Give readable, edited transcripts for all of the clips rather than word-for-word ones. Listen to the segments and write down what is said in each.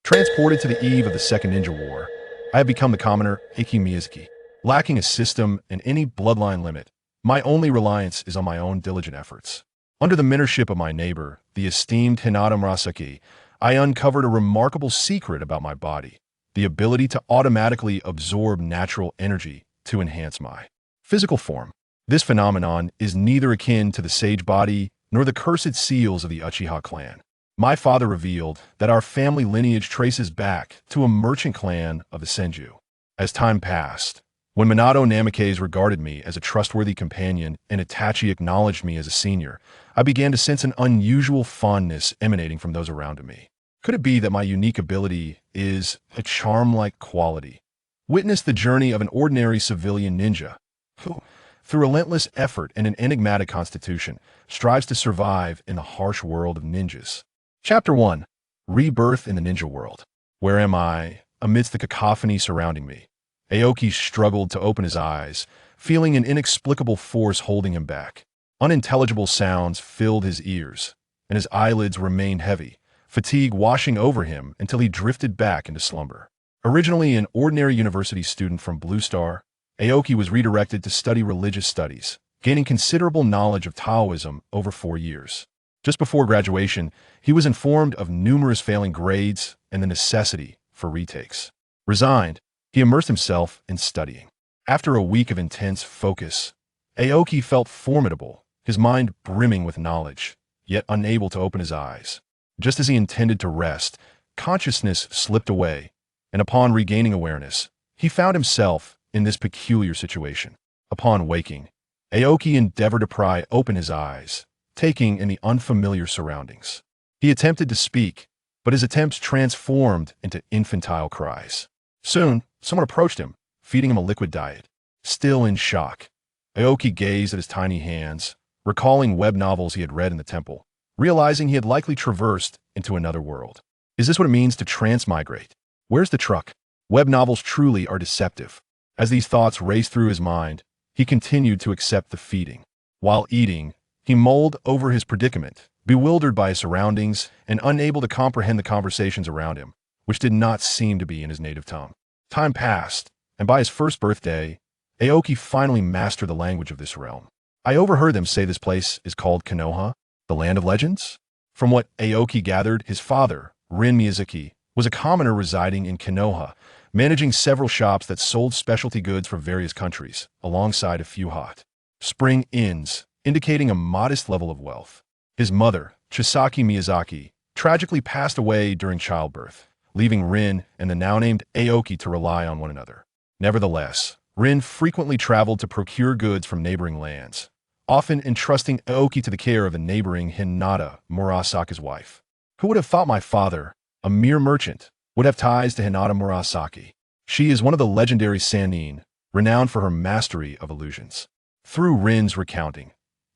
Transported to the eve of the Second Ninja War, I have become the commoner Eiki Miyazaki. Lacking a system and any bloodline limit, my only reliance is on my own diligent efforts. Under the mentorship of my neighbor, the esteemed Hinata Murasaki, I uncovered a remarkable secret about my body, the ability to automatically absorb natural energy to enhance my physical form. This phenomenon is neither akin to the sage body nor the cursed seals of the Uchiha clan. My father revealed that our family lineage traces back to a merchant clan of the Senju. As time passed, when Minato Namikaze regarded me as a trustworthy companion and Itachi acknowledged me as a senior, I began to sense an unusual fondness emanating from those around me. Could it be that my unique ability is a charm-like quality? Witness the journey of an ordinary civilian ninja who, through relentless effort and an enigmatic constitution, strives to survive in the harsh world of ninjas. Chapter 1. Rebirth in the Ninja World. Where am I, amidst the cacophony surrounding me? Aoki struggled to open his eyes, feeling an inexplicable force holding him back. Unintelligible sounds filled his ears, and his eyelids remained heavy, fatigue washing over him until he drifted back into slumber. Originally an ordinary university student from Blue Star, Aoki was redirected to study religious studies, gaining considerable knowledge of Taoism over 4 years. Just before graduation, he was informed of numerous failing grades and the necessity for retakes. Resigned, he immersed himself in studying. After a week of intense focus, Aoki felt formidable, his mind brimming with knowledge, yet unable to open his eyes. Just as he intended to rest, consciousness slipped away, and upon regaining awareness, he found himself in this peculiar situation. Upon waking, Aoki endeavored to pry open his eyes, taking in the unfamiliar surroundings. He attempted to speak, but his attempts transformed into infantile cries. Soon, someone approached him, feeding him a liquid diet. Still in shock, Aoki gazed at his tiny hands, recalling web novels he had read in the temple, realizing he had likely traversed into another world. Is this what it means to transmigrate? Where's the truck? Web novels truly are deceptive. As these thoughts raced through his mind, he continued to accept the feeding. While eating, he mulled over his predicament, bewildered by his surroundings and unable to comprehend the conversations around him, which did not seem to be in his native tongue. Time passed, and by his first birthday, Aoki finally mastered the language of this realm. I overheard them say this place is called Konoha, the land of legends. From what Aoki gathered, his father, Rin Miyazaki, was a commoner residing in Konoha, managing several shops that sold specialty goods from various countries, alongside a few hot spring inns, indicating a modest level of wealth. His mother, Chisaki Miyazaki, tragically passed away during childbirth, leaving Rin and the now-named Aoki to rely on one another. Nevertheless, Rin frequently traveled to procure goods from neighboring lands, often entrusting Aoki to the care of the neighboring Hinata, Murasaki's wife. Who would have thought my father, a mere merchant, would have ties to Hinata Murasaki? She is one of the legendary Sannin, renowned for her mastery of illusions. Through Rin's recounting,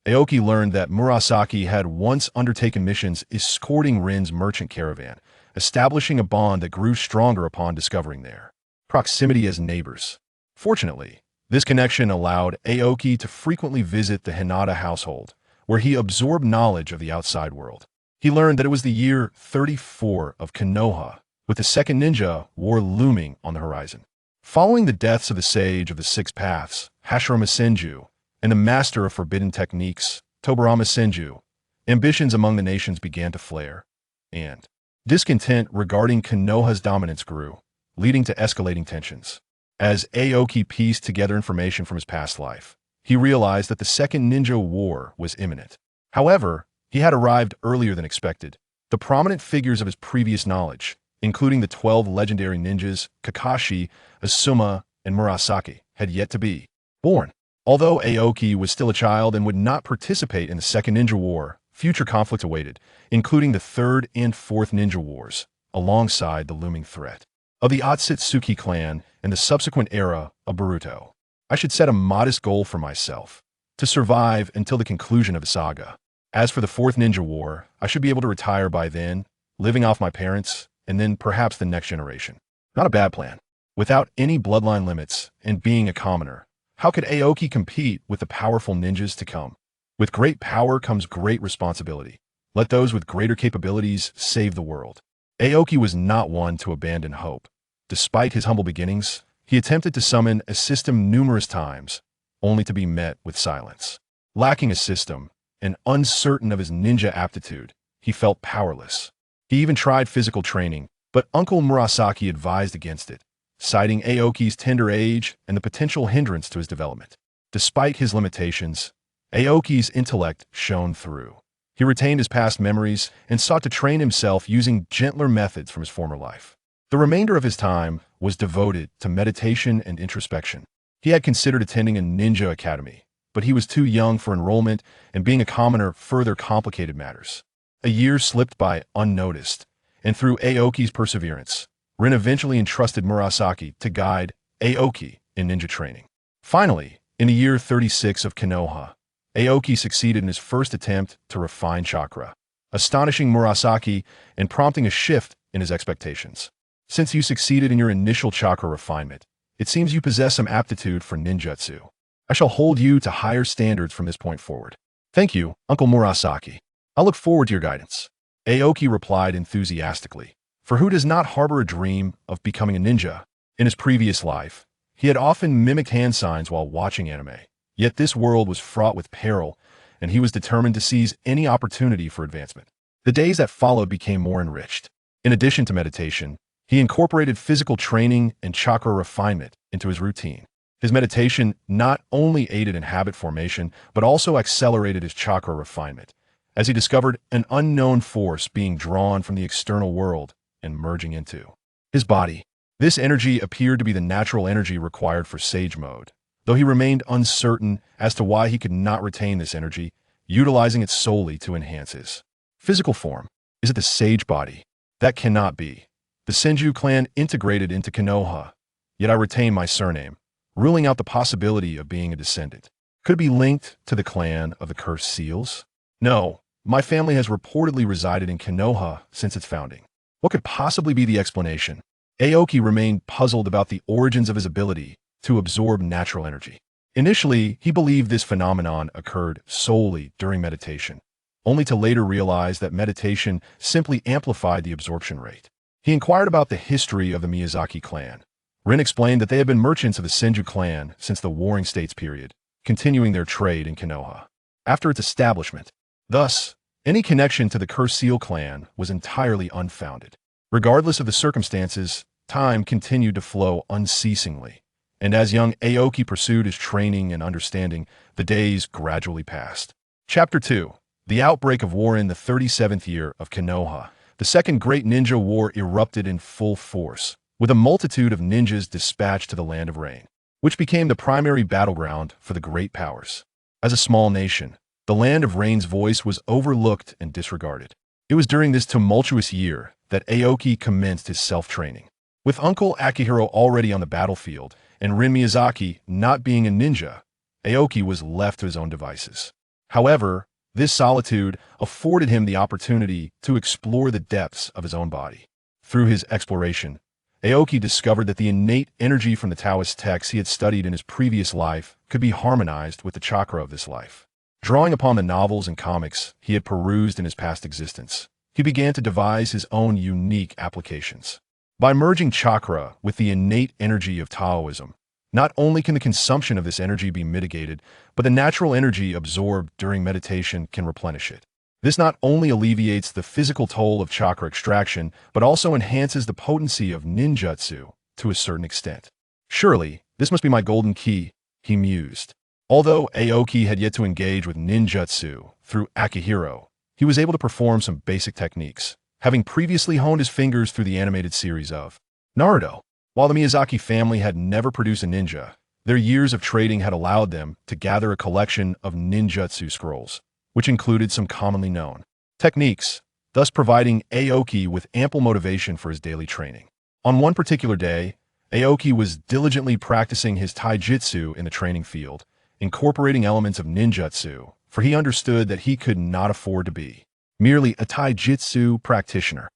Aoki learned that Murasaki had once undertaken missions escorting Rin's merchant caravan, establishing a bond that grew stronger upon discovering their proximity as neighbors. Fortunately, this connection allowed Aoki to frequently visit the Hinata household, where he absorbed knowledge of the outside world. He learned that it was the year 34 of Konoha, with the Second Ninja War looming on the horizon. Following the deaths of the Sage of the Six Paths, Hashirama Senju, and the Master of Forbidden Techniques, Tobarama Senju, ambitions among the nations began to flare, and discontent regarding Konoha's dominance grew, leading to escalating tensions. As Aoki pieced together information from his past life, he realized that the Second Ninja War was imminent. However, he had arrived earlier than expected. The prominent figures of his previous knowledge, including the 12 legendary ninjas Kakashi, Asuma, and Murasaki, had yet to be born. Although Aoki was still a child and would not participate in the Second Ninja War, future conflict awaited, including the Third and Fourth Ninja Wars, alongside the looming threat of the Otsutsuki clan and the subsequent era of Naruto. I should set a modest goal for myself, to survive until the conclusion of the saga. As for the Fourth Ninja War, I should be able to retire by then, living off my parents, and then perhaps the next generation. Not a bad plan. Without any bloodline limits and being a commoner, how could Aoki compete with the powerful ninjas to come? With great power comes great responsibility. Let those with greater capabilities save the world. Aoki was not one to abandon hope. Despite his humble beginnings, he attempted to summon a system numerous times, only to be met with silence. Lacking a system, and uncertain of his ninja aptitude, he felt powerless. He even tried physical training, but Uncle Murasaki advised against it, citing Aoki's tender age and the potential hindrance to his development. Despite his limitations, Aoki's intellect shone through. He retained his past memories and sought to train himself using gentler methods from his former life. The remainder of his time was devoted to meditation and introspection. He had considered attending a ninja academy, but he was too young for enrollment, and being a commoner further complicated matters. A year slipped by unnoticed, and through Aoki's perseverance, Rin eventually entrusted Murasaki to guide Aoki in ninja training. Finally, in the year 36 of Konoha, Aoki succeeded in his first attempt to refine chakra, astonishing Murasaki and prompting a shift in his expectations. Since you succeeded in your initial chakra refinement, it seems you possess some aptitude for ninjutsu. I shall hold you to higher standards from this point forward. Thank you, Uncle Murasaki. I'll look forward to your guidance. Aoki replied enthusiastically. For who does not harbor a dream of becoming a ninja? In his previous life, he had often mimicked hand signs while watching anime. Yet this world was fraught with peril, and he was determined to seize any opportunity for advancement. The days that followed became more enriched. In addition to meditation, he incorporated physical training and chakra refinement into his routine. His meditation not only aided in habit formation, but also accelerated his chakra refinement, as he discovered an unknown force being drawn from the external world and merging into his body. This energy appeared to be the natural energy required for Sage Mode, though he remained uncertain as to why he could not retain this energy, utilizing it solely to enhance his physical form. Is it the Sage body? That cannot be. The Senju clan integrated into Konoha, yet I retain my surname, ruling out the possibility of being a descendant. Could it be linked to the clan of the Cursed Seals? No, my family has reportedly resided in Konoha since its founding. What could possibly be the explanation? Aoki remained puzzled about the origins of his ability to absorb natural energy. Initially, he believed this phenomenon occurred solely during meditation, only to later realize that meditation simply amplified the absorption rate. He inquired about the history of the Miyazaki clan. Rin explained that they had been merchants of the Senju clan since the Warring States period, continuing their trade in Konoha after its establishment. Thus, any connection to the Cursed Seal clan was entirely unfounded. Regardless of the circumstances, time continued to flow unceasingly, and as young Aoki pursued his training and understanding, the days gradually passed. Chapter 2. The outbreak of war. In the 37th year of Konoha, the Second Great Ninja War erupted in full force, with a multitude of ninjas dispatched to the Land of Rain, which became the primary battleground for the great powers. As a small nation, the Land of Rain's voice was overlooked and disregarded. It was during this tumultuous year that Aoki commenced his self-training. With Uncle Akihiro already on the battlefield, and Rin Miyazaki not being a ninja, Aoki was left to his own devices. However, this solitude afforded him the opportunity to explore the depths of his own body. Through his exploration, Aoki discovered that the innate energy from the Taoist texts he had studied in his previous life could be harmonized with the chakra of this life. Drawing upon the novels and comics he had perused in his past existence, he began to devise his own unique applications. By merging chakra with the innate energy of Taoism, not only can the consumption of this energy be mitigated, but the natural energy absorbed during meditation can replenish it. This not only alleviates the physical toll of chakra extraction, but also enhances the potency of ninjutsu to a certain extent. Surely, this must be my golden key, he mused. Although Aoki had yet to engage with ninjutsu through Akihiro, he was able to perform some basic techniques, having previously honed his fingers through the animated series of Naruto. While the Miyazaki family had never produced a ninja, their years of trading had allowed them to gather a collection of ninjutsu scrolls, which included some commonly known techniques, thus providing Aoki with ample motivation for his daily training. On one particular day, Aoki was diligently practicing his taijutsu in the training field, incorporating elements of ninjutsu, for he understood that he could not afford to be merely a taijutsu practitioner.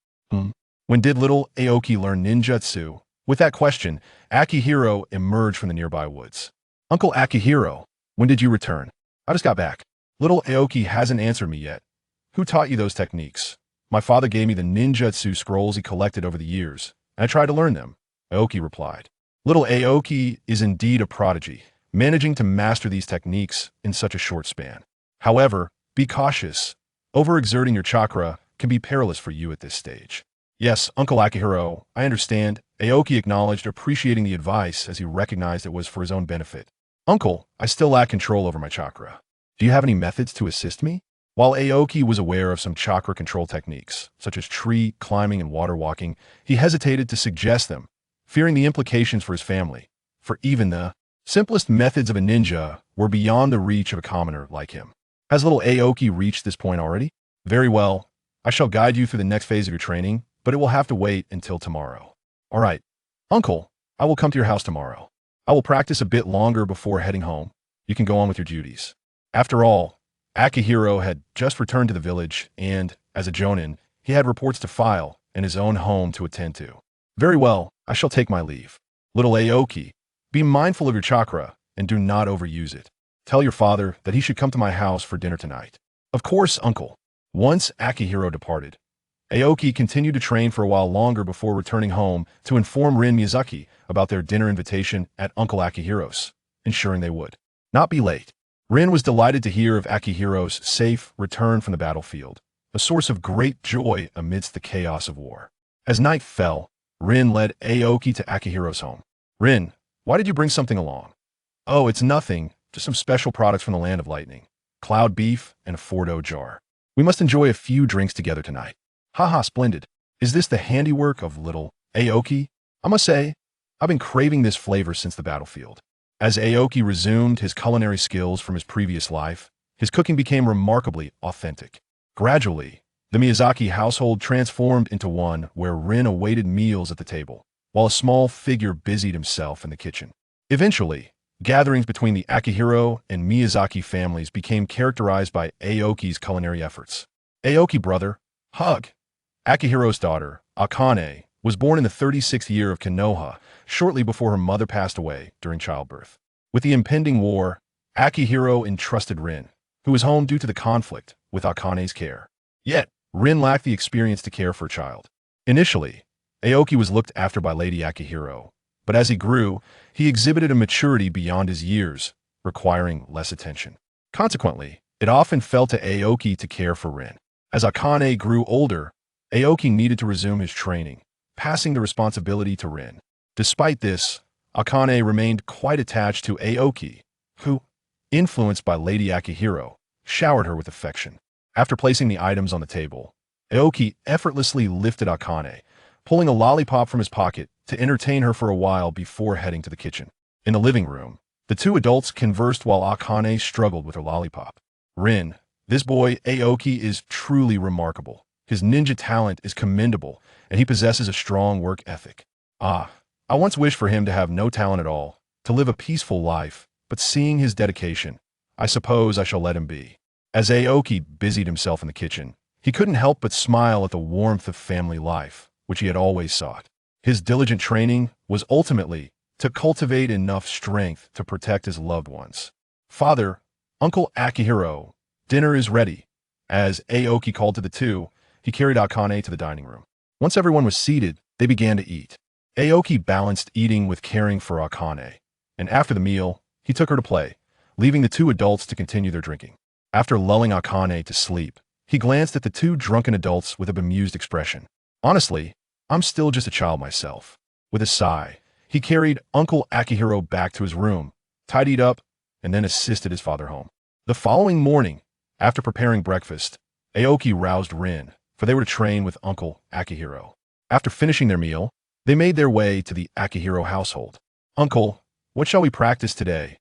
When did little Aoki learn ninjutsu? With that question, Akihiro emerged from the nearby woods. Uncle Akihiro, when did you return? I just got back. Little Aoki hasn't answered me yet. Who taught you those techniques? My father gave me the ninjutsu scrolls he collected over the years, and I tried to learn them, Aoki replied. Little Aoki is indeed a prodigy, managing to master these techniques in such a short span. However, be cautious. Overexerting your chakra can be perilous for you at this stage. Yes, Uncle Akihiro, I understand, Aoki acknowledged, appreciating the advice as he recognized it was for his own benefit. Uncle, I still lack control over my chakra. Do you have any methods to assist me? While Aoki was aware of some chakra control techniques, such as tree climbing and water walking, he hesitated to suggest them, fearing the implications for his family. For even the simplest methods of a ninja were beyond the reach of a commoner like him. Has little Aoki reached this point already? Very well. I shall guide you through the next phase of your training, but it will have to wait until tomorrow. All right. Uncle, I will come to your house tomorrow. I will practice a bit longer before heading home. You can go on with your duties. After all, Akihiro had just returned to the village and, as a jonin, he had reports to file and his own home to attend to. Very well, I shall take my leave. Little Aoki, be mindful of your chakra and do not overuse it. Tell your father that he should come to my house for dinner tonight. Of course, uncle. Once Akihiro departed, Aoki continued to train for a while longer before returning home to inform Rin Miyazaki about their dinner invitation at Uncle Akihiro's, ensuring they would not be late. Rin was delighted to hear of Akihiro's safe return from the battlefield, a source of great joy amidst the chaos of war. As night fell, Rin led Aoki to Akihiro's home. Rin, why did you bring something along? Oh, it's nothing, just some special products from the land of lightning. Cloud beef and a Fordo jar. We must enjoy a few drinks together tonight. Haha, splendid. Is this the handiwork of little Aoki? I must say, I've been craving this flavor since the battlefield. As Aoki resumed his culinary skills from his previous life, his cooking became remarkably authentic. Gradually, the Miyazaki household transformed into one where Rin awaited meals at the table, while a small figure busied himself in the kitchen. Eventually, gatherings between the Akihiro and Miyazaki families became characterized by Aoki's culinary efforts. Aoki brother, hug. Akihiro's daughter, Akane, was born in the 36th year of Konoha, shortly before her mother passed away during childbirth. With the impending war, Akihiro entrusted Rin, who was home due to the conflict, with Akane's care. Yet, Rin lacked the experience to care for a child. Initially, Aoki was looked after by Lady Akihiro, but as he grew, he exhibited a maturity beyond his years, requiring less attention. Consequently, it often fell to Aoki to care for Rin. As Akane grew older, Aoki needed to resume his training, passing the responsibility to Rin. Despite this, Akane remained quite attached to Aoki, who, influenced by Lady Akihiro, showered her with affection. After placing the items on the table, Aoki effortlessly lifted Akane, pulling a lollipop from his pocket to entertain her for a while before heading to the kitchen. In the living room, the two adults conversed while Akane struggled with her lollipop. Rin, this boy Aoki is truly remarkable. His ninja talent is commendable, and he possesses a strong work ethic. I once wished for him to have no talent at all, to live a peaceful life, but seeing his dedication, I suppose I shall let him be. As Aoki busied himself in the kitchen, he couldn't help but smile at the warmth of family life, which he had always sought. His diligent training was ultimately to cultivate enough strength to protect his loved ones. Father, Uncle Akihiro, dinner is ready. As Aoki called to the two, he carried Akane to the dining room. Once everyone was seated, they began to eat. Aoki balanced eating with caring for Akane, and after the meal, he took her to play, leaving the two adults to continue their drinking. After lulling Akane to sleep, he glanced at the two drunken adults with a bemused expression. Honestly, I'm still just a child myself. With a sigh, he carried Uncle Akihiro back to his room, tidied up, and then assisted his father home. The following morning, after preparing breakfast, Aoki roused Rin, for they were to train with Uncle Akihiro. After finishing their meal, they made their way to the Akihiro household. Uncle, what shall we practice today?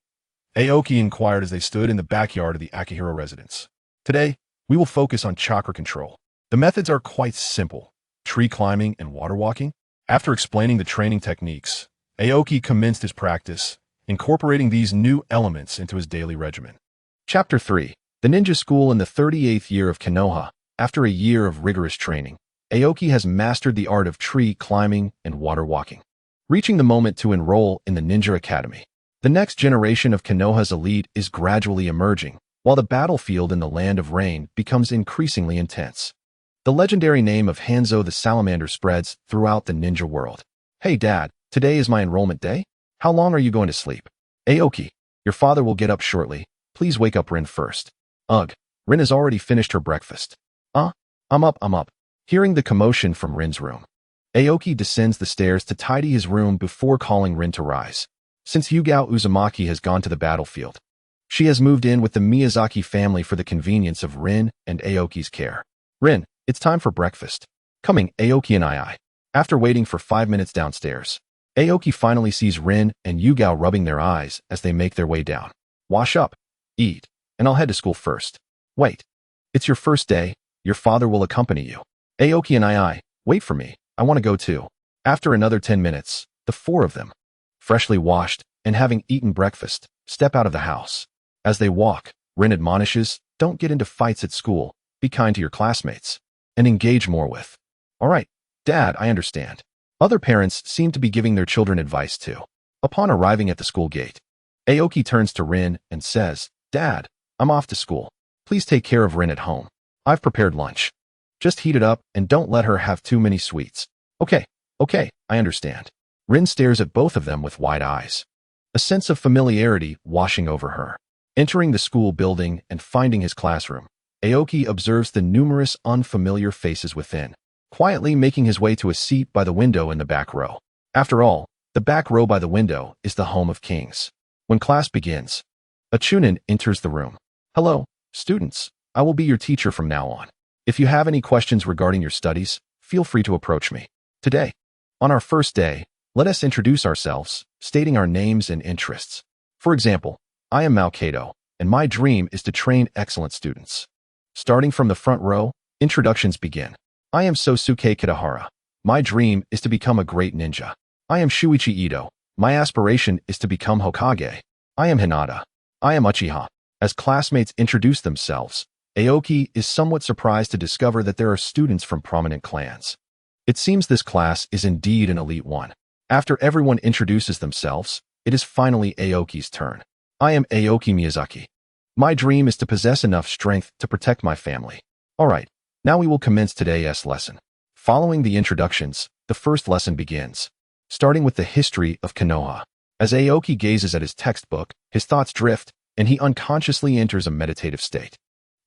Aoki inquired as they stood in the backyard of the Akihiro residence. Today, we will focus on chakra control. The methods are quite simple: tree climbing and water walking. After explaining the training techniques, Aoki commenced his practice, incorporating these new elements into his daily regimen. Chapter 3. The Ninja School in the 38th year of Konoha. After a year of rigorous training, Aoki has mastered the art of tree climbing and water walking, reaching the moment to enroll in the Ninja Academy. The next generation of Konoha's elite is gradually emerging, while the battlefield in the Land of Rain becomes increasingly intense. The legendary name of Hanzo the Salamander spreads throughout the ninja world. Hey Dad, today is my enrollment day? How long are you going to sleep? Aoki, your father will get up shortly. Please wake up Rin first. Ugh, Rin has already finished her breakfast. I'm up. Hearing the commotion from Rin's room, Aoki descends the stairs to tidy his room before calling Rin to rise. Since Yugao Uzumaki has gone to the battlefield, she has moved in with the Miyazaki family for the convenience of Rin and Aoki's care. Rin, it's time for breakfast. Coming, Aoki and I. After waiting for 5 minutes downstairs, Aoki finally sees Rin and Yugao rubbing their eyes as they make their way down. Wash up, eat, and I'll head to school first. Wait, it's your first day. Your father will accompany you. Aoki and I. Wait for me. I want to go too. After another 10 minutes, the four of them, freshly washed and having eaten breakfast, step out of the house. As they walk, Rin admonishes, don't get into fights at school, be kind to your classmates, and engage more with. All right, Dad, I understand. Other parents seem to be giving their children advice too. Upon arriving at the school gate, Aoki turns to Rin and says, Dad, I'm off to school. Please take care of Rin at home. I've prepared lunch. Just heat it up and don't let her have too many sweets. Okay, I understand. Rin stares at both of them with wide eyes, a sense of familiarity washing over her. Entering the school building and finding his classroom, Aoki observes the numerous unfamiliar faces within, quietly making his way to a seat by the window in the back row. After all, the back row by the window is the home of kings. When class begins, a chunin enters the room. Hello, students. I will be your teacher from now on. If you have any questions regarding your studies, feel free to approach me. Today, on our first day, let us introduce ourselves, stating our names and interests. For example, I am Maokato, and my dream is to train excellent students. Starting from the front row, introductions begin. I am Sosuke Kitahara. My dream is to become a great ninja. I am Shuichi Ito. My aspiration is to become Hokage. I am Hinata. I am Uchiha. As classmates introduce themselves, Aoki is somewhat surprised to discover that there are students from prominent clans. It seems this class is indeed an elite one. After everyone introduces themselves, it is finally Aoki's turn. I am Aoki Miyazaki. My dream is to possess enough strength to protect my family. Alright, now we will commence today's lesson. Following the introductions, the first lesson begins, starting with the history of Konoha. As Aoki gazes at his textbook, his thoughts drift, and he unconsciously enters a meditative state.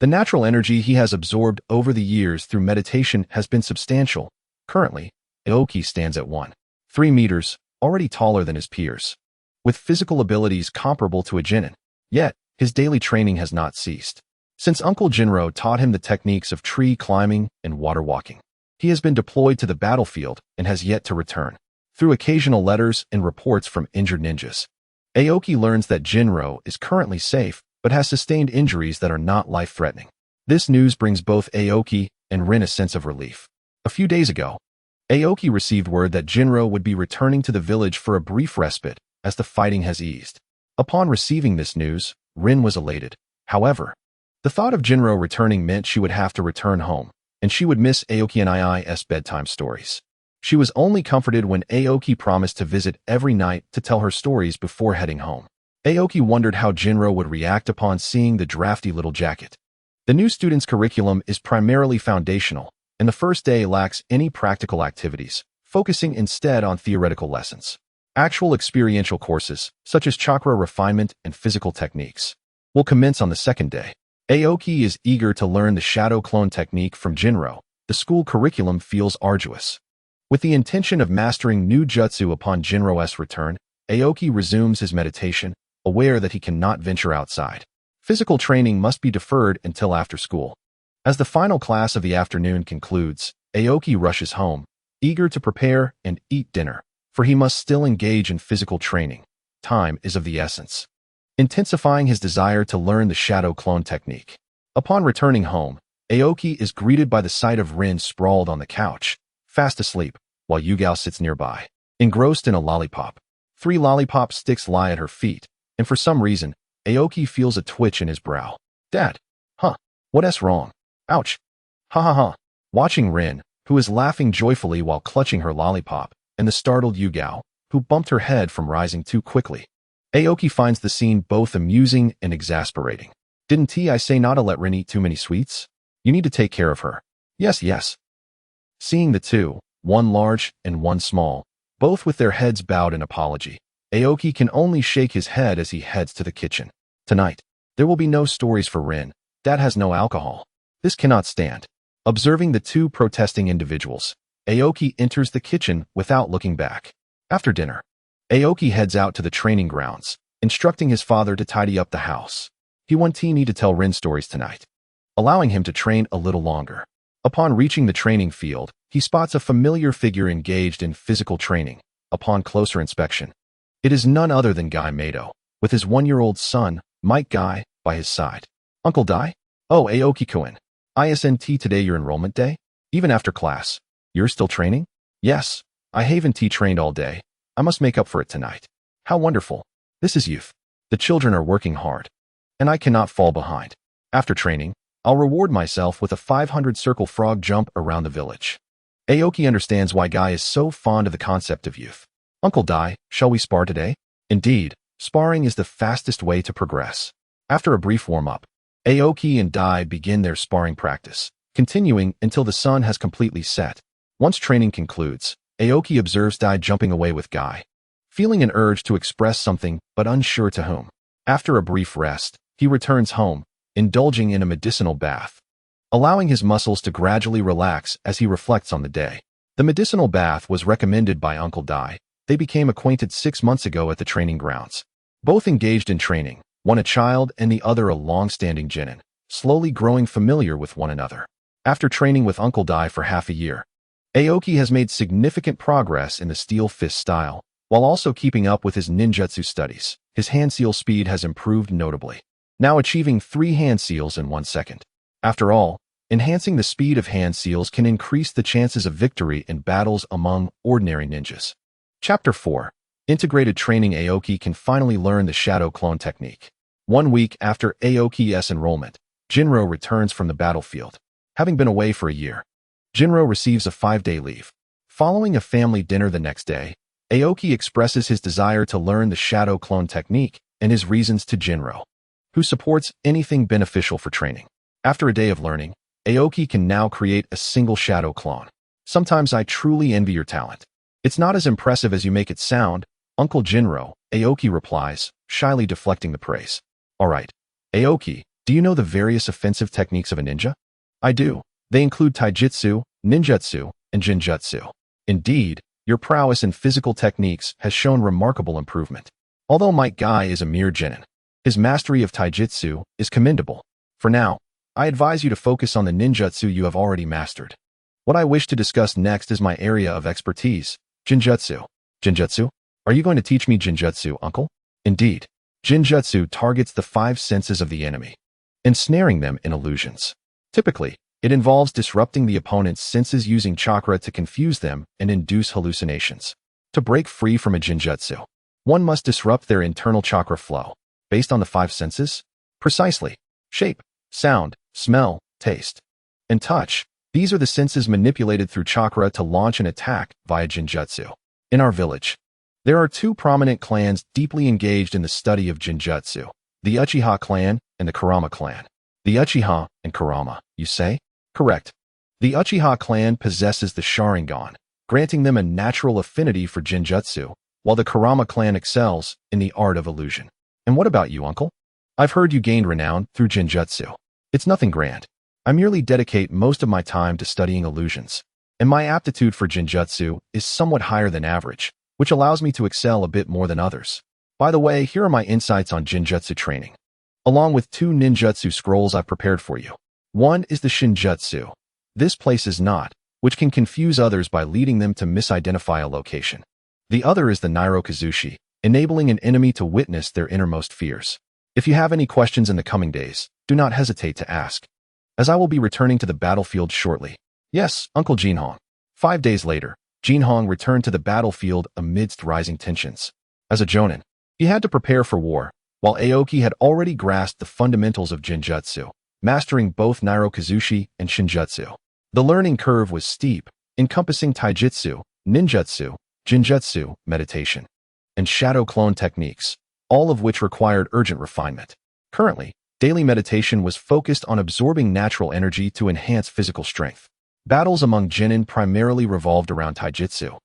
The natural energy he has absorbed over the years through meditation has been substantial. Currently, Aoki stands at 1.3 meters, already taller than his peers, with physical abilities comparable to a Genin. Yet, his daily training has not ceased. Since Uncle Jinro taught him the techniques of tree climbing and water walking, he has been deployed to the battlefield and has yet to return. Through occasional letters and reports from injured ninjas, Aoki learns that Jinro is currently safe but has sustained injuries that are not life-threatening. This news brings both Aoki and Rin a sense of relief. A few days ago, Aoki received word that Jinro would be returning to the village for a brief respite as the fighting has eased. Upon receiving this news, Rin was elated. However, the thought of Jinro returning meant she would have to return home, and she would miss Aoki and I's bedtime stories. She was only comforted when Aoki promised to visit every night to tell her stories before heading home. Aoki wondered how Jinro would react upon seeing the drafty little jacket. The new student's curriculum is primarily foundational, and the first day lacks any practical activities, focusing instead on theoretical lessons. Actual experiential courses, such as chakra refinement and physical techniques, will commence on the second day. Aoki is eager to learn the shadow clone technique from Jinro. The school curriculum feels arduous. With the intention of mastering new jutsu upon Jinro's return, Aoki resumes his meditation, aware that he cannot venture outside. Physical training must be deferred until after school. As the final class of the afternoon concludes, Aoki rushes home, eager to prepare and eat dinner, for he must still engage in physical training. Time is of the essence, intensifying his desire to learn the shadow clone technique. Upon returning home, Aoki is greeted by the sight of Rin sprawled on the couch, fast asleep, while Yugao sits nearby, engrossed in a lollipop. 3 lollipop sticks lie at her feet, and for some reason, Aoki feels a twitch in his brow. Dad. Huh. What's wrong? Ouch. Ha ha ha. Watching Rin, who is laughing joyfully while clutching her lollipop, and the startled Yugao, who bumped her head from rising too quickly, Aoki finds the scene both amusing and exasperating. Didn't I say not to let Rin eat too many sweets? You need to take care of her. Yes, yes. Seeing the two, one large and one small, both with their heads bowed in apology, Aoki can only shake his head as he heads to the kitchen. Tonight, there will be no stories for Rin. Dad has no alcohol. This cannot stand. Observing the two protesting individuals, Aoki enters the kitchen without looking back. After dinner, Aoki heads out to the training grounds, instructing his father to tidy up the house. He wants Tini to tell Rin stories tonight, allowing him to train a little longer. Upon reaching the training field, he spots a familiar figure engaged in physical training. Upon closer inspection, it is none other than Guy Mato, with his 1-year-old son, Mike Guy, by his side. Uncle Dai? Oh, Aoki-kun. Isn't today your enrollment day? Even after class, you're still training? Yes, I haven't trained all day. I must make up for it tonight. How wonderful. This is youth. The children are working hard, and I cannot fall behind. After training, I'll reward myself with a 500 circle frog jump around the village. Aoki understands why Guy is so fond of the concept of youth. Uncle Dai, shall we spar today? Indeed, sparring is the fastest way to progress. After a brief warm-up, Aoki and Dai begin their sparring practice, continuing until the sun has completely set. Once training concludes, Aoki observes Dai jumping away with Guy, feeling an urge to express something but unsure to whom. After a brief rest, he returns home, indulging in a medicinal bath, allowing his muscles to gradually relax as he reflects on the day. The medicinal bath was recommended by Uncle Dai. They became acquainted 6 months ago at the training grounds. Both engaged in training, one a child and the other a long-standing genin, slowly growing familiar with one another. After training with Uncle Dai for half a year, Aoki has made significant progress in the steel fist style, while also keeping up with his ninjutsu studies. His hand seal speed has improved notably, now achieving 3 hand seals in 1 second. After all, enhancing the speed of hand seals can increase the chances of victory in battles among ordinary ninjas. Chapter 4. Integrated Training. Aoki can finally learn the shadow clone technique. 1 week after Aoki's enrollment, Jinro returns from the battlefield. Having been away for a year, Jinro receives a 5-day leave. Following a family dinner the next day, Aoki expresses his desire to learn the shadow clone technique and his reasons to Jinro, who supports anything beneficial for training. After a day of learning, Aoki can now create a single shadow clone. Sometimes I truly envy your talent. It's not as impressive as you make it sound, Uncle Jinro, Aoki replies, shyly deflecting the praise. Alright, Aoki, do you know the various offensive techniques of a ninja? I do. They include taijutsu, ninjutsu, and jinjutsu. Indeed, your prowess in physical techniques has shown remarkable improvement. Although Mike Guy is a mere genin, his mastery of taijutsu is commendable. For now, I advise you to focus on the ninjutsu you have already mastered. What I wish to discuss next is my area of expertise, jinjutsu. Jinjutsu? Are you going to teach me jinjutsu, uncle? Indeed. Jinjutsu targets the 5 senses of the enemy, ensnaring them in illusions. Typically, it involves disrupting the opponent's senses using chakra to confuse them and induce hallucinations. To break free from a jinjutsu, one must disrupt their internal chakra flow, based on the 5 senses? Precisely. Shape, sound, smell, taste, and touch. These are the senses manipulated through chakra to launch an attack via jinjutsu. In our village, there are 2 prominent clans deeply engaged in the study of jinjutsu, the Uchiha clan and the Kurama clan. The Uchiha and Kurama, you say? Correct. The Uchiha clan possesses the Sharingan, granting them a natural affinity for jinjutsu, while the Kurama clan excels in the art of illusion. And what about you, uncle? I've heard you gained renown through jinjutsu. It's nothing grand. I merely dedicate most of my time to studying illusions, and my aptitude for jinjutsu is somewhat higher than average, which allows me to excel a bit more than others. By the way, here are my insights on jinjutsu training, along with 2 ninjutsu scrolls I've prepared for you. One is the shinjutsu. This places not, which can confuse others by leading them to misidentify a location. The other is the Nairokazushi, enabling an enemy to witness their innermost fears. If you have any questions in the coming days, do not hesitate to ask, as I will be returning to the battlefield shortly. Yes, Uncle Jinhong. 5 days later, Jinhong returned to the battlefield amidst rising tensions. As a jonin, he had to prepare for war, while Aoki had already grasped the fundamentals of jinjutsu, mastering both Nairokazushi and shinjutsu. The learning curve was steep, encompassing taijutsu, ninjutsu, jinjutsu, meditation, and shadow clone techniques, all of which required urgent refinement. Currently, daily meditation was focused on absorbing natural energy to enhance physical strength. Battles among genin primarily revolved around taijutsu.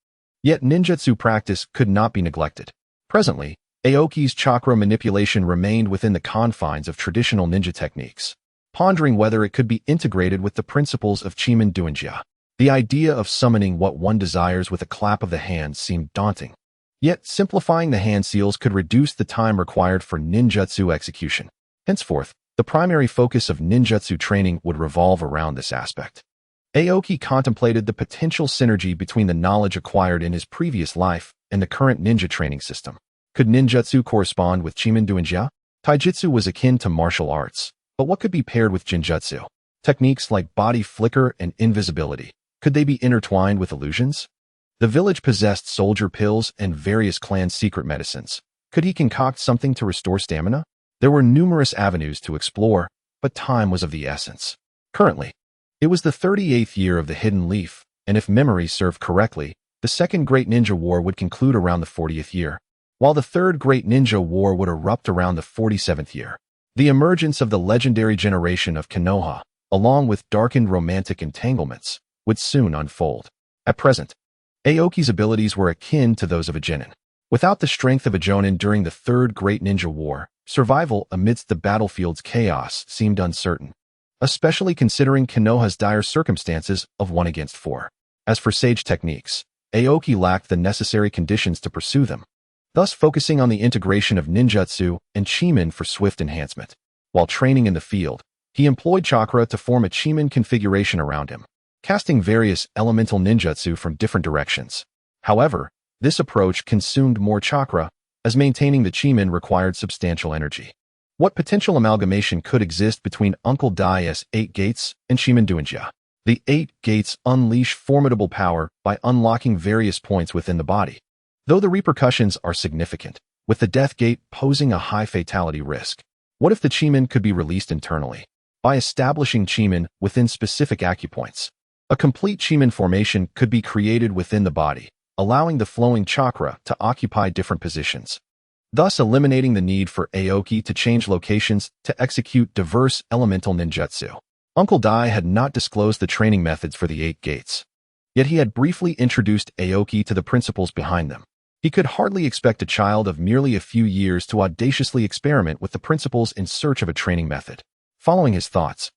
Yet ninjutsu practice could not be neglected. Presently, Aoki's chakra manipulation remained within the confines of traditional ninja techniques, pondering whether it could be integrated with the principles of Chimin Duinjia. The idea of summoning what one desires with a clap of the hand seemed daunting. Yet, simplifying the hand seals could reduce the time required for ninjutsu execution. Henceforth, the primary focus of ninjutsu training would revolve around this aspect. Aoki contemplated the potential synergy between the knowledge acquired in his previous life and the current ninja training system. Could ninjutsu correspond with Chimin Duinjia? Taijutsu was akin to martial arts, but what could be paired with jinjutsu? Techniques like body flicker and invisibility. Could they be intertwined with illusions? The village possessed soldier pills and various clan secret medicines. Could he concoct something to restore stamina? There were numerous avenues to explore, but time was of the essence. Currently, it was the 38th year of the Hidden Leaf, and if memory served correctly, the Second Great Ninja War would conclude around the 40th year, while the Third Great Ninja War would erupt around the 47th year. The emergence of the legendary generation of Konoha, along with darkened romantic entanglements, would soon unfold. At present, Aoki's abilities were akin to those of a genin. Without the strength of a jonin during the Third Great Ninja War, survival amidst the battlefield's chaos seemed uncertain, especially considering Konoha's dire circumstances of 1 against 4. As for sage techniques, Aoki lacked the necessary conditions to pursue them, thus focusing on the integration of ninjutsu and chimin for swift enhancement. While training in the field, he employed chakra to form a chimin configuration around him, casting various elemental ninjutsu from different directions. However, this approach consumed more chakra, as maintaining the chimin required substantial energy. What potential amalgamation could exist between Uncle Dai's 8 gates and Chimin Duinjia? The 8 gates unleash formidable power by unlocking various points within the body, though the repercussions are significant, with the death gate posing a high fatality risk. What if the chimin could be released internally? By establishing chimin within specific acupoints, a complete chimin formation could be created within the body, allowing the flowing chakra to occupy different positions, thus eliminating the need for Aoki to change locations to execute diverse elemental ninjutsu. Uncle Dai had not disclosed the training methods for the 8 gates, yet he had briefly introduced Aoki to the principles behind them. He could hardly expect a child of merely a few years to audaciously experiment with the principles in search of a training method. Following his thoughts,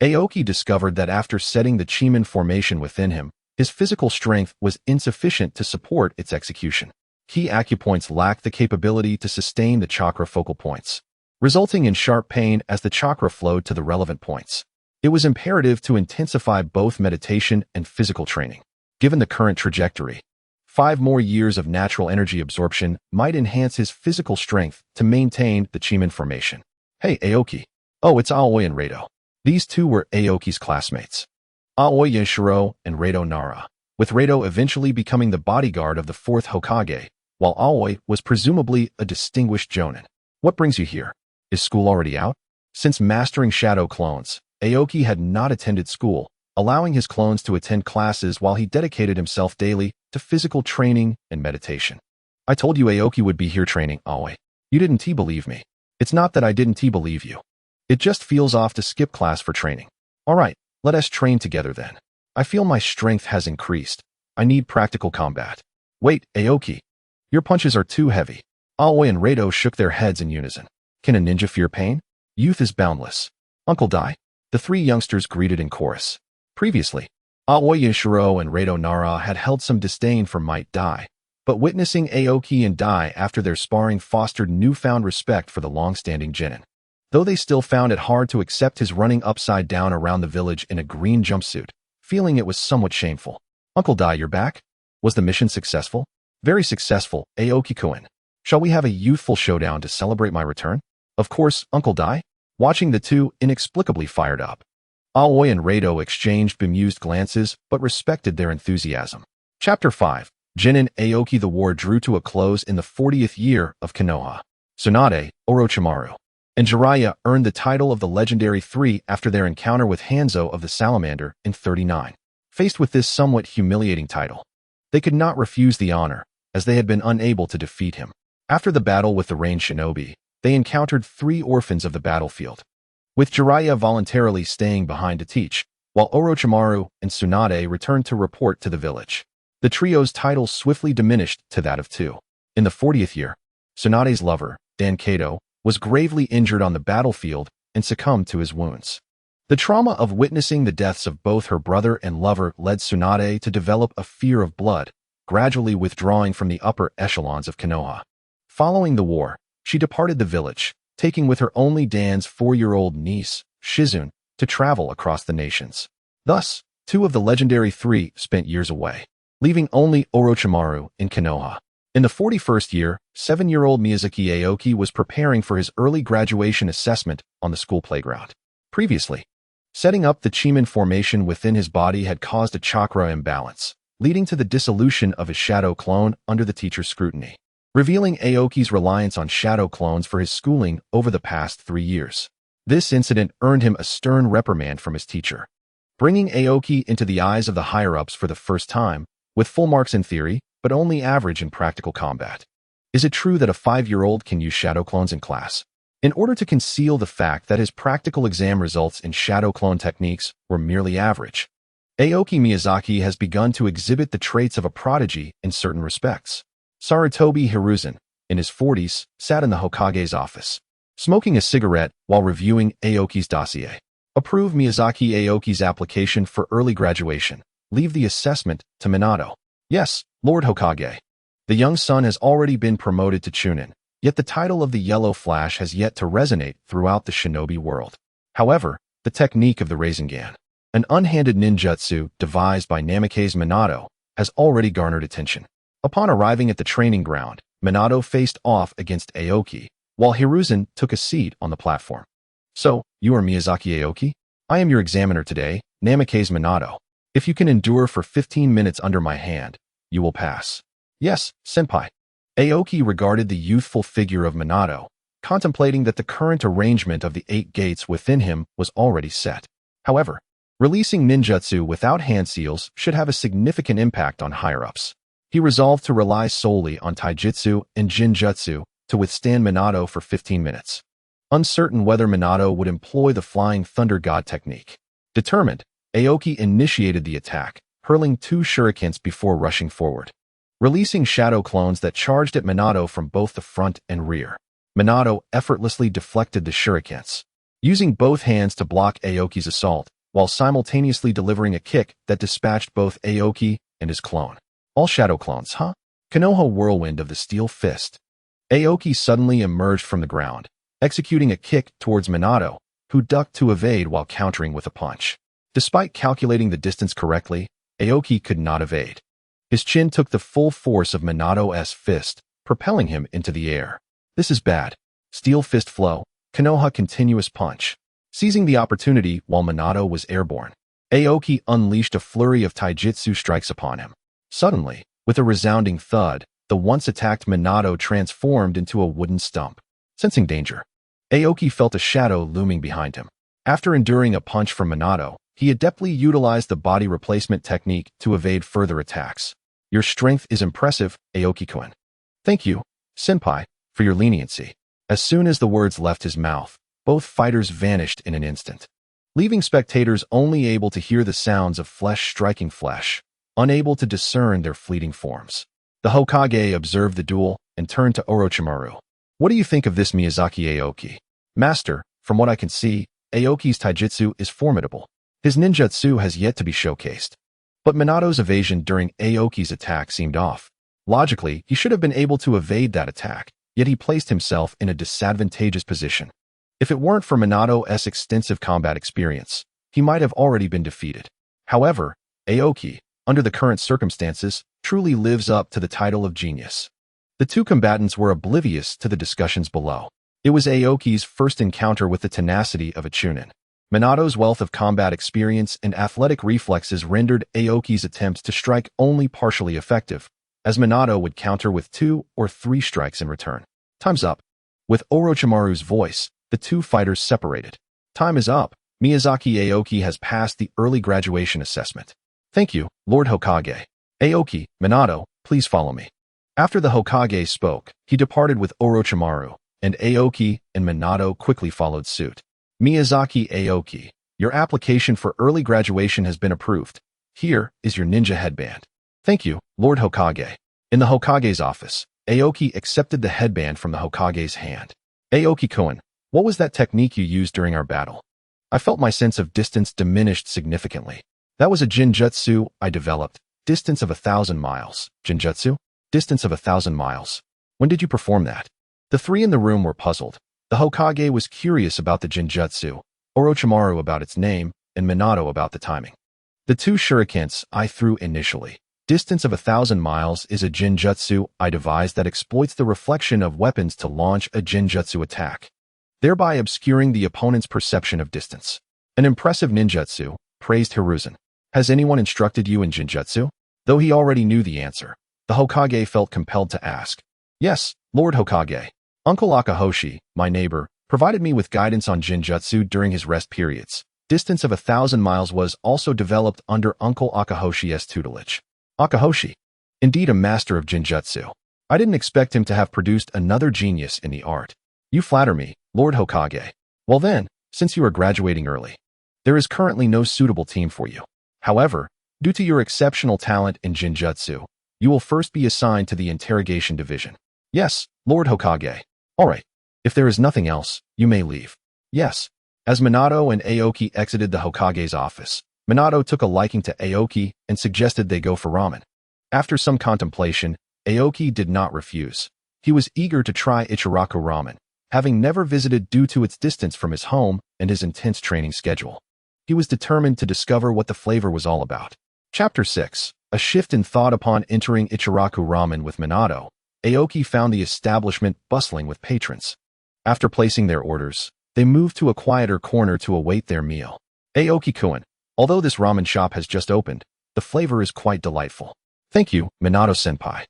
Aoki discovered that after setting the chimin formation within him, his physical strength was insufficient to support its execution. Key acupoints lacked the capability to sustain the chakra focal points, resulting in sharp pain as the chakra flowed to the relevant points. It was imperative to intensify both meditation and physical training. Given the current trajectory, 5 more years of natural energy absorption might enhance his physical strength to maintain the chimin formation. Hey, Aoki. Oh, it's Aoi and Reito. These two were Aoki's classmates, Aoi Yashiro and Reito Nara, with Reito eventually becoming the bodyguard of the 4th Hokage, while Aoi was presumably a distinguished jonin. What brings you here? Is school already out? Since mastering shadow clones, Aoki had not attended school, allowing his clones to attend classes while he dedicated himself daily to physical training and meditation. I told you Aoki would be here training, Aoi. You didn't believe me. It's not that I didn't believe you. It just feels off to skip class for training. Alright, let us train together then. I feel my strength has increased. I need practical combat. Wait, Aoki. Your punches are too heavy. Aoi and Reito shook their heads in unison. Can a ninja fear pain? Youth is boundless. Uncle Dai. The 3 youngsters greeted in chorus. Previously, Aoi Yashiro and Reito Nara had held some disdain for Might Dai, but witnessing Aoki and Dai after their sparring fostered newfound respect for the long-standing genin. Though they still found it hard to accept his running upside down around the village in a green jumpsuit, feeling it was somewhat shameful. Uncle Dai, you're back? Was the mission successful? Very successful, Aoki-kun. Shall we have a youthful showdown to celebrate my return? Of course, Uncle Dai. Watching the two inexplicably fired up, Aoi and Reito exchanged bemused glances but respected their enthusiasm. Chapter 5. Genin Aoki. The war drew to a close in the 40th year of Konoha. Tsunade, Orochimaru, and Jiraiya earned the title of the Legendary 3 after their encounter with Hanzo of the Salamander in 39. Faced with this somewhat humiliating title, they could not refuse the honor, as they had been unable to defeat him. After the battle with the Rain Shinobi, they encountered 3 orphans of the battlefield, with Jiraiya voluntarily staying behind to teach, while Orochimaru and Tsunade returned to report to the village. The trio's title swiftly diminished to that of two. In the 40th year, Tsunade's lover, Dan Kato, was gravely injured on the battlefield and succumbed to his wounds. The trauma of witnessing the deaths of both her brother and lover led Tsunade to develop a fear of blood, gradually withdrawing from the upper echelons of Konoha. Following the war, she departed the village, taking with her only Dan's 4-year-old niece, Shizune, to travel across the nations. Thus, two of the legendary three spent years away, leaving only Orochimaru in Konoha. In the 41st year, 7-year-old Miyazaki Aoki was preparing for his early graduation assessment on the school playground. Previously, setting up the Chiman formation within his body had caused a chakra imbalance, leading to the dissolution of his shadow clone under the teacher's scrutiny, revealing Aoki's reliance on shadow clones for his schooling over the past 3 years. This incident earned him a stern reprimand from his teacher, bringing Aoki into the eyes of the higher-ups for the first time, with full marks in theory, but only average in practical combat. Is it true that a 5-year-old can use shadow clones in class? In order to conceal the fact that his practical exam results in shadow clone techniques were merely average, Aoki Miyazaki has begun to exhibit the traits of a prodigy in certain respects. Sarutobi Hiruzen, in his 40s, sat in the Hokage's office, smoking a cigarette while reviewing Aoki's dossier. Approve Miyazaki Aoki's application for early graduation. Leave the assessment to Minato. Yes, Lord Hokage. The young son has already been promoted to Chunin, yet the title of the Yellow Flash has yet to resonate throughout the shinobi world. However, the technique of the Rasengan, an unhanded ninjutsu devised by Namake's Minato, has already garnered attention. Upon arriving at the training ground, Minato faced off against Aoki, while Hiruzen took a seat on the platform. So, you are Miyazaki Aoki? I am your examiner today, Namake's Minato. If you can endure for 15 minutes under my hand, you will pass. Yes, senpai. Aoki regarded the youthful figure of Minato, contemplating that the current arrangement of the 8 gates within him was already set. However, releasing ninjutsu without hand seals should have a significant impact on higher-ups. He resolved to rely solely on taijutsu and jinjutsu to withstand Minato for 15 minutes. Uncertain whether Minato would employ the Flying Thunder God technique. Determined, Aoki initiated the attack, hurling 2 shurikens before rushing forward, releasing shadow clones that charged at Minato from both the front and rear. Minato effortlessly deflected the shurikens, using both hands to block Aoki's assault, while simultaneously delivering a kick that dispatched both Aoki and his clone. All shadow clones, huh? Konoha whirlwind of the steel fist. Aoki suddenly emerged from the ground, executing a kick towards Minato, who ducked to evade while countering with a punch. Despite calculating the distance correctly, Aoki could not evade. His chin took the full force of Minato's fist, propelling him into the air. This is bad. Steel fist flow, Konoha continuous punch. Seizing the opportunity while Minato was airborne, Aoki unleashed a flurry of taijutsu strikes upon him. Suddenly, with a resounding thud, the once attacked Minato transformed into a wooden stump. Sensing danger, Aoki felt a shadow looming behind him. After enduring a punch from Minato, he adeptly utilized the body replacement technique to evade further attacks. Your strength is impressive, Aoki-kun. Thank you, senpai, for your leniency. As soon as the words left his mouth, both fighters vanished in an instant, leaving spectators only able to hear the sounds of flesh striking flesh, unable to discern their fleeting forms. The Hokage observed the duel and turned to Orochimaru. What do you think of this Miyazaki Aoki? Master, from what I can see, Aoki's taijutsu is formidable. His ninjutsu has yet to be showcased. But Minato's evasion during Aoki's attack seemed off. Logically, he should have been able to evade that attack, yet he placed himself in a disadvantageous position. If it weren't for Minato's extensive combat experience, he might have already been defeated. However, Aoki, under the current circumstances, truly lives up to the title of genius. The two combatants were oblivious to the discussions below. It was Aoki's first encounter with the tenacity of a Chunin. Minato's wealth of combat experience and athletic reflexes rendered Aoki's attempts to strike only partially effective, as Minato would counter with 2 or 3 strikes in return. Time's up. With Orochimaru's voice, the two fighters separated. Time is up. Miyazaki Aoki has passed the early graduation assessment. Thank you, Lord Hokage. Aoki, Minato, please follow me. After the Hokage spoke, he departed with Orochimaru, and Aoki and Minato quickly followed suit. Miyazaki Aoki, Your application for early graduation has been approved. Here is your ninja headband. Thank you, Lord Hokage. In the Hokage's office, Aoki accepted the headband from the Hokage's hand. Aoki-kun, what was that technique you used during our battle? I felt my sense of distance diminished significantly. That was a jinjutsu I developed. Distance of 1,000 miles. Jinjutsu? Distance of 1,000 miles. When did you perform that? The three in the room were puzzled. The Hokage was curious about the jinjutsu, Orochimaru about its name, and Minato about the timing. The two shurikens I threw initially. Distance of 1,000 miles is a jinjutsu I devised that exploits the reflection of weapons to launch a jinjutsu attack, thereby obscuring the opponent's perception of distance. An impressive ninjutsu, praised Hiruzen. Has anyone instructed you in jinjutsu? Though he already knew the answer, the Hokage felt compelled to ask. Yes, Lord Hokage. Uncle Akahoshi, my neighbor, provided me with guidance on jinjutsu during his rest periods. Distance of 1,000 miles was also developed under Uncle Akahoshi's tutelage. Akahoshi, indeed a master of jinjutsu. I didn't expect him to have produced another genius in the art. You flatter me, Lord Hokage. Well then, since you are graduating early, there is currently no suitable team for you. However, due to your exceptional talent in jinjutsu, you will first be assigned to the Interrogation Division. Yes, Lord Hokage. All right. If there is nothing else, you may leave. Yes. As Minato and Aoki exited the Hokage's office, Minato took a liking to Aoki and suggested they go for ramen. After some contemplation, Aoki did not refuse. He was eager to try Ichiraku ramen, having never visited due to its distance from his home and his intense training schedule. He was determined to discover what the flavor was all about. Chapter 6. A shift in thought. Upon entering Ichiraku ramen with Minato, Aoki found the establishment bustling with patrons. After placing their orders, they moved to a quieter corner to await their meal. Aoki-kun, although this ramen shop has just opened, the flavor is quite delightful. Thank you, Minato-senpai.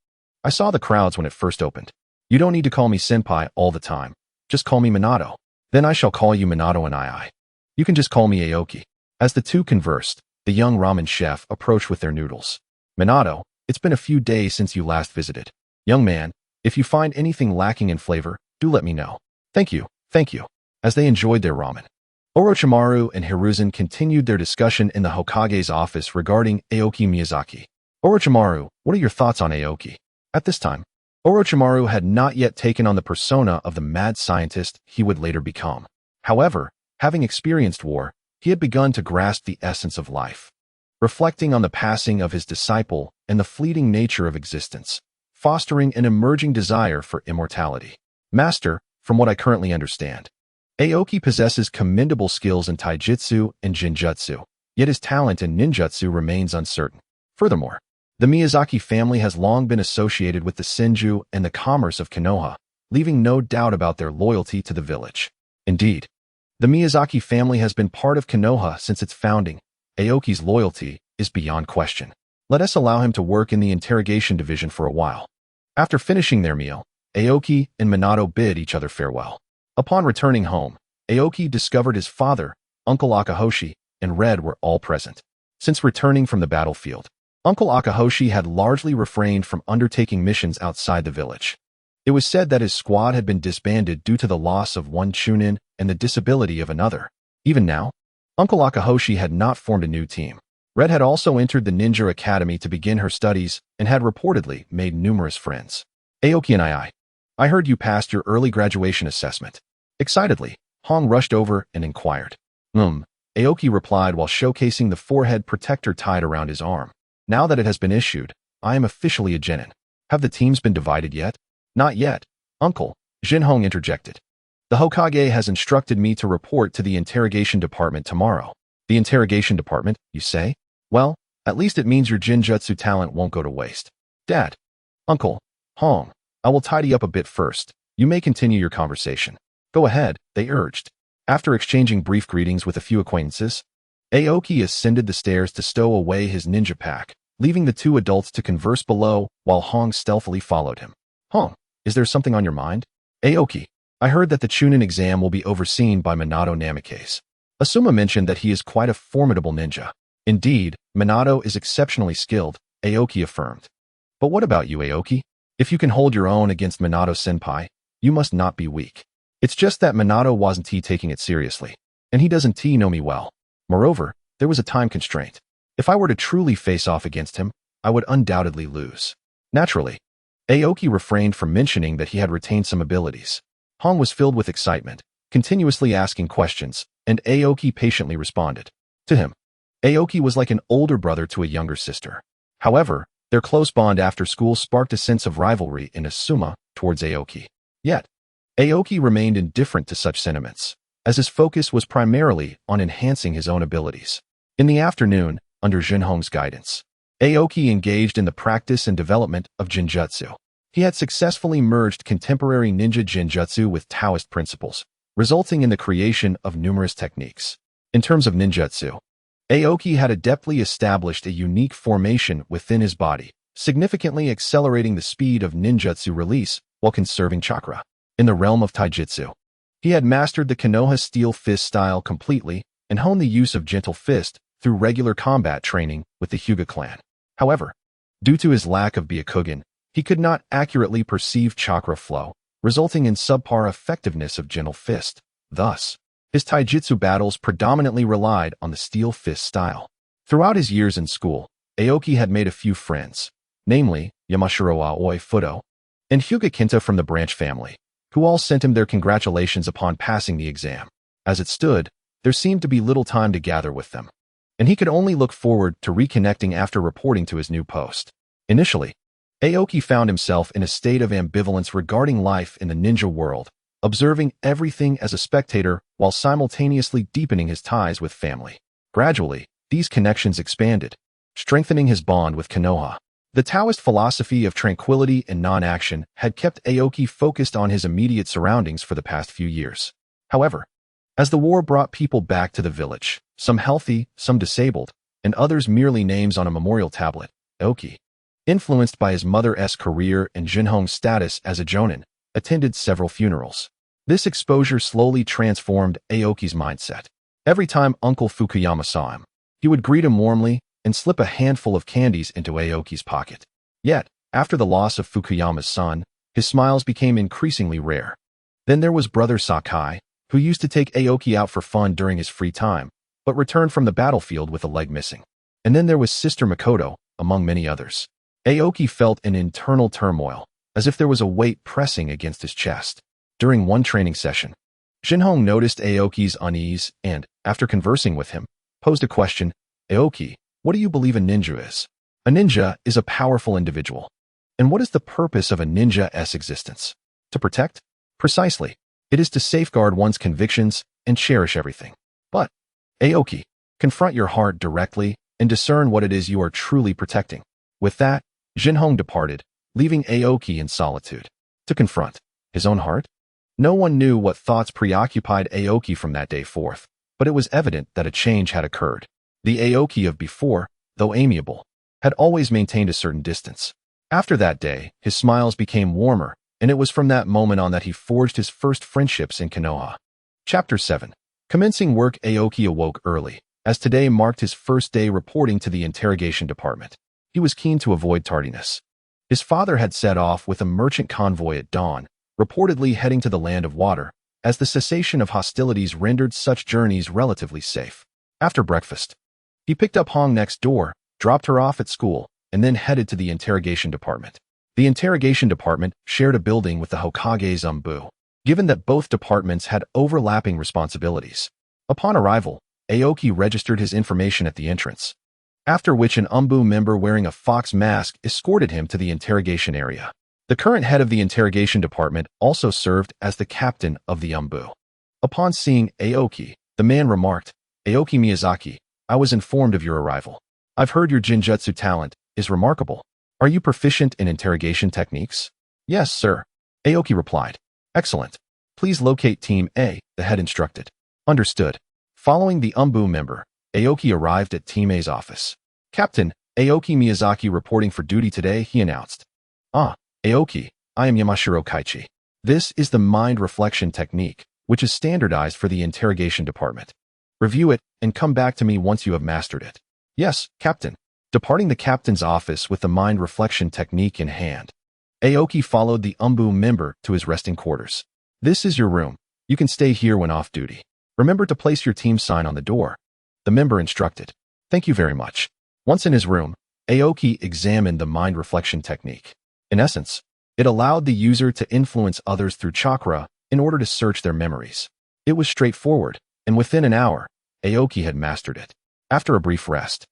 I saw the crowds when it first opened. You don't need to call me senpai all the time. Just call me Minato. Then I shall call you Minato and I. You can just call me Aoki. As the two conversed, the young ramen chef approached with their noodles. Minato, it's been a few days since you last visited. Young man, if you find anything lacking in flavor, do let me know. Thank you, thank you. As they enjoyed their ramen, Orochimaru and Hiruzen continued their discussion in the Hokage's office regarding Aoki Miyazaki. Orochimaru, what are your thoughts on Aoki? At this time, Orochimaru had not yet taken on the persona of the mad scientist he would later become. However, having experienced war, he had begun to grasp the essence of life. Reflecting on the passing of his disciple and the fleeting nature of existence, fostering an emerging desire for immortality. Master, from what I currently understand, Aoki possesses commendable skills in taijutsu and jinjutsu, yet his talent in ninjutsu remains uncertain. Furthermore, the Miyazaki family has long been associated with the Senju and the commerce of Konoha, leaving no doubt about their loyalty to the village. Indeed, the Miyazaki family has been part of Konoha since its founding. Aoki's loyalty is beyond question. Let us allow him to work in the Interrogation Division for a while. After finishing their meal, Aoki and Minato bid each other farewell. Upon returning home, Aoki discovered his father, Uncle Akahoshi, and Red were all present. Since returning from the battlefield, Uncle Akahoshi had largely refrained from undertaking missions outside the village. It was said that his squad had been disbanded due to the loss of one Chunin and the disability of another. Even now, Uncle Akahoshi had not formed a new team. Red had also entered the Ninja Academy to begin her studies and had reportedly made numerous friends. Aoki and I heard you passed your early graduation assessment. Excitedly, Hong rushed over and inquired. Aoki replied while showcasing the forehead protector tied around his arm. Now that it has been issued, I am officially a genin. Have the teams been divided yet? Not yet, Uncle, Jin Hong interjected. The Hokage has instructed me to report to the Interrogation Department tomorrow. The Interrogation Department, you say? Well, at least it means your jinjutsu talent won't go to waste. Dad. Uncle, Hong, I will tidy up a bit first. You may continue your conversation. Go ahead, they urged. After exchanging brief greetings with a few acquaintances, Aoki ascended the stairs to stow away his ninja pack, leaving the two adults to converse below while Hong stealthily followed him. Hong, is there something on your mind? Aoki, I heard that the Chunin exam will be overseen by Minato Namikaze. Asuma mentioned that he is quite a formidable ninja. Indeed, Minato is exceptionally skilled, Aoki affirmed. But what about you, Aoki? If you can hold your own against Minato-senpai, you must not be weak. It's just that Minato wasn't taking it seriously, and he doesn't know me well. Moreover, there was a time constraint. If I were to truly face off against him, I would undoubtedly lose. Naturally, Aoki refrained from mentioning that he had retained some abilities. Hong was filled with excitement, continuously asking questions, and Aoki patiently responded. To him, Aoki was like an older brother to a younger sister. However, their close bond after school sparked a sense of rivalry in Asuma towards Aoki. Yet, Aoki remained indifferent to such sentiments, as his focus was primarily on enhancing his own abilities. In the afternoon, under Junhong's guidance, Aoki engaged in the practice and development of Jinjutsu. He had successfully merged contemporary ninja Jinjutsu with Taoist principles, resulting in the creation of numerous techniques. In terms of ninjutsu, Aoki had adeptly established a unique formation within his body, significantly accelerating the speed of ninjutsu release while conserving chakra. In the realm of taijutsu, he had mastered the Konoha steel fist style completely and honed the use of gentle fist through regular combat training with the Hyuga clan. However, due to his lack of Byakugan, he could not accurately perceive chakra flow, resulting in subpar effectiveness of gentle fist. Thus, his taijutsu battles predominantly relied on the steel fist style. Throughout his years in school, Aoki had made a few friends, namely Yamashiro Aoi Fudo and Hyuga Kenta from the branch family, who all sent him their congratulations upon passing the exam. As it stood, there seemed to be little time to gather with them, and he could only look forward to reconnecting after reporting to his new post. Initially, Aoki found himself in a state of ambivalence regarding life in the ninja world, observing everything as a spectator while simultaneously deepening his ties with family. Gradually, these connections expanded, strengthening his bond with Konoha. The Taoist philosophy of tranquility and non-action had kept Aoki focused on his immediate surroundings for the past few years. However, as the war brought people back to the village, some healthy, some disabled, and others merely names on a memorial tablet, Aoki, influenced by his mother's career and Junhong's status as a jonin, attended several funerals. This exposure slowly transformed Aoki's mindset. Every time Uncle Fukuyama saw him, he would greet him warmly and slip a handful of candies into Aoki's pocket. Yet, after the loss of Fukuyama's son, his smiles became increasingly rare. Then there was Brother Sakai, who used to take Aoki out for fun during his free time, but returned from the battlefield with a leg missing. And then there was Sister Makoto, among many others. Aoki felt an internal turmoil, as if there was a weight pressing against his chest. During one training session, Junhong noticed Aoki's unease and, after conversing with him, posed a question. Aoki, what do you believe a ninja is? A ninja is a powerful individual. And what is the purpose of a ninja's existence? To protect? Precisely. It is to safeguard one's convictions and cherish everything. But, Aoki, confront your heart directly and discern what it is you are truly protecting. With that, Junhong departed, leaving Aoki in solitude. To confront his own heart? No one knew what thoughts preoccupied Aoki from that day forth, but it was evident that a change had occurred. The Aoki of before, though amiable, had always maintained a certain distance. After that day, his smiles became warmer, and it was from that moment on that he forged his first friendships in Konoha. Chapter 7. Commencing work. Aoki awoke early, as today marked his first day reporting to the interrogation department. He was keen to avoid tardiness. His father had set off with a merchant convoy at dawn, reportedly heading to the land of water, as the cessation of hostilities rendered such journeys relatively safe. After breakfast, he picked up Hong next door, dropped her off at school, and then headed to the interrogation department. The interrogation department shared a building with the Hokage's Umbu, given that both departments had overlapping responsibilities. Upon arrival, Aoki registered his information at the entrance, after which an Umbu member wearing a fox mask escorted him to the interrogation area. The current head of the interrogation department also served as the captain of the Umbu. Upon seeing Aoki, the man remarked, Aoki Miyazaki, I was informed of your arrival. I've heard your Jinjutsu talent is remarkable. Are you proficient in interrogation techniques? Yes, sir, Aoki replied. Excellent. Please locate Team A, the head instructed. Understood. Following the Umbu member, Aoki arrived at Team A's office. Captain, Aoki Miyazaki reporting for duty today, he announced. Aoki, I am Yamashiro Kaichi. This is the mind reflection technique, which is standardized for the interrogation department. Review it and come back to me once you have mastered it. Yes, Captain. Departing the captain's office with the mind reflection technique in hand, Aoki followed the Umbu member to his resting quarters. This is your room. You can stay here when off duty. Remember to place your team sign on the door. the member instructed. Thank you very much. Once in his room, Aoki examined the mind reflection technique. In essence, it allowed the user to influence others through chakra in order to search their memories. It was straightforward, and within an hour, Aoki had mastered it. After a brief rest,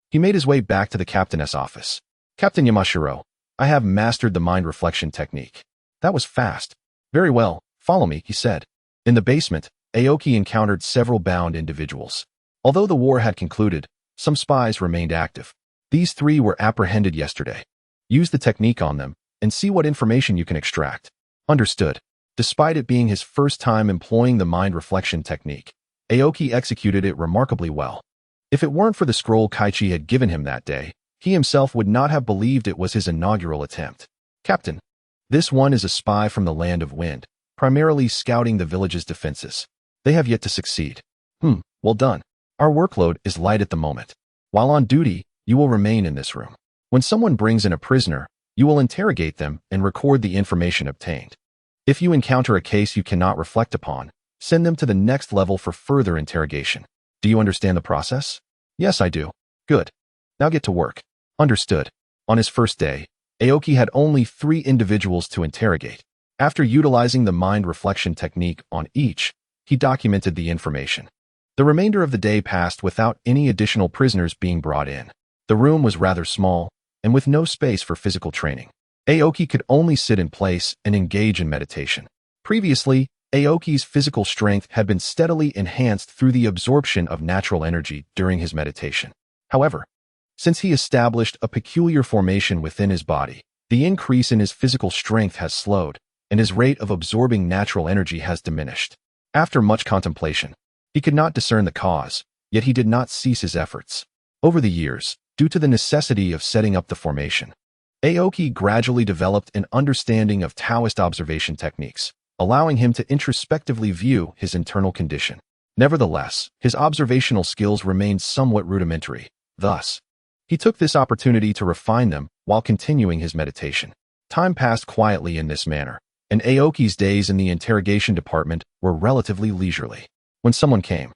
he made his way back to the captain's office. Captain Yamashiro, I have mastered the mind reflection technique. That was fast. Very well, follow me, he said. In the basement, Aoki encountered several bound individuals. Although the war had concluded, some spies remained active. These 3 were apprehended yesterday. Use the technique on them and see what information you can extract. Understood. Despite it being his first time employing the mind reflection technique, Aoki executed it remarkably well. If it weren't for the scroll Kaichi had given him that day, he himself would not have believed it was his inaugural attempt. Captain, this one is a spy from the Land of Wind, primarily scouting the village's defenses. They have yet to succeed. Well done. Our workload is light at the moment. While on duty, you will remain in this room. When someone brings in a prisoner, you will interrogate them and record the information obtained. If you encounter a case you cannot reflect upon, send them to the next level for further interrogation. Do you understand the process? Yes, I do. Good. Now get to work. Understood. On his first day, Aoki had only 3 individuals to interrogate. After utilizing the mind reflection technique on each, he documented the information. The remainder of the day passed without any additional prisoners being brought in. The room was rather small, and with no space for physical training. Aoki could only sit in place and engage in meditation. Previously, Aoki's physical strength had been steadily enhanced through the absorption of natural energy during his meditation. However, since he established a peculiar formation within his body, the increase in his physical strength has slowed, and his rate of absorbing natural energy has diminished. After much contemplation, he could not discern the cause, yet he did not cease his efforts. Over the years, due to the necessity of setting up the formation, Aoki gradually developed an understanding of Taoist observation techniques, allowing him to introspectively view his internal condition. Nevertheless, his observational skills remained somewhat rudimentary. Thus, he took this opportunity to refine them while continuing his meditation. Time passed quietly in this manner, and Aoki's days in the interrogation department were relatively leisurely. When someone came,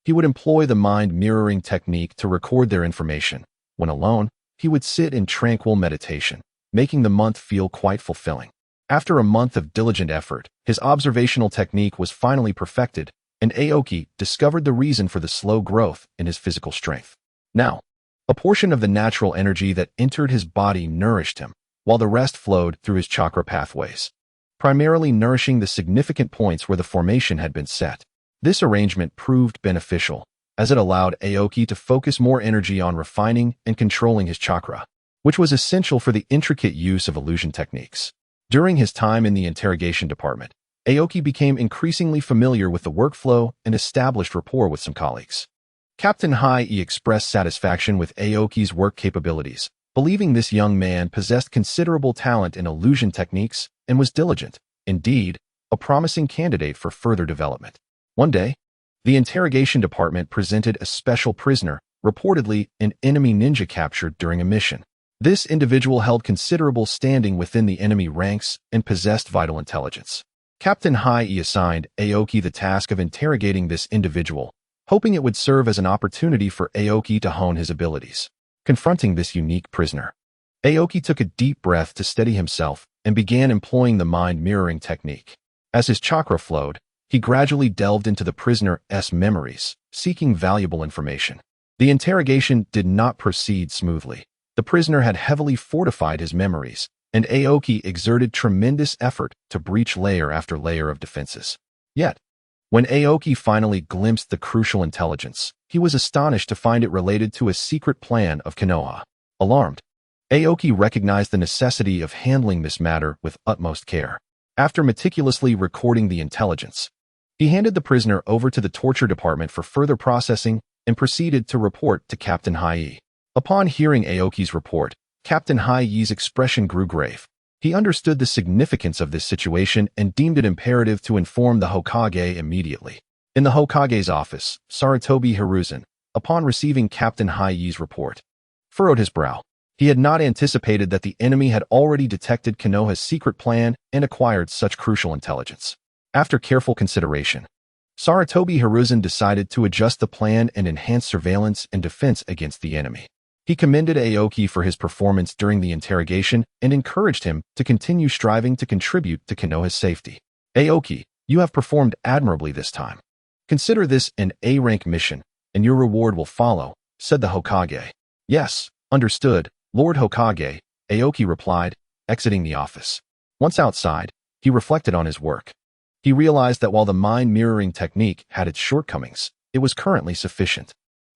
he would employ the mind mirroring technique to record their information. When alone, he would sit in tranquil meditation, making the month feel quite fulfilling. After a month of diligent effort, his observational technique was finally perfected, and Aoki discovered the reason for the slow growth in his physical strength. Now, a portion of the natural energy that entered his body nourished him, while the rest flowed through his chakra pathways, primarily nourishing the significant points where the formation had been set. This arrangement proved beneficial, as it allowed Aoki to focus more energy on refining and controlling his chakra, which was essential for the intricate use of illusion techniques. During his time in the interrogation department, Aoki became increasingly familiar with the workflow and established rapport with some colleagues. Captain Hai-e expressed satisfaction with Aoki's work capabilities, believing this young man possessed considerable talent in illusion techniques and was diligent, indeed, a promising candidate for further development. One day, the interrogation department presented a special prisoner, reportedly an enemy ninja captured during a mission. This individual held considerable standing within the enemy ranks and possessed vital intelligence. Captain Hai-e assigned Aoki the task of interrogating this individual, hoping it would serve as an opportunity for Aoki to hone his abilities. Confronting this unique prisoner, Aoki took a deep breath to steady himself and began employing the mind mirroring technique. As his chakra flowed, he gradually delved into the prisoner's memories, seeking valuable information. The interrogation did not proceed smoothly. The prisoner had heavily fortified his memories, and Aoki exerted tremendous effort to breach layer after layer of defenses. Yet, when Aoki finally glimpsed the crucial intelligence, he was astonished to find it related to a secret plan of Konoha. Alarmed, Aoki recognized the necessity of handling this matter with utmost care. After meticulously recording the intelligence, he handed the prisoner over to the torture department for further processing and proceeded to report to Captain Hai-e. Upon hearing Aoki's report, Captain Hai-e's expression grew grave. He understood the significance of this situation and deemed it imperative to inform the Hokage immediately. In the Hokage's office, Sarutobi Hiruzen, upon receiving Captain Hai-e's report, furrowed his brow. He had not anticipated that the enemy had already detected Konoha's secret plan and acquired such crucial intelligence. After careful consideration, Saratobi Hiruzen decided to adjust the plan and enhance surveillance and defense against the enemy. He commended Aoki for his performance during the interrogation and encouraged him to continue striving to contribute to Konoha's safety. Aoki, you have performed admirably this time. Consider this an A-rank mission, and your reward will follow, said the Hokage. Yes, understood, Lord Hokage, Aoki replied, exiting the office. Once outside, he reflected on his work. He realized that while the mind mirroring technique had its shortcomings, it was currently sufficient.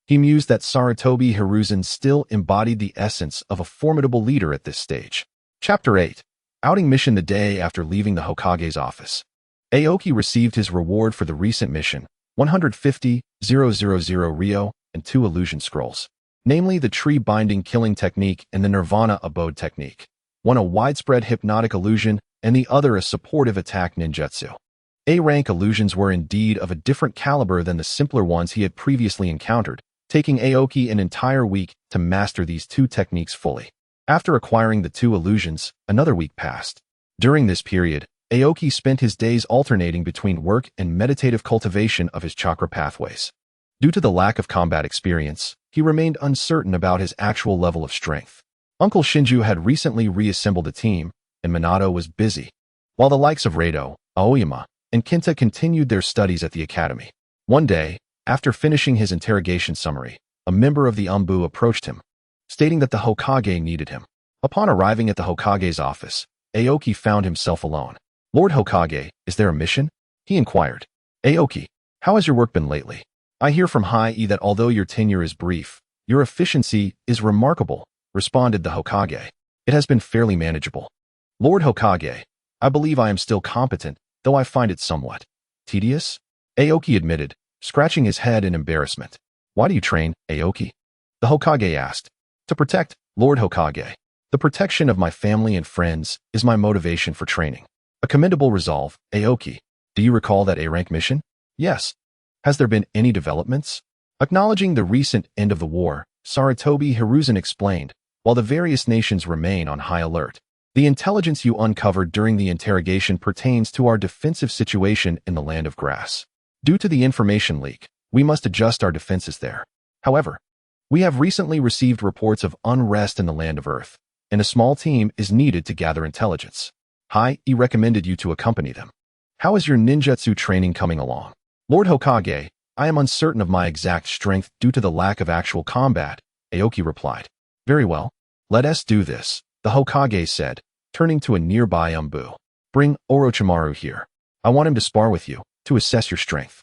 He mused that Saratobi Hiruzen still embodied the essence of a formidable leader at this stage. Chapter 8. Outing Mission. The day after leaving the Hokage's office, Aoki received his reward for the recent mission, 150,000 Ryo, and 2 illusion scrolls, namely the tree-binding killing technique and the Nirvana abode technique, one a widespread hypnotic illusion and the other a supportive attack ninjutsu. A-rank illusions were indeed of a different caliber than the simpler ones he had previously encountered, taking Aoki an entire week to master these 2 techniques fully. After acquiring the 2 illusions, another week passed. During this period, Aoki spent his days alternating between work and meditative cultivation of his chakra pathways. Due to the lack of combat experience, he remained uncertain about his actual level of strength. Uncle Shinju had recently reassembled a team, and Minato was busy, while the likes of Reito, Aoyama, and Kinta continued their studies at the academy. One day, after finishing his interrogation summary, a member of the Umbu approached him, stating that the Hokage needed him. Upon arriving at the Hokage's office, Aoki found himself alone. Lord Hokage, is there a mission? He inquired. Aoki, how has your work been lately? I hear from High-E that although your tenure is brief, your efficiency is remarkable, responded the Hokage. It has been fairly manageable. Lord Hokage, I believe I am still competent, though I find it somewhat tedious, Aoki admitted, scratching his head in embarrassment. Why do you train, Aoki? The Hokage asked. To protect, Lord Hokage. The protection of my family and friends is my motivation for training. A commendable resolve, Aoki. Do you recall that A-rank mission? Yes. Has there been any developments? Acknowledging the recent end of the war, Saratobi Hiruzen explained, while the various nations remain on high alert. The intelligence you uncovered during the interrogation pertains to our defensive situation in the Land of Grass. Due to the information leak, we must adjust our defenses there. However, we have recently received reports of unrest in the Land of Earth, and a small team is needed to gather intelligence. High-E recommended you to accompany them. How is your ninjutsu training coming along? Lord Hokage, I am uncertain of my exact strength due to the lack of actual combat, Aoki replied. Very well. Let us do this, the Hokage said, turning to a nearby Umbu. Bring Orochimaru here. I want him to spar with you, to assess your strength.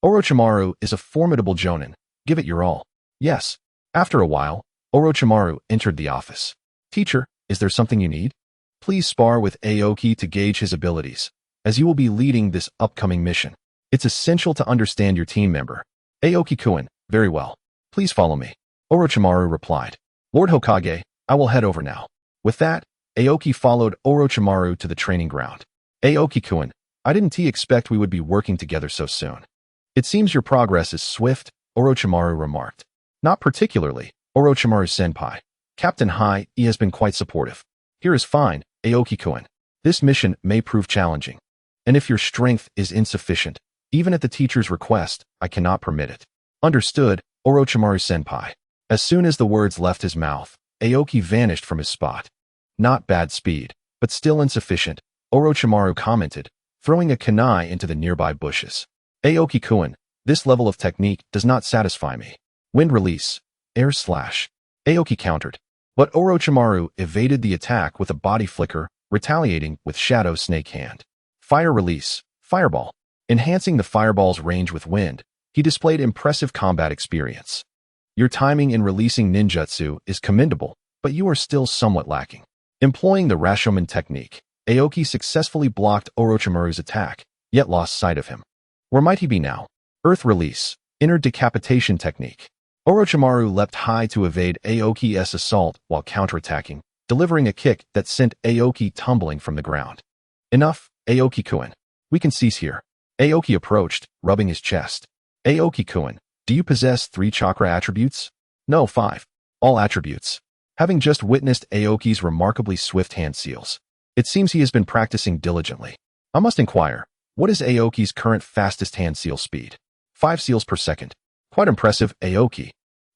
Orochimaru is a formidable jonin. Give it your all. Yes. After a while, Orochimaru entered the office. Teacher, is there something you need? Please spar with Aoki to gauge his abilities, as you will be leading this upcoming mission. It's essential to understand your team member. Aoki-kun, very well. Please follow me. Orochimaru replied. Lord Hokage, I will head over now. With that, Aoki followed Orochimaru to the training ground. Aoki-kun, I didn't expect we would be working together so soon. It seems your progress is swift, Orochimaru remarked. Not particularly, Orochimaru-senpai. Captain High-E has been quite supportive. Here is fine, Aoki-kun. This mission may prove challenging. And if your strength is insufficient, even at the teacher's request, I cannot permit it. Understood, Orochimaru-senpai. As soon as the words left his mouth, Aoki vanished from his spot. Not bad speed, but still insufficient, Orochimaru commented, throwing a kunai into the nearby bushes. Aoki-kun, this level of technique does not satisfy me. Wind release, air slash. Aoki countered, but Orochimaru evaded the attack with a body flicker, retaliating with shadow snake hand. Fire release, fireball. Enhancing the fireball's range with wind, he displayed impressive combat experience. Your timing in releasing ninjutsu is commendable, but you are still somewhat lacking. Employing the Rashomon technique, Aoki successfully blocked Orochimaru's attack, yet lost sight of him. Where might he be now? Earth release, inner decapitation technique. Orochimaru leapt high to evade Aoki's assault while counterattacking, delivering a kick that sent Aoki tumbling from the ground. Enough, Aoki-kun. We can cease here. Aoki approached, rubbing his chest. Aoki-kun, do you possess 3 chakra attributes? No, 5. All attributes. Having just witnessed Aoki's remarkably swift hand seals, it seems he has been practicing diligently. I must inquire, What is Aoki's current fastest hand seal speed? 5 seals per second. Quite impressive, Aoki.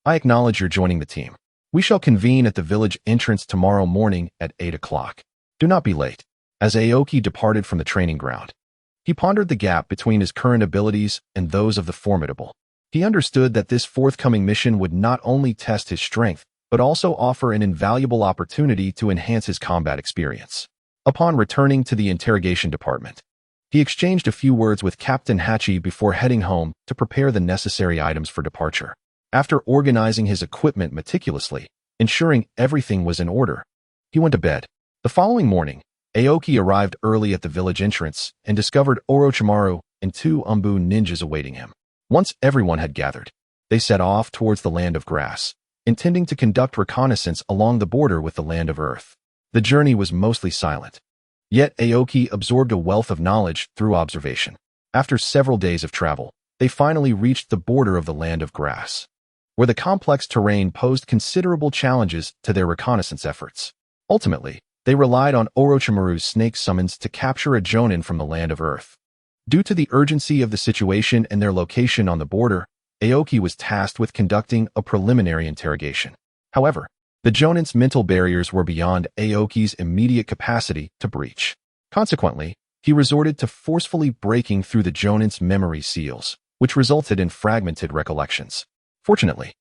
I acknowledge you're joining the team. We shall convene at the village entrance tomorrow morning at 8 o'clock. Do not be late. As Aoki departed from the training ground, he pondered the gap between his current abilities and those of the formidable. He understood that this forthcoming mission would not only test his strength, but also offer an invaluable opportunity to enhance his combat experience. Upon returning to the interrogation department, he exchanged a few words with Captain Hachi before heading home to prepare the necessary items for departure. After organizing his equipment meticulously, ensuring everything was in order, he went to bed. The following morning, Aoki arrived early at the village entrance and discovered Orochimaru and 2 Umbu ninjas awaiting him. Once everyone had gathered, they set off towards the land of grass, intending to conduct reconnaissance along the border with the land of earth. The journey was mostly silent. Yet Aoki absorbed a wealth of knowledge through observation. After several days of travel, they finally reached the border of the land of grass, where the complex terrain posed considerable challenges to their reconnaissance efforts. Ultimately, they relied on Orochimaru's snake summons to capture a jonin from the land of earth. Due to the urgency of the situation and their location on the border, Aoki was tasked with conducting a preliminary interrogation. However, the jonin's mental barriers were beyond Aoki's immediate capacity to breach. Consequently, he resorted to forcefully breaking through the jonin's memory seals, which resulted in fragmented recollections. Fortunately,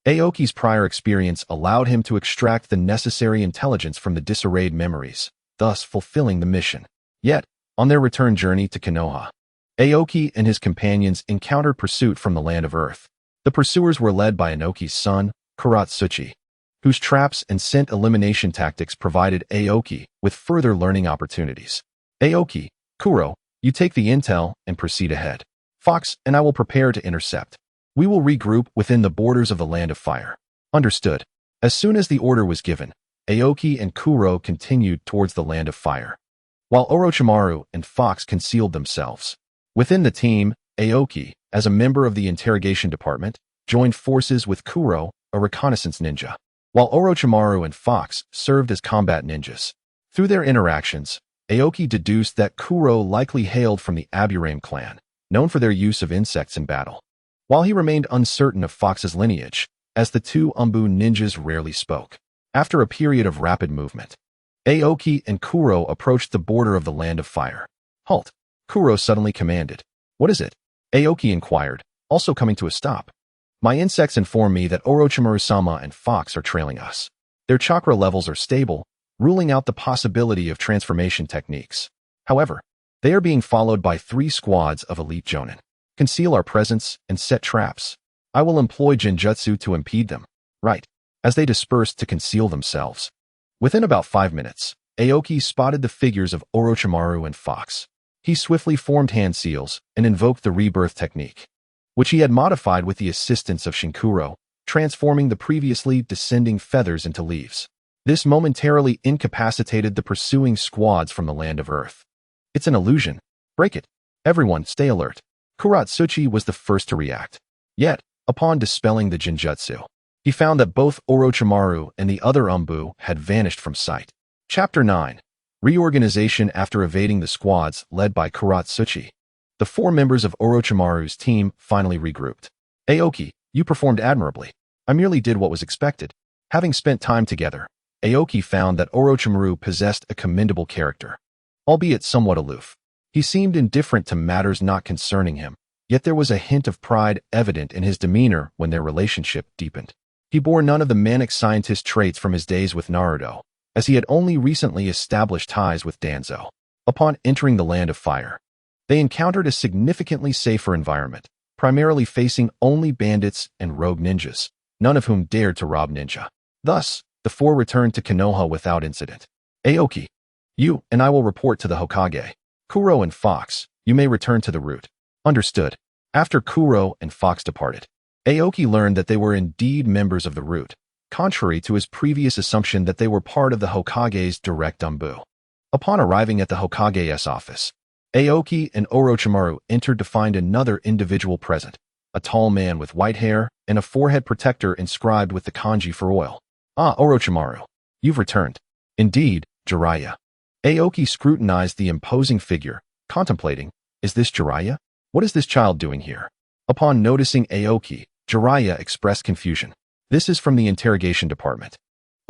Aoki's prior experience allowed him to extract the necessary intelligence from the disarrayed memories, thus fulfilling the mission. Yet, on their return journey to Konoha, Aoki and his companions encountered pursuit from the land of earth. The pursuers were led by Inoki's son, Kuratsuchi, whose traps and scent elimination tactics provided Aoki with further learning opportunities. Aoki, Kuro, you take the intel and proceed ahead. Fox and I will prepare to intercept. We will regroup within the borders of the land of fire. Understood. As soon as the order was given, Aoki and Kuro continued towards the land of fire, while Orochimaru and Fox concealed themselves. Within the team, Aoki, as a member of the interrogation department, joined forces with Kuro, a reconnaissance ninja, while Orochimaru and Fox served as combat ninjas. Through their interactions, Aoki deduced that Kuro likely hailed from the Aburame clan, known for their use of insects in battle. While he remained uncertain of Fox's lineage, as the 2 Umbu ninjas rarely spoke. After a period of rapid movement, Aoki and Kuro approached the border of the land of fire. Halt! Kuro suddenly commanded. What is it? Aoki inquired, also coming to a stop. My insects inform me that Orochimaru-sama and Fox are trailing us. Their chakra levels are stable, ruling out the possibility of transformation techniques. However, they are being followed by 3 squads of elite jonin. Conceal our presence and set traps. I will employ genjutsu to impede them. Right. As they dispersed to conceal themselves. Within about 5 minutes, Aoki spotted the figures of Orochimaru and Fox. He swiftly formed hand seals and invoked the rebirth technique, which he had modified with the assistance of Shinkuro, transforming the previously descending feathers into leaves. This momentarily incapacitated the pursuing squads from the land of earth. It's an illusion. Break it. Everyone, stay alert. Kuratsuchi was the first to react. Yet, upon dispelling the genjutsu, he found that both Orochimaru and the other Umbu had vanished from sight. Chapter 9. Reorganization after evading the squads led by Kuratsuchi. The 4 members of Orochimaru's team finally regrouped. Aoki, you performed admirably. I merely did what was expected. Having spent time together, Aoki found that Orochimaru possessed a commendable character, albeit somewhat aloof. He seemed indifferent to matters not concerning him, yet there was a hint of pride evident in his demeanor when their relationship deepened. He bore none of the manic scientist traits from his days with Naruto, as he had only recently established ties with Danzo. Upon entering the land of fire, they encountered a significantly safer environment, primarily facing only bandits and rogue ninjas, none of whom dared to rob ninja. Thus, the 4 returned to Konoha without incident. Aoki, you and I will report to the Hokage. Kuro and Fox, you may return to the route. Understood. After Kuro and Fox departed, Aoki learned that they were indeed members of the route, contrary to his previous assumption that they were part of the Hokage's direct Umbu. Upon arriving at the Hokage's office, Aoki and Orochimaru entered to find another individual present, a tall man with white hair and a forehead protector inscribed with the kanji for oil. Ah, Orochimaru, you've returned. Indeed, Jiraiya. Aoki scrutinized the imposing figure, contemplating Is this Jiraiya? What is this child doing here? Upon noticing Aoki, Jiraiya expressed confusion. This is from the interrogation department.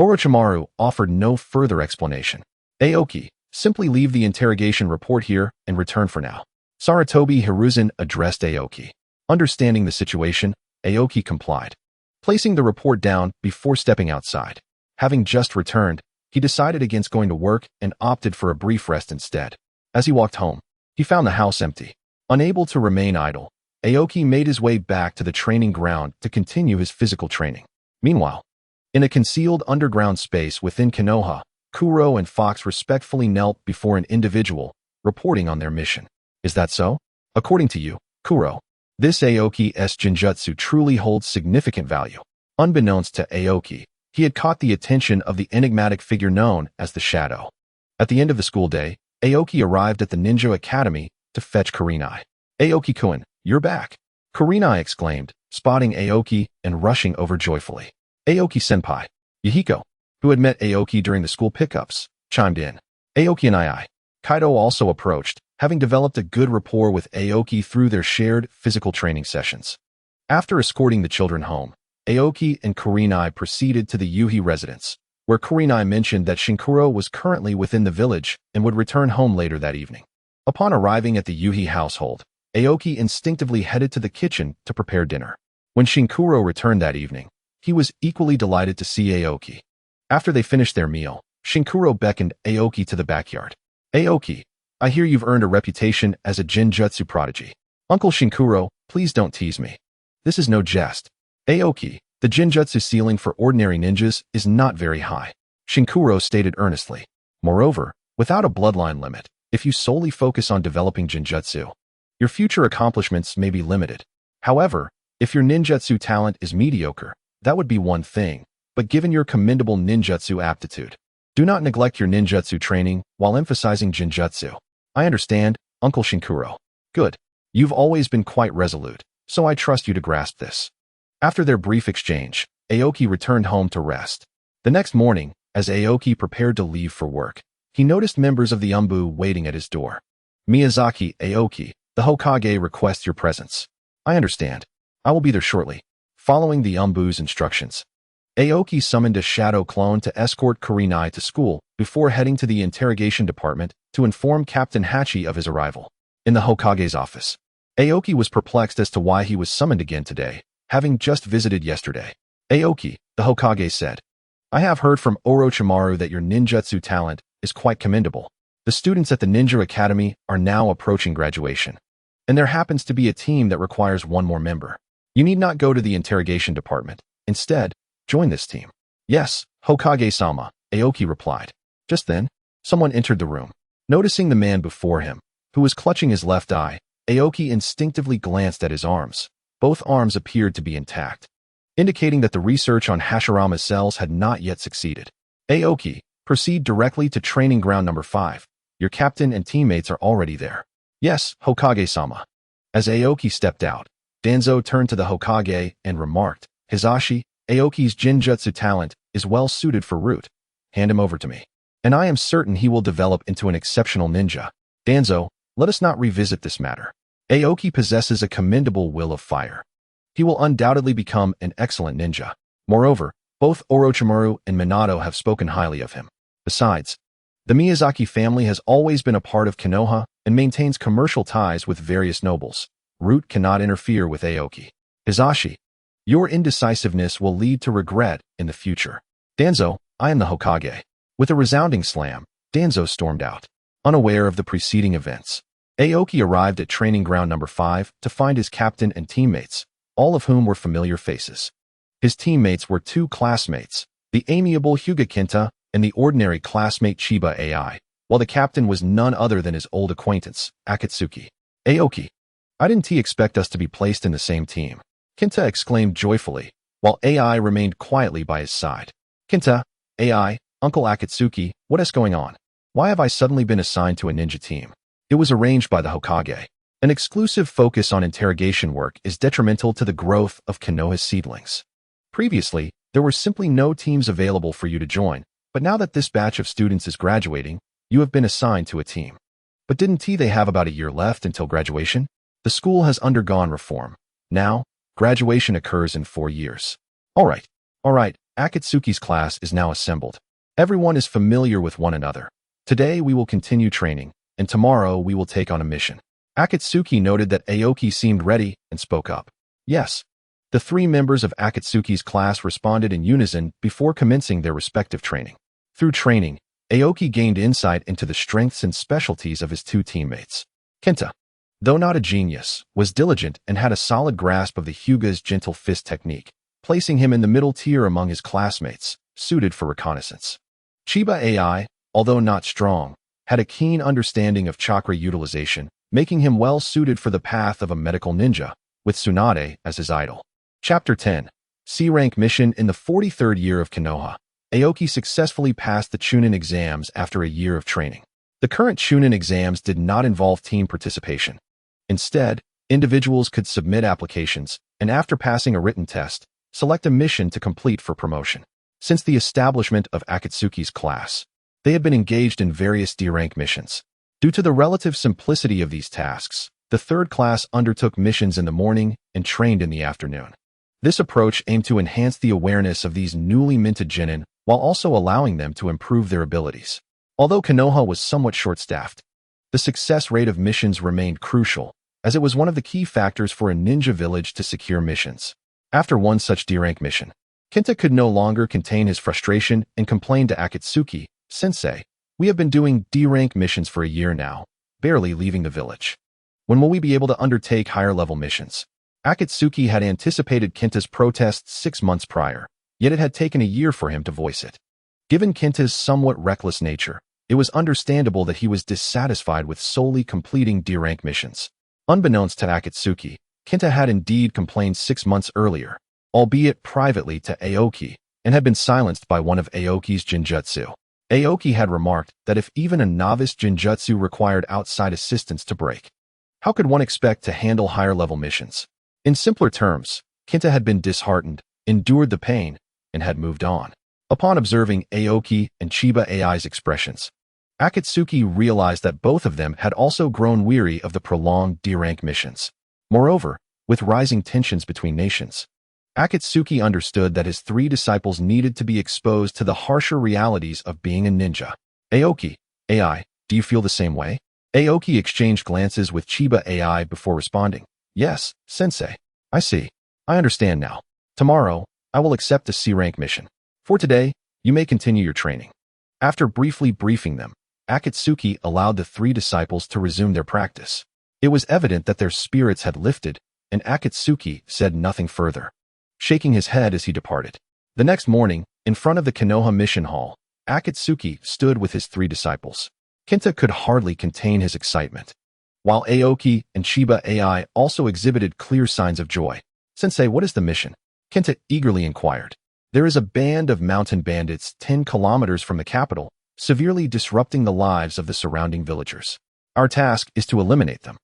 Orochimaru offered no further explanation. Aoki, simply leave the interrogation report here and return for now. Sarutobi Hiruzen addressed Aoki. Understanding the situation, Aoki complied, placing the report down before stepping outside. Having just returned, he decided against going to work and opted for a brief rest instead. As he walked home, he found the house empty. Unable to remain idle, Aoki made his way back to the training ground to continue his physical training. Meanwhile, in a concealed underground space within Konoha, Kuro and Fox respectfully knelt before an individual, reporting on their mission. Is that so? According to you, Kuro, this Aoki's Jinjutsu truly holds significant value. Unbeknownst to Aoki, he had caught the attention of the enigmatic figure known as the Shadow. At the end of the school day, Aoki arrived at the Ninja Academy to fetch Kurenai. Aoki-kun, you're back, Kurenai exclaimed, spotting Aoki and rushing over joyfully. Aoki-senpai, Yuhiko, who had met Aoki during the school pickups, chimed in. Aoki and I. Kaido also approached, having developed a good rapport with Aoki through their shared physical training sessions. After escorting the children home, Aoki and Kurenai proceeded to the Yuhi residence, where Kurenai mentioned that Shinkuro was currently within the village and would return home later that evening. Upon arriving at the Yuhi household, Aoki instinctively headed to the kitchen to prepare dinner. When Shinkuro returned that evening, he was equally delighted to see Aoki. After they finished their meal, Shinkuro beckoned Aoki to the backyard. Aoki, I hear you've earned a reputation as a Jinjutsu prodigy. Uncle Shinkuro, please don't tease me. This is no jest. Aoki, the Jinjutsu ceiling for ordinary ninjas is not very high, Shinkuro stated earnestly. Moreover, without a bloodline limit, if you solely focus on developing Jinjutsu, your future accomplishments may be limited. However, if your ninjutsu talent is mediocre, that would be one thing, but given your commendable ninjutsu aptitude, do not neglect your ninjutsu training while emphasizing Jinjutsu. I understand, Uncle Shinkuro. Good. You've always been quite resolute, so I trust you to grasp this. After their brief exchange, Aoki returned home to rest. The next morning, as Aoki prepared to leave for work, he noticed members of the Umbu waiting at his door. Miyazaki Aoki, the Hokage requests your presence. I understand. I will be there shortly. Following the Umbu's instructions, Aoki summoned a shadow clone to escort Kurenai to school before heading to the interrogation department to inform Captain Hachi of his arrival. In the Hokage's office, Aoki was perplexed as to why he was summoned again today, having just visited yesterday. Aoki, the Hokage said, I have heard from Orochimaru that your ninjutsu talent is quite commendable. The students at the Ninja Academy are now approaching graduation, and there happens to be a team that requires one more member. You need not go to the interrogation department. Instead, join this team. Yes, Hokage-sama, Aoki replied. Just then, someone entered the room. Noticing the man before him, who was clutching his left eye, Aoki instinctively glanced at his arms. Both arms appeared to be intact, indicating that the research on Hashirama's cells had not yet succeeded. Aoki, proceed directly to training ground number 5. Your captain and teammates are already there. Yes, Hokage-sama. As Aoki stepped out, Danzo turned to the Hokage and remarked, Hizashi, Aoki's Jinjutsu talent is well suited for Root. Hand him over to me, and I am certain he will develop into an exceptional ninja. Danzo, let us not revisit this matter. Aoki possesses a commendable will of fire. He will undoubtedly become an excellent ninja. Moreover, both Orochimaru and Minato have spoken highly of him. Besides, the Miyazaki family has always been a part of Konoha and maintains commercial ties with various nobles. Root cannot interfere with Aoki. Hizashi, your indecisiveness will lead to regret in the future. Danzo, I am the Hokage. With a resounding slam, Danzo stormed out. Unaware of the preceding events, Aoki arrived at training ground number 5 to find his captain and teammates, all of whom were familiar faces. His teammates were 2 classmates, the amiable Hyuga Kenta and the ordinary classmate Chiba Ai, while the captain was none other than his old acquaintance, Akatsuki. Aoki, I didn't expect us to be placed in the same team, Kenta exclaimed joyfully, while Ai remained quietly by his side. Kenta, Ai, Uncle Akatsuki, what is going on? Why have I suddenly been assigned to a ninja team? It was arranged by the Hokage. An exclusive focus on interrogation work is detrimental to the growth of Konoha's seedlings. Previously, there were simply no teams available for you to join, but now that this batch of students is graduating, you have been assigned to a team. But didn't they have about a year left until graduation? The school has undergone reform. Now, graduation occurs in 4 years. All right. Akatsuki's class is now assembled. Everyone is familiar with one another. Today we will continue training, and tomorrow we will take on a mission. Akatsuki noted that Aoki seemed ready and spoke up. Yes. The 3 members of Akatsuki's class responded in unison before commencing their respective training. Through training, Aoki gained insight into the strengths and specialties of his 2 teammates. Kenta, though not a genius, was diligent and had a solid grasp of the Hyuga's gentle fist technique, placing him in the middle tier among his classmates, suited for reconnaissance. Chiba AI, although not strong, had a keen understanding of chakra utilization, making him well suited for the path of a medical ninja, with Tsunade as his idol. Chapter 10. C-Rank Mission. In the 43rd year of Konoha, Aoki successfully passed the Chunin exams after a year of training. The current Chunin exams did not involve team participation. Instead, individuals could submit applications, and after passing a written test, select a mission to complete for promotion. Since the establishment of Akatsuki's class, they had been engaged in various D-rank missions. Due to the relative simplicity of these tasks, the 3rd class undertook missions in the morning and trained in the afternoon. This approach aimed to enhance the awareness of these newly minted genin while also allowing them to improve their abilities. Although Konoha was somewhat short-staffed, the success rate of missions remained crucial, as it was one of the key factors for a ninja village to secure missions. After one such D-rank mission, Kenta could no longer contain his frustration and complained to Akatsuki, "Sensei, we have been doing D-rank missions for a year now, barely leaving the village. When will we be able to undertake higher-level missions?" Akatsuki had anticipated Kenta's protests 6 months prior, yet it had taken a year for him to voice it. Given Kenta's somewhat reckless nature, it was understandable that he was dissatisfied with solely completing D-rank missions. Unbeknownst to Akatsuki, Kenta had indeed complained 6 months earlier, albeit privately to Aoki, and had been silenced by one of Aoki's jinjutsu. Aoki had remarked that if even a novice jinjutsu required outside assistance to break, how could one expect to handle higher-level missions? In simpler terms, Kenta had been disheartened, endured the pain, and had moved on. Upon observing Aoki and Chiba AI's expressions, Akatsuki realized that both of them had also grown weary of the prolonged D-rank missions. Moreover, with rising tensions between nations, Akatsuki understood that his 3 disciples needed to be exposed to the harsher realities of being a ninja. Aoki, AI, do you feel the same way? Aoki exchanged glances with Chiba AI before responding. Yes, Sensei. I see. I understand now. Tomorrow, I will accept a C-rank mission. For today, you may continue your training. After briefly briefing them, Akatsuki allowed the 3 disciples to resume their practice. It was evident that their spirits had lifted, and Akatsuki said nothing further, shaking his head as he departed. The next morning, in front of the Konoha Mission Hall, Akatsuki stood with his 3 disciples. Kenta could hardly contain his excitement, while Aoki and Chiba AI also exhibited clear signs of joy. "Sensei, what is the mission?" Kenta eagerly inquired. "There is a band of mountain bandits 10 kilometers from the capital, severely disrupting the lives of the surrounding villagers. Our task is to eliminate them.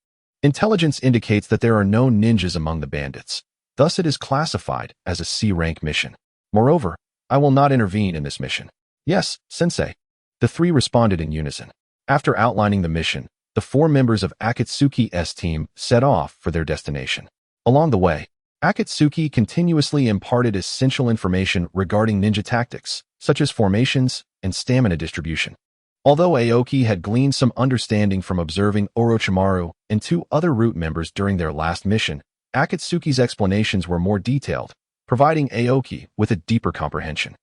Intelligence indicates that there are no ninjas among the bandits. Thus it is classified as a C-rank mission. Moreover, I will not intervene in this mission." "Yes, Sensei." The 3 responded in unison. After outlining the mission, the 4 members of Akatsuki's team set off for their destination. Along the way, Akatsuki continuously imparted essential information regarding ninja tactics, such as formations and stamina distribution. Although Aoki had gleaned some understanding from observing Orochimaru and 2 other root members during their last mission, Akatsuki's explanations were more detailed, providing Aoki with a deeper comprehension.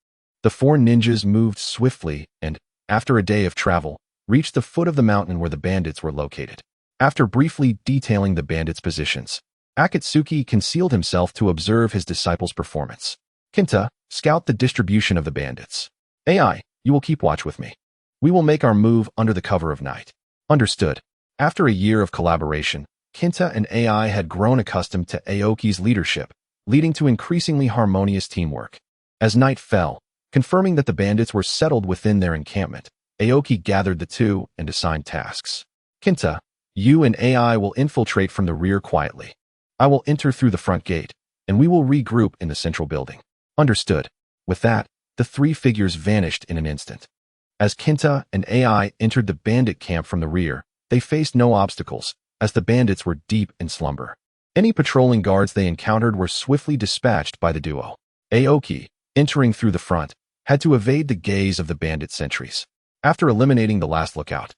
The 4 ninjas moved swiftly and, after a day of travel, reached the foot of the mountain where the bandits were located. After briefly detailing the bandits' positions, Akatsuki concealed himself to observe his disciples' performance. "Kenta, scout the distribution of the bandits. AI, you will keep watch with me. We will make our move under the cover of night." Understood. After a year of collaboration, Kenta and AI had grown accustomed to Aoki's leadership, leading to increasingly harmonious teamwork. As night fell, confirming that the bandits were settled within their encampment, Aoki gathered the 2 and assigned tasks. "Kenta, you and AI will infiltrate from the rear quietly. I will enter through the front gate, and we will regroup in the central building." Understood. With that, the 3 figures vanished in an instant. As Kenta and AI entered the bandit camp from the rear, They faced no obstacles, as the bandits were deep in slumber. Any patrolling guards they encountered were swiftly dispatched by the duo. Aoki, entering through the front, had to evade the gaze of the bandit sentries. After eliminating the last lookout,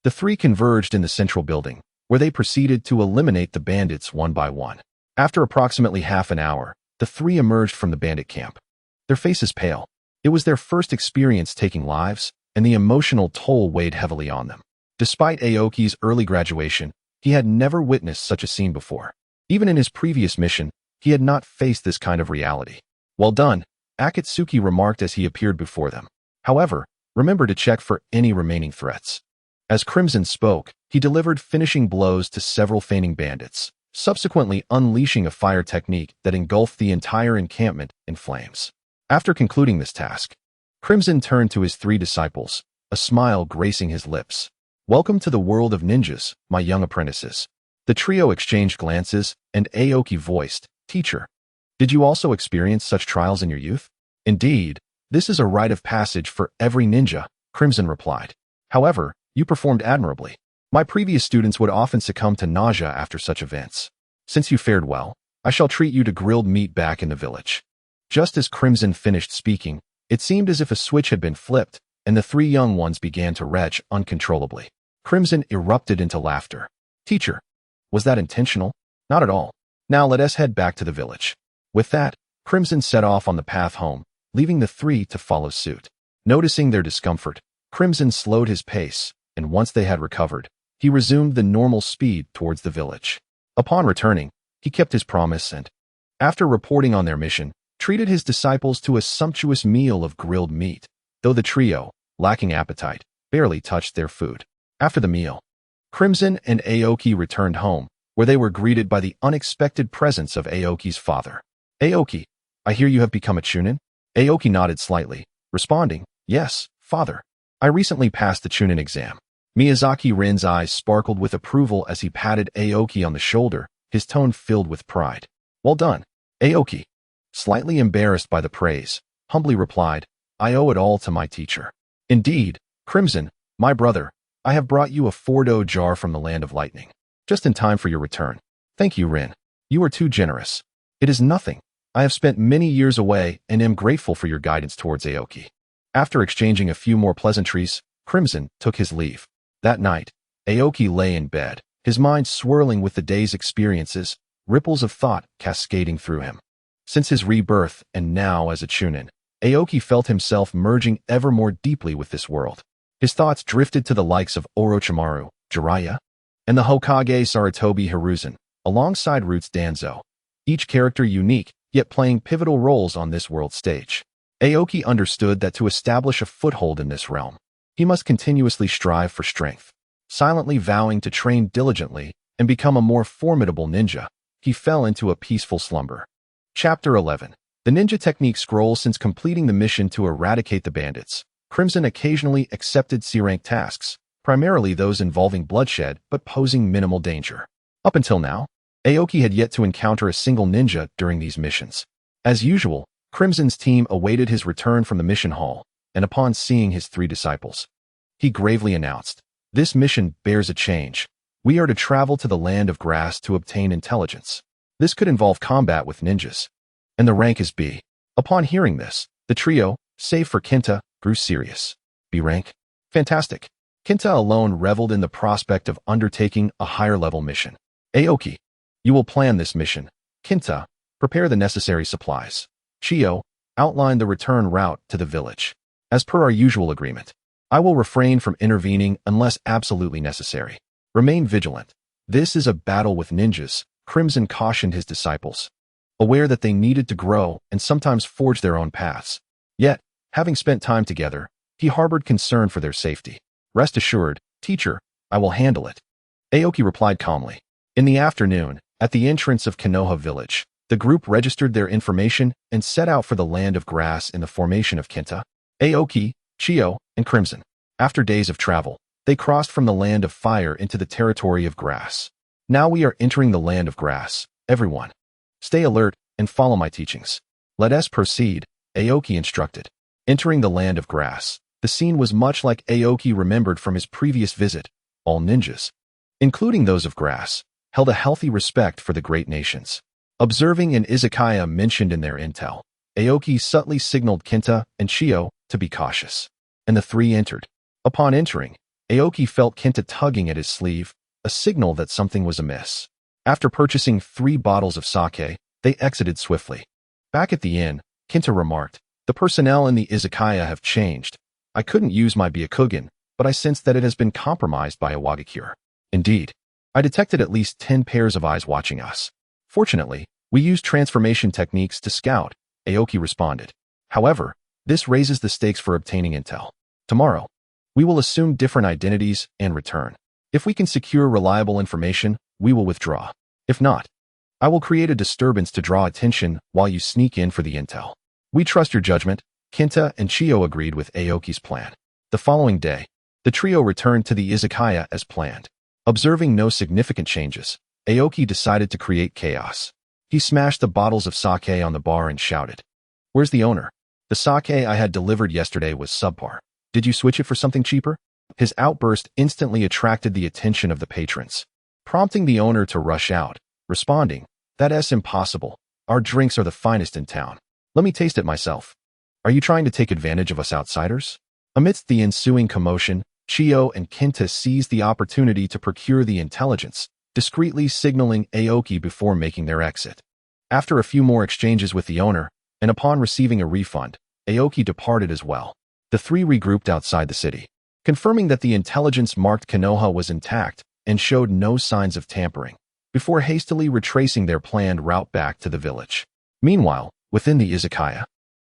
the three converged in the central building, where they proceeded to eliminate the bandits one by one. After approximately half an hour, the three emerged from the bandit camp. Their faces pale. It was their first experience taking lives, and the emotional toll weighed heavily on them. Despite Aoki's early graduation, he had never witnessed such a scene before. Even in his previous mission, he had not faced this kind of reality. "Well done," Akatsuki remarked as he appeared before them. "However, remember to check for any remaining threats." As Crimson spoke, he delivered finishing blows to several feigning bandits, subsequently unleashing a fire technique that engulfed the entire encampment in flames. After concluding this task, Crimson turned to his three disciples, a smile gracing his lips. "Welcome to the world of ninjas, my young apprentices." The trio exchanged glances, and Aoki voiced, "Teacher, did you also experience such trials in your youth?" "Indeed, this is a rite of passage for every ninja," Crimson replied. "However, you performed admirably. My previous students would often succumb to nausea after such events. Since you fared well, I shall treat you to grilled meat back in the village." Just as Crimson finished speaking, it seemed as if a switch had been flipped, and the three young ones began to retch uncontrollably. Crimson erupted into laughter. "Teacher, was that intentional?" "Not at all. Now let us head back to the village." With that, Crimson set off on the path home, leaving the three to follow suit. Noticing their discomfort, Crimson slowed his pace, and once they had recovered, he resumed the normal speed towards the village. Upon returning, he kept his promise and, after reporting on their mission, treated his disciples to a sumptuous meal of grilled meat, though the trio, lacking appetite, barely touched their food. After the meal, Crimson and Aoki returned home, where they were greeted by the unexpected presence of Aoki's father. "Aoki, I hear you have become a chunin?" Aoki nodded slightly, responding, "Yes, father. I recently passed the chunin exam." Miyazaki Ren's eyes sparkled with approval as he patted Aoki on the shoulder, his tone filled with pride. "Well done." Aoki, slightly embarrassed by the praise, humbly replied, "I owe it all to my teacher." "Indeed, Crimson, my brother, I have brought you a 4-do jar from the Land of Lightning, just in time for your return." "Thank you, Ren. You are too generous." "It is nothing. I have spent many years away and am grateful for your guidance towards Aoki." After exchanging a few more pleasantries, Crimson took his leave. That night, Aoki lay in bed, his mind swirling with the day's experiences, ripples of thought cascading through him. Since his rebirth and now as a chunin, Aoki felt himself merging ever more deeply with this world. His thoughts drifted to the likes of Orochimaru, Jiraiya, and the Hokage Sarutobi Hiruzen, alongside Roots Danzo, each character unique, yet playing pivotal roles on this world stage. Aoki understood that to establish a foothold in this realm, he must continuously strive for strength. Silently vowing to train diligently and become a more formidable ninja, he fell into a peaceful slumber. Chapter 11. The ninja technique scroll. Since completing the mission to eradicate the bandits, Crimson occasionally accepted C-rank tasks, primarily those involving bloodshed but posing minimal danger. Up until now, Aoki had yet to encounter a single ninja during these missions. As usual, Crimson's team awaited his return from the mission hall, and upon seeing his three disciples, he gravely announced, "This mission bears a change. We are to travel to the Land of Grass to obtain intelligence. This could involve combat with ninjas. And the rank is B." Upon hearing this, the trio, save for Kenta, grew serious. "B rank? Fantastic." Kenta alone reveled in the prospect of undertaking a higher-level mission. "Aoki, you will plan this mission. Kenta, prepare the necessary supplies. Chio, outline the return route to the village. As per our usual agreement, I will refrain from intervening unless absolutely necessary. Remain vigilant. This is a battle with ninjas," Crimson cautioned his disciples, aware that they needed to grow and sometimes forge their own paths. Yet, having spent time together, he harbored concern for their safety. "Rest assured, teacher, I will handle it," Aoki replied calmly. In the afternoon, at the entrance of Konoha village, the group registered their information and set out for the Land of Grass in the formation of Kenta, Aoki, Chio, and Crimson. After days of travel, they crossed from the Land of Fire into the territory of Grass. "Now we are entering the Land of Grass, everyone. Stay alert and follow my teachings." "Let us proceed," Aoki instructed. Entering the Land of Grass, the scene was much like Aoki remembered from his previous visit, all ninjas, including those of grass, held a healthy respect for the great nations. Observing an izakaya mentioned in their intel, Aoki subtly signaled Kenta and Chio to be cautious, and the three entered. Upon entering, Aoki felt Kenta tugging at his sleeve, a signal that something was amiss. After purchasing 3 bottles of sake, they exited swiftly. Back at the inn, Kenta remarked, "The personnel in the izakaya have changed. I couldn't use my Byakugan, but I sensed that it has been compromised by a Wagakure. Indeed, I detected at least 10 pairs of eyes watching us. Fortunately, we used transformation techniques to scout," Aoki responded. "However, this raises the stakes for obtaining intel. Tomorrow, we will assume different identities and return. If we can secure reliable information, we will withdraw. If not, I will create a disturbance to draw attention while you sneak in for the intel." "We trust your judgment." Kenta and Chio agreed with Aoki's plan. The following day, the trio returned to the izakaya as planned. Observing no significant changes, Aoki decided to create chaos. He smashed the bottles of sake on the bar and shouted, "Where's the owner? The sake I had delivered yesterday was subpar. Did you switch it for something cheaper?" His outburst instantly attracted the attention of the patrons, prompting the owner to rush out, responding, "That's impossible. Our drinks are the finest in town. Let me taste it myself. Are you trying to take advantage of us outsiders?" Amidst the ensuing commotion, Chio and Kenta seized the opportunity to procure the intelligence, discreetly signaling Aoki before making their exit. After a few more exchanges with the owner, and upon receiving a refund, Aoki departed as well. The three regrouped outside the city, confirming that the intelligence-marked Konoha was intact and showed no signs of tampering, before hastily retracing their planned route back to the village. Meanwhile, within the izakaya,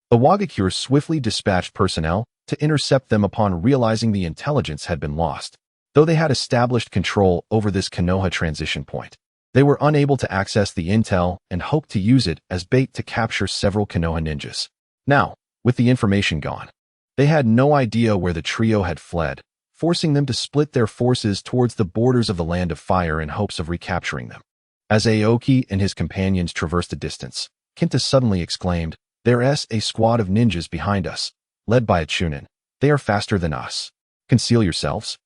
the Wagakure swiftly dispatched personnel to intercept them upon realizing the intelligence had been lost. Though they had established control over this Konoha transition point, they were unable to access the intel and hoped to use it as bait to capture several Konoha ninjas. Now, with the information gone, they had no idea where the trio had fled, forcing them to split their forces towards the borders of the Land of Fire in hopes of recapturing them. As Aoki and his companions traversed the distance, Kenta suddenly exclaimed, "There's a squad of ninjas behind us, led by a Chunin. They are faster than us. Conceal yourselves."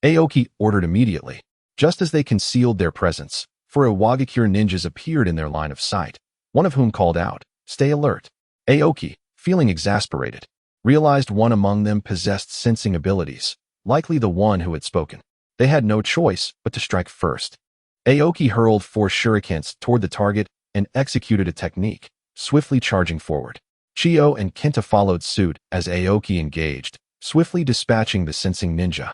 Aoki ordered immediately. Just as they concealed their presence, 4 Wagakure ninjas appeared in their line of sight, one of whom called out, "Stay alert." Aoki, feeling exasperated, realized one among them possessed sensing abilities, likely the one who had spoken. They had no choice but to strike first. Aoki hurled 4 shurikens toward the target and executed a technique, swiftly charging forward. Chio and Kenta followed suit as Aoki engaged, swiftly dispatching the sensing ninja,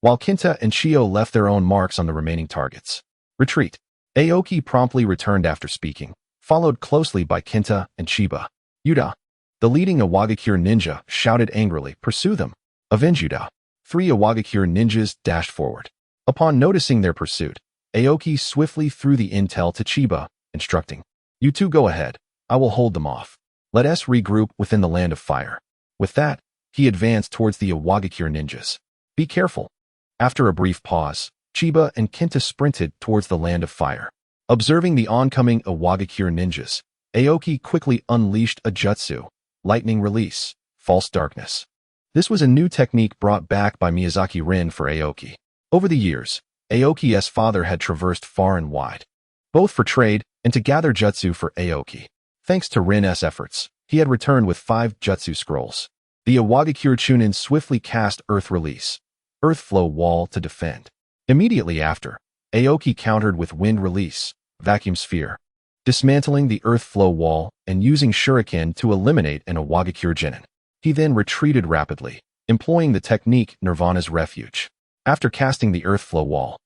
while Kenta and Chio left their own marks on the remaining targets. "Retreat." Aoki promptly returned after speaking, followed closely by Kenta and Chiba. "Yuda." The leading Iwagakure ninja shouted angrily, "Pursue them! Avenge Yuda!" 3 Iwagakure ninjas dashed forward. Upon noticing their pursuit, Aoki swiftly threw the intel to Chiba, instructing, "You two go ahead. I will hold them off. Let us regroup within the Land of Fire." With that, he advanced towards the Iwagakure ninjas. "Be careful." After a brief pause, Chiba and Kenta sprinted towards the Land of Fire. Observing the oncoming Iwagakure ninjas, Aoki quickly unleashed a jutsu, lightning release, false darkness. This was a new technique brought back by Miyazaki Rin for Aoki. Over the years, Aoki's father had traversed far and wide, both for trade and to gather jutsu for Aoki. Thanks to Rin's efforts, he had returned with 5 jutsu scrolls. The Iwagakure Chunin swiftly cast Earth Release, Earth Flow Wall to defend. Immediately after, Aoki countered with Wind Release, Vacuum Sphere, dismantling the Earth Flow Wall and using Shuriken to eliminate an Iwagakure Genin. He then retreated rapidly, employing the technique Nirvana's Refuge. After casting the Earth Flow Wall,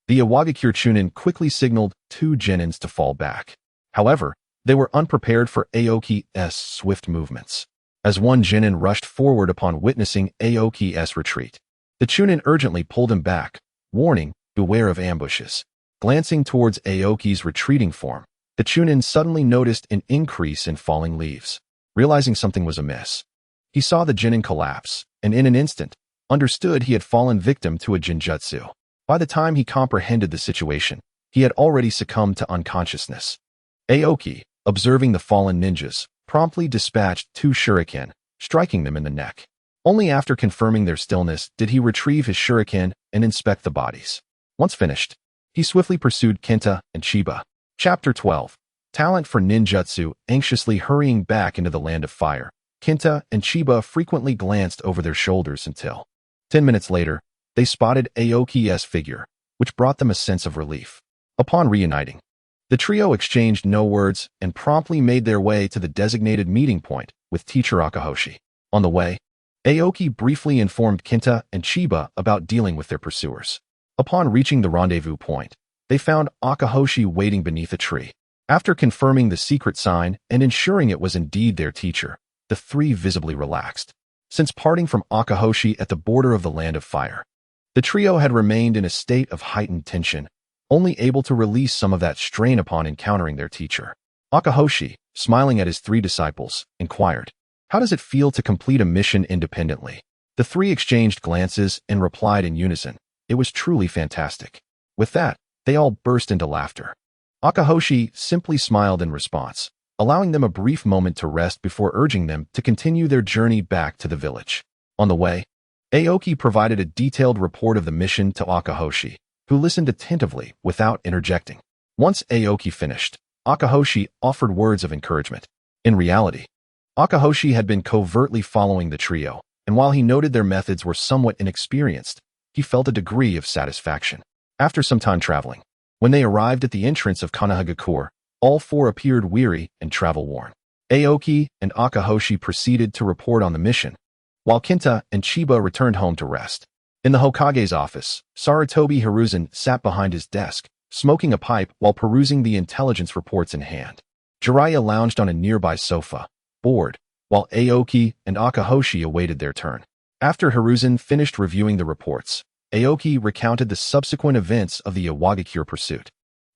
the Iwagakure Chunin quickly signaled 2 Genins to fall back. However, they were unprepared for Aoki's swift movements. As one Genin rushed forward upon witnessing Aoki's retreat, the Chunin urgently pulled him back, warning, "Beware of ambushes." Glancing towards Aoki's retreating form, the Chunin suddenly noticed an increase in falling leaves. Realizing something was amiss, he saw the Genin collapse, and in an instant, understood he had fallen victim to a Jinjutsu. By the time he comprehended the situation, he had already succumbed to unconsciousness. Aoki, observing the fallen ninjas, promptly dispatched 2 shuriken, striking them in the neck. Only after confirming their stillness did he retrieve his shuriken and inspect the bodies. Once finished, he swiftly pursued Kenta and Chiba. Chapter 12. Talent for Ninjutsu. Anxiously hurrying back into the land of fire, Kenta and Chiba frequently glanced over their shoulders until 10 minutes later, they spotted Aoki's figure, which brought them a sense of relief. Upon reuniting, the trio exchanged no words and promptly made their way to the designated meeting point with teacher Akahoshi. On the way, Aoki briefly informed Kenta and Chiba about dealing with their pursuers. Upon reaching the rendezvous point, they found Akahoshi waiting beneath a tree. After confirming the secret sign and ensuring it was indeed their teacher, the three visibly relaxed. Since parting from Akahoshi at the border of the land of fire, the trio had remained in a state of heightened tension, only able to release some of that strain upon encountering their teacher. Akahoshi, smiling at his three disciples, inquired, "How does it feel to complete a mission independently?" The three exchanged glances and replied in unison, "It was truly fantastic." With that, they all burst into laughter. Akahoshi simply smiled in response, allowing them a brief moment to rest before urging them to continue their journey back to the village. On the way, Aoki provided a detailed report of the mission to Akahoshi, who listened attentively without interjecting. Once Aoki finished, Akahoshi offered words of encouragement. In reality, Akahoshi had been covertly following the trio, and while he noted their methods were somewhat inexperienced, he felt a degree of satisfaction. After some time traveling, when they arrived at the entrance of Konohagakure, all four appeared weary and travel-worn. Aoki and Akahoshi proceeded to report on the mission, while Kenta and Chiba returned home to rest. In the Hokage's office, Sarutobi Hiruzen sat behind his desk, smoking a pipe while perusing the intelligence reports in hand. Jiraiya lounged on a nearby sofa, bored, while Aoki and Akahoshi awaited their turn. After Hiruzen finished reviewing the reports, Aoki recounted the subsequent events of the Iwagakure pursuit.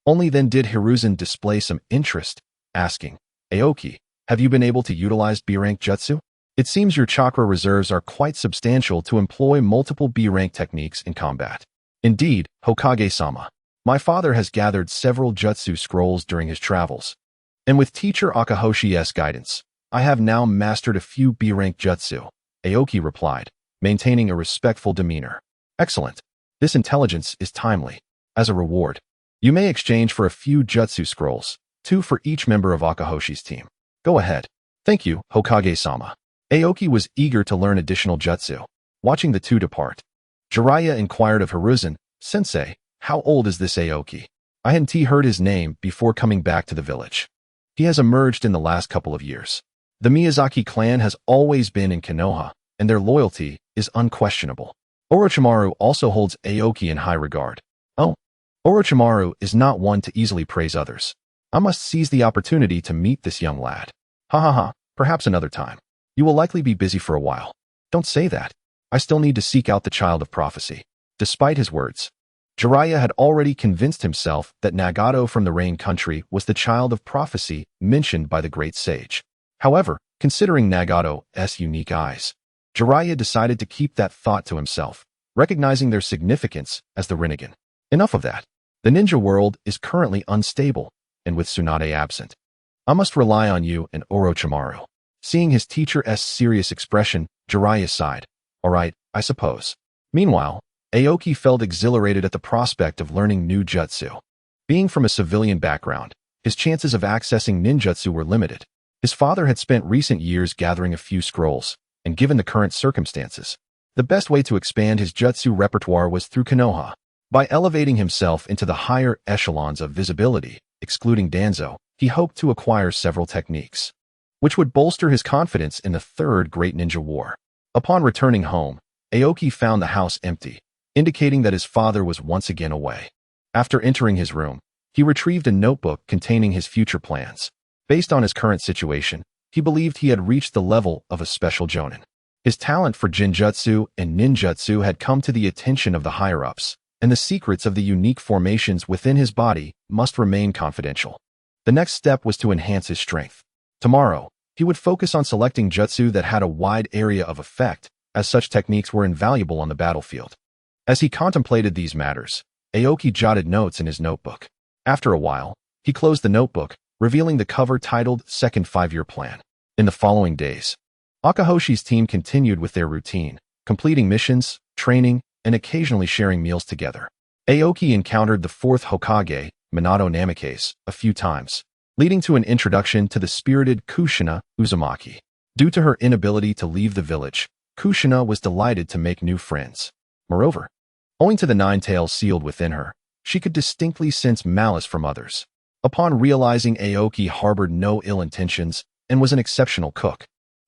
Only then did Hiruzen display some interest, asking, "Aoki, have you been able to utilize B-rank jutsu? It seems your chakra reserves are quite substantial to employ multiple B-rank techniques in combat." "Indeed, Hokage-sama. My father has gathered several jutsu scrolls during his travels, and with teacher Akahoshi's guidance, I have now mastered a few B-rank jutsu," Aoki replied, maintaining a respectful demeanor. "Excellent. This intelligence is timely. As a reward, you may exchange for a few jutsu scrolls, 2 for each member of Akahoshi's team. Go ahead." "Thank you, Hokage-sama." Aoki was eager to learn additional jutsu. Watching the two depart, Jiraiya inquired of Hiruzen, "Sensei, how old is this Aoki? I hadn't heard his name before coming back to the village. He has emerged in the last couple of years. The Miyazaki clan has always been in Konoha, and their loyalty is unquestionable. Orochimaru also holds Aoki in high regard. Oh, Orochimaru is not one to easily praise others. I must seize the opportunity to meet this young lad. Ha ha ha, perhaps another time. You will likely be busy for a while." "Don't say that. I still need to seek out the child of prophecy." Despite his words, Jiraiya had already convinced himself that Nagato from the Rain Country was the child of prophecy mentioned by the great sage. However, considering Nagato's unique eyes, Jiraiya decided to keep that thought to himself, recognizing their significance as the Rinnegan. Enough of that. The ninja world is currently unstable, and with Tsunade absent, I must rely on you and Orochimaru. Seeing his teacher's serious expression, Jiraiya sighed. "All right, I suppose." Meanwhile, Aoki felt exhilarated at the prospect of learning new jutsu. Being from a civilian background, his chances of accessing ninjutsu were limited. His father had spent recent years gathering a few scrolls, and given the current circumstances, the best way to expand his jutsu repertoire was through Konoha. By elevating himself into the higher echelons of visibility, excluding Danzo, he hoped to acquire several techniques, which would bolster his confidence in the third Great Ninja War. Upon returning home, Aoki found the house empty, indicating that his father was once again away. After entering his room, he retrieved a notebook containing his future plans. Based on his current situation, he believed he had reached the level of a special jonin. His talent for genjutsu and ninjutsu had come to the attention of the higher-ups, and the secrets of the unique formations within his body must remain confidential. The next step was to enhance his strength. Tomorrow, he would focus on selecting jutsu that had a wide area of effect, as such techniques were invaluable on the battlefield. As he contemplated these matters, Aoki jotted notes in his notebook. After a while, he closed the notebook, revealing the cover titled Second 5-Year Plan. In the following days, Akahoshi's team continued with their routine, completing missions, training, and occasionally sharing meals together. Aoki encountered the fourth Hokage, Minato Namikaze, a few times, leading to an introduction to the spirited Kushina Uzumaki. Due to her inability to leave the village, Kushina was delighted to make new friends. Moreover, owing to the nine tails sealed within her, she could distinctly sense malice from others. Upon realizing Aoki harbored no ill intentions and was an exceptional cook,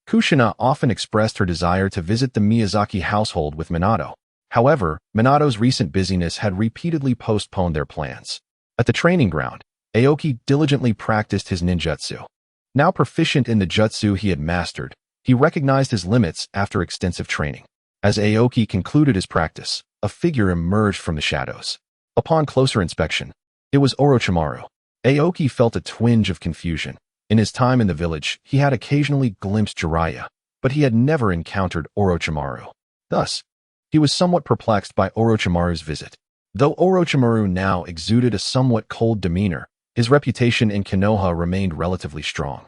Kushina often expressed her desire to visit the Miyazaki household with Minato. However, Minato's recent busyness had repeatedly postponed their plans. At the training ground, Aoki diligently practiced his ninjutsu. Now proficient in the jutsu he had mastered, he recognized his limits after extensive training. As Aoki concluded his practice, a figure emerged from the shadows. Upon closer inspection, it was Orochimaru. Aoki felt a twinge of confusion. In his time in the village, he had occasionally glimpsed Jiraiya, but he had never encountered Orochimaru. Thus, he was somewhat perplexed by Orochimaru's visit. Though Orochimaru now exuded a somewhat cold demeanor, his reputation in Konoha remained relatively strong.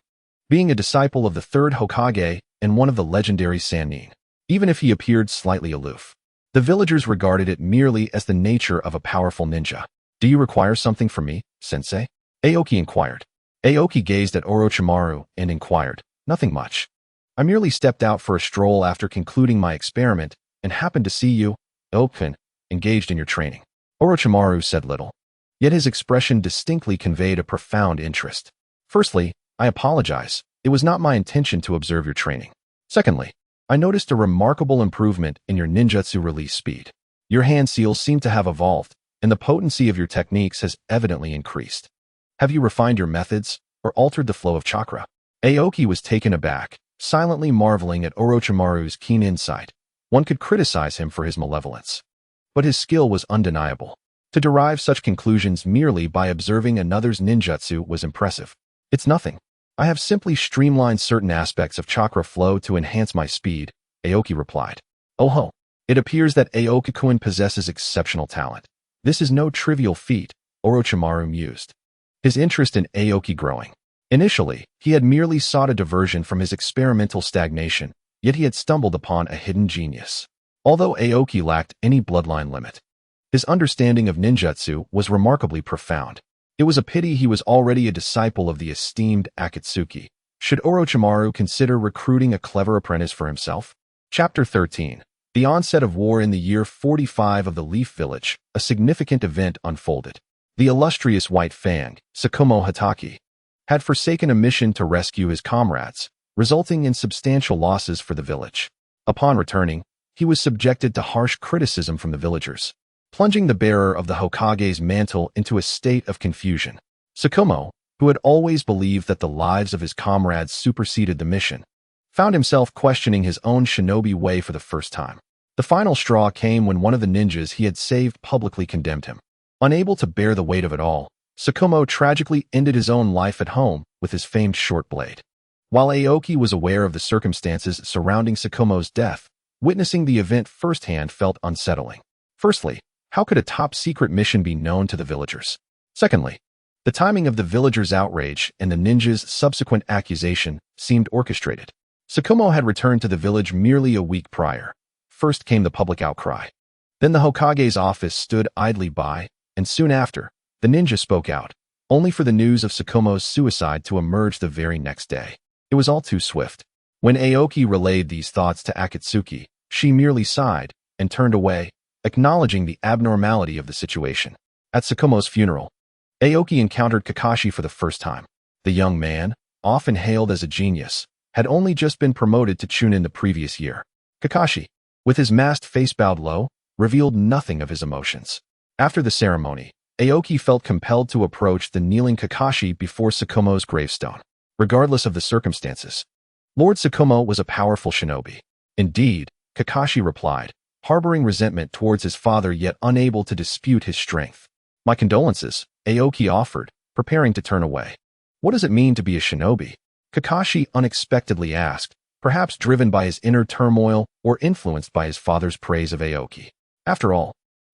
Being a disciple of the third Hokage and one of the legendary Sannin, even if he appeared slightly aloof, the villagers regarded it merely as the nature of a powerful ninja. "Do you require something from me, sensei?" Aoki inquired. Aoki gazed at Orochimaru and inquired, "Nothing much. I merely stepped out for a stroll after concluding my experiment and happened to see you, open, engaged in your training." Orochimaru said little, yet his expression distinctly conveyed a profound interest. "Firstly, I apologize. It was not my intention to observe your training. Secondly, I noticed a remarkable improvement in your ninjutsu release speed. Your hand seals seem to have evolved, and the potency of your techniques has evidently increased. Have you refined your methods or altered the flow of chakra?" Aoki was taken aback, silently marveling at Orochimaru's keen insight. One could criticize him for his malevolence, but his skill was undeniable. To derive such conclusions merely by observing another's ninjutsu was impressive. "It's nothing. I have simply streamlined certain aspects of chakra flow to enhance my speed," Aoki replied. "Oh, it appears that Aoki-kun possesses exceptional talent. This is no trivial feat," Orochimaru mused, his interest in Aoki growing. Initially, he had merely sought a diversion from his experimental stagnation, yet he had stumbled upon a hidden genius. Although Aoki lacked any bloodline limit, his understanding of ninjutsu was remarkably profound. It was a pity he was already a disciple of the esteemed Akatsuki. Should Orochimaru consider recruiting a clever apprentice for himself? Chapter 13. The onset of war in the year 45 of the Leaf Village, a significant event unfolded. The illustrious White Fang, Tsukumo Hatake, had forsaken a mission to rescue his comrades, resulting in substantial losses for the village. Upon returning, he was subjected to harsh criticism from the villagers, plunging the bearer of the Hokage's mantle into a state of confusion. Tsukumo, who had always believed that the lives of his comrades superseded the mission, found himself questioning his own shinobi way for the first time. The final straw came when one of the ninjas he had saved publicly condemned him. Unable to bear the weight of it all, Tsukumo tragically ended his own life at home with his famed short blade. While Aoki was aware of the circumstances surrounding Tsukumo's death, witnessing the event firsthand felt unsettling. Firstly, how could a top-secret mission be known to the villagers? Secondly, the timing of the villagers' outrage and the ninja's subsequent accusation seemed orchestrated. Tsukumo had returned to the village merely a week prior. First came the public outcry. Then the Hokage's office stood idly by, and soon after, the ninja spoke out, only for the news of Tsukumo's suicide to emerge the very next day. It was all too swift. When Aoki relayed these thoughts to Akatsuki, she merely sighed and turned away, acknowledging the abnormality of the situation. At Tsukumo's funeral, Aoki encountered Kakashi for the first time. The young man, often hailed as a genius, had only just been promoted to Chunin the previous year. Kakashi, with his masked face bowed low, revealed nothing of his emotions. After the ceremony, Aoki felt compelled to approach the kneeling Kakashi before Tsukumo's gravestone. Regardless of the circumstances, Lord Tsukumo was a powerful shinobi. Indeed, Kakashi replied, harboring resentment towards his father yet unable to dispute his strength. "My condolences," Aoki offered, preparing to turn away. "What does it mean to be a shinobi?" Kakashi unexpectedly asked, perhaps driven by his inner turmoil or influenced by his father's praise of Aoki. After all,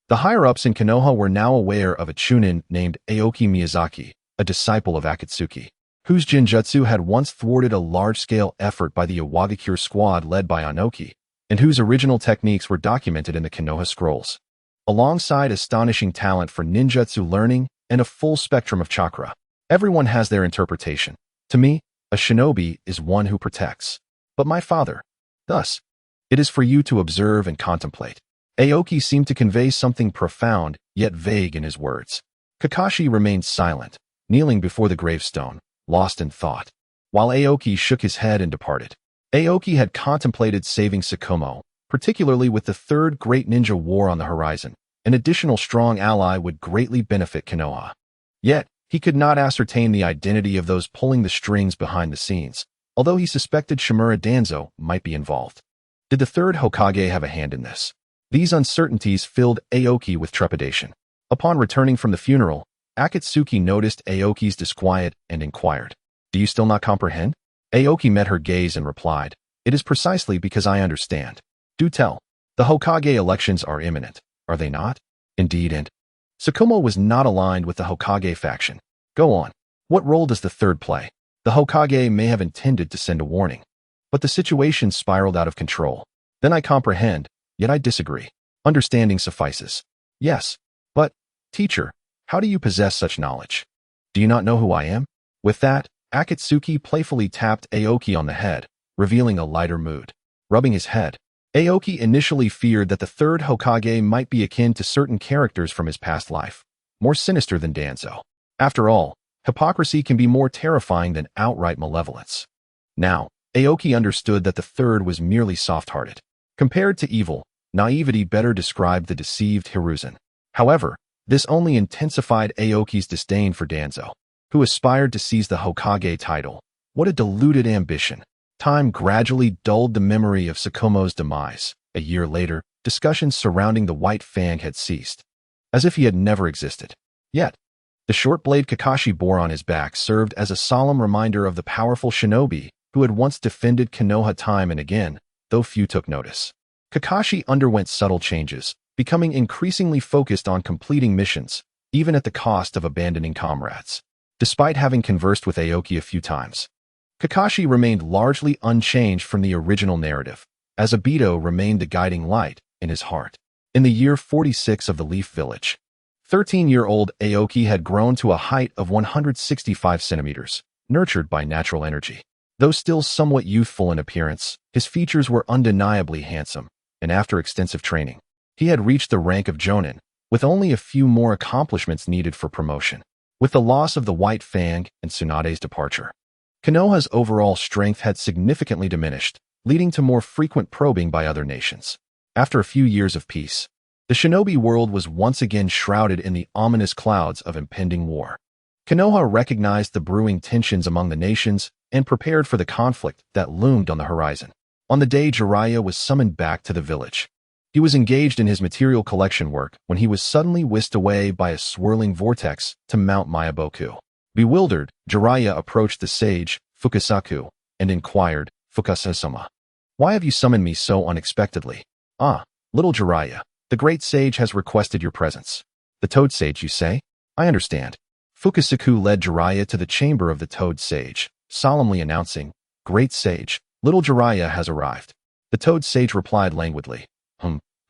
the higher-ups in Konoha were now aware of a Chunin named Aoki Miyazaki, a disciple of Akatsuki. whose genjutsu had once thwarted a large-scale effort by the Iwagakure squad led by Aoki, and whose original techniques were documented in the Konoha scrolls. Alongside astonishing talent for ninjutsu learning and a full spectrum of chakra, everyone has their interpretation. To me, a shinobi is one who protects. But my father. Thus, it is for you to observe and contemplate. Aoki seemed to convey something profound, yet vague in his words. Kakashi remained silent, kneeling before the gravestone, lost in thought. While Aoki shook his head and departed, Aoki had contemplated saving Tsukumo, particularly with the Third Great Ninja War on the horizon. An additional strong ally would greatly benefit Konoha. Yet, he could not ascertain the identity of those pulling the strings behind the scenes, although he suspected Shimura Danzo might be involved. Did the third Hokage have a hand in this? These uncertainties filled Aoki with trepidation. Upon returning from the funeral, Akatsuki noticed Aoki's disquiet and inquired, "Do you still not comprehend?" Aoki met her gaze and replied, "It is precisely because I understand. Do tell. The Hokage elections are imminent, are they not?" "Indeed, and Tsukumo was not aligned with the Hokage faction." "Go on. What role does the third play?" "The Hokage may have intended to send a warning, but the situation spiraled out of control. Then I comprehend, yet I disagree. Understanding suffices." "Yes, but, teacher, how do you possess such knowledge? Do you not know who I am?" With that, Akatsuki playfully tapped Aoki on the head, revealing a lighter mood. Rubbing his head, Aoki initially feared that the third Hokage might be akin to certain characters from his past life, more sinister than Danzo. After all, hypocrisy can be more terrifying than outright malevolence. Now, Aoki understood that the third was merely soft-hearted. Compared to evil, naivety better described the deceived Hiruzen. However, this only intensified Aoki's disdain for Danzo, who aspired to seize the Hokage title. What a deluded ambition. Time gradually dulled the memory of Tsukumo's demise. A year later, discussions surrounding the White Fang had ceased, as if he had never existed. Yet, the short blade Kakashi bore on his back served as a solemn reminder of the powerful shinobi who had once defended Konoha time and again, though few took notice. Kakashi underwent subtle changes, becoming increasingly focused on completing missions, even at the cost of abandoning comrades. Despite having conversed with Aoki a few times, Kakashi remained largely unchanged from the original narrative, as Obito remained the guiding light in his heart. In the year 46 of the Leaf Village, 13-year-old Aoki had grown to a height of 165 centimeters, nurtured by natural energy. Though still somewhat youthful in appearance, his features were undeniably handsome, and after extensive training, he had reached the rank of Jonin, with only a few more accomplishments needed for promotion. With the loss of the White Fang and Tsunade's departure, Konoha's overall strength had significantly diminished, leading to more frequent probing by other nations. After a few years of peace, the shinobi world was once again shrouded in the ominous clouds of impending war. Konoha recognized the brewing tensions among the nations and prepared for the conflict that loomed on the horizon. On the day Jiraiya was summoned back to the village, he was engaged in his material collection work when he was suddenly whisked away by a swirling vortex to Mount Myaboku. Bewildered, Jiraiya approached the sage, Fukasaku, and inquired, "Fukasasama, why have you summoned me so unexpectedly?" "Ah, little Jiraiya, the great sage has requested your presence." "The Toad Sage, you say? I understand." Fukasaku led Jiraiya to the chamber of the Toad Sage, solemnly announcing, "Great Sage, little Jiraiya has arrived." The Toad Sage replied languidly,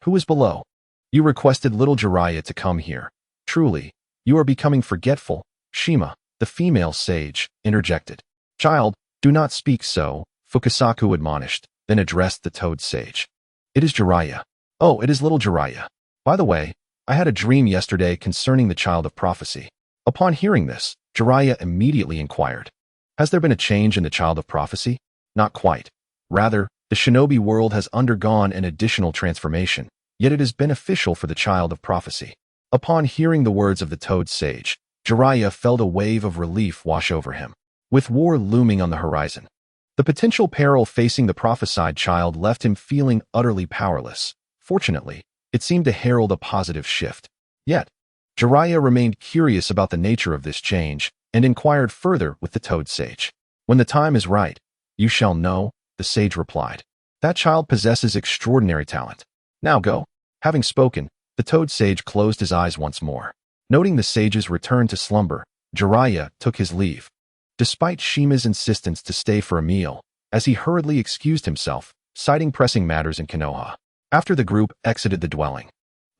"Who is below?" "You requested little Jiraiya to come here. Truly, you are becoming forgetful." Shima, the female sage, interjected. "Child, do not speak so," Fukasaku admonished, then addressed the Toad Sage. "It is Jiraiya." "Oh, it is little Jiraiya. By the way, I had a dream yesterday concerning the Child of Prophecy." Upon hearing this, Jiraiya immediately inquired, "Has there been a change in the Child of Prophecy?" "Not quite. Rather, the shinobi world has undergone an additional transformation, yet it is beneficial for the Child of Prophecy." Upon hearing the words of the Toad Sage, Jiraiya felt a wave of relief wash over him. With war looming on the horizon, the potential peril facing the prophesied child left him feeling utterly powerless. Fortunately, it seemed to herald a positive shift. Yet, Jiraiya remained curious about the nature of this change and inquired further with the Toad Sage. "When the time is right, you shall know," the sage replied. "That child possesses extraordinary talent. Now go." Having spoken, the Toad Sage closed his eyes once more. Noting the sage's return to slumber, Jiraiya took his leave. despite Shima's insistence to stay for a meal, as he hurriedly excused himself, citing pressing matters in Konoha. After the group exited the dwelling,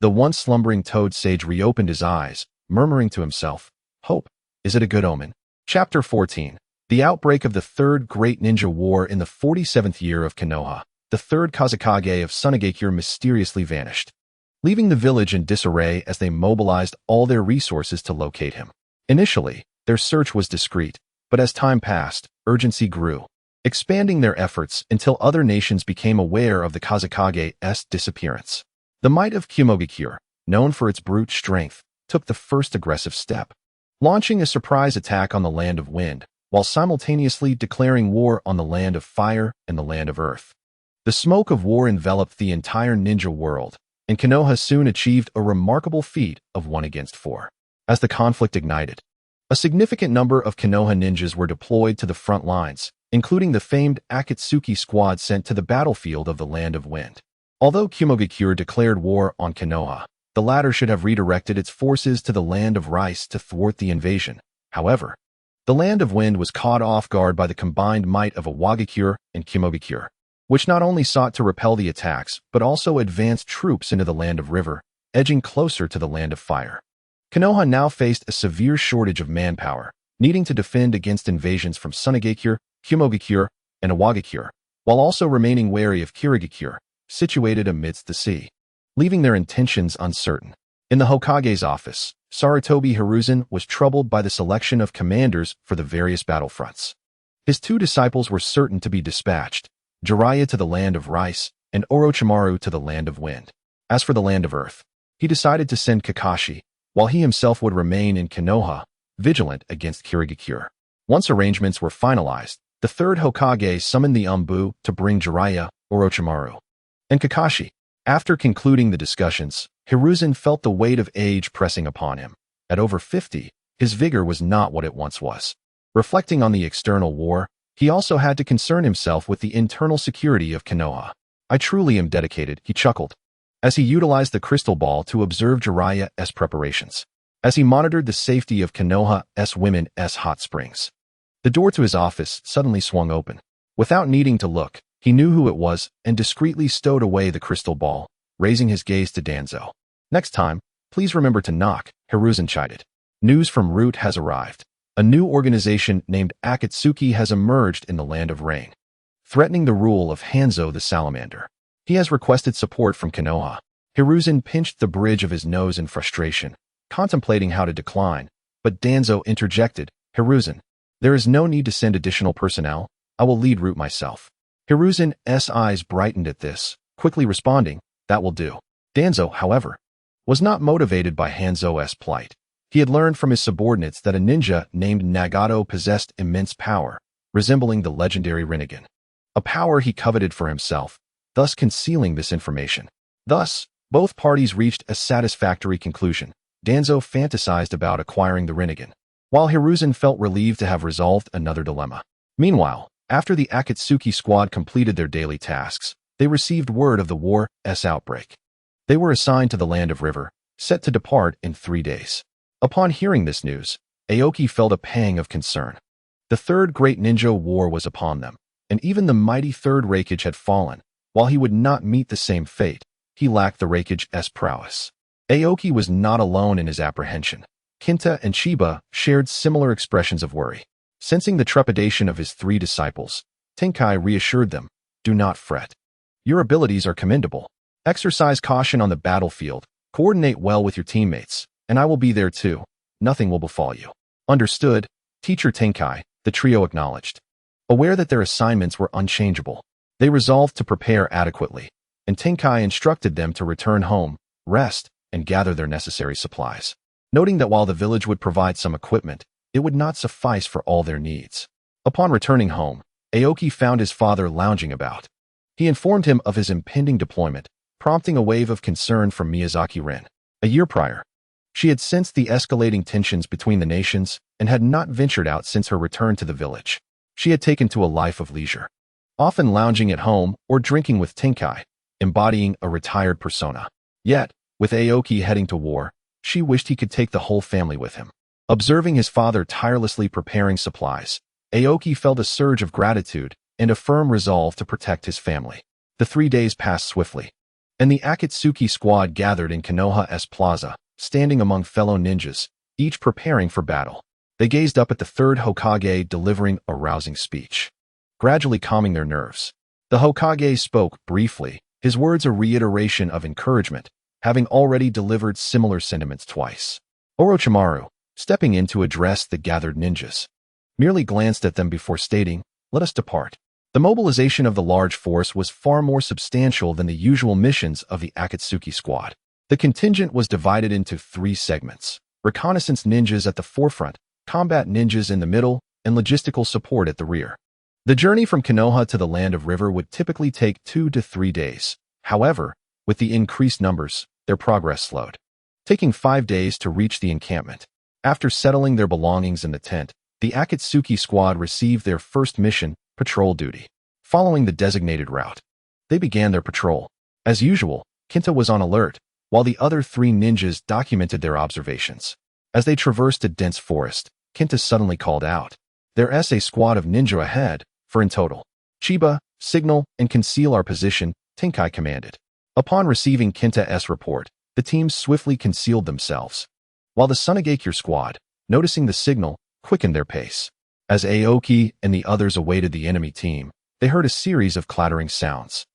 the once slumbering Toad Sage reopened his eyes, murmuring to himself, "Hope, is it a good omen?" Chapter 14. The outbreak of the Third Great Ninja War in the 47th year of Konoha. The third Kazekage of Sunagakure mysteriously vanished, leaving the village in disarray as they mobilized all their resources to locate him. Initially, their search was discreet, but as time passed, urgency grew, expanding their efforts until other nations became aware of the Kazekage's disappearance. The might of Kumogakure, known for its brute strength, took the first aggressive step, launching a surprise attack on the Land of Wind, while simultaneously declaring war on the Land of Fire and the Land of Earth. The smoke of war enveloped the entire ninja world, and Konoha soon achieved a remarkable feat of 1 against 4. As the conflict ignited, a significant number of Konoha ninjas were deployed to the front lines, including the famed Akatsuki squad sent to the battlefield of the Land of Wind. Although Kumogakure declared war on Konoha, the latter should have redirected its forces to the Land of Rice to thwart the invasion. However, the Land of Wind was caught off guard by the combined might of Iwagakure and Kumogakure, which not only sought to repel the attacks, but also advanced troops into the Land of River, edging closer to the Land of Fire. Konoha now faced a severe shortage of manpower, needing to defend against invasions from Sunagakure, Kumogakure, and Iwagakure, while also remaining wary of Kirigakure, situated amidst the sea, leaving their intentions uncertain. In the Hokage's office, Sarutobi Hiruzen was troubled by the selection of commanders for the various battlefronts. His 2 disciples were certain to be dispatched, Jiraiya to the Land of Rice, and Orochimaru to the Land of Wind. As for the Land of Earth, he decided to send Kakashi, while he himself would remain in Konoha, vigilant against Kirigakure. Once arrangements were finalized, the third Hokage summoned the Umbu to bring Jiraiya, Orochimaru, and Kakashi. After concluding the discussions, Hiruzen felt the weight of age pressing upon him. At over 50, his vigor was not what it once was. Reflecting on the external war, he also had to concern himself with the internal security of Konoha. "I truly am dedicated," he chuckled, as he utilized the crystal ball to observe Jiraiya's preparations. As he monitored the safety of Konoha's women's hot springs, the door to his office suddenly swung open. Without needing to look, he knew who it was and discreetly stowed away the crystal ball, raising his gaze to Danzo. "Next time, please remember to knock," Hiruzen chided. News from Root has arrived. A new organization named Akatsuki has emerged in the Land of Rain, threatening the rule of Hanzo the Salamander. He has requested support from Konoha. Hiruzen pinched the bridge of his nose in frustration, contemplating how to decline, but Danzo interjected, "Hiruzen, there is no need to send additional personnel. I will lead Root myself." Hiruzen's eyes brightened at this, quickly responding, "That will do." Danzo, however, was not motivated by Hanzo's plight. He had learned from his subordinates that a ninja named Nagato possessed immense power, resembling the legendary Rinnegan, a power he coveted for himself, thus concealing this information. Thus, both parties reached a satisfactory conclusion. Danzo fantasized about acquiring the Rinnegan, while Hiruzen felt relieved to have resolved another dilemma. Meanwhile, after the Akatsuki squad completed their daily tasks, they received word of the war's outbreak. They were assigned to the Land of River, set to depart in 3 days. Upon hearing this news, Aoki felt a pang of concern. The Third Great Ninja War was upon them, and even the mighty Third Raikage had fallen. While he would not meet the same fate, he lacked the Raikage's prowess. Aoki was not alone in his apprehension. Kinta and Chiba shared similar expressions of worry. Sensing the trepidation of his 3 disciples, Tenkai reassured them, "Do not fret. Your abilities are commendable. Exercise caution on the battlefield, coordinate well with your teammates, and I will be there too. Nothing will befall you." "Understood, Teacher Tenkai," the trio acknowledged. Aware that their assignments were unchangeable, they resolved to prepare adequately, and Tenkai instructed them to return home, rest, and gather their necessary supplies, noting that while the village would provide some equipment, it would not suffice for all their needs. Upon returning home, Aoki found his father lounging about. He informed him of his impending deployment, prompting a wave of concern from Miyazaki Rin. A year prior, she had sensed the escalating tensions between the nations and had not ventured out since her return to the village. She had taken to a life of leisure, often lounging at home or drinking with Tenkai, embodying a retired persona. Yet, with Aoki heading to war, she wished he could take the whole family with him. Observing his father tirelessly preparing supplies, Aoki felt a surge of gratitude and a firm resolve to protect his family. The 3 days passed swiftly, and the Akatsuki squad gathered in Konoha's plaza, standing among fellow ninjas, each preparing for battle. They gazed up at the third Hokage delivering a rousing speech, gradually calming their nerves. The Hokage spoke briefly, his words a reiteration of encouragement, having already delivered similar sentiments twice. Orochimaru, stepping in to address the gathered ninjas, merely glanced at them before stating, "Let us depart." The mobilization of the large force was far more substantial than the usual missions of the Akatsuki squad. The contingent was divided into 3 segments: reconnaissance ninjas at the forefront, combat ninjas in the middle, and logistical support at the rear. The journey from Konoha to the Land of River would typically take 2 to 3 days. However, with the increased numbers, their progress slowed, taking 5 days to reach the encampment. After settling their belongings in the tent, the Akatsuki squad received their first mission, patrol duty. Following the designated route, they began their patrol. As usual, Kinta was on alert, while the other 3 ninjas documented their observations. As they traversed a dense forest, Kinta suddenly called out, "There's a squad of ninja ahead, 4 in total. Chiba, signal, and conceal our position," Tenkai commanded. Upon receiving Kinta's report, the teams swiftly concealed themselves, while the Sunagakure squad, noticing the signal, quickened their pace. As Aoki and the others awaited the enemy team, they heard a series of clattering sounds,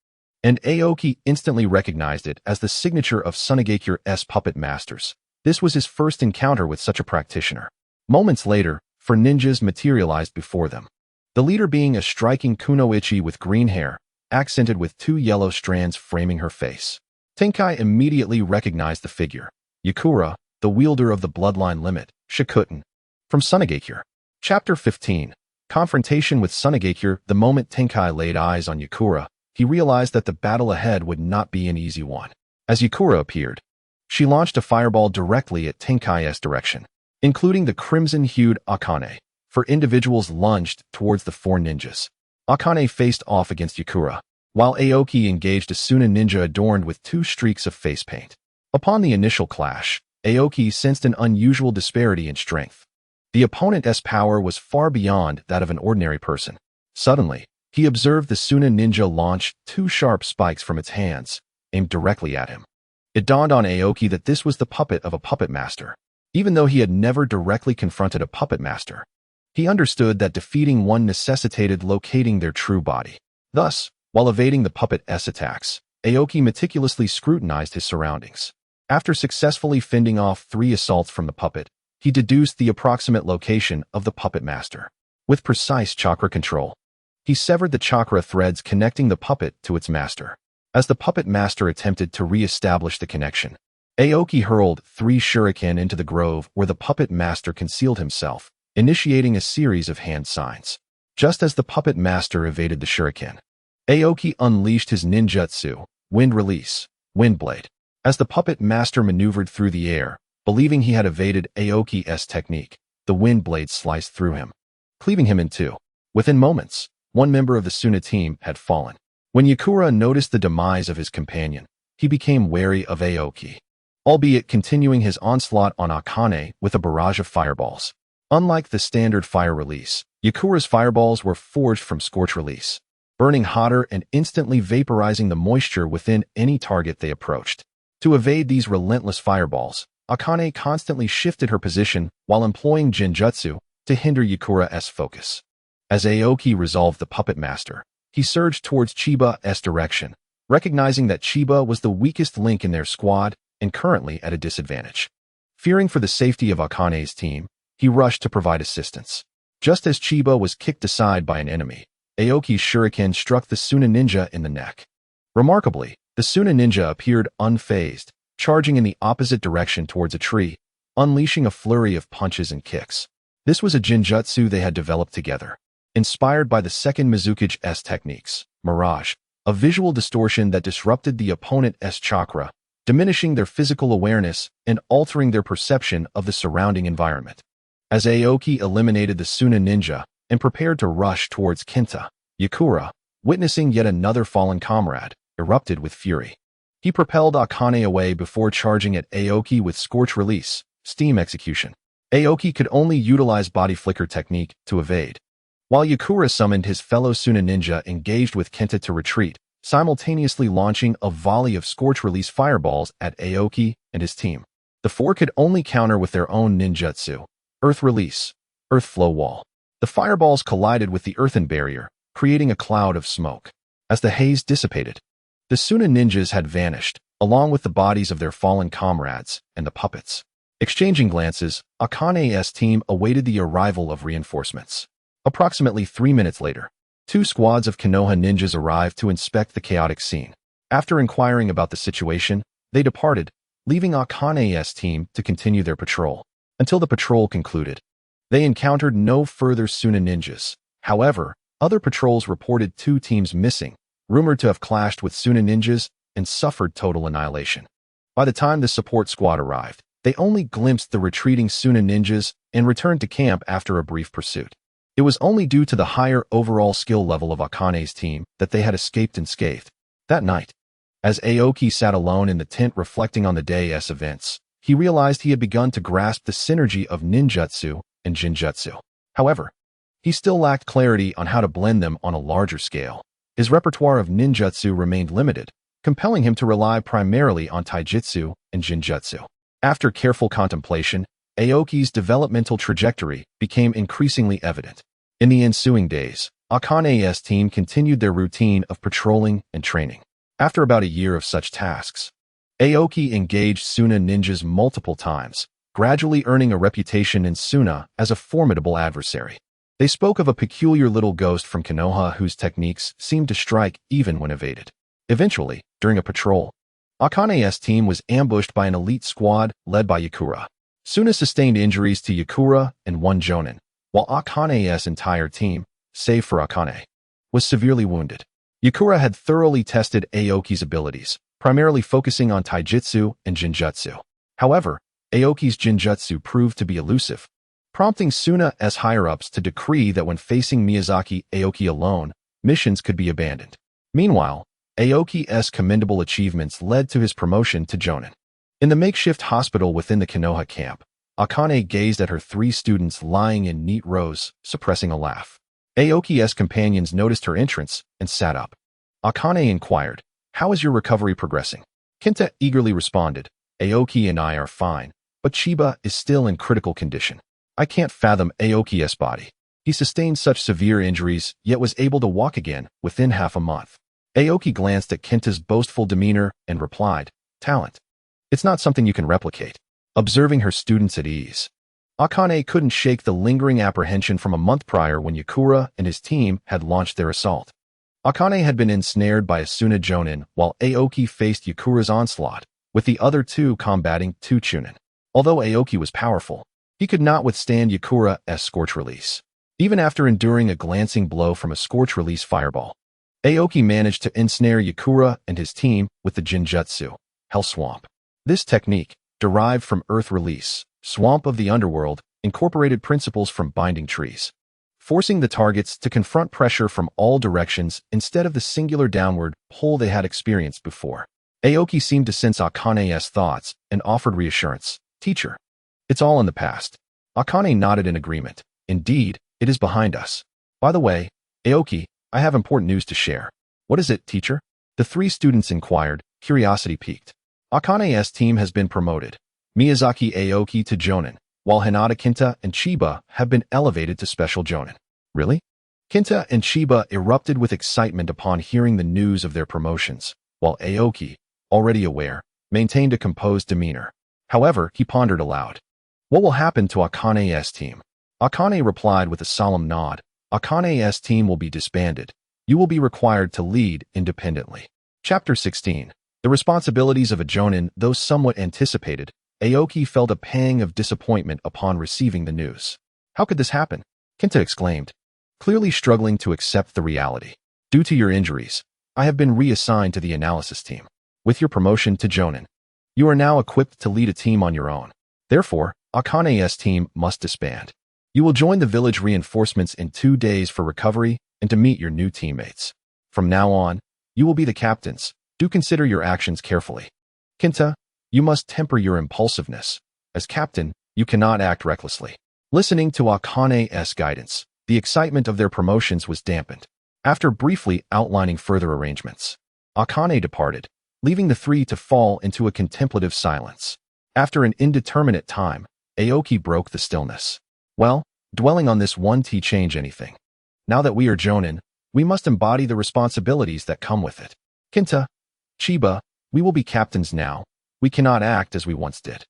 and Aoki instantly recognized it as the signature of Sunagakure's puppet masters. This was his first encounter with such a practitioner. Moments later, 4 ninjas materialized before them, the leader being a striking kunoichi with green hair, accented with 2 yellow strands framing her face. Tenkai immediately recognized the figure, Yakura, the wielder of the bloodline limit, Shikuten, from Sunagakure. Chapter 15. Confrontation with Sunagakure. The moment Tenkai laid eyes on Yakura, he realized that the battle ahead would not be an easy one. As Yakura appeared, she launched a fireball directly at Tenkai's direction, including the crimson-hued Akane. 4 individuals lunged towards the 4 ninjas. Akane faced off against Yakura, while Aoki engaged a Suna ninja adorned with 2 streaks of face paint. Upon the initial clash, Aoki sensed an unusual disparity in strength. The opponent's power was far beyond that of an ordinary person. Suddenly, he observed the Suna ninja launch 2 sharp spikes from its hands, aimed directly at him. It dawned on Aoki that this was the puppet of a puppet master. Even though he had never directly confronted a puppet master, he understood that defeating one necessitated locating their true body. Thus, while evading the puppet's attacks, Aoki meticulously scrutinized his surroundings. After successfully fending off 3 assaults from the puppet, he deduced the approximate location of the puppet master. With precise chakra control, he severed the chakra threads connecting the puppet to its master. As the puppet master attempted to re-establish the connection, Aoki hurled 3 shuriken into the grove where the puppet master concealed himself, initiating a series of hand signs. Just as the puppet master evaded the shuriken, Aoki unleashed his ninjutsu, Wind Release, Wind Blade. As the puppet master maneuvered through the air, believing he had evaded Aoki's technique, the wind blade sliced through him, cleaving him in 2. Within moments, 1 member of the Suna team had fallen. When Yakura noticed the demise of his companion, he became wary of Aoki, albeit continuing his onslaught on Akane with a barrage of fireballs. Unlike the standard fire release, Yakura's fireballs were forged from scorch release, burning hotter and instantly vaporizing the moisture within any target they approached. To evade these relentless fireballs, Akane constantly shifted her position while employing genjutsu to hinder Yakura's focus. As Aoki resolved the puppet master, he surged towards Chiba's direction, recognizing that Chiba was the weakest link in their squad and currently at a disadvantage. Fearing for the safety of Akane's team, he rushed to provide assistance. Just as Chiba was kicked aside by an enemy, Aoki's shuriken struck the Suna ninja in the neck. Remarkably, the Suna ninja appeared unfazed, charging in the opposite direction towards a tree, unleashing a flurry of punches and kicks. This was a genjutsu they had developed together, inspired by the second Mizuki's techniques, Mirage, a visual distortion that disrupted the opponent's chakra, diminishing their physical awareness and altering their perception of the surrounding environment. As Aoki eliminated the Suna ninja and prepared to rush towards Kinta, Yakura, witnessing yet another fallen comrade, erupted with fury. He propelled Akane away before charging at Aoki with Scorch Release, Steam Execution. Aoki could only utilize Body Flicker technique to evade. while Yakura summoned his fellow Suna ninja engaged with Kenta to retreat, simultaneously launching a volley of scorch-release fireballs at Aoki and his team. The four could only counter with their own ninjutsu, Earth Release, Earth Flow Wall. The fireballs collided with the earthen barrier, creating a cloud of smoke. As the haze dissipated, the Suna ninjas had vanished, along with the bodies of their fallen comrades and the puppets. Exchanging glances, Akane's team awaited the arrival of reinforcements. Approximately 3 minutes later, 2 squads of Konoha ninjas arrived to inspect the chaotic scene. After inquiring about the situation, they departed, leaving Akane's team to continue their patrol. Until the patrol concluded, they encountered no further Suna ninjas. However, other patrols reported 2 teams missing, rumored to have clashed with Suna ninjas and suffered total annihilation. By the time the support squad arrived, they only glimpsed the retreating Suna ninjas and returned to camp after a brief pursuit. It was only due to the higher overall skill level of Akane's team that they had escaped unscathed. That night, as Aoki sat alone in the tent reflecting on the day's events, he realized he had begun to grasp the synergy of ninjutsu and jinjutsu. However, he still lacked clarity on how to blend them on a larger scale. His repertoire of ninjutsu remained limited, compelling him to rely primarily on taijutsu and jinjutsu. After careful contemplation, Aoki's developmental trajectory became increasingly evident. In the ensuing days, Akane's team continued their routine of patrolling and training. After about a year of such tasks, Aoki engaged Suna ninjas multiple times, gradually earning a reputation in Suna as a formidable adversary. They spoke of a peculiar little ghost from Konoha whose techniques seemed to strike even when evaded. Eventually, during a patrol, Akane's team was ambushed by an elite squad led by Yakura. Suna sustained injuries to Yakura and 1 jonin, while Akane's entire team, save for Akane, was severely wounded. Yakura had thoroughly tested Aoki's abilities, primarily focusing on taijutsu and jinjutsu. However, Aoki's jinjutsu proved to be elusive, prompting Suna's higher-ups to decree that when facing Miyazaki Aoki alone, missions could be abandoned. Meanwhile, Aoki's commendable achievements led to his promotion to jonin. In the makeshift hospital within the Konoha camp, Akane gazed at her 3 students lying in neat rows, suppressing a laugh. Aoki's companions noticed her entrance and sat up. Akane inquired, "How is your recovery progressing?" Kenta eagerly responded, "Aoki and I are fine, but Chiba is still in critical condition. I can't fathom Aoki's body. He sustained such severe injuries, yet was able to walk again within half a month." Aoki glanced at Kenta's boastful demeanor and replied, "Talent. It's not something you can replicate." Observing her students at ease, Akane couldn't shake the lingering apprehension from a month prior when Yakura and his team had launched their assault. Akane had been ensnared by a Suna jonin while Aoki faced Yakura's onslaught, with the other 2 combating 2 chunin. Although Aoki was powerful, he could not withstand Yakura's scorch release. Even after enduring a glancing blow from a scorch release fireball, Aoki managed to ensnare Yakura and his team with the jinjutsu, Hell Swamp. This technique, derived from Earth Release, Swamp of the Underworld, incorporated principles from binding trees, forcing the targets to confront pressure from all directions instead of the singular downward pull they had experienced before. Aoki seemed to sense Akane's thoughts and offered reassurance. "Teacher, it's all in the past." Akane nodded in agreement. "Indeed, it is behind us. By the way, Aoki, I have important news to share." "What is it, teacher?" The 3 students inquired, curiosity piqued. "Akane's team has been promoted. Miyazaki Aoki to jonin, while Hinata Kenta and Chiba have been elevated to special jonin." "Really?" Kenta and Chiba erupted with excitement upon hearing the news of their promotions, while Aoki, already aware, maintained a composed demeanor. However, he pondered aloud. "What will happen to Akane's team?" Akane replied with a solemn nod. "Akane's team will be disbanded. You will be required to lead independently." Chapter 16. The responsibilities of a jonin. Though somewhat anticipated, Aoki felt a pang of disappointment upon receiving the news. "How could this happen?" Kenta exclaimed, clearly struggling to accept the reality. "Due to your injuries, I have been reassigned to the analysis team. With your promotion to jonin, you are now equipped to lead a team on your own. Therefore, Akane's team must disband. You will join the village reinforcements in 2 days for recovery and to meet your new teammates. From now on, you will be the captains. Do consider your actions carefully. Kenta, you must temper your impulsiveness. As captain, you cannot act recklessly." Listening to Akane's guidance, the excitement of their promotions was dampened. After briefly outlining further arrangements, Akane departed, leaving the three to fall into a contemplative silence. After an indeterminate time, Aoki broke the stillness. Well, dwelling on this won't change anything. Now that we are Jonin, we must embody the responsibilities that come with it. Kinta, Chiba, we will be captains now. We cannot act as we once did.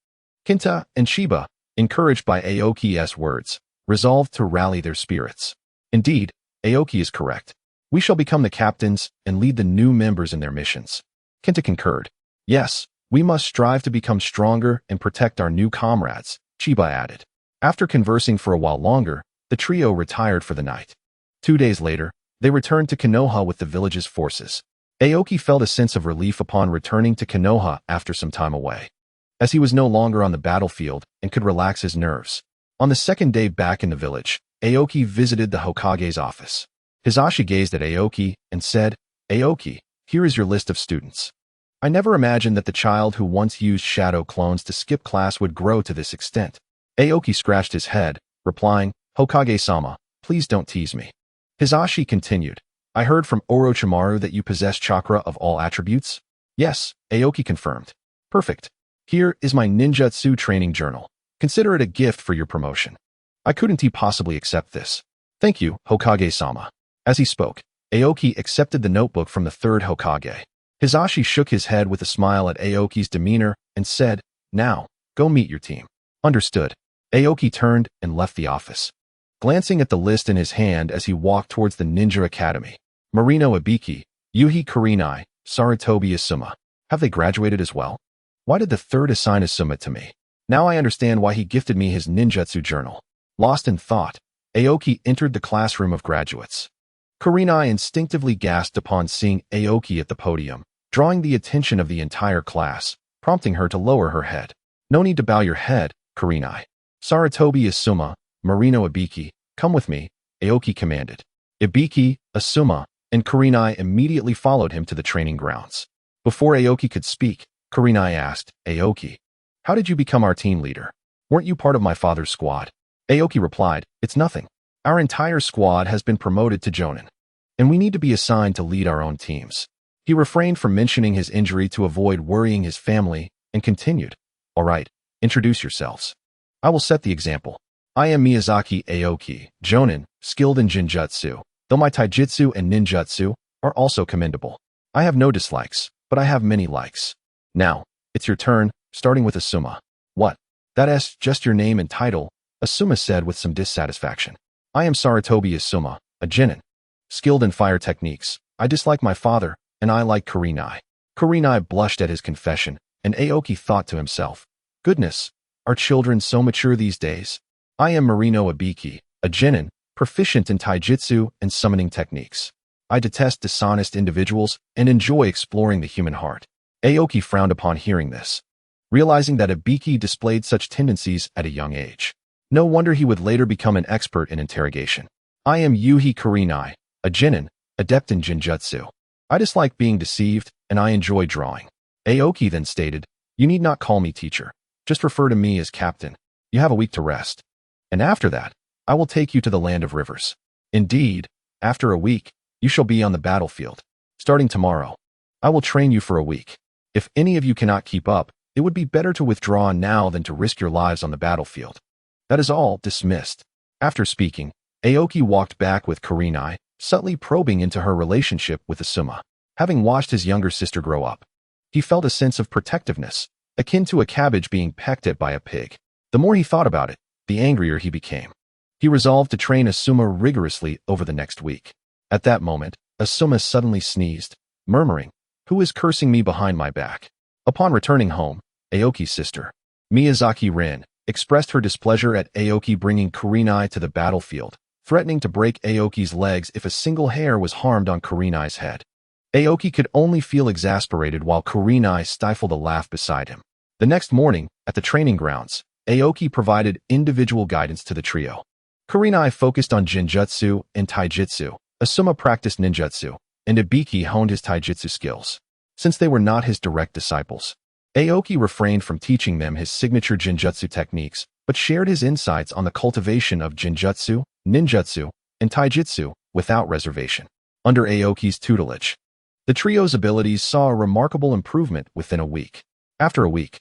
Kinta and Chiba, encouraged by Aoki's words, resolved to rally their spirits. Indeed, Aoki is correct. We shall become the captains and lead the new members in their missions. Kinta concurred. Yes, we must strive to become stronger and protect our new comrades, Chiba added. After conversing for a while longer, the trio retired for the night. 2 days later, they returned to Konoha with the village's forces. Aoki felt a sense of relief upon returning to Konoha after some time away, as he was no longer on the battlefield and could relax his nerves. On the second day back in the village, Aoki visited the Hokage's office. Hisashi gazed at Aoki and said, "Aoki, here is your list of students. I never imagined that the child who once used shadow clones to skip class would grow to this extent." Aoki scratched his head, replying, "Hokage-sama, please don't tease me." Hisashi continued, "I heard from Orochimaru that you possess chakra of all attributes?" "Yes," Aoki confirmed. "Perfect. Here is my ninjutsu training journal. Consider it a gift for your promotion." "I couldn't possibly accept this." "Thank you, Hokage-sama." As he spoke, Aoki accepted the notebook from the third Hokage. Hisashi shook his head with a smile at Aoki's demeanor and said, "Now, go meet your team." "Understood." Aoki turned and left the office, glancing at the list in his hand as he walked towards the Ninja Academy. Marino Ibiki, Yuhi Kurenai, Sarutobi Asuma. Have they graduated as well? Why did the third assign Asuma to me? Now I understand why he gifted me his ninjutsu journal. Lost in thought, Aoki entered the classroom of graduates. Kurenai instinctively gasped upon seeing Aoki at the podium, drawing the attention of the entire class, prompting her to lower her head. "No need to bow your head, Kurenai. Sarutobi Asuma, Marino Ibiki, come with me," Aoki commanded. Ibiki, Asuma, and Kurenai immediately followed him to the training grounds. Before Aoki could speak, Kurenai asked, "Aoki, how did you become our team leader? Weren't you part of my father's squad?" Aoki replied, "It's nothing. Our entire squad has been promoted to Jonin, and we need to be assigned to lead our own teams." He refrained from mentioning his injury to avoid worrying his family and continued, "All right, introduce yourselves. I will set the example. I am Miyazaki Aoki, Jonin, skilled in Jinjutsu, though my taijutsu and ninjutsu are also commendable. I have no dislikes, but I have many likes. Now, it's your turn, starting with Asuma." "What? That's just your name and title," Asuma said with some dissatisfaction. "I am Sarutobi Asuma, a genin, skilled in fire techniques. I dislike my father, and I like Kurenai." Kurenai blushed at his confession, and Aoki thought to himself, "Goodness, are children so mature these days?" "I am Marino Ibiki, a genin, proficient in taijutsu and summoning techniques. I detest dishonest individuals and enjoy exploring the human heart." Aoki frowned upon hearing this, realizing that Ibiki displayed such tendencies at a young age. No wonder he would later become an expert in interrogation. "I am Yuhi Kurenai, a genin, adept in Jinjutsu. I dislike being deceived, and I enjoy drawing." Aoki then stated, "You need not call me teacher. Just refer to me as captain. You have a week to rest. And after that, I will take you to the land of rivers. Indeed, after a week, you shall be on the battlefield. Starting tomorrow, I will train you for a week. If any of you cannot keep up, it would be better to withdraw now than to risk your lives on the battlefield." That is all. Dismissed. After speaking, Aoki walked back with Kurenai, subtly probing into her relationship with Asuma. Having watched his younger sister grow up, he felt a sense of protectiveness, akin to a cabbage being pecked at by a pig. The more he thought about it, the angrier he became. He resolved to train Asuma rigorously over the next week. At that moment, Asuma suddenly sneezed, murmuring, "Who is cursing me behind my back?" Upon returning home, Aoki's sister, Miyazaki Rin, expressed her displeasure at Aoki bringing Kurenai to the battlefield, threatening to break Aoki's legs if a single hair was harmed on Kurenai's head. Aoki could only feel exasperated while Kurenai stifled a laugh beside him. The next morning, at the training grounds, Aoki provided individual guidance to the trio. Kurenai focused on Jinjutsu and Taijutsu, Asuma practiced ninjutsu, and Ibiki honed his taijutsu skills. Since they were not his direct disciples, Aoki refrained from teaching them his signature Jinjutsu techniques, but shared his insights on the cultivation of Jinjutsu, ninjutsu, and taijutsu without reservation. Under Aoki's tutelage, the trio's abilities saw a remarkable improvement within a week. After a week,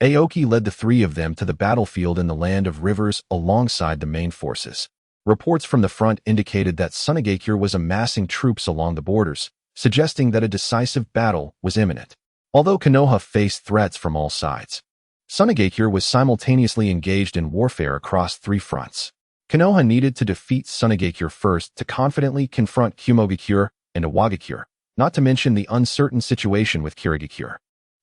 Aoki led the three of them to the battlefield in the Land of Rivers alongside the main forces. Reports from the front indicated that Sunagakure was amassing troops along the borders, suggesting that a decisive battle was imminent. Although Konoha faced threats from all sides, Sunagakure was simultaneously engaged in warfare across three fronts. Konoha needed to defeat Sunagakure first to confidently confront Kumogakure and Iwagakure, not to mention the uncertain situation with Kirigakure.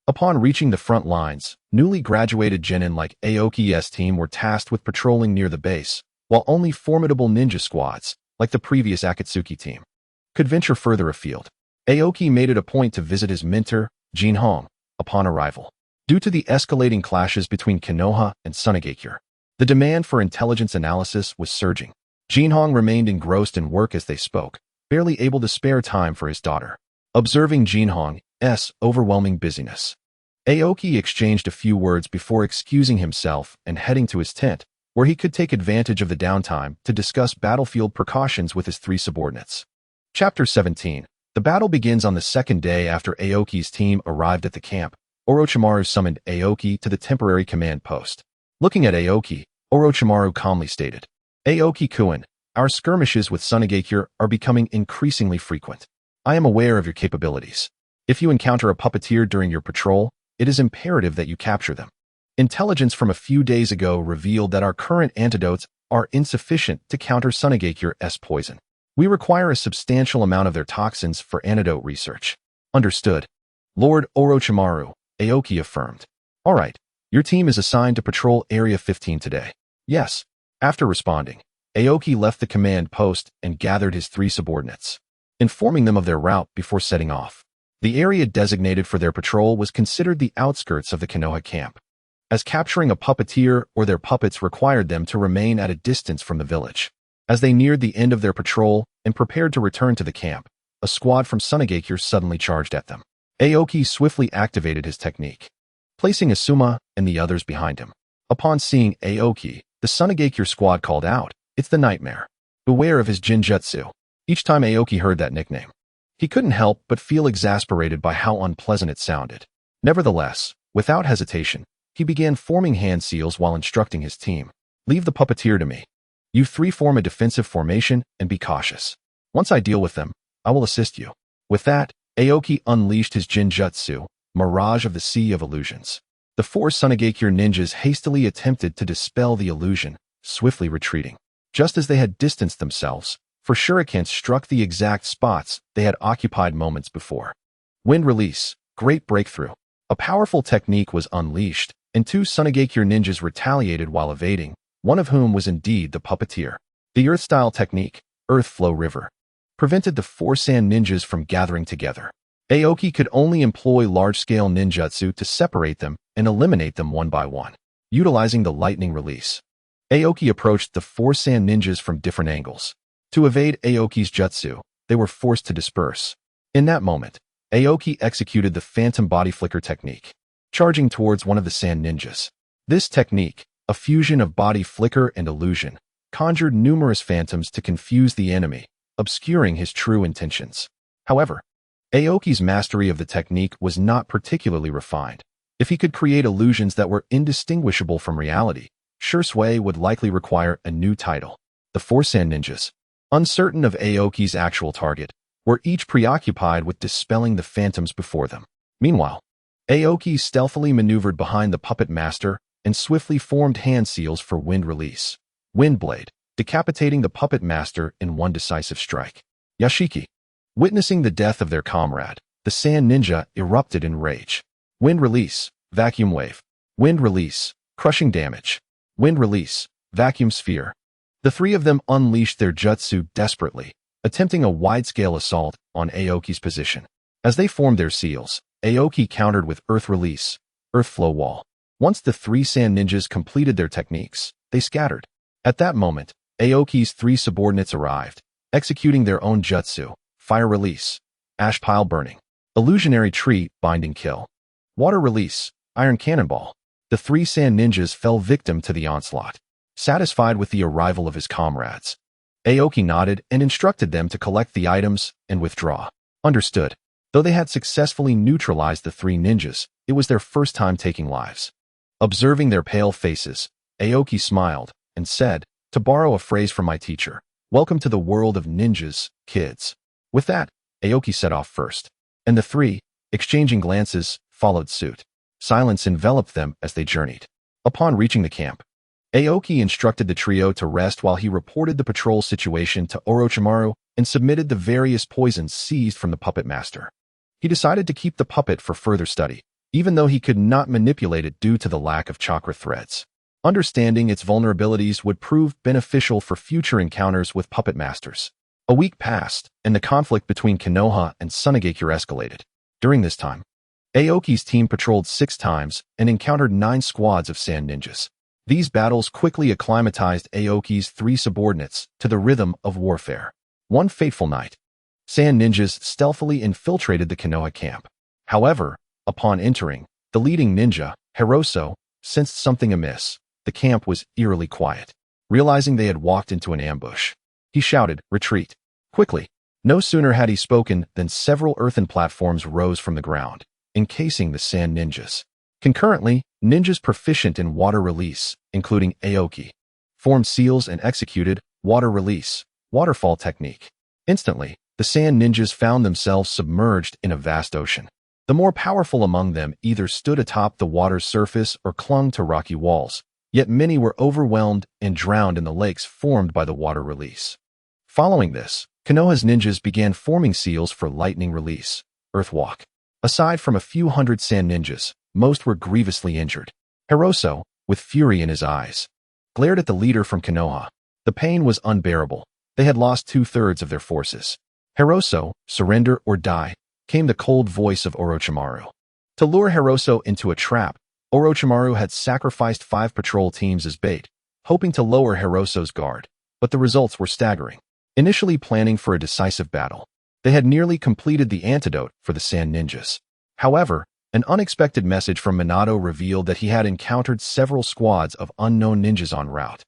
Upon reaching the front lines, newly graduated genin like Aoki's team were tasked with patrolling near the base, while only formidable ninja squads, like the previous Akatsuki team, could venture further afield. Aoki made it a point to visit his mentor, Jinhong, upon arrival. Due to the escalating clashes between Konoha and Sunagakure, the demand for intelligence analysis was surging. Jinhong remained engrossed in work as they spoke, barely able to spare time for his daughter. Observing Jinhong's overwhelming busyness, Aoki exchanged a few words before excusing himself and heading to his tent, where he could take advantage of the downtime to discuss battlefield precautions with his three subordinates. Chapter 17. The battle begins on the second day after Aoki's team arrived at the camp. Orochimaru summoned Aoki to the temporary command post. Looking at Aoki, Orochimaru calmly stated, "Aoki-kun, our skirmishes with Sunagakure are becoming increasingly frequent. I am aware of your capabilities. If you encounter a puppeteer during your patrol, it is imperative that you capture them. Intelligence from a few days ago revealed that our current antidotes are insufficient to counter Sunagakure's poison. We require a substantial amount of their toxins for antidote research." "Understood, Lord Orochimaru," Aoki affirmed. "All right, your team is assigned to patrol Area 15 today." "Yes." After responding, Aoki left the command post and gathered his three subordinates, informing them of their route before setting off. The area designated for their patrol was considered the outskirts of the Konoha camp, as capturing a puppeteer or their puppets required them to remain at a distance from the village. As they neared the end of their patrol and prepared to return to the camp, a squad from Sunagakure suddenly charged at them. Aoki swiftly activated his technique, placing Asuma and the others behind him. Upon seeing Aoki, the Sunagakure squad called out, "It's the Nightmare." Beware of his Jinjutsu. Each time Aoki heard that nickname, he couldn't help but feel exasperated by how unpleasant it sounded. Nevertheless, without hesitation, he began forming hand seals while instructing his team. "Leave the puppeteer to me. You three form a defensive formation and be cautious. Once I deal with them, I will assist you." With that, Aoki unleashed his Jinjutsu, Mirage of the Sea of Illusions. The four Sunagakure ninjas hastily attempted to dispel the illusion, swiftly retreating. Just as they had distanced themselves, for shurikens struck the exact spots they had occupied moments before. Wind release, great breakthrough. A powerful technique was unleashed, and two Sunagakure ninjas retaliated while evading, one of whom was indeed the puppeteer. The Earth-style technique, Earth Flow River, prevented the four sand ninjas from gathering together. Aoki could only employ large-scale ninjutsu to separate them and eliminate them one by one. Utilizing the lightning release, Aoki approached the four sand ninjas from different angles. To evade Aoki's jutsu, they were forced to disperse. In that moment, Aoki executed the phantom body flicker technique, charging towards one of the sand ninjas. This technique, a fusion of body flicker and illusion, conjured numerous phantoms to confuse the enemy, obscuring his true intentions. However, Aoki's mastery of the technique was not particularly refined. If he could create illusions that were indistinguishable from reality, Shursui would likely require a new title. The four sand ninjas, uncertain of Aoki's actual target, were each preoccupied with dispelling the phantoms before them. Meanwhile, Aoki stealthily maneuvered behind the puppet master and swiftly formed hand seals for wind release. Wind blade, decapitating the puppet master in one decisive strike. Yashiki. Witnessing the death of their comrade, the sand ninja erupted in rage. Wind release, vacuum wave. Wind release, crushing damage. Wind release, vacuum sphere. The three of them unleashed their jutsu desperately, attempting a wide-scale assault on Aoki's position. As they formed their seals, Aoki countered with earth release, earth flow wall. Once the three sand ninjas completed their techniques, they scattered. At that moment, Aoki's three subordinates arrived, executing their own jutsu, fire release, ash pile burning, illusionary tree binding kill, water release, iron cannonball. The three sand ninjas fell victim to the onslaught. Satisfied with the arrival of his comrades, Aoki nodded and instructed them to collect the items and withdraw. Understood. Though they had successfully neutralized the three ninjas, it was their first time taking lives. Observing their pale faces, Aoki smiled and said, "To borrow a phrase from my teacher, welcome to the world of ninjas, kids." With that, Aoki set off first, and the three, exchanging glances, followed suit. Silence enveloped them as they journeyed. Upon reaching the camp, Aoki instructed the trio to rest while he reported the patrol situation to Orochimaru and submitted the various poisons seized from the puppet master. He decided to keep the puppet for further study, even though he could not manipulate it due to the lack of chakra threads. Understanding its vulnerabilities would prove beneficial for future encounters with puppet masters. A week passed, and the conflict between Konoha and Tsunegakure escalated. During this time, Aoki's team patrolled 6 times and encountered 9 squads of sand ninjas. These battles quickly acclimatized Aoki's 3 subordinates to the rhythm of warfare. One fateful night, sand ninjas stealthily infiltrated the Konoha camp. However, upon entering, the leading ninja, Hiroso, sensed something amiss. The camp was eerily quiet. Realizing they had walked into an ambush, he shouted, "Retreat!" quickly. No sooner had he spoken than several earthen platforms rose from the ground, encasing the sand ninjas. Concurrently, ninjas proficient in water release, including Aoki, formed seals and executed water release, waterfall technique. Instantly, the sand ninjas found themselves submerged in a vast ocean. The more powerful among them either stood atop the water's surface or clung to rocky walls, yet many were overwhelmed and drowned in the lakes formed by the water release. Following this, Konoha's ninjas began forming seals for lightning release, earth walk. Aside from a few hundred sand ninjas, most were grievously injured. Hiroso, with fury in his eyes, glared at the leader from Konoha. The pain was unbearable. They had lost 2/3 of their forces. "Hiroso, surrender or die," came the cold voice of Orochimaru. To lure Hiroso into a trap, Orochimaru had sacrificed 5 patrol teams as bait, hoping to lower Hiroso's guard, but the results were staggering. Initially planning for a decisive battle, they had nearly completed the antidote for the sand ninjas. However, an unexpected message from Minato revealed that he had encountered several squads of unknown ninjas en route,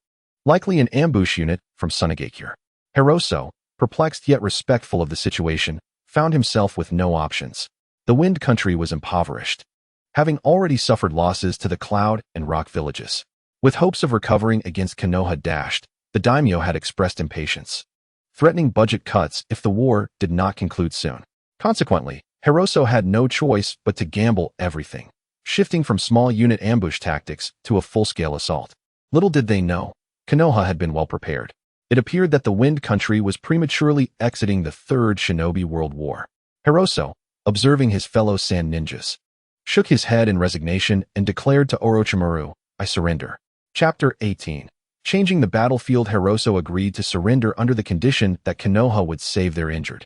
likely an ambush unit from Tsunegakure. Hiroso, perplexed yet respectful of the situation, found himself with no options. The Wind Country was impoverished, having already suffered losses to the Cloud and Rock villages. With hopes of recovering against Konoha dashed, the daimyo had expressed impatience, threatening budget cuts if the war did not conclude soon. Consequently, Hiroso had no choice but to gamble everything, shifting from small unit ambush tactics to a full-scale assault. Little did they know, Konoha had been well prepared. It appeared that the Wind Country was prematurely exiting the Third Shinobi World War. Hiroso, observing his fellow sand ninjas, shook his head in resignation and declared to Orochimaru, "I surrender." Chapter 18. Changing the battlefield. Hiroso agreed to surrender under the condition that Konoha would save their injured.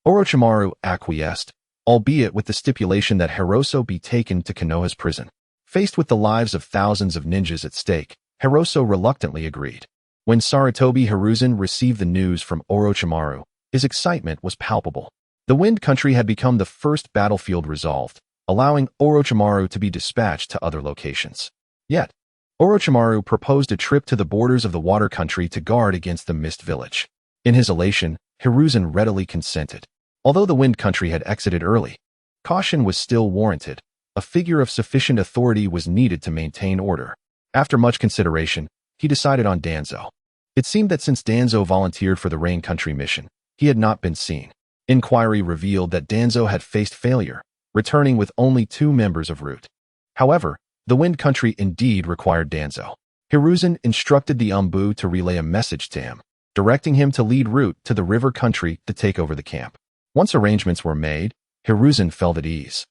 Orochimaru acquiesced, albeit with the stipulation that Hiroso be taken to Konoha's prison. Faced with the lives of thousands of ninjas at stake, Hiroso reluctantly agreed. When Sarutobi Hiruzen received the news from Orochimaru, his excitement was palpable. The Wind Country had become the first battlefield resolved, allowing Orochimaru to be dispatched to other locations. Yet, Orochimaru proposed a trip to the borders of the Water Country to guard against the Mist Village. In his elation, Hiruzen readily consented. Although the Wind Country had exited early, caution was still warranted. A figure of sufficient authority was needed to maintain order. After much consideration, he decided on Danzo. It seemed that since Danzo volunteered for the Rain Country mission, he had not been seen. Inquiry revealed that Danzo had faced failure, returning with only 2 members of Root. However, the Wind Country indeed required Danzo. Hiruzen instructed the Umbu to relay a message to him, directing him to lead Root to the River Country to take over the camp. Once arrangements were made, Hiruzen felt at ease,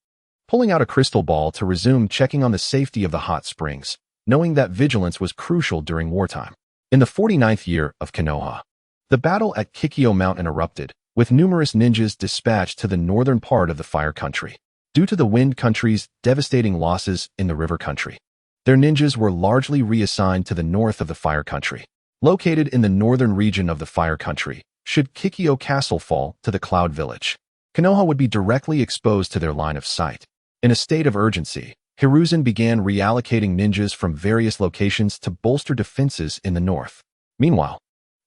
pulling out a crystal ball to resume checking on the safety of the hot springs, knowing that vigilance was crucial during wartime. In the 49th year of Konoha, the battle at Kikyo Mountain erupted, with numerous ninjas dispatched to the northern part of the Fire Country. Due to the Wind Country's devastating losses in the River Country, their ninjas were largely reassigned to the north of the Fire Country. Located in the northern region of the Fire Country, should Kikyo Castle fall to the Cloud Village, Konoha would be directly exposed to their line of sight. In a state of urgency, Hiruzen began reallocating ninjas from various locations to bolster defenses in the north. Meanwhile,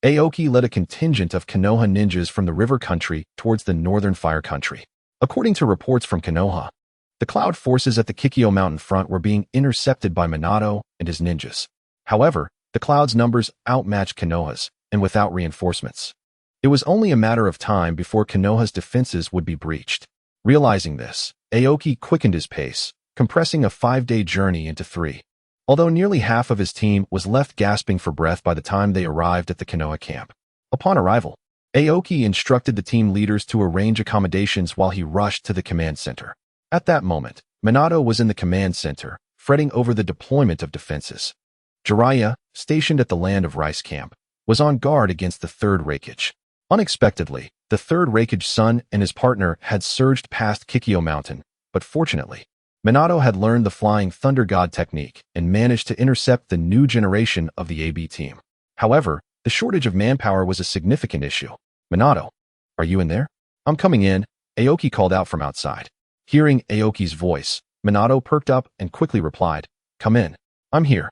Aoki led a contingent of Konoha ninjas from the river country towards the northern fire country. According to reports from Konoha, the cloud forces at the Kikyo mountain front were being intercepted by Minato and his ninjas. However, the cloud's numbers outmatched Konoha's, and without reinforcements, it was only a matter of time before Konoha's defenses would be breached. Realizing this, Aoki quickened his pace, compressing a 5-day journey into 3. Although nearly half of his team was left gasping for breath by the time they arrived at the Konoha camp. Upon arrival, Aoki instructed the team leaders to arrange accommodations while he rushed to the command center. At that moment, Minato was in the command center, fretting over the deployment of defenses. Jiraiya, stationed at the Land of Rice camp, was on guard against the third Raikage. Unexpectedly, the third Raikage's son and his partner had surged past Kikyo Mountain, but fortunately, Minato had learned the Flying Thunder God technique and managed to intercept the new generation of the AB team. However, the shortage of manpower was a significant issue. Minato, are you in there? I'm coming in, Aoki called out from outside. Hearing Aoki's voice, Minato perked up and quickly replied, come in. I'm here.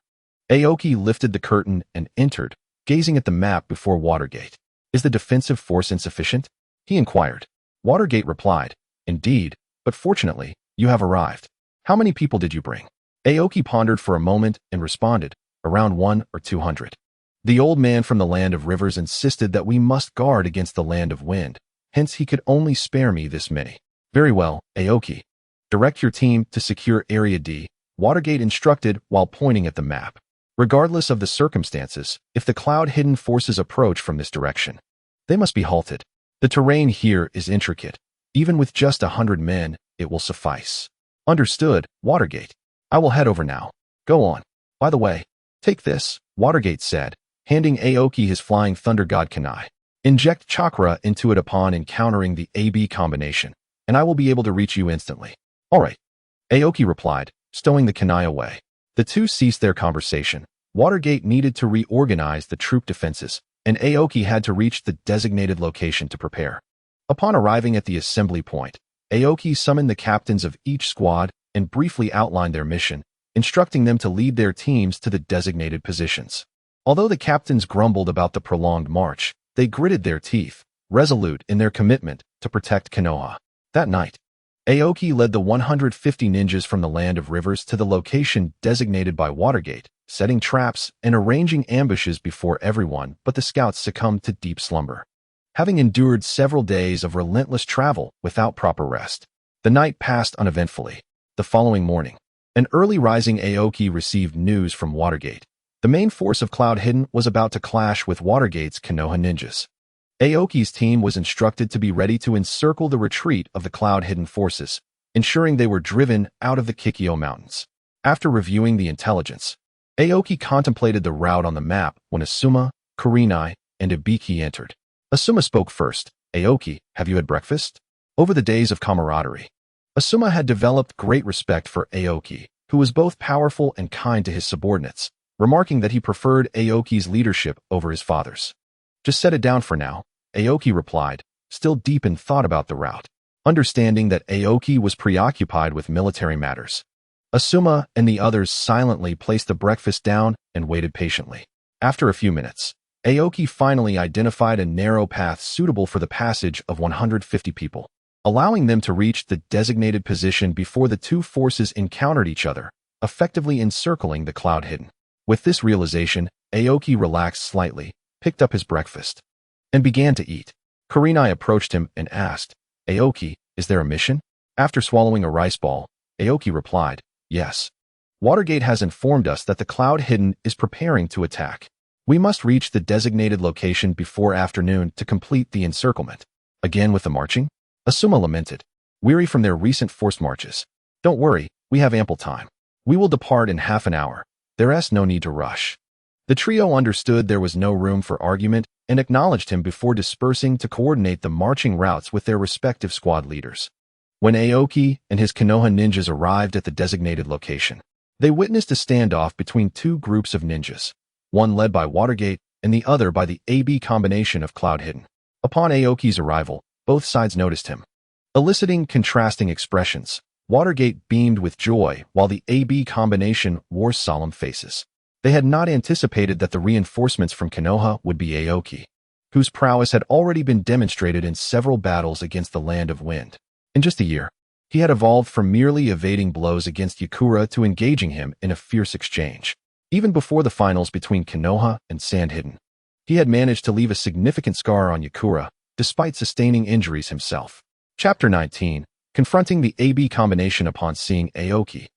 Aoki lifted the curtain and entered, gazing at the map before Watergate. Is the defensive force insufficient? He inquired. Watergate replied, indeed, but fortunately, you have arrived. How many people did you bring? Aoki pondered for a moment and responded, around 100 or 200. The old man from the Land of Rivers insisted that we must guard against the Land of Wind, hence he could only spare me this many. Very well, Aoki. Direct your team to secure Area D, Watergate instructed while pointing at the map. Regardless of the circumstances, if the cloud-hidden forces approach from this direction, they must be halted. The terrain here is intricate. Even with just 100 men, it will suffice. Understood, Watergate. I will head over now. Go on. By the way, take this, Watergate said, handing Aoki his Flying Thunder God kunai. Inject chakra into it upon encountering the AB combination, and I will be able to reach you instantly. All right. Aoki replied, stowing the kunai away. The two ceased their conversation. Watergate needed to reorganize the troop defenses, and Aoki had to reach the designated location to prepare. Upon arriving at the assembly point, Aoki summoned the captains of each squad and briefly outlined their mission, instructing them to lead their teams to the designated positions. Although the captains grumbled about the prolonged march, they gritted their teeth, resolute in their commitment to protect Konoha. That night, Aoki led the 150 ninjas from the Land of Rivers to the location designated by Watergate, setting traps and arranging ambushes before everyone but the scouts succumbed to deep slumber. Having endured several days of relentless travel without proper rest, the night passed uneventfully. The following morning, an early rising Aoki received news from Watergate. The main force of Cloud Hidden was about to clash with Watergate's Konoha ninjas. Aoki's team was instructed to be ready to encircle the retreat of the Cloud Hidden forces, ensuring they were driven out of the Kikyo Mountains. After reviewing the intelligence, Aoki contemplated the route on the map when Asuma, Kurenai, and Ibiki entered. Asuma spoke first. Aoki, have you had breakfast? Over the days of camaraderie, Asuma had developed great respect for Aoki, who was both powerful and kind to his subordinates, remarking that he preferred Aoki's leadership over his father's. Just set it down for now, Aoki replied, still deep in thought about the route. Understanding that Aoki was preoccupied with military matters, Asuma and the others silently placed the breakfast down and waited patiently. After a few minutes, Aoki finally identified a narrow path suitable for the passage of 150 people, allowing them to reach the designated position before the two forces encountered each other, effectively encircling the Cloud Hidden. With this realization, Aoki relaxed slightly, picked up his breakfast, and began to eat. Kurenai approached him and asked, Aoki, is there a mission? After swallowing a rice ball, Aoki replied, yes. Watergate has informed us that the Cloud Hidden is preparing to attack. We must reach the designated location before afternoon to complete the encirclement. Again with the marching? Asuma lamented, weary from their recent forced marches. Don't worry, we have ample time. We will depart in half an hour. There is no need to rush. The trio understood there was no room for argument and acknowledged him before dispersing to coordinate the marching routes with their respective squad leaders. When Aoki and his Konoha ninjas arrived at the designated location, they witnessed a standoff between two groups of ninjas, one led by Watergate and the other by the AB combination of Cloud Hidden. Upon Aoki's arrival, both sides noticed him. Eliciting contrasting expressions, Watergate beamed with joy while the AB combination wore solemn faces. They had not anticipated that the reinforcements from Konoha would be Aoki, whose prowess had already been demonstrated in several battles against the Land of Wind. In just a year, he had evolved from merely evading blows against Yakura to engaging him in a fierce exchange. Even before the finals between Konoha and Sandhidden, he had managed to leave a significant scar on Yakura, despite sustaining injuries himself. Chapter 19, Confronting the AB Combination. Upon seeing Aoki,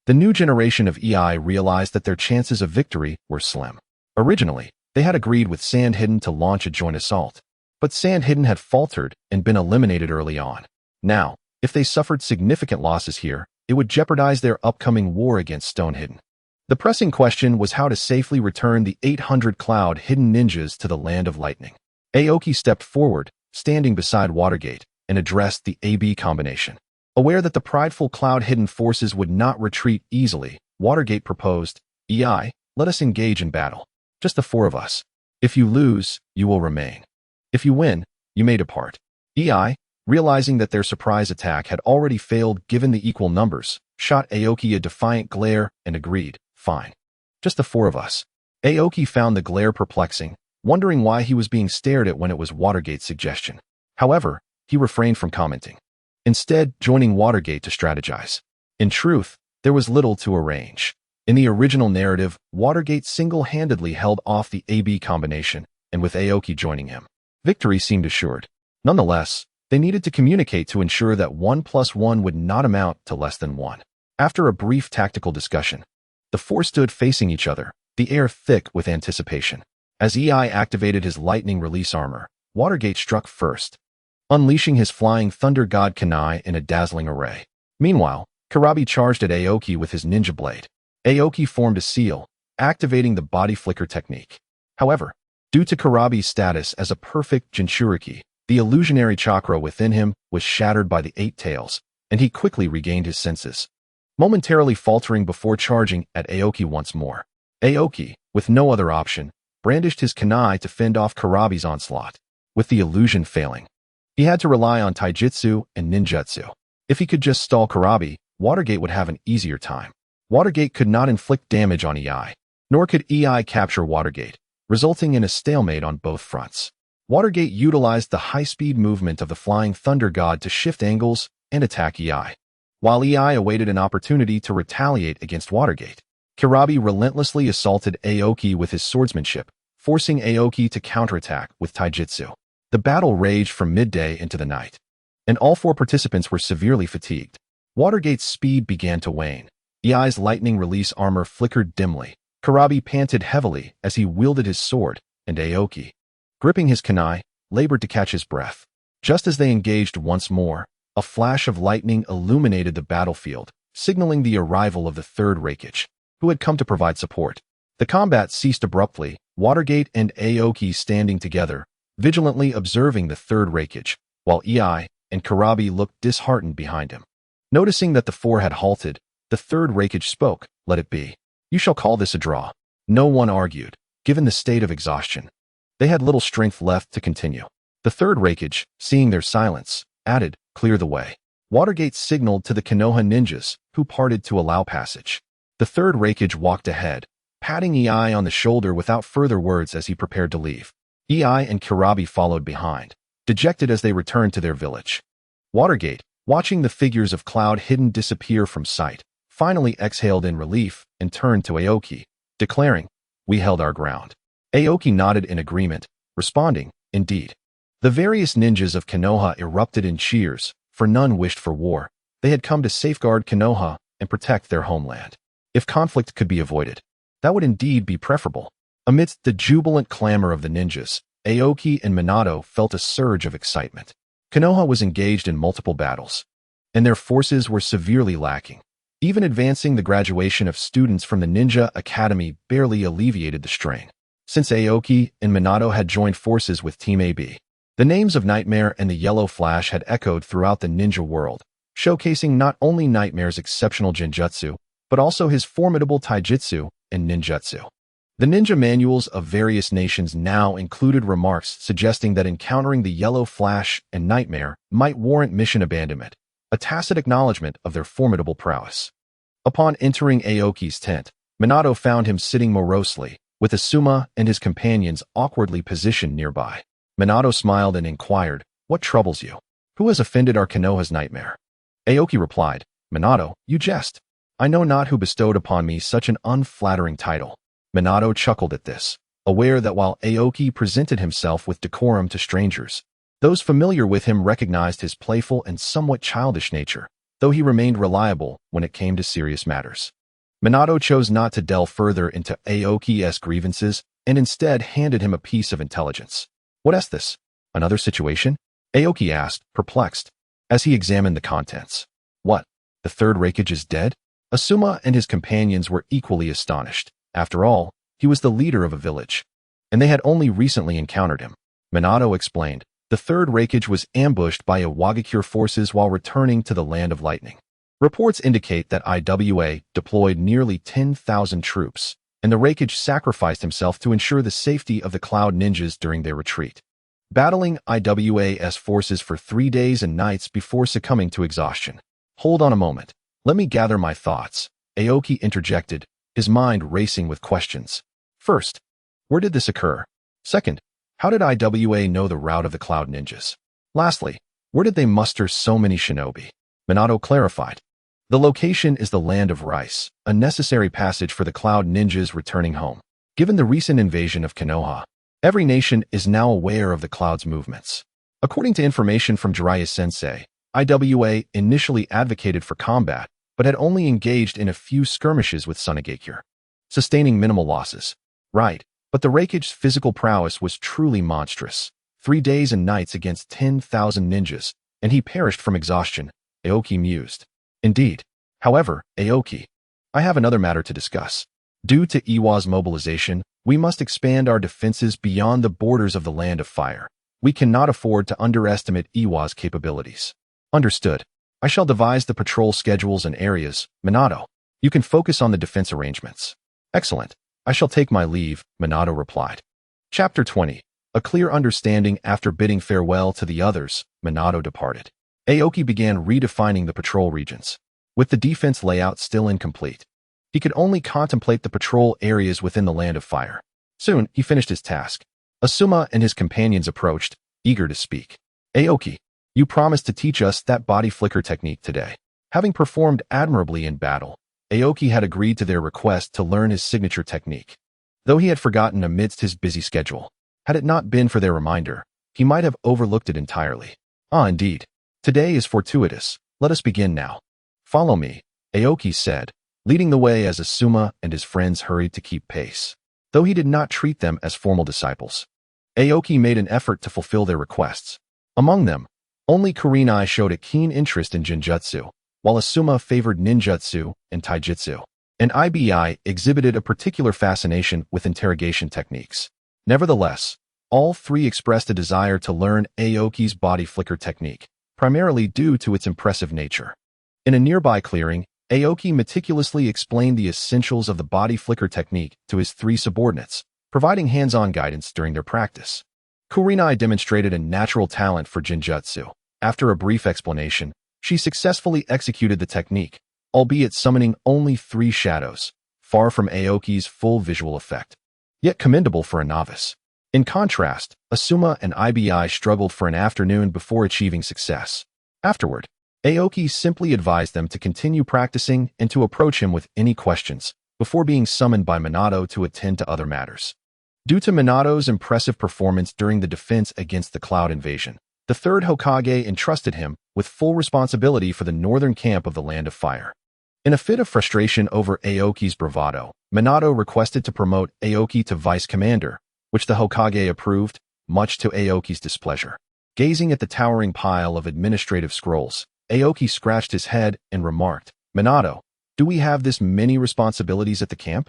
the new generation of EI realized that their chances of victory were slim. Originally, they had agreed with Sandhidden to launch a joint assault, but Sandhidden had faltered and been eliminated early on. Now, if they suffered significant losses here, it would jeopardize their upcoming war against Stonehidden. The pressing question was how to safely return the 800 Cloud-Hidden ninjas to the Land of Lightning. Aoki stepped forward, standing beside Watergate, and addressed the AB combination. Aware that the prideful Cloud-Hidden forces would not retreat easily, Watergate proposed, "EI, let us engage in battle. Just the four of us. If you lose, you will remain. If you win, you may depart." EI, realizing that their surprise attack had already failed given the equal numbers, shot Aoki a defiant glare and agreed, "Fine. Just the four of us." Aoki found the glare perplexing, wondering why he was being stared at when it was Watergate's suggestion. However, he refrained from commenting, instead joining Watergate to strategize. In truth, there was little to arrange. In the original narrative, Watergate single-handedly held off the AB combination, and with Aoki joining him, victory seemed assured. Nonetheless, they needed to communicate to ensure that 1 + 1 would not amount to less than 1. After a brief tactical discussion, the four stood facing each other, the air thick with anticipation. As EI activated his lightning release armor, Watergate struck first, unleashing his flying thunder god kunai in a dazzling array. Meanwhile, Kurabi charged at Aoki with his ninja blade. Aoki formed a seal, activating the body flicker technique. However, due to Kurabi's status as a perfect Jinchuriki, the illusionary chakra within him was shattered by the 8 tails, and he quickly regained his senses, momentarily faltering before charging at Aoki once more. Aoki, with no other option, brandished his kunai to fend off Kurabi's onslaught. With the illusion failing, he had to rely on taijutsu and ninjutsu. If he could just stall Kurabi, Watergate would have an easier time. Watergate could not inflict damage on EI, nor could EI capture Watergate, resulting in a stalemate on both fronts. Watergate utilized the high-speed movement of the Flying Thunder God to shift angles and attack EI, while EI awaited an opportunity to retaliate against Watergate. Kurabi relentlessly assaulted Aoki with his swordsmanship, forcing Aoki to counterattack with taijutsu. The battle raged from midday into the night, and all four participants were severely fatigued. Watergate's speed began to wane. EI's lightning release armor flickered dimly. Kurabi panted heavily as he wielded his sword, and Aoki, gripping his kunai, labored to catch his breath. Just as they engaged once more, a flash of lightning illuminated the battlefield, signaling the arrival of the third Reikage, who had come to provide support. The combat ceased abruptly, Watergate and Aoki standing together, vigilantly observing the third Reikage, while EI and Kurabi looked disheartened behind him. Noticing that the four had halted, the third Reikage spoke, "Let it be. You shall call this a draw." No one argued, given the state of exhaustion. They had little strength left to continue. The third Reikage, seeing their silence, added, "Clear the way." Watergate signaled to the Konoha ninjas, who parted to allow passage. The third Reikage walked ahead, patting EI on the shoulder without further words as he prepared to leave. EI and Kurabi followed behind, dejected as they returned to their village. Watergate, watching the figures of Cloud-Hidden disappear from sight, finally exhaled in relief and turned to Aoki, declaring, "We held our ground." Aoki nodded in agreement, responding, "Indeed." The various ninjas of Konoha erupted in cheers, for none wished for war. They had come to safeguard Konoha and protect their homeland. If conflict could be avoided, that would indeed be preferable. Amidst the jubilant clamor of the ninjas, Aoki and Minato felt a surge of excitement. Konoha was engaged in multiple battles, and their forces were severely lacking. Even advancing the graduation of students from the Ninja Academy barely alleviated the strain. Since Aoki and Minato had joined forces with Team AB, the names of Nightmare and the Yellow Flash had echoed throughout the ninja world, showcasing not only Nightmare's exceptional genjutsu, but also his formidable taijutsu and ninjutsu. The ninja manuals of various nations now included remarks suggesting that encountering the Yellow Flash and Nightmare might warrant mission abandonment, a tacit acknowledgement of their formidable prowess. Upon entering Aoki's tent, Minato found him sitting morosely, with Asuma and his companions awkwardly positioned nearby. Minato smiled and inquired, "What troubles you? Who has offended our Konoha's nightmare?" Aoki replied, "Minato, you jest. I know not who bestowed upon me such an unflattering title." Minato chuckled at this, aware that while Aoki presented himself with decorum to strangers, those familiar with him recognized his playful and somewhat childish nature, though he remained reliable when it came to serious matters. Minato chose not to delve further into Aoki's grievances and instead handed him a piece of intelligence. "What is this? Another situation?" Aoki asked, perplexed, as he examined the contents. "What? The third Reikage is dead?" Asuma and his companions were equally astonished. After all, he was the leader of a village, and they had only recently encountered him. Minato explained, "The third Reikage was ambushed by Iwagakure forces while returning to the Land of Lightning. Reports indicate that IWA deployed nearly 10,000 troops, and the Reikage sacrificed himself to ensure the safety of the Cloud Ninjas during their retreat, battling IWA's forces for 3 days and nights before succumbing to exhaustion." "Hold on a moment. Let me gather my thoughts," Aoki interjected, his mind racing with questions. "First, where did this occur? Second, how did IWA know the route of the Cloud Ninjas? Lastly, where did they muster so many shinobi?" Minato clarified, "The location is the Land of Rice, a necessary passage for the Cloud Ninjas returning home. Given the recent invasion of Konoha, every nation is now aware of the Cloud's movements. According to information from Jiraiya-sensei, IWA initially advocated for combat, but had only engaged in a few skirmishes with Sunagakure, sustaining minimal losses. Right, but the Reikage's physical prowess was truly monstrous. 3 days and nights against 10,000 ninjas, and he perished from exhaustion," Aoki mused. "Indeed. However, Aoki, I have another matter to discuss. Due to Iwa's mobilization, we must expand our defenses beyond the borders of the Land of Fire. We cannot afford to underestimate Iwa's capabilities." "Understood. I shall devise the patrol schedules and areas. Minato, you can focus on the defense arrangements." "Excellent. I shall take my leave," Minato replied. Chapter 20. A clear understanding. After bidding farewell to the others, Minato departed. Aoki began redefining the patrol regions. With the defense layout still incomplete, he could only contemplate the patrol areas within the Land of Fire. Soon, he finished his task. Asuma and his companions approached, eager to speak. "Aoki, you promised to teach us that body flicker technique today." Having performed admirably in battle, Aoki had agreed to their request to learn his signature technique, though he had forgotten amidst his busy schedule. Had it not been for their reminder, he might have overlooked it entirely. "Ah, indeed. Today is fortuitous. Let us begin now." "Follow me," Aoki said, leading the way as Asuma and his friends hurried to keep pace. Though he did not treat them as formal disciples, Aoki made an effort to fulfill their requests. Among them, only Kurenai showed a keen interest in Jinjutsu, while Asuma favored ninjutsu and taijutsu, and IBI exhibited a particular fascination with interrogation techniques. Nevertheless, all three expressed a desire to learn Aoki's body flicker technique, primarily due to its impressive nature. In a nearby clearing, Aoki meticulously explained the essentials of the body flicker technique to his 3 subordinates, providing hands-on guidance during their practice. Kurenai demonstrated a natural talent for Jinjutsu. After a brief explanation, she successfully executed the technique, albeit summoning only 3 shadows, far from Aoki's full visual effect, yet commendable for a novice. In contrast, Asuma and IBI struggled for an afternoon before achieving success. Afterward, Aoki simply advised them to continue practicing and to approach him with any questions, before being summoned by Minato to attend to other matters. Due to Minato's impressive performance during the defense against the Cloud invasion, the 3rd Hokage entrusted him with full responsibility for the northern camp of the Land of Fire. In a fit of frustration over Aoki's bravado, Minato requested to promote Aoki to vice commander, which the Hokage approved, much to Aoki's displeasure. Gazing at the towering pile of administrative scrolls, Aoki scratched his head and remarked, "Minato, do we have this many responsibilities at the camp?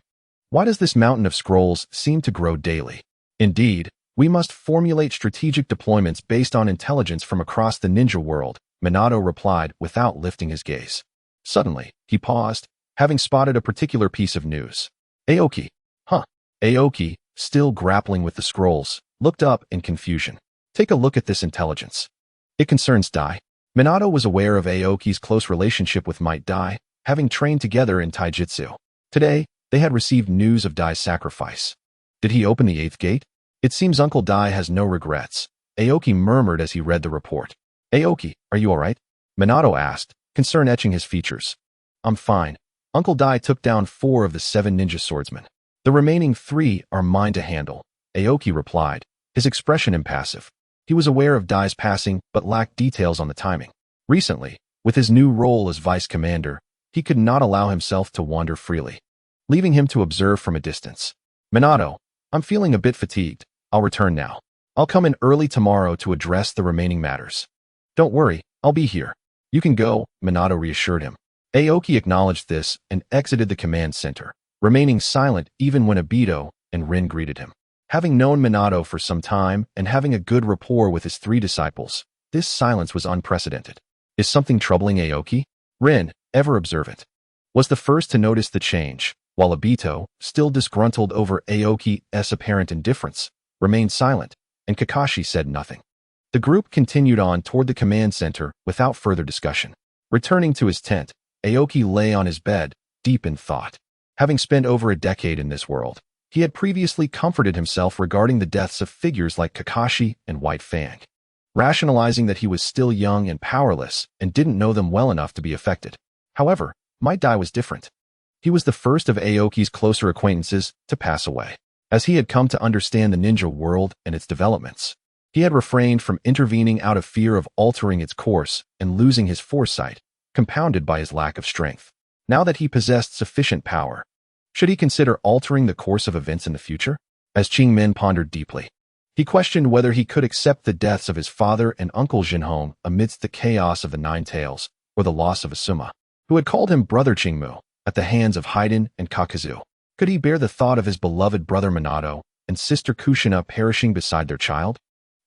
Why does this mountain of scrolls seem to grow daily? Indeed, we must formulate strategic deployments based on intelligence from across the ninja world," Minato replied without lifting his gaze. Suddenly, he paused, having spotted a particular piece of news. "Aoki, huh?" Aoki, still grappling with the scrolls, looked up in confusion. "Take a look at this intelligence. It concerns Dai." Minato was aware of Aoki's close relationship with Might Dai, having trained together in taijutsu. Today, They had received news of Dai's sacrifice. Did he open the 8th gate? It seems Uncle Dai has no regrets, Aoki murmured as he read the report. Aoki, are you alright? Minato asked, concern etching his features. I'm fine. Uncle Dai took down 4 of the 7 ninja swordsmen. The remaining 3 are mine to handle, Aoki replied, his expression impassive. He was aware of Dai's passing but lacked details on the timing. Recently, with his new role as vice commander, he could not allow himself to wander freely, leaving him to observe from a distance. Minato, I'm feeling a bit fatigued. I'll return now. I'll come in early tomorrow to address the remaining matters. Don't worry, I'll be here. You can go, Minato reassured him. Aoki acknowledged this and exited the command center, remaining silent even when Obito and Rin greeted him. Having known Minato for some time and having a good rapport with his 3 disciples, this silence was unprecedented. Is something troubling Aoki? Rin, ever observant, was the first to notice the change, while Obito, still disgruntled over Aoki's apparent indifference, remained silent, and Kakashi said nothing. The group continued on toward the command center without further discussion. Returning to his tent, Aoki lay on his bed, deep in thought. Having spent over a decade in this world, he had previously comforted himself regarding the deaths of figures like Kakashi and White Fang, rationalizing that he was still young and powerless and didn't know them well enough to be affected. However, Might Dai was different. He was the first of Aoki's closer acquaintances to pass away. As he had come to understand the ninja world and its developments, he had refrained from intervening out of fear of altering its course and losing his foresight, compounded by his lack of strength. Now that he possessed sufficient power, should he consider altering the course of events in the future? As Qingmin pondered deeply, he questioned whether he could accept the deaths of his father and uncle Jinhong amidst the chaos of the Nine Tails, or the loss of Asuma, who had called him Brother Qingmu, at the hands of Haiden and Kakazu. Could he bear the thought of his beloved brother Minato and sister Kushina perishing beside their child?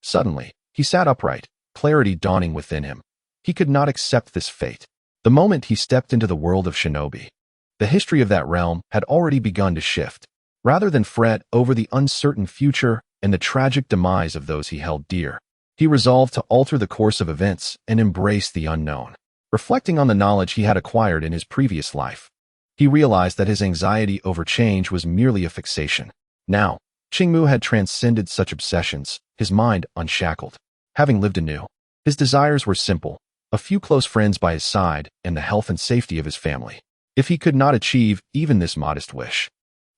Suddenly, he sat upright, clarity dawning within him. He could not accept this fate. The moment he stepped into the world of shinobi, the history of that realm had already begun to shift. Rather than fret over the uncertain future and the tragic demise of those he held dear, he resolved to alter the course of events and embrace the unknown. Reflecting on the knowledge he had acquired in his previous life, he realized that his anxiety over change was merely a fixation. Now, Qingmu had transcended such obsessions, his mind unshackled. Having lived anew, his desires were simple: a few close friends by his side and the health and safety of his family. If he could not achieve even this modest wish,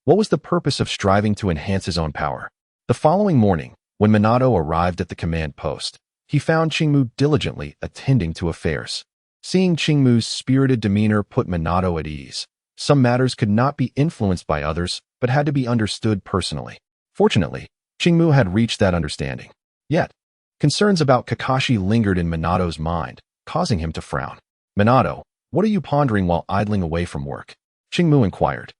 what was the purpose of striving to enhance his own power? The following morning, when Minato arrived at the command post, he found Qingmu diligently attending to affairs. Seeing Qingmu's spirited demeanor put Minato at ease. Some matters could not be influenced by others, but had to be understood personally. Fortunately, Qingmu had reached that understanding. Yet, concerns about Kakashi lingered in Minato's mind, causing him to frown. Minato, what are you pondering while idling away from work? Qingmu inquired,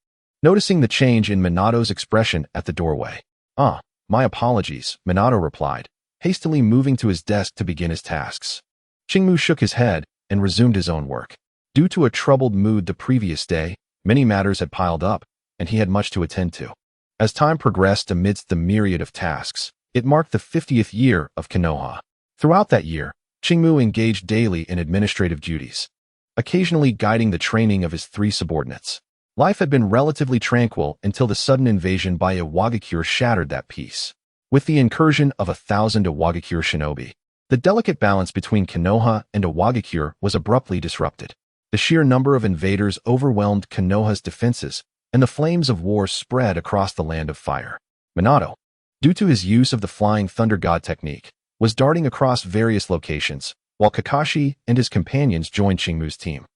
noticing the change in Minato's expression at the doorway. My apologies, Minato replied, hastily moving to his desk to begin his tasks. Qingmu shook his head and resumed his own work. Due to a troubled mood the previous day, many matters had piled up, and he had much to attend to. As time progressed amidst the myriad of tasks, it marked the 50th year of Konoha. Throughout that year, Qingmu engaged daily in administrative duties, occasionally guiding the training of his 3 subordinates. Life had been relatively tranquil until the sudden invasion by Iwagakure shattered that peace. With the incursion of 1,000 Iwagakure shinobi, the delicate balance between Konoha and Iwagakure was abruptly disrupted. The sheer number of invaders overwhelmed Konoha's defenses, and the flames of war spread across the land of fire. Minato, due to his use of the Flying Thunder God technique, was darting across various locations, while Kakashi and his companions joined Qingmu's team.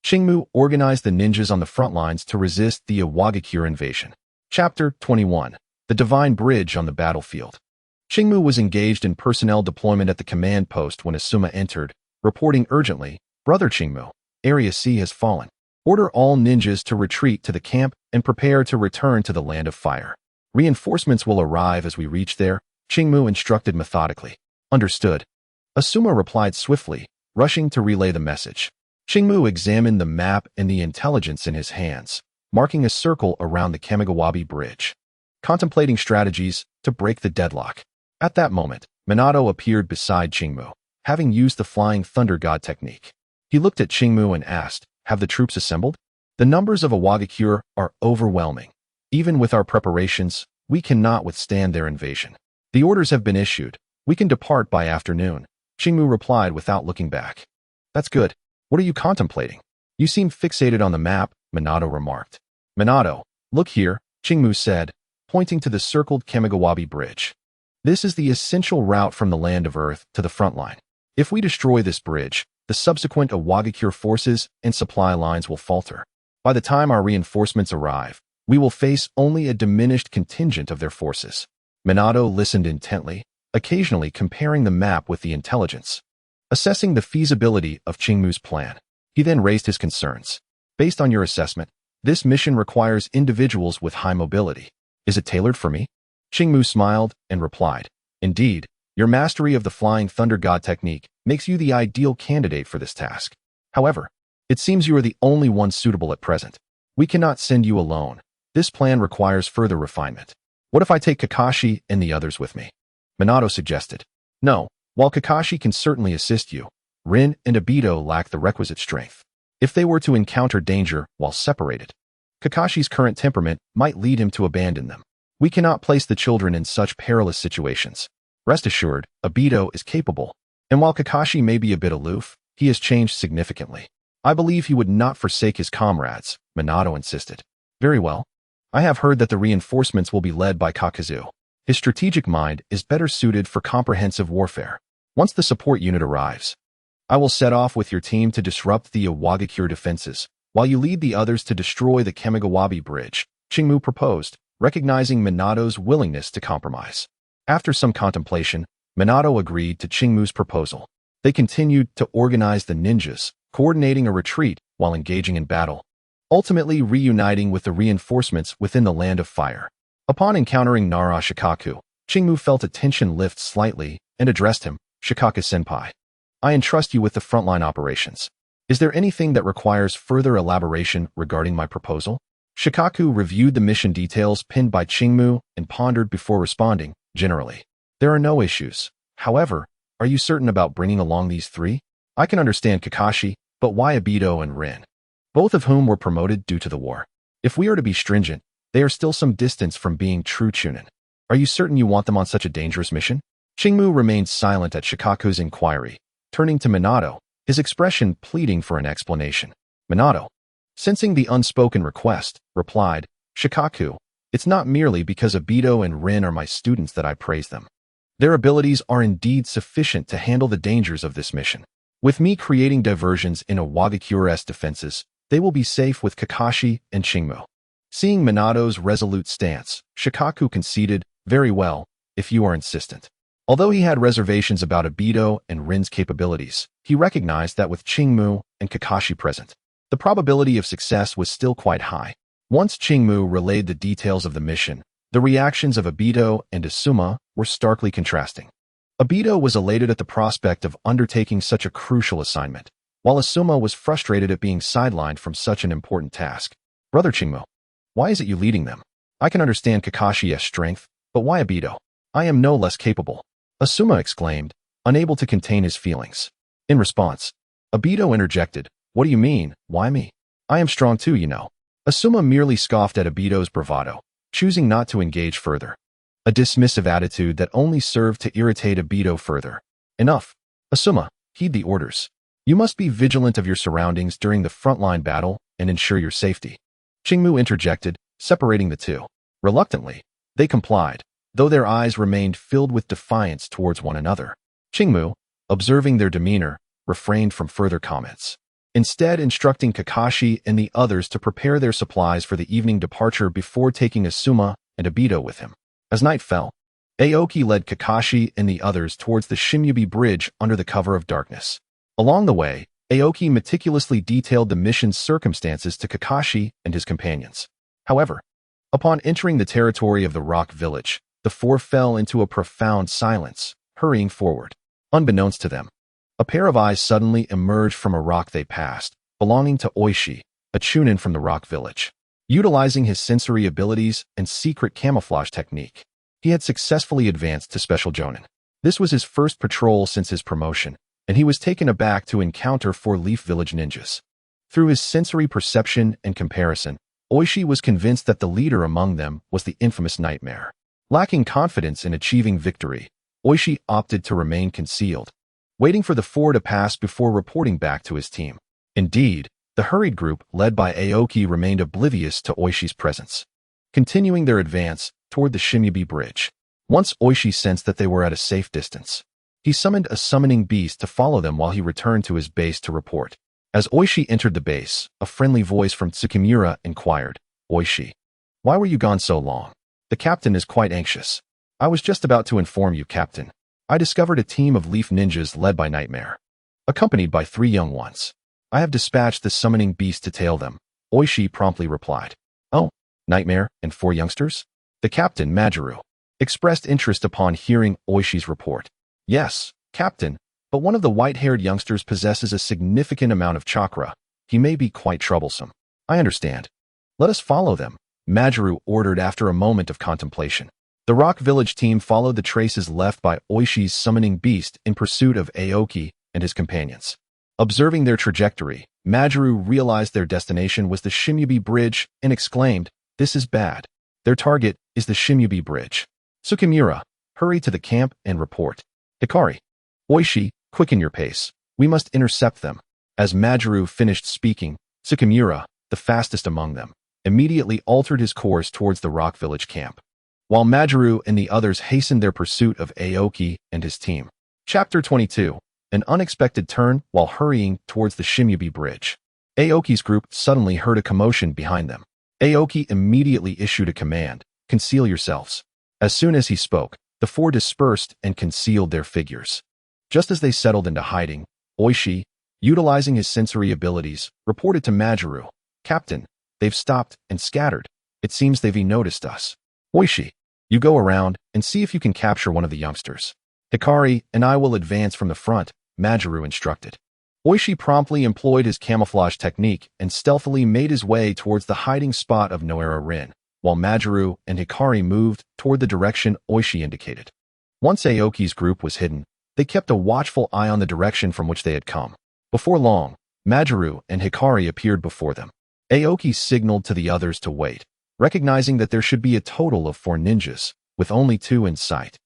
Qingmu organized the ninjas on the front lines to resist the Iwagakure invasion. Chapter 21. The Divine Bridge on the Battlefield. Qingmu was engaged in personnel deployment at the command post when Asuma entered, reporting urgently, Brother Qingmu, Area C has fallen. Order all ninjas to retreat to the camp and prepare to return to the land of fire. Reinforcements will arrive as we reach there, Qingmu instructed methodically. Understood. Asuma replied swiftly, rushing to relay the message. Qingmu examined the map and the intelligence in his hands, marking a circle around the Kamigawabi Bridge, contemplating strategies to break the deadlock. At that moment, Minato appeared beside Qingmu, having used the Flying Thunder God technique. He looked at Qingmu and asked, Have the troops assembled? The numbers of Awagakure are overwhelming. Even with our preparations, we cannot withstand their invasion. The orders have been issued. We can depart by afternoon, Qingmu replied without looking back. That's good. What are you contemplating? You seem fixated on the map, Minato remarked. Minato, look here, Qingmu said, pointing to the circled Kamigawabi Bridge. This is the essential route from the land of Earth to the front line. If we destroy this bridge, the subsequent Awagakure forces and supply lines will falter. By the time our reinforcements arrive, we will face only a diminished contingent of their forces. Minato listened intently, occasionally comparing the map with the intelligence, assessing the feasibility of Qingmu's plan. He then raised his concerns. Based on your assessment, this mission requires individuals with high mobility. Is it tailored for me? Qingmu smiled and replied, Indeed, your mastery of the Flying Thunder God technique makes you the ideal candidate for this task. However, it seems you are the only one suitable at present. We cannot send you alone. This plan requires further refinement. What if I take Kakashi and the others with me? Minato suggested. No, while Kakashi can certainly assist you, Rin and Obito lack the requisite strength. If they were to encounter danger while separated, Kakashi's current temperament might lead him to abandon them. We cannot place the children in such perilous situations. Rest assured, Obito is capable, and while Kakashi may be a bit aloof, he has changed significantly. I believe he would not forsake his comrades, Minato insisted. Very well. I have heard that the reinforcements will be led by Kakuzu. His strategic mind is better suited for comprehensive warfare. Once the support unit arrives, I will set off with your team to disrupt the Awagakure defenses, while you lead the others to destroy the Kamigawabi Bridge, Qingmu proposed, recognizing Minato's willingness to compromise. After some contemplation, Minato agreed to Qingmu's proposal. They continued to organize the ninjas, coordinating a retreat while engaging in battle, ultimately reuniting with the reinforcements within the Land of Fire. Upon encountering Nara Shikaku, Qingmu felt a tension lift slightly and addressed him, Shikaku-senpai. I entrust you with the frontline operations. Is there anything that requires further elaboration regarding my proposal? Shikaku reviewed the mission details pinned by Qingmu and pondered before responding, generally. There are no issues. However, are you certain about bringing along these three? I can understand Kakashi, but why Obito and Rin? Both of whom were promoted due to the war. If we are to be stringent, they are still some distance from being true Chunin. Are you certain you want them on such a dangerous mission? Qingmu remained silent at Shikaku's inquiry, turning to Minato, his expression pleading for an explanation. Minato, sensing the unspoken request, replied, Shikaku, it's not merely because Obito and Rin are my students that I praise them. Their abilities are indeed sufficient to handle the dangers of this mission. With me creating diversions in Awagakure's defenses, they will be safe with Kakashi and Qingmu. Seeing Minato's resolute stance, Shikaku conceded, very well, if you are insistent. Although he had reservations about Obito and Rin's capabilities, he recognized that with Qingmu and Kakashi present, the probability of success was still quite high. Once Qingmu relayed the details of the mission, the reactions of Obito and Asuma were starkly contrasting. Obito was elated at the prospect of undertaking such a crucial assignment, while Asuma was frustrated at being sidelined from such an important task. Brother Qingmu, why is it you leading them? I can understand Kakashi's strength, but why Obito? I am no less capable. Asuma exclaimed, unable to contain his feelings. In response, Obito interjected, what do you mean, why me? I am strong too, you know. Asuma merely scoffed at Obito's bravado, choosing not to engage further. A dismissive attitude that only served to irritate Obito further. Enough. Asuma, heed the orders. You must be vigilant of your surroundings during the frontline battle and ensure your safety. Qingmu interjected, separating the two. Reluctantly, they complied, though their eyes remained filled with defiance towards one another. Qingmu, observing their demeanor, refrained from further comments, instead instructing Kakashi and the others to prepare their supplies for the evening departure before taking Asuma and Obito with him. As night fell, Aoki led Kakashi and the others towards the Shinobi Bridge under the cover of darkness. Along the way, Aoki meticulously detailed the mission's circumstances to Kakashi and his companions. However, upon entering the territory of the Rock Village, the four fell into a profound silence, hurrying forward. Unbeknownst to them, a pair of eyes suddenly emerged from a rock they passed, belonging to Oishi, a Chunin from the Rock Village. Utilizing his sensory abilities and secret camouflage technique, he had successfully advanced to Special Jonin. This was his first patrol since his promotion, and he was taken aback to encounter 4 Leaf Village ninjas. Through his sensory perception and comparison, Oishi was convinced that the leader among them was the infamous Nightmare. Lacking confidence in achieving victory, Oishi opted to remain concealed, waiting for the four to pass before reporting back to his team. Indeed, the hurried group led by Aoki remained oblivious to Oishi's presence, continuing their advance toward the shinobi bridge. Once Oishi sensed that they were at a safe distance, he summoned a summoning beast to follow them while he returned to his base to report. As Oishi entered the base, a friendly voice from Tsukimura inquired, "Oishi, why were you gone so long? The captain is quite anxious." "I was just about to inform you, Captain. I discovered a team of leaf ninjas led by Nightmare, accompanied by 3 young ones. I have dispatched the summoning beast to tail them," Oishi promptly replied. "Oh, Nightmare and 4 youngsters?" The captain, Majiru, expressed interest upon hearing Oishi's report. "Yes, Captain, but one of the white-haired youngsters possesses a significant amount of chakra. He may be quite troublesome." "I understand. Let us follow them," Majiru ordered after a moment of contemplation. The Rock Village team followed the traces left by Oishi's summoning beast in pursuit of Aoki and his companions. Observing their trajectory, Majiru realized their destination was the shinobi bridge and exclaimed, "This is bad. Their target is the shinobi bridge. Tsukimura, hurry to the camp and report. Hikari, Oishi, quicken your pace. We must intercept them." As Majiru finished speaking, Tsukimura, the fastest among them, immediately altered his course towards the Rock Village camp, while Majiru and the others hastened their pursuit of Aoki and his team. Chapter 22. An unexpected turn while hurrying towards the shinobi bridge. Aoki's group suddenly heard a commotion behind them. Aoki immediately issued a command, "Conceal yourselves." As soon as he spoke, the 4 dispersed and concealed their figures. Just as they settled into hiding, Oishi, utilizing his sensory abilities, reported to Majiru, "Captain, they've stopped and scattered. It seems they've noticed us. Oishi, you go around and see if you can capture one of the youngsters. Hikari and I will advance from the front," Majiru instructed. Oishi promptly employed his camouflage technique and stealthily made his way towards the hiding spot of Noera Rin, while Majiru and Hikari moved toward the direction Oishi indicated. Once Aoki's group was hidden, they kept a watchful eye on the direction from which they had come. Before long, Majiru and Hikari appeared before them. Aoki signaled to the others to wait, recognizing that there should be a total of 4 ninjas, with only 2 in sight.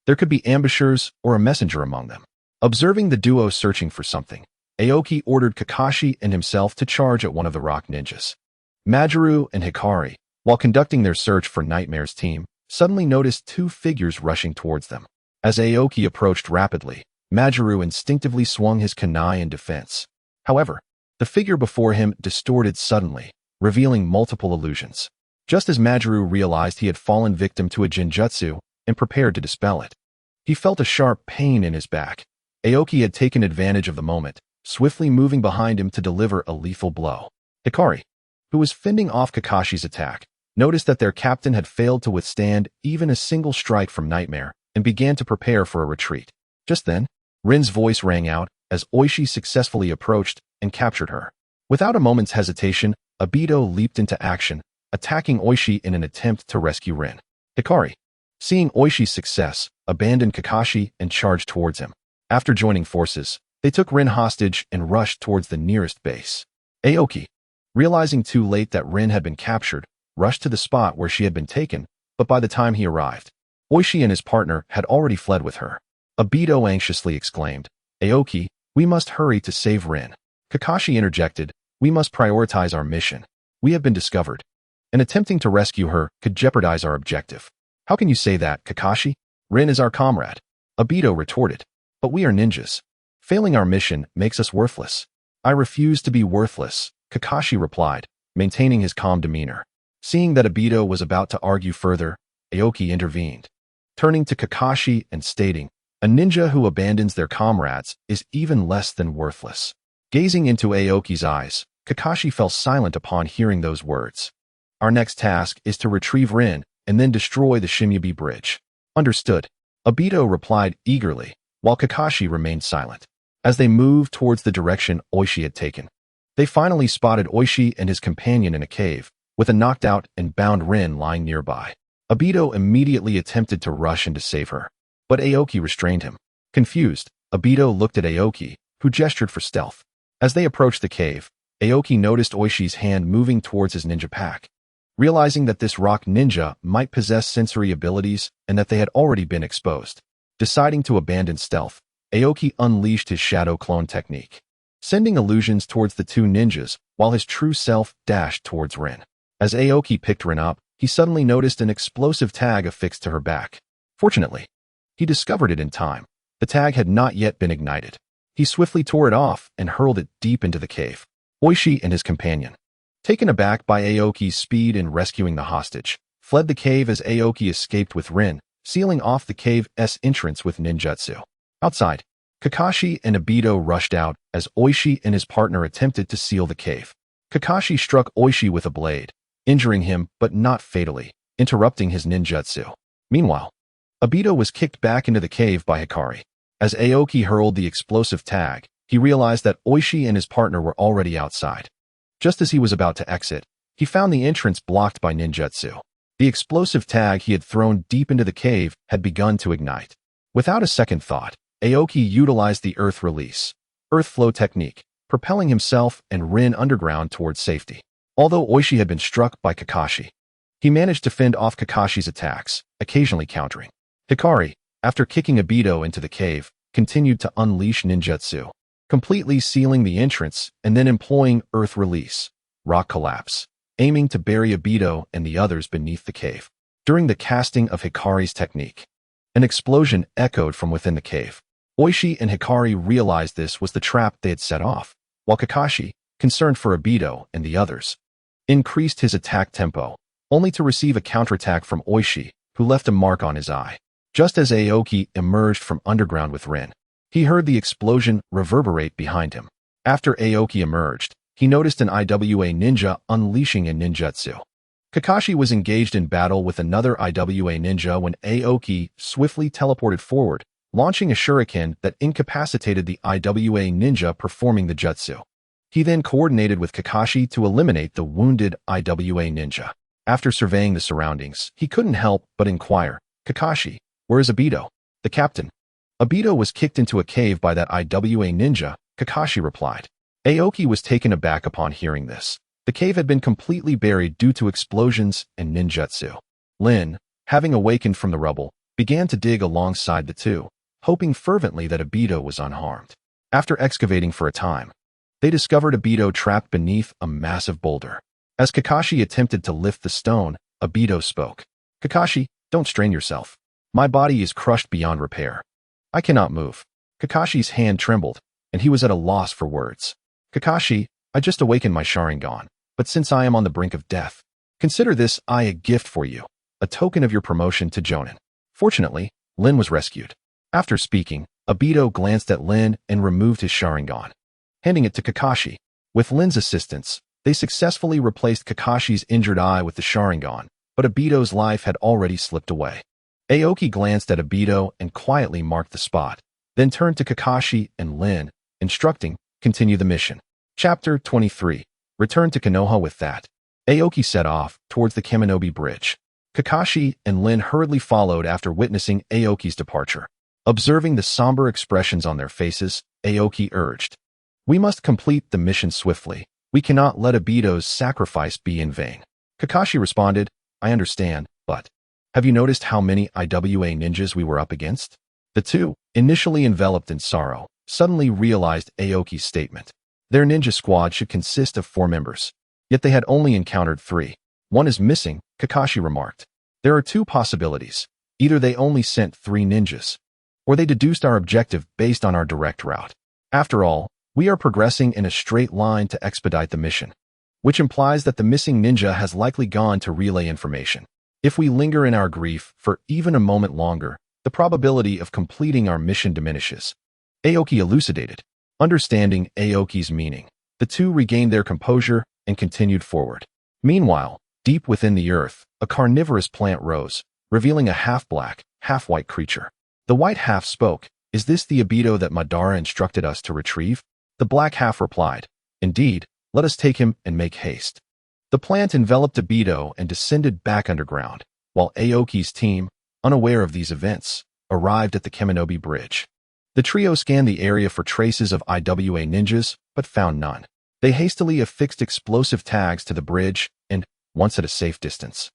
There could be ambushers or a messenger among them. Observing the duo searching for something, Aoki ordered Kakashi and himself to charge at one of the rock ninjas. Majiru and Hikari, while conducting their search for Nightmare's team, suddenly noticed 2 figures rushing towards them. As Aoki approached rapidly, Majiru instinctively swung his kunai in defense. However, the figure before him distorted suddenly, revealing multiple illusions. Just as Majiru realized he had fallen victim to a genjutsu and prepared to dispel it, he felt a sharp pain in his back. Aoki had taken advantage of the moment, swiftly moving behind him to deliver a lethal blow. Hikari, who was fending off Kakashi's attack, noticed that their captain had failed to withstand even a single strike from Nightmare and began to prepare for a retreat. Just then, Rin's voice rang out as Oishi successfully approached and captured her. Without a moment's hesitation, Obito leaped into action, attacking Oishi in an attempt to rescue Rin. Hikari, seeing Oishi's success, abandoned Kakashi and charged towards him. After joining forces, they took Rin hostage and rushed towards the nearest base. Aoki, realizing too late that Rin had been captured, rushed to the spot where she had been taken, but by the time he arrived, Oishi and his partner had already fled with her. Obito anxiously exclaimed, "Aoki, we must hurry to save Rin." Kakashi interjected, "We must prioritize our mission. We have been discovered, and attempting to rescue her could jeopardize our objective." "How can you say that, Kakashi? Rin is our comrade," Obito retorted. "But we are ninjas. Failing our mission makes us worthless." "I refuse to be worthless," Kakashi replied, maintaining his calm demeanor. Seeing that Obito was about to argue further, Aoki intervened, turning to Kakashi and stating, "A ninja who abandons their comrades is even less than worthless." Gazing into Aoki's eyes, Kakashi fell silent upon hearing those words. "Our next task is to retrieve Rin and then destroy the shinobi bridge." "Understood," Obito replied eagerly, while Kakashi remained silent. As they moved towards the direction Oishi had taken, they finally spotted Oishi and his companion in a cave, with a knocked out and bound Rin lying nearby. Obito immediately attempted to rush in to save her, but Aoki restrained him. Confused, Obito looked at Aoki, who gestured for stealth. As they approached the cave, Aoki noticed Oishi's hand moving towards his ninja pack. Realizing that this rock ninja might possess sensory abilities and that they had already been exposed. Deciding to abandon stealth, Aoki unleashed his shadow clone technique, sending illusions towards the two ninjas while his true self dashed towards Rin. As Aoki picked Rin up, he suddenly noticed an explosive tag affixed to her back. Fortunately, he discovered it in time. The tag had not yet been ignited. He swiftly tore it off and hurled it deep into the cave. Oishi and his companion, taken aback by Aoki's speed in rescuing the hostage, fled the cave as Aoki escaped with Rin, sealing off the cave's entrance with ninjutsu. Outside, Kakashi and Obito rushed out as Oishi and his partner attempted to seal the cave. Kakashi struck Oishi with a blade, injuring him but not fatally, interrupting his ninjutsu. Meanwhile, Obito was kicked back into the cave by Hikari. As Aoki hurled the explosive tag, he realized that Oishi and his partner were already outside. Just as he was about to exit, he found the entrance blocked by ninjutsu. The explosive tag he had thrown deep into the cave had begun to ignite. Without a second thought, Aoki utilized the Earth Release, Earth Flow technique, propelling himself and Rin underground towards safety. Although Oishi had been struck by Kakashi, he managed to fend off Kakashi's attacks, occasionally countering. Hikari, after kicking Obito into the cave, continued to unleash ninjutsu, completely sealing the entrance and then employing Earth Release, Rock Collapse, aiming to bury Obito and the others beneath the cave. During the casting of Hikari's technique, an explosion echoed from within the cave. Oishi and Hikari realized this was the trap they had set off, while Kakashi, concerned for Obito and the others, increased his attack tempo, only to receive a counterattack from Oishi, who left a mark on his eye. Just as Aoki emerged from underground with Rin, he heard the explosion reverberate behind him. After Aoki emerged, he noticed an IWA ninja unleashing a ninjutsu. Kakashi was engaged in battle with another IWA ninja when Aoki swiftly teleported forward, launching a shuriken that incapacitated the IWA ninja performing the jutsu. He then coordinated with Kakashi to eliminate the wounded IWA ninja. After surveying the surroundings, he couldn't help but inquire, "Kakashi, where is Obito?" "The captain." "Obito was kicked into a cave by that IWA ninja," Kakashi replied. Aoki was taken aback upon hearing this. The cave had been completely buried due to explosions and ninjutsu. Lin, having awakened from the rubble, began to dig alongside the two, hoping fervently that Obito was unharmed. After excavating for a time, they discovered Obito trapped beneath a massive boulder. As Kakashi attempted to lift the stone, Obito spoke. "Kakashi, don't strain yourself. My body is crushed beyond repair. I cannot move." Kakashi's hand trembled, and he was at a loss for words. "Kakashi, I just awakened my Sharingan, but since I am on the brink of death, consider this a gift for you, a token of your promotion to Jonin." Fortunately, Lin was rescued. After speaking, Obito glanced at Lin and removed his Sharingan, handing it to Kakashi. With Lin's assistance, they successfully replaced Kakashi's injured eye with the Sharingan, but Obito's life had already slipped away. Aoki glanced at Obito and quietly marked the spot, then turned to Kakashi and Lin, instructing, "Continue the mission." Chapter 23. Return to Konoha. With that, Aoki set off towards the Kaminobi Bridge. Kakashi and Lin hurriedly followed after witnessing Aoki's departure. Observing the somber expressions on their faces, Aoki urged, "We must complete the mission swiftly. We cannot let Obito's sacrifice be in vain." Kakashi responded, "I understand, but have you noticed how many IWA ninjas we were up against?" The two, initially enveloped in sorrow, suddenly realized Aoki's statement. Their ninja squad should consist of 4 members, yet they had only encountered 3. "One is missing," Kakashi remarked. "There are 2 possibilities. Either they only sent 3 ninjas, or they deduced our objective based on our direct route. After all, we are progressing in a straight line to expedite the mission, which implies that the missing ninja has likely gone to relay information. If we linger in our grief for even a moment longer, the probability of completing our mission diminishes." Aoki elucidated. Understanding Aoki's meaning, the two regained their composure and continued forward. Meanwhile, deep within the earth, a carnivorous plant rose, revealing a half-black, half-white creature. The white half spoke, "Is this the Obito that Madara instructed us to retrieve?" The black half replied, "Indeed, let us take him and make haste." The plant enveloped Obito and descended back underground, while Aoki's team, unaware of these events, arrived at the Kaminobi Bridge. The trio scanned the area for traces of IWA ninjas, but found none. They hastily affixed explosive tags to the bridge and, once at a safe distance,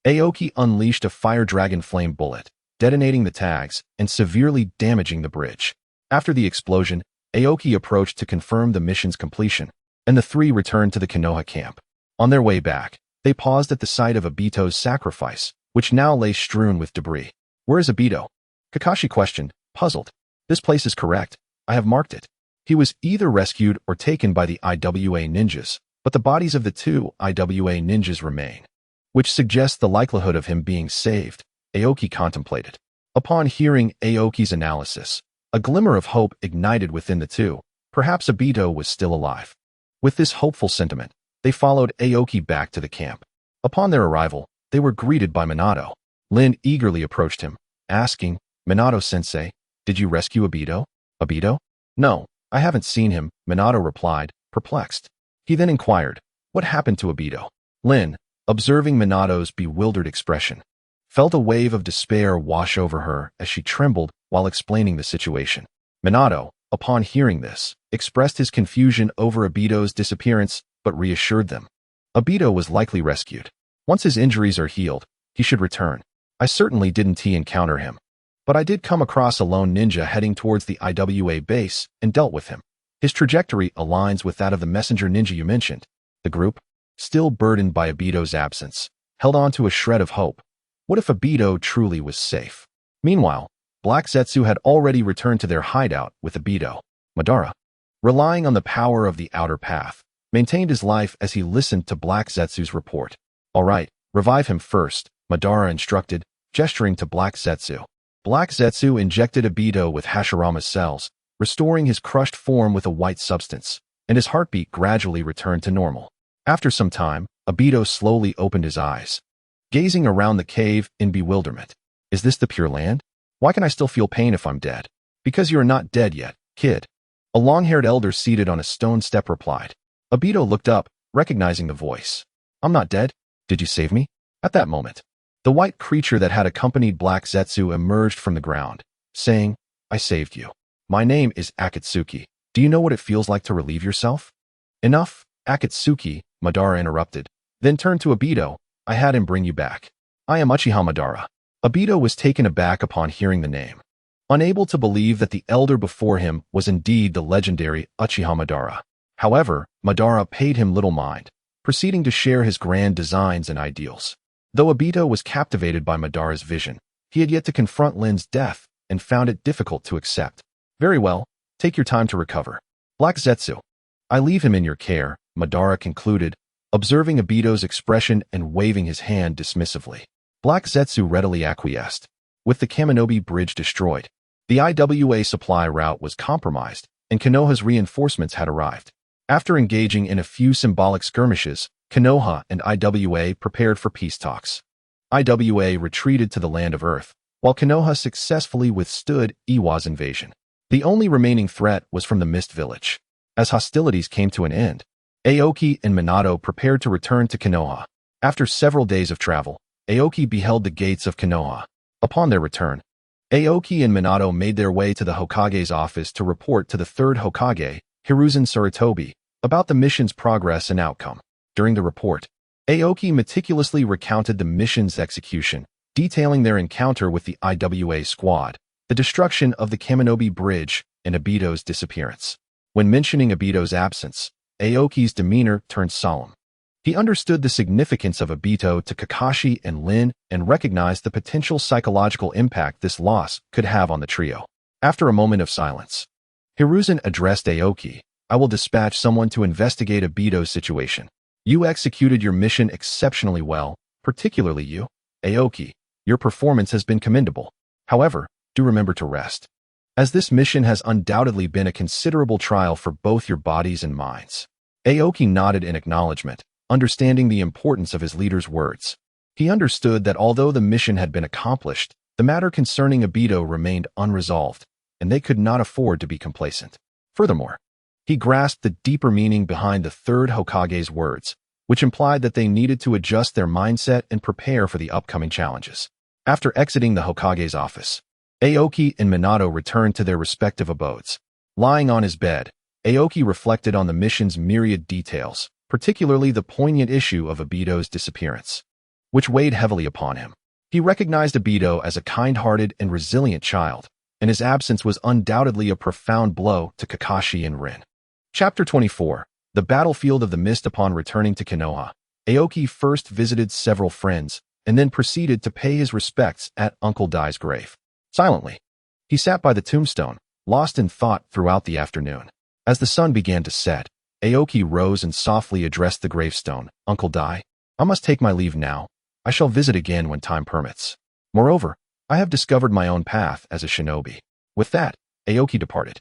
Aoki unleashed a fire dragon flame bullet, detonating the tags and severely damaging the bridge. After the explosion, Aoki approached to confirm the mission's completion, and the three returned to the Konoha camp. On their way back, they paused at the site of Obito's sacrifice, which now lay strewn with debris. "Where is Obito?" Kakashi questioned, puzzled. "This place is correct. I have marked it." He was either rescued or taken by the IWA ninjas, but the bodies of the two IWA ninjas remain, which suggests the likelihood of him being saved, Aoki contemplated. Upon hearing Aoki's analysis, a glimmer of hope ignited within the two. Perhaps Obito was still alive. With this hopeful sentiment, they followed Aoki back to the camp. Upon their arrival, they were greeted by Minato. Lin eagerly approached him, asking, "Minato-sensei, did you rescue Obito?" "Obito? No, I haven't seen him," Minato replied, perplexed. He then inquired, "What happened to Obito?" Lin, observing Minato's bewildered expression, felt a wave of despair wash over her as she trembled while explaining the situation. Minato, upon hearing this, expressed his confusion over Obito's disappearance but reassured them. Obito was likely rescued. Once his injuries are healed, he should return. I certainly didn't encounter him, but I did come across a lone ninja heading towards the IWA base and dealt with him. His trajectory aligns with that of the messenger ninja you mentioned. The group, still burdened by Obito's absence, held on to a shred of hope. What if Obito truly was safe? Meanwhile, Black Zetsu had already returned to their hideout with Obito. Madara, relying on the power of the outer path, maintained his life as he listened to Black Zetsu's report. "All right, revive him first," Madara instructed, gesturing to Black Zetsu. Black Zetsu injected Obito with Hashirama's cells, restoring his crushed form with a white substance, and his heartbeat gradually returned to normal. After some time, Obito slowly opened his eyes, gazing around the cave in bewilderment. "Is this the Pure Land? Why can I still feel pain if I'm dead?" "Because you are not dead yet, kid," a long-haired elder seated on a stone step replied. Obito looked up, recognizing the voice. "I'm not dead. Did you save me?" At that moment, the white creature that had accompanied Black Zetsu emerged from the ground, saying, "I saved you. My name is Akatsuki. Do you know what it feels like to relieve yourself?" "Enough, Akatsuki," Madara interrupted, then turned to Obito. "I had him bring you back. I am Uchiha Madara." Obito was taken aback upon hearing the name, unable to believe that the elder before him was indeed the legendary Uchiha Madara. However, Madara paid him little mind, proceeding to share his grand designs and ideals. Though Obito was captivated by Madara's vision, he had yet to confront Lin's death and found it difficult to accept. "Very well, take your time to recover. Black Zetsu, I leave him in your care," Madara concluded, observing Obito's expression and waving his hand dismissively. Black Zetsu readily acquiesced. With the Kaminobi Bridge destroyed, the IWA supply route was compromised, and Konoha's reinforcements had arrived. After engaging in a few symbolic skirmishes, Konoha and IWA prepared for peace talks. IWA retreated to the land of Earth, while Konoha successfully withstood Iwa's invasion. The only remaining threat was from the Mist Village. As hostilities came to an end, Aoki and Minato prepared to return to Konoha. After several days of travel, Aoki beheld the gates of Konoha. Upon their return, Aoki and Minato made their way to the Hokage's office to report to the third Hokage, Hiruzen Sarutobi, about the mission's progress and outcome. During the report, Aoki meticulously recounted the mission's execution, detailing their encounter with the IWA squad, the destruction of the Kaminobi Bridge, and Obito's disappearance. When mentioning Obito's absence, Aoki's demeanor turned solemn. He understood the significance of Obito to Kakashi and Lin and recognized the potential psychological impact this loss could have on the trio. After a moment of silence, Hiruzen addressed Aoki. "I will dispatch someone to investigate Obito's situation. You executed your mission exceptionally well, particularly you, Aoki. Your performance has been commendable. However, do remember to rest, as this mission has undoubtedly been a considerable trial for both your bodies and minds." Aoki nodded in acknowledgement, understanding the importance of his leader's words. He understood that although the mission had been accomplished, the matter concerning Obito remained unresolved, and they could not afford to be complacent. Furthermore, he grasped the deeper meaning behind the third Hokage's words, which implied that they needed to adjust their mindset and prepare for the upcoming challenges. After exiting the Hokage's office, Aoki and Minato returned to their respective abodes. Lying on his bed, Aoki reflected on the mission's myriad details, particularly the poignant issue of Obito's disappearance, which weighed heavily upon him. He recognized Obito as a kind-hearted and resilient child, and his absence was undoubtedly a profound blow to Kakashi and Rin. Chapter 24. The Battlefield of the Mist. Upon returning to Konoha, Aoki first visited several friends, and then proceeded to pay his respects at Uncle Dai's grave. Silently, he sat by the tombstone, lost in thought throughout the afternoon. As the sun began to set, Aoki rose and softly addressed the gravestone. Uncle Dai, I must take my leave now. I shall visit again when time permits. Moreover, I have discovered my own path as a shinobi. With that, Aoki departed.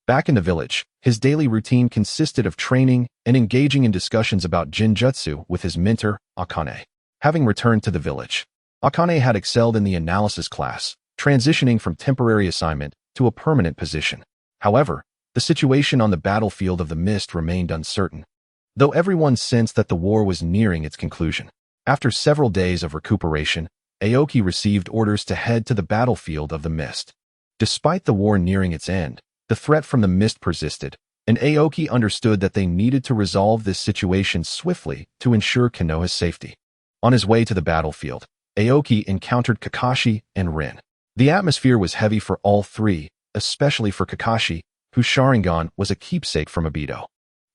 Back in the village, his daily routine consisted of training and engaging in discussions about Jinjutsu with his mentor, Akane. Having returned to the village, Akane had excelled in the analysis class, transitioning from temporary assignment to a permanent position. However, the situation on the battlefield of the mist remained uncertain, though everyone sensed that the war was nearing its conclusion. After several days of recuperation, Aoki received orders to head to the battlefield of the mist. Despite the war nearing its end, the threat from the mist persisted, and Aoki understood that they needed to resolve this situation swiftly to ensure Konoha's safety. On his way to the battlefield, Aoki encountered Kakashi and Rin. The atmosphere was heavy for all three, especially for Kakashi, whose Sharingan was a keepsake from Obito.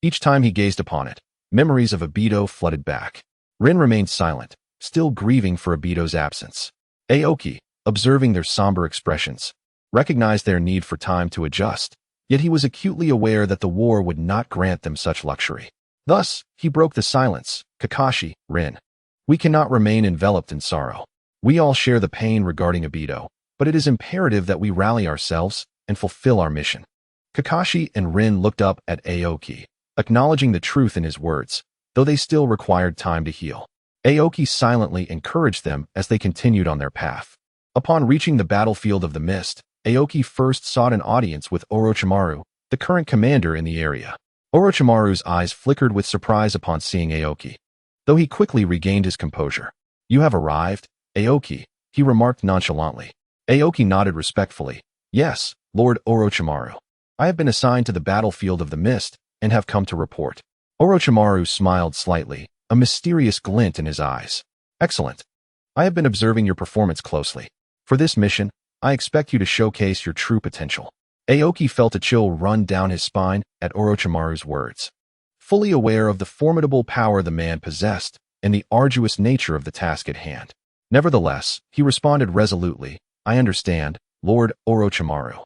Each time he gazed upon it, memories of Obito flooded back. Rin remained silent, still grieving for Obito's absence. Aoki, observing their somber expressions, recognized their need for time to adjust, yet he was acutely aware that the war would not grant them such luxury. Thus, he broke the silence. Kakashi, Rin, we cannot remain enveloped in sorrow. We all share the pain regarding Obito, but it is imperative that we rally ourselves and fulfill our mission. Kakashi and Rin looked up at Aoki, acknowledging the truth in his words, though they still required time to heal. Aoki silently encouraged them as they continued on their path. Upon reaching the battlefield of the mist, Aoki first sought an audience with Orochimaru, the current commander in the area. Orochimaru's eyes flickered with surprise upon seeing Aoki, though he quickly regained his composure. You have arrived, Aoki, he remarked nonchalantly. Aoki nodded respectfully. Yes, Lord Orochimaru. I have been assigned to the battlefield of the mist and have come to report. Orochimaru smiled slightly, a mysterious glint in his eyes. Excellent. I have been observing your performance closely. For this mission, I expect you to showcase your true potential. Aoki felt a chill run down his spine at Orochimaru's words. Fully aware of the formidable power the man possessed and the arduous nature of the task at hand. Nevertheless, he responded resolutely, I understand, Lord Orochimaru.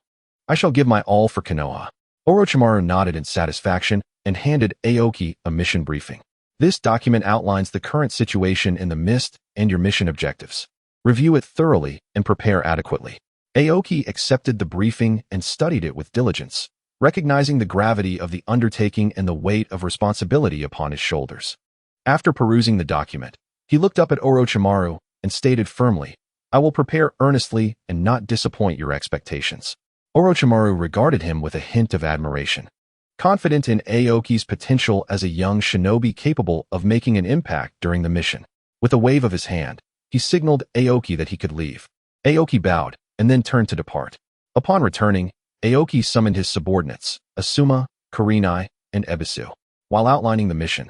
I shall give my all for Konoha. Orochimaru nodded in satisfaction and handed Aoki a mission briefing. This document outlines the current situation in the mist and your mission objectives. Review it thoroughly and prepare adequately. Aoki accepted the briefing and studied it with diligence, recognizing the gravity of the undertaking and the weight of responsibility upon his shoulders. After perusing the document, he looked up at Orochimaru and stated firmly, I will prepare earnestly and not disappoint your expectations. Orochimaru regarded him with a hint of admiration. Confident in Aoki's potential as a young shinobi capable of making an impact during the mission. With a wave of his hand, he signaled Aoki that he could leave. Aoki bowed and then turned to depart. Upon returning, Aoki summoned his subordinates, Asuma, Kurenai, and Ebisu. While outlining the mission,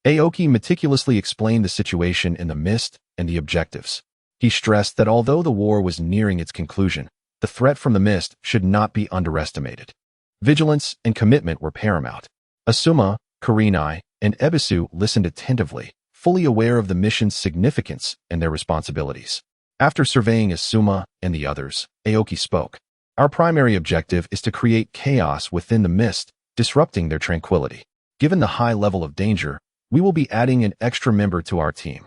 Aoki meticulously explained the situation in the mist and the objectives. He stressed that although the war was nearing its conclusion, the threat from the mist should not be underestimated. Vigilance and commitment were paramount. Asuma, Kurenai, and Ebisu listened attentively, fully aware of the mission's significance and their responsibilities. After surveying Asuma and the others, Aoki spoke. Our primary objective is to create chaos within the mist, disrupting their tranquility. Given the high level of danger, we will be adding an extra member to our team.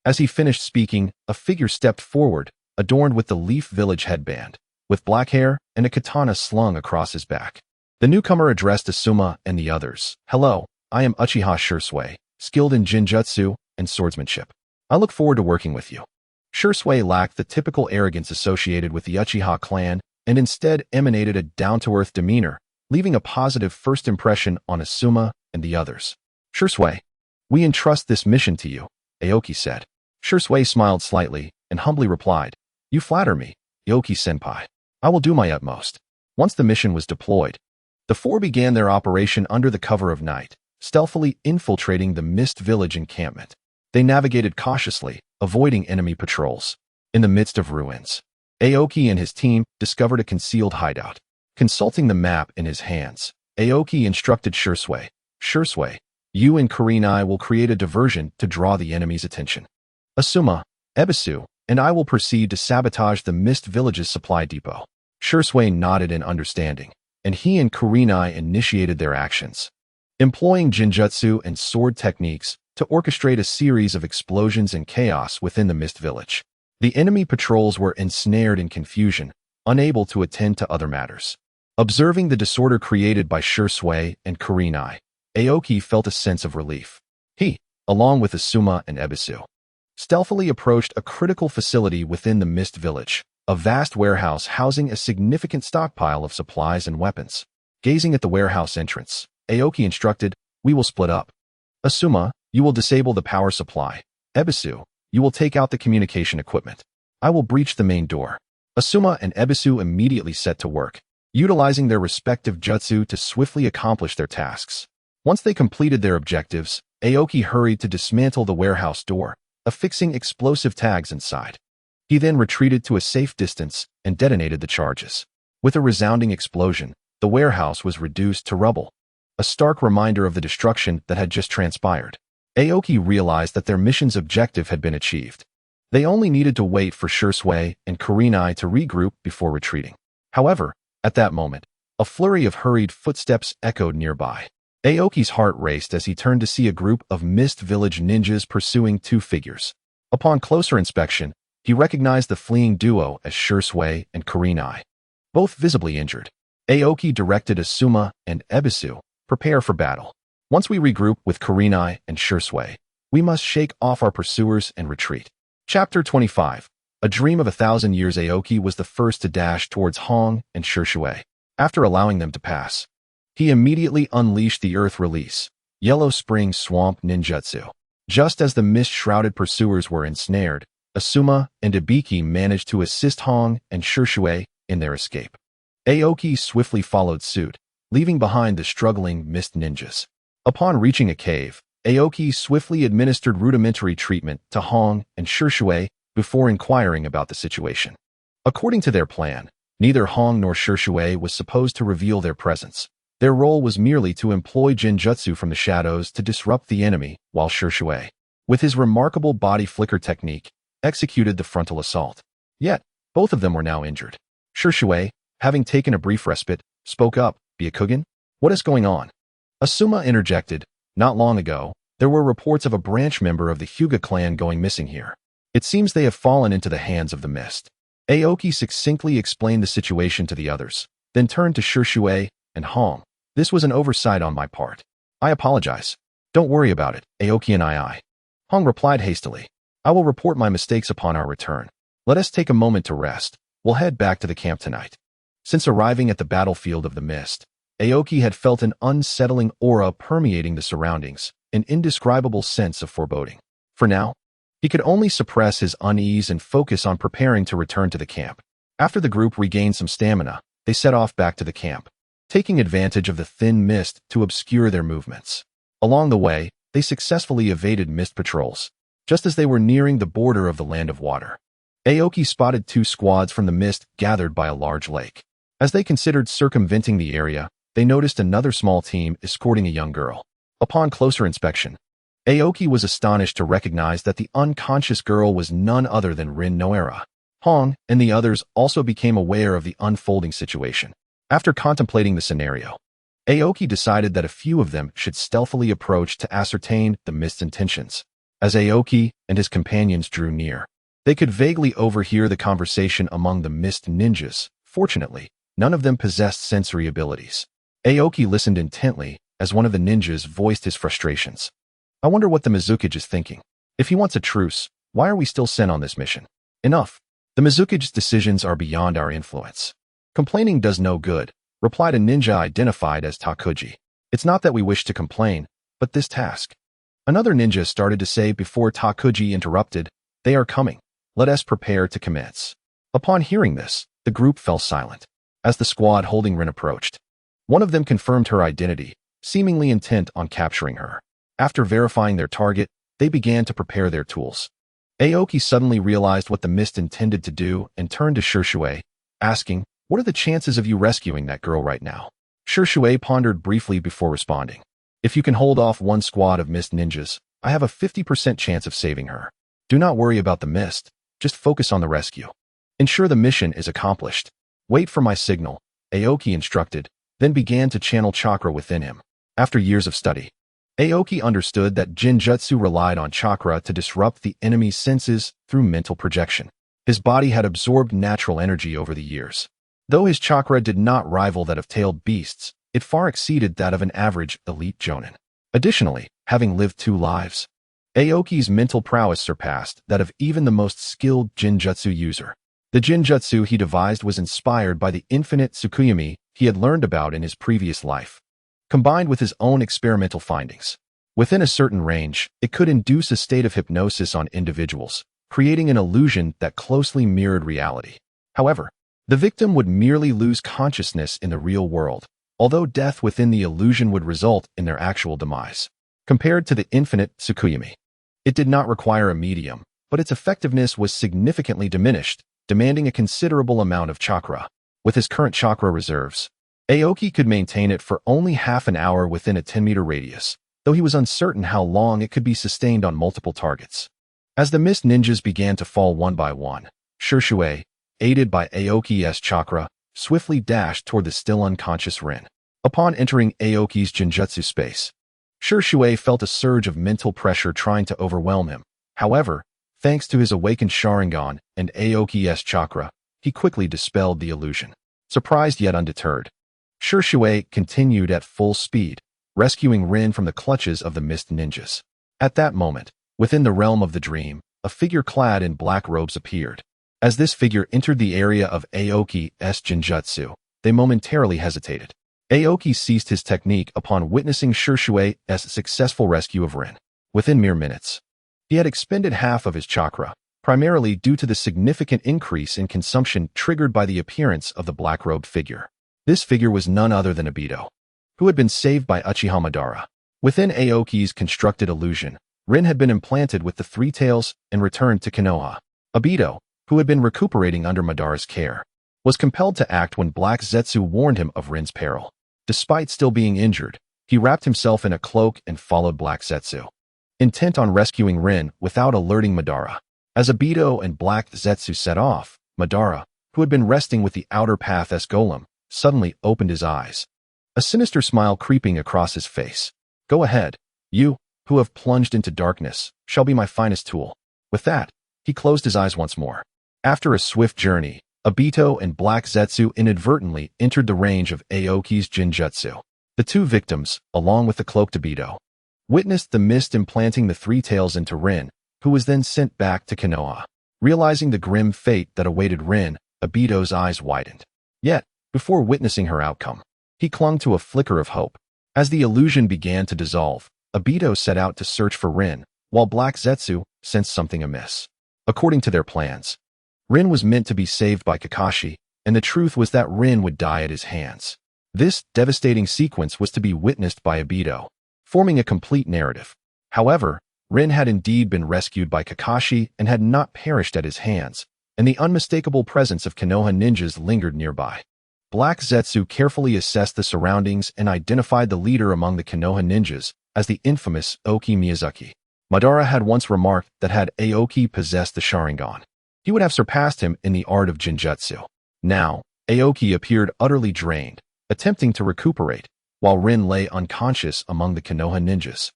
As he finished speaking, a figure stepped forward, adorned with the Leaf Village headband, with black hair and a katana slung across his back. The newcomer addressed Asuma and the others. Hello, I am Uchiha Shursui, skilled in Jinjutsu and swordsmanship. I look forward to working with you. Shursui lacked the typical arrogance associated with the Uchiha clan and instead emanated a down-to-earth demeanor, leaving a positive first impression on Asuma and the others. Shursui, we entrust this mission to you, Aoki said. Shursui smiled slightly and humbly replied, You flatter me, Aoki-senpai. I will do my utmost. Once the mission was deployed, The four began their operation under the cover of night, stealthily infiltrating the Mist Village encampment. They navigated cautiously, avoiding enemy patrols. In the midst of ruins, Aoki and his team discovered a concealed hideout. Consulting the map in his hands, Aoki instructed Shursui, you and Kurenai will create a diversion to draw the enemy's attention. Asuma, Ebisu, and I will proceed to sabotage the Mist Village's supply depot. Shursui nodded in understanding, and he and Kurenai initiated their actions, employing Jinjutsu and sword techniques to orchestrate a series of explosions and chaos within the Mist Village. The enemy patrols were ensnared in confusion, unable to attend to other matters. Observing the disorder created by Shursui and Kurenai, Aoki felt a sense of relief. He, along with Asuma and Ebisu, stealthily approached a critical facility within the Mist Village, a vast warehouse housing a significant stockpile of supplies and weapons. Gazing at the warehouse entrance, Aoki instructed, we will split up. Asuma, you will disable the power supply. Ebisu, you will take out the communication equipment. I will breach the main door. Asuma and Ebisu immediately set to work, utilizing their respective jutsu to swiftly accomplish their tasks. Once they completed their objectives, Aoki hurried to dismantle the warehouse door, affixing explosive tags inside. He then retreated to a safe distance and detonated the charges. With a resounding explosion, the warehouse was reduced to rubble, a stark reminder of the destruction that had just transpired. Aoki realized that their mission's objective had been achieved. They only needed to wait for Shursui and Kurenai to regroup before retreating. However, at that moment, a flurry of hurried footsteps echoed nearby. Aoki's heart raced as he turned to see a group of Mist Village ninjas pursuing two figures. Upon closer inspection, he recognized the fleeing duo as Shursui and Kurenai, both visibly injured. Aoki directed Asuma and Ebisu, prepare for battle. Once we regroup with Kurenai and Shursui, we must shake off our pursuers and retreat. Chapter 25. A Dream of 1,000 Years. Aoki was the first to dash towards Hong and Shursui. After allowing them to pass, he immediately unleashed the Earth Release, Yellow Spring Swamp Ninjutsu. Just as the mist-shrouded pursuers were ensnared, Asuma and Ibiki managed to assist Hong and Shursui in their escape. Aoki swiftly followed suit, leaving behind the struggling mist ninjas. Upon reaching a cave, Aoki swiftly administered rudimentary treatment to Hong and Shursui before inquiring about the situation. According to their plan, neither Hong nor Shursui was supposed to reveal their presence. Their role was merely to employ Jinjutsu from the shadows to disrupt the enemy, while Shursui, with his remarkable body flicker technique, executed the frontal assault. Yet, both of them were now injured. Shursui, having taken a brief respite, spoke up, Byakugan? What is going on? Asuma interjected, not long ago, there were reports of a branch member of the Hyuga clan going missing here. It seems they have fallen into the hands of the mist. Aoki succinctly explained the situation to the others, then turned to Shursui and Hong. This was an oversight on my part. I apologize. Don't worry about it, Aoki and I. Hong replied hastily. I will report my mistakes upon our return. Let us take a moment to rest. We'll head back to the camp tonight. Since arriving at the battlefield of the mist, Aoki had felt an unsettling aura permeating the surroundings, an indescribable sense of foreboding. For now, he could only suppress his unease and focus on preparing to return to the camp. After the group regained some stamina, they set off back to the camp, taking advantage of the thin mist to obscure their movements. Along the way, they successfully evaded mist patrols. Just as they were nearing the border of the Land of Water, Aoki spotted two squads from the mist gathered by a large lake. As they considered circumventing the area, they noticed another small team escorting a young girl. Upon closer inspection, Aoki was astonished to recognize that the unconscious girl was none other than Rin Noera. Hong and the others also became aware of the unfolding situation. After contemplating the scenario, Aoki decided that a few of them should stealthily approach to ascertain the mist's intentions. As Aoki and his companions drew near, they could vaguely overhear the conversation among the mist ninjas. Fortunately, none of them possessed sensory abilities. Aoki listened intently as one of the ninjas voiced his frustrations. I wonder what the Mizukage is thinking. If he wants a truce, why are we still sent on this mission? Enough. The Mizukage's decisions are beyond our influence. Complaining does no good, replied a ninja identified as Takuji. It's not that we wish to complain, but this task. Another ninja started to say before Takuji interrupted, they are coming. Let us prepare to commence. Upon hearing this, the group fell silent. As the squad holding Rin approached, One of them confirmed her identity, seemingly intent on capturing her. After verifying their target, they began to prepare their tools. Aoki suddenly realized what the mist intended to do and turned to Shishui, asking, "What are the chances of you rescuing that girl right now?" Shishui pondered briefly before responding. "If you can hold off one squad of mist ninjas, I have a 50% chance of saving her. Do not worry about the mist, just focus on the rescue. Ensure the mission is accomplished. Wait for my signal," Aoki instructed, then began to channel chakra within him. After years of study, Aoki understood that Jinjutsu relied on chakra to disrupt the enemy's senses through mental projection. His body had absorbed natural energy over the years. Though his chakra did not rival that of tailed beasts, it far exceeded that of an average elite jonin. Additionally, having lived 2 lives, Aoki's mental prowess surpassed that of even the most skilled Jinjutsu user. The Jinjutsu he devised was inspired by the infinite Tsukuyomi he had learned about in his previous life, combined with his own experimental findings. Within a certain range, it could induce a state of hypnosis on individuals, creating an illusion that closely mirrored reality. However, the victim would merely lose consciousness in the real world, although death within the illusion would result in their actual demise. Compared to the infinite Tsukuyomi, it did not require a medium, but its effectiveness was significantly diminished, demanding a considerable amount of chakra. With his current chakra reserves, Aoki could maintain it for only half an hour within a 10-meter radius, though he was uncertain how long it could be sustained on multiple targets. As the mist ninjas began to fall one by one, Shishui, aided by Aoki's chakra, swiftly dashed toward the still unconscious Rin. Upon entering Aoki's Jinjutsu space, Shishui felt a surge of mental pressure trying to overwhelm him. However, thanks to his awakened Sharingan and Aoki's chakra, he quickly dispelled the illusion. Surprised yet undeterred, Shishui continued at full speed, rescuing Rin from the clutches of the mist ninjas. At that moment, within the realm of the dream, a figure clad in black robes appeared. As this figure entered the area of Aoki's Jinjutsu, they momentarily hesitated. Aoki ceased his technique upon witnessing Shishui's successful rescue of Rin. Within mere minutes, he had expended half of his chakra, primarily due to the significant increase in consumption triggered by the appearance of the black-robed figure. This figure was none other than Obito, who had been saved by Uchiha Madara. Within Aoki's constructed illusion, Rin had been implanted with the 3 tails and returned to Konoha. Obito, who had been recuperating under Madara's care, was compelled to act when Black Zetsu warned him of Rin's peril. Despite still being injured, he wrapped himself in a cloak and followed Black Zetsu, intent on rescuing Rin without alerting Madara. As Obito and Black Zetsu set off, Madara, who had been resting with the outer path's golem, suddenly opened his eyes, a sinister smile creeping across his face. "Go ahead. You, who have plunged into darkness, shall be my finest tool." With that, he closed his eyes once more. After a swift journey, Obito and Black Zetsu inadvertently entered the range of Aoki's Jinjutsu. The 2 victims, along with the cloaked Obito, witnessed the mist implanting the 3 tails into Rin, who was then sent back to Konoha. Realizing the grim fate that awaited Rin, Obito's eyes widened. Yet, before witnessing her outcome, he clung to a flicker of hope. As the illusion began to dissolve, Obito set out to search for Rin, while Black Zetsu sensed something amiss. According to their plans, Rin was meant to be saved by Kakashi, and the truth was that Rin would die at his hands. This devastating sequence was to be witnessed by Obito, forming a complete narrative. However, Rin had indeed been rescued by Kakashi and had not perished at his hands, and the unmistakable presence of Konoha ninjas lingered nearby. Black Zetsu carefully assessed the surroundings and identified the leader among the Konoha ninjas as the infamous Oki Miyazaki. Madara had once remarked that had Aoki possessed the Sharingan, he would have surpassed him in the art of Jinjutsu. Now, Aoki appeared utterly drained, attempting to recuperate, while Rin lay unconscious among the Konoha ninjas.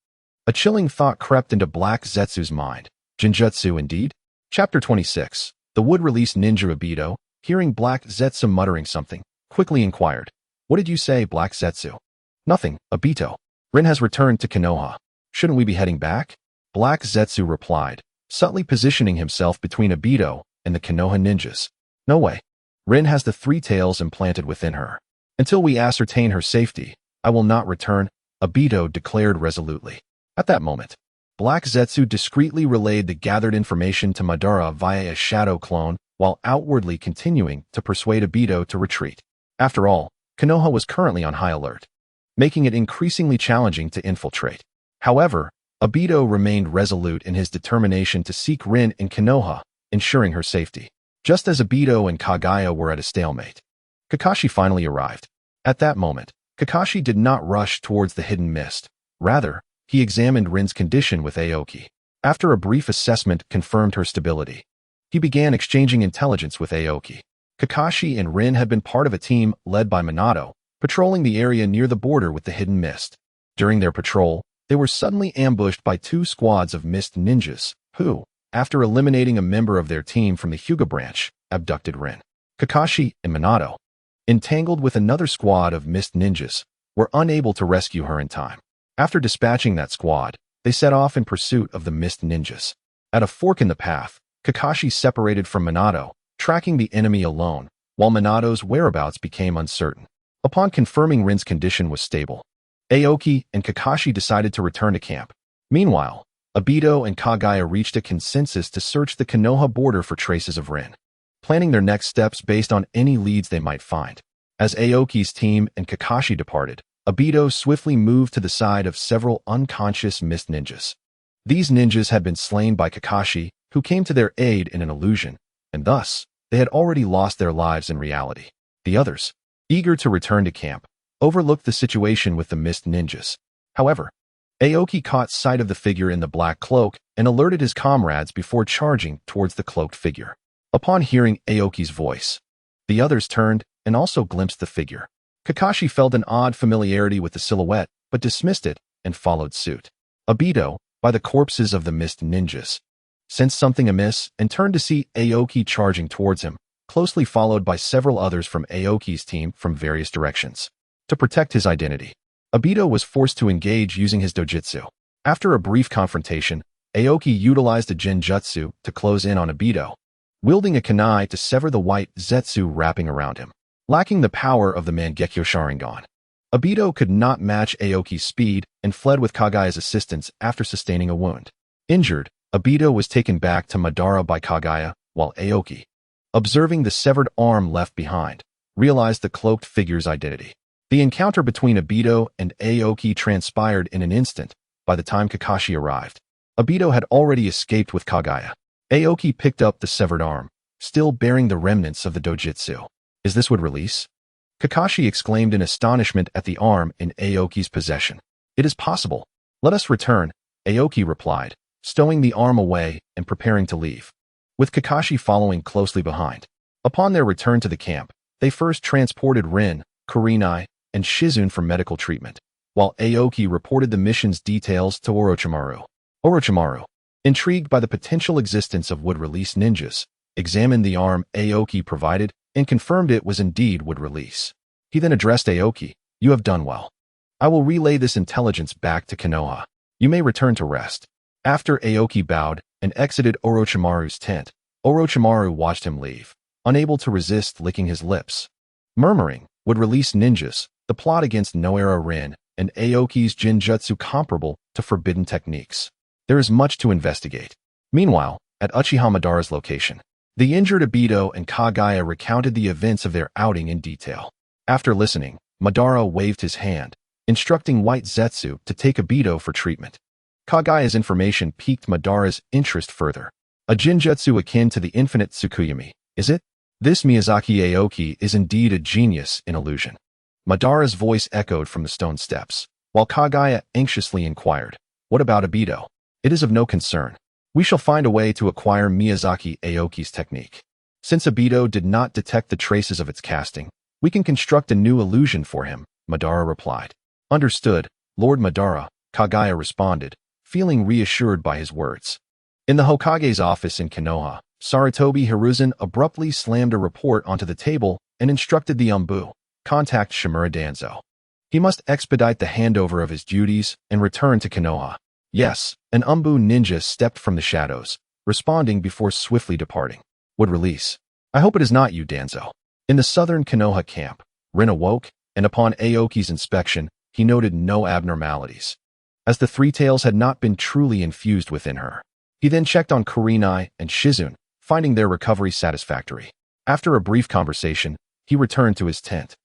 A chilling thought crept into Black Zetsu's mind. Jinjutsu indeed? Chapter 26. The wood-released ninja Obito, hearing Black Zetsu muttering something, quickly inquired, "What did you say, Black Zetsu?" "Nothing, Obito. Rin has returned to Konoha. Shouldn't we be heading back?" Black Zetsu replied, subtly positioning himself between Obito and the Konoha ninjas. "No way. Rin has the 3 tails implanted within her. Until we ascertain her safety, I will not return," Obito declared resolutely. At that moment, Black Zetsu discreetly relayed the gathered information to Madara via a shadow clone while outwardly continuing to persuade Obito to retreat. After all, Konoha was currently on high alert, making it increasingly challenging to infiltrate. However, Obito remained resolute in his determination to seek Rin in Konoha, ensuring her safety. Just as Obito and Kaguya were at a stalemate, Kakashi finally arrived. At that moment, Kakashi did not rush towards the hidden mist. Rather, he examined Rin's condition with Aoki. After a brief assessment confirmed her stability, he began exchanging intelligence with Aoki. Kakashi and Rin had been part of a team led by Minato, patrolling the area near the border with the hidden mist. During their patrol, they were suddenly ambushed by two squads of mist ninjas, who, after eliminating a member of their team from the Hyuga branch, abducted Rin. Kakashi and Minato, entangled with another squad of mist ninjas, were unable to rescue her in time. After dispatching that squad, they set off in pursuit of the mist ninjas. At a fork in the path, Kakashi separated from Minato, tracking the enemy alone, while Minato's whereabouts became uncertain. Upon confirming Rin's condition was stable, Aoki and Kakashi decided to return to camp. Meanwhile, Obito and Kaguya reached a consensus to search the Konoha border for traces of Rin, planning their next steps based on any leads they might find. As Aoki's team and Kakashi departed, Obito swiftly moved to the side of several unconscious mist ninjas. These ninjas had been slain by Kakashi, who came to their aid in an illusion, and thus, they had already lost their lives in reality. The others, eager to return to camp, overlooked the situation with the mist ninjas. However, Aoki caught sight of the figure in the black cloak and alerted his comrades before charging towards the cloaked figure. Upon hearing Aoki's voice, the others turned and also glimpsed the figure. Kakashi felt an odd familiarity with the silhouette, but dismissed it and followed suit. Obito, by the corpses of the mist ninjas, sensed something amiss and turned to see Aoki charging towards him, closely followed by several others from Aoki's team from various directions. To protect his identity, Obito was forced to engage using his dojutsu. After a brief confrontation, Aoki utilized a genjutsu to close in on Obito, wielding a kunai to sever the white zetsu wrapping around him. Lacking the power of the Mangekyo Sharingan, Obito could not match Aoki's speed and fled with Kaguya's assistance after sustaining a wound. Injured, Obito was taken back to Madara by Kaguya, while Aoki, observing the severed arm left behind, realized the cloaked figure's identity. The encounter between Obito and Aoki transpired in an instant. By the time Kakashi arrived, Obito had already escaped with Kaguya. Aoki picked up the severed arm, still bearing the remnants of the dojutsu. Is this would release? Kakashi exclaimed in astonishment at the arm in Aoki's possession. It is possible. Let us return, Aoki replied, stowing the arm away and preparing to leave, with Kakashi following closely behind. Upon their return to the camp, they first transported Rin, Kurenai, and Shizune for medical treatment, while Aoki reported the mission's details to Orochimaru. Orochimaru, intrigued by the potential existence of wood-release ninjas, examined the arm Aoki provided and confirmed it was indeed wood-release. He then addressed Aoki, "You have done well. I will relay this intelligence back to Konoha. You may return to rest." After Aoki bowed and exited Orochimaru's tent, Orochimaru watched him leave, unable to resist licking his lips. Murmuring, would-release ninjas, the plot against Noara Rin, and Aoki's genjutsu comparable to forbidden techniques. There is much to investigate. Meanwhile, at Uchiha Madara's location, the injured Obito and Kaguya recounted the events of their outing in detail. After listening, Madara waved his hand, instructing White Zetsu to take Obito for treatment. Kaguya's information piqued Madara's interest further. A genjutsu akin to the infinite Tsukuyomi, is it? This Miyazaki Aoki is indeed a genius in illusion. Madara's voice echoed from the stone steps, while Kaguya anxiously inquired, "What about Obito?" "It is of no concern. We shall find a way to acquire Miyazaki Aoki's technique. Since Obito did not detect the traces of its casting, we can construct a new illusion for him," Madara replied. "Understood, Lord Madara," Kaguya responded, feeling reassured by his words. In the Hokage's office in Konoha, Sarutobi Hiruzen abruptly slammed a report onto the table and instructed the Umbu, "Contact Shimura Danzo. He must expedite the handover of his duties and return to Konoha." Yes, an Umbu ninja stepped from the shadows, responding before swiftly departing. "Would release. I hope it is not you, Danzo." In the southern Konoha camp, Rin awoke, and upon Aoki's inspection, he noted no abnormalities, as the three tails had not been truly infused within her. He then checked on Kurenai and Shizune, finding their recovery satisfactory. After a brief conversation, he returned to his tent.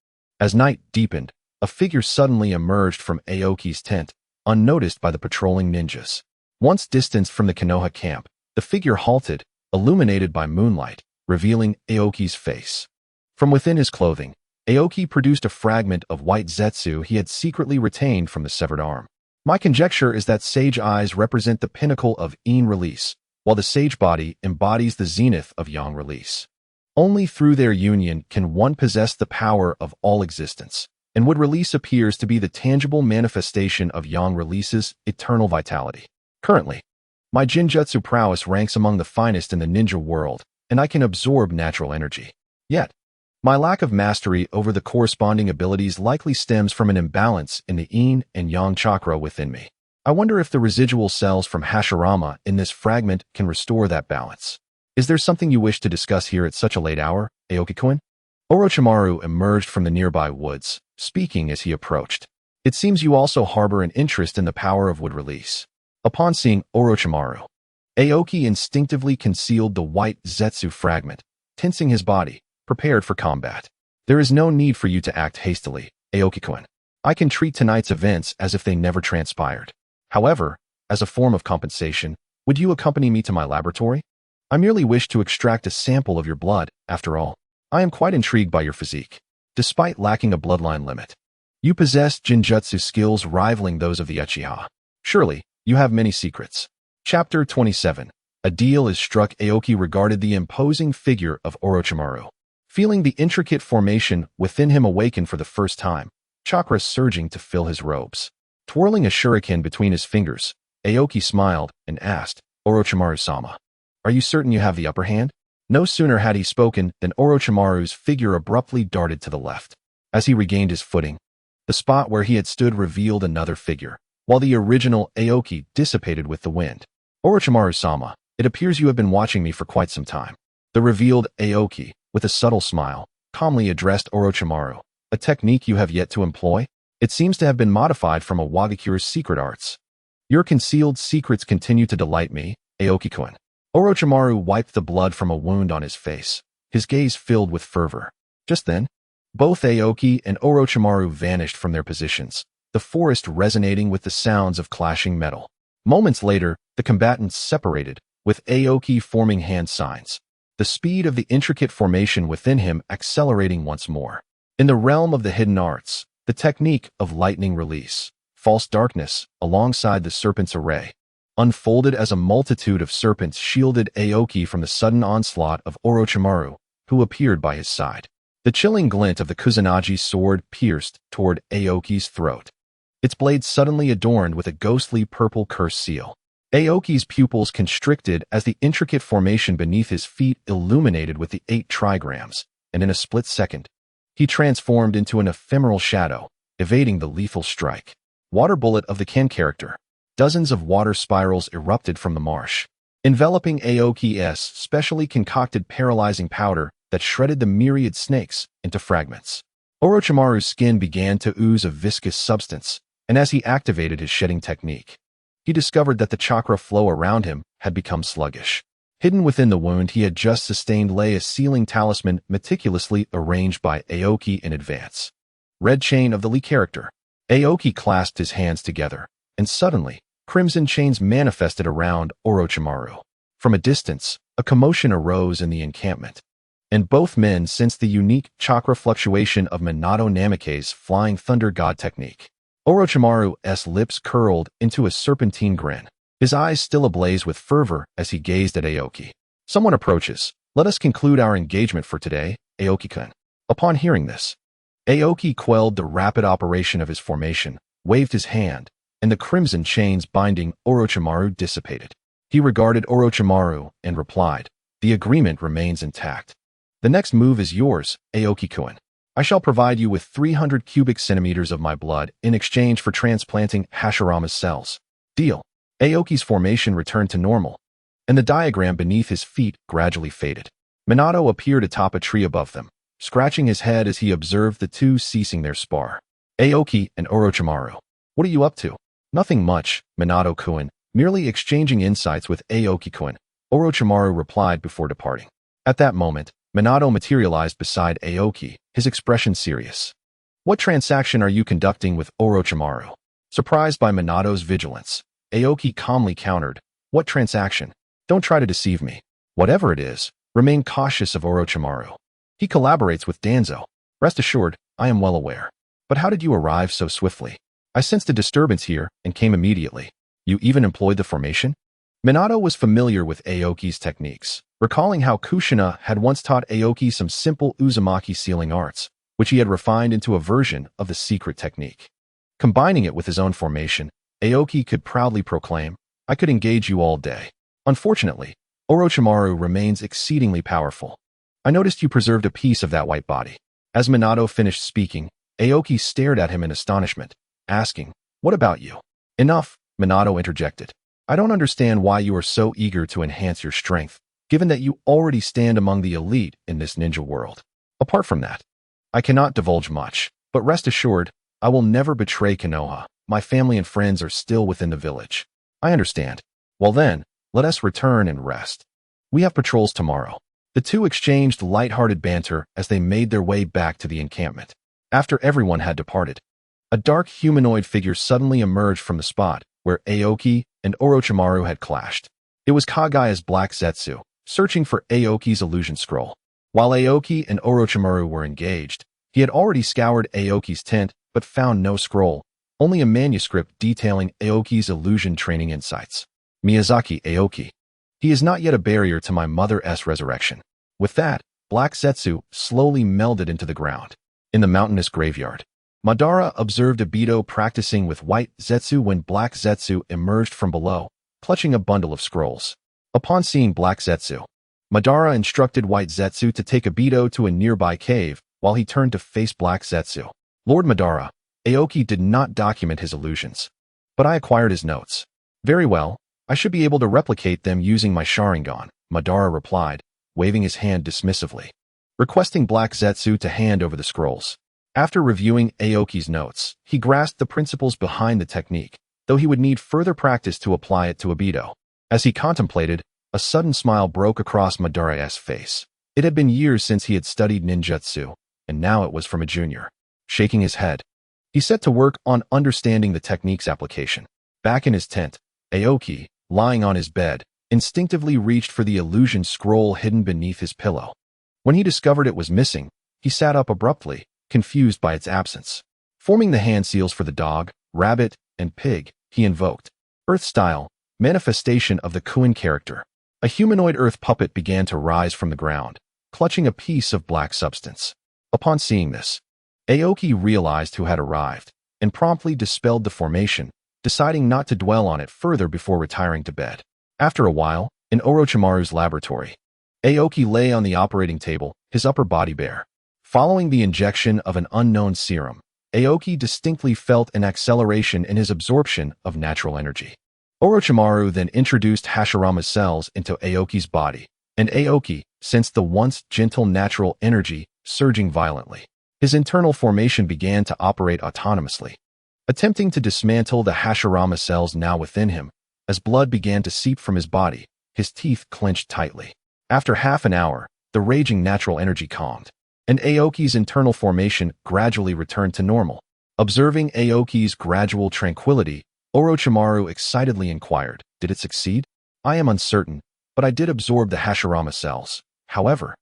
As night deepened, a figure suddenly emerged from Aoki's tent, unnoticed by the patrolling ninjas. Once distanced from the Konoha camp, the figure halted, illuminated by moonlight, revealing Aoki's face. From within his clothing, Aoki produced a fragment of white zetsu he had secretly retained from the severed arm. My conjecture is that sage eyes represent the pinnacle of yin release, while the sage body embodies the zenith of yang release. Only through their union can one possess the power of all existence, and wood release appears to be the tangible manifestation of yang release's eternal vitality. Currently, my Jinjutsu prowess ranks among the finest in the ninja world, and I can absorb natural energy. Yet, my lack of mastery over the corresponding abilities likely stems from an imbalance in the yin and yang chakra within me. I wonder if the residual cells from Hashirama in this fragment can restore that balance. Is there something you wish to discuss here at such a late hour, Aoki-kun? Orochimaru emerged from the nearby woods, speaking as he approached. It seems you also harbor an interest in the power of wood release. Upon seeing Orochimaru, Aoki instinctively concealed the white zetsu fragment, tensing his body, prepared for combat. There is no need for you to act hastily, Aoki-kun. I can treat tonight's events as if they never transpired. However, as a form of compensation, would you accompany me to my laboratory? I merely wish to extract a sample of your blood, after all. I am quite intrigued by your physique. Despite lacking a bloodline limit, you possess Jinjutsu skills rivaling those of the Uchiha. Surely, you have many secrets. Chapter 27. A deal is struck. Aoki regarded the imposing figure of Orochimaru. Feeling the intricate formation within him awaken for the first time, chakra surging to fill his robes. Twirling a shuriken between his fingers, Aoki smiled and asked, Orochimaru-sama, are you certain you have the upper hand? No sooner had he spoken than Orochimaru's figure abruptly darted to the left. As he regained his footing, the spot where he had stood revealed another figure, while the original Aoki dissipated with the wind. Orochimaru-sama, it appears you have been watching me for quite some time. The revealed Aoki, with a subtle smile, calmly addressed Orochimaru. A technique you have yet to employ? It seems to have been modified from a Wagakure's secret arts. Your concealed secrets continue to delight me, Aoki-kun. Orochimaru wiped the blood from a wound on his face, his gaze filled with fervor. Just then, both Aoki and Orochimaru vanished from their positions, the forest resonating with the sounds of clashing metal. Moments later, the combatants separated, with Aoki forming hand signs, the speed of the intricate formation within him accelerating once more. In the realm of the hidden arts, the technique of lightning release, false darkness, alongside the serpent's array, unfolded as a multitude of serpents shielded Aoki from the sudden onslaught of Orochimaru, who appeared by his side. The chilling glint of the Kusanagi sword pierced toward Aoki's throat, its blade suddenly adorned with a ghostly purple curse seal. Aoki's pupils constricted as the intricate formation beneath his feet illuminated with the 8 trigrams, and in a split second, he transformed into an ephemeral shadow, evading the lethal strike. Water bullet of the Ken character. Dozens of water spirals erupted from the marsh, enveloping Aoki's specially concocted paralyzing powder that shredded the myriad snakes into fragments. Orochimaru's skin began to ooze a viscous substance, and as he activated his shedding technique, he discovered that the chakra flow around him had become sluggish. Hidden within the wound he had just sustained lay a sealing talisman meticulously arranged by Aoki in advance. Red chain of the Lee character. Aoki clasped his hands together, and suddenly, crimson chains manifested around Orochimaru. From a distance, a commotion arose in the encampment, and both men sensed the unique chakra fluctuation of Minato Namake's Flying Thunder God technique. Orochimaru's lips curled into a serpentine grin, his eyes still ablaze with fervor as he gazed at Aoki. Someone approaches. Let us conclude our engagement for today, Aoki-kun. Upon hearing this, Aoki quelled the rapid operation of his formation, waved his hand, and the crimson chains binding Orochimaru dissipated. He regarded Orochimaru and replied, the agreement remains intact. The next move is yours, Aoki-kun. I shall provide you with 300 cubic centimeters of my blood in exchange for transplanting Hashirama's cells. Deal. Aoki's formation returned to normal, and the diagram beneath his feet gradually faded. Minato appeared atop a tree above them, scratching his head as he observed the two ceasing their spar. Aoki and Orochimaru. What are you up to? Nothing much, Minato-kun, merely exchanging insights with Aoki-kun, Orochimaru replied before departing. At that moment, Minato materialized beside Aoki, his expression serious. What transaction are you conducting with Orochimaru? Surprised by Minato's vigilance, Aoki calmly countered, what transaction? Don't try to deceive me. Whatever it is, remain cautious of Orochimaru. He collaborates with Danzo. Rest assured, I am well aware. But how did you arrive so swiftly? I sensed a disturbance here and came immediately. You even employed the formation? Minato was familiar with Aoki's techniques, recalling how Kushina had once taught Aoki some simple Uzumaki sealing arts, which he had refined into a version of the secret technique. Combining it with his own formation, Aoki could proudly proclaim, I could engage you all day. Unfortunately, Orochimaru remains exceedingly powerful. I noticed you preserved a piece of that white body. As Minato finished speaking, Aoki stared at him in astonishment, asking, what about you? Enough, Minato interjected. I don't understand why you are so eager to enhance your strength, given that you already stand among the elite in this ninja world. Apart from that, I cannot divulge much, but rest assured, I will never betray Konoha. My family and friends are still within the village. I understand. Well then, let us return and rest. We have patrols tomorrow. The two exchanged light-hearted banter as they made their way back to the encampment. After everyone had departed, a dark humanoid figure suddenly emerged from the spot where Aoki and Orochimaru had clashed. It was Kagaya's Black Zetsu, searching for Aoki's illusion scroll. While Aoki and Orochimaru were engaged, he had already scoured Aoki's tent but found no scroll, only a manuscript detailing Aoki's illusion training insights. Miyazaki Aoki. He is not yet a barrier to my mother's resurrection. With that, Black Zetsu slowly melded into the ground. In the mountainous graveyard, Madara observed Obito practicing with White Zetsu when Black Zetsu emerged from below, clutching a bundle of scrolls. Upon seeing Black Zetsu, Madara instructed White Zetsu to take Obito to a nearby cave while he turned to face Black Zetsu. Lord Madara, Aoki did not document his illusions, but I acquired his notes. Very well, I should be able to replicate them using my Sharingan, Madara replied, waving his hand dismissively, requesting Black Zetsu to hand over the scrolls. After reviewing Aoki's notes, he grasped the principles behind the technique, though he would need further practice to apply it to Obito. As he contemplated, a sudden smile broke across Madara's face. It had been years since he had studied ninjutsu, and now it was from a junior. Shaking his head, he set to work on understanding the technique's application. Back in his tent, Aoki, lying on his bed, instinctively reached for the illusion scroll hidden beneath his pillow. When he discovered it was missing, he sat up abruptly, confused by its absence. Forming the hand seals for the dog, rabbit, and pig, he invoked Earth Style, manifestation of the Kuin character. A humanoid earth puppet began to rise from the ground, clutching a piece of black substance. Upon seeing this, Aoki realized who had arrived, and promptly dispelled the formation, deciding not to dwell on it further before retiring to bed. After a while, in Orochimaru's laboratory, Aoki lay on the operating table, his upper body bare. Following the injection of an unknown serum, Aoki distinctly felt an acceleration in his absorption of natural energy. Orochimaru then introduced Hashirama's cells into Aoki's body, and Aoki sensed the once gentle natural energy surging violently. His internal formation began to operate autonomously, attempting to dismantle the Hashirama cells now within him. As blood began to seep from his body, his teeth clenched tightly. After half an hour, the raging natural energy calmed, and Aoki's internal formation gradually returned to normal. Observing Aoki's gradual tranquility, Orochimaru excitedly inquired, did it succeed? I am uncertain, but I did absorb the Hashirama cells. However,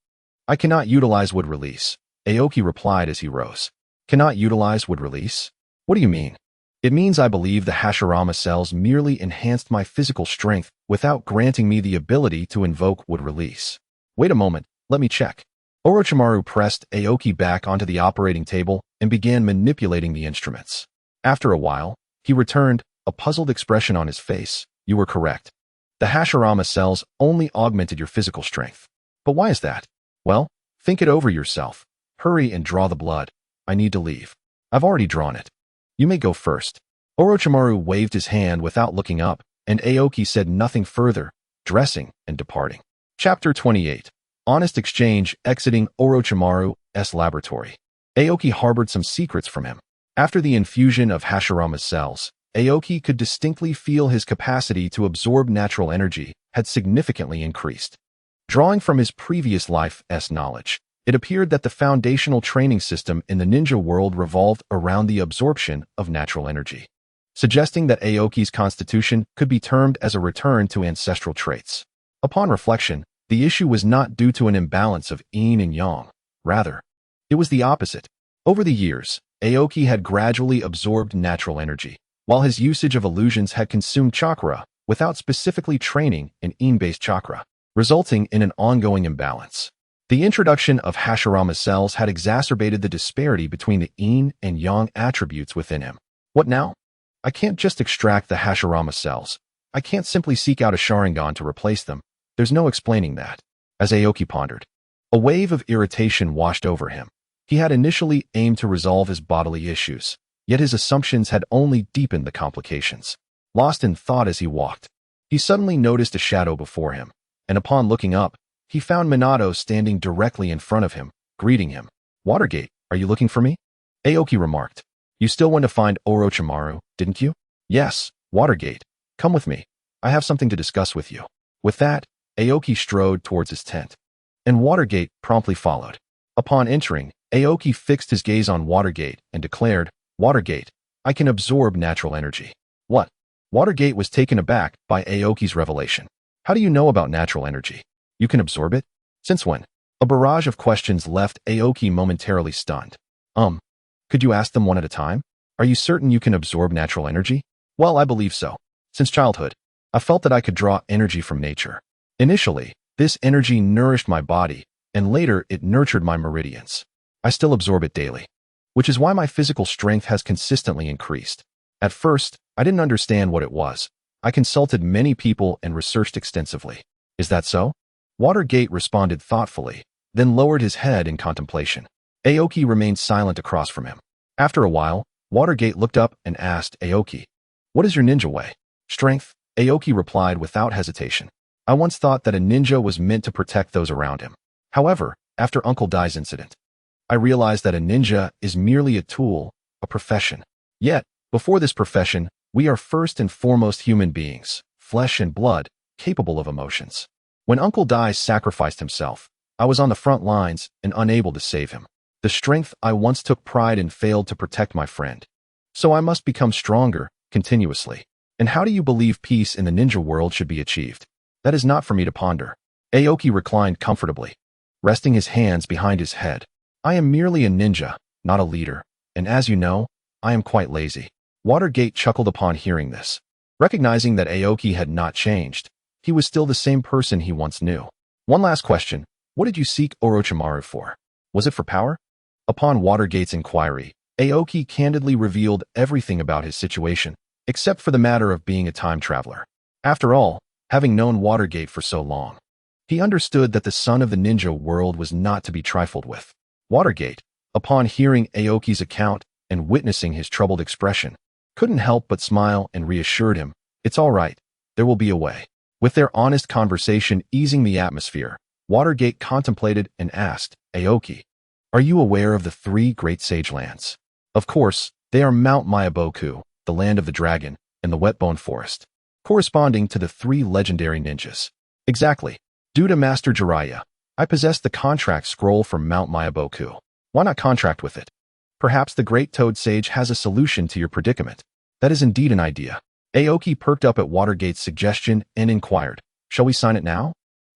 I cannot utilize wood release, Aoki replied as he rose. Cannot utilize wood release? What do you mean? It means I believe the Hashirama cells merely enhanced my physical strength without granting me the ability to invoke wood release. Wait a moment, let me check. Orochimaru pressed Aoki back onto the operating table and began manipulating the instruments. After a while, he returned, a puzzled expression on his face. You were correct. The Hashirama cells only augmented your physical strength. But why is that? Well, think it over yourself. Hurry and draw the blood. I need to leave. I've already drawn it. You may go first. Orochimaru waved his hand without looking up, and Aoki said nothing further, dressing and departing. Chapter 28. Honest exchange exiting Orochimaru's laboratory. Aoki harbored some secrets from him. After the infusion of Hashirama's cells, Aoki could distinctly feel his capacity to absorb natural energy had significantly increased. Drawing from his previous life's knowledge, It appeared that the foundational training system in the ninja world revolved around the absorption of natural energy, suggesting that Aoki's constitution could be termed as a return to ancestral traits. Upon reflection, the issue was not due to an imbalance of yin and yang. Rather, it was the opposite. Over the years, Aoki had gradually absorbed natural energy, while his usage of illusions had consumed chakra without specifically training in yin-based chakra, resulting in an ongoing imbalance. The introduction of Hashirama cells had exacerbated the disparity between the yin and yang attributes within him. What now? I can't just extract the Hashirama cells. I can't simply seek out a Sharingan to replace them. There's no explaining that. As Aoki pondered, a wave of irritation washed over him. He had initially aimed to resolve his bodily issues, yet his assumptions had only deepened the complications. Lost in thought as he walked, he suddenly noticed a shadow before him, and upon looking up, he found Minato standing directly in front of him, greeting him. "Watergate, are you looking for me?" Aoki remarked. "You still went to find Orochimaru, didn't you?" "Yes, Watergate. Come with me. I have something to discuss with you." With that, Aoki strode towards his tent, and Watergate promptly followed. Upon entering, Aoki fixed his gaze on Watergate and declared, "Watergate, I can absorb natural energy." "What?" Watergate was taken aback by Aoki's revelation. "How do you know about natural energy? You can absorb it? Since when?" A barrage of questions left Aoki momentarily stunned. Could you ask them one at a time? "Are you certain you can absorb natural energy?" "Well, I believe so. Since childhood, I felt that I could draw energy from nature. Initially, this energy nourished my body, and later it nurtured my meridians. I still absorb it daily, which is why my physical strength has consistently increased. At first, I didn't understand what it was. I consulted many people and researched extensively." "Is that so?" Watergate responded thoughtfully, then lowered his head in contemplation. Aoki remained silent across from him. After a while, Watergate looked up and asked Aoki, "What is your ninja way?" "Strength," Aoki replied without hesitation. "I once thought that a ninja was meant to protect those around him. However, after Uncle Dai's incident, I realized that a ninja is merely a tool, a profession. Yet, before this profession, we are first and foremost human beings, flesh and blood, capable of emotions. When Uncle Dai sacrificed himself, I was on the front lines and unable to save him. The strength I once took pride in failed to protect my friend. So I must become stronger, continuously. And how do you believe peace in the ninja world should be achieved? That is not for me to ponder." Aoki reclined comfortably, resting his hands behind his head. "I am merely a ninja, not a leader, and as you know, I am quite lazy." Watergate chuckled upon hearing this. Recognizing that Aoki had not changed, he was still the same person he once knew. "One last question. What did you seek Orochimaru for? Was it for power?" Upon Watergate's inquiry, Aoki candidly revealed everything about his situation, except for the matter of being a time traveler. After all, having known Watergate for so long, he understood that the son of the ninja world was not to be trifled with. Watergate, upon hearing Aoki's account and witnessing his troubled expression, couldn't help but smile and reassured him, "It's all right. There will be a way." With their honest conversation easing the atmosphere, Watergate contemplated and asked, "Aoki, are you aware of the 3 great sage lands?" "Of course, they are Mount Myaboku, the land of the dragon, and the Wetbone Forest, corresponding to the 3 legendary ninjas." "Exactly. Due to Master Jiraiya, I possess the contract scroll for Mount Myaboku. Why not contract with it? Perhaps the Great Toad Sage has a solution to your predicament." "That is indeed an idea." Aoki perked up at Watergate's suggestion and inquired, "Shall we sign it now?"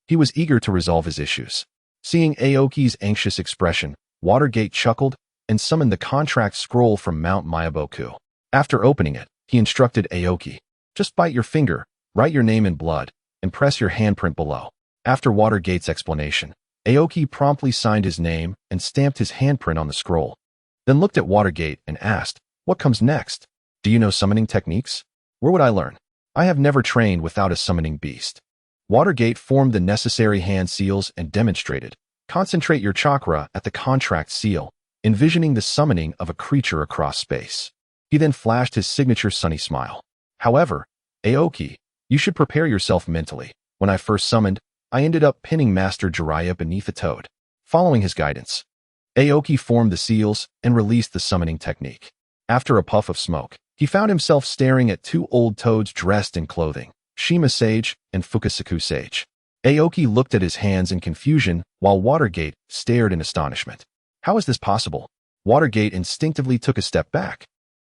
He was eager to resolve his issues. Seeing Aoki's anxious expression, Watergate chuckled and summoned the contract scroll from Mount Myaboku. After opening it, he instructed Aoki, "Just bite your finger, write your name in blood, and press your handprint below." After Watergate's explanation, Aoki promptly signed his name and stamped his handprint on the scroll, then looked at Watergate and asked, "What comes next? Do you know summoning techniques?" "Where would I learn? I have never trained without a summoning beast." Watergate formed the necessary hand seals and demonstrated, "Concentrate your chakra at the contract seal, envisioning the summoning of a creature across space." He then flashed his signature sunny smile. "However, Aoki, you should prepare yourself mentally. When I first summoned, I ended up pinning Master Jiraiya beneath a toad." Following his guidance, Aoki formed the seals and released the summoning technique. After a puff of smoke, he found himself staring at 2 old toads dressed in clothing, Shima Sage and Fukasaku Sage. Aoki looked at his hands in confusion, while Watergate stared in astonishment. How is this possible? Watergate instinctively took a step back,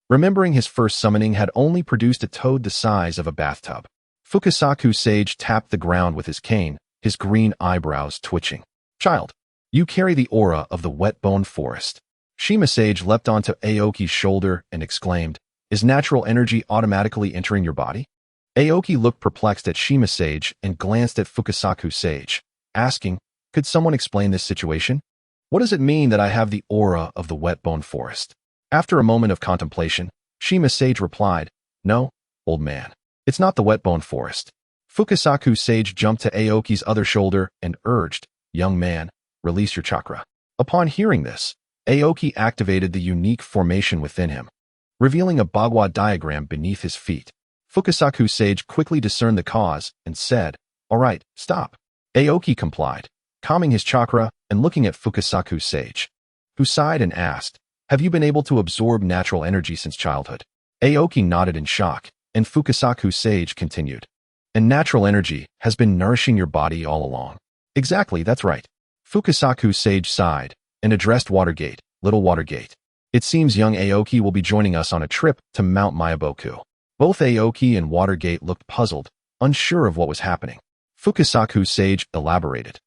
remembering his first summoning had only produced a toad the size of a bathtub. Fukasaku Sage tapped the ground with his cane, his green eyebrows twitching. Child, you carry the aura of the wet-bone forest. Shima Sage leapt onto Aoki's shoulder and exclaimed, is natural energy automatically entering your body? Aoki looked perplexed at Shima Sage and glanced at Fukasaku Sage, asking, could someone explain this situation? What does it mean that I have the aura of the wet-bone forest? After a moment of contemplation, Shima Sage replied, no, old man. It's not the wet-bone forest. Fukasaku Sage jumped to Aoki's other shoulder and urged, young man, release your chakra. Upon hearing this, Aoki activated the unique formation within him, revealing a Bagua diagram beneath his feet. Fukasaku Sage quickly discerned the cause and said, all right, stop. Aoki complied, calming his chakra and looking at Fukasaku Sage, who sighed and asked, have you been able to absorb natural energy since childhood? Aoki nodded in shock, and Fukasaku Sage continued, and natural energy has been nourishing your body all along. Exactly, that's right. Fukasaku Sage sighed and addressed Watergate, little Watergate. It seems young Aoki will be joining us on a trip to Mount Myaboku. Both Aoki and Watergate looked puzzled, unsure of what was happening. Fukasaku Sage elaborated.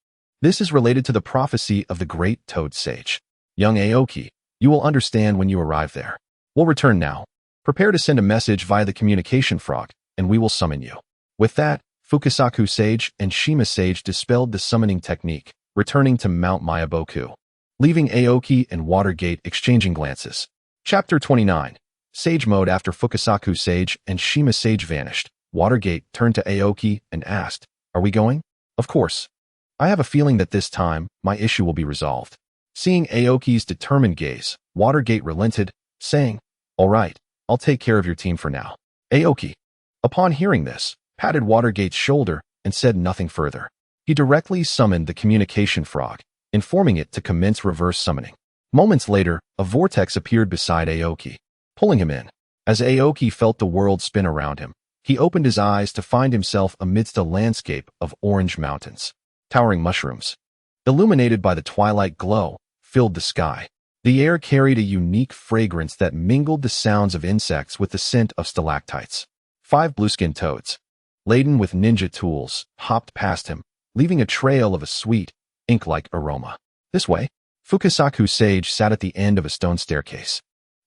This is related to the prophecy of the great Toad Sage. Young Aoki, you will understand when you arrive there. We'll return now. Prepare to send a message via the communication frog, and we will summon you. With that, Fukasaku Sage and Shima Sage dispelled the summoning technique, returning to Mount Myaboku, leaving Aoki and Watergate exchanging glances. Chapter 29. Sage Mode. After Fukasaku Sage and Shima Sage vanished, Watergate turned to Aoki and asked, are we going? Of course. I have a feeling that this time, my issue will be resolved. Seeing Aoki's determined gaze, Watergate relented, saying, all right, I'll take care of your team for now. Aoki, upon hearing this, patted Watergate's shoulder and said nothing further. He directly summoned the communication frog, informing it to commence reverse summoning. Moments later, a vortex appeared beside Aoki, pulling him in. As Aoki felt the world spin around him, he opened his eyes to find himself amidst a landscape of orange mountains. Towering mushrooms, illuminated by the twilight glow, filled the sky. The air carried a unique fragrance that mingled the sounds of insects with the scent of stalactites. 5 blueskin toads, laden with ninja tools, hopped past him, leaving a trail of a sweet, ink-like aroma. This way, Fukasaku Sage sat at the end of a stone staircase,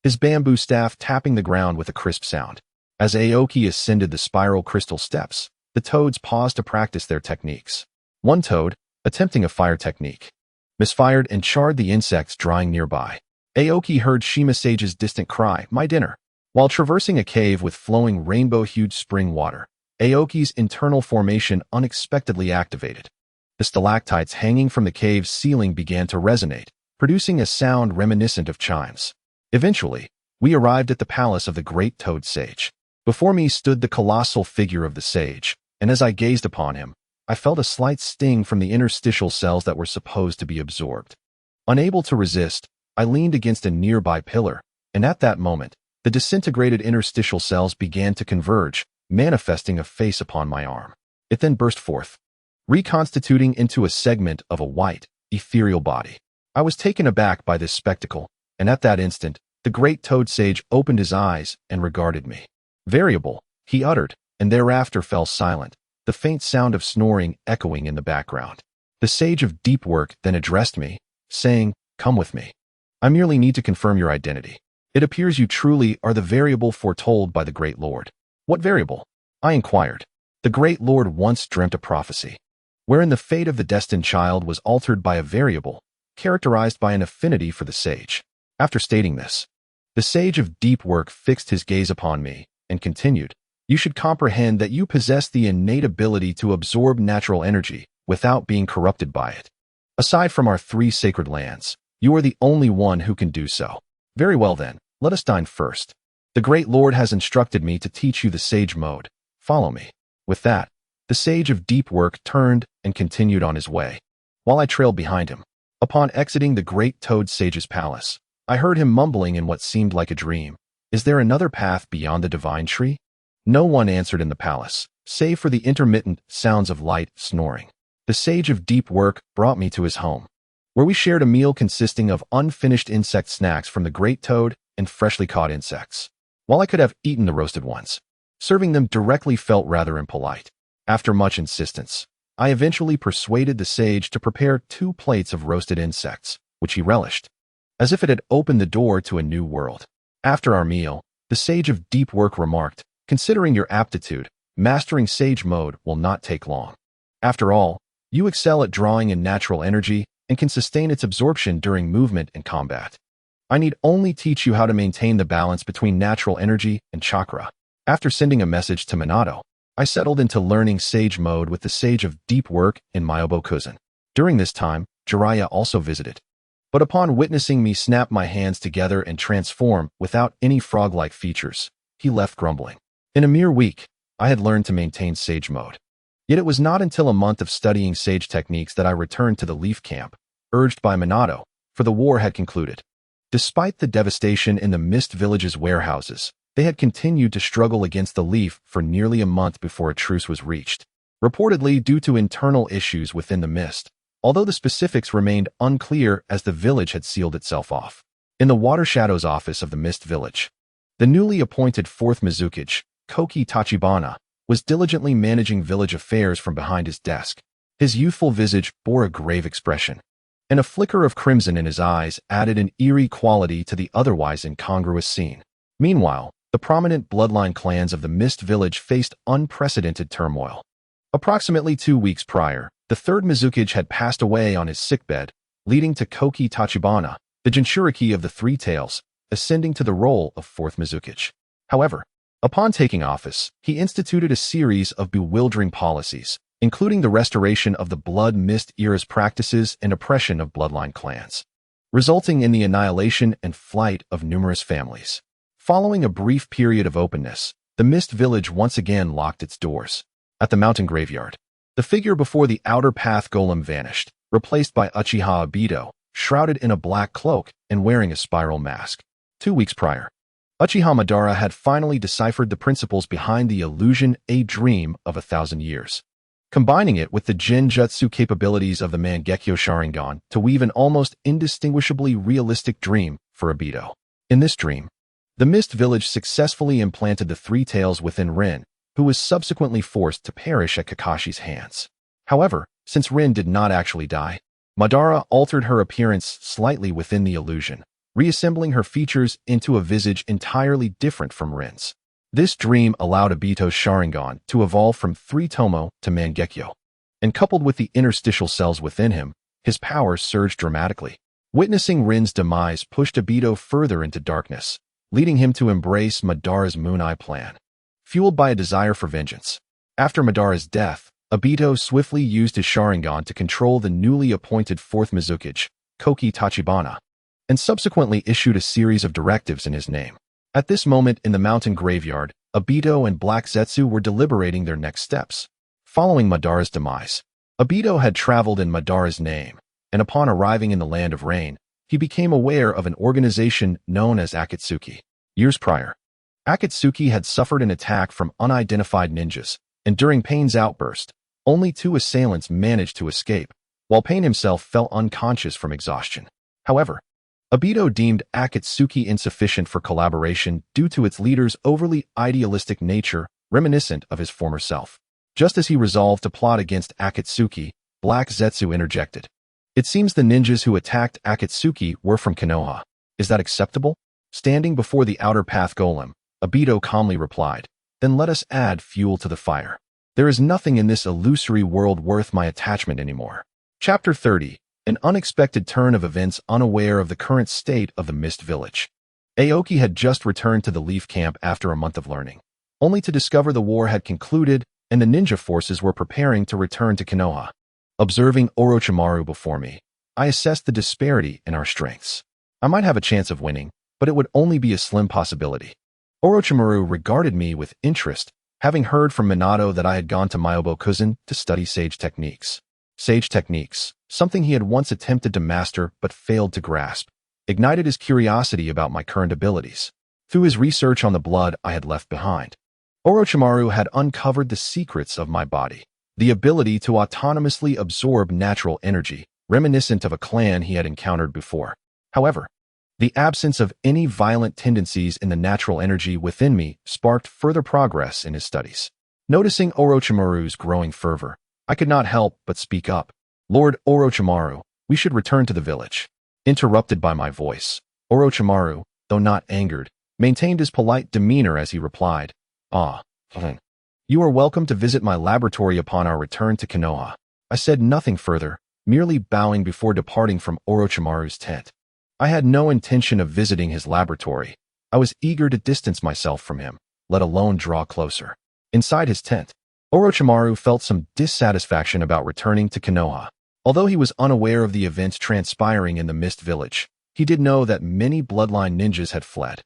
his bamboo staff tapping the ground with a crisp sound. As Aoki ascended the spiral crystal steps, the toads paused to practice their techniques. One toad, attempting a fire technique, misfired and charred the insects drying nearby. Aoki heard Shima Sage's distant cry, my dinner. While traversing a cave with flowing rainbow-hued spring water, Aoki's internal formation unexpectedly activated. The stalactites hanging from the cave's ceiling began to resonate, producing a sound reminiscent of chimes. Eventually, we arrived at the palace of the great Toad Sage. Before me stood the colossal figure of the sage, and as I gazed upon him, I felt a slight sting from the interstitial cells that were supposed to be absorbed. Unable to resist, I leaned against a nearby pillar, and at that moment, the disintegrated interstitial cells began to converge, manifesting a face upon my arm. It then burst forth, reconstituting into a segment of a white, ethereal body. I was taken aback by this spectacle, and at that instant, the great Toad Sage opened his eyes and regarded me. Variable, he uttered, and thereafter fell silent, the faint sound of snoring echoing in the background. The Sage of Deep Work then addressed me, saying, come with me. I merely need to confirm your identity. It appears you truly are the variable foretold by the Great Lord. What variable? I inquired. The Great Lord once dreamt a prophecy, wherein the fate of the destined child was altered by a variable, characterized by an affinity for the sage. After stating this, the Sage of Deep Work fixed his gaze upon me, and continued, you should comprehend that you possess the innate ability to absorb natural energy without being corrupted by it. Aside from our 3 sacred lands, you are the only one who can do so. Very well then, let us dine first. The Great Lord has instructed me to teach you the Sage Mode. Follow me. With that, the Sage of Deep Work turned and continued on his way, while I trailed behind him. Upon exiting the great Toad Sage's palace, I heard him mumbling in what seemed like a dream. Is there another path beyond the divine tree? No one answered in the palace, save for the intermittent sounds of light snoring. the sage of deep work brought me to his home, where we shared a meal consisting of unfinished insect snacks from the great toad and freshly caught insects. While I could have eaten the roasted ones, serving them directly felt rather impolite. After much insistence, I eventually persuaded the sage to prepare 2 plates of roasted insects, which he relished, as if it had opened the door to a new world. After our meal, the sage of deep work remarked, "Considering your aptitude, mastering sage mode will not take long. After all, you excel at drawing in natural energy and can sustain its absorption during movement and combat. I need only teach you how to maintain the balance between natural energy and chakra." After sending a message to Minato, I settled into learning sage mode with the sage of deep work in Myobokuzen. During this time, Jiraiya also visited, but upon witnessing me snap my hands together and transform without any frog-like features, he left grumbling. In a mere week, I had learned to maintain sage mode. Yet it was not until a month of studying sage techniques that I returned to the Leaf Camp, urged by Minato, for the war had concluded. Despite the devastation in the Mist Village's warehouses, they had continued to struggle against the Leaf for nearly a month before a truce was reached, reportedly due to internal issues within the Mist, although the specifics remained unclear as the village had sealed itself off. In the Water Shadow's office of the Mist Village, the newly appointed 4th Mizukage, Koki Tachibana, was diligently managing village affairs from behind his desk. His youthful visage bore a grave expression, and a flicker of crimson in his eyes added an eerie quality to the otherwise incongruous scene. Meanwhile, the prominent bloodline clans of the Mist Village faced unprecedented turmoil. Approximately 2 weeks prior, the 3rd Mizukage had passed away on his sickbed, leading to Koki Tachibana, the Jinchuriki of the Three Tails, ascending to the role of 4th Mizukage. However, upon taking office, he instituted a series of bewildering policies, including the restoration of the Blood Mist era's practices and oppression of bloodline clans, resulting in the annihilation and flight of numerous families. Following a brief period of openness, the Mist Village once again locked its doors. At the mountain graveyard, the figure before the outer path golem vanished, replaced by Uchiha Obito, shrouded in a black cloak and wearing a spiral mask. 2 weeks prior, Uchiha Madara had finally deciphered the principles behind the illusion A Dream of 1,000 Years, combining it with the Genjutsu capabilities of the Mangekyo Sharingan to weave an almost indistinguishably realistic dream for Obito. In this dream, the Mist Village successfully implanted the Three Tails within Rin, who was subsequently forced to perish at Kakashi's hands. However, since Rin did not actually die, Madara altered her appearance slightly within the illusion, reassembling her features into a visage entirely different from Rin's. This dream allowed Obito's Sharingan to evolve from Three Tomo to Mangekyo, and coupled with the interstitial cells within him, his power surged dramatically. Witnessing Rin's demise pushed Obito further into darkness, leading him to embrace Madara's Moon Eye plan, fueled by a desire for vengeance. After Madara's death, Obito swiftly used his Sharingan to control the newly appointed 4th Mizukage, Koki Tachibana, and subsequently issued a series of directives in his name. At this moment in the mountain graveyard, Obito and Black Zetsu were deliberating their next steps. Following Madara's demise, Obito had traveled in Madara's name, and upon arriving in the Land of Rain, he became aware of an organization known as Akatsuki. Years prior, Akatsuki had suffered an attack from unidentified ninjas, and during Pain's outburst, only 2 assailants managed to escape, while Pain himself fell unconscious from exhaustion. However, Obito deemed Akatsuki insufficient for collaboration due to its leader's overly idealistic nature, reminiscent of his former self. Just as he resolved to plot against Akatsuki, Black Zetsu interjected. "It seems the ninjas who attacked Akatsuki were from Konoha. Is that acceptable?" Standing before the outer path golem, Obito calmly replied, "Then let us add fuel to the fire. There is nothing in this illusory world worth my attachment anymore." Chapter 30. An unexpected turn of events. Unaware of the current state of the Mist Village, Aoki had just returned to the Leaf Camp after a month of learning, only to discover the war had concluded and the ninja forces were preparing to return to Konoha. Observing Orochimaru before me, I assessed the disparity in our strengths. I might have a chance of winning, but it would only be a slim possibility. Orochimaru regarded me with interest, having heard from Minato that I had gone to Myobokuzen to study sage techniques. Sage techniques, something he had once attempted to master but failed to grasp, ignited his curiosity about my current abilities. Through his research on the blood I had left behind, Orochimaru had uncovered the secrets of my body. the ability to autonomously absorb natural energy, reminiscent of a clan he had encountered before. However, the absence of any violent tendencies in the natural energy within me sparked further progress in his studies. Noticing Orochimaru's growing fervor, I could not help but speak up. "Lord Orochimaru, we should return to the village." Interrupted by my voice, Orochimaru, though not angered, maintained his polite demeanor as he replied, "You are welcome to visit my laboratory upon our return to Konoha." I said nothing further, merely bowing before departing from Orochimaru's tent. I had no intention of visiting his laboratory. I was eager to distance myself from him, let alone draw closer. Inside his tent, Orochimaru felt some dissatisfaction about returning to Konoha. Although he was unaware of the events transpiring in the Mist Village, he did know that many bloodline ninjas had fled.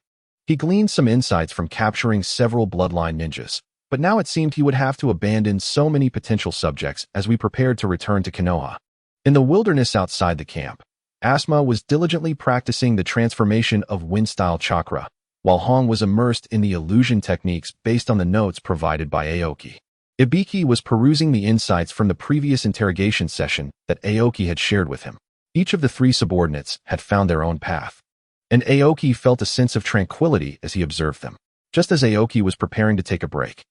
He gleaned some insights from capturing several bloodline ninjas, but now it seemed he would have to abandon so many potential subjects as we prepared to return to Konoha. In the wilderness outside the camp, Asuma was diligently practicing the transformation of wind-style chakra, while Hong was immersed in the illusion techniques based on the notes provided by Aoki. Ibiki was perusing the insights from the previous interrogation session that Aoki had shared with him. Each of the three subordinates had found their own path, and Aoki felt a sense of tranquility as he observed them. Just as Aoki was preparing to take a break,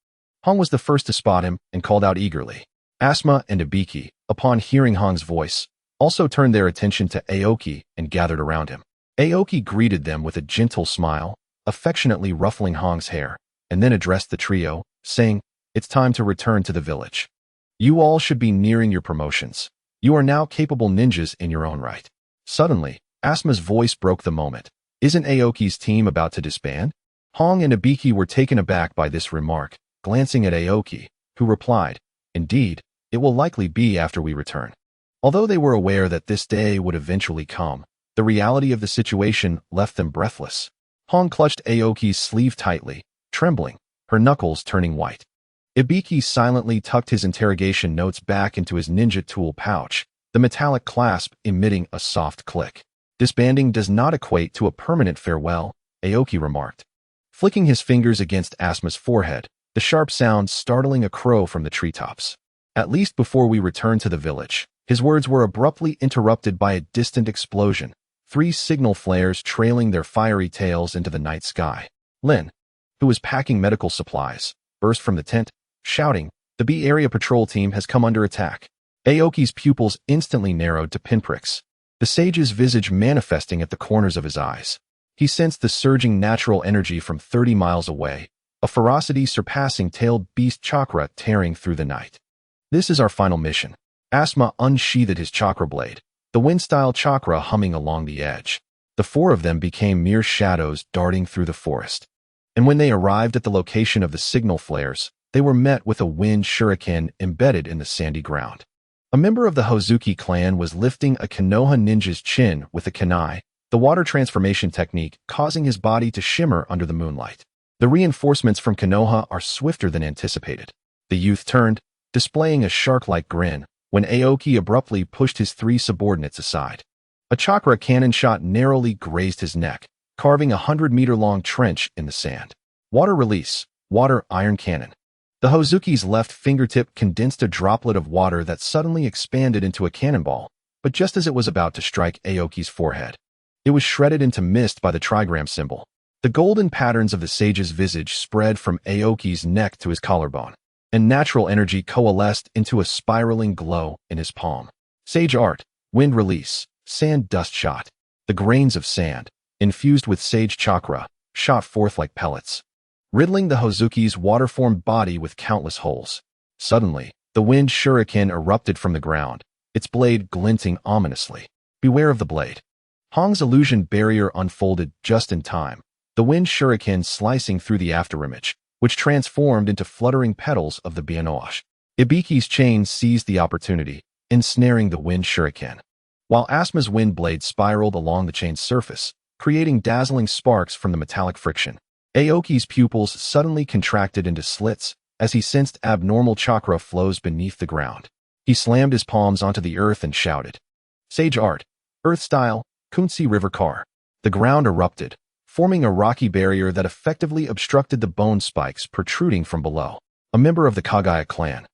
Hong was the first to spot him and called out eagerly. Asuma and Ibiki, upon hearing Hong's voice, also turned their attention to Aoki and gathered around him. Aoki greeted them with a gentle smile, affectionately ruffling Hong's hair, and then addressed the trio, saying, "It's time to return to the village. You all should be nearing your promotions. You are now capable ninjas in your own right." Suddenly, Asuma's voice broke the moment. "Isn't Aoki's team about to disband?" Hong and Ibiki were taken aback by this remark, glancing at Aoki, who replied, "Indeed, it will likely be after we return." Although they were aware that this day would eventually come, the reality of the situation left them breathless. Hong clutched Aoki's sleeve tightly, trembling, her knuckles turning white. Ibiki silently tucked his interrogation notes back into his ninja tool pouch, the metallic clasp emitting a soft click. "Disbanding does not equate to a permanent farewell," Aoki remarked, flicking his fingers against Asuma's forehead, the sharp sound startling a crow from the treetops. "At least before we return to the village." His words were abruptly interrupted by a distant explosion, 3 signal flares trailing their fiery tails into the night sky. Lin, who was packing medical supplies, burst from the tent, shouting, "The B area patrol team has come under attack." Aoki's pupils instantly narrowed to pinpricks, the sage's visage manifesting at the corners of his eyes. He sensed the surging natural energy from 30 miles away, a ferocity surpassing tailed beast chakra tearing through the night. "This is our final mission." Asuma unsheathed his chakra blade, the wind-style chakra humming along the edge. The 4 of them became mere shadows darting through the forest. And when they arrived at the location of the signal flares, they were met with a wind shuriken embedded in the sandy ground. A member of the Hozuki clan was lifting a Konoha ninja's chin with a kunai, the water transformation technique causing his body to shimmer under the moonlight. The reinforcements from Konoha are swifter than anticipated. The youth turned, displaying a shark-like grin, when Aoki abruptly pushed his 3 subordinates aside. A chakra cannon shot narrowly grazed his neck, carving a 100-meter-long trench in the sand. Water release, water iron cannon. The Hozuki's left fingertip condensed a droplet of water that suddenly expanded into a cannonball, but just as it was about to strike Aoki's forehead, it was shredded into mist by the trigram symbol. The golden patterns of the sage's visage spread from Aoki's neck to his collarbone, and natural energy coalesced into a spiraling glow in his palm. Sage art, wind release, sand dust shot. The grains of sand, infused with sage chakra, shot forth like pellets, riddling the Hozuki's water-formed body with countless holes. Suddenly, the wind shuriken erupted from the ground, its blade glinting ominously. "Beware of the blade." Hong's illusion barrier unfolded just in time, the wind shuriken slicing through the afterimage, which transformed into fluttering petals of the bianoash. Ibiki's chain seized the opportunity, ensnaring the wind shuriken, while Asuma's wind blade spiraled along the chain's surface, creating dazzling sparks from the metallic friction. Aoki's pupils suddenly contracted into slits as he sensed abnormal chakra flows beneath the ground. He slammed his palms onto the earth and shouted, "Sage art, earth style, Kunsi River Car." The ground erupted, forming a rocky barrier that effectively obstructed the bone spikes protruding from below. A member of the Kagaya clan,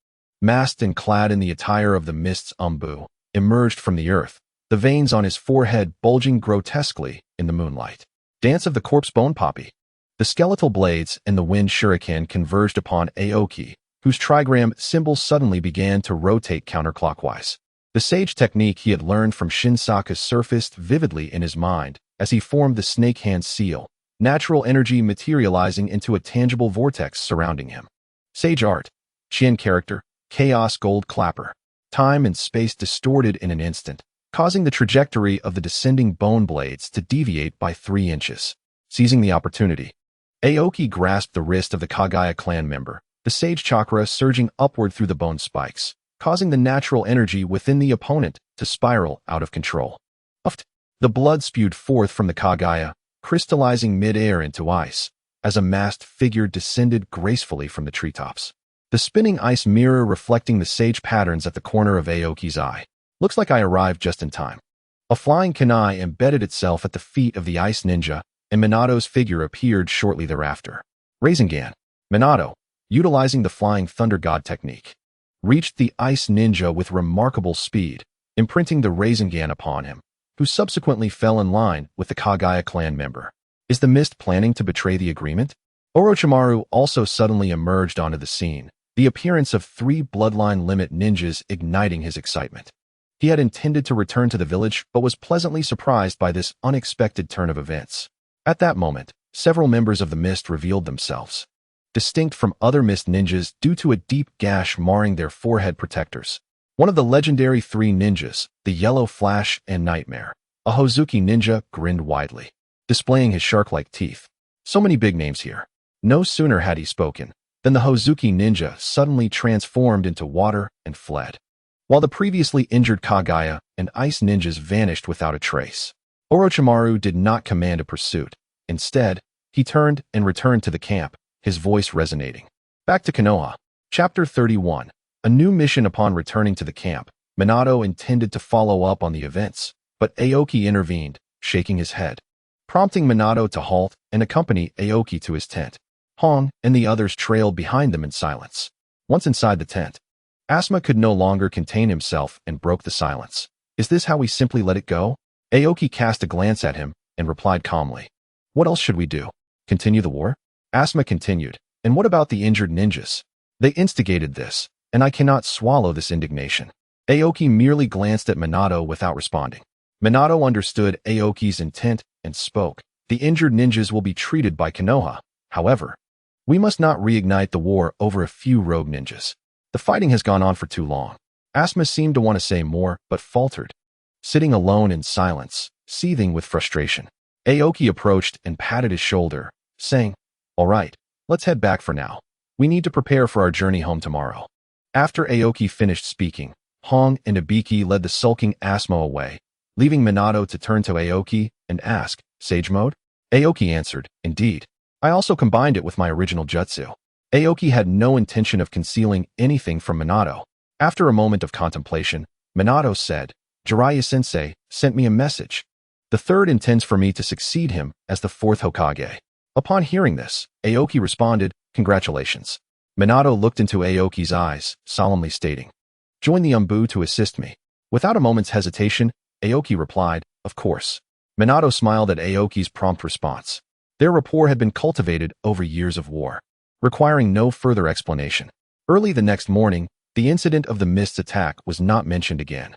masked and clad in the attire of the mist's umbu, emerged from the earth, the veins on his forehead bulging grotesquely in the moonlight. Dance of the corpse bone poppy. The skeletal blades and the wind shuriken converged upon Aoki, whose trigram symbol suddenly began to rotate counterclockwise. The sage technique he had learned from Shinsaku surfaced vividly in his mind as he formed the snake hand seal, natural energy materializing into a tangible vortex surrounding him. Sage art. Qian character. Chaos gold clapper. Time and space distorted in an instant, causing the trajectory of the descending bone blades to deviate by 3 inches. Seizing the opportunity, Aoki grasped the wrist of the Kagaya clan member, the sage chakra surging upward through the bone spikes, causing the natural energy within the opponent to spiral out of control. Uft! The blood spewed forth from the Kagaya, crystallizing mid-air into ice, as a masked figure descended gracefully from the treetops. The spinning ice mirror reflecting the sage patterns at the corner of Aoki's eye. Looks like I arrived just in time. A flying kunai embedded itself at the feet of the ice ninja, and Minato's figure appeared shortly thereafter. Rasengan. Minato, utilizing the flying thunder god technique, reached the ice ninja with remarkable speed, imprinting the Rasengan upon him, who subsequently fell in line with the Kagaya clan member. Is the mist planning to betray the agreement? Orochimaru also suddenly emerged onto the scene, the appearance of 3 bloodline limit ninjas igniting his excitement. He had intended to return to the village, but was pleasantly surprised by this unexpected turn of events. At that moment, several members of the mist revealed themselves, distinct from other mist ninjas due to a deep gash marring their forehead protectors. One of the legendary 3 ninjas, the Yellow Flash and Nightmare, a Hozuki ninja, grinned widely, displaying his shark-like teeth. So many big names here. No sooner had he spoken than the Hozuki ninja suddenly transformed into water and fled, while the previously injured Kagaya and ice ninjas vanished without a trace. Orochimaru did not command a pursuit. Instead, he turned and returned to the camp, his voice resonating. Back to Konoha. Chapter 31. A new mission. Upon returning to the camp, Minato intended to follow up on the events, but Aoki intervened, shaking his head, prompting Minato to halt and accompany Aoki to his tent. Hong and the others trailed behind them in silence. Once inside the tent, Asuma could no longer contain himself and broke the silence. Is this how we simply let it go? Aoki cast a glance at him and replied calmly. What else should we do? Continue the war? Asuma continued. And what about the injured ninjas? They instigated this, and I cannot swallow this indignation. Aoki merely glanced at Minato without responding. Minato understood Aoki's intent and spoke. The injured ninjas will be treated by Konoha. However, we must not reignite the war over a few rogue ninjas. The fighting has gone on for too long. Asuma seemed to want to say more, but faltered, sitting alone in silence, seething with frustration. Aoki approached and patted his shoulder, saying, All right, let's head back for now. We need to prepare for our journey home tomorrow. After Aoki finished speaking, Hong and Ibiki led the sulking Asuma away, leaving Minato to turn to Aoki and ask, Sage mode? Aoki answered, Indeed. I also combined it with my original jutsu. Aoki had no intention of concealing anything from Minato. After a moment of contemplation, Minato said, Jiraiya-sensei sent me a message. The 3rd intends for me to succeed him as the 4th Hokage. Upon hearing this, Aoki responded, Congratulations. Minato looked into Aoki's eyes, solemnly stating, Join the Umbu to assist me. Without a moment's hesitation, Aoki replied, Of course. Minato smiled at Aoki's prompt response. Their rapport had been cultivated over years of war, requiring no further explanation. Early the next morning, the incident of the mist's attack was not mentioned again,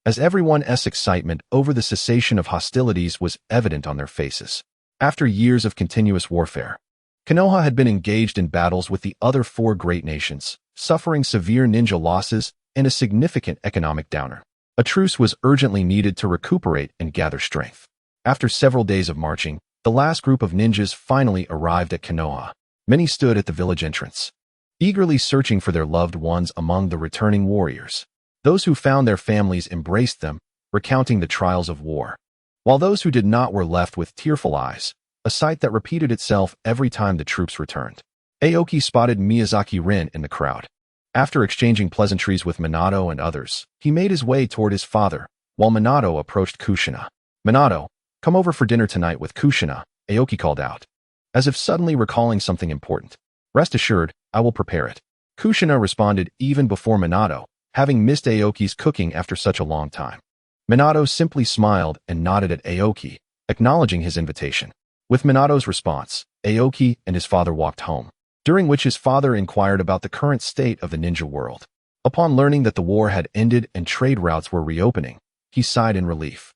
as everyone's excitement over the cessation of hostilities was evident on their faces. After years of continuous warfare, Konoha had been engaged in battles with the other 4 great nations, suffering severe ninja losses and a significant economic downer. A truce was urgently needed to recuperate and gather strength. After several days of marching, the last group of ninjas finally arrived at Konoha. Many stood at the village entrance, eagerly searching for their loved ones among the returning warriors. Those who found their families embraced them, recounting the trials of war, while those who did not were left with tearful eyes, a sight that repeated itself every time the troops returned. Aoki spotted Miyazaki Rin in the crowd. After exchanging pleasantries with Minato and others, he made his way toward his father, while Minato approached Kushina. Minato, come over for dinner tonight with Kushina, Aoki called out, as if suddenly recalling something important. Rest assured, I will prepare it. Kushina responded even before Minato, having missed Aoki's cooking after such a long time. Minato simply smiled and nodded at Aoki, acknowledging his invitation. With Minato's response, Aoki and his father walked home, during which his father inquired about the current state of the ninja world. Upon learning that the war had ended and trade routes were reopening, he sighed in relief.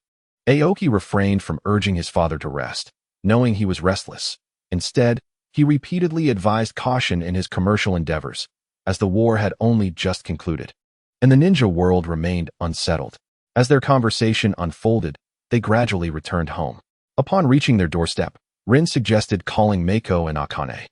Aoki refrained from urging his father to rest, knowing he was restless. Instead, he repeatedly advised caution in his commercial endeavors, as the war had only just concluded, and the ninja world remained unsettled. As their conversation unfolded, they gradually returned home. Upon reaching their doorstep, Rin suggested calling Mako and Akane,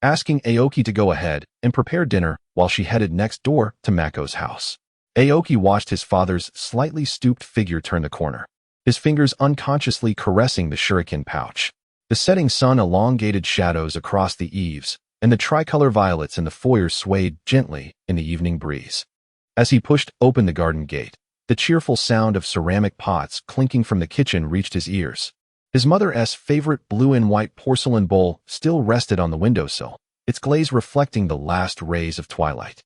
asking Aoki to go ahead and prepare dinner while she headed next door to Mako's house. Aoki watched his father's slightly stooped figure turn the corner, his fingers unconsciously caressing the shuriken pouch. The setting sun elongated shadows across the eaves, and the tricolor violets in the foyer swayed gently in the evening breeze. As he pushed open the garden gate, the cheerful sound of ceramic pots clinking from the kitchen reached his ears. His mother's favorite blue and white porcelain bowl still rested on the windowsill, its glaze reflecting the last rays of twilight.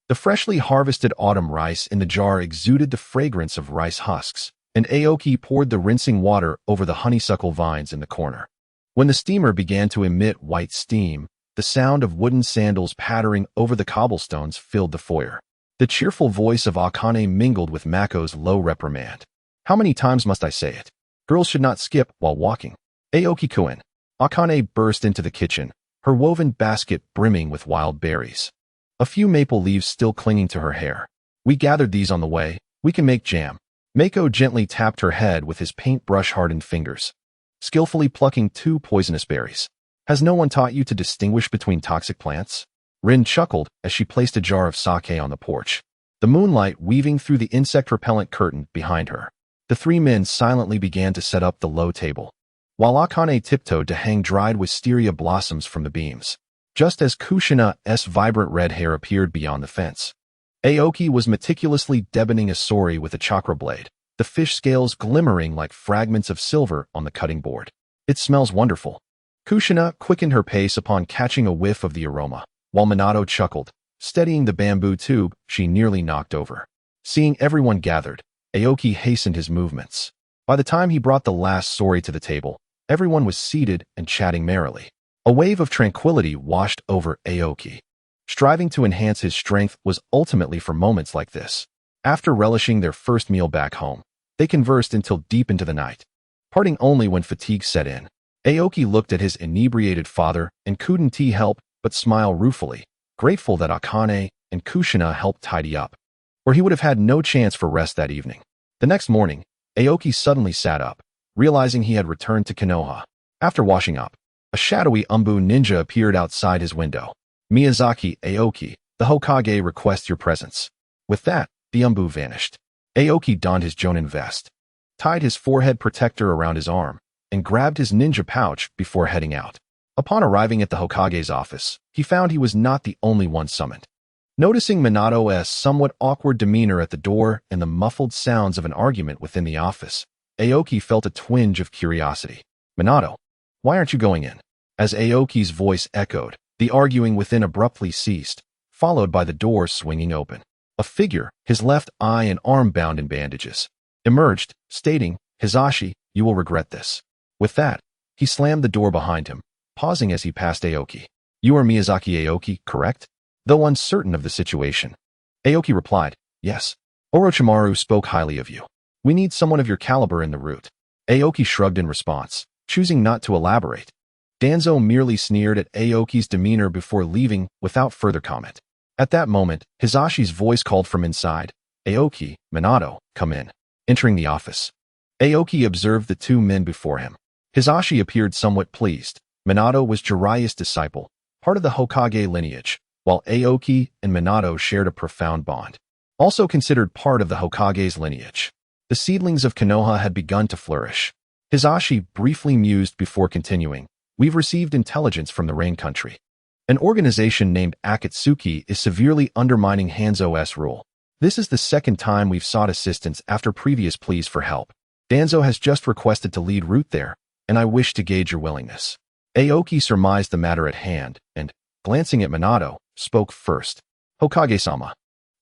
The freshly harvested autumn rice in the jar exuded the fragrance of rice husks, and Aoki poured the rinsing water over the honeysuckle vines in the corner. When the steamer began to emit white steam, the sound of wooden sandals pattering over the cobblestones filled the foyer. The cheerful voice of Akane mingled with Mako's low reprimand. "How many times must I say it? Girls should not skip while walking." Aoki-kun. Akane burst into the kitchen, her woven basket brimming with wild berries, a few maple leaves still clinging to her hair. "We gathered these on the way. We can make jam." Mako gently tapped her head with his paintbrush-hardened fingers, skillfully plucking 2 poisonous berries. "Has no one taught you to distinguish between toxic plants?" Rin chuckled as she placed a jar of sake on the porch, the moonlight weaving through the insect-repellent curtain behind her. The 3 men silently began to set up the low table, while Akane tiptoed to hang dried wisteria blossoms from the beams. Just as Kushina's vibrant red hair appeared beyond the fence, Aoki was meticulously deboning a sori with a chakra blade, the fish scales glimmering like fragments of silver on the cutting board. "It smells wonderful." Kushina quickened her pace upon catching a whiff of the aroma, while Minato chuckled, steadying the bamboo tube she nearly knocked over. Seeing everyone gathered, Aoki hastened his movements. By the time he brought the last sori to the table, everyone was seated and chatting merrily. A wave of tranquility washed over Aoki. Striving to enhance his strength was ultimately for moments like this. After relishing their first meal back home, they conversed until deep into the night, parting only when fatigue set in. Aoki looked at his inebriated father and couldn't help but smile ruefully, grateful that Akane and Kushina helped tidy up, or he would have had no chance for rest that evening. The next morning, Aoki suddenly sat up, realizing he had returned to Konoha. After washing up, a shadowy Umbu ninja appeared outside his window. "Miyazaki Aoki, the Hokage requests your presence." With that, the Umbu vanished. Aoki donned his jonin vest, tied his forehead protector around his arm, and grabbed his ninja pouch before heading out. Upon arriving at the Hokage's office, he found he was not the only one summoned. Noticing Minato's somewhat awkward demeanor at the door and the muffled sounds of an argument within the office, Aoki felt a twinge of curiosity. "Minato, why aren't you going in?" As Aoki's voice echoed, the arguing within abruptly ceased, followed by the door swinging open. A figure, his left eye and arm bound in bandages, emerged, stating, "Hisashi, you will regret this." With that, he slammed the door behind him, pausing as he passed Aoki. "You are Miyazaki Aoki, correct?" Though uncertain of the situation, Aoki replied, "Yes. Orochimaru spoke highly of you. We need someone of your caliber in the route." Aoki shrugged in response, choosing not to elaborate. Danzo merely sneered at Aoki's demeanor before leaving without further comment. At that moment, Hisashi's voice called from inside, "Aoki, Minato, come in." Entering the office, Aoki observed the 2 men before him. Hisashi appeared somewhat pleased. Minato was Jiraiya's disciple, part of the Hokage lineage, while Aoki and Minato shared a profound bond. Also considered part of the Hokage's lineage, the seedlings of Konoha had begun to flourish. Hisashi briefly mused before continuing, "We've received intelligence from the Rain Country. An organization named Akatsuki is severely undermining Hanzo's rule. This is the 2nd time we've sought assistance after previous pleas for help. Danzo has just requested to lead route there, and I wish to gauge your willingness." Aoki surmised the matter at hand and, glancing at Minato, spoke first. Hokage-sama.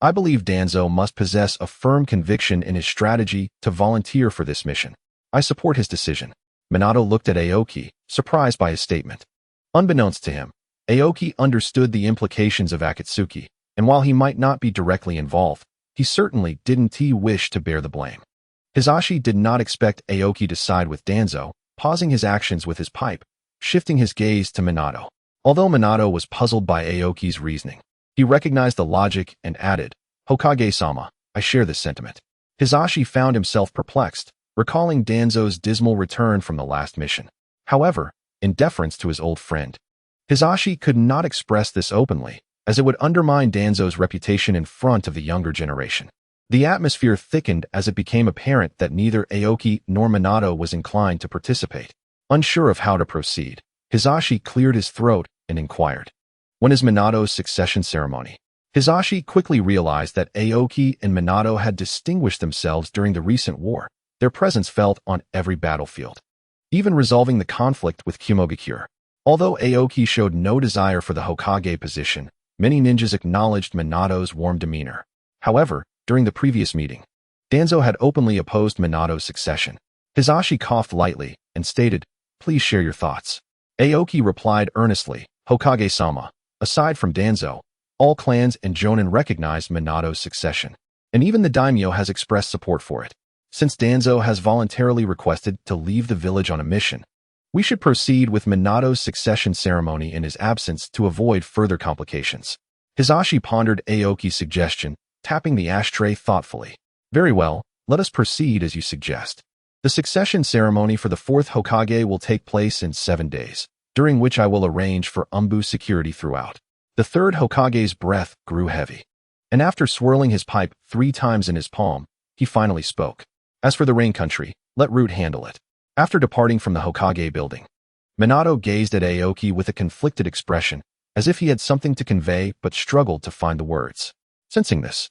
I believe Danzo must possess a firm conviction in his strategy to volunteer for this mission. I support his decision. Minato looked at Aoki, surprised by his statement. Unbeknownst to him, Aoki understood the implications of Akatsuki, and while he might not be directly involved, he certainly didn't wish to bear the blame. Hisashi did not expect Aoki to side with Danzo, pausing his actions with his pipe, shifting his gaze to Minato. Although Minato was puzzled by Aoki's reasoning, he recognized the logic and added, Hokage-sama, I share this sentiment. Hisashi found himself perplexed, recalling Danzo's dismal return from the last mission. However, in deference to his old friend, Hisashi could not express this openly, as it would undermine Danzo's reputation in front of the younger generation. The atmosphere thickened as it became apparent that neither Aoki nor Minato was inclined to participate. Unsure of how to proceed, Hisashi cleared his throat and inquired, when is Minato's succession ceremony? Hisashi quickly realized that Aoki and Minato had distinguished themselves during the recent war, their presence felt on every battlefield. Even resolving the conflict with Kumogakure. Although Aoki showed no desire for the Hokage position, many ninjas acknowledged Minato's warm demeanor. However, during the previous meeting, Danzo had openly opposed Minato's succession. Hisashi coughed lightly and stated, please share your thoughts. Aoki replied earnestly, Hokage-sama, aside from Danzo, all clans and jonin recognized Minato's succession, and even the daimyo has expressed support for it. Since Danzo has voluntarily requested to leave the village on a mission, we should proceed with Minato's succession ceremony in his absence to avoid further complications. Hisashi pondered Aoki's suggestion, tapping the ashtray thoughtfully. Very well, let us proceed as you suggest. The succession ceremony for the 4th Hokage will take place in 7 days, during which I will arrange for Umbu security throughout. The 3rd Hokage's breath grew heavy, and after swirling his pipe 3 times in his palm, he finally spoke. As for the rain country, let Root handle it. After departing from the Hokage building, Minato gazed at Aoki with a conflicted expression, as if he had something to convey but struggled to find the words. Sensing this,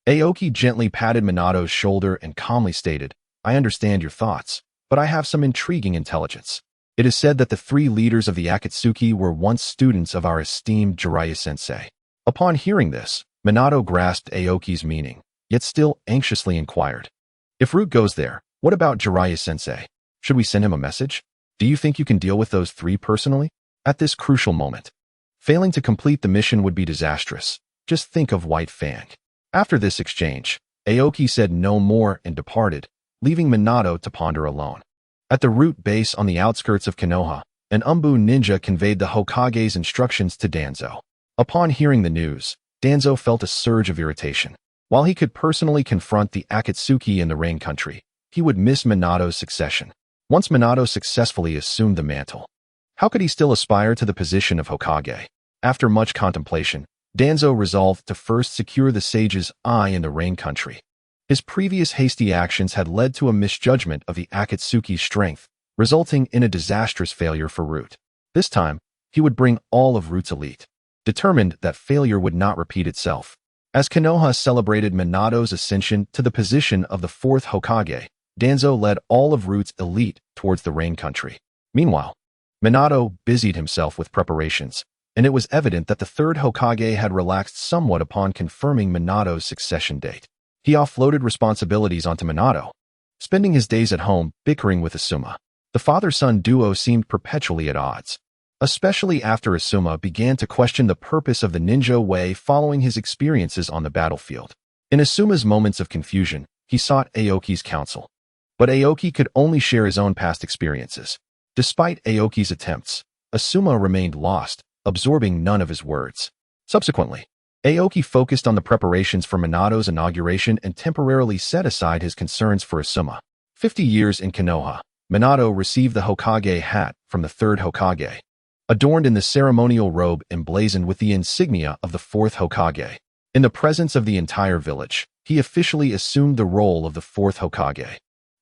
Aoki gently patted Minato's shoulder and calmly stated, I understand your thoughts, but I have some intriguing intelligence. It is said that the 3 leaders of the Akatsuki were once students of our esteemed Jiraiya-sensei. Upon hearing this, Minato grasped Aoki's meaning, yet still anxiously inquired. If Root goes there, what about Jiraiya-sensei? Should we send him a message? Do you think you can deal with those 3 personally? At this crucial moment, failing to complete the mission would be disastrous. Just think of White Fang. After this exchange, Aoki said no more and departed, leaving Minato to ponder alone. At the Root base on the outskirts of Konoha, an Umbu ninja conveyed the Hokage's instructions to Danzo. Upon hearing the news, Danzo felt a surge of irritation. While he could personally confront the Akatsuki in the Rain Country, he would miss Minato's succession. Once Minato successfully assumed the mantle, how could he still aspire to the position of Hokage? After much contemplation, Danzo resolved to first secure the sage's eye in the Rain Country. His previous hasty actions had led to a misjudgment of the Akatsuki's strength, resulting in a disastrous failure for Root. This time, he would bring all of Root's elite, determined that failure would not repeat itself. As Konoha celebrated Minato's ascension to the position of the 4th Hokage, Danzo led all of Root's elite towards the Rain Country. Meanwhile, Minato busied himself with preparations, and it was evident that the 3rd Hokage had relaxed somewhat upon confirming Minato's succession date. He offloaded responsibilities onto Minato, spending his days at home bickering with Asuma. The father-son duo seemed perpetually at odds, especially after Asuma began to question the purpose of the ninja way following his experiences on the battlefield. In Asuma's moments of confusion, he sought Aoki's counsel. But Aoki could only share his own past experiences. Despite Aoki's attempts, Asuma remained lost, absorbing none of his words. Subsequently, Aoki focused on the preparations for Minato's inauguration and temporarily set aside his concerns for Asuma. 50 years in Konoha, Minato received the Hokage hat from the 3rd Hokage, adorned in the ceremonial robe emblazoned with the insignia of the 4th Hokage. In the presence of the entire village, he officially assumed the role of the 4th Hokage.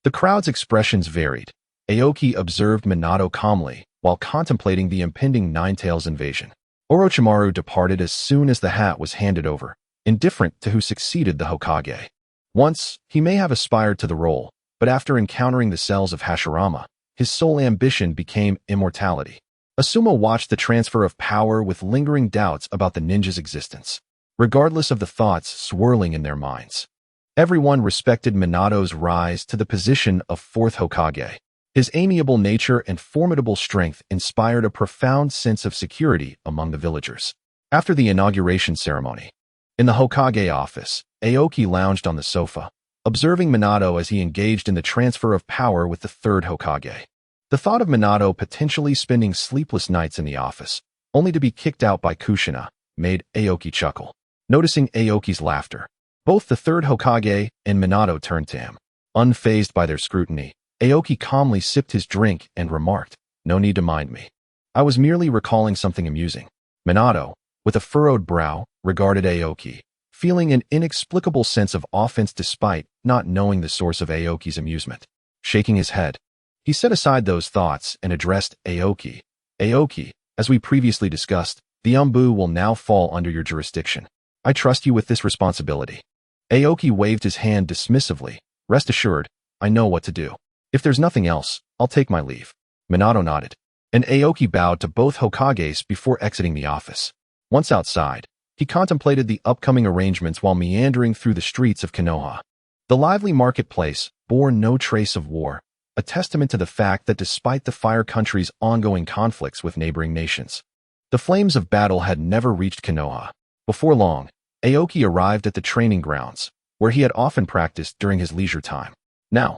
The crowd's expressions varied. Aoki observed Minato calmly, while contemplating the impending Ninetales invasion. Orochimaru departed as soon as the hat was handed over, indifferent to who succeeded the Hokage. Once, he may have aspired to the role, but after encountering the cells of Hashirama, his sole ambition became immortality. Asuma watched the transfer of power with lingering doubts about the ninja's existence. regardless of the thoughts swirling in their minds. Everyone respected Minato's rise to the position of fourth Hokage. His amiable nature and formidable strength inspired a profound sense of security among the villagers. After the inauguration ceremony, in the Hokage office, Aoki lounged on the sofa, observing Minato as he engaged in the transfer of power with the third Hokage. The thought of Minato potentially spending sleepless nights in the office, only to be kicked out by Kushina, made Aoki chuckle. Noticing Aoki's laughter, both the third Hokage and Minato turned to him. Unfazed by their scrutiny, Aoki calmly sipped his drink and remarked, "No need to mind me. I was merely recalling something amusing." Minato, with a furrowed brow, regarded Aoki, feeling an inexplicable sense of offense despite not knowing the source of Aoki's amusement. Shaking his head, he set aside those thoughts and addressed Aoki. "Aoki, as we previously discussed, the Umbu will now fall under your jurisdiction. I trust you with this responsibility." Aoki waved his hand dismissively. "Rest assured, I know what to do. If there's nothing else, I'll take my leave." Minato nodded, and Aoki bowed to both Hokages before exiting the office. Once outside, he contemplated the upcoming arrangements while meandering through the streets of Konoha. The lively marketplace bore no trace of war, a testament to the fact that despite the Fire Country's ongoing conflicts with neighboring nations, the flames of battle had never reached Konoha. Before long, Aoki arrived at the training grounds, where he had often practiced during his leisure time. Now,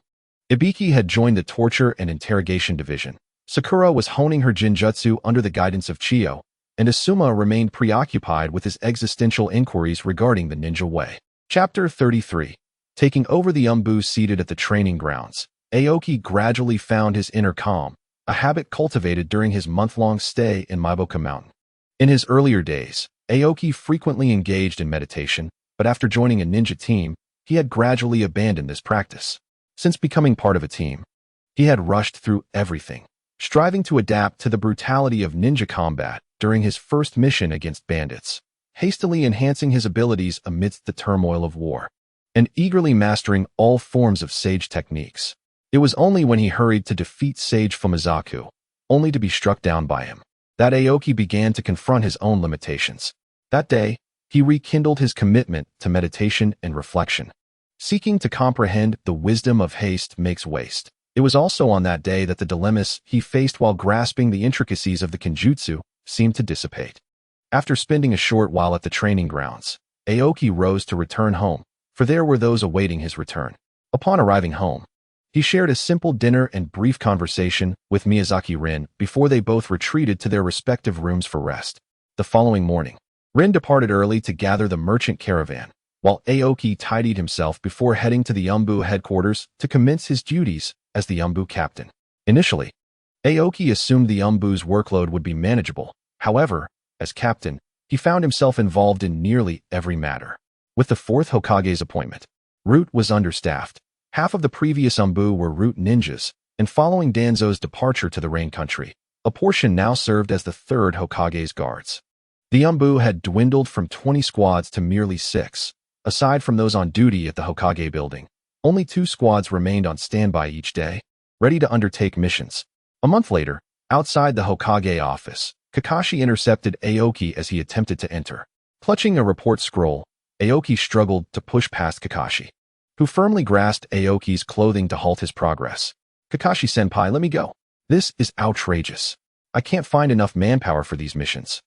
Ibiki had joined the torture and interrogation division. Sakura was honing her jinjutsu under the guidance of Chiyo, and Asuma remained preoccupied with his existential inquiries regarding the ninja way. Chapter 33. Taking over the Umbu seated at the training grounds, Aoki gradually found his inner calm, a habit cultivated during his month-long stay in Maiboka Mountain. In his earlier days, Aoki frequently engaged in meditation, but after joining a ninja team, he had gradually abandoned this practice. Since becoming part of a team, he had rushed through everything, striving to adapt to the brutality of ninja combat during his first mission against bandits, hastily enhancing his abilities amidst the turmoil of war, and eagerly mastering all forms of sage techniques. It was only when he hurried to defeat Sage Fumizaku, only to be struck down by him, that Aoki began to confront his own limitations. That day, he rekindled his commitment to meditation and reflection, seeking to comprehend the wisdom of haste makes waste. It was also on that day that the dilemmas he faced while grasping the intricacies of the Kenjutsu seemed to dissipate. After spending a short while at the training grounds, Aoki rose to return home, for there were those awaiting his return. Upon arriving home, he shared a simple dinner and brief conversation with Miyazaki Rin before they both retreated to their respective rooms for rest. The following morning, Rin departed early to gather the merchant caravan, while Aoki tidied himself before heading to the Umbu headquarters to commence his duties as the Umbu captain. Initially, Aoki assumed the Umbu's workload would be manageable. However, as captain, he found himself involved in nearly every matter. With the fourth Hokage's appointment, Root was understaffed. Half of the previous Umbu were Root ninjas, and following Danzo's departure to the Rain Country, a portion now served as the third Hokage's guards. The Umbu had dwindled from 20 squads to merely 6. Aside from those on duty at the Hokage building, only 2 squads remained on standby each day, ready to undertake missions. A month later, outside the Hokage office, Kakashi intercepted Aoki as he attempted to enter. Clutching a report scroll, Aoki struggled to push past Kakashi, who firmly grasped Aoki's clothing to halt his progress. "Kakashi-senpai, let me go. This is outrageous. I can't find enough manpower for these missions.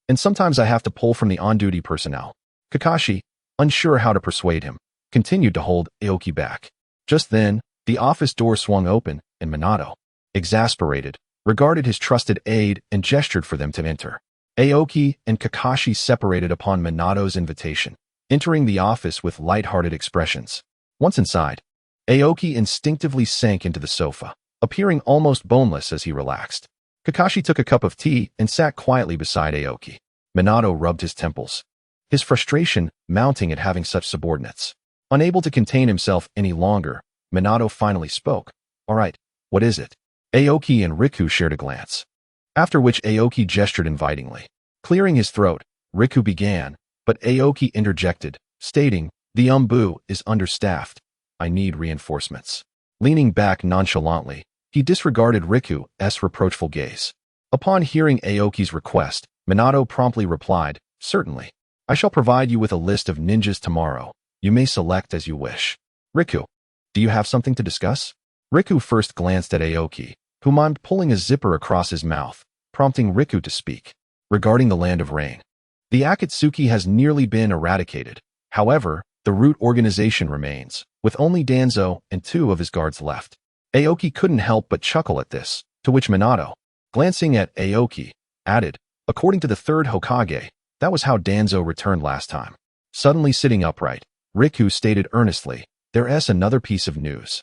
And sometimes I have to pull from the on-duty personnel." Kakashi, unsure how to persuade him, continued to hold Aoki back. Just then, the office door swung open, and Minato, exasperated, regarded his trusted aide and gestured for them to enter. Aoki and Kakashi separated upon Minato's invitation, entering the office with light-hearted expressions. Once inside, Aoki instinctively sank into the sofa, appearing almost boneless as he relaxed. Kakashi took a cup of tea and sat quietly beside Aoki. Minato rubbed his temples, his frustration mounting at having such subordinates. Unable to contain himself any longer, Minato finally spoke. "All right, what is it?" Aoki and Riku shared a glance, after which Aoki gestured invitingly. Clearing his throat, Riku began, but Aoki interjected, stating, "The Umbu is understaffed. I need reinforcements." Leaning back nonchalantly, he disregarded Riku's reproachful gaze. Upon hearing Aoki's request, Minato promptly replied, "Certainly. I shall provide you with a list of ninjas tomorrow. You may select as you wish. Riku, do you have something to discuss? Riku first glanced at Aoki, who mimed pulling a zipper across his mouth, prompting Riku to speak. Regarding the Land of Rain, the Akatsuki has nearly been eradicated. However, the root organization remains, with only Danzo and 2 of his guards left. Aoki couldn't help but chuckle at this, to which Minato, glancing at Aoki, added, according to the 3rd Hokage, that was how Danzo returned last time. Suddenly sitting upright, Riku stated earnestly, there's another piece of news.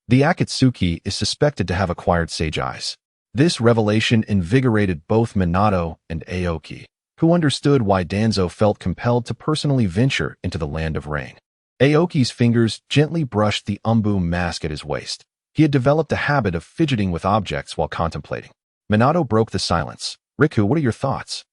The Akatsuki is suspected to have acquired Sage Eyes. This revelation invigorated both Minato and Aoki, who understood why Danzo felt compelled to personally venture into the Land of Rain. Aoki's fingers gently brushed the umbu mask at his waist. He had developed a habit of fidgeting with objects while contemplating. Minato broke the silence. Riku, what are your thoughts?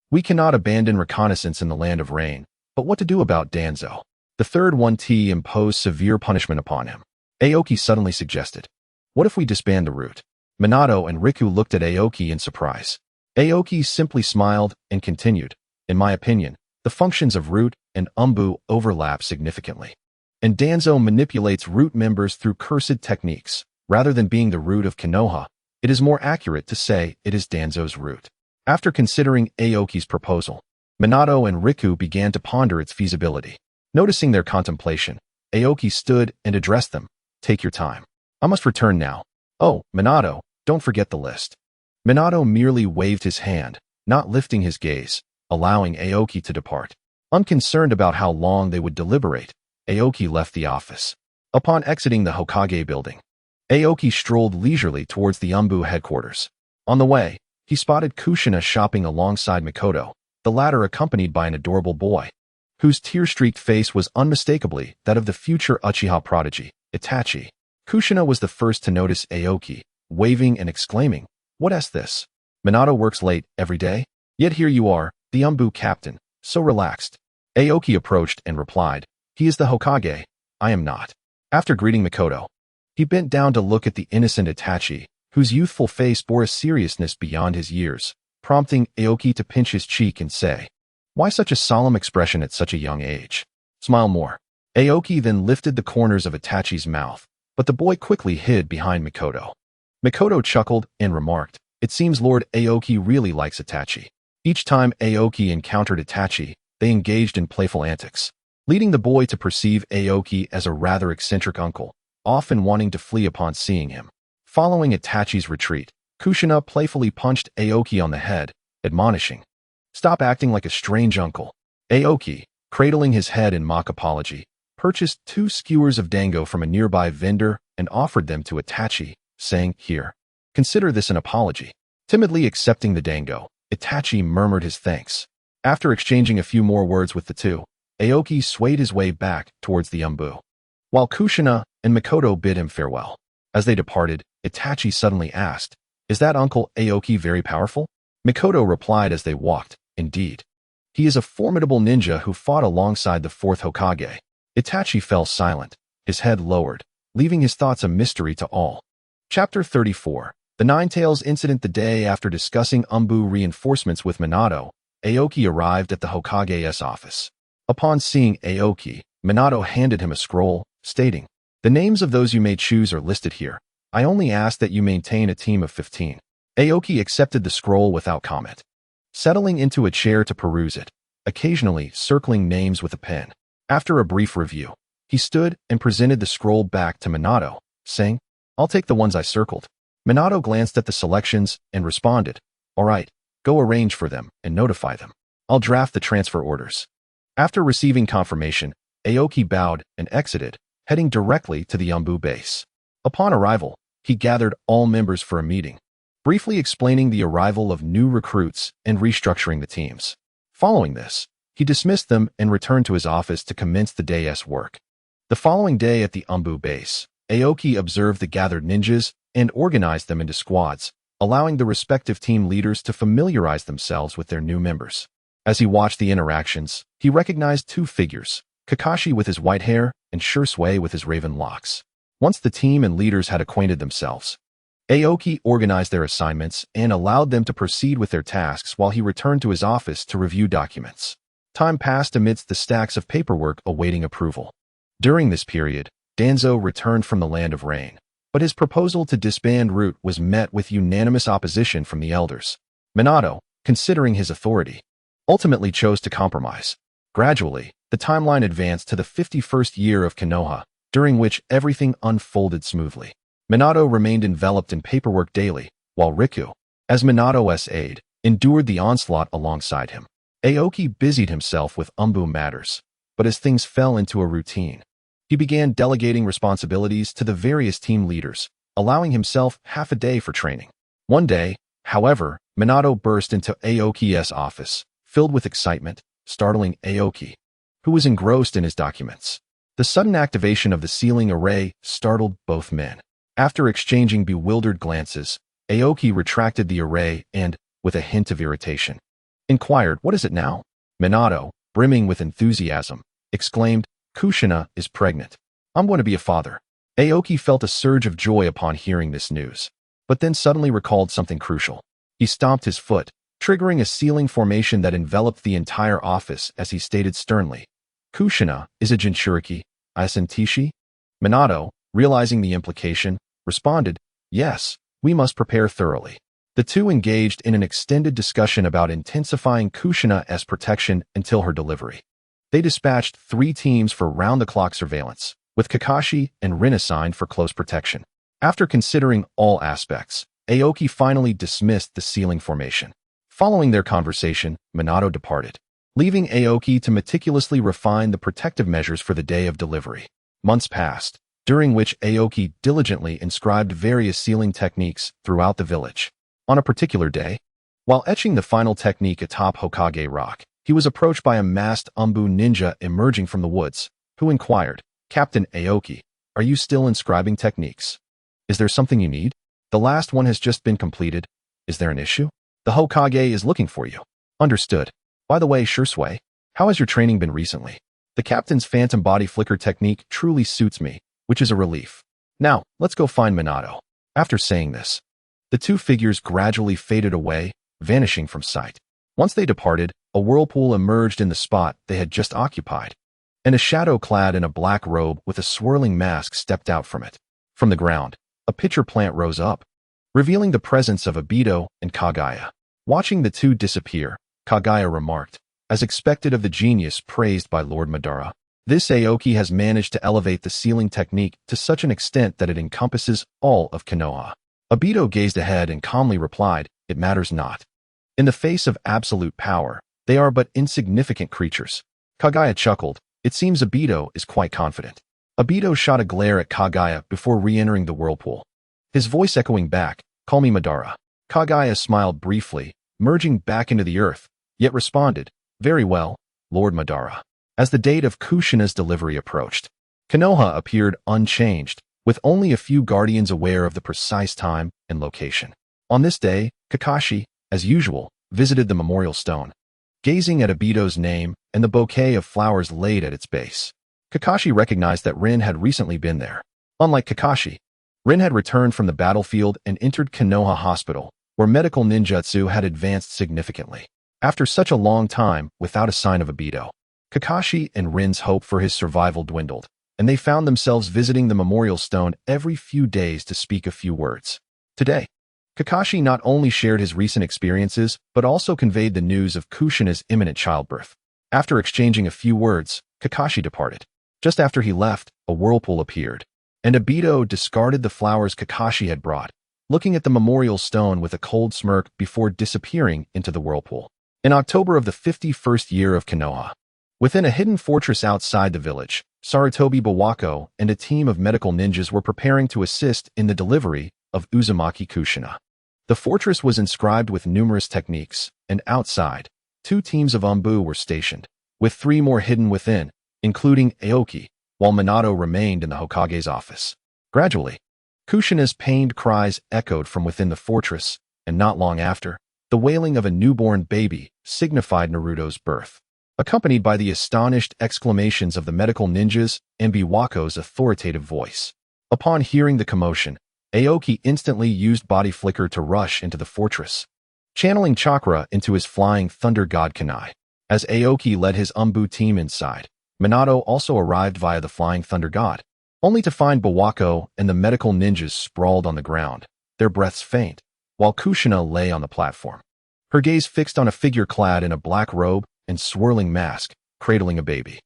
We cannot abandon reconnaissance in the Land of Rain, but what to do about Danzo? The 3rd 1T imposed severe punishment upon him. Aoki suddenly suggested, what if we disband the root? Minato and Riku looked at Aoki in surprise. Aoki simply smiled and continued, in my opinion, the functions of root and umbu overlap significantly. And Danzo manipulates root members through cursed techniques. Rather than being the root of Konoha, it is more accurate to say it is Danzo's root. After considering Aoki's proposal, Minato and Riku began to ponder its feasibility. Noticing their contemplation, Aoki stood and addressed them. Take your time. I must return now. Oh, Minato, don't forget the list. Minato merely waved his hand, not lifting his gaze, allowing Aoki to depart. Unconcerned about how long they would deliberate, Aoki left the office. Upon exiting the Hokage building, Aoki strolled leisurely towards the Umbu headquarters. On the way, he spotted Kushina shopping alongside Mikoto, the latter accompanied by an adorable boy, whose tear-streaked face was unmistakably that of the future Uchiha prodigy, Itachi. Kushina was the first to notice Aoki, waving and exclaiming, "What's this? Minato works late every day? Yet here you are, the Umbu captain, so relaxed." Aoki approached and replied, "He is the Hokage, I am not." After greeting Mikoto, he bent down to look at the innocent Itachi, whose youthful face bore a seriousness beyond his years, prompting Aoki to pinch his cheek and say, "Why such a solemn expression at such a young age? Smile more." Aoki then lifted the corners of Itachi's mouth, but the boy quickly hid behind Mikoto. Mikoto chuckled and remarked, "It seems Lord Aoki really likes Itachi." Each time Aoki encountered Itachi, they engaged in playful antics, leading the boy to perceive Aoki as a rather eccentric uncle, often wanting to flee upon seeing him. Following Itachi's retreat, Kushina playfully punched Aoki on the head, admonishing, "Stop acting like a strange uncle." Aoki, cradling his head in mock apology, purchased 2 skewers of dango from a nearby vendor and offered them to Itachi, saying, "Here, consider this an apology." Timidly accepting the dango, Itachi murmured his thanks. After exchanging a few more words with the two, Aoki swayed his way back towards the Umbu, while Kushina and Mikoto bid him farewell. As they departed, Itachi suddenly asked, "Is that Uncle Aoki very powerful?" Mikoto replied as they walked, "Indeed. He is a formidable ninja who fought alongside the 4th Hokage." Itachi fell silent, his head lowered, leaving his thoughts a mystery to all. Chapter 34. The Ninetales Incident. The day after discussing Umbu reinforcements with Minato, Aoki arrived at the Hokage's office. Upon seeing Aoki, Minato handed him a scroll, stating, "The names of those you may choose are listed here. I only ask that you maintain a team of 15. Aoki accepted the scroll without comment, settling into a chair to peruse it, occasionally circling names with a pen. After a brief review, he stood and presented the scroll back to Minato, saying, "I'll take the ones I circled." Minato glanced at the selections and responded, "All right, go arrange for them and notify them. I'll draft the transfer orders." After receiving confirmation, Aoki bowed and exited, heading directly to the Umbu base. Upon arrival, he gathered all members for a meeting, briefly explaining the arrival of new recruits and restructuring the teams. Following this, he dismissed them and returned to his office to commence the day's work. The following day at the Umbu base, Aoki observed the gathered ninjas and organized them into squads, allowing the respective team leaders to familiarize themselves with their new members. As he watched the interactions, he recognized 2 figures, Kakashi with his white hair and Shursui with his raven locks. Once the team and leaders had acquainted themselves, Aoki organized their assignments and allowed them to proceed with their tasks while he returned to his office to review documents. Time passed amidst the stacks of paperwork awaiting approval. During this period, Danzo returned from the Land of Rain, but his proposal to disband Root was met with unanimous opposition from the elders. Minato, considering his authority, ultimately chose to compromise. Gradually, the timeline advanced to the 51st year of Konoha, during which everything unfolded smoothly. Minato remained enveloped in paperwork daily, while Riku, as Minato's aide, endured the onslaught alongside him. Aoki busied himself with Umbu matters, but as things fell into a routine, he began delegating responsibilities to the various team leaders, allowing himself half a day for training. One day, however, Minato burst into Aoki's office, filled with excitement, startling Aoki, who was engrossed in his documents. The sudden activation of the sealing array startled both men. After exchanging bewildered glances, Aoki retracted the array and, with a hint of irritation, inquired, "What is it now?" Minato, brimming with enthusiasm, exclaimed, "Kushina is pregnant. I'm going to be a father." Aoki felt a surge of joy upon hearing this news, but then suddenly recalled something crucial. He stomped his foot, triggering a sealing formation that enveloped the entire office as he stated sternly, "Kushina is a Jinchuriki, Isentishi?" Minato, realizing the implication, responded, "Yes, we must prepare thoroughly." The two engaged in an extended discussion about intensifying Kushina's protection until her delivery. They dispatched 3 teams for round-the-clock surveillance, with Kakashi and Rin assigned for close protection. After considering all aspects, Aoki finally dismissed the sealing formation. Following their conversation, Minato departed, leaving Aoki to meticulously refine the protective measures for the day of delivery. Months passed, during which Aoki diligently inscribed various sealing techniques throughout the village. On a particular day, while etching the final technique atop Hokage Rock, he was approached by a masked Umbu ninja emerging from the woods, who inquired, "Captain Aoki, are you still inscribing techniques? Is there something you need? The last one has just been completed. Is there an issue? The Hokage is looking for you." "Understood. By the way, Shursui, how has your training been recently? The captain's phantom body flicker technique truly suits me, which is a relief. Now, let's go find Minato." After saying this, the two figures gradually faded away, vanishing from sight. Once they departed, a whirlpool emerged in the spot they had just occupied, and a shadow clad in a black robe with a swirling mask stepped out from it. From the ground, a pitcher plant rose up, revealing the presence of Obito and Kagaya. Watching the two disappear, Kagaya remarked, as expected of the genius praised by Lord Madara, "This Aoki has managed to elevate the sealing technique to such an extent that it encompasses all of Konoha." Obito gazed ahead and calmly replied, "It matters not. In the face of absolute power, they are but insignificant creatures." Kagaya chuckled. It seems Obito is quite confident. Obito shot a glare at Kagaya before re-entering the whirlpool, his voice echoing back, "Call me Madara." Kagaya smiled briefly, merging back into the earth, yet responded, "Very well, Lord Madara." As the date of Kushina's delivery approached, Konoha appeared unchanged, with only a few guardians aware of the precise time and location. On this day, Kakashi, as usual, visited the memorial stone, gazing at Obito's name and the bouquet of flowers laid at its base. Kakashi recognized that Rin had recently been there. Unlike Kakashi, Rin had returned from the battlefield and entered Konoha Hospital, where medical ninjutsu had advanced significantly. After such a long time without a sign of Obito, Kakashi and Rin's hope for his survival dwindled, and they found themselves visiting the memorial stone every few days to speak a few words. Today, Kakashi not only shared his recent experiences, but also conveyed the news of Kushina's imminent childbirth. After exchanging a few words, Kakashi departed. Just after he left, a whirlpool appeared, and Obito discarded the flowers Kakashi had brought, looking at the memorial stone with a cold smirk before disappearing into the whirlpool. In October of the 51st year of Konoha, within a hidden fortress outside the village, Sarutobi Bawako and a team of medical ninjas were preparing to assist in the delivery of Uzumaki Kushina. The fortress was inscribed with numerous techniques, and outside, 2 teams of Umbu were stationed, with 3 more hidden within, including Aoki, while Minato remained in the Hokage's office. Gradually, Kushina's pained cries echoed from within the fortress, and not long after, the wailing of a newborn baby signified Naruto's birth, accompanied by the astonished exclamations of the medical ninjas and Biwako's authoritative voice. Upon hearing the commotion, Aoki instantly used body flicker to rush into the fortress, channeling chakra into his flying thunder god kunai. As Aoki led his Umbu team inside, Minato also arrived via the Flying Thunder God, only to find Bawako and the medical ninjas sprawled on the ground, their breaths faint, while Kushina lay on the platform, her gaze fixed on a figure clad in a black robe and swirling mask, cradling a baby.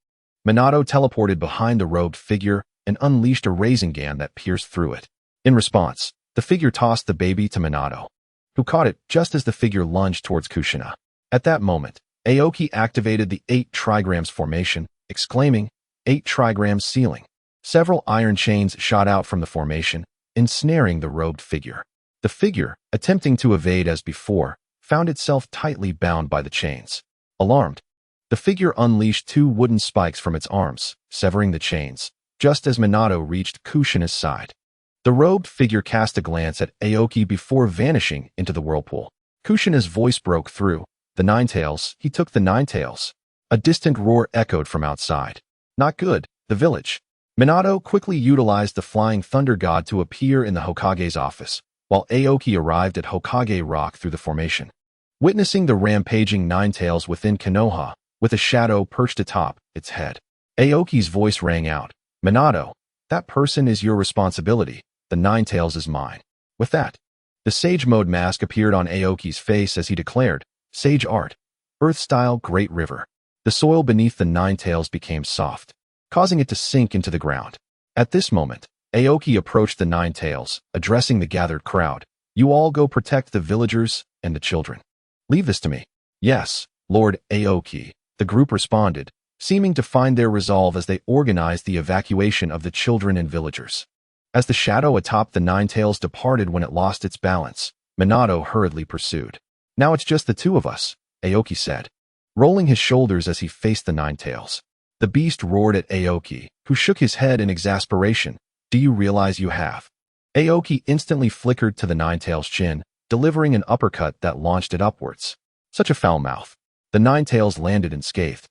Minato teleported behind the robed figure and unleashed a Rasengan that pierced through it. In response, the figure tossed the baby to Minato, who caught it just as the figure lunged towards Kushina. At that moment, Aoki activated the 8 trigrams formation, exclaiming, 8 trigrams ceiling. Several iron chains shot out from the formation, ensnaring the robed figure. The figure, attempting to evade as before, found itself tightly bound by the chains. Alarmed, the figure unleashed 2 wooden spikes from its arms, severing the chains, just as Minato reached Kushina's side. The robed figure cast a glance at Aoki before vanishing into the whirlpool. Kushina's voice broke through. The Nine Tails, he took the Nine Tails. A distant roar echoed from outside. Not good, the village. Minato quickly utilized the Flying Thunder God to appear in the Hokage's office, while Aoki arrived at Hokage Rock through the formation. Witnessing the rampaging Nine Tails within Konoha, with a shadow perched atop its head, Aoki's voice rang out, Minato, that person is your responsibility, the Nine Tails is mine. With that, the Sage Mode mask appeared on Aoki's face as he declared, Sage Art, Earth-style Great River. The soil beneath the Nine Tails became soft, causing it to sink into the ground. At this moment, Aoki approached the Nine Tails, addressing the gathered crowd. You all go protect the villagers and the children. Leave this to me. Yes, Lord Aoki, the group responded, seeming to find their resolve as they organized the evacuation of the children and villagers. As the shadow atop the Nine Tails departed when it lost its balance, Minato hurriedly pursued. Now it's just the 2 of us, Aoki said, rolling his shoulders as he faced the Nine Tails. The beast roared at Aoki, who shook his head in exasperation. Do you realize you have? Aoki instantly flickered to the Nine Tails' chin, delivering an uppercut that launched it upwards. Such a foul mouth. The Nine Tails landed unscathed,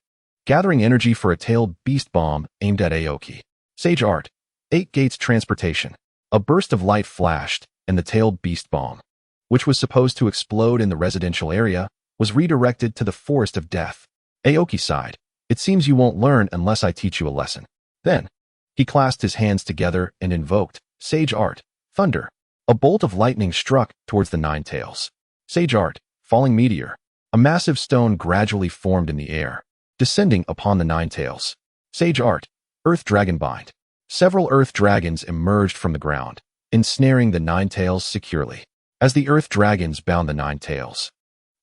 gathering energy for a tailed beast bomb aimed at Aoki. Sage Art, 8 Gates Transportation. A burst of light flashed, and the tailed beast bomb, which was supposed to explode in the residential area, was redirected to the Forest of Death. Aoki sighed. It seems you won't learn unless I teach you a lesson. Then, he clasped his hands together and invoked, Sage Art, Thunder. A bolt of lightning struck towards the Nine Tails. Sage Art, Falling Meteor. A massive stone gradually formed in the air, descending upon the Nine Tails. Sage Art, Earth Dragon Bind. Several Earth Dragons emerged from the ground, ensnaring the Nine Tails securely. As the Earth Dragons bound the Nine Tails,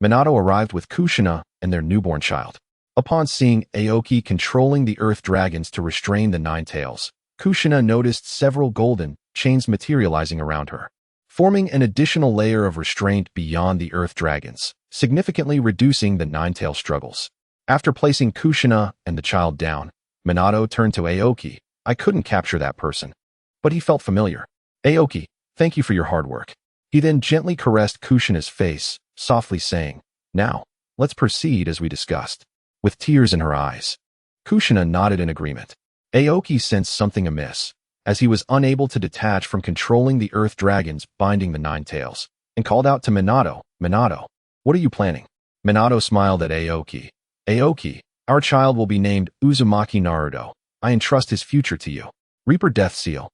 Minato arrived with Kushina and their newborn child. Upon seeing Aoki controlling the Earth Dragons to restrain the Nine Tails, Kushina noticed several golden chains materializing around her, forming an additional layer of restraint beyond the Earth Dragons, significantly reducing the Nine Tail struggles. After placing Kushina and the child down, Minato turned to Aoki. I couldn't capture that person, but he felt familiar. Aoki, thank you for your hard work. He then gently caressed Kushina's face, softly saying, Now, let's proceed as we discussed. With tears in her eyes, Kushina nodded in agreement. Aoki sensed something amiss, as he was unable to detach from controlling the Earth Dragons binding the Nine Tails, and called out to Minato, Minato, what are you planning? Minato smiled at Aoki. Aoki, our child will be named Uzumaki Naruto. I entrust his future to you. Reaper Death Seal.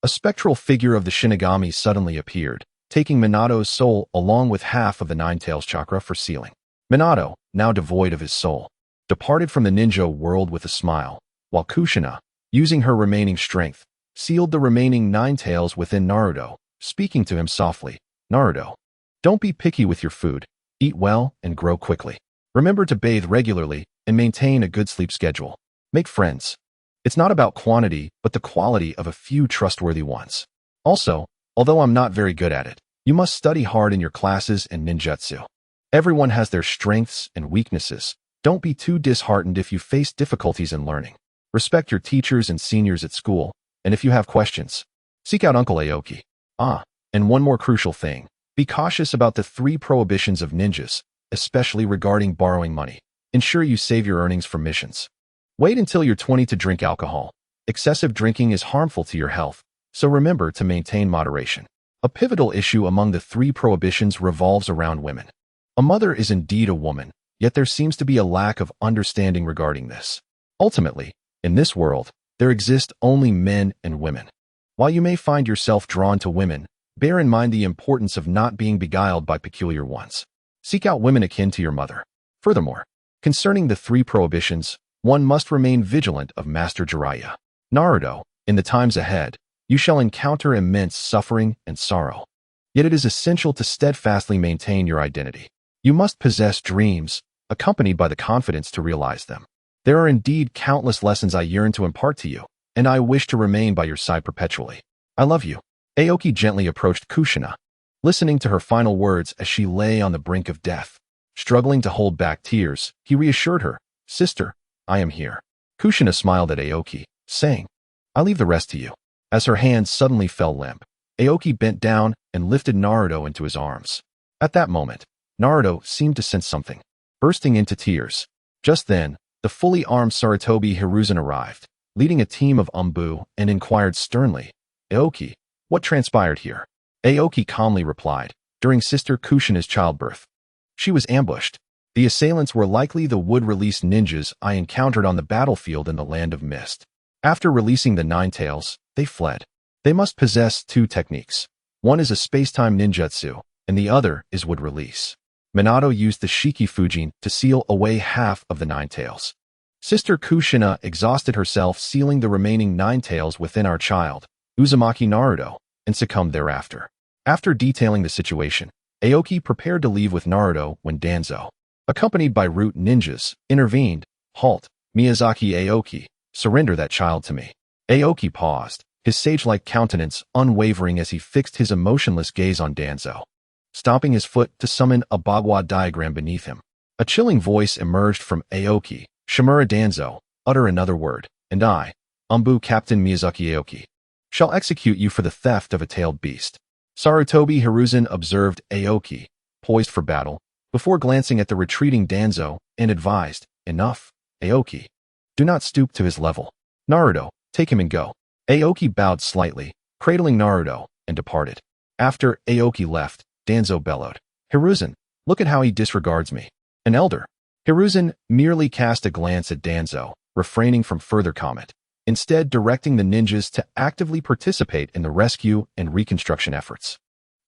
A spectral figure of the Shinigami suddenly appeared, taking Minato's soul along with half of the Nine Tails chakra for sealing. Minato, now devoid of his soul, departed from the ninja world with a smile, while Kushina, using her remaining strength, sealed the remaining Nine Tails within Naruto, speaking to him softly. Naruto, don't be picky with your food. Eat well and grow quickly. Remember to bathe regularly and maintain a good sleep schedule. Make friends. It's not about quantity, but the quality of a few trustworthy ones. Also, although I'm not very good at it, you must study hard in your classes and ninjutsu. Everyone has their strengths and weaknesses. Don't be too disheartened if you face difficulties in learning. Respect your teachers and seniors at school, and if you have questions, seek out Uncle Aoki. And one more crucial thing. Be cautious about the 3 prohibitions of ninjas, especially regarding borrowing money. Ensure you save your earnings for missions. Wait until you're 20 to drink alcohol. Excessive drinking is harmful to your health, so remember to maintain moderation. A pivotal issue among the 3 prohibitions revolves around women. A mother is indeed a woman, Yet there seems to be a lack of understanding regarding this. Ultimately, in this world, there exist only men and women. While you may find yourself drawn to women, bear in mind the importance of not being beguiled by peculiar ones. Seek out women akin to your mother. Furthermore, concerning the 3 prohibitions, one must remain vigilant of Master Jiraiya. Naruto, in the times ahead, you shall encounter immense suffering and sorrow. Yet it is essential to steadfastly maintain your identity. You must possess dreams, accompanied by the confidence to realize them. There are indeed countless lessons I yearn to impart to you, and I wish to remain by your side perpetually. I love you. Aoki gently approached Kushina, listening to her final words as she lay on the brink of death. Struggling to hold back tears, he reassured her, "Sister, I am here." Kushina smiled at Aoki, saying, "I leave the rest to you." As her hands suddenly fell limp, Aoki bent down and lifted Naruto into his arms. At that moment, Naruto seemed to sense something, bursting into tears. Just then, the fully armed Sarutobi Hiruzen arrived, leading a team of Umbu, and inquired sternly, "Aoki, what transpired here?" Aoki calmly replied, "During Sister Kushina's childbirth, she was ambushed. The assailants were likely the wood-release ninjas I encountered on the battlefield in the Land of Mist. After releasing the Nine Tails, they fled. They must possess 2 techniques. One is a space-time ninjutsu, and the other is wood release. Minato used the Shiki Fujin to seal away half of the Nine Tails. Sister Kushina exhausted herself sealing the remaining Nine Tails within our child, Uzumaki Naruto, and succumbed thereafter." After detailing the situation, Aoki prepared to leave with Naruto when Danzo, accompanied by root ninjas, intervened. "Halt, Miyazaki Aoki, surrender that child to me." Aoki paused, his sage-like countenance unwavering as he fixed his emotionless gaze on Danzo, stomping his foot to summon a Bagua diagram beneath him. A chilling voice emerged from Aoki, "Shimura Danzo, utter another word, and I, Umbu Captain Miyazaki Aoki, shall execute you for the theft of a tailed beast." Sarutobi Hiruzen observed Aoki, poised for battle, before glancing at the retreating Danzo, and advised, "Enough, Aoki. Do not stoop to his level. Naruto, take him and go." Aoki bowed slightly, cradling Naruto, and departed. After Aoki left, Danzo bellowed, "Hiruzen, look at how he disregards me. An elder." Hiruzen merely cast a glance at Danzo, refraining from further comment, instead directing the ninjas to actively participate in the rescue and reconstruction efforts.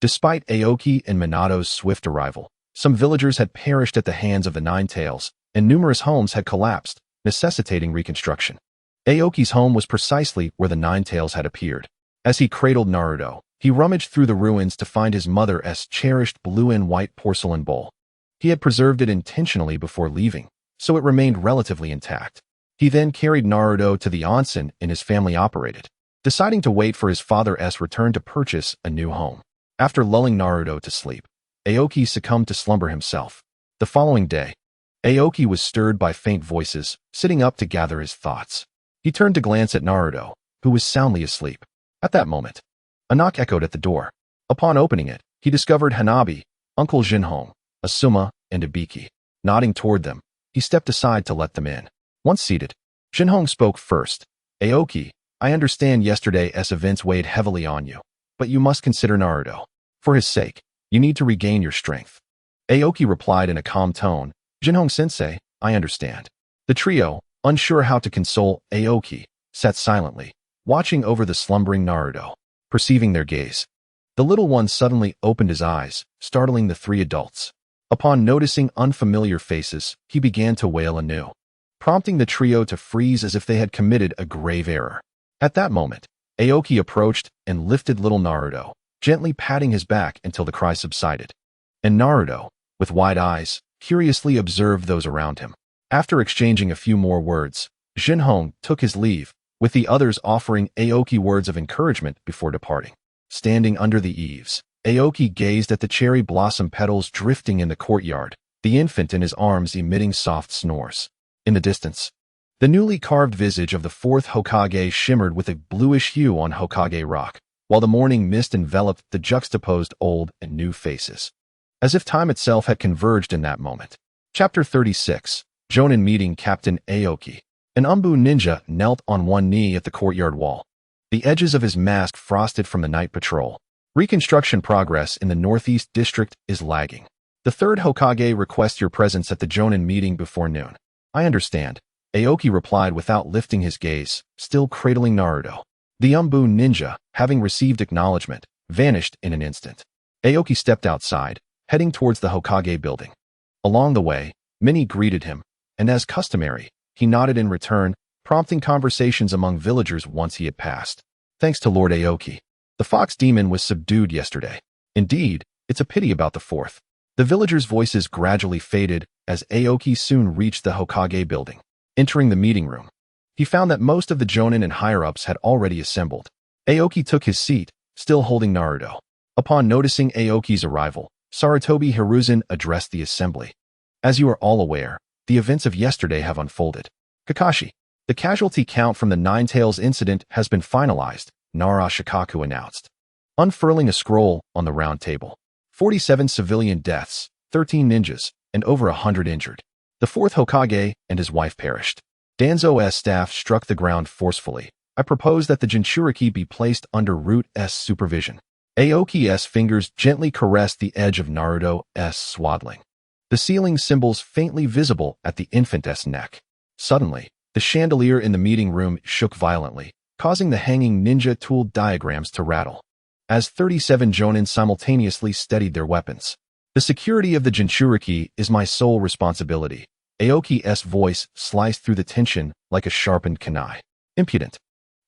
Despite Aoki and Minato's swift arrival, some villagers had perished at the hands of the Nine Tails, and numerous homes had collapsed, necessitating reconstruction. Aoki's home was precisely where the Nine Tails had appeared. As he cradled Naruto, he rummaged through the ruins to find his mother's cherished blue and white porcelain bowl. He had preserved it intentionally before leaving, so it remained relatively intact. He then carried Naruto to the onsen in his family operated, deciding to wait for his father's return to purchase a new home. After lulling Naruto to sleep, Aoki succumbed to slumber himself. The following day, Aoki was stirred by faint voices, sitting up to gather his thoughts. He turned to glance at Naruto, who was soundly asleep. At that moment, a knock echoed at the door. Upon opening it, he discovered Hanabi, Uncle Jinhong, Asuma, and Ibiki. Nodding toward them, he stepped aside to let them in. Once seated, Jinhong spoke first. "Aoki, I understand yesterday's events weighed heavily on you, but you must consider Naruto. For his sake, you need to regain your strength." Aoki replied in a calm tone, "Jinhong-sensei, I understand." The trio, unsure how to console Aoki, sat silently, watching over the slumbering Naruto. Perceiving their gaze, the little one suddenly opened his eyes, startling the 3 adults. Upon noticing unfamiliar faces, he began to wail anew, prompting the trio to freeze as if they had committed a grave error. At that moment, Aoki approached and lifted little Naruto, gently patting his back until the cry subsided. And Naruto, with wide eyes, curiously observed those around him. After exchanging a few more words, Jinhong took his leave, with the others offering Aoki words of encouragement before departing. Standing under the eaves, Aoki gazed at the cherry blossom petals drifting in the courtyard, the infant in his arms emitting soft snores. In the distance, the newly carved visage of the 4th Hokage shimmered with a bluish hue on Hokage Rock, while the morning mist enveloped the juxtaposed old and new faces, as if time itself had converged in that moment. Chapter 36. Jonin meeting Captain Aoki. An Umbu ninja knelt on one knee at the courtyard wall, the edges of his mask frosted from the night patrol. Reconstruction progress in the Northeast District is lagging. The third Hokage requests your presence at the Jonin meeting before noon. I understand. Aoki replied without lifting his gaze, still cradling Naruto. The Umbu ninja, having received acknowledgement, vanished in an instant. Aoki stepped outside, heading towards the Hokage building. Along the way, many greeted him, and as customary, he nodded in return, prompting conversations among villagers once he had passed. Thanks to Lord Aoki. The fox demon was subdued yesterday. Indeed, it's a pity about the fourth. The villagers' voices gradually faded as Aoki soon reached the Hokage building. Entering the meeting room, he found that most of the Jonin and higher-ups had already assembled. Aoki took his seat, still holding Naruto. Upon noticing Aoki's arrival, Sarutobi Hiruzen addressed the assembly. As you are all aware, the events of yesterday have unfolded. Kakashi, the casualty count from the Nine Tails incident has been finalized, Nara Shikaku announced. Unfurling a scroll on the round table. 47 civilian deaths, 13 ninjas, and over 100 injured. The fourth Hokage and his wife perished. Danzo's staff struck the ground forcefully. I propose that the Jinchuriki be placed under Root-S supervision. Aoki's fingers gently caressed the edge of Naruto's swaddling. The ceiling symbols faintly visible at the infant's neck. Suddenly, the chandelier in the meeting room shook violently, causing the hanging ninja tool diagrams to rattle. As 37 Jonin simultaneously steadied their weapons. The security of the Jinchuriki is my sole responsibility. Aoki's voice sliced through the tension like a sharpened kunai. Impudent.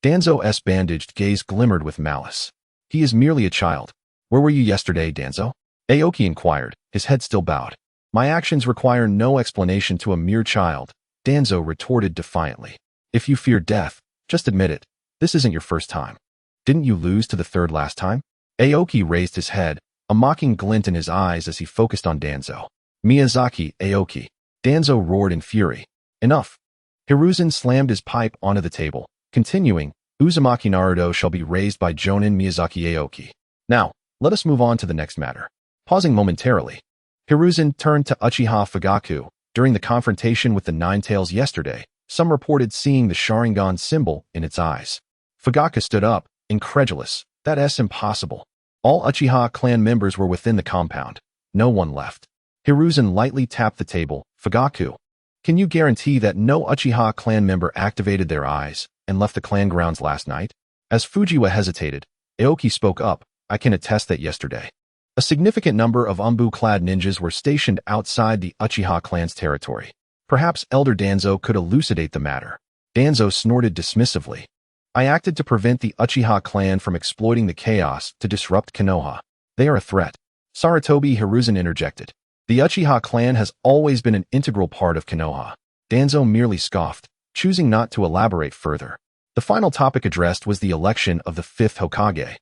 Danzo's bandaged gaze glimmered with malice. He is merely a child. Where were you yesterday, Danzo? Aoki inquired, his head still bowed. My actions require no explanation to a mere child, Danzo retorted defiantly. If you fear death, just admit it. This isn't your first time. Didn't you lose to the third last time? Aoki raised his head, a mocking glint in his eyes as he focused on Danzo. Miyazaki Aoki. Danzo roared in fury. Enough. Hiruzen slammed his pipe onto the table, continuing, Uzumaki Naruto shall be raised by Jonin Miyazaki Aoki. Now, let us move on to the next matter. Pausing momentarily, Hiruzen turned to Uchiha Fugaku. During the confrontation with the Nine Tails yesterday, some reported seeing the Sharingan symbol in its eyes. Fugaku stood up, incredulous. That's impossible. All Uchiha clan members were within the compound. No one left. Hiruzen lightly tapped the table. Fugaku, can you guarantee that no Uchiha clan member activated their eyes and left the clan grounds last night? As Fujiwa hesitated, Aoki spoke up. I can attest that yesterday. A significant number of Umbu-clad ninjas were stationed outside the Uchiha clan's territory. Perhaps Elder Danzo could elucidate the matter. Danzo snorted dismissively. I acted to prevent the Uchiha clan from exploiting the chaos to disrupt Konoha. They are a threat. Sarutobi Hiruzen interjected. The Uchiha clan has always been an integral part of Konoha. Danzo merely scoffed, choosing not to elaborate further. The final topic addressed was the election of the fifth Hokage.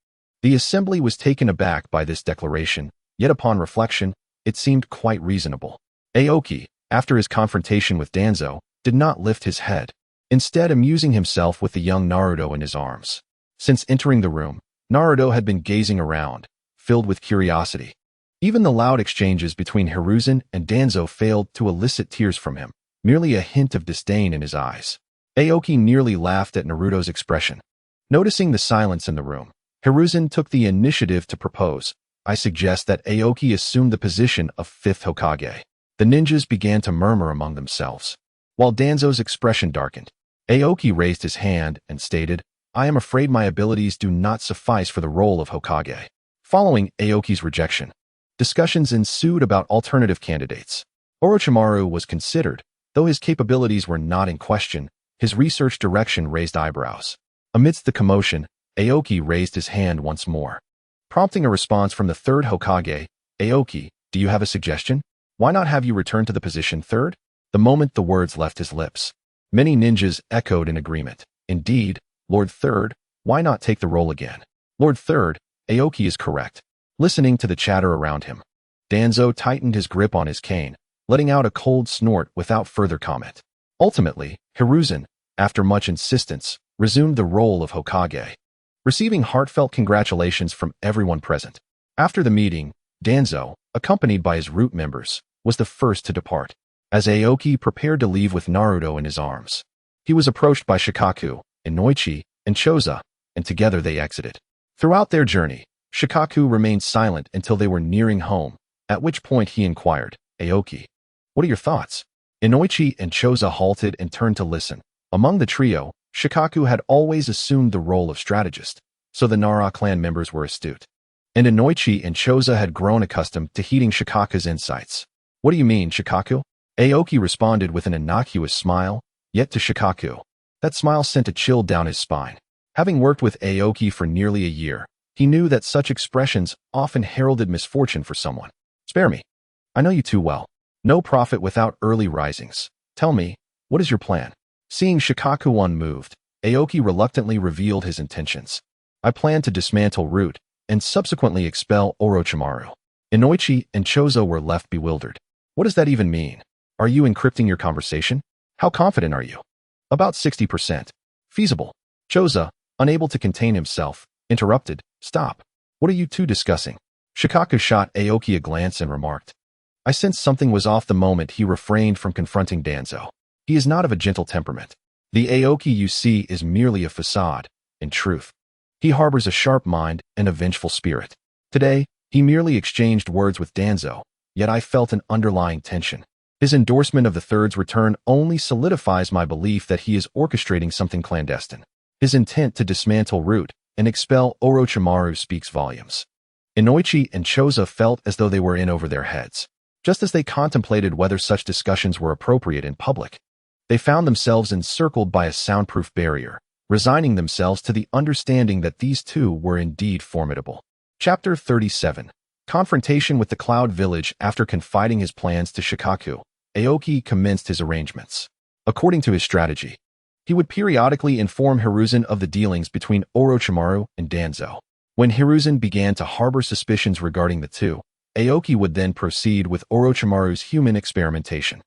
The assembly was taken aback by this declaration, yet upon reflection, it seemed quite reasonable. Aoki, after his confrontation with Danzo, did not lift his head, instead amusing himself with the young Naruto in his arms. Since entering the room, Naruto had been gazing around, filled with curiosity. Even the loud exchanges between Hiruzen and Danzo failed to elicit tears from him, merely a hint of disdain in his eyes. Aoki nearly laughed at Naruto's expression. Noticing the silence in the room, Hiruzen took the initiative to propose. I suggest that Aoki assume the position of fifth Hokage. The ninjas began to murmur among themselves. While Danzo's expression darkened, Aoki raised his hand and stated, I am afraid my abilities do not suffice for the role of Hokage. Following Aoki's rejection, discussions ensued about alternative candidates. Orochimaru was considered, though his capabilities were not in question. His research direction raised eyebrows. Amidst the commotion, Aoki raised his hand once more. Prompting a response from the third Hokage, Aoki, do you have a suggestion? Why not have you return to the position third? The moment the words left his lips, many ninjas echoed in agreement. Indeed, Lord Third, why not take the role again? Lord Third, Aoki is correct. Listening to the chatter around him, Danzo tightened his grip on his cane, letting out a cold snort without further comment. Ultimately, Hiruzen, after much insistence, resumed the role of Hokage, receiving heartfelt congratulations from everyone present. After the meeting, Danzo, accompanied by his root members, was the first to depart. As Aoki prepared to leave with Naruto in his arms, he was approached by Shikaku, Inoichi, and Choza, and together they exited. Throughout their journey, Shikaku remained silent until they were nearing home. at which point he inquired, Aoki, what are your thoughts? Inoichi and Choza halted and turned to listen. Among the trio, Shikaku had always assumed the role of strategist, so the Nara clan members were astute. And Inoichi and Choza had grown accustomed to heeding Shikaku's insights. What do you mean, Shikaku? Aoki responded with an innocuous smile, yet to Shikaku, that smile sent a chill down his spine. Having worked with Aoki for nearly a year, he knew that such expressions often heralded misfortune for someone. Spare me. I know you too well. No profit without early risings. Tell me, what is your plan? Seeing Shikaku unmoved, Aoki reluctantly revealed his intentions. I plan to dismantle Root and subsequently expel Orochimaru. Inoichi and Chozo were left bewildered. What does that even mean? Are you encrypting your conversation? How confident are you? About 60%. Feasible. Chozo, unable to contain himself, interrupted. Stop. What are you two discussing? Shikaku shot Aoki a glance and remarked. I sensed something was off the moment he refrained from confronting Danzo. He is not of a gentle temperament. The Aoki you see is merely a facade. In truth, he harbors a sharp mind and a vengeful spirit. Today, he merely exchanged words with Danzo, yet I felt an underlying tension. His endorsement of the Third's return only solidifies my belief that he is orchestrating something clandestine. His intent to dismantle Root and expel Orochimaru speaks volumes. Inoichi and Choza felt as though they were in over their heads. Just as they contemplated whether such discussions were appropriate in public, they found themselves encircled by a soundproof barrier, resigning themselves to the understanding that these two were indeed formidable. Chapter 37. Confrontation with the Cloud Village. After confiding his plans to Shikaku, Aoki commenced his arrangements. According to his strategy, he would periodically inform Hiruzen of the dealings between Orochimaru and Danzo. When Hiruzen began to harbor suspicions regarding the two, Aoki would then proceed with Orochimaru's human experimentation.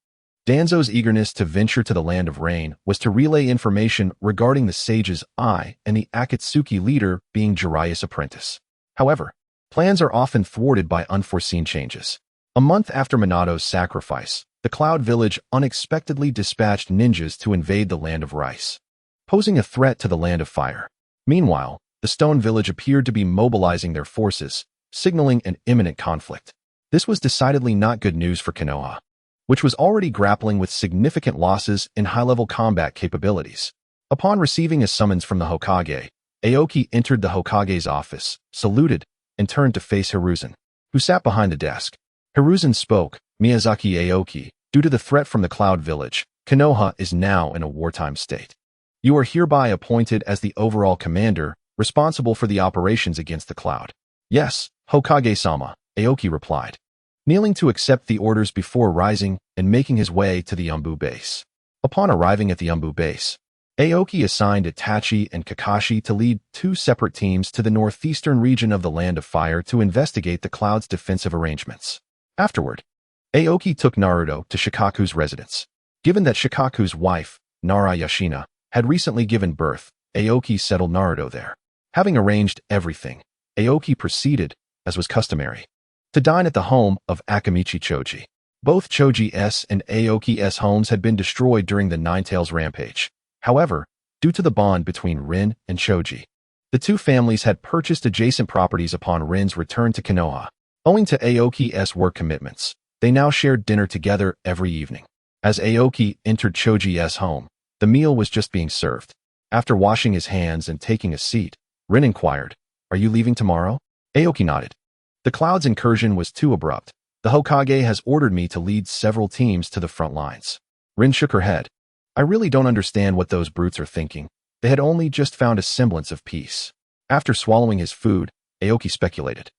Danzo's eagerness to venture to the Land of Rain was to relay information regarding the Sage's Eye and the Akatsuki leader being Jiraiya's apprentice. However, plans are often thwarted by unforeseen changes. A month after Minato's sacrifice, the Cloud Village unexpectedly dispatched ninjas to invade the Land of Rice, posing a threat to the Land of Fire. Meanwhile, the Stone Village appeared to be mobilizing their forces, signaling an imminent conflict. This was decidedly not good news for Konoha, which was already grappling with significant losses in high-level combat capabilities. Upon receiving a summons from the Hokage, Aoki entered the Hokage's office, saluted, and turned to face Hiruzen, who sat behind the desk. Hiruzen spoke, Miyazaki Aoki, due to the threat from the Cloud Village, Konoha is now in a wartime state. You are hereby appointed as the overall commander, responsible for the operations against the Cloud. Yes, Hokage-sama, Aoki replied, kneeling to accept the orders before rising and making his way to the Umbu base. Upon arriving at the Umbu base, Aoki assigned Itachi and Kakashi to lead two separate teams to the northeastern region of the Land of Fire to investigate the Cloud's defensive arrangements. Afterward, Aoki took Naruto to Shikaku's residence. Given that Shikaku's wife, Nara Yashina, had recently given birth, Aoki settled Naruto there. Having arranged everything, Aoki proceeded, as was customary, to dine at the home of Akamichi Choji. Both Choji-s and Aoki-s homes had been destroyed during the Ninetales rampage. However, due to the bond between Rin and Choji, the two families had purchased adjacent properties upon Rin's return to Konoha. Owing to Aoki-s work commitments, they now shared dinner together every evening. As Aoki entered Choji-s home, the meal was just being served. After washing his hands and taking a seat, Rin inquired, "Are you leaving tomorrow?" Aoki nodded. The Cloud's incursion was too abrupt. The Hokage has ordered me to lead several teams to the front lines. Rin shook her head. I really don't understand what those brutes are thinking. They had only just found a semblance of peace. After swallowing his food, Aoki speculated.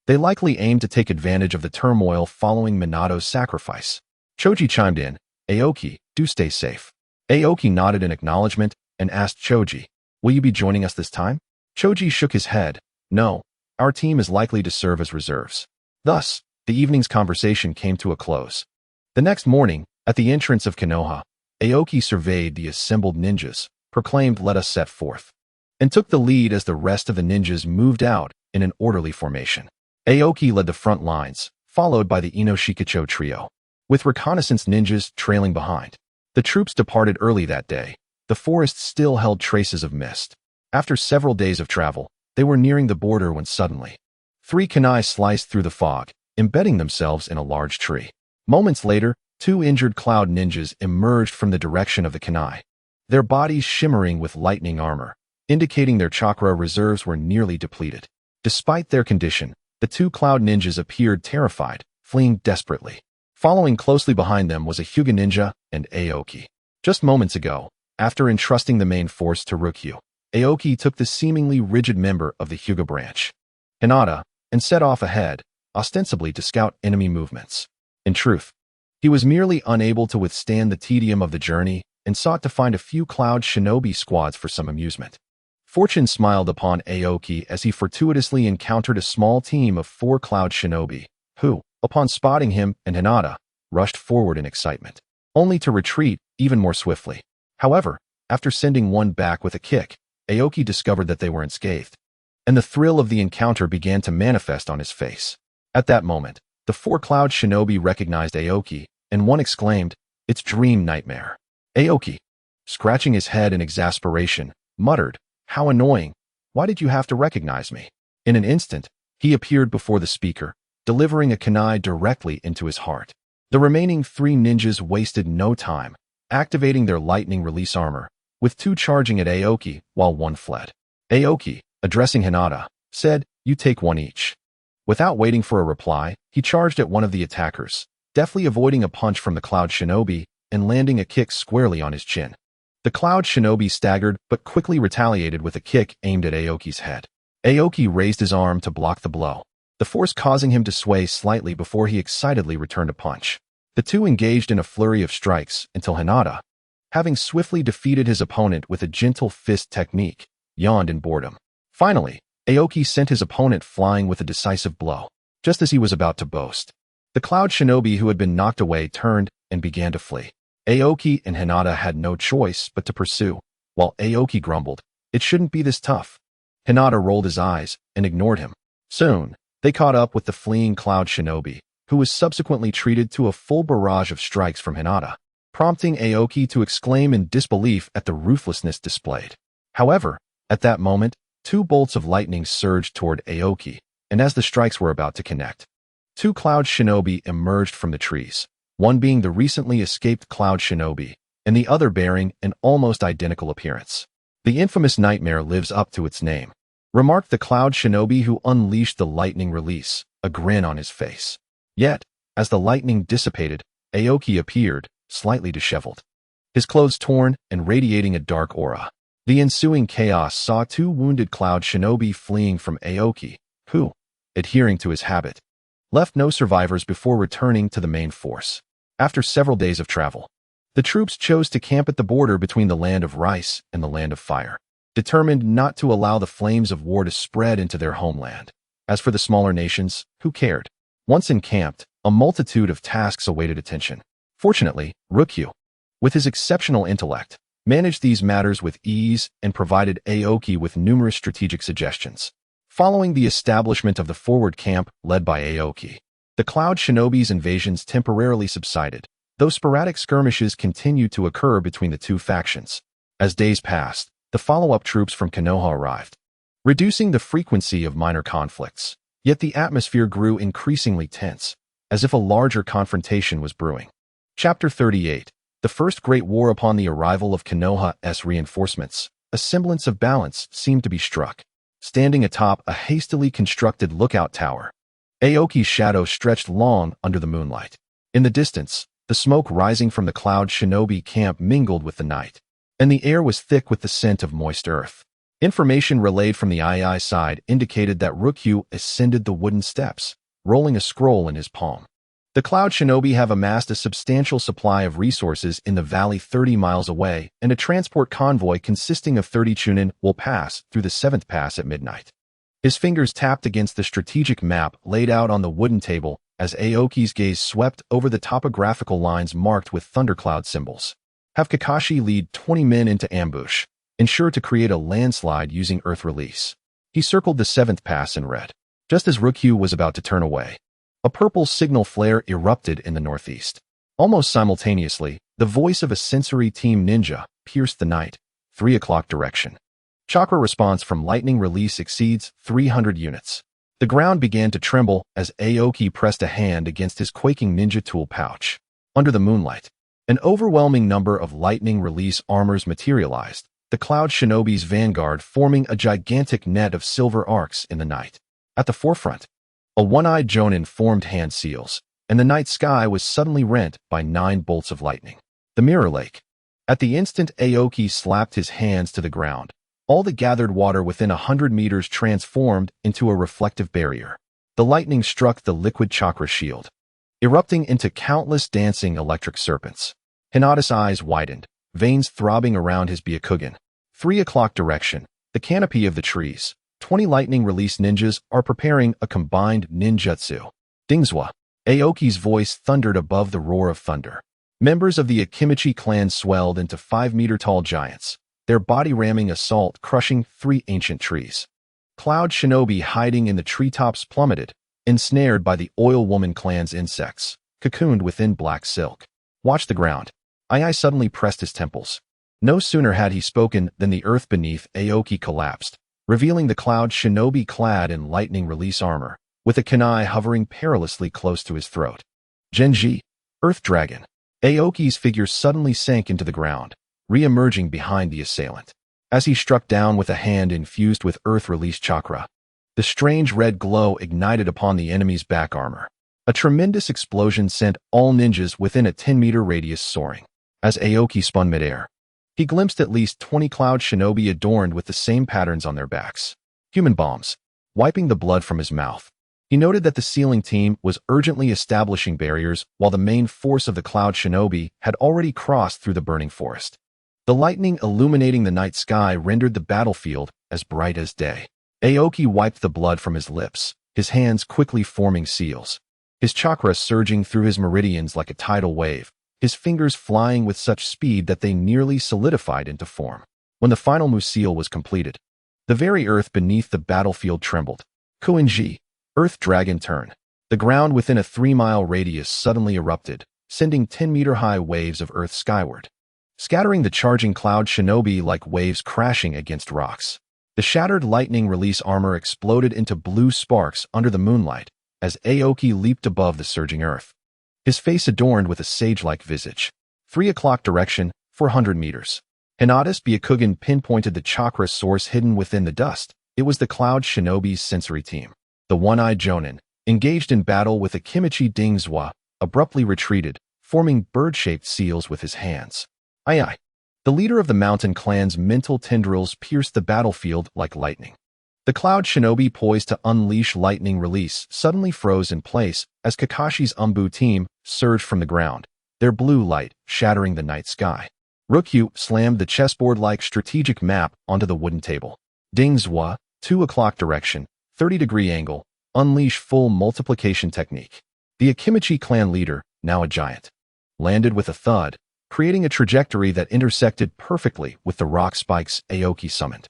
They likely aimed to take advantage of the turmoil following Minato's sacrifice. Choji chimed in, Aoki, do stay safe. Aoki nodded in acknowledgement and asked Choji, will you be joining us this time? Choji shook his head. No, our team is likely to serve as reserves. Thus, the evening's conversation came to a close. The next morning, at the entrance of Konoha, Aoki surveyed the assembled ninjas, proclaimed let us set forth, and took the lead as the rest of the ninjas moved out in an orderly formation. Aoki led the front lines, followed by the Inoshikacho trio, with reconnaissance ninjas trailing behind. The troops departed early that day. The forest still held traces of mist. After several days of travel, they were nearing the border when suddenly, 3 kunai sliced through the fog, embedding themselves in a large tree. Moments later, two injured cloud ninjas emerged from the direction of the kunai, their bodies shimmering with lightning armor, indicating their chakra reserves were nearly depleted. Despite their condition, the two cloud ninjas appeared terrified, fleeing desperately. Following closely behind them was a Hyuga ninja and Aoki. Just moments ago, after entrusting the main force to Ryukyu, Aoki took the seemingly rigid member of the Hyuga branch, Hinata, and set off ahead, ostensibly to scout enemy movements. In truth, he was merely unable to withstand the tedium of the journey and sought to find a few cloud shinobi squads for some amusement. Fortune smiled upon Aoki as he fortuitously encountered a small team of 4 cloud shinobi, who, upon spotting him and Hinata, rushed forward in excitement, only to retreat even more swiftly. However, after sending one back with a kick, Aoki discovered that they were unscathed, and the thrill of the encounter began to manifest on his face. At that moment, the 4 cloud shinobi recognized Aoki, and one exclaimed, "It's Dream Nightmare." Aoki, scratching his head in exasperation, muttered, "How annoying! Why did you have to recognize me?" In an instant, he appeared before the speaker, delivering a kunai directly into his heart. The remaining 3 ninjas wasted no time, activating their lightning release armor, with 2 charging at Aoki while 1 fled. Aoki, addressing Hinata, said, "You take 1 each." Without waiting for a reply, he charged at one of the attackers, deftly avoiding a punch from the cloud shinobi and landing a kick squarely on his chin. The cloud shinobi staggered but quickly retaliated with a kick aimed at Aoki's head. Aoki raised his arm to block the blow, the force causing him to sway slightly before he excitedly returned a punch. The two engaged in a flurry of strikes until Hinata, having swiftly defeated his opponent with a gentle fist technique, yawned in boredom. Finally, Aoki sent his opponent flying with a decisive blow. Just as he was about to boast, the cloud shinobi who had been knocked away turned and began to flee. Aoki and Hinata had no choice but to pursue, while Aoki grumbled, "It shouldn't be this tough." Hinata rolled his eyes and ignored him. Soon, they caught up with the fleeing cloud shinobi, who was subsequently treated to a full barrage of strikes from Hinata, prompting Aoki to exclaim in disbelief at the ruthlessness displayed. However, at that moment, 2 bolts of lightning surged toward Aoki, and as the strikes were about to connect, 2 cloud shinobi emerged from the trees, one being the recently escaped cloud shinobi, and the other bearing an almost identical appearance. "The infamous nightmare lives up to its name," remarked the cloud shinobi who unleashed the lightning release, a grin on his face. Yet, as the lightning dissipated, Aoki appeared, slightly disheveled, his clothes torn and radiating a dark aura. The ensuing chaos saw 2 wounded cloud shinobi fleeing from Aoki, who, adhering to his habit, left no survivors before returning to the main force. After several days of travel, the troops chose to camp at the border between the land of rice and the land of fire, determined not to allow the flames of war to spread into their homeland. As for the smaller nations, who cared? Once encamped, a multitude of tasks awaited attention. Fortunately, Ryukyu, with his exceptional intellect, managed these matters with ease and provided Aoki with numerous strategic suggestions. Following the establishment of the forward camp led by Aoki, the cloud shinobi's invasions temporarily subsided, though sporadic skirmishes continued to occur between the 2 factions. As days passed, the follow-up troops from Konoha arrived, reducing the frequency of minor conflicts. Yet the atmosphere grew increasingly tense, as if a larger confrontation was brewing. Chapter 38. The First Great War. Upon the arrival of Konoha's reinforcements, a semblance of balance seemed to be struck. Standing atop a hastily constructed lookout tower, Aoki's shadow stretched long under the moonlight. In the distance, the smoke rising from the cloud shinobi camp mingled with the night, and the air was thick with the scent of moist earth. Information relayed from the II side indicated that Ryukyu ascended the wooden steps, rolling a scroll in his palm. The cloud shinobi have amassed a substantial supply of resources in the valley 30 miles away, and a transport convoy consisting of 30 chunin will pass through the 7th pass at midnight. His fingers tapped against the strategic map laid out on the wooden table as Aoki's gaze swept over the topographical lines marked with thundercloud symbols. Have Kakashi lead 20 men into ambush. Ensure to create a landslide using earth release. He circled the 7th pass and read. Just as Ryukyu was about to turn away, a purple signal flare erupted in the northeast. Almost simultaneously, the voice of a sensory team ninja pierced the night, 3 o'clock direction. Chakra response from lightning release exceeds 300 units. The ground began to tremble as Aoki pressed a hand against his quaking ninja tool pouch. Under the moonlight, an overwhelming number of lightning release armors materialized, the Cloud Shinobi's vanguard forming a gigantic net of silver arcs in the night. At the forefront, a one-eyed Jonin formed hand seals, and the night sky was suddenly rent by 9 bolts of lightning. The Mirror Lake. At the instant Aoki slapped his hands to the ground, all the gathered water within 100 meters transformed into a reflective barrier. The lightning struck the liquid chakra shield, erupting into countless dancing electric serpents. Hinata's eyes widened, veins throbbing around his Byakugan. 3 o'clock direction, the canopy of the trees. 20 lightning release ninjas are preparing a combined ninjutsu. Dingzwa. Aoki's voice thundered above the roar of thunder. Members of the Akimichi clan swelled into 5-meter-tall giants, their body-ramming assault crushing 3 ancient trees. Cloud Shinobi hiding in the treetops plummeted, ensnared by the Oil Woman clan's insects, cocooned within black silk. Watch the ground. Ai suddenly pressed his temples. No sooner had he spoken than the earth beneath Aoki collapsed, revealing the Cloud Shinobi clad in lightning release armor, with a kunai hovering perilously close to his throat. Genji, Earth Dragon. Aoki's figure suddenly sank into the ground, re-emerging behind the assailant. As he struck down with a hand infused with earth release chakra, the strange red glow ignited upon the enemy's back armor. A tremendous explosion sent all ninjas within a 10-meter radius soaring. As Aoki spun midair, he glimpsed at least 20 Cloud Shinobi adorned with the same patterns on their backs. Human bombs. Wiping the blood from his mouth, he noted that the sealing team was urgently establishing barriers while the main force of the Cloud Shinobi had already crossed through the burning forest. The lightning illuminating the night sky rendered the battlefield as bright as day. Aoki wiped the blood from his lips, his hands quickly forming seals. His chakra surging through his meridians like a tidal wave, his fingers flying with such speed that they nearly solidified into form. When the final Musil was completed, the very earth beneath the battlefield trembled. Kuinji, Earth Dragon turn. The ground within a 3-mile radius suddenly erupted, sending 10-meter-high waves of earth skyward, scattering the charging Cloud Shinobi like waves crashing against rocks. The shattered lightning release armor exploded into blue sparks under the moonlight as Aoki leaped above the surging earth, his face adorned with a sage-like visage. 3 o'clock direction, 400 meters. Hinata's Byakugan pinpointed the chakra source hidden within the dust. It was the Cloud Shinobi's sensory team. The one-eyed Jonin, engaged in battle with Akimichi Dingzwa, abruptly retreated, forming bird-shaped seals with his hands. Ai. The leader of the mountain clan's mental tendrils pierced the battlefield like lightning. The Cloud Shinobi poised to unleash lightning release suddenly froze in place as Kakashi's Umbu team surged from the ground, their blue light shattering the night sky. Rukyu slammed the chessboard-like strategic map onto the wooden table. Dingzwa, 2 o'clock direction, 30-degree angle, unleash full multiplication technique. The Akimichi clan leader, now a giant, landed with a thud, creating a trajectory that intersected perfectly with the rock spikes Aoki summoned.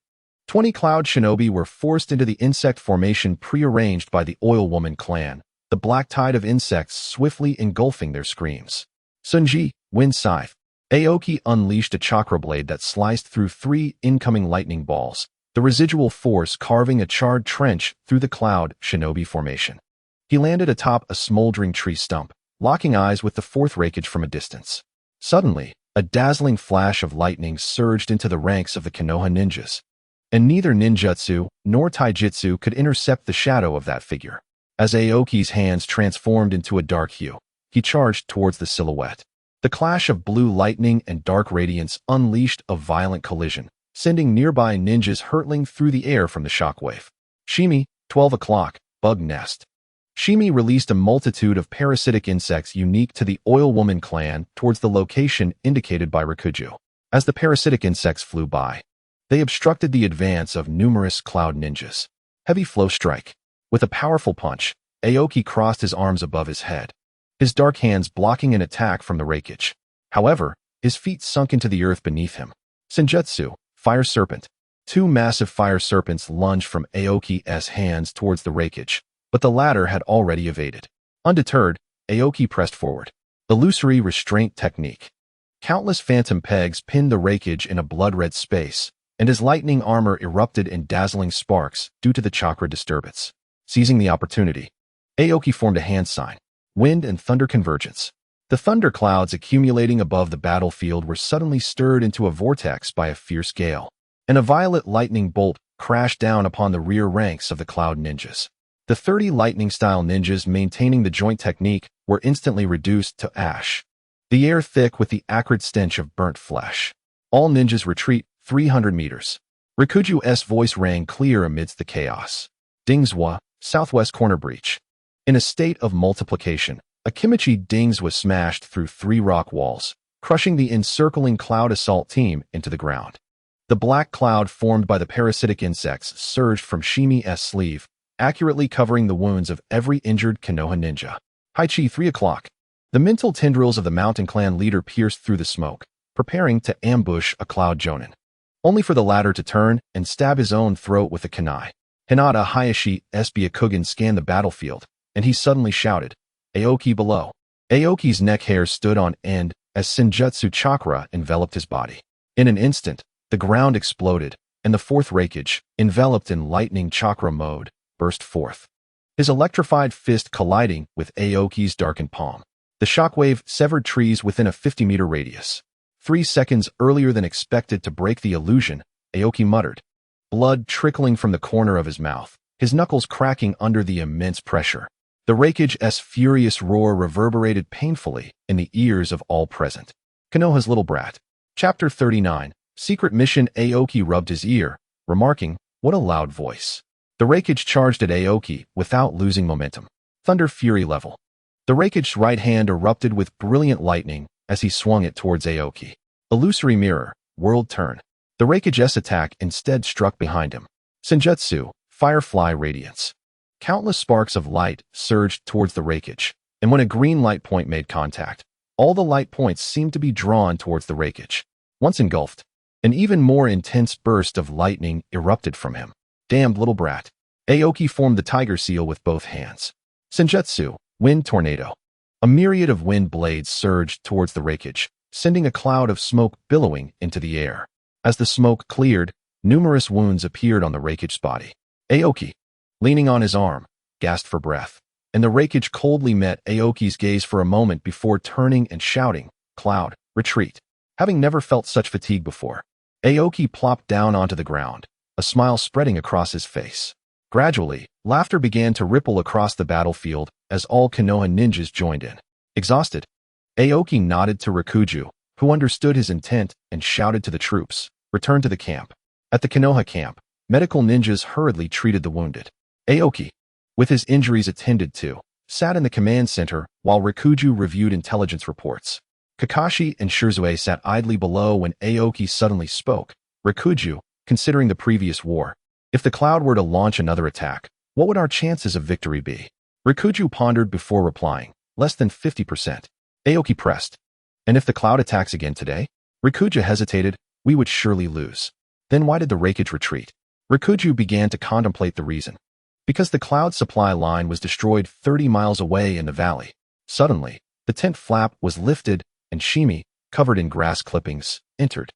20 Cloud Shinobi were forced into the insect formation prearranged by the Oil Woman clan, the black tide of insects swiftly engulfing their screams. Sunji, Wind Scythe. Aoki unleashed a chakra blade that sliced through 3 incoming lightning balls, the residual force carving a charred trench through the Cloud Shinobi formation. He landed atop a smoldering tree stump, locking eyes with the 4th Reikage from a distance. Suddenly, a dazzling flash of lightning surged into the ranks of the Konoha ninjas, and neither ninjutsu nor taijutsu could intercept the shadow of that figure. As Aoki's hands transformed into a dark hue, he charged towards the silhouette. The clash of blue lightning and dark radiance unleashed a violent collision, sending nearby ninjas hurtling through the air from the shockwave. Shimi, 12 o'clock, Bug Nest. Shimi released a multitude of parasitic insects unique to the Oil Woman clan towards the location indicated by Rikuju. As the parasitic insects flew by, they obstructed the advance of numerous cloud ninjas. Heavy flow strike. With a powerful punch, Aoki crossed his arms above his head, his dark hands blocking an attack from the Reikage. However, his feet sunk into the earth beneath him. Senjutsu, Fire Serpent. 2 massive fire serpents lunged from Aoki's hands towards the Reikage, but the latter had already evaded. Undeterred, Aoki pressed forward. Illusory restraint technique. Countless phantom pegs pinned the Reikage in a blood-red space, and his lightning armor erupted in dazzling sparks due to the chakra disturbance. Seizing the opportunity, Aoki formed a hand sign, wind and thunder convergence. The thunder clouds accumulating above the battlefield were suddenly stirred into a vortex by a fierce gale, and a violet lightning bolt crashed down upon the rear ranks of the cloud ninjas. The 30 lightning-style ninjas maintaining the joint technique were instantly reduced to ash, the air thick with the acrid stench of burnt flesh. All ninjas retreat 300 meters. Rikuju's voice rang clear amidst the chaos. Dingzwa, southwest corner breach. In a state of multiplication, a Kimichi Dings was smashed through 3 rock walls, crushing the encircling cloud assault team into the ground. The black cloud formed by the parasitic insects surged from Shimi's sleeve, accurately covering the wounds of every injured Konoha ninja. Haichi 3 o'clock. The mental tendrils of the mountain clan leader pierced through the smoke, preparing to ambush a cloud jonin, only for the latter to turn and stab his own throat with a kunai. Hinata Hayashi's Byakugan scanned the battlefield, and he suddenly shouted, Aoki below. Aoki's neck hair stood on end as Senjutsu chakra enveloped his body. In an instant, the ground exploded, and the fourth Reikage, enveloped in lightning chakra mode, burst forth, his electrified fist colliding with Aoki's darkened palm. The shockwave severed trees within a 50-meter radius. 3 seconds earlier than expected to break the illusion, Aoki muttered, blood trickling from the corner of his mouth, his knuckles cracking under the immense pressure. The Reikage's furious roar reverberated painfully in the ears of all present. Konoha's little brat. Chapter 39. Secret Mission. Aoki rubbed his ear, remarking, what a loud voice. The Reikage charged at Aoki without losing momentum. Thunder fury level. The Reikage's right hand erupted with brilliant lightning as he swung it towards Aoki. Illusory mirror, world turn. The Reikage's attack instead struck behind him. Senjutsu, firefly radiance. Countless sparks of light surged towards the Reikage, and when a green light point made contact, all the light points seemed to be drawn towards the Reikage. Once engulfed, an even more intense burst of lightning erupted from him. Damned little brat. Aoki formed the tiger seal with both hands. Senjutsu, wind tornado. A myriad of wind blades surged towards the Reikage, sending a cloud of smoke billowing into the air. As the smoke cleared, numerous wounds appeared on the Reikage's body. Aoki, leaning on his arm, gasped for breath, and the Reikage coldly met Aoki's gaze for a moment before turning and shouting, Cloud, retreat. Having never felt such fatigue before, Aoki plopped down onto the ground, a smile spreading across his face. Gradually, laughter began to ripple across the battlefield as all Konoha ninjas joined in. Exhausted, Aoki nodded to Rikuju, who understood his intent and shouted to the troops, return to the camp. At the Konoha camp, medical ninjas hurriedly treated the wounded. Aoki, with his injuries attended to, sat in the command center while Rikuju reviewed intelligence reports. Kakashi and Shirzue sat idly below when Aoki suddenly spoke. Rikuju, considering the previous war, if the cloud were to launch another attack, what would our chances of victory be? Rikuju pondered before replying, less than 50%. Aoki pressed, and if the cloud attacks again today? Rikuju hesitated, we would surely lose. Then why did the Reikage retreat? Rikuju began to contemplate the reason. Because the cloud supply line was destroyed 30 miles away in the valley. Suddenly, the tent flap was lifted and Shimi, covered in grass clippings, entered,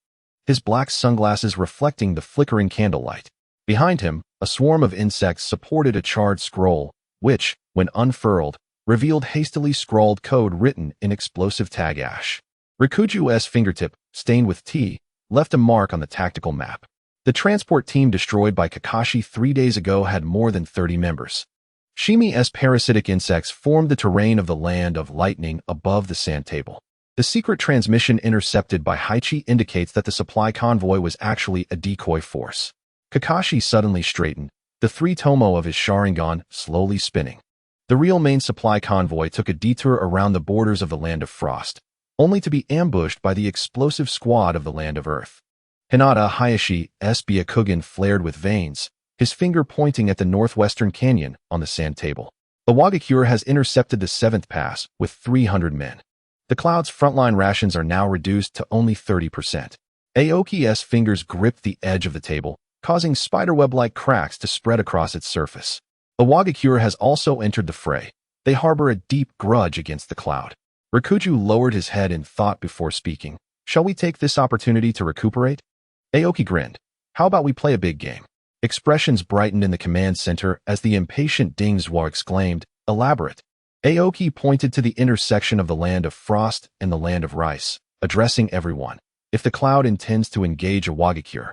his black sunglasses reflecting the flickering candlelight. Behind him, a swarm of insects supported a charred scroll, which, when unfurled, revealed hastily scrawled code written in explosive tag ash. Rikuju's fingertip, stained with tea, left a mark on the tactical map. The transport team destroyed by Kakashi 3 days ago had more than 30 members. Shimi's parasitic insects formed the terrain of the land of lightning above the sand table. The secret transmission intercepted by Haichi indicates that the supply convoy was actually a decoy force. Kakashi suddenly straightened, the 3 tomo of his Sharingan slowly spinning. The real main supply convoy took a detour around the borders of the Land of Frost, only to be ambushed by the explosive squad of the Land of Earth. Hinata Hayashi's Byakugan flared with veins, his finger pointing at the northwestern canyon on the sand table. The Wagakure has intercepted the 7th pass with 300 men. The Cloud's frontline rations are now reduced to only 30%. Aoki's fingers gripped the edge of the table, causing spiderweb-like cracks to spread across its surface. The Wagakure has also entered the fray. They harbor a deep grudge against the Cloud. Rikuju lowered his head in thought before speaking. Shall we take this opportunity to recuperate? Aoki grinned. How about we play a big game? Expressions brightened in the command center as the impatient Ding Zhuo exclaimed, "Elaborate." Aoki pointed to the intersection of the land of frost and the land of rice, addressing everyone. If the cloud intends to engage a Wagakure,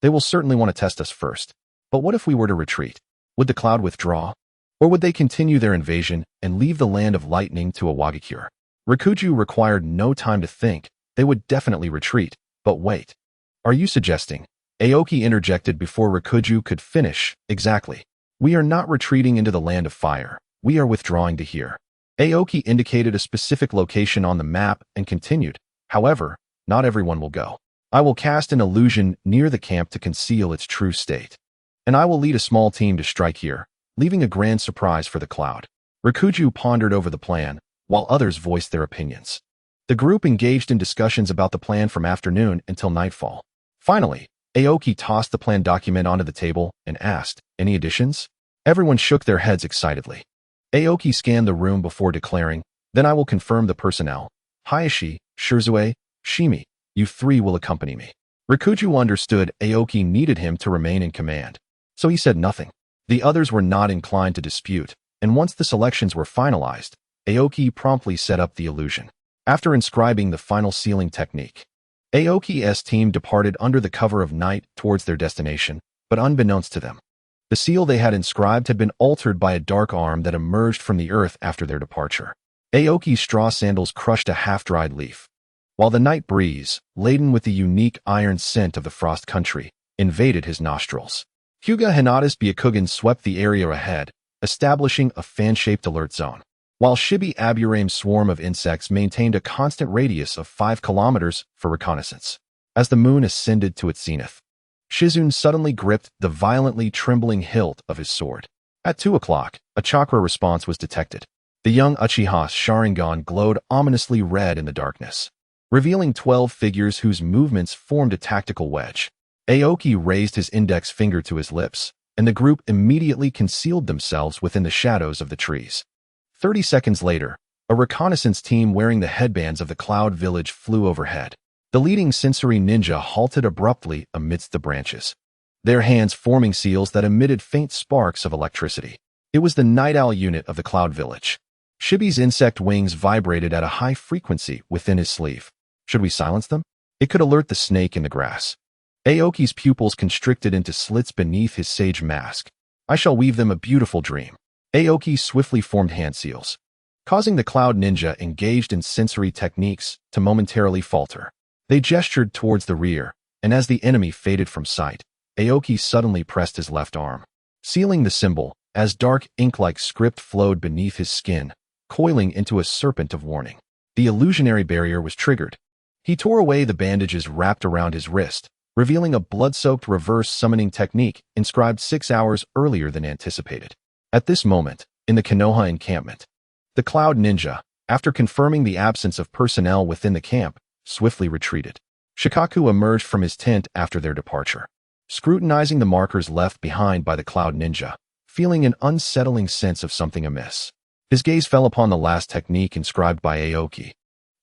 they will certainly want to test us first. But what if we were to retreat? Would the cloud withdraw? Or would they continue their invasion and leave the land of lightning to a Wagakure? Rikuju required no time to think. They would definitely retreat. But wait. Are you suggesting? Aoki interjected before Rikuju could finish. Exactly. We are not retreating into the land of fire. We are withdrawing to here. Aoki indicated a specific location on the map and continued. However, not everyone will go. I will cast an illusion near the camp to conceal its true state. And I will lead a small team to strike here, leaving a grand surprise for the cloud. Rikuju pondered over the plan, while others voiced their opinions. The group engaged in discussions about the plan from afternoon until nightfall. Finally, Aoki tossed the plan document onto the table and asked, "Any additions?" Everyone shook their heads excitedly. Aoki scanned the room before declaring, "Then I will confirm the personnel. Hayashi, Shirzue, Shimi, you three will accompany me." Rikuju understood Aoki needed him to remain in command, so he said nothing. The others were not inclined to dispute, and once the selections were finalized, Aoki promptly set up the illusion. After inscribing the final sealing technique, Aoki's team departed under the cover of night towards their destination, but unbeknownst to them, the seal they had inscribed had been altered by a dark arm that emerged from the earth after their departure. Aoki's straw sandals crushed a half-dried leaf, while the night breeze, laden with the unique iron scent of the frost country, invaded his nostrils. Hyuga Hinata's Byakugan swept the area ahead, establishing a fan-shaped alert zone, while Shibi Aburame's swarm of insects maintained a constant radius of 5 kilometers for reconnaissance. As the moon ascended to its zenith, Shizune suddenly gripped the violently trembling hilt of his sword. At 2 o'clock, a chakra response was detected. The young Uchiha's Sharingan glowed ominously red in the darkness, revealing 12 figures whose movements formed a tactical wedge. Aoki raised his index finger to his lips, and the group immediately concealed themselves within the shadows of the trees. 30 seconds later, a reconnaissance team wearing the headbands of the Cloud Village flew overhead. The leading sensory ninja halted abruptly amidst the branches, their hands forming seals that emitted faint sparks of electricity. It was the Night Owl unit of the Cloud Village. Shibi's insect wings vibrated at a high frequency within his sleeve. Should we silence them? It could alert the snake in the grass. Aoki's pupils constricted into slits beneath his sage mask. I shall weave them a beautiful dream. Aoki swiftly formed hand seals, causing the Cloud Ninja engaged in sensory techniques to momentarily falter. They gestured towards the rear, and as the enemy faded from sight, Aoki suddenly pressed his left arm, sealing the symbol as dark ink-like script flowed beneath his skin, coiling into a serpent of warning. The illusionary barrier was triggered. He tore away the bandages wrapped around his wrist, revealing a blood-soaked reverse summoning technique inscribed 6 hours earlier than anticipated. At this moment, in the Konoha encampment, the Cloud Ninja, after confirming the absence of personnel within the camp, swiftly retreated. Shikaku emerged from his tent after their departure, scrutinizing the markers left behind by the Cloud Ninja, feeling an unsettling sense of something amiss. His gaze fell upon the last technique inscribed by Aoki,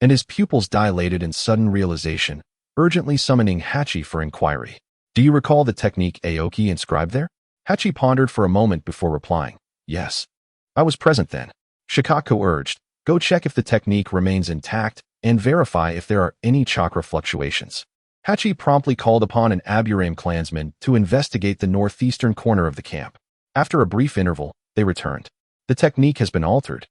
and his pupils dilated in sudden realization, urgently summoning Hachi for inquiry. Do you recall the technique Aoki inscribed there? Hachi pondered for a moment before replying, yes. I was present then. Shikaku urged, go check if the technique remains intact and verify if there are any chakra fluctuations. Hachi promptly called upon an Aburame clansman to investigate the northeastern corner of the camp. After a brief interval, they returned. The technique has been altered,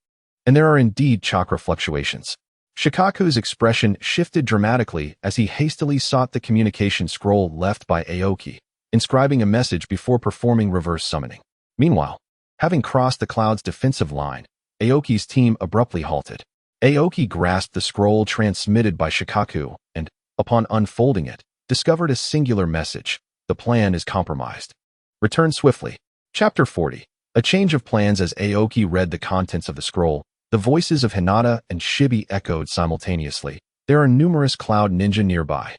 and there are indeed chakra fluctuations. Shikaku's expression shifted dramatically as he hastily sought the communication scroll left by Aoki, inscribing a message before performing reverse summoning. Meanwhile, having crossed the cloud's defensive line, Aoki's team abruptly halted. Aoki grasped the scroll transmitted by Shikaku and, upon unfolding it, discovered a singular message. The plan is compromised. Return swiftly. Chapter 40. A change of plans. As Aoki read the contents of the scroll, the voices of Hinata and Shibi echoed simultaneously. There are numerous Cloud Ninja nearby.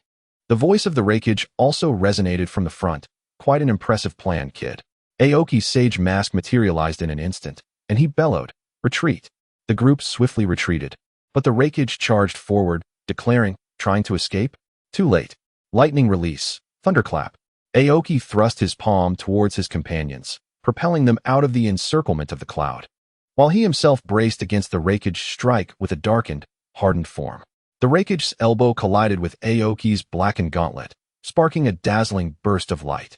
The voice of the Reikage also resonated from the front. Quite an impressive plan, kid. Aoki's sage mask materialized in an instant, and he bellowed, retreat. The group swiftly retreated, but the Reikage charged forward, declaring, trying to escape? Too late. Lightning release, thunderclap. Aoki thrust his palm towards his companions, propelling them out of the encirclement of the cloud, while he himself braced against the Reikage strike with a darkened, hardened form. The Reikage's elbow collided with Aoki's blackened gauntlet, sparking a dazzling burst of light.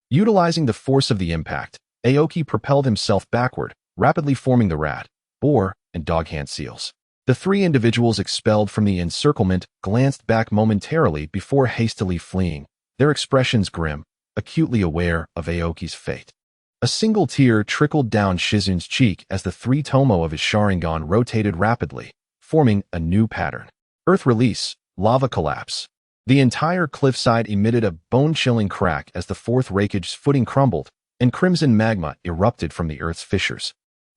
Utilizing the force of the impact, Aoki propelled himself backward, rapidly forming the rat, boar, and dog-hand seals. The three individuals expelled from the encirclement glanced back momentarily before hastily fleeing, their expressions grim, acutely aware of Aoki's fate. A single tear trickled down Shizun's cheek as the three tomo of his Sharingan rotated rapidly, forming a new pattern. Earth release, lava collapse. The entire cliffside emitted a bone-chilling crack as the fourth Reikage's footing crumbled, and crimson magma erupted from the earth's fissures,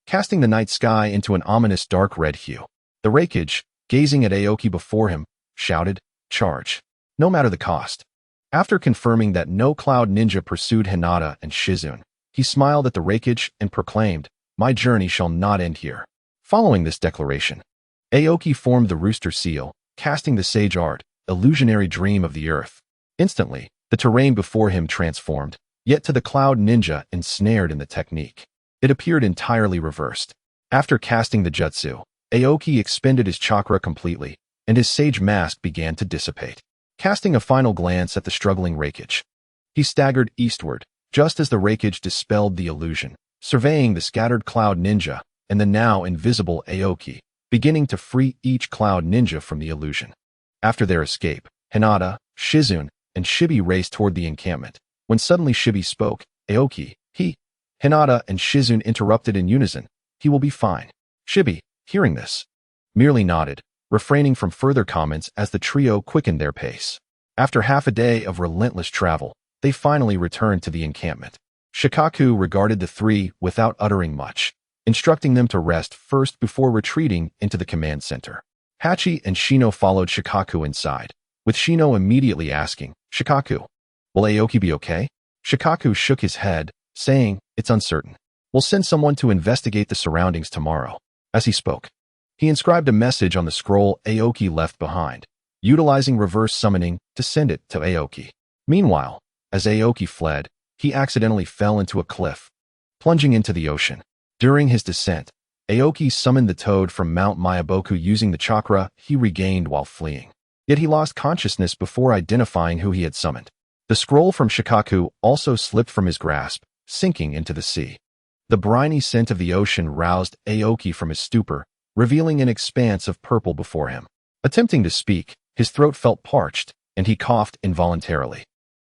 casting the night sky into an ominous dark red hue. The Reikage, gazing at Aoki before him, shouted, "Charge, no matter the cost." After confirming that no cloud ninja pursued Hinata and Shizun, he smiled at the Reikage and proclaimed, "My journey shall not end here." Following this declaration, Aoki formed the rooster seal, casting the sage art, illusionary dream of the earth. Instantly, the terrain before him transformed, yet to the cloud ninja ensnared in the technique, it appeared entirely reversed. After casting the jutsu, Aoki expended his chakra completely, and his sage mask began to dissipate. Casting a final glance at the struggling Reikage, he staggered eastward, just as the Reikage dispelled the illusion, surveying the scattered cloud ninja and the now invisible Aoki, beginning to free each cloud ninja from the illusion. After their escape, Hinata, Shizun, and Shibi raced toward the encampment, when suddenly Shibi spoke, "Aoki, Hinata and Shizun interrupted in unison, "He will be fine." Shibi, hearing this, merely nodded, refraining from further comments as the trio quickened their pace. After half a day of relentless travel, they finally returned to the encampment. Shikaku regarded the three without uttering much, instructing them to rest first before retreating into the command center. Hachi and Shino followed Shikaku inside, with Shino immediately asking, "Shikaku, will Aoki be okay?" Shikaku shook his head, saying, "It's uncertain. We'll send someone to investigate the surroundings tomorrow." As he spoke, he inscribed a message on the scroll Aoki left behind, utilizing reverse summoning to send it to Aoki. Meanwhile, as Aoki fled, he accidentally fell into a cliff, plunging into the ocean. During his descent, Aoki summoned the toad from Mount Miyaboku using the chakra he regained while fleeing. Yet he lost consciousness before identifying who he had summoned. The scroll from Shikaku also slipped from his grasp, sinking into the sea. The briny scent of the ocean roused Aoki from his stupor, revealing an expanse of purple before him. Attempting to speak, his throat felt parched, and he coughed involuntarily.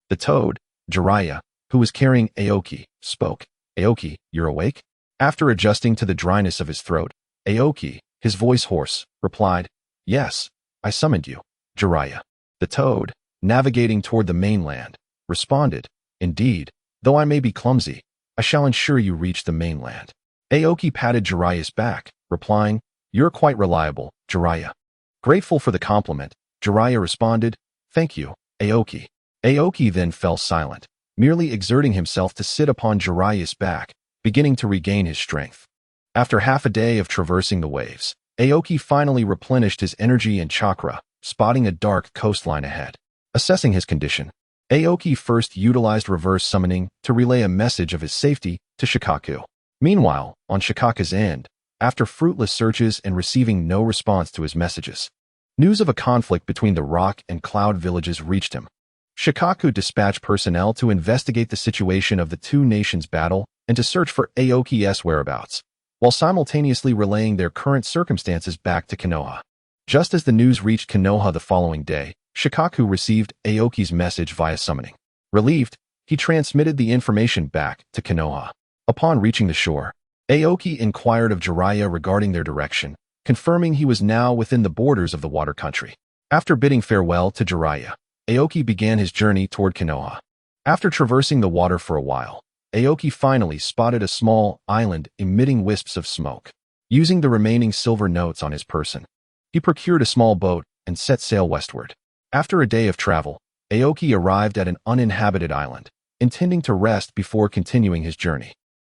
The toad, Jiraiya, who was carrying Aoki, spoke, "Aoki, you're awake?" After adjusting to the dryness of his throat, Aoki, his voice hoarse, replied, "Yes, I summoned you." Jiraiya, the toad, navigating toward the mainland, responded, "Indeed, though I may be clumsy, I shall ensure you reach the mainland." Aoki patted Jiraiya's back, replying, "You're quite reliable, Jiraiya." Grateful for the compliment, Jiraiya responded, "Thank you, Aoki." Aoki then fell silent, merely exerting himself to sit upon Jiraiya's back, beginning to regain his strength. After half a day of traversing the waves, Aoki finally replenished his energy and chakra, spotting a dark coastline ahead. Assessing his condition, Aoki first utilized reverse summoning to relay a message of his safety to Shikaku. Meanwhile, on Shikaku's end, after fruitless searches and receiving no response to his messages, news of a conflict between the Rock and Cloud villages reached him. Shikaku dispatched personnel to investigate the situation of the two nations' battle and to search for Aoki's whereabouts, while simultaneously relaying their current circumstances back to Konoha. Just as the news reached Konoha the following day, Shikaku received Aoki's message via summoning. Relieved, he transmitted the information back to Konoha. Upon reaching the shore, Aoki inquired of Jiraiya regarding their direction, confirming he was now within the borders of the water country. After bidding farewell to Jiraiya, Aoki began his journey toward Konoha. After traversing the water for a while, Aoki finally spotted a small island emitting wisps of smoke. Using the remaining silver notes on his person, he procured a small boat and set sail westward. After a day of travel, Aoki arrived at an uninhabited island, intending to rest before continuing his journey.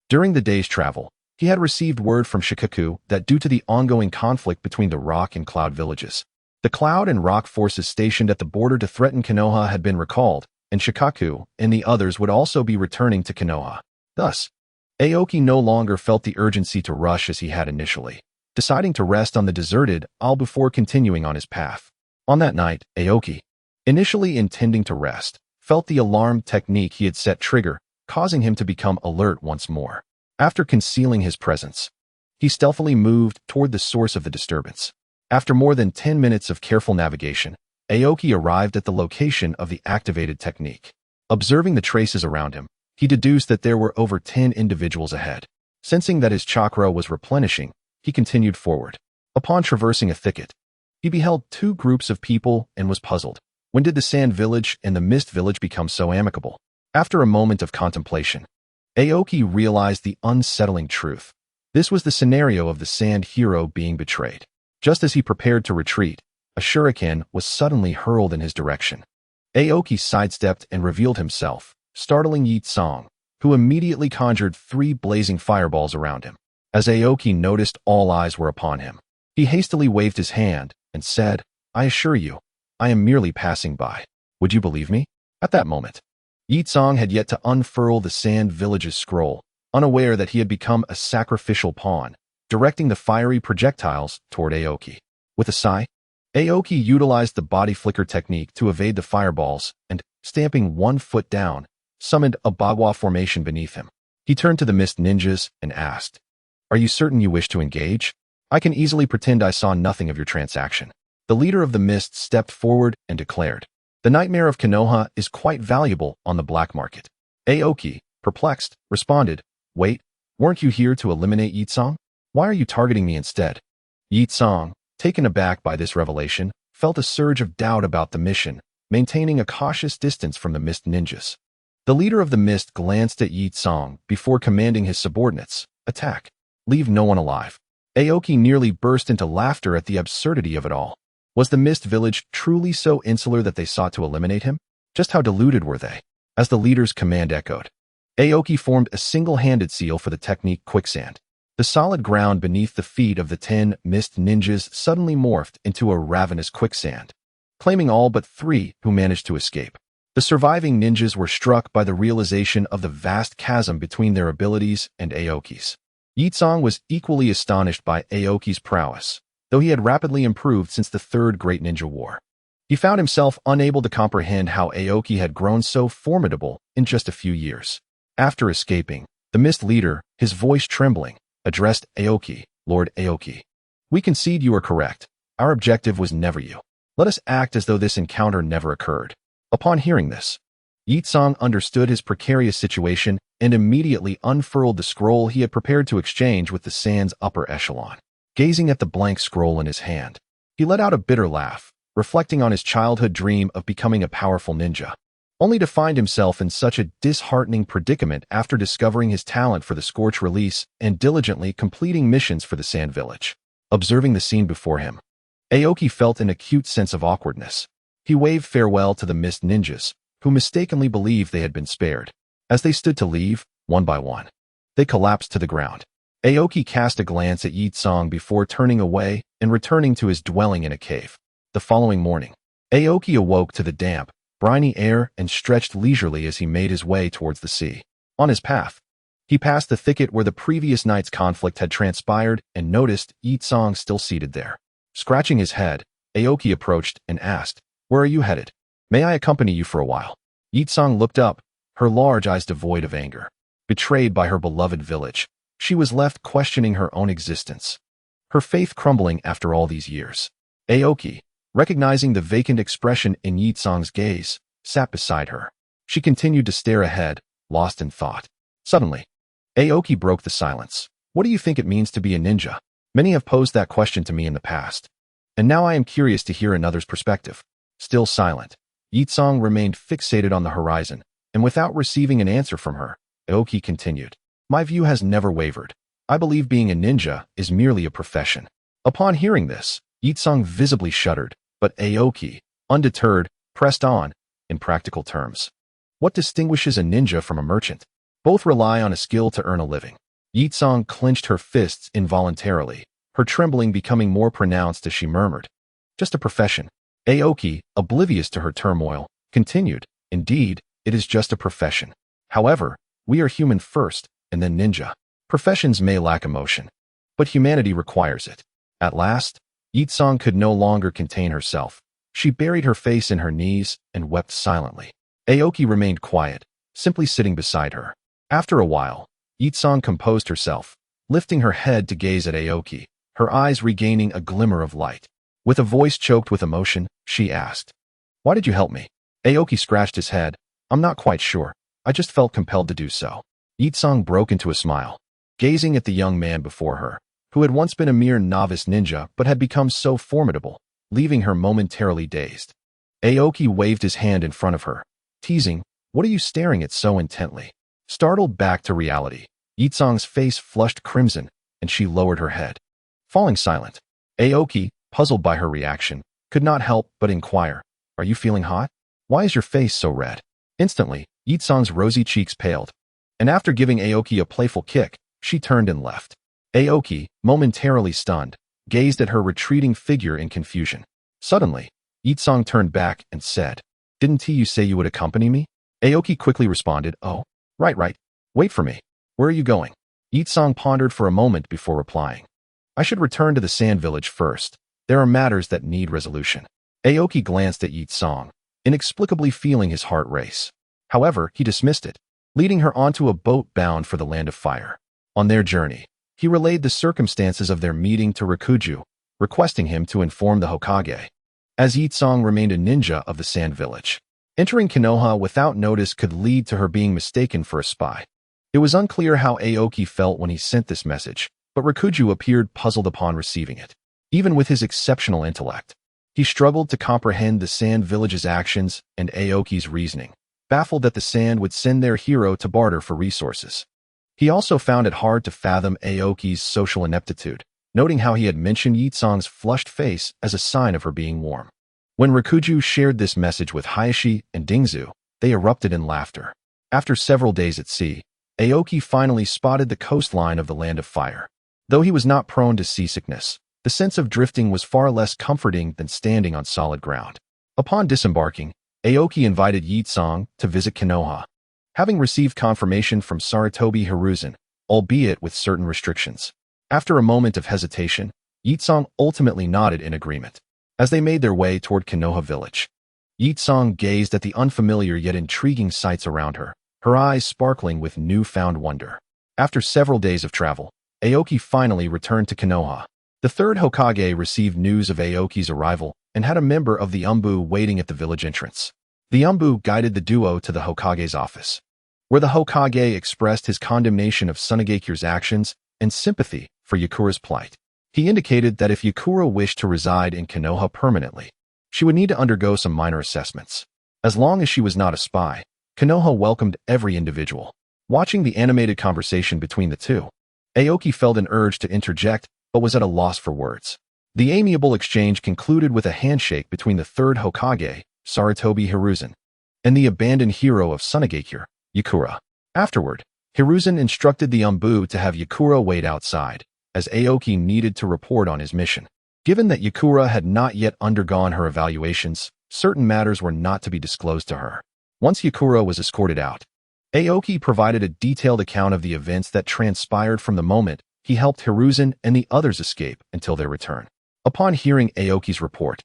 During the day's travel, he had received word from Shikaku that due to the ongoing conflict between the Rock and Cloud villages, the Cloud and Rock forces stationed at the border to threaten Konoha had been recalled, and Shikaku and the others would also be returning to Konoha. Thus, Aoki no longer felt the urgency to rush as he had initially, deciding to rest on the deserted isle before continuing on his path. On that night, Aoki, initially intending to rest, felt the alarm technique he had set trigger, causing him to become alert once more. After concealing his presence, he stealthily moved toward the source of the disturbance. After more than 10 minutes of careful navigation, Aoki arrived at the location of the activated technique. Observing the traces around him, he deduced that there were over 10 individuals ahead. Sensing that his chakra was replenishing, he continued forward. Upon traversing a thicket, he beheld 2 groups of people and was puzzled. When did the Sand Village and the Mist Village become so amicable? After a moment of contemplation, Aoki realized the unsettling truth. This was the scenario of the Sand Hero being betrayed. Just as he prepared to retreat, a shuriken was suddenly hurled in his direction. Aoki sidestepped and revealed himself, startling Yi Tsong, who immediately conjured 3 blazing fireballs around him. As Aoki noticed all eyes were upon him, he hastily waved his hand and said, "I assure you, I am merely passing by. Would you believe me?" At that moment, Yi Tsong had yet to unfurl the Sand Village's scroll, unaware that he had become a sacrificial pawn, directing the fiery projectiles toward Aoki. With a sigh, Aoki utilized the body flicker technique to evade the fireballs and, stamping 1 foot down, summoned a Bagua formation beneath him. He turned to the Mist Ninjas and asked, "Are you certain you wish to engage? I can easily pretend I saw nothing of your transaction." The leader of the Mist stepped forward and declared, "The Nightmare of Konoha is quite valuable on the black market." Aoki, perplexed, responded, "Wait, weren't you here to eliminate Yi Tsong? Why are you targeting me instead?" Yi Tsong, taken aback by this revelation, felt a surge of doubt about the mission, maintaining a cautious distance from the Mist Ninjas. The leader of the Mist glanced at Yi Tsong before commanding his subordinates, "Attack. Leave no one alive." Aoki nearly burst into laughter at the absurdity of it all. Was the Mist Village truly so insular that they sought to eliminate him? Just how deluded were they? As the leader's command echoed, Aoki formed a single-handed seal for the technique Quicksand. The solid ground beneath the feet of the 10 Mist Ninjas suddenly morphed into a ravenous quicksand, claiming all but 3 who managed to escape. The surviving ninjas were struck by the realization of the vast chasm between their abilities and Aoki's. Yi Tsong was equally astonished by Aoki's prowess, though he had rapidly improved since the 3rd Great Ninja War. He found himself unable to comprehend how Aoki had grown so formidable in just a few years. After escaping, the Mist leader, his voice trembling, addressed Aoki, "Lord Aoki, we concede you are correct. Our objective was never you. Let us act as though this encounter never occurred." Upon hearing this, Yi Tsong understood his precarious situation and immediately unfurled the scroll he had prepared to exchange with the Sand's upper echelon. Gazing at the blank scroll in his hand, he let out a bitter laugh, reflecting on his childhood dream of becoming a powerful ninja, only to find himself in such a disheartening predicament after discovering his talent for the Scorch release and diligently completing missions for the Sand Village. Observing the scene before him, Aoki felt an acute sense of awkwardness. He waved farewell to the Mist Ninjas, who mistakenly believed they had been spared. As they stood to leave, one by one, they collapsed to the ground. Aoki cast a glance at Yi Tsong before turning away and returning to his dwelling in a cave. The following morning, Aoki awoke to the damp, briny air and stretched leisurely as he made his way towards the sea. On his path, he passed the thicket where the previous night's conflict had transpired and noticed Yi Tsong still seated there. Scratching his head, Aoki approached and asked, "Where are you headed? May I accompany you for a while?" Yi Tsong looked up, her large eyes devoid of anger. Betrayed by her beloved village, she was left questioning her own existence, her faith crumbling after all these years. Aoki, recognizing the vacant expression in Yi Tsong's gaze, sat beside her. She continued to stare ahead, lost in thought. Suddenly, Aoki broke the silence. "What do you think it means to be a ninja? Many have posed that question to me in the past, and now I am curious to hear another's perspective." Still silent, Yi Tsong remained fixated on the horizon, and without receiving an answer from her, Aoki continued, "My view has never wavered. I believe being a ninja is merely a profession." Upon hearing this, Yi Tsong visibly shuddered, but Aoki, undeterred, pressed on, in practical terms. What distinguishes a ninja from a merchant? Both rely on a skill to earn a living. Yi Tsong clenched her fists involuntarily, her trembling becoming more pronounced as she murmured, "Just a profession." Aoki, oblivious to her turmoil, continued, Indeed, it is just a profession. However, we are human first, and then ninja. Professions may lack emotion, but humanity requires it. At last, Yitsong could no longer contain herself. She buried her face in her knees and wept silently. Aoki remained quiet, simply sitting beside her. After a while, Yitsong composed herself, lifting her head to gaze at Aoki, her eyes regaining a glimmer of light. With a voice choked with emotion, she asked, "Why did you help me?" Aoki scratched his head. "I'm not quite sure. I just felt compelled to do so." Yitsong broke into a smile, gazing at the young man before her, who had once been a mere novice ninja but had become so formidable, leaving her momentarily dazed. Aoki waved his hand in front of her, teasing, "What are you staring at so intently?" Startled back to reality, Yitsong's face flushed crimson, and she lowered her head, falling silent. Aoki, puzzled by her reaction, could not help but inquire, "Are you feeling hot? Why is your face so red?" Instantly, Yitsong's rosy cheeks paled, and after giving Aoki a playful kick, she turned and left. Aoki, momentarily stunned, gazed at her retreating figure in confusion. Suddenly, Yitsong turned back and said, "Didn't you say you would accompany me?" Aoki quickly responded, "Oh, right. Wait for me. Where are you going?" Yitsong pondered for a moment before replying, "I should return to the Sand Village first. There are matters that need resolution." Aoki glanced at Yitsong, inexplicably feeling his heart race. However, he dismissed it, leading her onto a boat bound for the Land of Fire. On their journey, he relayed the circumstances of their meeting to Rikuju, requesting him to inform the Hokage, as Yitsong remained a ninja of the Sand Village. Entering Konoha without notice could lead to her being mistaken for a spy. It was unclear how Aoki felt when he sent this message, but Rikuju appeared puzzled upon receiving it. Even with his exceptional intellect, he struggled to comprehend the Sand Village's actions and Aoki's reasoning, baffled that the Sand would send their hero to barter for resources. He also found it hard to fathom Aoki's social ineptitude, noting how he had mentioned Yitsong's flushed face as a sign of her being warm. When Rikuju shared this message with Hayashi and Dingzu, they erupted in laughter. After several days at sea, Aoki finally spotted the coastline of the Land of Fire. Though he was not prone to seasickness, the sense of drifting was far less comforting than standing on solid ground. Upon disembarking, Aoki invited Yitsong to visit Konoha, having received confirmation from Sarutobi Hiruzen, albeit with certain restrictions. After a moment of hesitation, Yitsong ultimately nodded in agreement. As they made their way toward Konoha village, Yitsong gazed at the unfamiliar yet intriguing sights around her, her eyes sparkling with newfound wonder. After several days of travel, Aoki finally returned to Konoha. The third Hokage received news of Aoki's arrival and had a member of the Umbu waiting at the village entrance. The Umbu guided the duo to the Hokage's office, where the Hokage expressed his condemnation of Tsunagekyu's actions and sympathy for Yakura's plight. He indicated that if Yakura wished to reside in Konoha permanently, she would need to undergo some minor assessments. As long as she was not a spy, Konoha welcomed every individual. Watching the animated conversation between the two, Aoki felt an urge to interject but was at a loss for words. The amiable exchange concluded with a handshake between the third Hokage, Sarutobi Hiruzen, and the abandoned hero of Tsunagakure, Yakura. Afterward, Hiruzen instructed the Umbu to have Yakura wait outside, as Aoki needed to report on his mission. Given that Yakura had not yet undergone her evaluations, certain matters were not to be disclosed to her. Once Yakura was escorted out, Aoki provided a detailed account of the events that transpired from the moment he helped Hiruzen and the others escape until their return. Upon hearing Aoki's report,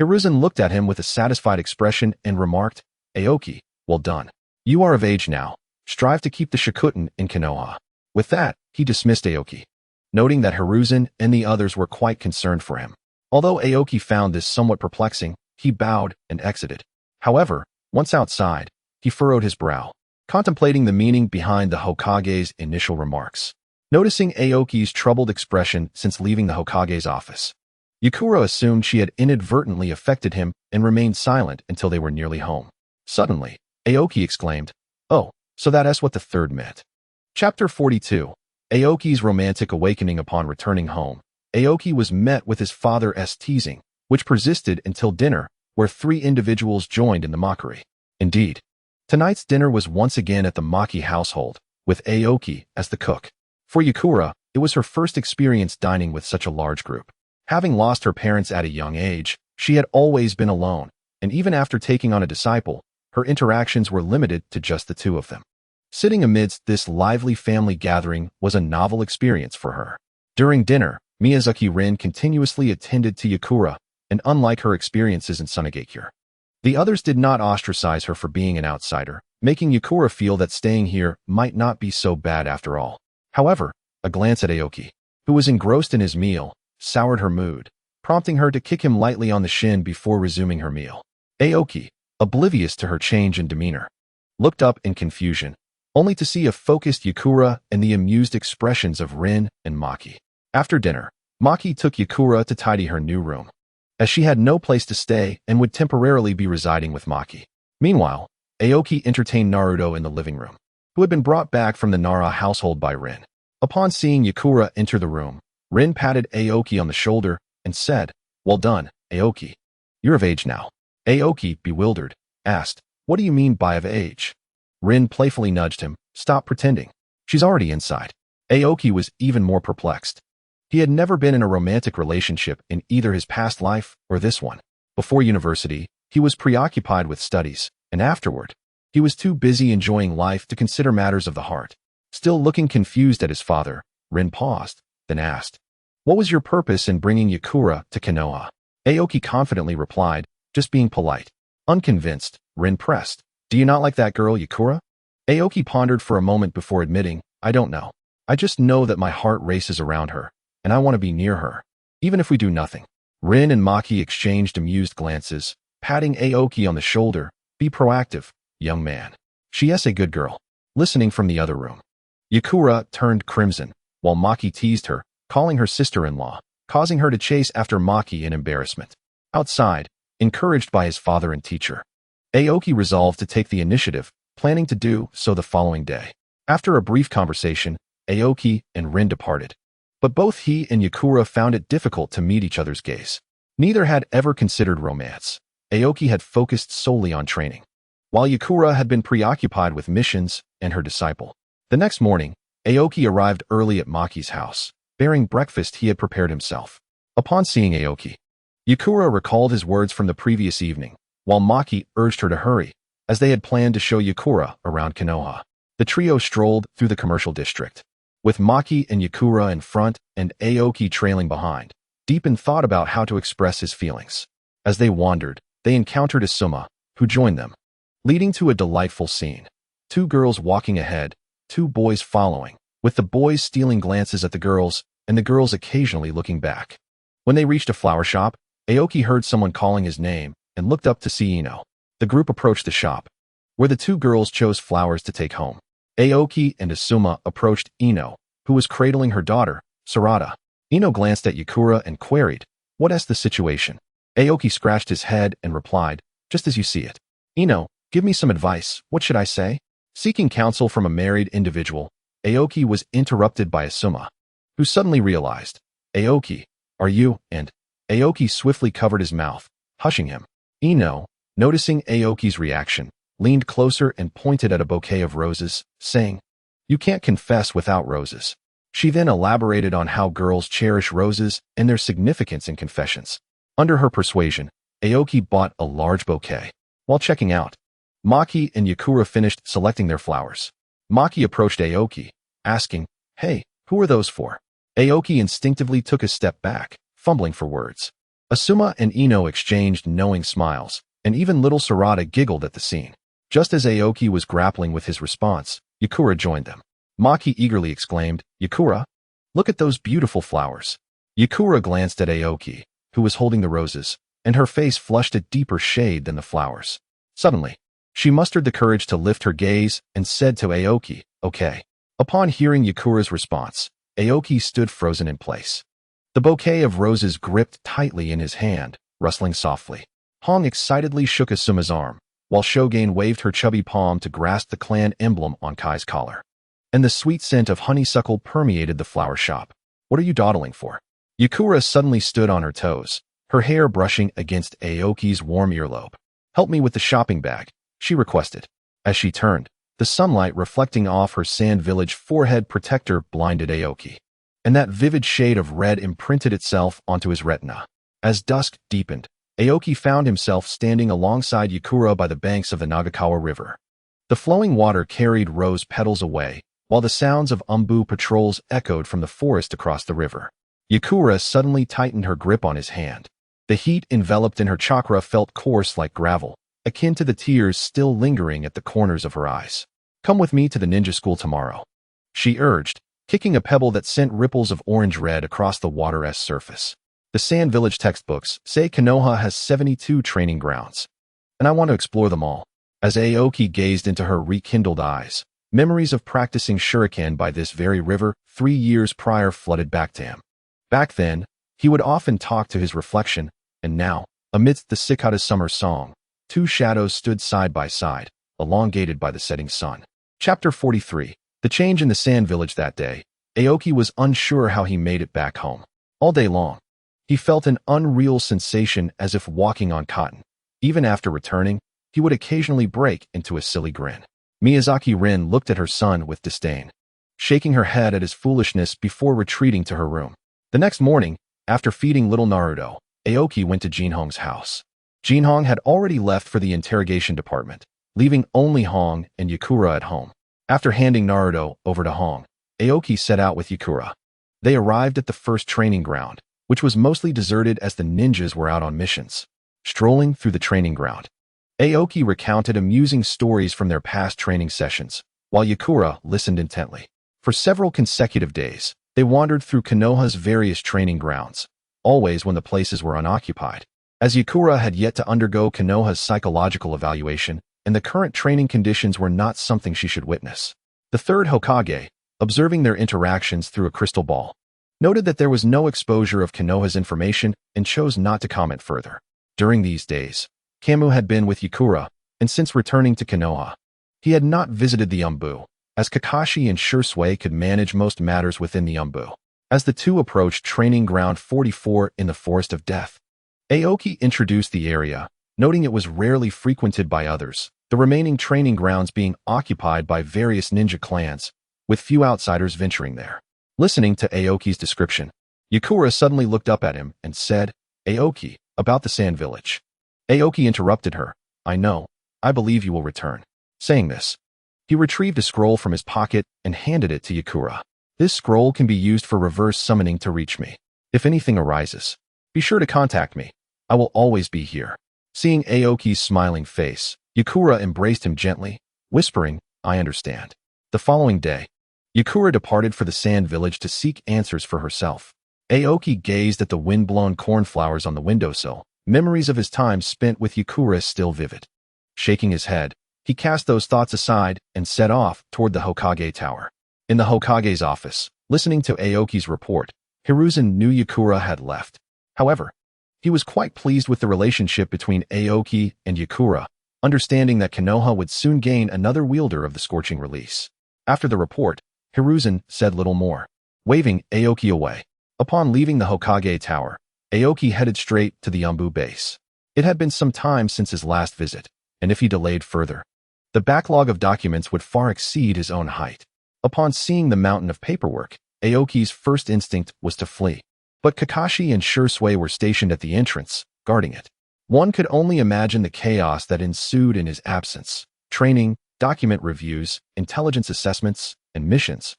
Hiruzen looked at him with a satisfied expression and remarked, "Aoki, well done. You are of age now. Strive to keep the Shikutten in Konoha." With that, he dismissed Aoki, noting that Hiruzen and the others were quite concerned for him. Although Aoki found this somewhat perplexing, he bowed and exited. However, once outside, he furrowed his brow, contemplating the meaning behind the Hokage's initial remarks. Noticing Aoki's troubled expression since leaving the Hokage's office, Yakura assumed she had inadvertently affected him and remained silent until they were nearly home. Suddenly, Aoki exclaimed, "Oh, so that's what the third meant." Chapter 42. Aoki's romantic awakening. Upon returning home, Aoki was met with his father's teasing, which persisted until dinner, where three individuals joined in the mockery. Indeed, tonight's dinner was once again at the Maki household, with Aoki as the cook. For Yakura, it was her first experience dining with such a large group. Having lost her parents at a young age, she had always been alone, and even after taking on a disciple, her interactions were limited to just the two of them. Sitting amidst this lively family gathering was a novel experience for her. During dinner, Miyazaki Rin continuously attended to Yakura, and unlike her experiences in Sunagakure, the others did not ostracize her for being an outsider, making Yakura feel that staying here might not be so bad after all. However, a glance at Aoki, who was engrossed in his meal, soured her mood, prompting her to kick him lightly on the shin before resuming her meal. Aoki, oblivious to her change in demeanor, looked up in confusion, only to see a focused Yakura and the amused expressions of Rin and Maki. After dinner, Maki took Yakura to tidy her new room, as she had no place to stay and would temporarily be residing with Maki. Meanwhile, Aoki entertained Naruto in the living room, who had been brought back from the Nara household by Rin. Upon seeing Yakura enter the room, Rin patted Aoki on the shoulder and said, "Well done, Aoki. You're of age now." Aoki, bewildered, asked, "What do you mean by of age?" Rin playfully nudged him, "Stop pretending. She's already inside." Aoki was even more perplexed. He had never been in a romantic relationship in either his past life or this one. Before university, he was preoccupied with studies, and afterward, he was too busy enjoying life to consider matters of the heart. Still looking confused at his father, Rin paused, then asked, "What was your purpose in bringing Yakura to Konoha?" Aoki confidently replied, "Just being polite." Unconvinced, Rin pressed, "Do you not like that girl, Yakura?" Aoki pondered for a moment before admitting, "I don't know. I just know that my heart races around her, and I want to be near her, even if we do nothing." Rin and Maki exchanged amused glances, patting Aoki on the shoulder. "Be proactive, young man. She is a good girl." Listening from the other room, Yakura turned crimson, while Maki teased her, calling her sister-in-law, causing her to chase after Maki in embarrassment. Outside, encouraged by his father and teacher, Aoki resolved to take the initiative, planning to do so the following day. After a brief conversation, Aoki and Rin departed. But both he and Yakura found it difficult to meet each other's gaze. Neither had ever considered romance. Aoki had focused solely on training, while Yakura had been preoccupied with missions and her disciple. The next morning, Aoki arrived early at Maki's house, bearing breakfast he had prepared himself. Upon seeing Aoki, Yakura recalled his words from the previous evening, while Maki urged her to hurry, as they had planned to show Yakura around Konoha. The trio strolled through the commercial district, with Maki and Yakura in front and Aoki trailing behind, deep in thought about how to express his feelings. As they wandered, they encountered Isuma, who joined them, leading to a delightful scene. Two girls walking ahead, two boys following, with the boys stealing glances at the girls and the girls occasionally looking back. When they reached a flower shop, Aoki heard someone calling his name and looked up to see Ino. The group approached the shop, where the two girls chose flowers to take home. Aoki and Isuma approached Ino, who was cradling her daughter, Sarada. Ino glanced at Yakura and queried, "What is the situation?" Aoki scratched his head and replied, "Just as you see it." "Ino, give me some advice. What should I say?" Seeking counsel from a married individual, Aoki was interrupted by Isuma, who suddenly realized, "Aoki, are you?" And Aoki swiftly covered his mouth, hushing him. Ino, noticing Aoki's reaction, leaned closer and pointed at a bouquet of roses, saying, "You can't confess without roses." She then elaborated on how girls cherish roses and their significance in confessions. Under her persuasion, Aoki bought a large bouquet. While checking out, Maki and Yakura finished selecting their flowers. Maki approached Aoki, asking, "Hey, who are those for?" Aoki instinctively took a step back, fumbling for words. Isuma and Ino exchanged knowing smiles, and even little Sarada giggled at the scene. Just as Aoki was grappling with his response, Yakura joined them. Maki eagerly exclaimed, "Yakura, look at those beautiful flowers." Yakura glanced at Aoki, who was holding the roses, and her face flushed a deeper shade than the flowers. Suddenly, she mustered the courage to lift her gaze and said to Aoki, "Okay." Upon hearing Yakura's response, Aoki stood frozen in place. The bouquet of roses gripped tightly in his hand, rustling softly. Hong excitedly shook Asuma's arm, while Shogain waved her chubby palm to grasp the clan emblem on Kai's collar. And the sweet scent of honeysuckle permeated the flower shop. "What are you dawdling for?" Yakura suddenly stood on her toes, her hair brushing against Aoki's warm earlobe. "Help me with the shopping bag," she requested. As she turned, the sunlight reflecting off her Sand Village forehead protector blinded Aoki, and that vivid shade of red imprinted itself onto his retina. As dusk deepened, Aoki found himself standing alongside Yukura by the banks of the Nagakawa River. The flowing water carried rose petals away, while the sounds of umbu patrols echoed from the forest across the river. Yukura suddenly tightened her grip on his hand. The heat enveloped in her chakra felt coarse like gravel, akin to the tears still lingering at the corners of her eyes. "Come with me to the ninja school tomorrow," she urged, kicking a pebble that sent ripples of orange-red across the water's surface. "The Sand Village textbooks say Konoha has 72 training grounds, and I want to explore them all." As Aoki gazed into her rekindled eyes, memories of practicing shuriken by this very river 3 years prior flooded back to him. Back then, he would often talk to his reflection, and now, amidst the cicada summer song, two shadows stood side by side, elongated by the setting sun. Chapter 43. The change in the Sand Village that day. Aoki was unsure how he made it back home. All day long, he felt an unreal sensation as if walking on cotton. Even after returning, he would occasionally break into a silly grin. Miyazaki Rin looked at her son with disdain, shaking her head at his foolishness before retreating to her room. The next morning, after feeding little Naruto, Aoki went to Jinhong's house. Jinhong had already left for the interrogation department, leaving only Hong and Yukura at home. After handing Naruto over to Hong, Aoki set out with Yukura. They arrived at the first training ground, which was mostly deserted as the ninjas were out on missions. Strolling through the training ground, Aoki recounted amusing stories from their past training sessions, while Yukura listened intently. For several consecutive days, they wandered through Konoha's various training grounds, always when the places were unoccupied. As Yukura had yet to undergo Konoha's psychological evaluation, and the current training conditions were not something she should witness. The third Hokage, observing their interactions through a crystal ball, noted that there was no exposure of Konoha's information and chose not to comment further. During these days, Kamu had been with Yukura, and since returning to Konoha, he had not visited the Umbu, as Kakashi and Shursui could manage most matters within the Umbu. As the two approached Training Ground 44 in the Forest of Death, Aoki introduced the area, noting it was rarely frequented by others, the remaining training grounds being occupied by various ninja clans, with few outsiders venturing there. Listening to Aoki's description, Yukura suddenly looked up at him and said, "Aoki, about the Sand Village." Aoki interrupted her. "I know. I believe you will return." Saying this, he retrieved a scroll from his pocket and handed it to Yukura. "This scroll can be used for reverse summoning to reach me. If anything arises, be sure to contact me. I will always be here." Seeing Aoki's smiling face, Yukura embraced him gently, whispering, "I understand." The following day, Yukura departed for the Sand Village to seek answers for herself. Aoki gazed at the wind-blown cornflowers on the windowsill, memories of his time spent with Yukura still vivid. Shaking his head, he cast those thoughts aside and set off toward the Hokage Tower. In the Hokage's office, listening to Aoki's report, Hiruzen knew Yukura had left. However, he was quite pleased with the relationship between Aoki and Yukura, understanding that Konoha would soon gain another wielder of the Scorching Release. After the report, Hiruzen said little more, waving Aoki away. Upon leaving the Hokage Tower, Aoki headed straight to the Umbu base. It had been some time since his last visit, and if he delayed further, the backlog of documents would far exceed his own height. Upon seeing the mountain of paperwork, Aoki's first instinct was to flee. But Kakashi and Shursui were stationed at the entrance, guarding it. One could only imagine the chaos that ensued in his absence. Training, document reviews, intelligence assessments, and missions,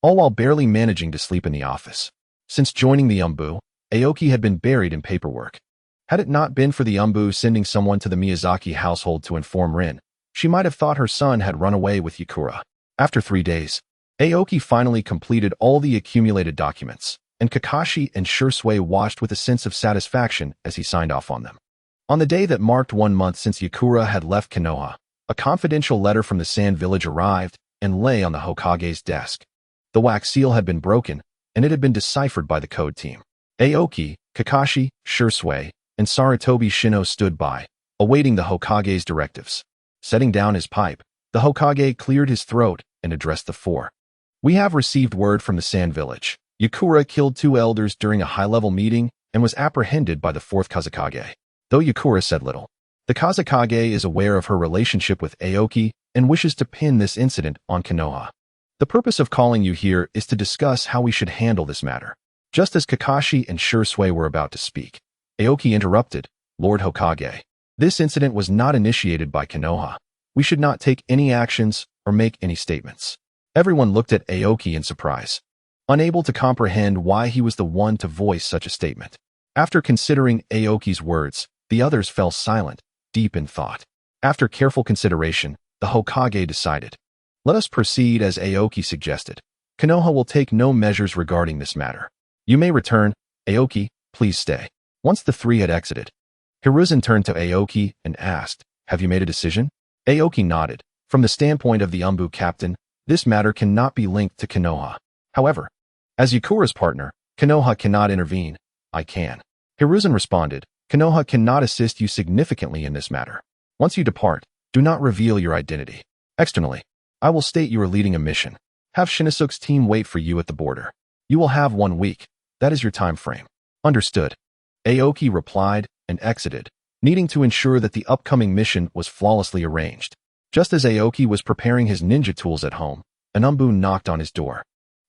all while barely managing to sleep in the office. Since joining the Umbu, Aoki had been buried in paperwork. Had it not been for the Umbu sending someone to the Miyazaki household to inform Rin, she might have thought her son had run away with Yukura. After 3 days, Aoki finally completed all the accumulated documents, and Kakashi and Shursui watched with a sense of satisfaction as he signed off on them. On the day that marked 1 month since Yukura had left Konoha, a confidential letter from the Sand Village arrived and lay on the Hokage's desk. The wax seal had been broken, and it had been deciphered by the code team. Aoki, Kakashi, Shursui, and Sarutobi Shino stood by, awaiting the Hokage's directives. Setting down his pipe, the Hokage cleared his throat and addressed the four. "We have received word from the Sand Village. Yukura killed 2 elders during a high-level meeting and was apprehended by the 4th Kazekage." Though Yukura said little, the Kazekage is aware of her relationship with Aoki and wishes to pin this incident on Konoha. "The purpose of calling you here is to discuss how we should handle this matter." Just as Kakashi and Shursui were about to speak, Aoki interrupted, Lord Hokage. This incident was not initiated by Konoha. We should not take any actions or make any statements. Everyone looked at Aoki in surprise, unable to comprehend why he was the one to voice such a statement. After considering Aoki's words, the others fell silent, deep in thought. After careful consideration, the Hokage decided. Let us proceed as Aoki suggested. Konoha will take no measures regarding this matter. You may return. Aoki, please stay. Once the three had exited, Hiruzen turned to Aoki and asked, have you made a decision? Aoki nodded. From the standpoint of the Umbu captain, this matter cannot be linked to Konoha. However, as Yakura's partner, Konoha cannot intervene. I can. Hiruzen responded, Konoha cannot assist you significantly in this matter. Once you depart, do not reveal your identity. Externally, I will state you are leading a mission. Have Shinosuke's team wait for you at the border. You will have 1 week. That is your time frame. Understood. Aoki replied and exited, needing to ensure that the upcoming mission was flawlessly arranged. Just as Aoki was preparing his ninja tools at home, an Umbu knocked on his door.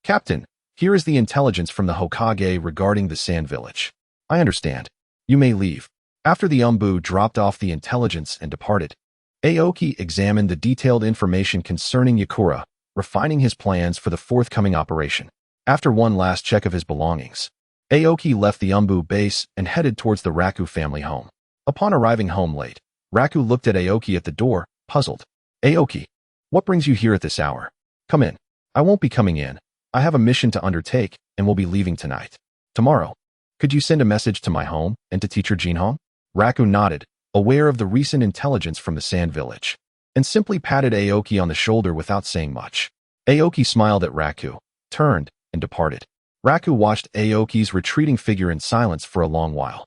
Captain, here is the intelligence from the Hokage regarding the Sand Village. I understand. You may leave. After the Umbu dropped off the intelligence and departed, Aoki examined the detailed information concerning Yakura, refining his plans for the forthcoming operation. After one last check of his belongings, Aoki left the Umbu base and headed towards the Raku family home. Upon arriving home late, Raku looked at Aoki at the door, puzzled. Aoki, what brings you here at this hour? Come in. I won't be coming in. I have a mission to undertake and will be leaving tonight. Tomorrow, could you send a message to my home and to teacher Jinhong? Raku nodded, aware of the recent intelligence from the Sand Village, and simply patted Aoki on the shoulder without saying much. Aoki smiled at Raku, turned, and departed. Raku watched Aoki's retreating figure in silence for a long while.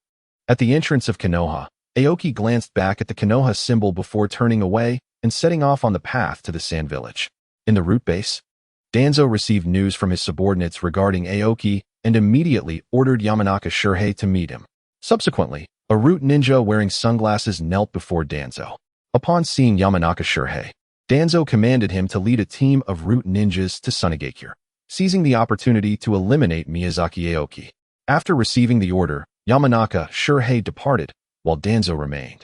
At the entrance of Konoha, Aoki glanced back at the Konoha symbol before turning away and setting off on the path to the Sand Village. In the root base, Danzo received news from his subordinates regarding Aoki and immediately ordered Yamanaka Shurhei to meet him. Subsequently, a root ninja wearing sunglasses knelt before Danzo. Upon seeing Yamanaka Shurhei, Danzo commanded him to lead a team of root ninjas to Sunagakure, seizing the opportunity to eliminate Miyazaki Aoki. After receiving the order, Yamanaka Shurhei departed, while Danzo remained.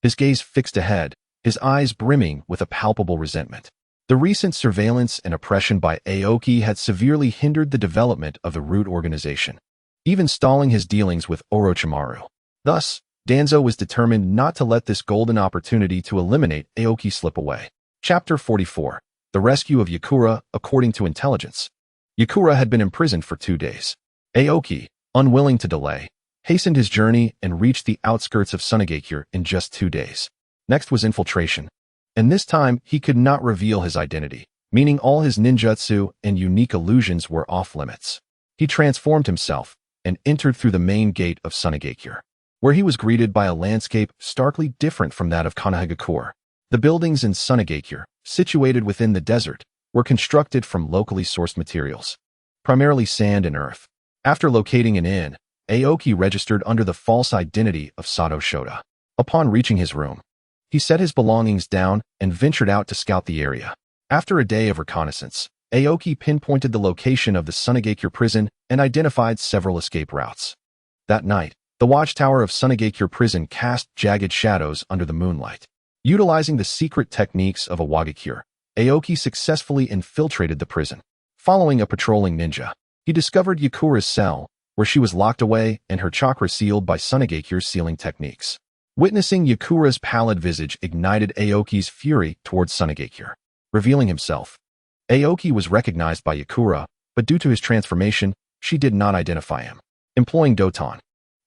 His gaze fixed ahead, his eyes brimming with a palpable resentment. The recent surveillance and oppression by Aoki had severely hindered the development of the root organization, even stalling his dealings with Orochimaru. Thus, Danzo was determined not to let this golden opportunity to eliminate Aoki slip away. Chapter 44. The Rescue of Yakura according to intelligence. Yakura had been imprisoned for 2 days. Aoki, unwilling to delay, hastened his journey and reached the outskirts of Sunagakure in just 2 days. Next was infiltration, and this time he could not reveal his identity, meaning all his ninjutsu and unique illusions were off-limits. He transformed himself and entered through the main gate of Sunagakure, where he was greeted by a landscape starkly different from that of Konohagakure. The buildings in Sunagakure, situated within the desert, were constructed from locally sourced materials, primarily sand and earth. After locating an inn, Aoki registered under the false identity of Sato Shota. Upon reaching his room, he set his belongings down and ventured out to scout the area. After a day of reconnaissance, Aoki pinpointed the location of the Sunagakure prison and identified several escape routes. That night, the watchtower of Sunagakure prison cast jagged shadows under the moonlight. Utilizing the secret techniques of a Wagakure, Aoki successfully infiltrated the prison. Following a patrolling ninja, he discovered Yakura's cell, where she was locked away and her chakra sealed by Sunagakure's sealing techniques. Witnessing Yakura's pallid visage ignited Aoki's fury towards Sunagakure. Revealing himself, Aoki was recognized by Yakura, but due to his transformation, she did not identify him. Employing Doton,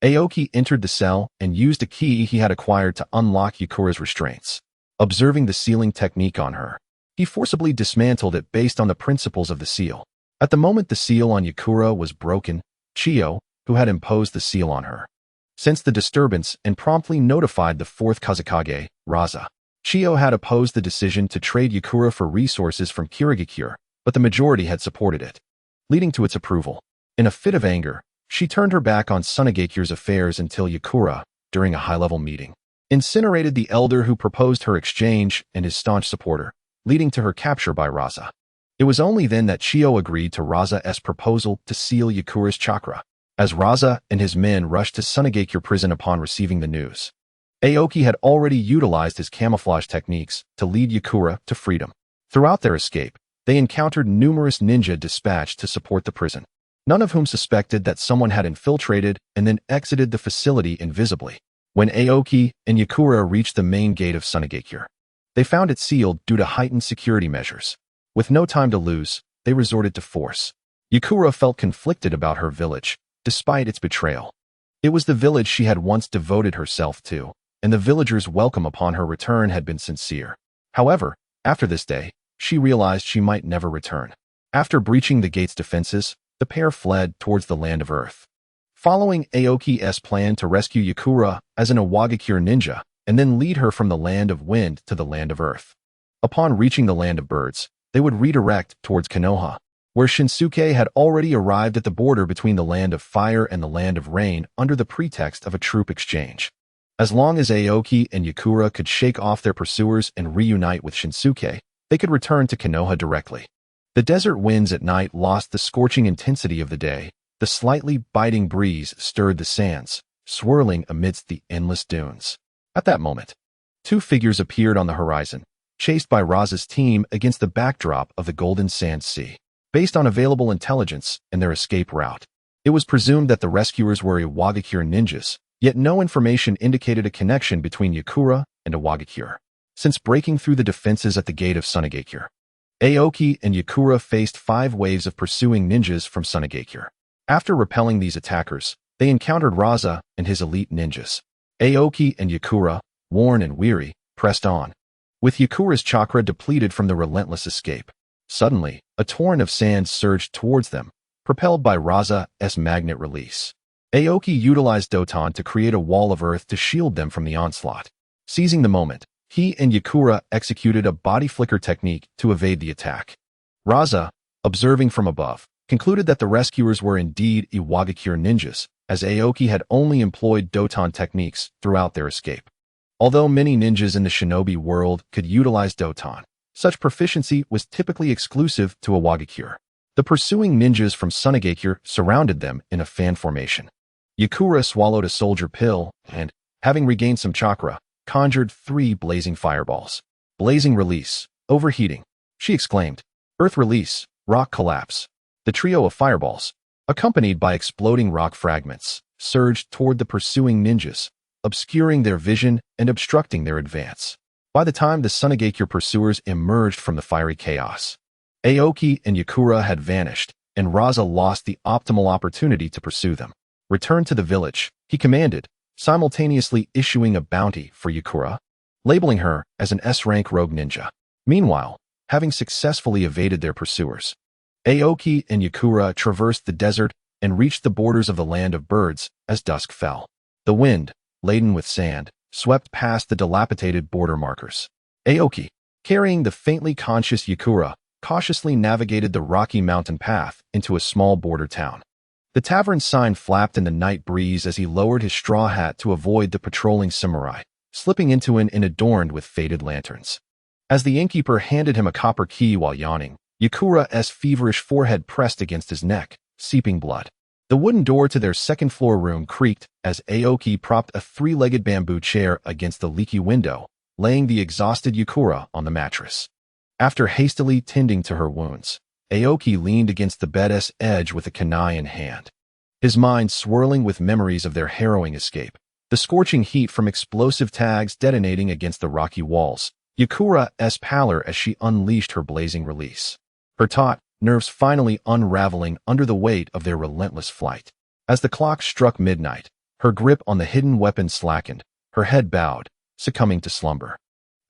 Aoki entered the cell and used a key he had acquired to unlock Yakura's restraints. Observing the sealing technique on her, he forcibly dismantled it based on the principles of the seal. At the moment the seal on Yakura was broken, Chiyo, who had imposed the seal on her, sensed the disturbance and promptly notified the 4th Kazekage, Raza. Chiyo had opposed the decision to trade Yakura for resources from Kirigakure, but the majority had supported it, leading to its approval. In a fit of anger, she turned her back on Sunagakure's affairs until Yakura, during a high-level meeting, incinerated the elder who proposed her exchange and his staunch supporter, leading to her capture by Raza. It was only then that Chiyo agreed to Raza's proposal to seal Yakura's chakra. as Raza and his men rushed to Sunagakure prison upon receiving the news. Aoki had already utilized his camouflage techniques to lead Yakura to freedom. Throughout their escape, they encountered numerous ninja dispatched to support the prison, none of whom suspected that someone had infiltrated and then exited the facility invisibly. When Aoki and Yakura reached the main gate of Sunagakure, they found it sealed due to heightened security measures. With no time to lose, they resorted to force. Yakura felt conflicted about her village, despite its betrayal. It was the village she had once devoted herself to, and the villagers' welcome upon her return had been sincere. However, after this day, she realized she might never return. After breaching the gate's defenses, the pair fled towards the land of Earth. Following Aoki's plan to rescue Yakura as an Iwagakure ninja, and then lead her from the land of wind to the land of Earth. Upon reaching the land of birds, they would redirect towards Konoha, where Shinsuke had already arrived at the border between the land of fire and the land of rain under the pretext of a troop exchange. As long as Aoki and Yakura could shake off their pursuers and reunite with Shinsuke, they could return to Konoha directly. The desert winds at night lost the scorching intensity of the day. The slightly biting breeze stirred the sands, swirling amidst the endless dunes. At that moment, two figures appeared on the horizon, chased by Raza's team against the backdrop of the Golden Sand Sea. Based on available intelligence and their escape route, it was presumed that the rescuers were Iwagakure ninjas, yet no information indicated a connection between Yakura and Iwagakure. Since breaking through the defenses at the gate of Sunagakure, Aoki and Yakura faced 5 waves of pursuing ninjas from Sunagakure. After repelling these attackers, they encountered Raza and his elite ninjas. Aoki and Yakura, worn and weary, pressed on, with Yakura's chakra depleted from the relentless escape. Suddenly, a torrent of sand surged towards them, propelled by Raza's magnet release. Aoki utilized Doton to create a wall of earth to shield them from the onslaught. Seizing the moment, he and Yakura executed a body flicker technique to evade the attack. Raza, observing from above, concluded that the rescuers were indeed Iwagakure ninjas, as Aoki had only employed Doton techniques throughout their escape. Although many ninjas in the shinobi world could utilize Doton, such proficiency was typically exclusive to Iwagakure. The pursuing ninjas from Sunagakure surrounded them in a fan formation. Yakura swallowed a soldier pill and, having regained some chakra, conjured 3 blazing fireballs. Blazing release, overheating, she exclaimed. Earth release, rock collapse. The trio of fireballs, accompanied by exploding rock fragments, surged toward the pursuing ninjas, obscuring their vision and obstructing their advance. By the time the Sunagakure pursuers emerged from the fiery chaos, Aoki and Yakura had vanished, and Raza lost the optimal opportunity to pursue them. Return to the village, he commanded, simultaneously issuing a bounty for Yakura, labeling her as an S-rank rogue ninja. Meanwhile, having successfully evaded their pursuers, Aoki and Yakura traversed the desert and reached the borders of the land of birds as dusk fell. The wind, laden with sand, swept past the dilapidated border markers. Aoki, carrying the faintly conscious Yakura, cautiously navigated the rocky mountain path into a small border town. The tavern sign flapped in the night breeze as he lowered his straw hat to avoid the patrolling samurai, slipping into an inn adorned with faded lanterns. As the innkeeper handed him a copper key while yawning, Yakura's feverish forehead pressed against his neck, seeping blood. The wooden door to their second-floor room creaked as Aoki propped a 3-legged bamboo chair against the leaky window, laying the exhausted Yakura on the mattress. After hastily tending to her wounds, Aoki leaned against the bed's edge with a kunai in hand, his mind swirling with memories of their harrowing escape, the scorching heat from explosive tags detonating against the rocky walls, Yakura's pallor as she unleashed her blazing release. Her taut nerves finally unraveling under the weight of their relentless flight. As the clock struck midnight, her grip on the hidden weapon slackened, her head bowed, succumbing to slumber.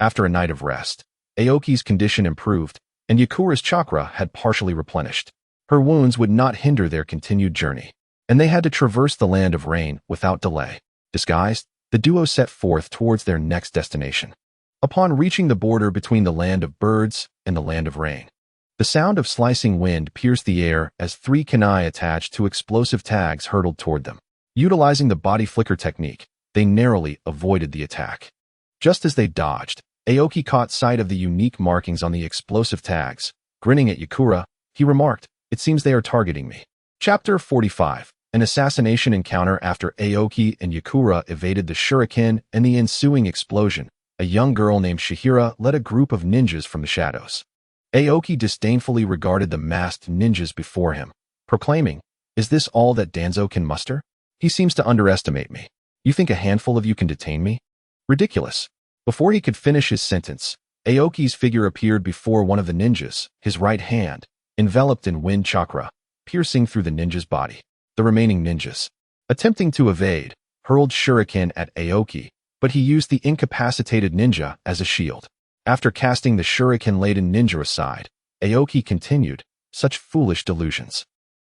After a night of rest, Aoki's condition improved, and Yakura's chakra had partially replenished. Her wounds would not hinder their continued journey, and they had to traverse the land of rain without delay. Disguised, the duo set forth towards their next destination. Upon reaching the border between the land of birds and the land of rain, the sound of slicing wind pierced the air as 3 kunai attached to explosive tags hurtled toward them. Utilizing the body flicker technique, they narrowly avoided the attack. Just as they dodged, Aoki caught sight of the unique markings on the explosive tags. Grinning at Yakura, he remarked, "It seems they are targeting me." Chapter 45. An assassination encounter after Aoki and Yakura evaded the shuriken and the ensuing explosion. A young girl named Chihira led a group of ninjas from the shadows. Aoki disdainfully regarded the masked ninjas before him, proclaiming, "Is this all that Danzo can muster? He seems to underestimate me. You think a handful of you can detain me? Ridiculous." Before he could finish his sentence, Aoki's figure appeared before one of the ninjas, his right hand, enveloped in wind chakra, piercing through the ninja's body. The remaining ninjas, attempting to evade, hurled shuriken at Aoki, but he used the incapacitated ninja as a shield. After casting the shuriken-laden ninja aside, Aoki continued, "Such foolish delusions."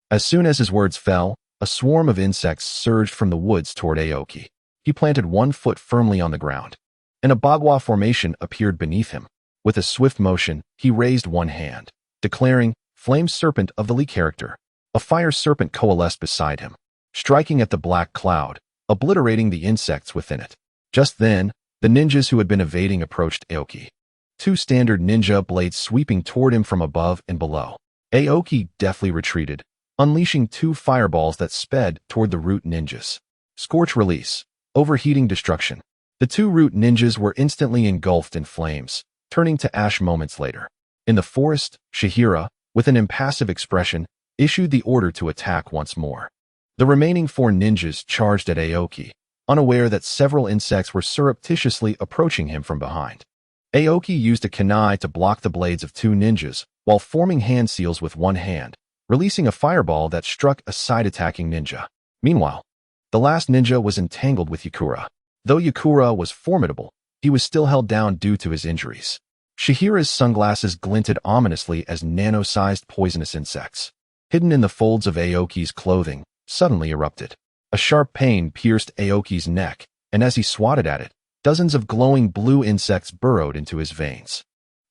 As soon as his words fell, a swarm of insects surged from the woods toward Aoki. He planted one foot firmly on the ground. An Abagwa formation appeared beneath him. With a swift motion, he raised one hand, declaring, "Flame Serpent of the Lee character." A fire serpent coalesced beside him, striking at the black cloud, obliterating the insects within it. Just then, the ninjas who had been evading approached Aoki. Two standard ninja blades sweeping toward him from above and below. Aoki deftly retreated, unleashing two fireballs that sped toward the root ninjas. Scorch release, overheating destruction. The two root ninjas were instantly engulfed in flames, turning to ash moments later. In the forest, Chihira, with an impassive expression, issued the order to attack once more. The remaining four ninjas charged at Aoki, unaware that several insects were surreptitiously approaching him from behind. Aoki used a kunai to block the blades of two ninjas, while forming hand seals with one hand, releasing a fireball that struck a side-attacking ninja. Meanwhile, the last ninja was entangled with Yakura. Though Yakura was formidable, he was still held down due to his injuries. Chihira's sunglasses glinted ominously as nano-sized poisonous insects, hidden in the folds of Aoki's clothing, suddenly erupted. A sharp pain pierced Aoki's neck, and as he swatted at it, dozens of glowing blue insects burrowed into his veins.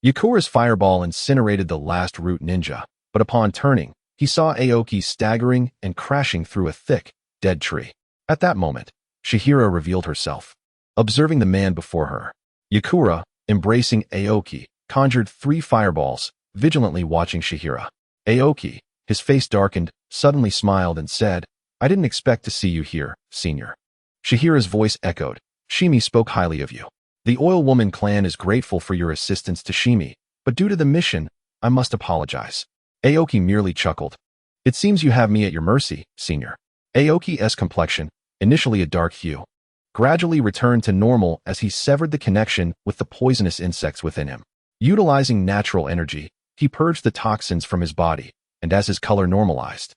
Yakura's fireball incinerated the last root ninja, but upon turning, he saw Aoki staggering and crashing through a thick, dead tree. At that moment, Chihira revealed herself. Observing the man before her, Yakura, embracing Aoki, conjured 3 fireballs, vigilantly watching Chihira. Aoki, his face darkened, suddenly smiled and said, "I didn't expect to see you here, senior." Chihira's voice echoed, "Shimi spoke highly of you. The Oil Woman clan is grateful for your assistance to Shimi, but due to the mission, I must apologize." Aoki merely chuckled. "It seems you have me at your mercy, senior." Aoki's complexion, initially a dark hue, gradually returned to normal as he severed the connection with the poisonous insects within him. Utilizing natural energy, he purged the toxins from his body, and as his color normalized,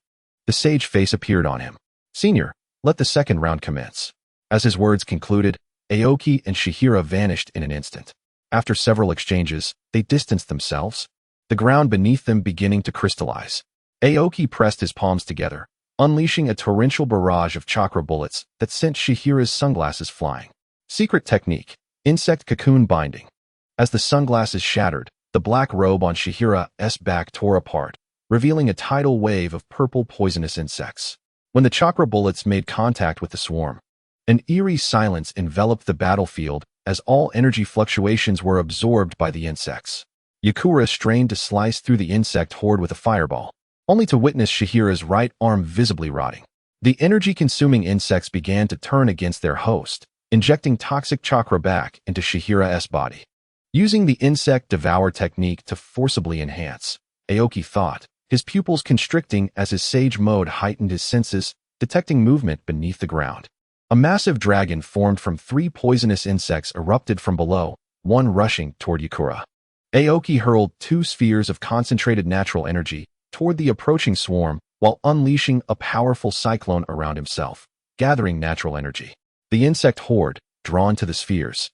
the sage face appeared on him. "Senior, let the second round commence." As his words concluded, Aoki and Chihira vanished in an instant. After several exchanges, they distanced themselves, the ground beneath them beginning to crystallize. Aoki pressed his palms together, unleashing a torrential barrage of chakra bullets that sent Chihira's sunglasses flying. Secret technique, insect cocoon binding. As the sunglasses shattered, the black robe on Chihira's back tore apart, revealing a tidal wave of purple poisonous insects. When the chakra bullets made contact with the swarm, an eerie silence enveloped the battlefield as all energy fluctuations were absorbed by the insects. Yakura strained to slice through the insect horde with a fireball, only to witness Chihira's right arm visibly rotting. The energy-consuming insects began to turn against their host, injecting toxic chakra back into Chihira's body. Using the insect devour technique to forcibly enhance, Aoki thought, his pupils constricting as his sage mode heightened his senses, detecting movement beneath the ground. A massive dragon formed from 3 poisonous insects erupted from below, one rushing toward Yakura. Aoki hurled 2 spheres of concentrated natural energy toward the approaching swarm while unleashing a powerful cyclone around himself, gathering natural energy. The insect horde, drawn to the spheres,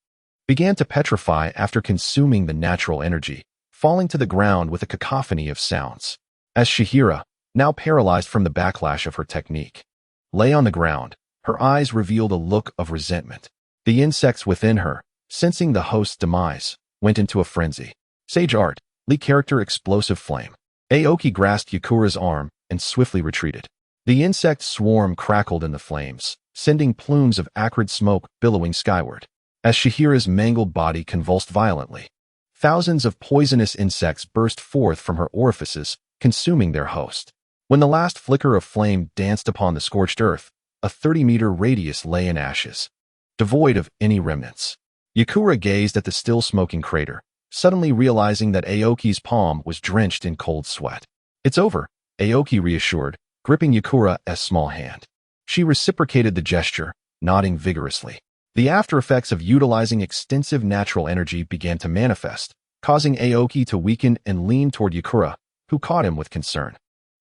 began to petrify after consuming the natural energy, falling to the ground with a cacophony of sounds. As Chihira, now paralyzed from the backlash of her technique, lay on the ground, her eyes revealed a look of resentment. The insects within her, sensing the host's demise, went into a frenzy. Sage art, Lee character explosive flame. Aoki grasped Yakura's arm and swiftly retreated. The insect swarm crackled in the flames, sending plumes of acrid smoke billowing skyward. As Chihira's mangled body convulsed violently, thousands of poisonous insects burst forth from her orifices, consuming their host. When the last flicker of flame danced upon the scorched earth, a 30-meter radius lay in ashes, devoid of any remnants. Yukura gazed at the still smoking crater, suddenly realizing that Aoki's palm was drenched in cold sweat. "It's over," Aoki reassured, gripping Yukura's small hand. She reciprocated the gesture, nodding vigorously. The after-effects of utilizing extensive natural energy began to manifest, causing Aoki to weaken and lean toward Yukura, who caught him with concern.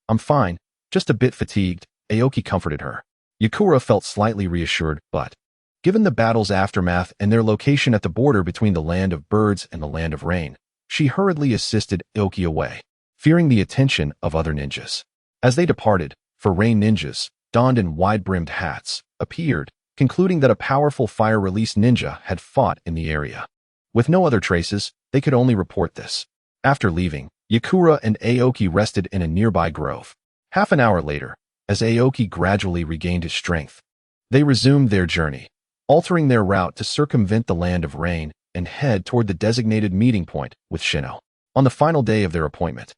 "I'm fine, just a bit fatigued," Aoki comforted her. Yukura felt slightly reassured, but given the battle's aftermath and their location at the border between the land of birds and the land of rain, she hurriedly assisted Aoki away, fearing the attention of other ninjas. As they departed, for rain ninjas, donned in wide-brimmed hats, appeared, concluding that a powerful fire-release ninja had fought in the area. With no other traces, they could only report this. After leaving, Yukura and Aoki rested in a nearby grove. Half an hour later, as Aoki gradually regained his strength, they resumed their journey, altering their route to circumvent the land of rain and head toward the designated meeting point with Shino. On the final day of their appointment,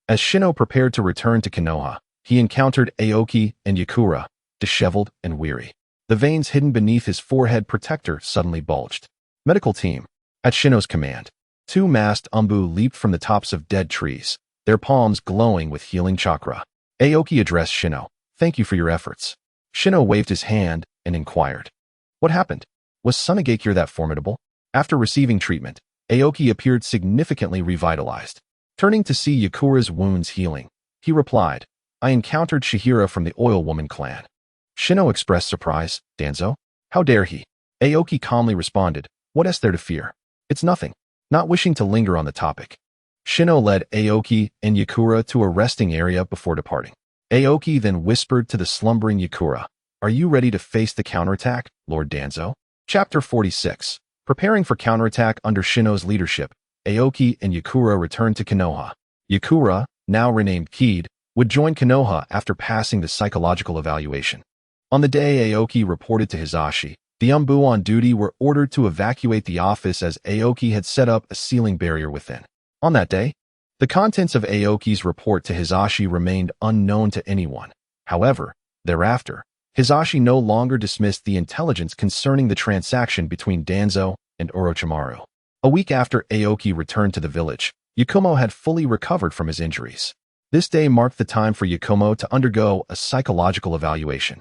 as Shino prepared to return to Konoha, he encountered Aoki and Yukura, disheveled and weary. The veins hidden beneath his forehead protector suddenly bulged. "Medical team." At Shino's command, 2 masked umbu leaped from the tops of dead trees, their palms glowing with healing chakra. Aoki addressed Shino. "Thank you for your efforts." Shino waved his hand and inquired, "What happened? Was Sunagakure that formidable?" After receiving treatment, Aoki appeared significantly revitalized. Turning to see Yukura's wounds healing, he replied, "I encountered Shihira from the Oil Woman clan." Shino expressed surprise. "Danzo? How dare he?" Aoki calmly responded, "What is there to fear? It's nothing." Not wishing to linger on the topic, Shino led Aoki and Yukura to a resting area before departing. Aoki then whispered to the slumbering Yukura, "Are you ready to face the counterattack, Lord Danzo?" Chapter 46. Preparing for counterattack under Shino's leadership, Aoki and Yukura returned to Konoha. Yukura, now renamed Kid, would join Konoha after passing the psychological evaluation. On the day Aoki reported to Hisashi, the umbu on duty were ordered to evacuate the office as Aoki had set up a sealing barrier within. On that day, the contents of Aoki's report to Hisashi remained unknown to anyone. However, thereafter, Hisashi no longer dismissed the intelligence concerning the transaction between Danzo and Orochimaru. A week after Aoki returned to the village, Yakumo had fully recovered from his injuries. This day marked the time for Yakumo to undergo a psychological evaluation.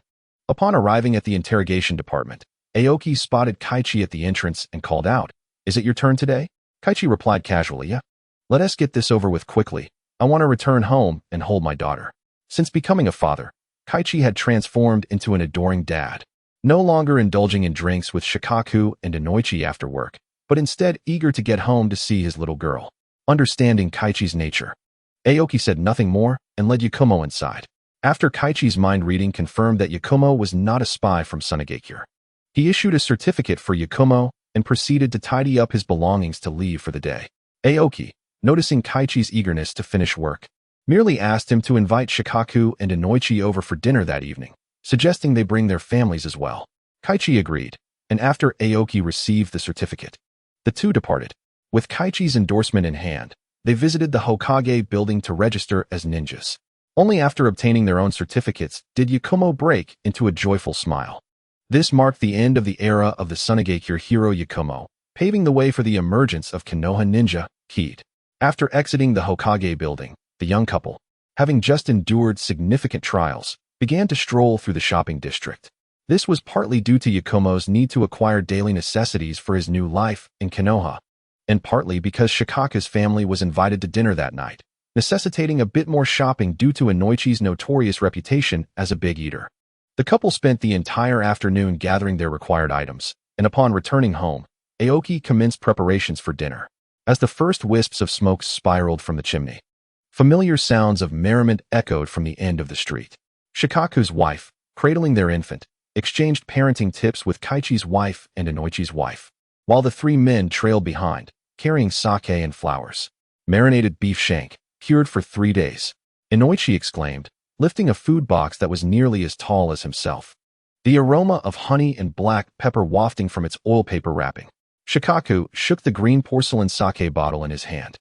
Upon arriving at the interrogation department, Aoki spotted Kaichi at the entrance and called out, "Is it your turn today?" Kaichi replied casually, "Yeah. Let us get this over with quickly. I want to return home and hold my daughter." Since becoming a father, Kaichi had transformed into an adoring dad, no longer indulging in drinks with Shikaku and Inoichi after work, but instead eager to get home to see his little girl. Understanding Kaichi's nature, Aoki said nothing more and led Yakumo inside. After Kaichi's mind reading confirmed that Yakumo was not a spy from Sunagakure, he issued a certificate for Yakumo and proceeded to tidy up his belongings to leave for the day. Aoki, noticing Kaichi's eagerness to finish work, merely asked him to invite Shikaku and Inoichi over for dinner that evening, suggesting they bring their families as well. Kaichi agreed, and after Aoki received the certificate, the two departed. With Kaichi's endorsement in hand, they visited the Hokage building to register as ninjas. Only after obtaining their own certificates did Yakumo break into a joyful smile. This marked the end of the era of the Sunagakure hero Yakumo, paving the way for the emergence of Konoha ninja, Kid. After exiting the Hokage building, the young couple, having just endured significant trials, began to stroll through the shopping district. This was partly due to Yakumo's need to acquire daily necessities for his new life in Konoha, and partly because Shikaku's family was invited to dinner that night, necessitating a bit more shopping due to Inoichi's notorious reputation as a big eater. The couple spent the entire afternoon gathering their required items, and upon returning home, Aoki commenced preparations for dinner. As the first wisps of smoke spiraled from the chimney, familiar sounds of merriment echoed from the end of the street. Shikaku's wife, cradling their infant, exchanged parenting tips with Kaichi's wife and Inoichi's wife, while the three men trailed behind, carrying sake and flowers. "Marinated beef shank, cured for 3 days," Inoichi exclaimed, lifting a food box that was nearly as tall as himself, the aroma of honey and black pepper wafting from its oil paper wrapping. Shikaku shook the green porcelain sake bottle in his hand,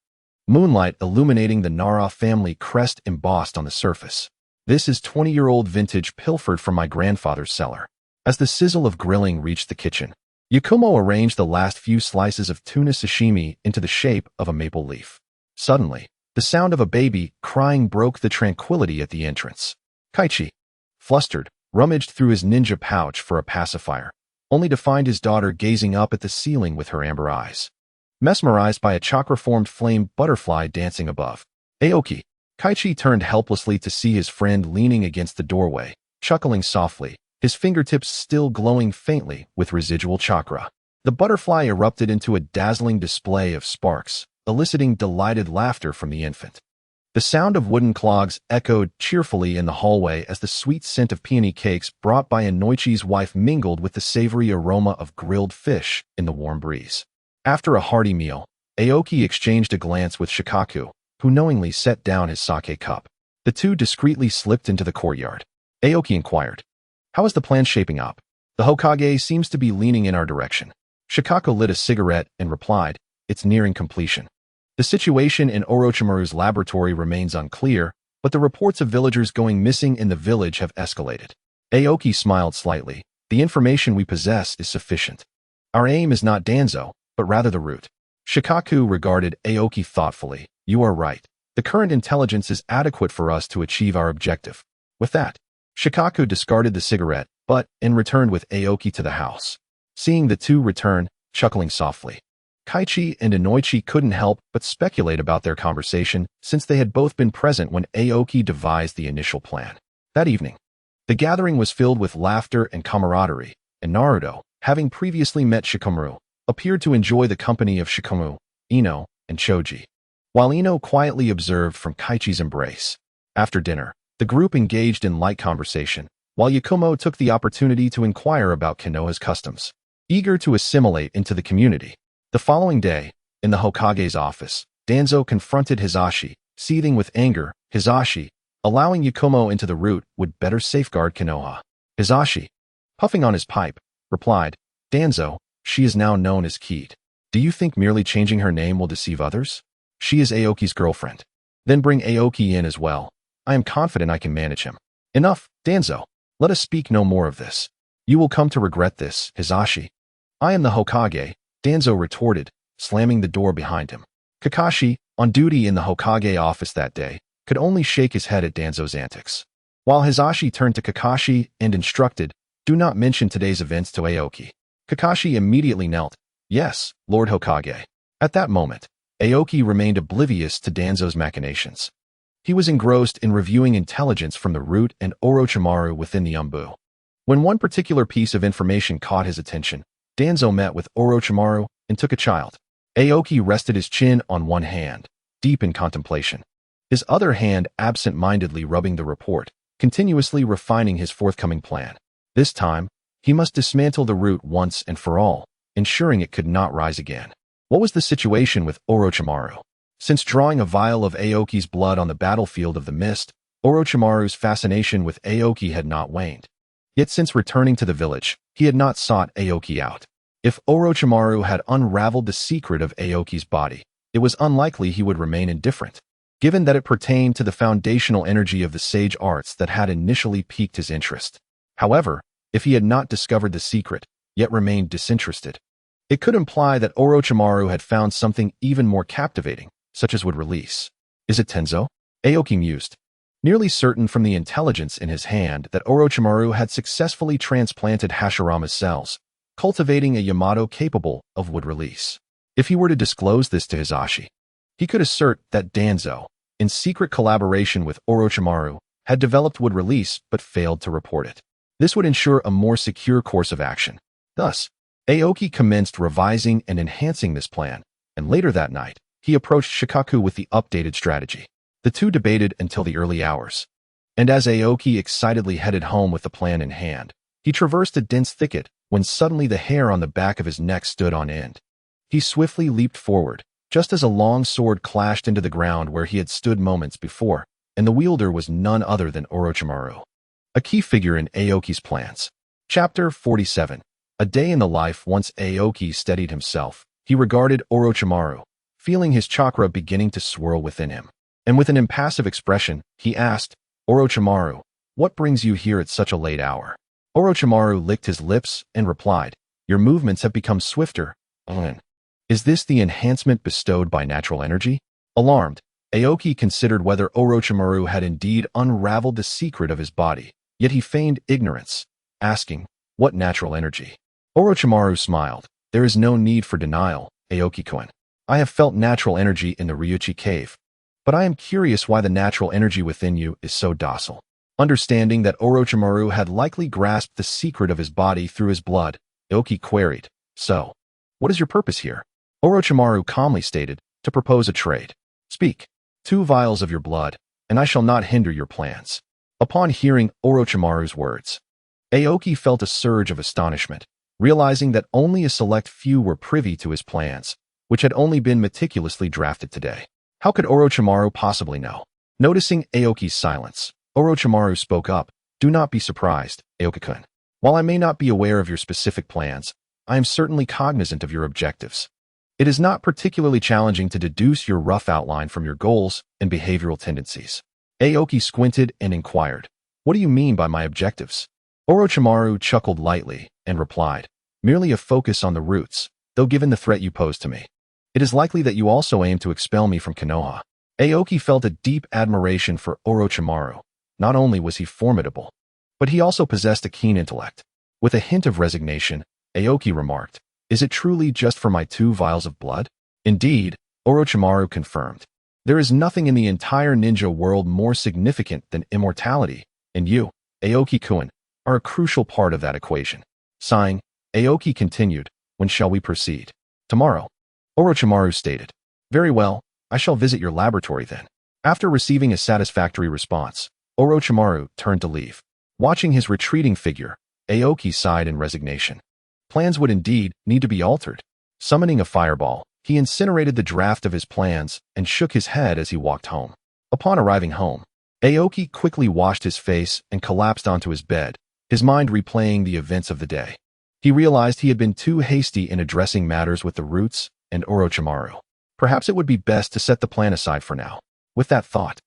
moonlight illuminating the Nara family crest embossed on the surface. This is 20-year-old vintage pilfered from my grandfather's cellar. As the sizzle of grilling reached the kitchen, Yakumo arranged the last few slices of tuna sashimi into the shape of a maple leaf. Suddenly, the sound of a baby crying broke the tranquility at the entrance. Kaichi, flustered, rummaged through his ninja pouch for a pacifier, only to find his daughter gazing up at the ceiling with her amber eyes, mesmerized by a chakra-formed flame butterfly dancing above. Aoki. Kaichi turned helplessly to see his friend leaning against the doorway, chuckling softly, his fingertips still glowing faintly with residual chakra. The butterfly erupted into a dazzling display of sparks, eliciting delighted laughter from the infant. The sound of wooden clogs echoed cheerfully in the hallway as the sweet scent of peony cakes brought by Inoichi's wife mingled with the savory aroma of grilled fish in the warm breeze. After a hearty meal, Aoki exchanged a glance with Shikaku, who knowingly set down his sake cup. The two discreetly slipped into the courtyard. Aoki inquired, "How is the plan shaping up? The Hokage seems to be leaning in our direction." Shikaku lit a cigarette and replied, "It's nearing completion. The situation in Orochimaru's laboratory remains unclear, but the reports of villagers going missing in the village have escalated." Aoki smiled slightly. "The information we possess is sufficient. Our aim is not Danzo, but rather the root." Shikaku regarded Aoki thoughtfully. "You are right. The current intelligence is adequate for us to achieve our objective." With that, Shikaku discarded the cigarette, and returned with Aoki to the house. Seeing the two return, chuckling softly, Kaichi and Inoichi couldn't help but speculate about their conversation since they had both been present when Aoki devised the initial plan. That evening, the gathering was filled with laughter and camaraderie, and Naruto, having previously met Shikamaru, appeared to enjoy the company of Shikamu, Ino, and Choji, while Ino quietly observed from Kaichi's embrace. After dinner, the group engaged in light conversation, while Yakumo took the opportunity to inquire about Konoha's customs, eager to assimilate into the community. The following day, in the Hokage's office, Danzo confronted Hisashi, seething with anger. Hisashi, allowing Yakumo into the root would better safeguard Konoha. Hisashi, puffing on his pipe, replied, "Danzo, she is now known as Keed. Do you think merely changing her name will deceive others? She is Aoki's girlfriend. Then bring Aoki in as well. I am confident I can manage him." "Enough, Danzo. Let us speak no more of this. You will come to regret this, Hisashi." "I am the Hokage," Danzo retorted, slamming the door behind him. Kakashi, on duty in the Hokage office that day, could only shake his head at Danzo's antics. While Hisashi turned to Kakashi and instructed, "Do not mention today's events to Aoki." Kakashi immediately knelt. "Yes, Lord Hokage." At that moment, Aoki remained oblivious to Danzo's machinations. He was engrossed in reviewing intelligence from the root and Orochimaru within the Umbu. When one particular piece of information caught his attention, Danzo met with Orochimaru and took a child. Aoki rested his chin on one hand, deep in contemplation, his other hand absent-mindedly rubbing the report, continuously refining his forthcoming plan. This time, he must dismantle the root once and for all, ensuring it could not rise again. What was the situation with Orochimaru? Since drawing a vial of Aoki's blood on the battlefield of the mist, Orochimaru's fascination with Aoki had not waned. Yet since returning to the village, he had not sought Aoki out. If Orochimaru had unraveled the secret of Aoki's body, it was unlikely he would remain indifferent, given that it pertained to the foundational energy of the sage arts that had initially piqued his interest. However, if he had not discovered the secret, yet remained disinterested, it could imply that Orochimaru had found something even more captivating, such as would release. "Is it Tenzo?" Aoki mused, nearly certain from the intelligence in his hand that Orochimaru had successfully transplanted Hashirama's cells, cultivating a Yamato capable of wood release. If he were to disclose this to Hisashi, he could assert that Danzo, in secret collaboration with Orochimaru, had developed wood release but failed to report it. This would ensure a more secure course of action. Thus, Aoki commenced revising and enhancing this plan, and later that night, he approached Shikaku with the updated strategy. The two debated until the early hours, and as Aoki excitedly headed home with the plan in hand, he traversed a dense thicket when suddenly the hair on the back of his neck stood on end. He swiftly leaped forward, just as a long sword clashed into the ground where he had stood moments before, and the wielder was none other than Orochimaru, a key figure in Aoki's plans. Chapter 47. A day in the life. Once Aoki steadied himself, he regarded Orochimaru, feeling his chakra beginning to swirl within him. And with an impassive expression, he asked, Orochimaru, what brings you here at such a late hour? Orochimaru licked his lips and replied, your movements have become swifter. Is this the enhancement bestowed by natural energy? Alarmed, Aoki considered whether Orochimaru had indeed unraveled the secret of his body, yet he feigned ignorance, asking, what natural energy? Orochimaru smiled. There is no need for denial, Aoki-kun. I have felt natural energy in the Ryuchi cave, but I am curious why the natural energy within you is so docile. Understanding that Orochimaru had likely grasped the secret of his body through his blood, Aoki queried, so, what is your purpose here? Orochimaru calmly stated, to propose a trade. Speak. 2 vials of your blood, and I shall not hinder your plans. Upon hearing Orochimaru's words, Aoki felt a surge of astonishment, realizing that only a select few were privy to his plans, which had only been meticulously drafted today. How could Orochimaru possibly know? Noticing Aoki's silence, Orochimaru spoke up, do not be surprised, Aoki-kun. While I may not be aware of your specific plans, I am certainly cognizant of your objectives. It is not particularly challenging to deduce your rough outline from your goals and behavioral tendencies. Aoki squinted and inquired, what do you mean by my objectives? Orochimaru chuckled lightly and replied, merely a focus on the roots, though given the threat you pose to me. It is likely that you also aim to expel me from Konoha. Aoki felt a deep admiration for Orochimaru. Not only was he formidable, but he also possessed a keen intellect. With a hint of resignation, Aoki remarked, is it truly just for my 2 vials of blood? Indeed, Orochimaru confirmed. There is nothing in the entire ninja world more significant than immortality, and you, Aoki-kun, are a crucial part of that equation. Sighing, Aoki continued, when shall we proceed? Tomorrow. Orochimaru stated. Very well, I shall visit your laboratory then. After receiving a satisfactory response, Orochimaru turned to leave. Watching his retreating figure, Aoki sighed in resignation. Plans would indeed need to be altered. Summoning a fireball, he incinerated the draft of his plans and shook his head as he walked home. Upon arriving home, Aoki quickly washed his face and collapsed onto his bed, his mind replaying the events of the day. He realized he had been too hasty in addressing matters with the roots and Orochimaru. Perhaps it would be best to set the plan aside for now. With that thought,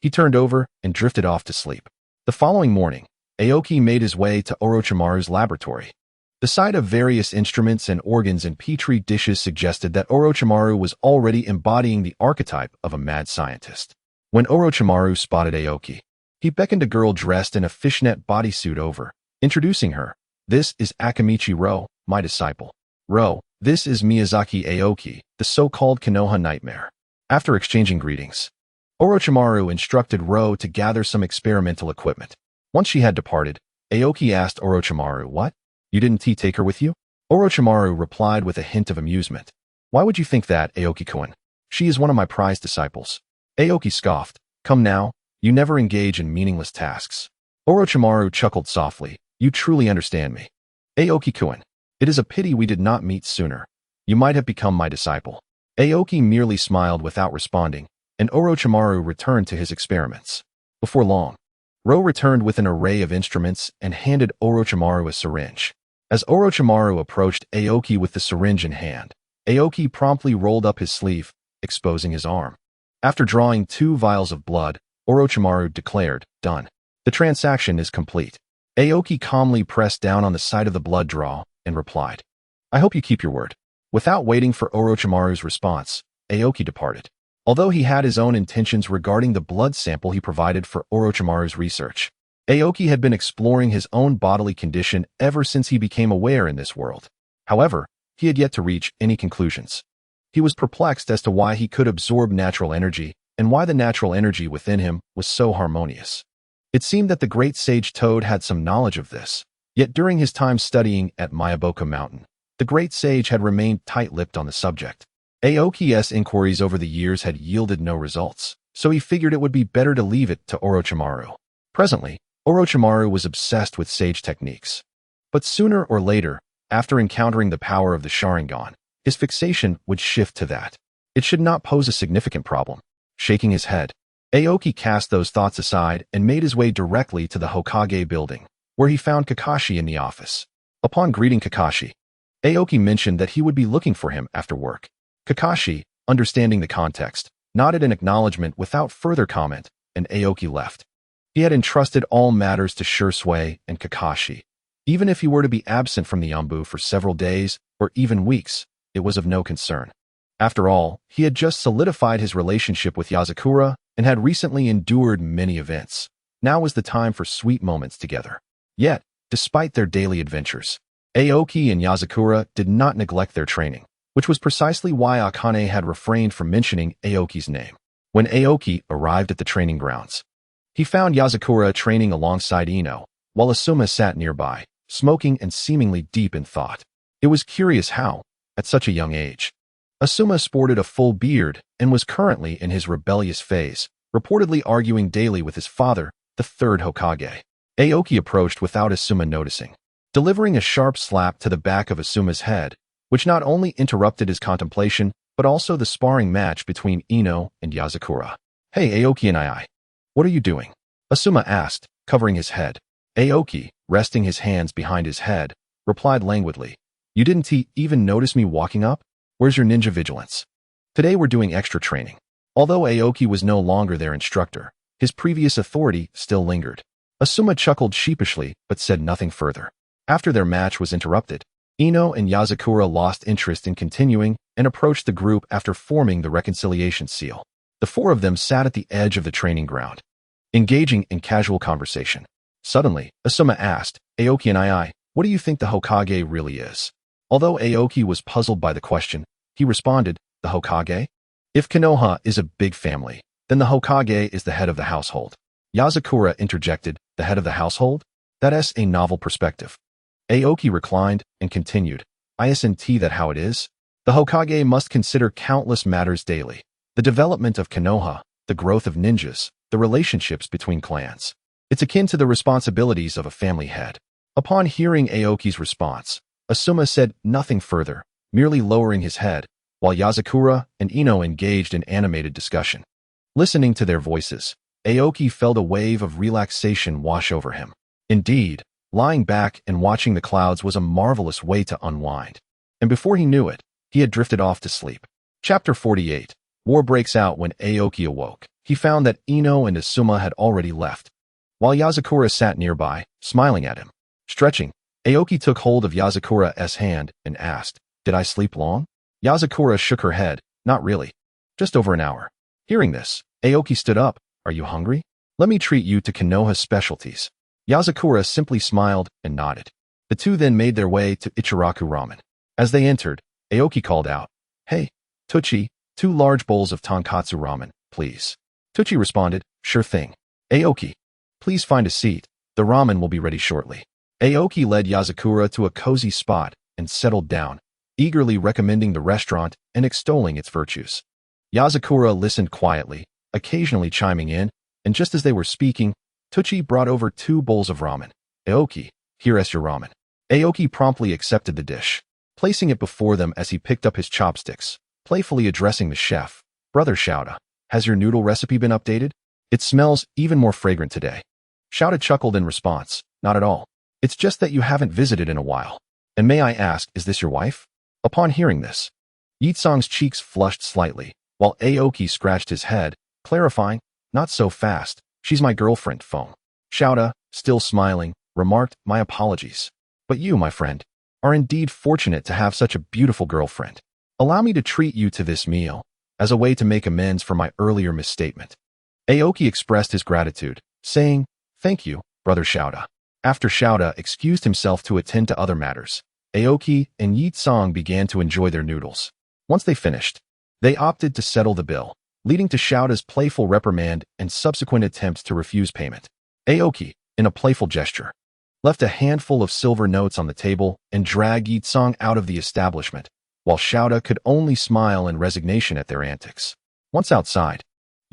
he turned over and drifted off to sleep. The following morning, Aoki made his way to Orochimaru's laboratory. The sight of various instruments and organs in petri dishes suggested that Orochimaru was already embodying the archetype of a mad scientist. When Orochimaru spotted Aoki, he beckoned a girl dressed in a fishnet bodysuit over, introducing her. This is Akamichi Ro, my disciple. Ro, this is Miyazaki Aoki, the so-called Konoha nightmare. After exchanging greetings, Orochimaru instructed Ro to gather some experimental equipment. Once she had departed, Aoki asked Orochimaru, what? You didn't take her with you? Orochimaru replied with a hint of amusement. Why would you think that, Aoki-kun? She is one of my prized disciples. Aoki scoffed. Come now, you never engage in meaningless tasks. Orochimaru chuckled softly. You truly understand me. Aoki-kun, it is a pity we did not meet sooner. You might have become my disciple. Aoki merely smiled without responding, and Orochimaru returned to his experiments. Before long, Ro returned with an array of instruments and handed Orochimaru a syringe. As Orochimaru approached Aoki with the syringe in hand, Aoki promptly rolled up his sleeve, exposing his arm. After drawing 2 vials of blood, Orochimaru declared, done. The transaction is complete. Aoki calmly pressed down on the site of the blood draw and replied, I hope you keep your word. Without waiting for Orochimaru's response, Aoki departed. Although he had his own intentions regarding the blood sample he provided for Orochimaru's research, Aoki had been exploring his own bodily condition ever since he became aware in this world. However, he had yet to reach any conclusions. He was perplexed as to why he could absorb natural energy and why the natural energy within him was so harmonious. It seemed that the great sage Toad had some knowledge of this, yet during his time studying at Mayaboka Mountain, the great sage had remained tight-lipped on the subject. Aoki's inquiries over the years had yielded no results, so he figured it would be better to leave it to Orochimaru. Presently, Orochimaru was obsessed with sage techniques. But sooner or later, after encountering the power of the Sharingan, his fixation would shift to that. It should not pose a significant problem. Shaking his head, Aoki cast those thoughts aside and made his way directly to the Hokage building, where he found Kakashi in the office. Upon greeting Kakashi, Aoki mentioned that he would be looking for him after work. Kakashi, understanding the context, nodded in acknowledgement without further comment, and Aoki left. He had entrusted all matters to Shursui and Kakashi. Even if he were to be absent from the Yambu for several days or even weeks, it was of no concern. After all, he had just solidified his relationship with Yasakura and had recently endured many events. Now was the time for sweet moments together. Yet, despite their daily adventures, Aoki and Yasakura did not neglect their training, which was precisely why Akane had refrained from mentioning Aoki's name. When Aoki arrived at the training grounds, he found Yasakura training alongside Ino, while Asuma sat nearby, smoking and seemingly deep in thought. It was curious how, at such a young age, Asuma sported a full beard and was currently in his rebellious phase, reportedly arguing daily with his father, the third Hokage. Aoki approached without Asuma noticing, delivering a sharp slap to the back of Asuma's head, which not only interrupted his contemplation, but also the sparring match between Ino and Yasakura. "Hey Aoki and I, what are you doing?" Asuma asked, covering his head. Aoki, resting his hands behind his head, replied languidly, "You didn't even notice me walking up? Where's your ninja vigilance? Today we're doing extra training." Although Aoki was no longer their instructor, his previous authority still lingered. Asuma chuckled sheepishly but said nothing further. After their match was interrupted, Ino and Yasakura lost interest in continuing and approached the group after forming the reconciliation seal. The four of them sat at the edge of the training ground, engaging in casual conversation. Suddenly, Asuma asked, "Aoki and I, what do you think the Hokage really is?" Although Aoki was puzzled by the question, he responded, "The Hokage? If Konoha is a big family, then the Hokage is the head of the household." Yasakura interjected, "The head of the household? That's a novel perspective." Aoki reclined and continued, "Isn't that how it is? The Hokage must consider countless matters daily. The development of Konoha, the growth of ninjas, the relationships between clans. It's akin to the responsibilities of a family head." Upon hearing Aoki's response, Asuma said nothing further, merely lowering his head, while Yasakura and Ino engaged in animated discussion. Listening to their voices, Aoki felt a wave of relaxation wash over him. Indeed, lying back and watching the clouds was a marvelous way to unwind. And before he knew it, he had drifted off to sleep. Chapter 48. War breaks out when Aoki awoke. He found that Ino and Asuma had already left, while Yasakura sat nearby, smiling at him. Stretching, Aoki took hold of Yasakura's hand and asked, "Did I sleep long?" Yasakura shook her head, "Not really. Just over an hour." Hearing this, Aoki stood up. "Are you hungry? Let me treat you to Konoha's specialties." Yasakura simply smiled and nodded. The two then made their way to Ichiraku Ramen. As they entered, Aoki called out, "Hey, Tuchi, 2 large bowls of tonkatsu ramen, please." Tuchi responded, "Sure thing." "Aoki, please find a seat. The ramen will be ready shortly." Aoki led Yasakura to a cozy spot and settled down, eagerly recommending the restaurant and extolling its virtues. Yasakura listened quietly, occasionally chiming in, and just as they were speaking, Tuchi brought over 2 bowls of ramen. "Aoki, here's your ramen." Aoki promptly accepted the dish, placing it before them as he picked up his chopsticks, playfully addressing the chef. "Brother Shouta, has your noodle recipe been updated? It smells even more fragrant today." Shouta chuckled in response, "Not at all. It's just that you haven't visited in a while. And may I ask, is this your wife?" Upon hearing this, Yitsong's cheeks flushed slightly, while Aoki scratched his head, clarifying, "Not so fast. She's my girlfriend, Fong." Shouta, still smiling, remarked, "My apologies. But you, my friend, are indeed fortunate to have such a beautiful girlfriend. Allow me to treat you to this meal, as a way to make amends for my earlier misstatement." Aoki expressed his gratitude, saying, "Thank you, Brother Shouta." After Shouta excused himself to attend to other matters, Aoki and Yitsong began to enjoy their noodles. Once they finished, they opted to settle the bill, leading to Shouta's playful reprimand and subsequent attempts to refuse payment. Aoki, in a playful gesture, left a handful of silver notes on the table and dragged Yitsong out of the establishment, while Shouta could only smile in resignation at their antics. Once outside,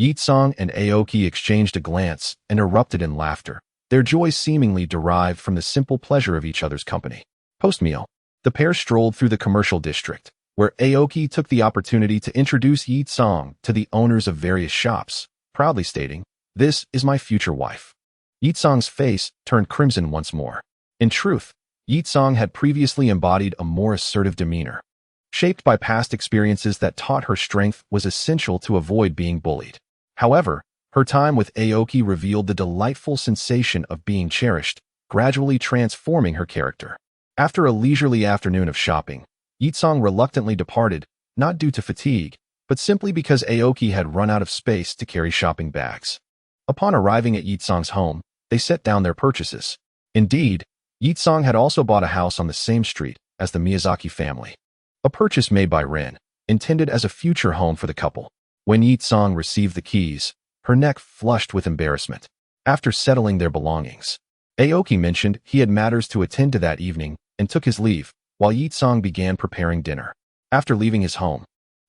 Yitsong and Aoki exchanged a glance and erupted in laughter, their joy seemingly derived from the simple pleasure of each other's company. Post-meal, the pair strolled through the commercial district, where Aoki took the opportunity to introduce Yitsong to the owners of various shops, proudly stating, "This is my future wife." Yitsong's face turned crimson once more. In truth, Yitsong had previously embodied a more assertive demeanor, shaped by past experiences that taught her strength was essential to avoid being bullied. However, Her time with Aoki revealed the delightful sensation of being cherished, gradually transforming her character. After a leisurely afternoon of shopping, Yitsong reluctantly departed, not due to fatigue, but simply because Aoki had run out of space to carry shopping bags. Upon arriving at Yitsong's home, they set down their purchases. Indeed, Yitsong had also bought a house on the same street as the Miyazaki family. A purchase made by Rin, intended as a future home for the couple. When Yitsong received the keys, her neck flushed with embarrassment. After settling their belongings, Aoki mentioned he had matters to attend to that evening and took his leave, while Yitsong began preparing dinner. After leaving his home,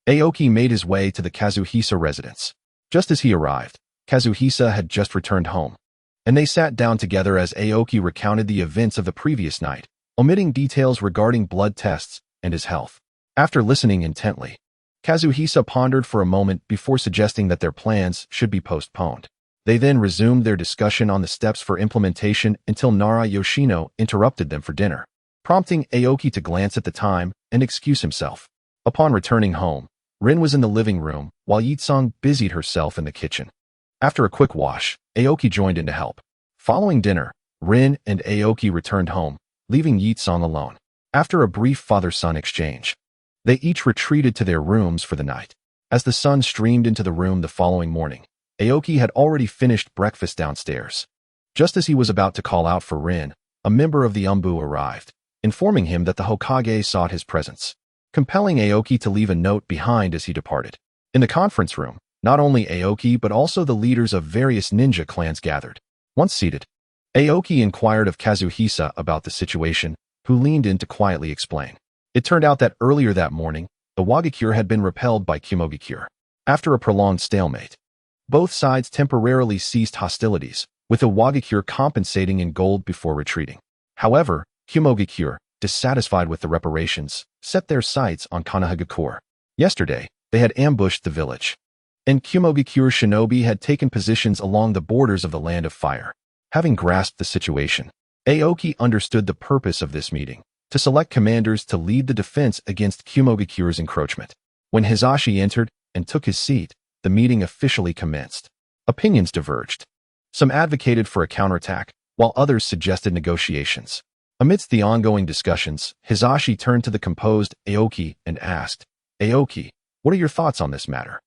Aoki made his way to the Kazuhisa residence. Just as he arrived, Kazuhisa had just returned home, and they sat down together as Aoki recounted the events of the previous night, omitting details regarding blood tests and his health. After listening intently, Kazuhisa pondered for a moment before suggesting that their plans should be postponed. They then resumed their discussion on the steps for implementation until Nara Yoshino interrupted them for dinner, prompting Aoki to glance at the time and excuse himself. Upon returning home, Rin was in the living room while Yitsong busied herself in the kitchen. After a quick wash, Aoki joined in to help. Following dinner, Rin and Aoki returned home, leaving Yitsong alone. After a brief father-son exchange, they each retreated to their rooms for the night. As the sun streamed into the room the following morning, Aoki had already finished breakfast downstairs. Just as he was about to call out for Rin, a member of the Umbu arrived, informing him that the Hokage sought his presence, compelling Aoki to leave a note behind as he departed. In the conference room, not only Aoki but also the leaders of various ninja clans gathered. Once seated, Aoki inquired of Kazuhisa about the situation, who leaned in to quietly explain. It turned out that earlier that morning, the Wagakure had been repelled by Kumogakure. After a prolonged stalemate, both sides temporarily ceased hostilities, with the Wagakure compensating in gold before retreating. However, Kumogakure, dissatisfied with the reparations, set their sights on Konohagakure. Yesterday, they had ambushed the village, and Kumogakure shinobi had taken positions along the borders of the Land of Fire. Having grasped the situation, Aoki understood the purpose of this meeting, to select commanders to lead the defense against Kumogakure's encroachment. When Hisashi entered and took his seat, the meeting officially commenced. Opinions diverged. Some advocated for a counterattack, while others suggested negotiations. Amidst the ongoing discussions, Hisashi turned to the composed Aoki and asked, "Aoki, what are your thoughts on this matter?"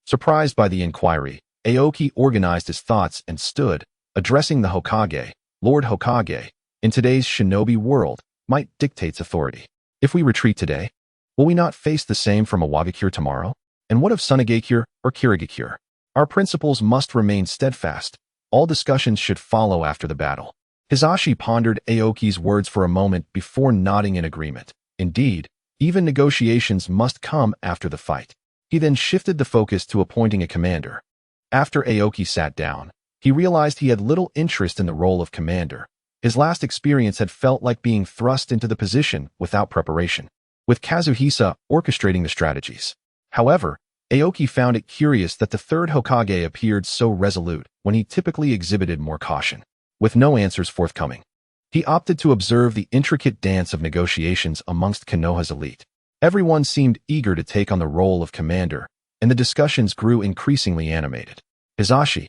Surprised by the inquiry, Aoki organized his thoughts and stood, addressing the Hokage. "Lord Hokage, in today's shinobi world, might dictates authority. If we retreat today, will we not face the same from a Wagakure tomorrow? And what of Sunagakure or Kirigakure? Our principles must remain steadfast. All discussions should follow after the battle." Hisashi pondered Aoki's words for a moment before nodding in agreement. Indeed, even negotiations must come after the fight. He then shifted the focus to appointing a commander. After Aoki sat down, he realized he had little interest in the role of commander. His last experience had felt like being thrust into the position without preparation, with Kazuhisa orchestrating the strategies. However, Aoki found it curious that the third Hokage appeared so resolute when he typically exhibited more caution. With no answers forthcoming, he opted to observe the intricate dance of negotiations amongst Konoha's elite. Everyone seemed eager to take on the role of commander, and the discussions grew increasingly animated. Hisashi,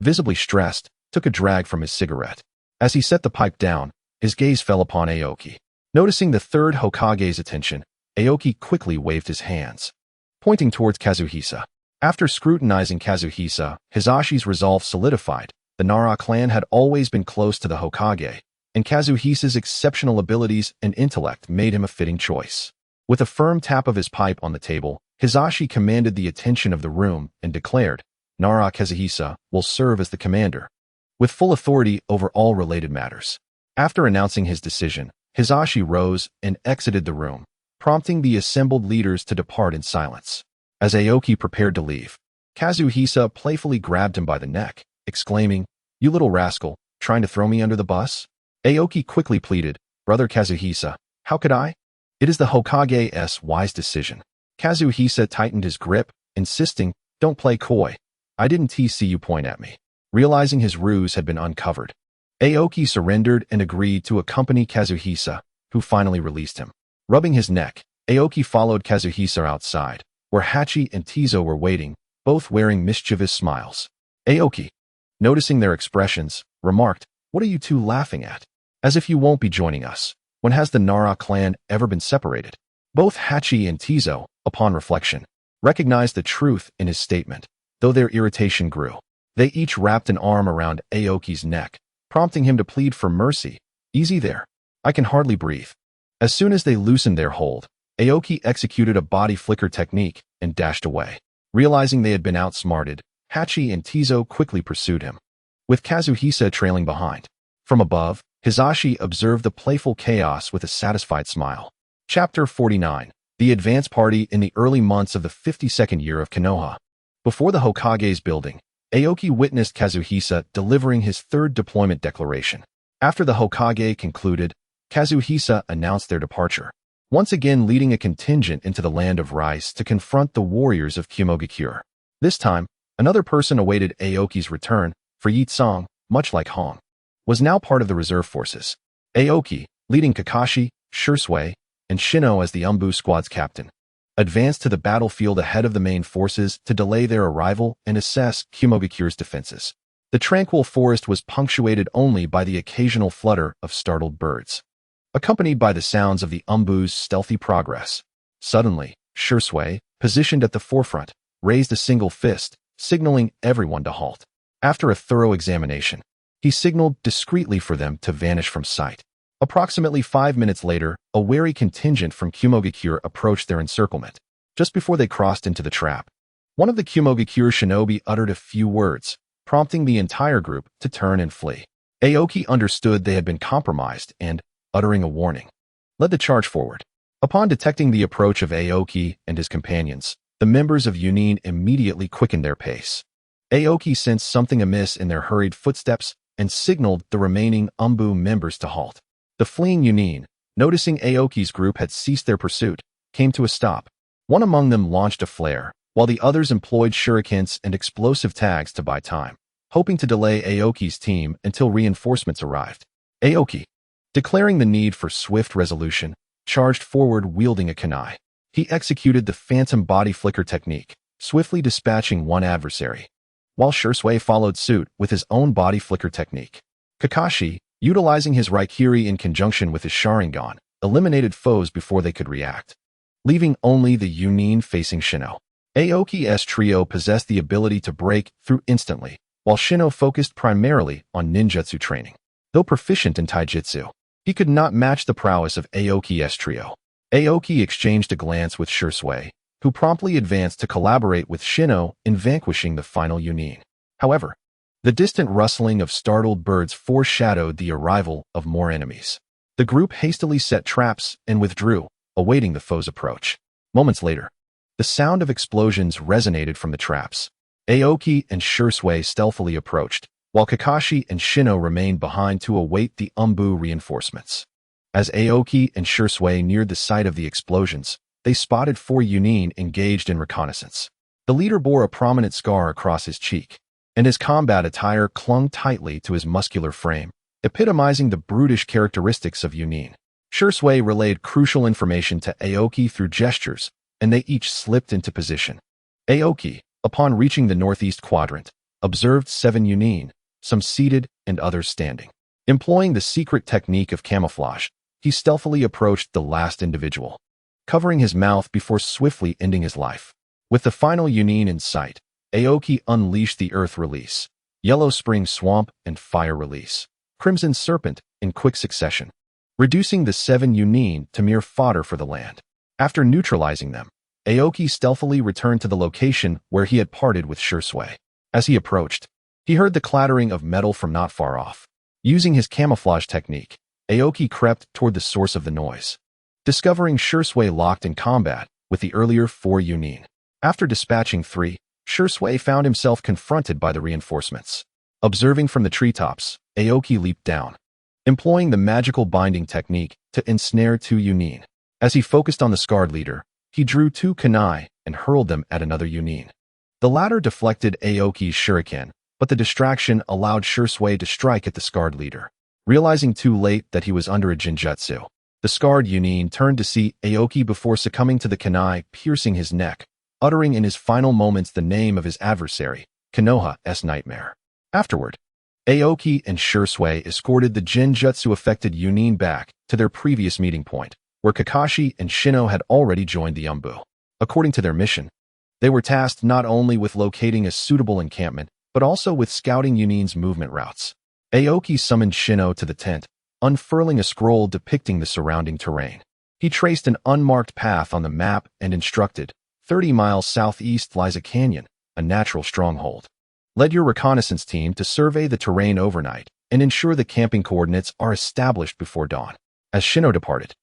visibly stressed, took a drag from his cigarette. As he set the pipe down, his gaze fell upon Aoki. Noticing the third Hokage's attention, Aoki quickly waved his hands, pointing towards Kazuhisa. After scrutinizing Kazuhisa, Hisashi's resolve solidified. The Nara clan had always been close to the Hokage, and Kazuhisa's exceptional abilities and intellect made him a fitting choice. With a firm tap of his pipe on the table, Hisashi commanded the attention of the room and declared, "Nara Kazuhisa will serve as the commander, with full authority over all related matters." After announcing his decision, Hisashi rose and exited the room, prompting the assembled leaders to depart in silence. As Aoki prepared to leave, Kazuhisa playfully grabbed him by the neck, exclaiming, "You little rascal, trying to throw me under the bus?" Aoki quickly pleaded, "Brother Kazuhisa, how could I? It is the Hokage's wise decision." Kazuhisa tightened his grip, insisting, "Don't play coy. I didn't see you point at me." Realizing his ruse had been uncovered, Aoki surrendered and agreed to accompany Kazuhisa, who finally released him. Rubbing his neck, Aoki followed Kazuhisa outside, where Hachi and Tizo were waiting, both wearing mischievous smiles. Aoki, noticing their expressions, remarked, "What are you two laughing at? As if you won't be joining us. When has the Nara clan ever been separated?" Both Hachi and Tizo, upon reflection, recognized the truth in his statement, though their irritation grew. They each wrapped an arm around Aoki's neck, prompting him to plead for mercy. "Easy there. I can hardly breathe." As soon as they loosened their hold, Aoki executed a body flicker technique and dashed away. Realizing they had been outsmarted, Hachi and Tizo quickly pursued him, with Kazuhisa trailing behind. From above, Hisashi observed the playful chaos with a satisfied smile. Chapter 49. The Advance Party in the early months of the 52nd year of Konoha. Before the Hokage's building, Aoki witnessed Kazuhisa delivering his third deployment declaration. After the Hokage concluded, Kazuhisa announced their departure, once again leading a contingent into the land of rice to confront the warriors of Kumogakure. This time, another person awaited Aoki's return, for Yitsong, much like Hong, was now part of the reserve forces. Aoki, leading Kakashi, Shursui, and Shino as the Umbu squad's captain, advanced to the battlefield ahead of the main forces to delay their arrival and assess Kumogakure's defenses. The tranquil forest was punctuated only by the occasional flutter of startled birds, accompanied by the sounds of the Umbu's stealthy progress. Suddenly, Shursui, positioned at the forefront, raised a single fist, signaling everyone to halt. After a thorough examination, he signaled discreetly for them to vanish from sight. Approximately 5 minutes later, a wary contingent from Kumogakure approached their encirclement. Just before they crossed into the trap, one of the Kumogakure shinobi uttered a few words, prompting the entire group to turn and flee. Aoki understood they had been compromised and, uttering a warning, led the charge forward. Upon detecting the approach of Aoki and his companions, the members of Yunin immediately quickened their pace. Aoki sensed something amiss in their hurried footsteps and signaled the remaining Umbu members to halt. The fleeing Yunin, noticing Aoki's group had ceased their pursuit, came to a stop. One among them launched a flare, while the others employed shurikens and explosive tags to buy time, hoping to delay Aoki's team until reinforcements arrived. Aoki, declaring the need for swift resolution, charged forward wielding a kunai. He executed the phantom body flicker technique, swiftly dispatching one adversary, while Shursui followed suit with his own body flicker technique. Kakashi, utilizing his Raikiri in conjunction with his Sharingan, eliminated foes before they could react, leaving only the Yunin facing Shino. Aoki's trio possessed the ability to break through instantly, while Shino focused primarily on ninjutsu training. Though proficient in taijutsu, he could not match the prowess of Aoki's trio. Aoki exchanged a glance with Shursui, who promptly advanced to collaborate with Shino in vanquishing the final Yunin. However, the distant rustling of startled birds foreshadowed the arrival of more enemies. The group hastily set traps and withdrew, awaiting the foe's approach. Moments later, the sound of explosions resonated from the traps. Aoki and Shursui stealthily approached, while Kakashi and Shino remained behind to await the Umbu reinforcements. As Aoki and Shursui neared the site of the explosions, they spotted 4 Yunin engaged in reconnaissance. The leader bore a prominent scar across his cheek, and his combat attire clung tightly to his muscular frame, epitomizing the brutish characteristics of Yunin. Shursui relayed crucial information to Aoki through gestures, and they each slipped into position. Aoki, upon reaching the northeast quadrant, observed 7 Yunin, some seated and others standing. Employing the secret technique of camouflage, he stealthily approached the last individual, covering his mouth before swiftly ending his life. With the final Yunin in sight, Aoki unleashed the Earth Release, Yellow Spring Swamp, and Fire Release, Crimson Serpent, in quick succession, reducing the 7 Yunin to mere fodder for the land. After neutralizing them, Aoki stealthily returned to the location where he had parted with Shursui. As he approached, he heard the clattering of metal from not far off. Using his camouflage technique, Aoki crept toward the source of the noise, discovering Shursui locked in combat with the earlier 4 Yunin. After dispatching 3, Shursui found himself confronted by the reinforcements. Observing from the treetops, Aoki leaped down, employing the magical binding technique to ensnare 2 Yunin. As he focused on the scarred leader, he drew 2 kunai and hurled them at another Yunin. The latter deflected Aoki's shuriken, but the distraction allowed Shursui to strike at the scarred leader. Realizing too late that he was under a jinjutsu, the scarred Yunin turned to see Aoki before succumbing to the kunai piercing his neck, uttering in his final moments the name of his adversary, Konoha's nightmare. Afterward, Aoki and Shursui escorted the Genjutsu-affected Yunin back to their previous meeting point, where Kakashi and Shino had already joined the Umbu. According to their mission, they were tasked not only with locating a suitable encampment, but also with scouting Yunin's movement routes. Aoki summoned Shino to the tent, unfurling a scroll depicting the surrounding terrain. He traced an unmarked path on the map and instructed, 30 miles southeast lies a canyon, a natural stronghold. Led your reconnaissance team to survey the terrain overnight and ensure the camping coordinates are established before dawn. As Shino departed,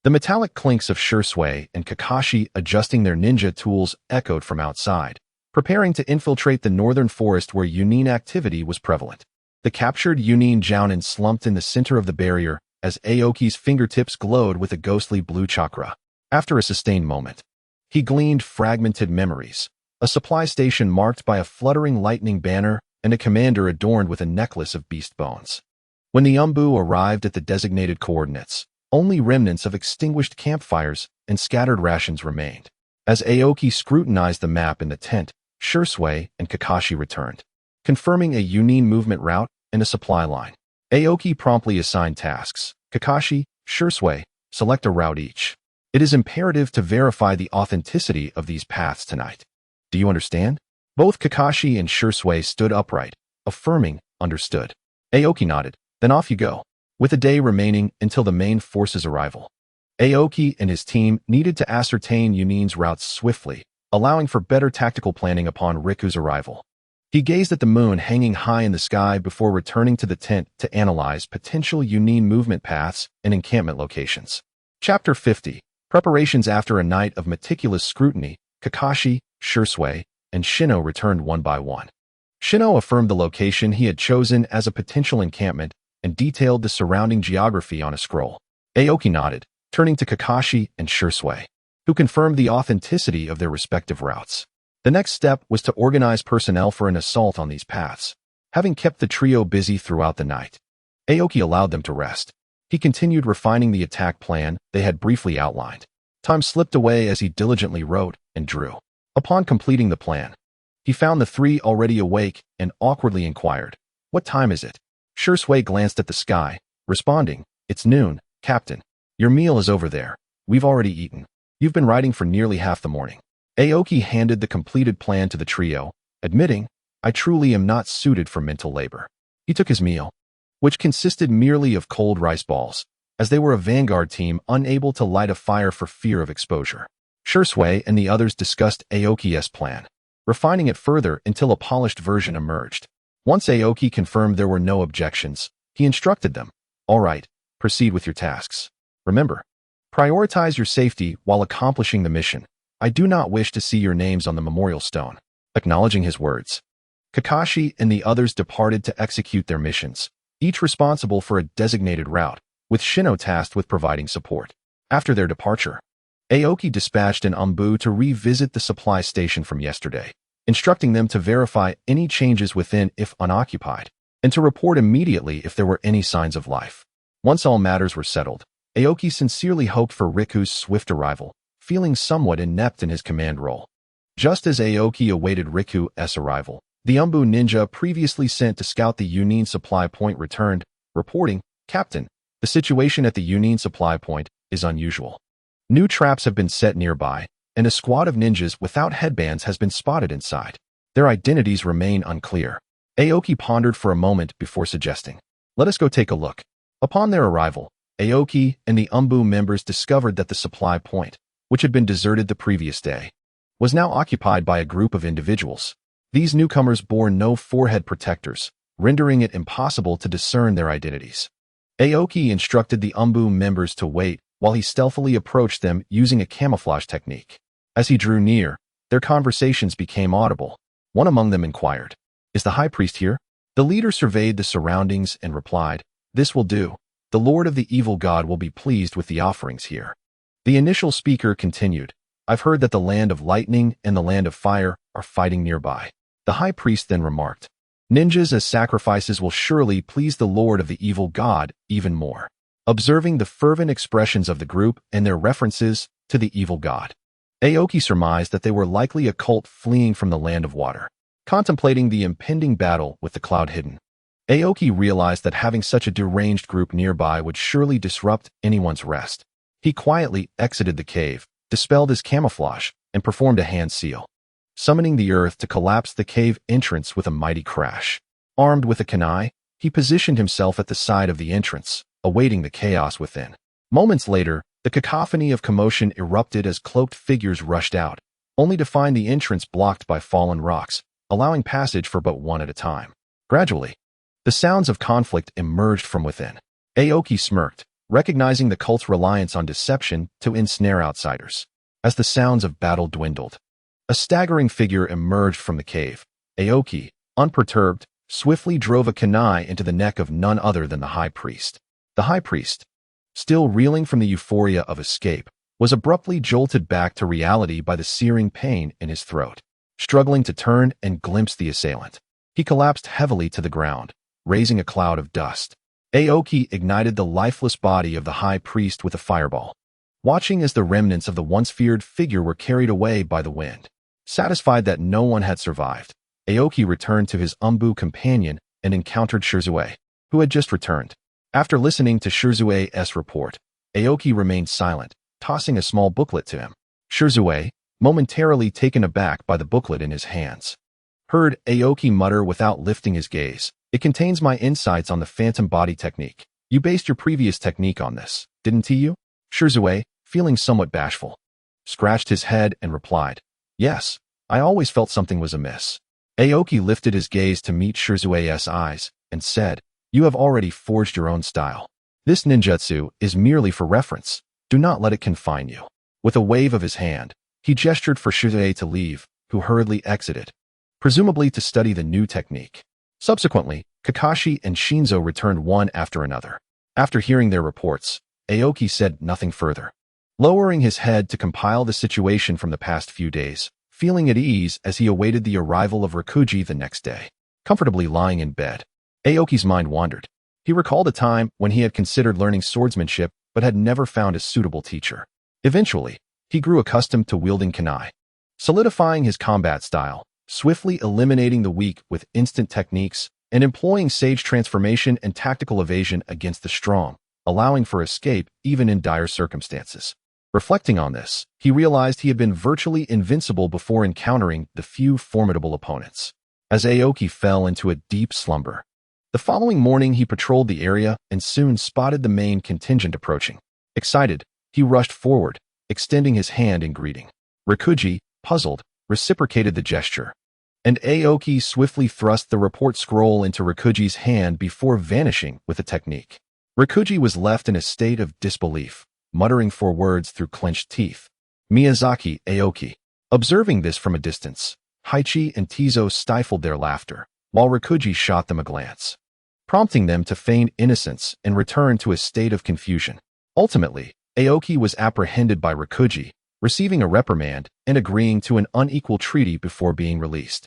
the metallic clinks of Shursui and Kakashi adjusting their ninja tools echoed from outside, preparing to infiltrate the northern forest where Yunin activity was prevalent. The captured Yunin Jounin slumped in the center of the barrier as Aoki's fingertips glowed with a ghostly blue chakra. After a sustained moment, he gleaned fragmented memories, a supply station marked by a fluttering lightning banner and a commander adorned with a necklace of beast bones. When the Umbu arrived at the designated coordinates, only remnants of extinguished campfires and scattered rations remained. As Aoki scrutinized the map in the tent, Shursui and Kakashi returned, confirming a Yunin movement route and a supply line. Aoki promptly assigned tasks. Kakashi, Shursui, select a route each. It is imperative to verify the authenticity of these paths tonight. Do you understand? Both Kakashi and Shursui stood upright, affirming, understood. Aoki nodded, then off you go. With a day remaining until the main force's arrival, Aoki and his team needed to ascertain Yunin's routes swiftly, allowing for better tactical planning upon Riku's arrival. He gazed at the moon hanging high in the sky before returning to the tent to analyze potential Yunin movement paths and encampment locations. Chapter 50. Preparations. After a night of meticulous scrutiny, Kakashi, Shursui, and Shino returned one by one. Shino affirmed the location he had chosen as a potential encampment and detailed the surrounding geography on a scroll. Aoki nodded, turning to Kakashi and Shursui, who confirmed the authenticity of their respective routes. The next step was to organize personnel for an assault on these paths. Having kept the trio busy throughout the night, Aoki allowed them to rest. He continued refining the attack plan they had briefly outlined. Time slipped away as he diligently wrote and drew. Upon completing the plan, he found the three already awake and awkwardly inquired, "What time is it?" Shursui glanced at the sky, responding, "It's noon, Captain. Your meal is over there. We've already eaten. You've been writing for nearly half the morning." Aoki handed the completed plan to the trio, admitting, "I truly am not suited for mental labor." He took his meal, which consisted merely of cold rice balls, as they were a vanguard team unable to light a fire for fear of exposure. Shursui and the others discussed Aoki's plan, refining it further until a polished version emerged. Once Aoki confirmed there were no objections, he instructed them, "All right, proceed with your tasks. Remember, prioritize your safety while accomplishing the mission. I do not wish to see your names on the memorial stone." Acknowledging his words, Kakashi and the others departed to execute their missions, each responsible for a designated route, with Shino tasked with providing support. After their departure, Aoki dispatched an Umbu to revisit the supply station from yesterday, instructing them to verify any changes within if unoccupied, and to report immediately if there were any signs of life. Once all matters were settled, Aoki sincerely hoped for Riku's swift arrival, feeling somewhat inept in his command role. Just as Aoki awaited Riku's arrival, the Umbu ninja previously sent to scout the Yunin supply point returned, reporting, "Captain, the situation at the Yunin supply point is unusual. New traps have been set nearby, and a squad of ninjas without headbands has been spotted inside. Their identities remain unclear." Aoki pondered for a moment before suggesting, "Let us go take a look." Upon their arrival, Aoki and the Umbu members discovered that the supply point, which had been deserted the previous day, was now occupied by a group of individuals. These newcomers bore no forehead protectors, rendering it impossible to discern their identities. Aoki instructed the Umbu members to wait while he stealthily approached them using a camouflage technique. As he drew near, their conversations became audible. One among them inquired, "Is the high priest here?" The leader surveyed the surroundings and replied, "This will do. The Lord of the Evil God will be pleased with the offerings here." The initial speaker continued, "I've heard that the land of lightning and the land of fire are fighting nearby." The high priest then remarked, "Ninjas as sacrifices will surely please the Lord of the Evil God even more." Observing the fervent expressions of the group and their references to the evil god, Aoki surmised that they were likely a cult fleeing from the land of water. contemplating the impending battle with the Cloud Hidden. Aoki realized that having such a deranged group nearby would surely disrupt anyone's rest. He quietly exited the cave, dispelled his camouflage, and performed a hand seal, summoning the earth to collapse the cave entrance with a mighty crash. Armed with a kunai, he positioned himself at the side of the entrance, awaiting the chaos within. Moments later, the cacophony of commotion erupted as cloaked figures rushed out, only to find the entrance blocked by fallen rocks, allowing passage for but one at a time. Gradually, the sounds of conflict emerged from within. Aoki smirked, recognizing the cult's reliance on deception to ensnare outsiders. As the sounds of battle dwindled, a staggering figure emerged from the cave. Aoki, unperturbed, swiftly drove a kunai into the neck of none other than the high priest. The high priest, still reeling from the euphoria of escape, was abruptly jolted back to reality by the searing pain in his throat. Struggling to turn and glimpse the assailant, he collapsed heavily to the ground, raising a cloud of dust. Aoki ignited the lifeless body of the high priest with a fireball, watching as the remnants of the once feared figure were carried away by the wind. Satisfied that no one had survived, Aoki returned to his Umbu companion and encountered Shirzue, who had just returned. After listening to Shirzue's report, Aoki remained silent, tossing a small booklet to him. Shirzue, momentarily taken aback by the booklet in his hands, heard Aoki mutter without lifting his gaze. "It contains my insights on the phantom body technique. You based your previous technique on this, didn't you?" Shirzue, feeling somewhat bashful, scratched his head and replied, "Yes, I always felt something was amiss." Aoki lifted his gaze to meet Shirzue's eyes and said, "You have already forged your own style. This ninjutsu is merely for reference. Do not let it confine you." With a wave of his hand, he gestured for Shirzue to leave, who hurriedly exited, presumably to study the new technique. Subsequently, Kakashi and Shinzo returned one after another. After hearing their reports, Aoki said nothing further, lowering his head to compile the situation from the past few days, feeling at ease as he awaited the arrival of Rikuji the next day. Comfortably lying in bed, Aoki's mind wandered. He recalled a time when he had considered learning swordsmanship but had never found a suitable teacher. Eventually, he grew accustomed to wielding kunai, solidifying his combat style, swiftly eliminating the weak with instant techniques, and employing sage transformation and tactical evasion against the strong, allowing for escape even in dire circumstances. Reflecting on this, he realized he had been virtually invincible before encountering the few formidable opponents. As Aoki fell into a deep slumber, the following morning he patrolled the area and soon spotted the main contingent approaching. Excited, he rushed forward, extending his hand in greeting. Rikuji, puzzled, reciprocated the gesture, and Aoki swiftly thrust the report scroll into Rikuji's hand before vanishing with the technique. Rikuji was left in a state of disbelief, muttering 4 words through clenched teeth. "Miyazaki Aoki." Observing this from a distance, Haichi and Tizo stifled their laughter, while Rikuji shot them a glance, prompting them to feign innocence and return to a state of confusion. Ultimately, Aoki was apprehended by Rikuji, receiving a reprimand and agreeing to an unequal treaty before being released.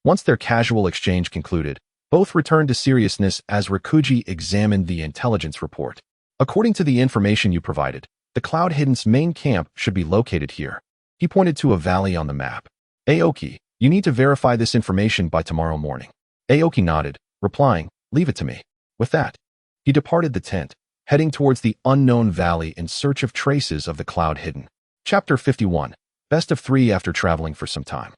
Once their casual exchange concluded, both returned to seriousness as Rikuji examined the intelligence report. "According to the information you provided, the Cloud Hidden's main camp should be located here." He pointed to a valley on the map. "Aoki, you need to verify this information by tomorrow morning." Aoki nodded, replying, "Leave it to me." With that, he departed the tent, heading towards the unknown valley in search of traces of the Cloud Hidden. Chapter 51. Best of 3. After traveling for some time,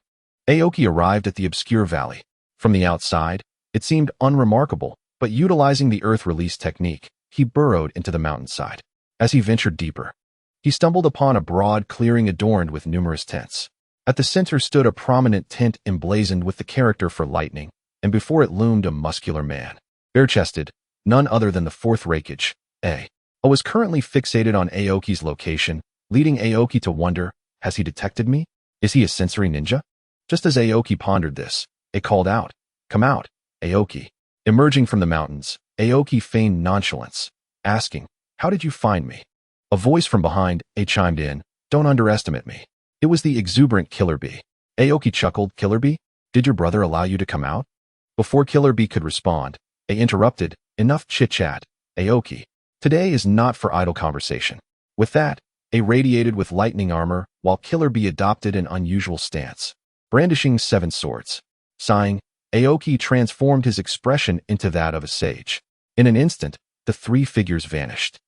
Aoki arrived at the obscure valley. From the outside, it seemed unremarkable, but utilizing the earth release technique, he burrowed into the mountainside. As he ventured deeper, he stumbled upon a broad clearing adorned with numerous tents. At the center stood a prominent tent emblazoned with the character for lightning, and before it loomed a muscular man, bare-chested, none other than the 4th Reikage. A was currently fixated on Aoki's location, leading Aoki to wonder, has he detected me? Is he a sensory ninja? Just as Aoki pondered this, it called out, "Come out, Aoki." Emerging from the mountains, Aoki feigned nonchalance, asking, "How did you find me?" A voice from behind chimed in, "Don't underestimate me." It was the exuberant Killer Bee. Aoki chuckled, "Killer Bee? Did your brother allow you to come out?" Before Killer Bee could respond, interrupted, "Enough chit-chat, Aoki. Today is not for idle conversation." With that, radiated with lightning armor, while Killer Bee adopted an unusual stance, brandishing 7 swords. Sighing, Aoki transformed his expression into that of a sage. In an instant, the three figures vanished,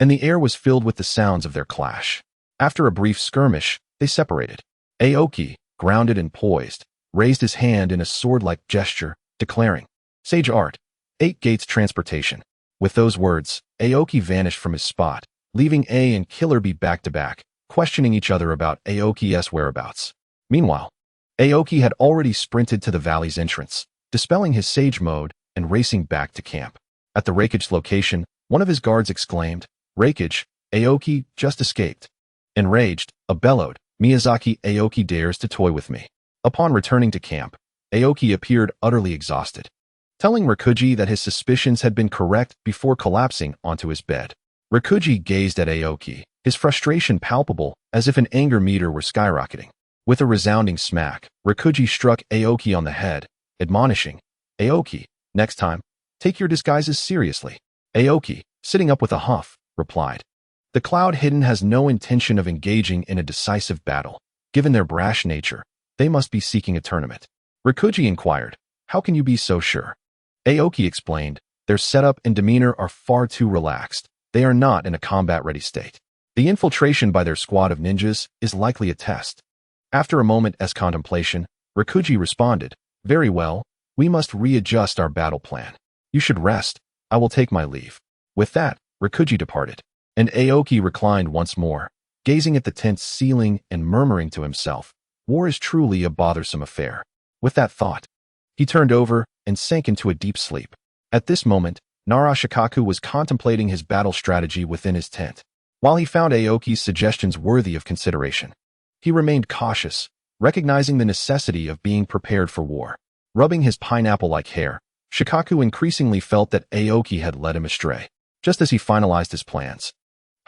and the air was filled with the sounds of their clash. After a brief skirmish, they separated. Aoki, grounded and poised, raised his hand in a sword-like gesture, declaring, "Sage Art, 8 Gates Transportation." With those words, Aoki vanished from his spot, leaving A and Killer Bee back-to-back, questioning each other about Aoki's whereabouts. Meanwhile, Aoki had already sprinted to the valley's entrance, dispelling his sage mode and racing back to camp. At the Reikage location, one of his guards exclaimed, "Reikage, Aoki just escaped." Enraged, a bellowed, "Miyazaki Aoki dares to toy with me." Upon returning to camp, Aoki appeared utterly exhausted, telling Rikuji that his suspicions had been correct before collapsing onto his bed. Rikuji gazed at Aoki, his frustration palpable as if an anger meter were skyrocketing. With a resounding smack, Rikuji struck Aoki on the head, admonishing, "Aoki, next time, take your disguises seriously." Aoki, sitting up with a huff, replied, "The Cloud Hidden has no intention of engaging in a decisive battle. Given their brash nature, they must be seeking a tournament." Rikuji inquired, "How can you be so sure?" Aoki explained, "Their setup and demeanor are far too relaxed. They are not in a combat-ready state. The infiltration by their squad of ninjas is likely a test." After a moment's contemplation, Rikuji responded, "Very well, we must readjust our battle plan. You should rest. I will take my leave." With that, Rikuji departed, and Aoki reclined once more, gazing at the tent's ceiling and murmuring to himself, "War is truly a bothersome affair." With that thought, he turned over and sank into a deep sleep. At this moment, Narashikaku was contemplating his battle strategy within his tent. While he found Aoki's suggestions worthy of consideration, he remained cautious, recognizing the necessity of being prepared for war. Rubbing his pineapple-like hair, Shikaku increasingly felt that Aoki had led him astray. Just as he finalized his plans,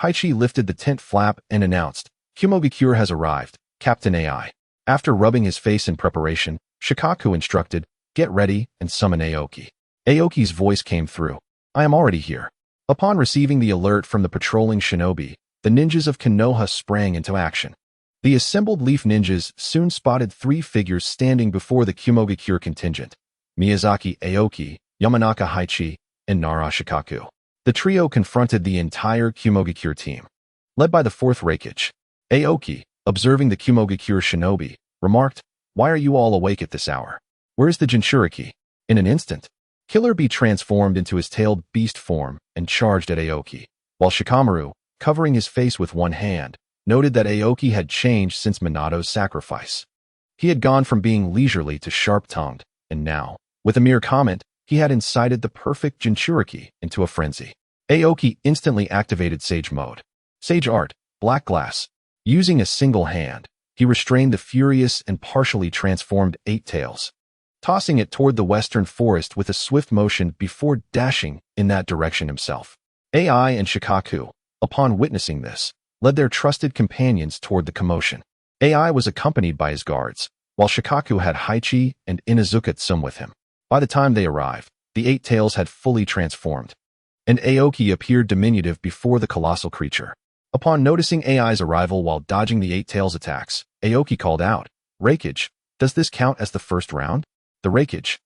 Haichi lifted the tent flap and announced, "Kumogakure has arrived, Captain AI." After rubbing his face in preparation, Shikaku instructed, "Get ready and summon Aoki." Aoki's voice came through, "I am already here." Upon receiving the alert from the patrolling shinobi, the ninjas of Konoha sprang into action. The assembled leaf ninjas soon spotted 3 figures standing before the Kumogakure contingent: Miyazaki Aoki, Yamanaka Haichi, and Nara Shikaku. The trio confronted the entire Kumogakure team, led by the 4th Reikage. Aoki, observing the Kumogakure shinobi, remarked, "Why are you all awake at this hour? Where's the Jinchuriki?" In an instant, Killer Bee transformed into his tailed beast form and charged at Aoki, while Shikamaru, covering his face with one hand, noted that Aoki had changed since Minato's sacrifice. He had gone from being leisurely to sharp-tongued, and now, with a mere comment, he had incited the perfect Jinchuriki into a frenzy. Aoki instantly activated Sage Mode. Sage Art, Black Glass. Using a single hand, he restrained the furious and partially transformed Eight Tails, tossing it toward the western forest with a swift motion before dashing in that direction himself. AI and Shikaku, upon witnessing this, led their trusted companions toward the commotion. AI was accompanied by his guards, while Shikaku had Haichi and Inuzuka Tsum with him. By the time they arrived, the Eight Tails had fully transformed, and Aoki appeared diminutive before the colossal creature. Upon noticing AI's arrival while dodging the Eight Tails' attacks, Aoki called out, "Reikage, does this count as the first round?" The Reikage,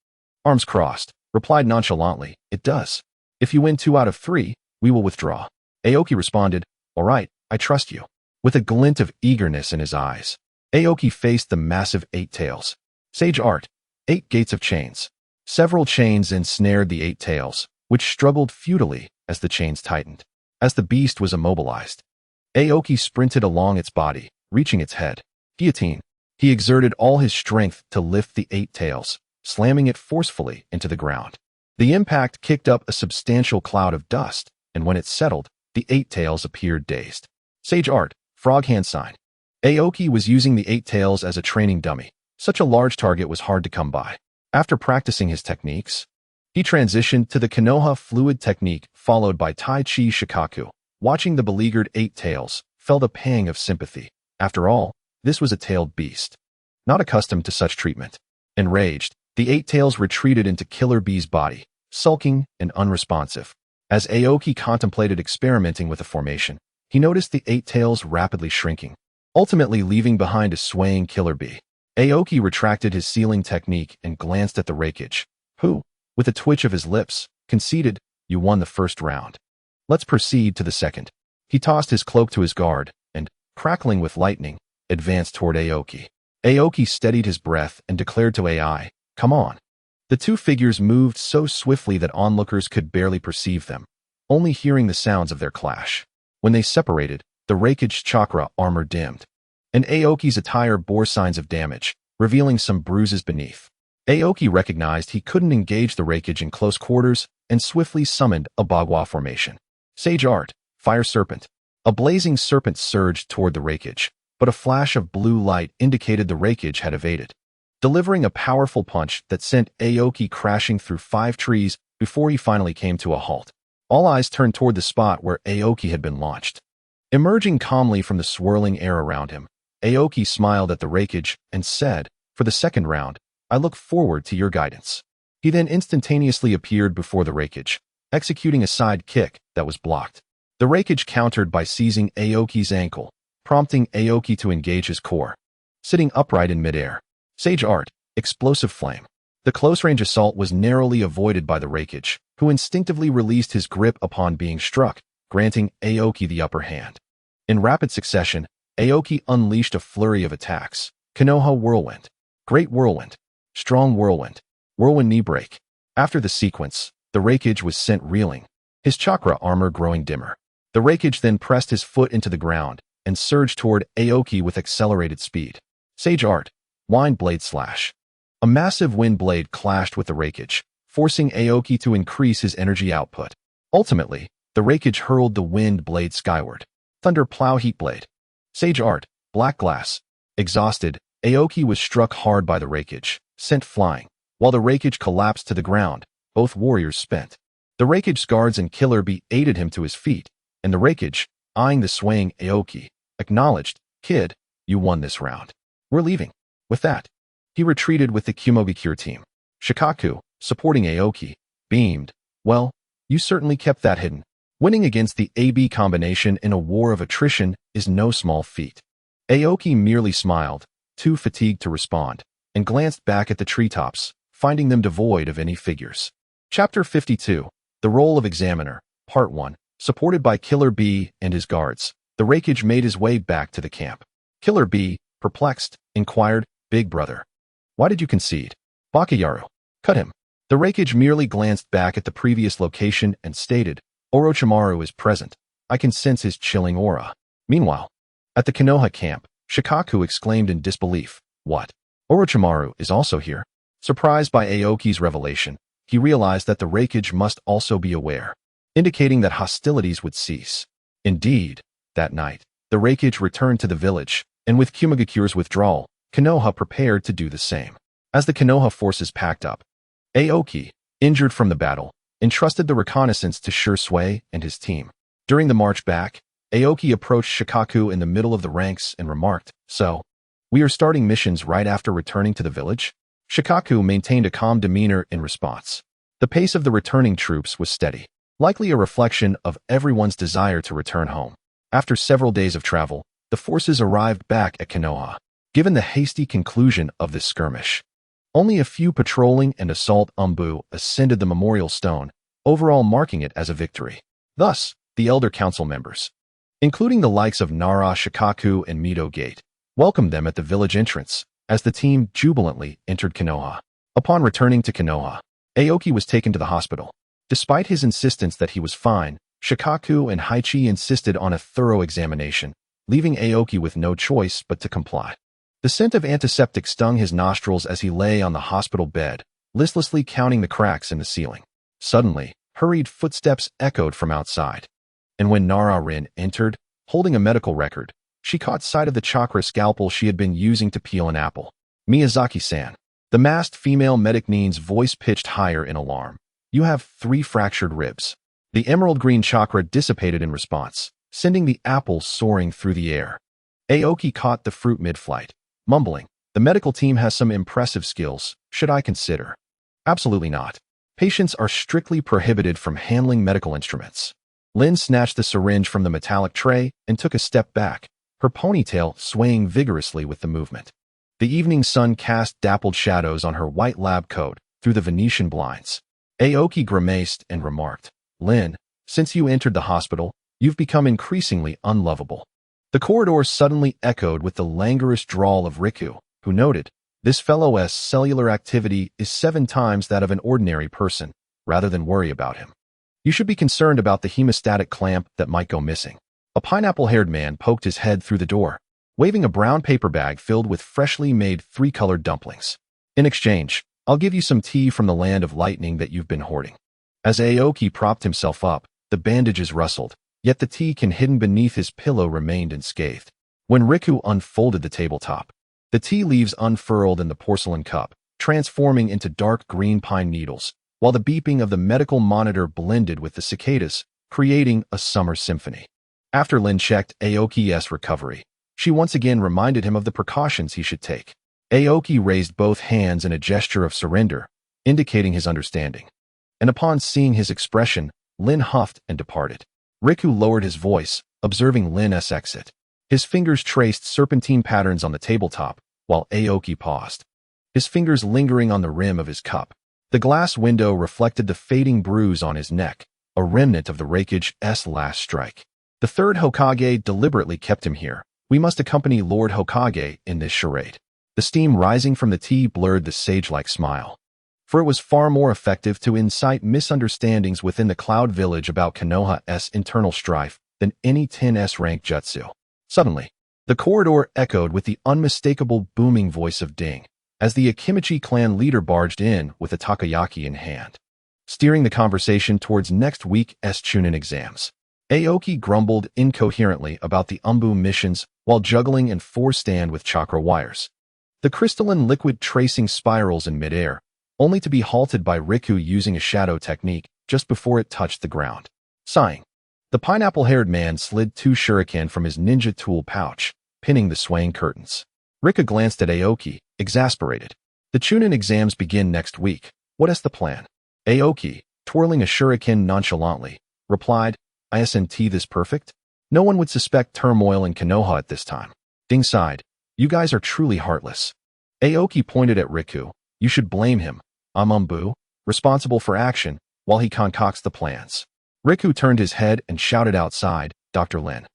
arms crossed, replied nonchalantly, "It does. If you win 2 out of 3, we will withdraw." Aoki responded, "All right, I trust you." With a glint of eagerness in his eyes, Aoki faced the massive Eight Tails. Sage Art, 8 Gates of Chains. Several chains ensnared the Eight Tails, which struggled futilely as the chains tightened. As the beast was immobilized, Aoki sprinted along its body, reaching its head. Guillotine. He exerted all his strength to lift the Eight Tails, slamming it forcefully into the ground. The impact kicked up a substantial cloud of dust, and when it settled, the Eight Tails appeared dazed. Sage Art, Frog Hand Sign. Aoki was using the Eight Tails as a training dummy. Such a large target was hard to come by. After practicing his techniques, he transitioned to the Konoha Fluid Technique, followed by Tai Chi Shikaku. Watching the beleaguered Eight Tails, felt a pang of sympathy. After all, this was a tailed beast, not accustomed to such treatment. Enraged, the Eight Tails retreated into Killer Bee's body, sulking and unresponsive. As Aoki contemplated experimenting with the formation, he noticed the Eight Tails rapidly shrinking, ultimately leaving behind a swaying Killer Bee. Aoki retracted his sealing technique and glanced at the Reikage, who, with a twitch of his lips, conceded, "You won the first round. Let's proceed to the second." He tossed his cloak to his guard and, crackling with lightning, advanced toward Aoki. Aoki steadied his breath and declared to AI, "Come on." The two figures moved so swiftly that onlookers could barely perceive them, only hearing the sounds of their clash. When they separated, the Reikage's chakra armor dimmed, and Aoki's attire bore signs of damage, revealing some bruises beneath. Aoki recognized he couldn't engage the Reikage in close quarters and swiftly summoned a Bagua formation. Sage Art, Fire Serpent. A blazing serpent surged toward the Reikage, but a flash of blue light indicated the Reikage had evaded, delivering a powerful punch that sent Aoki crashing through 5 trees before he finally came to a halt. All eyes turned toward the spot where Aoki had been launched. Emerging calmly from the swirling air around him, Aoki smiled at the Reikage and said, "For the second round, I look forward to your guidance." He then instantaneously appeared before the Reikage, executing a side kick that was blocked. The Reikage countered by seizing Aoki's ankle, prompting Aoki to engage his core. Sitting upright in midair, Sage Art, Explosive Flame. The close-range assault was narrowly avoided by the Reikage, who instinctively released his grip upon being struck, granting Aoki the upper hand. In rapid succession, Aoki unleashed a flurry of attacks. Konoha Whirlwind, Great Whirlwind, Strong Whirlwind, Whirlwind Knee Break. After the sequence, the Reikage was sent reeling, his chakra armor growing dimmer. The Reikage then pressed his foot into the ground and surged toward Aoki with accelerated speed. Sage Art, Wind Blade Slash. A massive wind blade clashed with the Reikage, forcing Aoki to increase his energy output. Ultimately, the Reikage hurled the wind blade skyward. Thunder Plow Heat Blade. Sage Art, Black Glass. Exhausted, Aoki was struck hard by the Reikage, sent flying. While the Reikage collapsed to the ground, both warriors spent. The Reikage's guards and Killer Bee aided him to his feet, and the Reikage, eyeing the swaying Aoki, acknowledged, "Kid, you won this round. We're leaving." With that, he retreated with the Kumogakure team. Shikaku, supporting Aoki, beamed, "Well, you certainly kept that hidden." Winning against the AB combination in a war of attrition is no small feat. Aoki merely smiled, too fatigued to respond, and glanced back at the treetops, finding them devoid of any figures. Chapter 52, The Role of Examiner, Part 1. Supported by Killer Bee and his guards, the Reikage made his way back to the camp. Killer Bee, perplexed, inquired, "Big brother, why did you concede?" "Bakayaru, cut him." The Reikage merely glanced back at the previous location and stated, "Orochimaru is present. I can sense his chilling aura." Meanwhile, at the Konoha camp, Shikaku exclaimed in disbelief, "What? Orochimaru is also here?" Surprised by Aoki's revelation, he realized that the Reikage must also be aware, indicating that hostilities would cease. Indeed, that night, the Reikage returned to the village, and with Kumogakure's withdrawal, Konoha prepared to do the same. As the Konoha forces packed up, Aoki, injured from the battle, entrusted the reconnaissance to Shursui and his team. During the march back, Aoki approached Shikaku in the middle of the ranks and remarked, "So, we are starting missions right after returning to the village?" Shikaku maintained a calm demeanor in response. The pace of the returning troops was steady, likely a reflection of everyone's desire to return home. After several days of travel, the forces arrived back at Konoha. Given the hasty conclusion of this skirmish, only a few patrolling and assault umbu ascended the memorial stone, overall marking it as a victory. Thus, the elder council members, including the likes of Nara, Shikaku, and Mito Gate, welcomed them at the village entrance as the team jubilantly entered Konoha. Upon returning to Konoha, Aoki was taken to the hospital. Despite his insistence that he was fine, Shikaku and Haichi insisted on a thorough examination, leaving Aoki with no choice but to comply. The scent of antiseptic stung his nostrils as he lay on the hospital bed, listlessly counting the cracks in the ceiling. Suddenly, hurried footsteps echoed from outside. And when Nara Rin entered, holding a medical record, she caught sight of the chakra scalpel she had been using to peel an apple. "Miyazaki-san." The masked female medic Nin's voice pitched higher in alarm. "You have 3 fractured ribs." The emerald green chakra dissipated in response, sending the apple soaring through the air. Aoki caught the fruit mid-flight, mumbling, "The medical team has some impressive skills. Should I consider?" "Absolutely not. Patients are strictly prohibited from handling medical instruments." Lin snatched the syringe from the metallic tray and took a step back, her ponytail swaying vigorously with the movement. The evening sun cast dappled shadows on her white lab coat through the Venetian blinds. Aoki grimaced and remarked, "Lin, since you entered the hospital, you've become increasingly unlovable." The corridor suddenly echoed with the languorous drawl of Riku, who noted, "This fellow's cellular activity is 7 times that of an ordinary person, rather than worry about him. You should be concerned about the hemostatic clamp that might go missing." A pineapple-haired man poked his head through the door, waving a brown paper bag filled with freshly made 3-colored dumplings. "In exchange, I'll give you some tea from the land of lightning that you've been hoarding." As Aoki propped himself up, the bandages rustled, yet the tea can hidden beneath his pillow remained unscathed. When Riku unfolded the tabletop, the tea leaves unfurled in the porcelain cup, transforming into dark green pine needles, while the beeping of the medical monitor blended with the cicadas, creating a summer symphony. After Lin checked Aoki's recovery, she once again reminded him of the precautions he should take. Aoki raised both hands in a gesture of surrender, indicating his understanding. And upon seeing his expression, Lin huffed and departed. Riku lowered his voice, observing Lin's exit. His fingers traced serpentine patterns on the tabletop, while Aoki paused, his fingers lingering on the rim of his cup. The glass window reflected the fading bruise on his neck, a remnant of the Raikage's last strike. "The third Hokage deliberately kept him here. We must accompany Lord Hokage in this charade." The steam rising from the tea blurred the sage-like smile. For it was far more effective to incite misunderstandings within the Cloud Village about Konoha's internal strife than any 10s rank jutsu. Suddenly, the corridor echoed with the unmistakable booming voice of Ding, as the Akimichi clan leader barged in with a takoyaki in hand, steering the conversation towards next week's Chunin exams. Aoki grumbled incoherently about the Umbu missions while juggling and four-stand with chakra wires, the crystalline liquid tracing spirals in midair, only to be halted by Riku using a shadow technique just before it touched the ground. Sighing, the pineapple-haired man slid 2 shuriken from his ninja tool pouch, pinning the swaying curtains. Riku glanced at Aoki, exasperated. "The Chunin exams begin next week. What is the plan?" Aoki, twirling a shuriken nonchalantly, replied, "Isn't this perfect? No one would suspect turmoil in Konoha at this time." Ding sighed, "You guys are truly heartless." Aoki pointed at Riku. "You should blame him. I'm Umbu, responsible for action, while he concocts the plans." Riku turned his head and shouted outside, "Dr. Lin,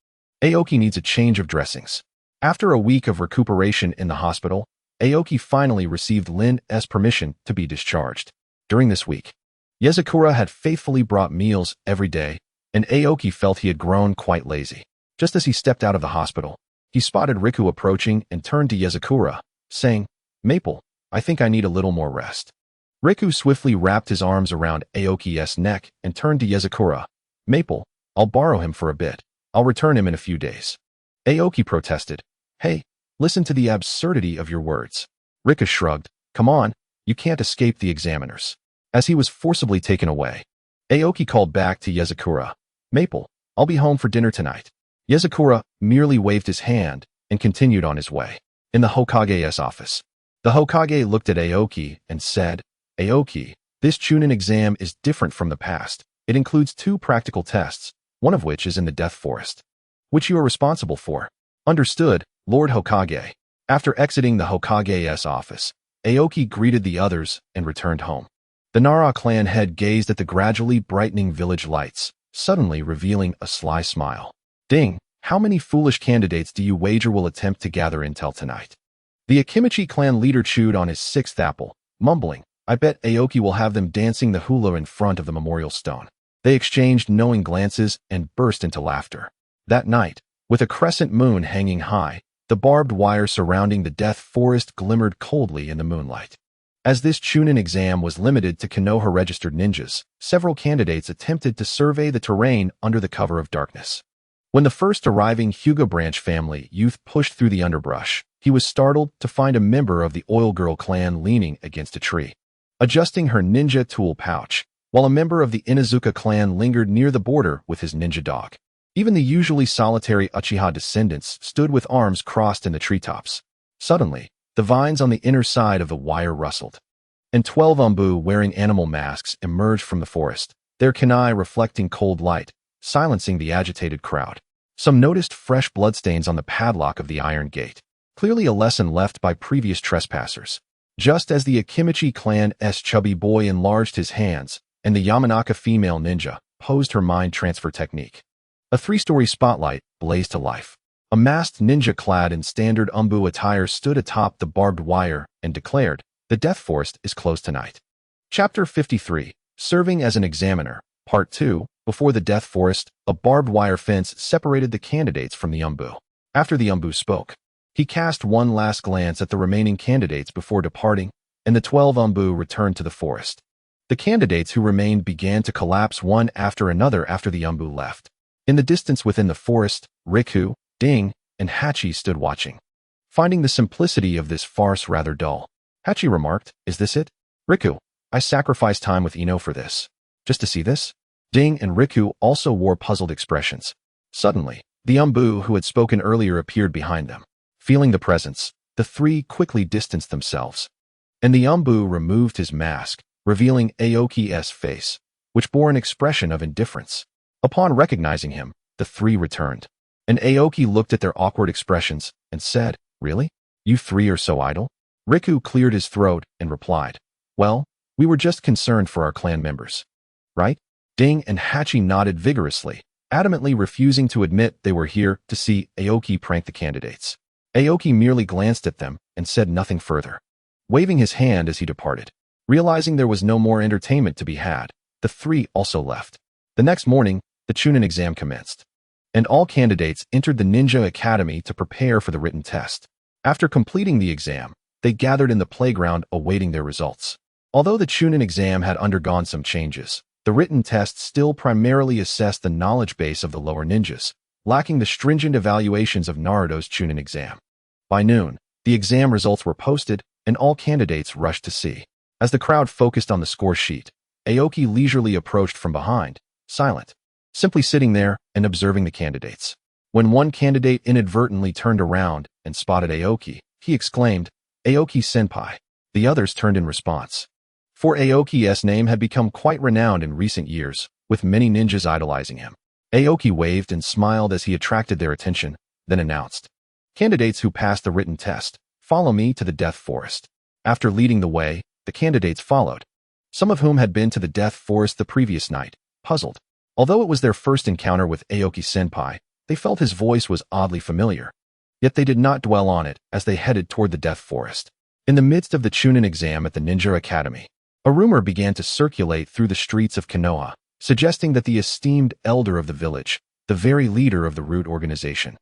Aoki needs a change of dressings." After a week of recuperation in the hospital, Aoki finally received Lin's permission to be discharged. During this week, Yezakura had faithfully brought meals every day, and Aoki felt he had grown quite lazy. Just as he stepped out of the hospital, he spotted Riku approaching and turned to Yezakura, saying, "Maple, I think I need a little more rest." Riku swiftly wrapped his arms around Aoki's neck and turned to Yezakura. "Maple, I'll borrow him for a bit. I'll return him in a few days." Aoki protested, "Hey, listen to the absurdity of your words." Riku shrugged, "Come on, you can't escape the examiners." As he was forcibly taken away, Aoki called back to Yezakura, "Maple, I'll be home for dinner tonight." Yezakura merely waved his hand and continued on his way. In the Hokage's office, the Hokage looked at Aoki and said, "Aoki, this Chunin exam is different from the past. It includes 2 practical tests, one of which is in the Death Forest, which you are responsible for." "Understood, Lord Hokage." After exiting the Hokage's office, Aoki greeted the others and returned home. The Nara clan head gazed at the gradually brightening village lights, suddenly revealing a sly smile. "Ding, how many foolish candidates do you wager will attempt to gather intel tonight?" The Akimichi clan leader chewed on his 6th apple, mumbling, "I bet Aoki will have them dancing the hula in front of the memorial stone." They exchanged knowing glances and burst into laughter. That night, with a crescent moon hanging high, the barbed wire surrounding the Death Forest glimmered coldly in the moonlight. As this Chunin exam was limited to Konoha-registered ninjas, several candidates attempted to survey the terrain under the cover of darkness. When the first arriving Hyuga branch family youth pushed through the underbrush, he was startled to find a member of the Oil Girl clan leaning against a tree, adjusting her ninja tool pouch, while a member of the Inuzuka clan lingered near the border with his ninja dog. Even the usually solitary Uchiha descendants stood with arms crossed in the treetops. Suddenly, the vines on the inner side of the wire rustled, and 12 Umbu wearing animal masks emerged from the forest, their kunai reflecting cold light, silencing the agitated crowd. Some noticed fresh bloodstains on the padlock of the iron gate. clearly a lesson left by previous trespassers. Just as the Akimichi clan's chubby boy enlarged his hands, and the Yamanaka female ninja posed her mind transfer technique, a 3-story spotlight blazed to life. A masked ninja clad in standard umbu attire stood atop the barbed wire and declared, "The Death Forest is closed tonight." Chapter 53, Serving as an Examiner, Part 2, Before the Death Forest, a barbed wire fence separated the candidates from the umbu. After the umbu spoke, he cast one last glance at the remaining candidates before departing, and the 12 umbu returned to the forest. The candidates who remained began to collapse one after another after the umbu left. In the distance within the forest, Riku, Ding, and Hachi stood watching. Finding the simplicity of this farce rather dull, Hachi remarked, "Is this it?" Riku, "I sacrificed time with Ino for this. Just to see this?" Ding and Riku also wore puzzled expressions. Suddenly, the umbu who had spoken earlier appeared behind them. Feeling the presence, the three quickly distanced themselves. And the umbu removed his mask, revealing Aoki's face, which bore an expression of indifference. Upon recognizing him, the three returned. And Aoki looked at their awkward expressions and said, "Really? You three are so idle?" Riku cleared his throat and replied, "Well, we were just concerned for our clan members. Right?" Ding and Hachi nodded vigorously, adamantly refusing to admit they were here to see Aoki prank the candidates. Aoki merely glanced at them and said nothing further, waving his hand as he departed. Realizing there was no more entertainment to be had, the three also left. The next morning, the Chunin exam commenced, and all candidates entered the Ninja Academy to prepare for the written test. After completing the exam, they gathered in the playground awaiting their results. Although the Chunin exam had undergone some changes, the written test still primarily assessed the knowledge base of the lower ninjas, lacking the stringent evaluations of Naruto's Chunin exam. By noon, the exam results were posted, and all candidates rushed to see. As the crowd focused on the score sheet, Aoki leisurely approached from behind, silent, simply sitting there and observing the candidates. When one candidate inadvertently turned around and spotted Aoki, he exclaimed, "Aoki-senpai." The others turned in response. For Aoki's name had become quite renowned in recent years, with many ninjas idolizing him. Aoki waved and smiled as he attracted their attention, then announced, "Candidates who passed the written test, follow me to the Death Forest." After leading the way, the candidates followed, some of whom had been to the Death Forest the previous night, puzzled. Although it was their first encounter with Aoki-senpai, they felt his voice was oddly familiar. Yet they did not dwell on it as they headed toward the Death Forest. In the midst of the Chunin exam at the Ninja Academy, a rumor began to circulate through the streets of Konoha, suggesting that the esteemed elder of the village, the very leader of the Root organization,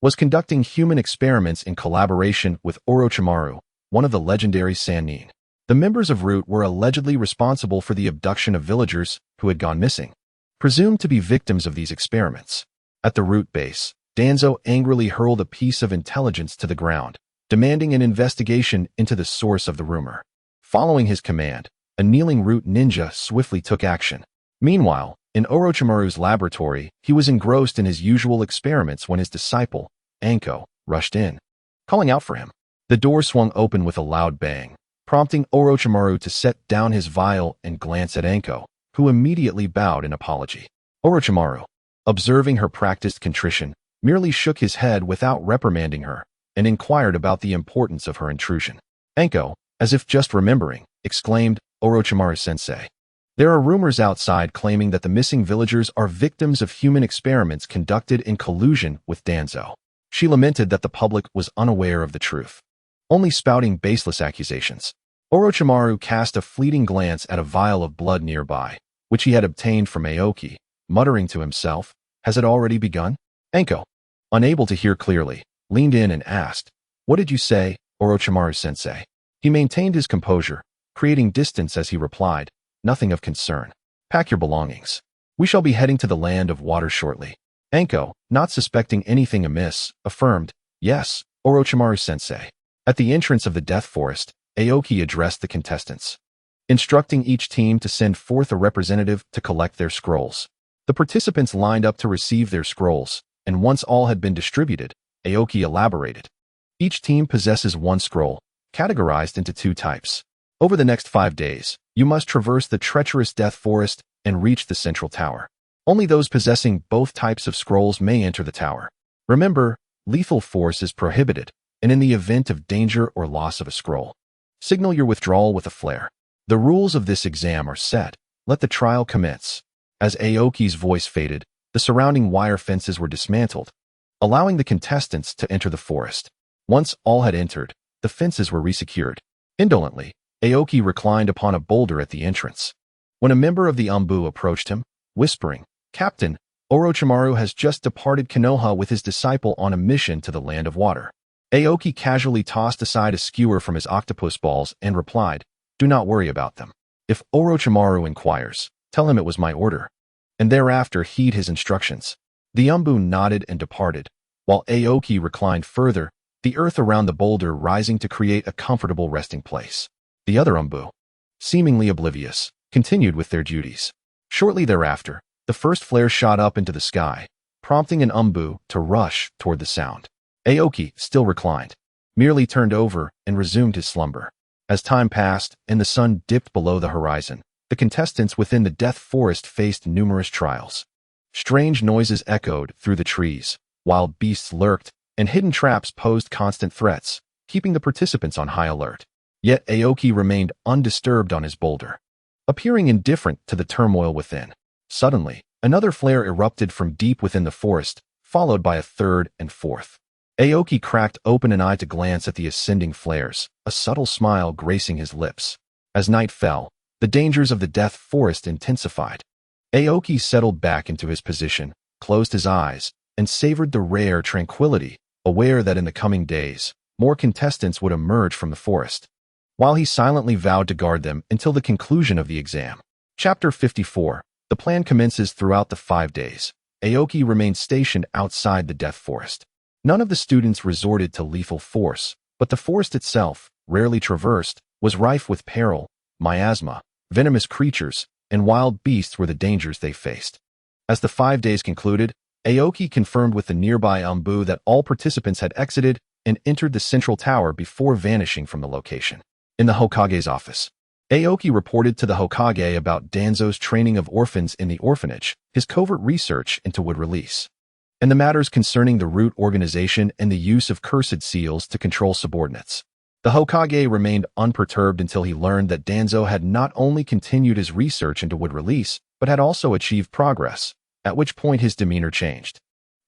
was conducting human experiments in collaboration with Orochimaru, one of the legendary Sannin. The members of Root were allegedly responsible for the abduction of villagers who had gone missing, presumed to be victims of these experiments. At the Root base, Danzo angrily hurled a piece of intelligence to the ground, demanding an investigation into the source of the rumor. Following his command, a kneeling Root ninja swiftly took action. Meanwhile, in Orochimaru's laboratory, he was engrossed in his usual experiments when his disciple, Anko, rushed in, calling out for him. The door swung open with a loud bang, prompting Orochimaru to set down his vial and glance at Anko, who immediately bowed in apology. Orochimaru, observing her practiced contrition, merely shook his head without reprimanding her, and inquired about the importance of her intrusion. Anko, as if just remembering, exclaimed, "Orochimaru-sensei. There are rumors outside claiming that the missing villagers are victims of human experiments conducted in collusion with Danzo." She lamented that the public was unaware of the truth, only spouting baseless accusations. Orochimaru cast a fleeting glance at a vial of blood nearby, which he had obtained from Aoki, muttering to himself, "Has it already begun?" Anko, unable to hear clearly, leaned in and asked, "What did you say, Orochimaru-sensei?" He maintained his composure, creating distance as he replied, "Nothing of concern. Pack your belongings. We shall be heading to the land of water shortly." Anko, not suspecting anything amiss, affirmed, "Yes, Orochimaru-sensei." At the entrance of the Death Forest, Aoki addressed the contestants, instructing each team to send forth a representative to collect their scrolls. The participants lined up to receive their scrolls, and once all had been distributed, Aoki elaborated. Each team possesses one scroll, categorized into two types. Over the next 5 days, you must traverse the treacherous Death Forest and reach the central tower. Only those possessing both types of scrolls may enter the tower. Remember, lethal force is prohibited, and in the event of danger or loss of a scroll, signal your withdrawal with a flare. The rules of this exam are set. Let the trial commence. As Aoki's voice faded, the surrounding wire fences were dismantled, allowing the contestants to enter the forest. Once all had entered, the fences were resecured. Indolently, Aoki reclined upon a boulder at the entrance. When a member of the Umbu approached him, whispering, "Captain, Orochimaru has just departed Konoha with his disciple on a mission to the land of water." Aoki casually tossed aside a skewer from his octopus balls and replied, "Do not worry about them. If Orochimaru inquires, tell him it was my order, and thereafter heed his instructions." The Umbu nodded and departed, while Aoki reclined further, the earth around the boulder rising to create a comfortable resting place. The other Umbu, seemingly oblivious, continued with their duties. Shortly thereafter, the first flare shot up into the sky, prompting an Umbu to rush toward the sound. Aoki, still reclined, merely turned over and resumed his slumber. As time passed and the sun dipped below the horizon, the contestants within the Death Forest faced numerous trials. Strange noises echoed through the trees, wild beasts lurked, and hidden traps posed constant threats, keeping the participants on high alert. Yet Aoki remained undisturbed on his boulder, appearing indifferent to the turmoil within. Suddenly, another flare erupted from deep within the forest, followed by a third and fourth. Aoki cracked open an eye to glance at the ascending flares, a subtle smile gracing his lips. As night fell, the dangers of the Death Forest intensified. Aoki settled back into his position, closed his eyes, and savored the rare tranquility, aware that in the coming days, more contestants would emerge from the forest, while he silently vowed to guard them until the conclusion of the exam. Chapter 54. The plan commences throughout the 5 days. Aoki remained stationed outside the Death Forest. None of the students resorted to lethal force, but the forest itself, rarely traversed, was rife with peril, miasma, venomous creatures, and wild beasts were the dangers they faced. As the 5 days concluded, Aoki confirmed with the nearby Umbu that all participants had exited and entered the central tower before vanishing from the location. In the Hokage's office, Aoki reported to the Hokage about Danzo's training of orphans in the orphanage, his covert research into wood release, and the matters concerning the root organization and the use of cursed seals to control subordinates. The Hokage remained unperturbed until he learned that Danzo had not only continued his research into wood release, but had also achieved progress, at which point his demeanor changed.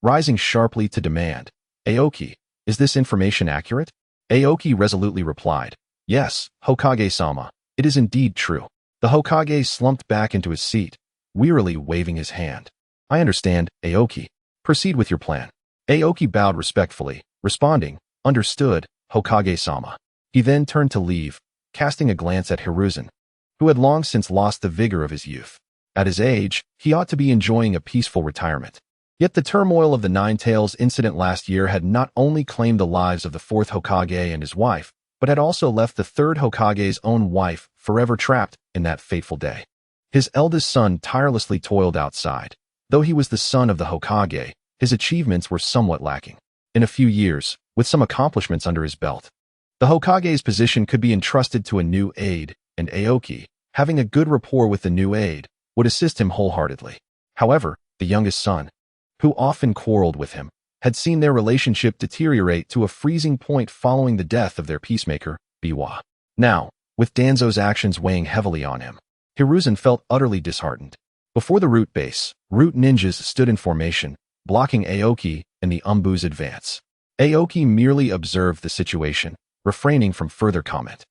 Rising sharply to demand, "Aoki, is this information accurate?" Aoki resolutely replied, "Yes, Hokage-sama, it is indeed true." The Hokage slumped back into his seat, wearily waving his hand. "I understand, Aoki. Proceed with your plan." Aoki bowed respectfully, responding, "Understood, Hokage-sama." He then turned to leave, casting a glance at Hiruzen, who had long since lost the vigor of his youth. At his age, he ought to be enjoying a peaceful retirement. Yet the turmoil of the Nine Tails incident last year had not only claimed the lives of the fourth Hokage and his wife, but had also left the third Hokage's own wife forever trapped in that fateful day. His eldest son tirelessly toiled outside. Though he was the son of the Hokage, his achievements were somewhat lacking. In a few years, with some accomplishments under his belt, the Hokage's position could be entrusted to a new aide, and Aoki, having a good rapport with the new aide, would assist him wholeheartedly. However, the youngest son, who often quarreled with him, had seen their relationship deteriorate to a freezing point following the death of their peacemaker, Biwa. Now, with Danzo's actions weighing heavily on him, Hiruzen felt utterly disheartened. Before the root base, root ninjas stood in formation, blocking Aoki and the Umbu's advance. Aoki merely observed the situation, refraining from further comment.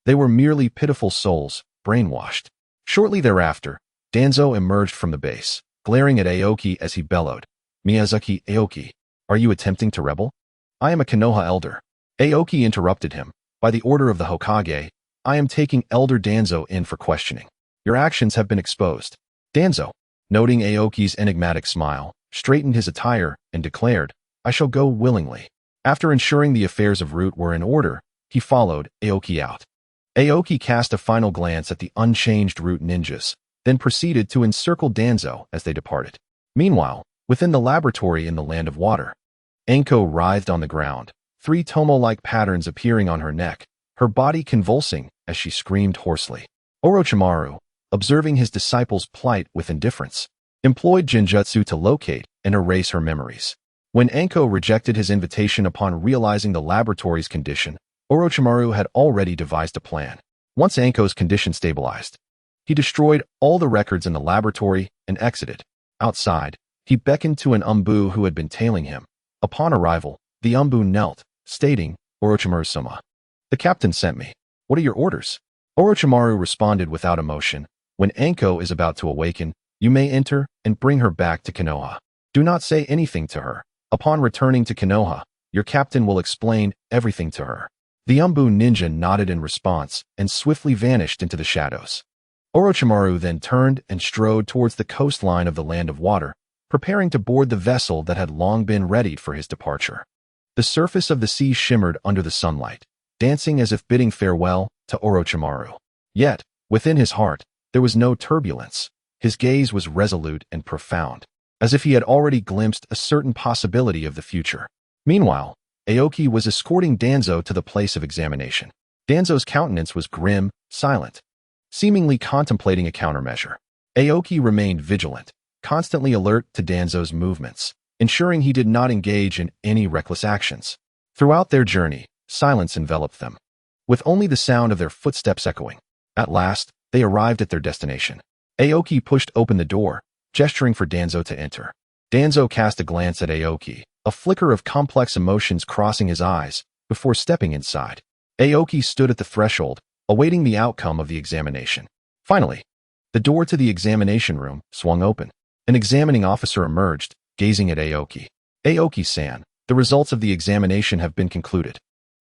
They were merely pitiful souls, brainwashed. Shortly thereafter, Danzo emerged from the base, glaring at Aoki as he bellowed, "Miyazaki Aoki, are you attempting to rebel?" "I am a Konoha elder." Aoki interrupted him. "By the order of the Hokage, I am taking Elder Danzo in for questioning. Your actions have been exposed." Danzo, noting Aoki's enigmatic smile, straightened his attire and declared, "I shall go willingly." After ensuring the affairs of Root were in order, he followed Aoki out. Aoki cast a final glance at the unchanged Root ninjas, then proceeded to encircle Danzo as they departed. Meanwhile, within the laboratory in the Land of Water, Anko writhed on the ground, 3 Tomo-like patterns appearing on her neck, her body convulsing as she screamed hoarsely. Orochimaru, observing his disciple's plight with indifference, employed Genjutsu to locate and erase her memories. When Anko rejected his invitation upon realizing the laboratory's condition, Orochimaru had already devised a plan. Once Anko's condition stabilized, he destroyed all the records in the laboratory and exited. Outside, he beckoned to an Umbu who had been tailing him. Upon arrival, the Umbu knelt, stating, "Orochimaru-sama, the captain sent me. What are your orders?" Orochimaru responded without emotion, "When Anko is about to awaken, you may enter and bring her back to Konoha. Do not say anything to her. Upon returning to Konoha, your captain will explain everything to her." The Umbu ninja nodded in response and swiftly vanished into the shadows. Orochimaru then turned and strode towards the coastline of the Land of Water, preparing to board the vessel that had long been readied for his departure. The surface of the sea shimmered under the sunlight, dancing as if bidding farewell to Orochimaru. Yet, within his heart, there was no turbulence. His gaze was resolute and profound, as if he had already glimpsed a certain possibility of the future. Meanwhile, Aoki was escorting Danzo to the place of examination. Danzo's countenance was grim, silent, seemingly contemplating a countermeasure. Aoki remained vigilant, constantly alert to Danzo's movements, ensuring he did not engage in any reckless actions. Throughout their journey, silence enveloped them, with only the sound of their footsteps echoing. At last, they arrived at their destination. Aoki pushed open the door, gesturing for Danzo to enter. Danzo cast a glance at Aoki, a flicker of complex emotions crossing his eyes, before stepping inside. Aoki stood at the threshold, awaiting the outcome of the examination. Finally, the door to the examination room swung open. An examining officer emerged, gazing at Aoki. "Aoki-san, the results of the examination have been concluded.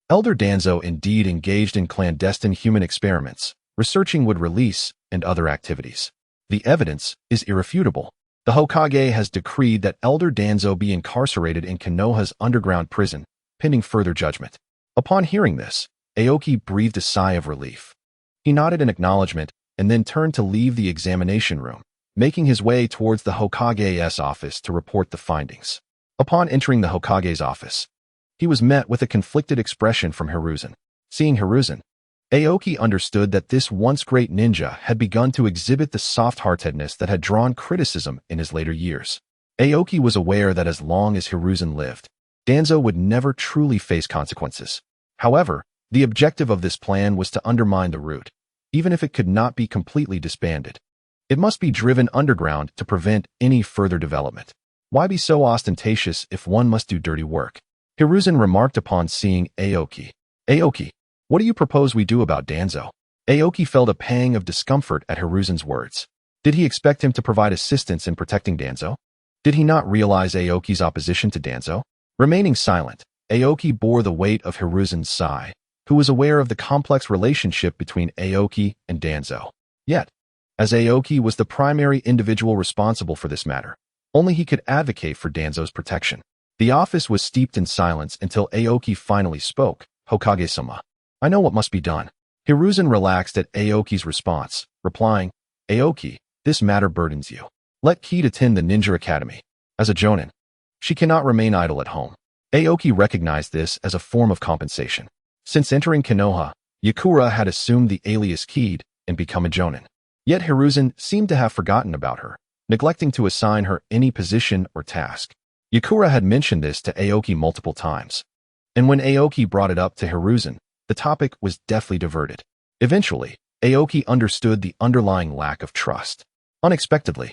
Elder Danzo indeed engaged in clandestine human experiments, researching wood release, and other activities. The evidence is irrefutable. The Hokage has decreed that Elder Danzo be incarcerated in Konoha's underground prison, pending further judgment." Upon hearing this, Aoki breathed a sigh of relief. He nodded in acknowledgement and then turned to leave the examination room, making his way towards the Hokage's office to report the findings. Upon entering the Hokage's office, he was met with a conflicted expression from Hiruzen. Seeing Hiruzen, Aoki understood that this once great ninja had begun to exhibit the soft-heartedness that had drawn criticism in his later years. Aoki was aware that as long as Hiruzen lived, Danzo would never truly face consequences. However, the objective of this plan was to undermine the root, even if it could not be completely disbanded. It must be driven underground to prevent any further development. Why be so ostentatious if one must do dirty work? Hiruzen remarked upon seeing Aoki. "Aoki, what do you propose we do about Danzo?" Aoki felt a pang of discomfort at Hiruzen's words. Did he expect him to provide assistance in protecting Danzo? Did he not realize Aoki's opposition to Danzo? Remaining silent, Aoki bore the weight of Hiruzen's sigh, who was aware of the complex relationship between Aoki and Danzo. Yet, as Aoki was the primary individual responsible for this matter, only he could advocate for Danzo's protection. The office was steeped in silence until Aoki finally spoke. "Hokage-sama, I know what must be done." Hiruzen relaxed at Aoki's response, replying, "Aoki, this matter burdens you. Let Kid attend the Ninja Academy. As a jonin, she cannot remain idle at home." Aoki recognized this as a form of compensation. Since entering Konoha, Yakura had assumed the alias Kid and become a jonin. Yet Hiruzen seemed to have forgotten about her, neglecting to assign her any position or task. Yakura had mentioned this to Aoki multiple times, and when Aoki brought it up to Hiruzen, the topic was deftly diverted. Eventually, Aoki understood the underlying lack of trust. Unexpectedly,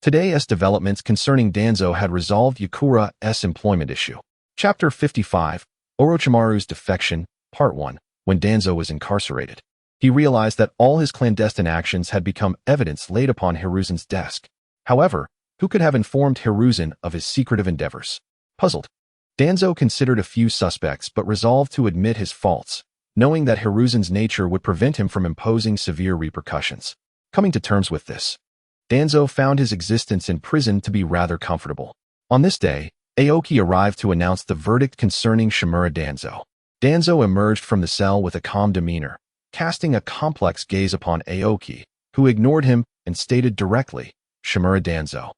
today's developments concerning Danzo had resolved Yakura's employment issue. Chapter 55, Orochimaru's Defection, Part 1. When Danzo was incarcerated, he realized that all his clandestine actions had become evidence laid upon Hiruzen's desk. However, who could have informed Hiruzen of his secretive endeavors? Puzzled, Danzo considered a few suspects but resolved to admit his faults, knowing that Hiruzen's nature would prevent him from imposing severe repercussions. Coming to terms with this, Danzo found his existence in prison to be rather comfortable. On this day, Aoki arrived to announce the verdict concerning Shimura Danzo. Danzo emerged from the cell with a calm demeanor, casting a complex gaze upon Aoki, who ignored him and stated directly, "Shimura Danzo,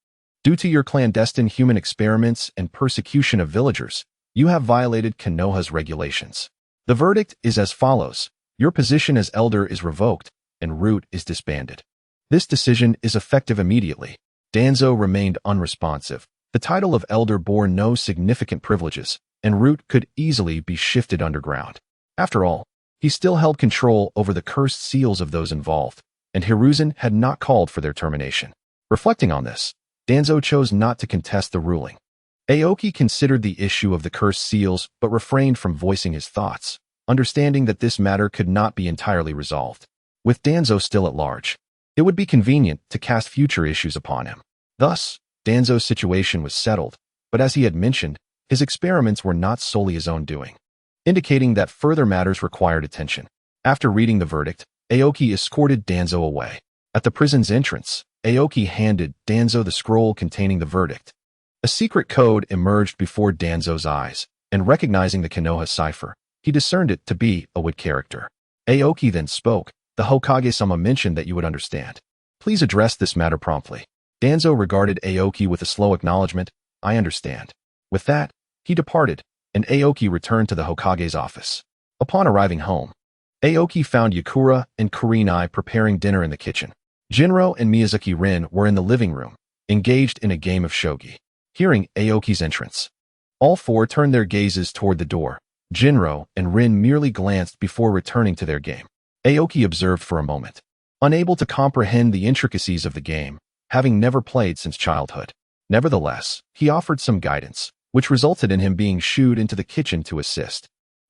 due to your clandestine human experiments and persecution of villagers, you have violated Konoha's regulations. The verdict is as follows: your position as elder is revoked, and Root is disbanded. This decision is effective immediately." Danzo remained unresponsive, The title of elder bore no significant privileges, and root could easily be shifted underground. After all, he still held control over the cursed seals of those involved, and Hiruzen had not called for their termination. Reflecting on this, Danzo chose not to contest the ruling. Aoki considered the issue of the cursed seals but refrained from voicing his thoughts, understanding that this matter could not be entirely resolved. With Danzo still at large, it would be convenient to cast future issues upon him. Thus, Danzo's situation was settled, but as he had mentioned, his experiments were not solely his own doing, indicating that further matters required attention. After reading the verdict, Aoki escorted Danzo away. At the prison's entrance, Aoki handed Danzo the scroll containing the verdict. A secret code emerged before Danzo's eyes, and recognizing the Konoha cipher, he discerned it to be a wood character. Aoki then spoke. The Hokage-sama mentioned that you would understand. Please address this matter promptly. Danzo regarded Aoki with a slow acknowledgement. I understand. With that, he departed, and Aoki returned to the Hokage's office. Upon arriving home, Aoki found Yakura and Kurenai preparing dinner in the kitchen. Jinro and Miyazaki Rin were in the living room, engaged in a game of shogi. Hearing Aoki's entrance, all four turned their gazes toward the door. Jinro and Rin merely glanced before returning to their game. Aoki observed for a moment, unable to comprehend the intricacies of the game, having never played since childhood. Nevertheless, he offered some guidance, which resulted in him being shooed into the kitchen to assist.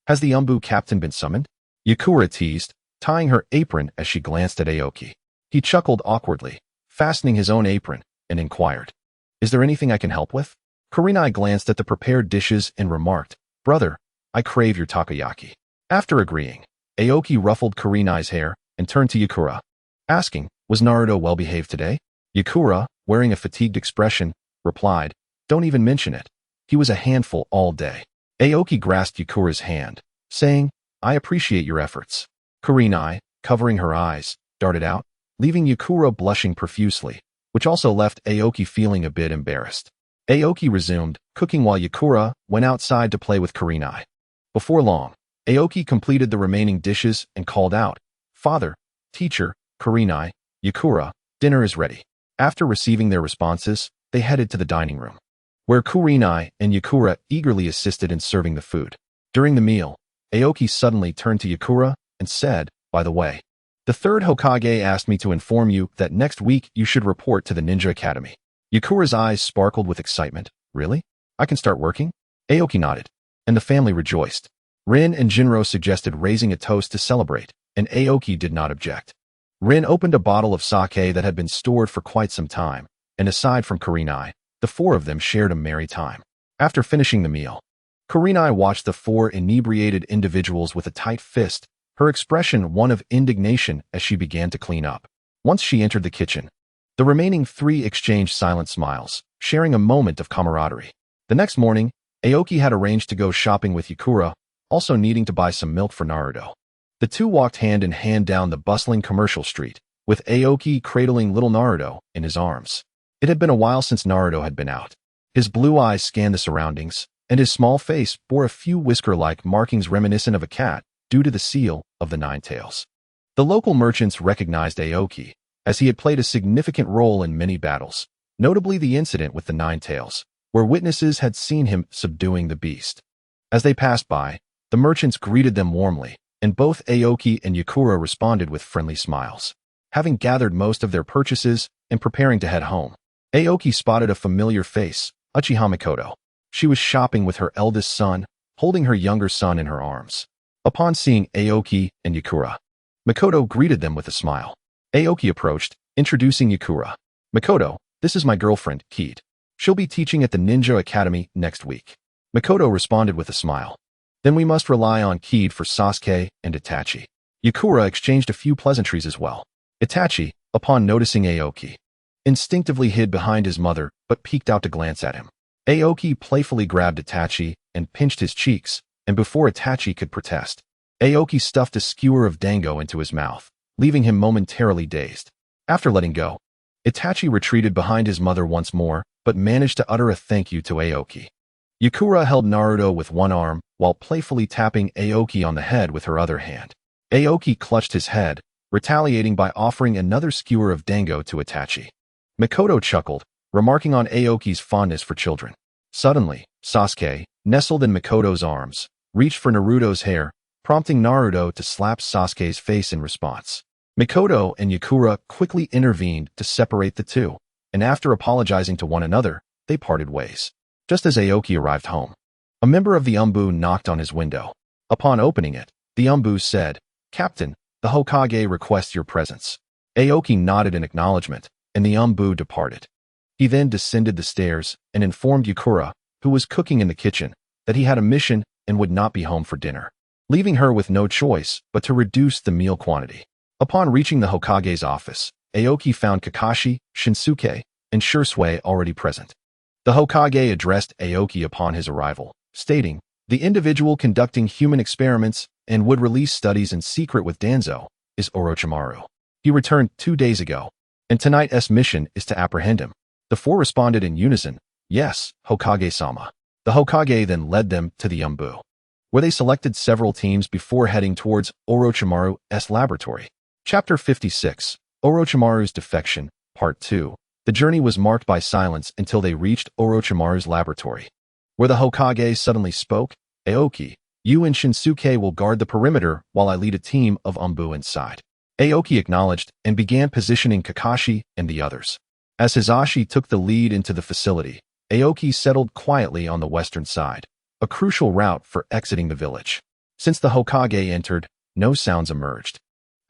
Has the Umbu captain been summoned? Yakura teased, tying her apron as she glanced at Aoki. He chuckled awkwardly, fastening his own apron, and inquired, Is there anything I can help with? Kurenai glanced at the prepared dishes and remarked, Brother, I crave your takoyaki. After agreeing, Aoki ruffled Kurenai's hair and turned to Yakura, asking, Was Naruto well-behaved today? Yakura, wearing a fatigued expression, replied, Don't even mention it. He was a handful all day. Aoki grasped Yakura's hand, saying, I appreciate your efforts. Kurenai, covering her eyes, darted out, leaving Yakura blushing profusely, which also left Aoki feeling a bit embarrassed. Aoki resumed cooking while Yakura went outside to play with Kurenai. Before long, Aoki completed the remaining dishes and called out, Father, teacher, Kurenai, Yakura, dinner is ready. After receiving their responses, they headed to the dining room, where Kurenai and Yakura eagerly assisted in serving the food. During the meal, Aoki suddenly turned to Yakura and said, By the way, the third Hokage asked me to inform you that next week you should report to the Ninja Academy. Yakura's eyes sparkled with excitement. Really? I can start working? Aoki nodded, and the family rejoiced. Rin and Jinro suggested raising a toast to celebrate, and Aoki did not object. Rin opened a bottle of sake that had been stored for quite some time, and aside from Kurenai, the four of them shared a merry time. After finishing the meal, Kurenai watched the four inebriated individuals with a tight fist, her expression one of indignation as she began to clean up. Once she entered the kitchen, the remaining three exchanged silent smiles, sharing a moment of camaraderie. The next morning, Aoki had arranged to go shopping with Yakura, also needing to buy some milk for Naruto. The two walked hand in hand down the bustling commercial street, with Aoki cradling little Naruto in his arms. It had been a while since Naruto had been out. His blue eyes scanned the surroundings, and his small face bore a few whisker-like markings reminiscent of a cat due to the seal of the Nine Tails. The local merchants recognized Aoki, as he had played a significant role in many battles, notably the incident with the Nine Tails, where witnesses had seen him subduing the beast. As they passed by, the merchants greeted them warmly, and both Aoki and Yakura responded with friendly smiles. Having gathered most of their purchases and preparing to head home, Aoki spotted a familiar face, Uchiha Mikoto. She was shopping with her eldest son, holding her younger son in her arms. Upon seeing Aoki and Yakura, Mikoto greeted them with a smile. Aoki approached, introducing Yakura. Mikoto, this is my girlfriend, Keed. She'll be teaching at the Ninja Academy next week. Mikoto responded with a smile. Then we must rely on Keed for Sasuke and Itachi. Yakura exchanged a few pleasantries as well. Itachi, upon noticing Aoki, instinctively hid behind his mother but peeked out to glance at him. Aoki playfully grabbed Itachi and pinched his cheeks, and before Itachi could protest, Aoki stuffed a skewer of dango into his mouth, leaving him momentarily dazed. After letting go, Itachi retreated behind his mother once more, but managed to utter a thank you to Aoki. Yakura held Naruto with one arm, while playfully tapping Aoki on the head with her other hand. Aoki clutched his head, retaliating by offering another skewer of dango to Itachi. Mikoto chuckled, remarking on Aoki's fondness for children. Suddenly, Sasuke, nestled in Mikoto's arms, reached for Naruto's hair, prompting Naruto to slap Sasuke's face in response. Mikoto and Yakura quickly intervened to separate the two, and after apologizing to one another, they parted ways. Just as Aoki arrived home, a member of the Umbu knocked on his window. Upon opening it, the Umbu said, "Captain, the Hokage requests your presence." Aoki nodded in acknowledgement, and the Umbu departed. He then descended the stairs and informed Yakura, who was cooking in the kitchen, that he had a mission and would not be home for dinner, leaving her with no choice but to reduce the meal quantity. Upon reaching the Hokage's office, Aoki found Kakashi, Shinsuke, and Shursui already present. The Hokage addressed Aoki upon his arrival, stating, "The individual conducting human experiments and would release studies in secret with Danzo is Orochimaru. He returned 2 days ago, and tonight's mission is to apprehend him." The four responded in unison, "Yes, Hokage-sama." The Hokage then led them to the Umbu, where they selected several teams before heading towards Orochimaru's laboratory. Chapter 56, Orochimaru's Defection, Part 2. The journey was marked by silence until they reached Orochimaru's laboratory, where the Hokage suddenly spoke, "Aoki, you and Shinsuke will guard the perimeter while I lead a team of Umbu inside." Aoki acknowledged and began positioning Kakashi and the others. As Hisashi took the lead into the facility, Aoki settled quietly on the western side, a crucial route for exiting the village. Since the Hokage entered, no sounds emerged.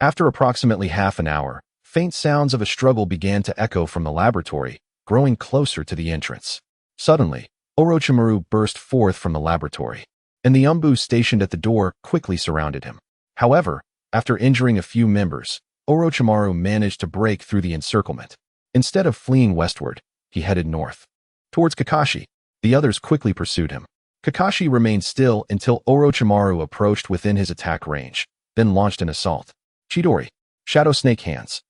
After approximately half an hour, faint sounds of a struggle began to echo from the laboratory, growing closer to the entrance. Suddenly, Orochimaru burst forth from the laboratory, and the Umbu stationed at the door quickly surrounded him. However, after injuring a few members, Orochimaru managed to break through the encirclement. Instead of fleeing westward, he headed north, towards Kakashi. The others quickly pursued him. Kakashi remained still until Orochimaru approached within his attack range, then launched an assault. Chidori. Shadow Snake Hands.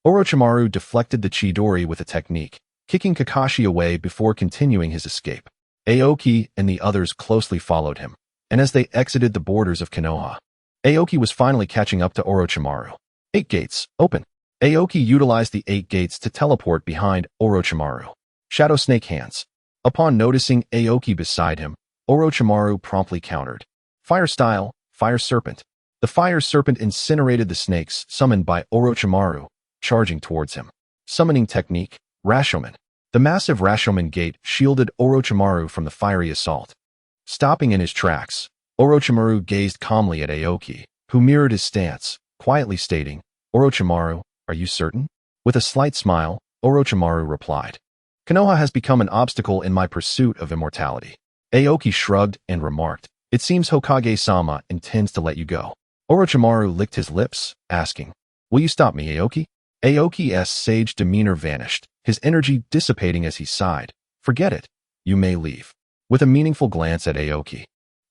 Orochimaru deflected the Chidori with a technique, kicking Kakashi away before continuing his escape. Aoki and the others closely followed him, and as they exited the borders of Konoha, Aoki was finally catching up to Orochimaru. 8 gates, open. Aoki utilized the 8 gates to teleport behind Orochimaru. Shadow Snake Hands. Upon noticing Aoki beside him, Orochimaru promptly countered. Fire Style, Fire Serpent. The Fire Serpent incinerated the snakes summoned by Orochimaru, charging towards him. Summoning Technique, Rashomon. The massive Rashomon gate shielded Orochimaru from the fiery assault. Stopping in his tracks, Orochimaru gazed calmly at Aoki, who mirrored his stance, quietly stating, "Orochimaru, are you certain?" With a slight smile, Orochimaru replied, "Konoha has become an obstacle in my pursuit of immortality." Aoki shrugged and remarked, "It seems Hokage-sama intends to let you go." Orochimaru licked his lips, asking, "Will you stop me, Aoki?" Aoki's sage demeanor vanished, his energy dissipating as he sighed. "Forget it. You may leave." With a meaningful glance at Aoki,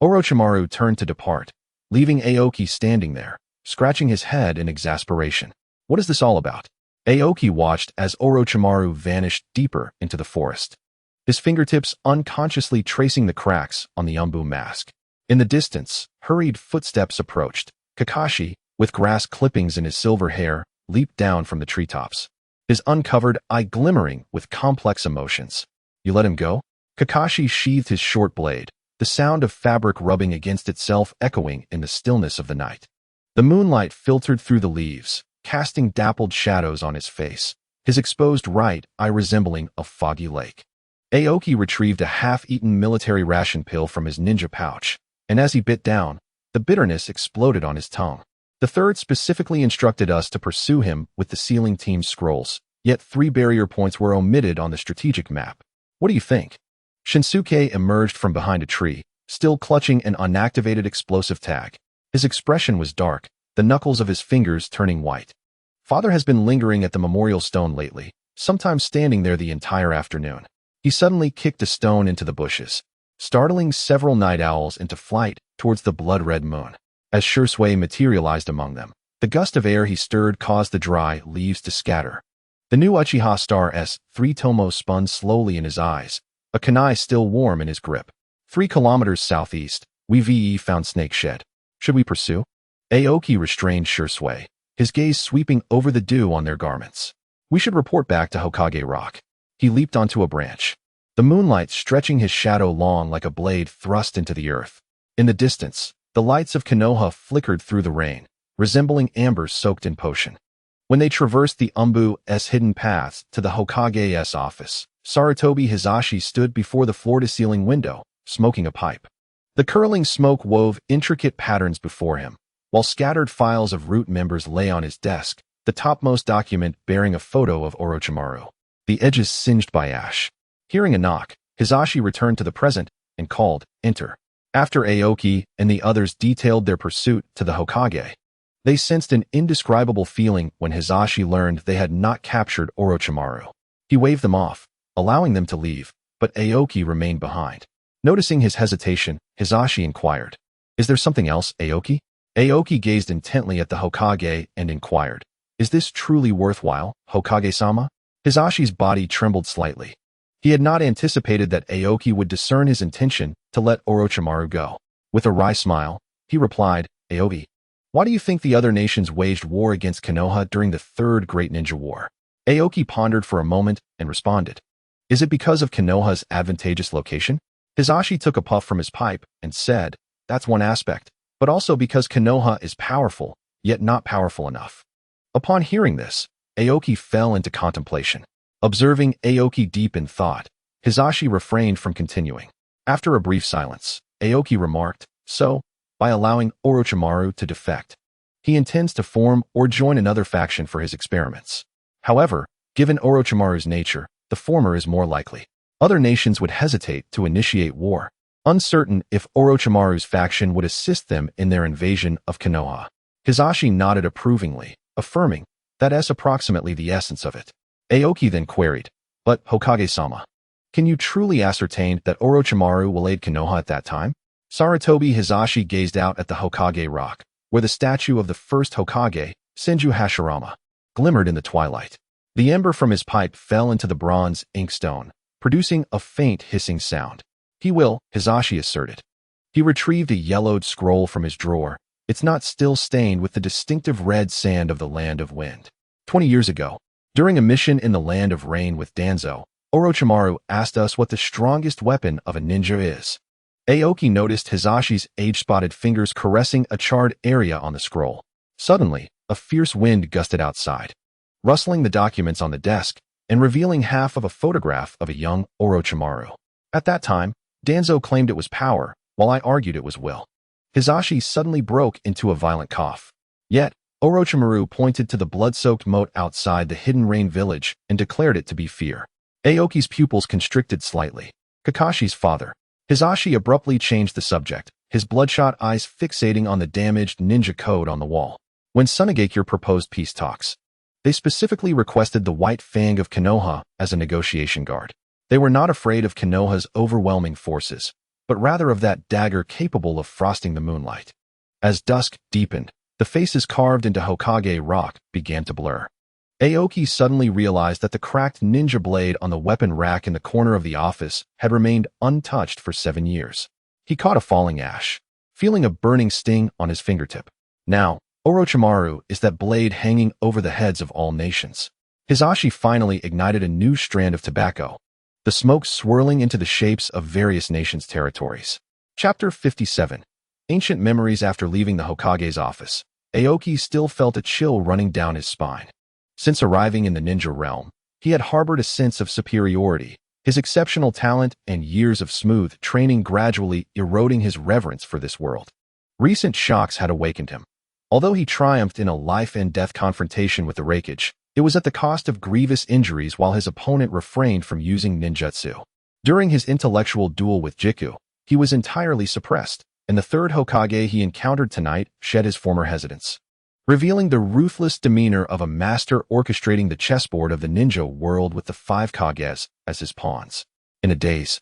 Orochimaru turned to depart, leaving Aoki standing there, scratching his head in exasperation. What is this all about? Aoki watched as Orochimaru vanished deeper into the forest, his fingertips unconsciously tracing the cracks on the Umbu mask. In the distance, hurried footsteps approached. Kakashi, with grass clippings in his silver hair, leaped down from the treetops, his uncovered eye glimmering with complex emotions. "You let him go?" Kakashi sheathed his short blade, the sound of fabric rubbing against itself echoing in the stillness of the night. The moonlight filtered through the leaves, casting dappled shadows on his face, his exposed right eye resembling a foggy lake. Aoki retrieved a half-eaten military ration pill from his ninja pouch, and as he bit down, the bitterness exploded on his tongue. The third specifically instructed us to pursue him with the sealing team's scrolls, yet 3 barrier points were omitted on the strategic map. What do you think? Shinsuke emerged from behind a tree, still clutching an unactivated explosive tag. His expression was dark, the knuckles of his fingers turning white. Father has been lingering at the memorial stone lately, sometimes standing there the entire afternoon. He suddenly kicked a stone into the bushes, startling several night owls into flight towards the blood-red moon. As Shursui materialized among them, the gust of air he stirred caused the dry leaves to scatter. The new Uchiha Star's 3 tomo spun slowly in his eyes, a kunai still warm in his grip. 3 kilometers southeast, we found Snake Shed. Should we pursue? Aoki restrained Shursui, his gaze sweeping over the dew on their garments. We should report back to Hokage Rock. He leaped onto a branch, the moonlight stretching his shadow long like a blade thrust into the earth. In the distance, the lights of Konoha flickered through the rain, resembling amber soaked in potion. When they traversed the Umbu's hidden paths to the Hokage's office, Sarutobi Hisashi stood before the floor-to-ceiling window, smoking a pipe. The curling smoke wove intricate patterns before him, while scattered files of root members lay on his desk, the topmost document bearing a photo of Orochimaru, the edges singed by ash. Hearing a knock, Hisashi returned to the present and called, "Enter." After Aoki and the others detailed their pursuit to the Hokage, they sensed an indescribable feeling when Hisashi learned they had not captured Orochimaru. He waved them off, allowing them to leave, but Aoki remained behind. Noticing his hesitation, Hisashi inquired, "Is there something else, Aoki?" Aoki gazed intently at the Hokage and inquired, "Is this truly worthwhile, Hokage-sama?" Hisashi's body trembled slightly. He had not anticipated that Aoki would discern his intention to let Orochimaru go. With a wry smile, he replied, "Aoki, why do you think the other nations waged war against Konoha during the Third Great Ninja War?" Aoki pondered for a moment and responded, "Is it because of Konoha's advantageous location?" Hisashi took a puff from his pipe and said, "That's one aspect, but also because Konoha is powerful, yet not powerful enough." Upon hearing this, Aoki fell into contemplation. Observing Aoki deep in thought, Hisashi refrained from continuing. After a brief silence, Aoki remarked, "So, by allowing Orochimaru to defect, he intends to form or join another faction for his experiments. However, given Orochimaru's nature, the former is more likely. Other nations would hesitate to initiate war, uncertain if Orochimaru's faction would assist them in their invasion of Konoha." Hisashi nodded approvingly, affirming that is approximately the essence of it. Aoki then queried, "But, Hokage-sama, can you truly ascertain that Orochimaru will aid Konoha at that time?" Sarutobi Hisashi gazed out at the Hokage rock, where the statue of the first Hokage, Senju Hashirama, glimmered in the twilight. The ember from his pipe fell into the bronze inkstone, producing a faint hissing sound. "He will," Hisashi asserted. He retrieved a yellowed scroll from his drawer. It's not still stained with the distinctive red sand of the Land of Wind. 20 years ago, during a mission in the Land of Rain with Danzo, Orochimaru asked us what the strongest weapon of a ninja is. Aoki noticed Hisashi's age-spotted fingers caressing a charred area on the scroll. Suddenly, a fierce wind gusted outside, rustling the documents on the desk and revealing half of a photograph of a young Orochimaru. At that time, Danzo claimed it was power, while I argued it was will. Hisashi suddenly broke into a violent cough. Yet, Orochimaru pointed to the blood-soaked moat outside the Hidden Rain village and declared it to be fear. Aoki's pupils constricted slightly. Kakashi's father. Hisashi abruptly changed the subject, his bloodshot eyes fixating on the damaged ninja code on the wall. When Sunagakure proposed peace talks, they specifically requested the White Fang of Konoha as a negotiation guard. They were not afraid of Konoha's overwhelming forces, but rather of that dagger capable of frosting the moonlight. As dusk deepened, the faces carved into Hokage rock began to blur. Aoki suddenly realized that the cracked ninja blade on the weapon rack in the corner of the office had remained untouched for 7 years. He caught a falling ash, feeling a burning sting on his fingertip. Now, Orochimaru is that blade hanging over the heads of all nations. Hisashi finally ignited a new strand of tobacco, the smoke swirling into the shapes of various nations' territories. Chapter 57. Ancient Memories. After leaving the Hokage's office, Aoki still felt a chill running down his spine. Since arriving in the ninja realm, he had harbored a sense of superiority, his exceptional talent and years of smooth training gradually eroding his reverence for this world. Recent shocks had awakened him. Although he triumphed in a life-and-death confrontation with the Raikage, it was at the cost of grievous injuries while his opponent refrained from using ninjutsu. During his intellectual duel with Jiku, he was entirely suppressed, and the third Hokage he encountered tonight shed his former hesitance, revealing the ruthless demeanor of a master orchestrating the chessboard of the ninja world with the 5 Kages as his pawns. In a daze,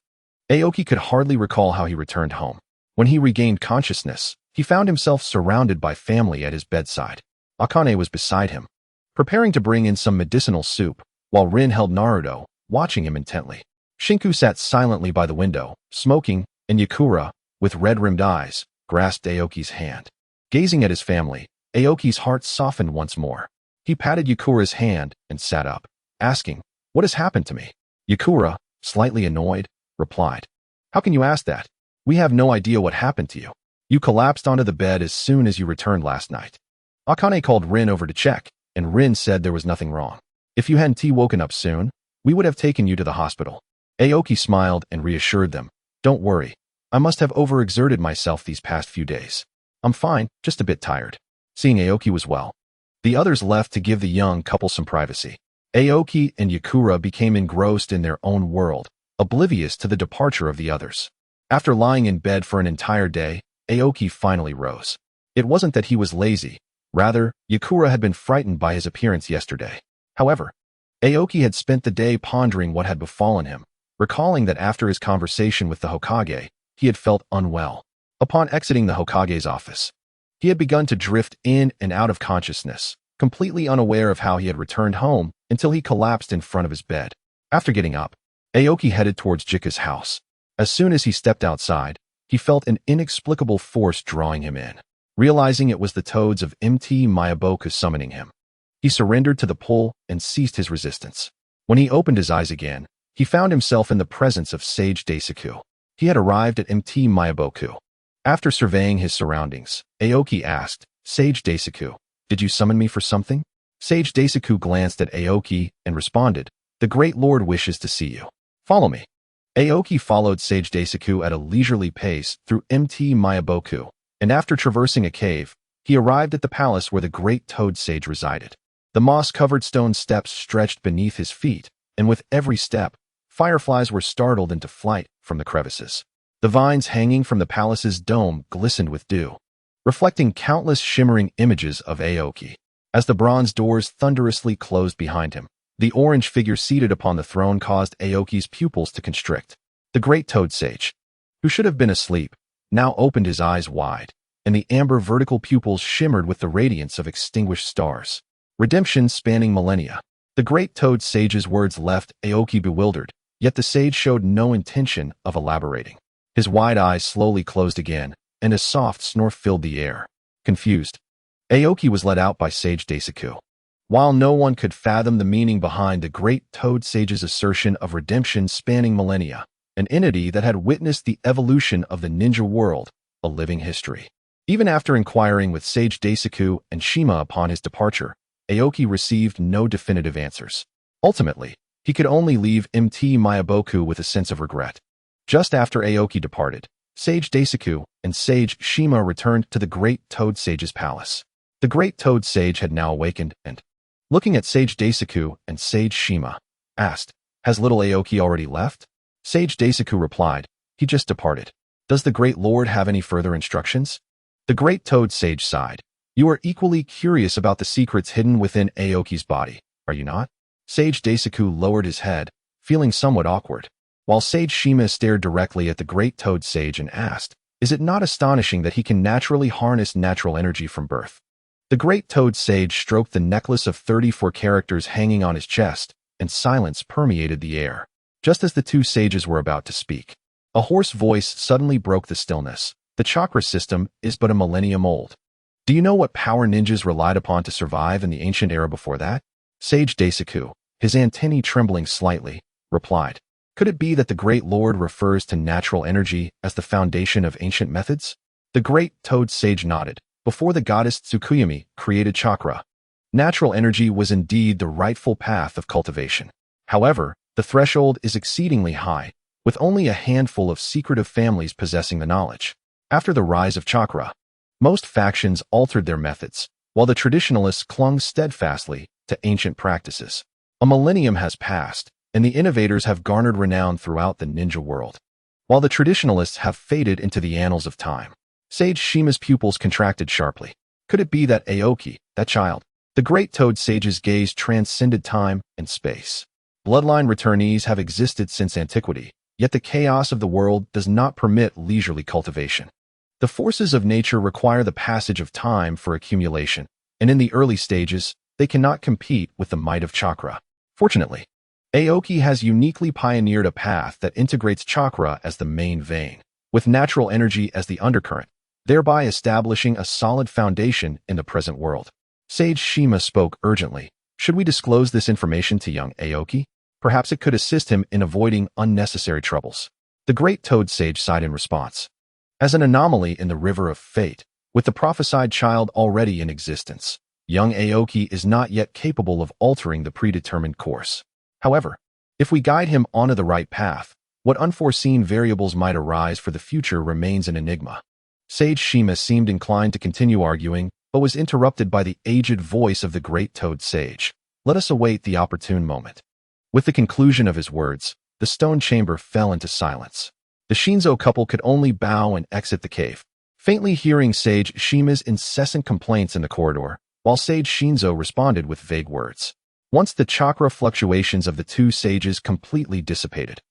Aoki could hardly recall how he returned home. When he regained consciousness, he found himself surrounded by family at his bedside. Akane was beside him, preparing to bring in some medicinal soup, while Rin held Naruto, watching him intently. Shinku sat silently by the window, smoking, and Yakura, with red-rimmed eyes, grasped Aoki's hand. Gazing at his family, Aoki's heart softened once more. He patted Yakura's hand and sat up, asking, "What has happened to me?" Yakura, slightly annoyed, replied. How can you ask that? We have no idea what happened to you. You collapsed onto the bed as soon as you returned last night. Akane called Rin over to check, and Rin said there was nothing wrong. If you hadn't woken up soon, we would have taken you to the hospital. Aoki smiled and reassured them. Don't worry. I must have overexerted myself these past few days. I'm fine, just a bit tired. Seeing Aoki was well, the others left to give the young couple some privacy. Aoki and Yakura became engrossed in their own world, oblivious to the departure of the others. After lying in bed for an entire day, Aoki finally rose. It wasn't that he was lazy. Rather, Yakura had been frightened by his appearance yesterday. However, Aoki had spent the day pondering what had befallen him, recalling that after his conversation with the Hokage, he had felt unwell. Upon exiting the Hokage's office, he had begun to drift in and out of consciousness, completely unaware of how he had returned home until he collapsed in front of his bed. After getting up, Aoki headed towards Jika's house. As soon as he stepped outside, he felt an inexplicable force drawing him in. Realizing it was the toads of Mt. Mayaboku summoning him, he surrendered to the pull and ceased his resistance. When he opened his eyes again, he found himself in the presence of Sage Daisaku. He had arrived at Mt. Mayaboku. After surveying his surroundings, Aoki asked, Sage Daisaku, did you summon me for something? Sage Daisaku glanced at Aoki and responded, the Great Lord wishes to see you. Follow me. Aoki followed Sage Daisaku at a leisurely pace through Mt. Mayaboku, and after traversing a cave, he arrived at the palace where the great toad sage resided. The moss-covered stone steps stretched beneath his feet, and with every step, fireflies were startled into flight from the crevices. The vines hanging from the palace's dome glistened with dew, reflecting countless shimmering images of Aoki. As the bronze doors thunderously closed behind him, the orange figure seated upon the throne caused Aoki's pupils to constrict. The great toad sage, who should have been asleep, now opened his eyes wide, and the amber vertical pupils shimmered with the radiance of extinguished stars. Redemption spanning millennia. The great toad sage's words left Aoki bewildered, yet the sage showed no intention of elaborating. His wide eyes slowly closed again, and a soft snore filled the air. Confused, Aoki was led out by Sage Daisaku. While no one could fathom the meaning behind the great toad sage's assertion of redemption spanning millennia, an entity that had witnessed the evolution of the ninja world, a living history. Even after inquiring with Sage Daisaku and Shima upon his departure, Aoki received no definitive answers. Ultimately, he could only leave Mt. Mayaboku with a sense of regret. Just after Aoki departed, Sage Daisaku and Sage Shima returned to the great toad sage's palace. The great toad sage had now awakened and, looking at Sage Daisaku and Sage Shima, asked, Has little Aoki already left? Sage Daisaku replied, He just departed. Does the great lord have any further instructions? The great toad sage sighed. You are equally curious about the secrets hidden within Aoki's body, are you not? Sage Daisaku lowered his head, feeling somewhat awkward, while Sage Shima stared directly at the great toad sage and asked, Is it not astonishing that he can naturally harness natural energy from birth? The great toad sage stroked the necklace of 34 characters hanging on his chest, and silence permeated the air. Just as the two sages were about to speak, a hoarse voice suddenly broke the stillness. The chakra system is but a millennium old. Do you know what power ninjas relied upon to survive in the ancient era before that? Sage Daisaku, his antennae trembling slightly, replied. Could it be that the Great Lord refers to natural energy as the foundation of ancient methods? The great toad sage nodded. Before the goddess Tsukuyomi created chakra, natural energy was indeed the rightful path of cultivation. However, the threshold is exceedingly high, with only a handful of secretive families possessing the knowledge. After the rise of chakra, most factions altered their methods, while the traditionalists clung steadfastly to ancient practices. A millennium has passed, and the innovators have garnered renown throughout the ninja world, while the traditionalists have faded into the annals of time. Sage Shima's pupils contracted sharply. Could it be that Aoki, that child? The great toad sage's gaze transcended time and space. Bloodline returnees have existed since antiquity, yet the chaos of the world does not permit leisurely cultivation. The forces of nature require the passage of time for accumulation, and in the early stages, they cannot compete with the might of chakra. Fortunately, Aoki has uniquely pioneered a path that integrates chakra as the main vein, with natural energy as the undercurrent, thereby establishing a solid foundation in the present world. Sage Shima spoke urgently. Should we disclose this information to young Aoki? Perhaps it could assist him in avoiding unnecessary troubles. The great toad sage sighed in response. As an anomaly in the river of fate, with the prophesied child already in existence, young Aoki is not yet capable of altering the predetermined course. However, if we guide him onto the right path, what unforeseen variables might arise for the future remains an enigma. Sage Shima seemed inclined to continue arguing, but was interrupted by the aged voice of the great toad sage. Let us await the opportune moment. With the conclusion of his words, the stone chamber fell into silence. The Shinzo couple could only bow and exit the cave, faintly hearing Sage Shima's incessant complaints in the corridor, while Sage Shinzo responded with vague words. Once the chakra fluctuations of the two sages completely dissipated,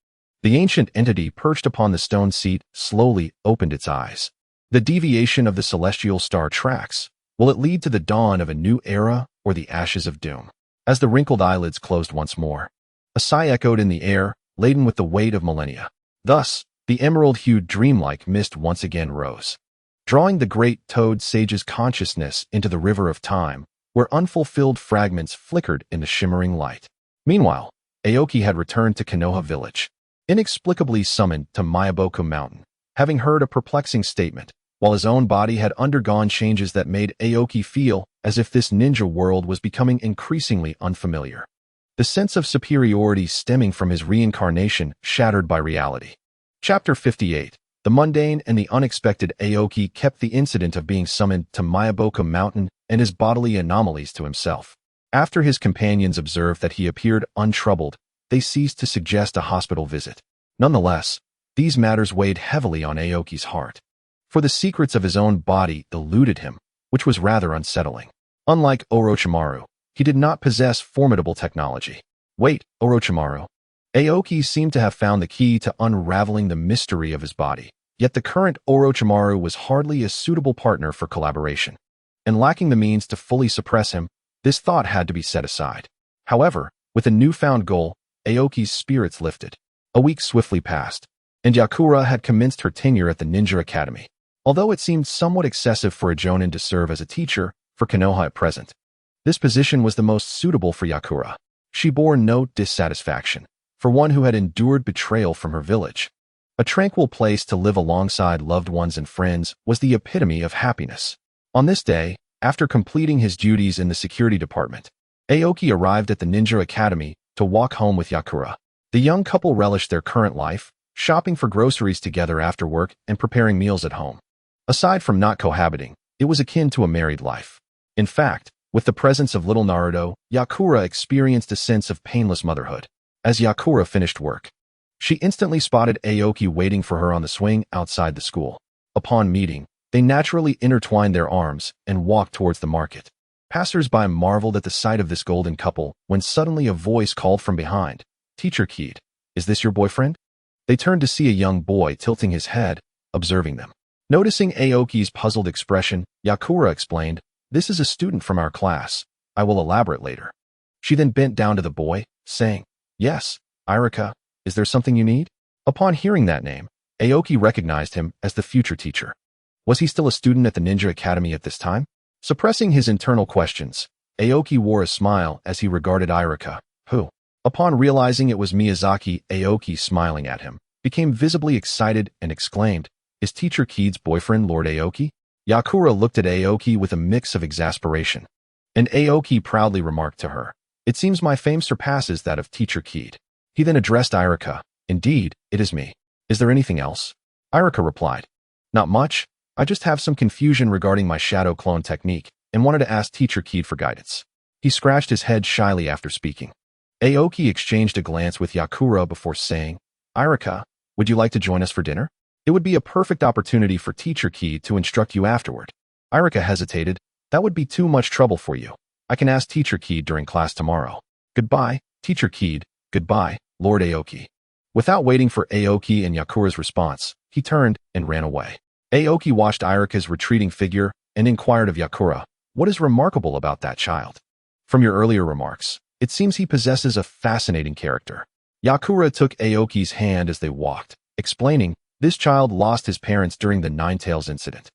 the ancient entity perched upon the stone seat slowly opened its eyes. The deviation of the celestial star tracks. Will it lead to the dawn of a new era or the ashes of doom? As the wrinkled eyelids closed once more, a sigh echoed in the air, laden with the weight of millennia. Thus, the emerald-hued dreamlike mist once again rose, drawing the great toad sage's consciousness into the river of time, where unfulfilled fragments flickered in the shimmering light. Meanwhile, Aoki had returned to Konoha village, inexplicably summoned to Miyaboku Mountain, having heard a perplexing statement, while his own body had undergone changes that made Aoki feel as if this ninja world was becoming increasingly unfamiliar. The sense of superiority stemming from his reincarnation shattered by reality. Chapter 58. The mundane and the unexpected. Aoki kept the incident of being summoned to Miyaboku Mountain and his bodily anomalies to himself. After his companions observed that he appeared untroubled, they ceased to suggest a hospital visit. Nonetheless, these matters weighed heavily on Aoki's heart, for the secrets of his own body eluded him, which was rather unsettling. Unlike Orochimaru, he did not possess formidable technology. Wait, Orochimaru. Aoki seemed to have found the key to unraveling the mystery of his body, yet the current Orochimaru was hardly a suitable partner for collaboration. And lacking the means to fully suppress him, this thought had to be set aside. However, with a newfound goal, Aoki's spirits lifted. A week swiftly passed, and Yakura had commenced her tenure at the Ninja Academy. Although it seemed somewhat excessive for a jonin to serve as a teacher for Konoha at present, this position was the most suitable for Yakura. She bore no dissatisfaction. For one who had endured betrayal from her village, a tranquil place to live alongside loved ones and friends was the epitome of happiness. On this day, after completing his duties in the security department, Aoki arrived at the Ninja Academy to walk home with Yakura. The young couple relished their current life, shopping for groceries together after work and preparing meals at home. Aside from not cohabiting, it was akin to a married life. In fact, with the presence of little Naruto, Yakura experienced a sense of painless motherhood. As Yakura finished work, she instantly spotted Aoki waiting for her on the swing outside the school. Upon meeting, they naturally intertwined their arms and walked towards the market. Passers-by marveled at the sight of this golden couple when suddenly a voice called from behind, "Teacher Kid, is this your boyfriend?" They turned to see a young boy tilting his head, observing them. Noticing Aoki's puzzled expression, Yakura explained, "This is a student from our class. I will elaborate later." She then bent down to the boy, saying, "Yes, Irika, is there something you need?" Upon hearing that name, Aoki recognized him as the future teacher. Was he still a student at the Ninja Academy at this time? Suppressing his internal questions, Aoki wore a smile as he regarded Irika, who, upon realizing it was Miyazaki Aoki smiling at him, became visibly excited and exclaimed, "Is Teacher Kid's boyfriend Lord Aoki?" Yakura looked at Aoki with a mix of exasperation, and Aoki proudly remarked to her, "It seems my fame surpasses that of Teacher Kid." He then addressed Irika, "Indeed, it is me. Is there anything else?" Irika replied, "Not much. I just have some confusion regarding my shadow clone technique and wanted to ask Teacher Kid for guidance." He scratched his head shyly after speaking. Aoki exchanged a glance with Yakura before saying, "Irika, would you like to join us for dinner? It would be a perfect opportunity for Teacher Kid to instruct you afterward." Irika hesitated. "That would be too much trouble for you. I can ask Teacher Kid during class tomorrow." "Goodbye, Teacher Kid. Goodbye, Lord Aoki." Without waiting for Aoki and Yakura's response, he turned and ran away. Aoki watched Irika's retreating figure and inquired of Yakura, "What is remarkable about that child? From your earlier remarks, it seems he possesses a fascinating character." Yakura took Aoki's hand as they walked, explaining, "This child lost his parents during the Ninetales incident.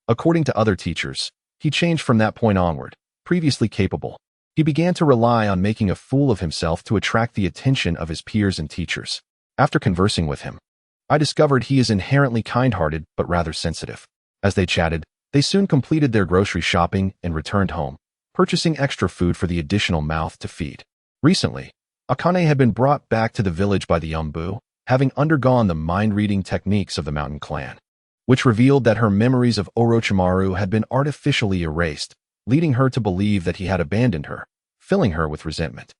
According to other teachers, he changed from that point onward, previously capable. He began to rely on making a fool of himself to attract the attention of his peers and teachers. After conversing with him, I discovered he is inherently kind-hearted but rather sensitive. As they chatted, they soon completed their grocery shopping and returned home, purchasing extra food for the additional mouth to feed. Recently, Akane had been brought back to the village by the Umbu, having undergone the mind-reading techniques of the Mountain Clan, which revealed that her memories of Orochimaru had been artificially erased, leading her to believe that he had abandoned her, filling her with resentment.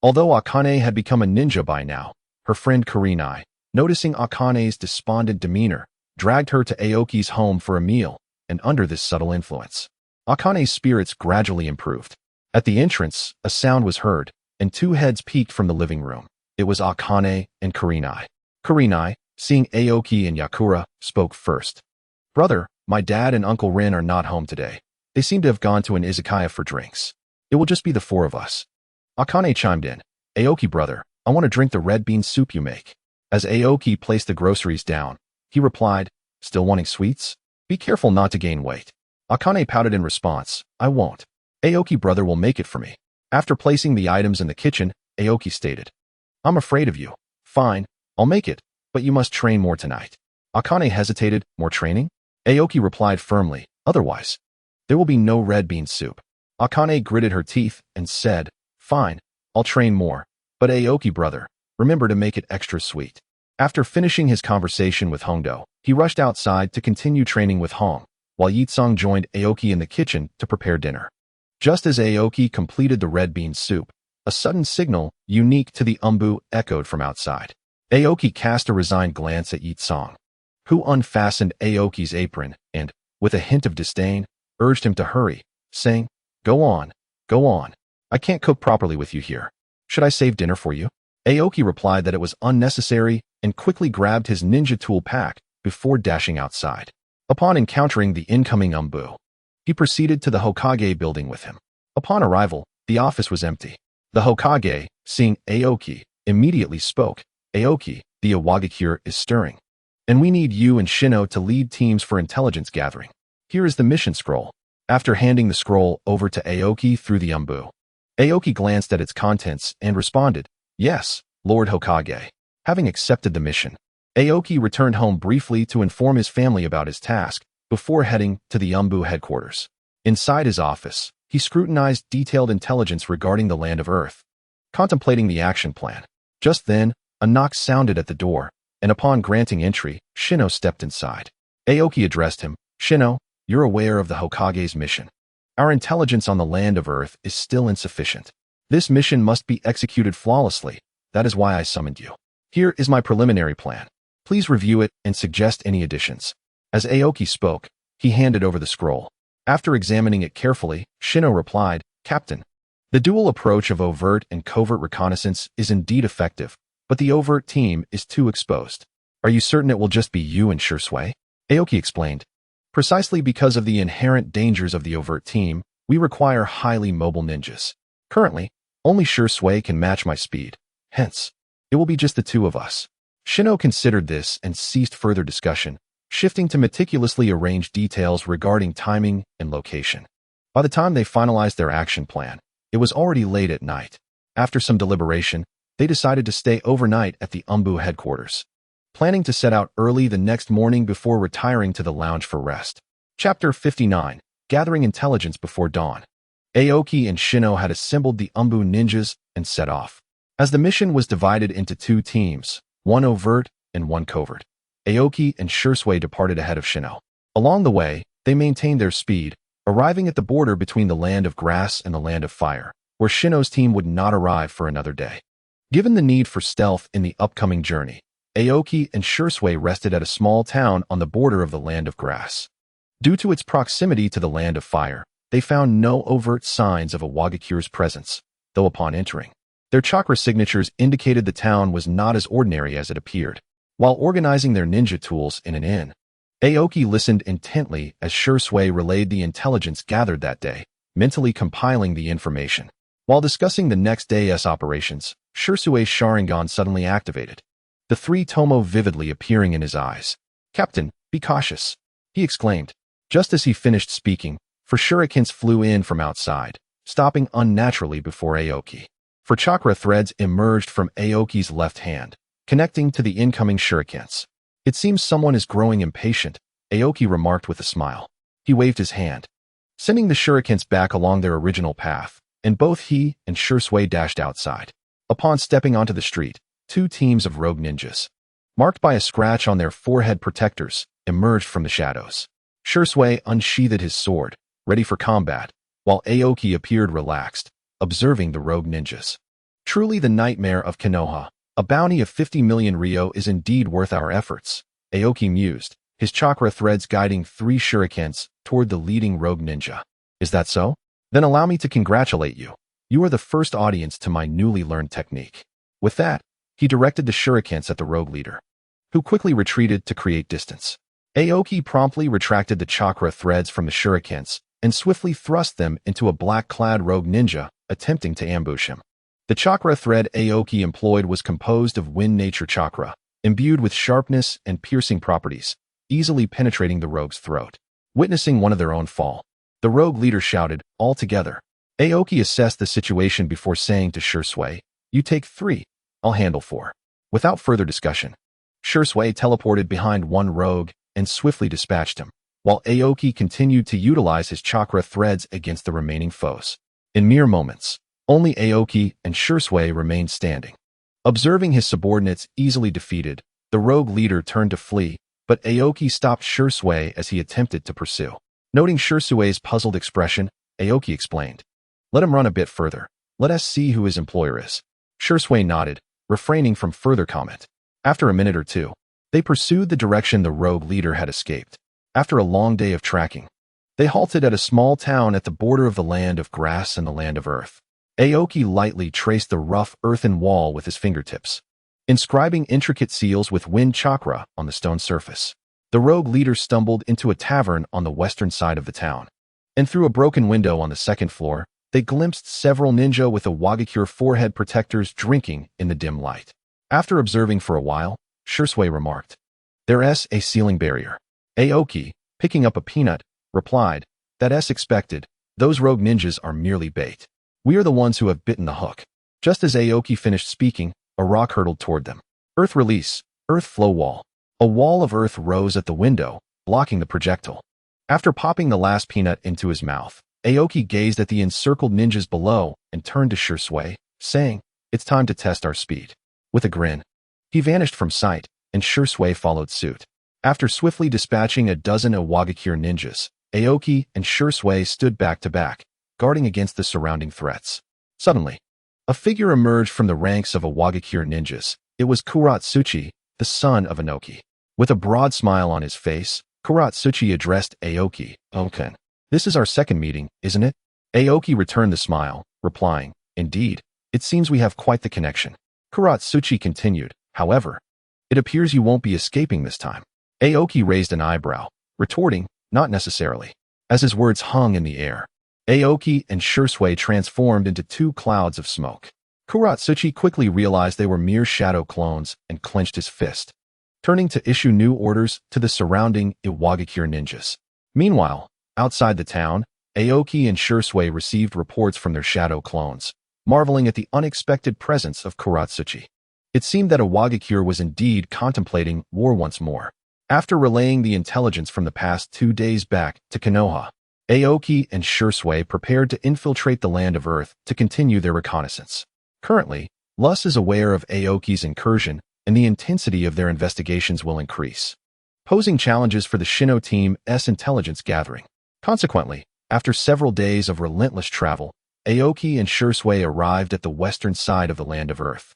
Although Akane had become a ninja by now, her friend Kurenai, noticing Akane's despondent demeanor, dragged her to Aoki's home for a meal, and under this subtle influence, Akane's spirits gradually improved. At the entrance, a sound was heard, and two heads peeked from the living room. It was Akane and Kurenai. Kurenai, seeing Aoki and Yakura, spoke first. "Brother, my dad and Uncle Rin are not home today. They seem to have gone to an izakaya for drinks. It will just be the four of us." Akane chimed in. "Aoki, brother, I want to drink the red bean soup you make." As Aoki placed the groceries down, he replied, "Still wanting sweets? Be careful not to gain weight." Akane pouted in response, "I won't. Aoki, brother, will make it for me." After placing the items in the kitchen, Aoki stated, "I'm afraid of you. Fine, I'll make it, but you must train more tonight." Akane hesitated. "More training?" Aoki replied firmly, "Otherwise, there will be no red bean soup." Akane gritted her teeth and said, "Fine, I'll train more, but Aoki, brother, remember to make it extra sweet." After finishing his conversation with Hongdo, he rushed outside to continue training with Hong, while Yitsong joined Aoki in the kitchen to prepare dinner. Just as Aoki completed the red bean soup, a sudden signal, unique to the Umbu, echoed from outside. Aoki cast a resigned glance at Yitsong, who unfastened Aoki's apron and, with a hint of disdain, urged him to hurry, saying, Go on. I can't cook properly with you here. Should I save dinner for you?" Aoki replied that it was unnecessary and quickly grabbed his ninja tool pack before dashing outside. Upon encountering the incoming Umbu, he proceeded to the Hokage building with him. Upon arrival, the office was empty. The Hokage, seeing Aoki, immediately spoke, "Aoki, the Iwagakure is stirring, and we need you and Shino to lead teams for intelligence gathering. Here is the mission scroll." After handing the scroll over to Aoki through the Umbu, Aoki glanced at its contents and responded, "Yes, Lord Hokage." Having accepted the mission, Aoki returned home briefly to inform his family about his task before heading to the Umbu headquarters. Inside his office, he scrutinized detailed intelligence regarding the land of Earth, contemplating the action plan. Just then, a knock sounded at the door, and upon granting entry, Shino stepped inside. Aoki addressed him, "Shino, you're aware of the Hokage's mission. Our intelligence on the land of Earth is still insufficient. This mission must be executed flawlessly. That is why I summoned you. Here is my preliminary plan. Please review it and suggest any additions." As Aoki spoke, he handed over the scroll. After examining it carefully, Shino replied, "Captain, the dual approach of overt and covert reconnaissance is indeed effective, but the overt team is too exposed. Are you certain it will just be you and Shursui?" Aoki explained, "Precisely because of the inherent dangers of the overt team, we require highly mobile ninjas. Currently, only Shursui can match my speed. Hence, it will be just the two of us." Shino considered this and ceased further discussion, shifting to meticulously arrange details regarding timing and location. By the time they finalized their action plan, it was already late at night. After some deliberation, they decided to stay overnight at the Umbu headquarters, planning to set out early the next morning before retiring to the lounge for rest. Chapter 59, Gathering Intelligence Before Dawn. Aoki and Shino had assembled the Umbu ninjas and set off. As the mission was divided into two teams, one overt and one covert, Aoki and Shursui departed ahead of Shino. Along the way, they maintained their speed, arriving at the border between the land of grass and the land of fire, where Shino's team would not arrive for another day. Given the need for stealth in the upcoming journey, Aoki and Shursui rested at a small town on the border of the land of grass. Due to its proximity to the land of fire, they found no overt signs of a Wagakure's presence, though upon entering, their chakra signatures indicated the town was not as ordinary as it appeared. While organizing their ninja tools in an inn, Aoki listened intently as Shursui relayed the intelligence gathered that day, mentally compiling the information. While discussing the next day's operations, Shursui's Sharingan suddenly activated, the three tomo vividly appearing in his eyes. "Captain, be cautious," he exclaimed. Just as he finished speaking, four shurikens flew in from outside, stopping unnaturally before Aoki. Four chakra threads emerged from Aoki's left hand, connecting to the incoming shurikens. It seems someone is growing impatient, Aoki remarked with a smile. He waved his hand, sending the shurikens back along their original path, and both he and Shursui dashed outside. Upon stepping onto the street, two teams of rogue ninjas, marked by a scratch on their forehead protectors, emerged from the shadows. Shursui unsheathed his sword, ready for combat, while Aoki appeared relaxed, observing the rogue ninjas. Truly the nightmare of Konoha. A bounty of 50 million ryo is indeed worth our efforts, Aoki mused, his chakra threads guiding 3 shurikens toward the leading rogue ninja. Is that so? Then allow me to congratulate you. You are the first audience to my newly learned technique. With that, he directed the shurikens at the rogue leader, who quickly retreated to create distance. Aoki promptly retracted the chakra threads from the shurikens and swiftly thrust them into a black-clad rogue ninja, attempting to ambush him. The chakra thread Aoki employed was composed of wind nature chakra, imbued with sharpness and piercing properties, easily penetrating the rogue's throat. Witnessing one of their own fall, the rogue leader shouted, "All together." Aoki assessed the situation before saying to Shursui, "You take 3, I'll handle 4. Without further discussion, Shursui teleported behind one rogue and swiftly dispatched him, while Aoki continued to utilize his chakra threads against the remaining foes. In mere moments, only Aoki and Shursui remained standing. Observing his subordinates easily defeated, the rogue leader turned to flee, but Aoki stopped Shursui as he attempted to pursue. Noting Shursui's puzzled expression, Aoki explained, "Let him run a bit further. Let us see who his employer is." Shursui nodded, refraining from further comment. After a minute or two, they pursued the direction the rogue leader had escaped. After a long day of tracking, they halted at a small town at the border of the land of grass and the land of earth. Aoki lightly traced the rough earthen wall with his fingertips, inscribing intricate seals with wind chakra on the stone surface. The rogue leader stumbled into a tavern on the western side of the town, and through a broken window on the second floor, they glimpsed several ninja with Awagakure forehead protectors drinking in the dim light. After observing for a while, Shursui remarked, "There's a ceiling barrier." Aoki, picking up a peanut, replied, "That's expected. Those rogue ninjas are merely bait. We are the ones who have bitten the hook." Just as Aoki finished speaking, a rock hurtled toward them. Earth release, earth flow wall. A wall of earth rose at the window, blocking the projectile. After popping the last peanut into his mouth, Aoki gazed at the encircled ninjas below and turned to Shursui, saying, "It's time to test our speed." With a grin, he vanished from sight, and Shursui followed suit. After swiftly dispatching a dozen Awagakure ninjas, Aoki and Shursui stood back to back, guarding against the surrounding threats. Suddenly, a figure emerged from the ranks of Awagakure ninjas. It was Kuratsuchi, the son of Inoki. With a broad smile on his face, Kuratsuchi addressed Aoki, "Oken. This is our second meeting, isn't it?" Aoki returned the smile, replying, "Indeed, it seems we have quite the connection." Kuratsuchi continued, "However, it appears you won't be escaping this time." Aoki raised an eyebrow, retorting, "Not necessarily." As his words hung in the air, Aoki and Shursui transformed into 2 clouds of smoke. Kuratsuchi quickly realized they were mere shadow clones and clenched his fist, turning to issue new orders to the surrounding Iwagakure ninjas. Meanwhile, outside the town, Aoki and Shursui received reports from their shadow clones, marveling at the unexpected presence of Kuratsuchi. It seemed that Iwagakure was indeed contemplating war once more. After relaying the intelligence from the past 2 days back to Konoha, Aoki and Shursui prepared to infiltrate the land of Earth to continue their reconnaissance. Currently, Lus is aware of Aoki's incursion, and the intensity of their investigations will increase, posing challenges for the Shino team's intelligence gathering. Consequently, after several days of relentless travel, Aoki and Shursui arrived at the western side of the land of Earth,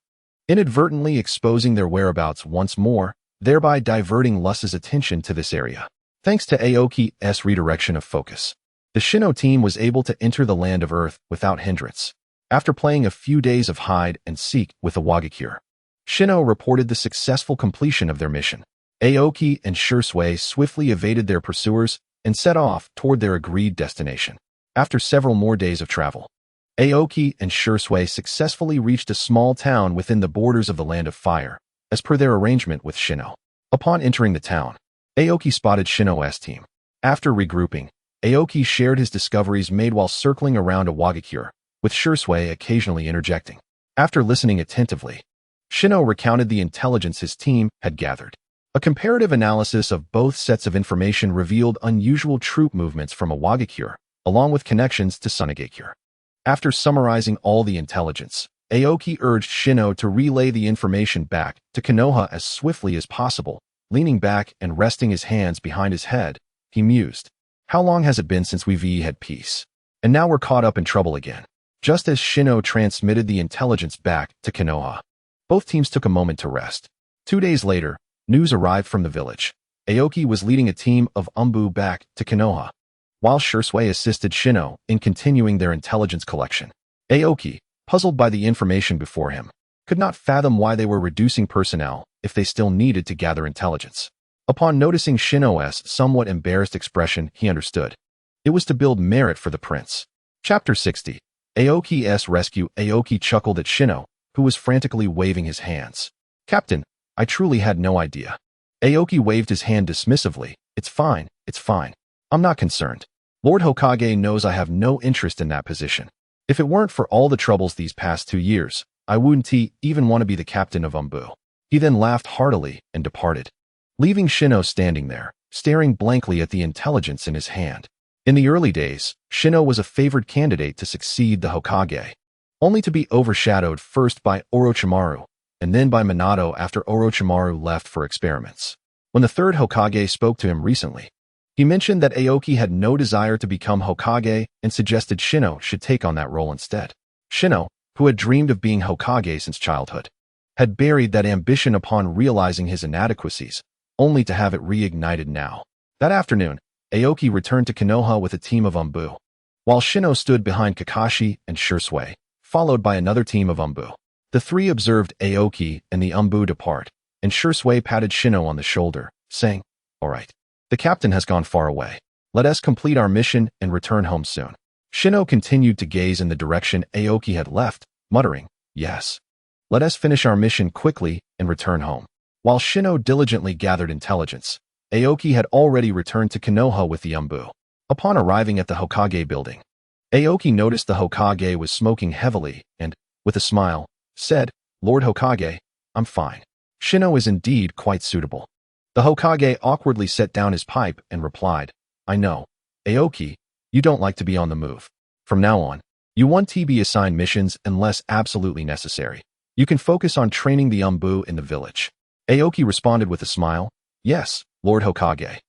inadvertently exposing their whereabouts once more, thereby diverting Lus's attention to this area. Thanks to Aoki's redirection of focus, the Shino team was able to enter the land of Earth without hindrance. After playing a few days of hide and seek with Awagakure, Shino reported the successful completion of their mission. Aoki and Shursui swiftly evaded their pursuers and set off toward their agreed destination. After several more days of travel, Aoki and Shursui successfully reached a small town within the borders of the Land of Fire, as per their arrangement with Shino. Upon entering the town, Aoki spotted Shino's team. After regrouping, Aoki shared his discoveries made while circling around a Wagakure, with Shursui occasionally interjecting. After listening attentively, Shino recounted the intelligence his team had gathered. A comparative analysis of both sets of information revealed unusual troop movements from a Wagakure, along with connections to Sunagakure. After summarizing all the intelligence, Aoki urged Shino to relay the information back to Konoha as swiftly as possible. Leaning back and resting his hands behind his head, he mused. How long has it been since we've had peace? And now we're caught up in trouble again. Just as Shino transmitted the intelligence back to Konoha, both teams took a moment to rest. 2 days later, news arrived from the village. Aoki was leading a team of Umbu back to Konoha, while Shursui assisted Shino in continuing their intelligence collection. Aoki, puzzled by the information before him, could not fathom why they were reducing personnel if they still needed to gather intelligence. Upon noticing Shino's somewhat embarrassed expression, he understood. It was to build merit for the prince. Chapter 60. Aoki's Rescue. Aoki chuckled at Shino, who was frantically waving his hands. Captain, I truly had no idea. Aoki waved his hand dismissively. It's fine. I'm not concerned. Lord Hokage knows I have no interest in that position. If it weren't for all the troubles these past 2 years, I wouldn't even want to be the captain of Umbu. He then laughed heartily and departed, leaving Shino standing there, staring blankly at the intelligence in his hand. In the early days, Shino was a favored candidate to succeed the Hokage, only to be overshadowed first by Orochimaru, and then by Minato after Orochimaru left for experiments. When the third Hokage spoke to him recently, he mentioned that Aoki had no desire to become Hokage and suggested Shino should take on that role instead. Shino, who had dreamed of being Hokage since childhood, had buried that ambition upon realizing his inadequacies, only to have it reignited now. That afternoon, Aoki returned to Konoha with a team of Umbu, while Shino stood behind Kakashi and Shursui, followed by another team of Umbu. The three observed Aoki and the Umbu depart, and Shursui patted Shino on the shoulder, saying, "All right, the captain has gone far away. Let us complete our mission and return home soon." Shino continued to gaze in the direction Aoki had left, muttering, "Yes. Let us finish our mission quickly and return home." While Shino diligently gathered intelligence, Aoki had already returned to Konoha with the Umbu. Upon arriving at the Hokage building, Aoki noticed the Hokage was smoking heavily and, with a smile, said, "Lord Hokage, I'm fine. Shino is indeed quite suitable." The Hokage awkwardly set down his pipe and replied, "I know. Aoki, you don't like to be on the move. From now on, you won't be assigned missions unless absolutely necessary. You can focus on training the Umbu in the village." Aoki responded with a smile, "Yes, Lord Hokage."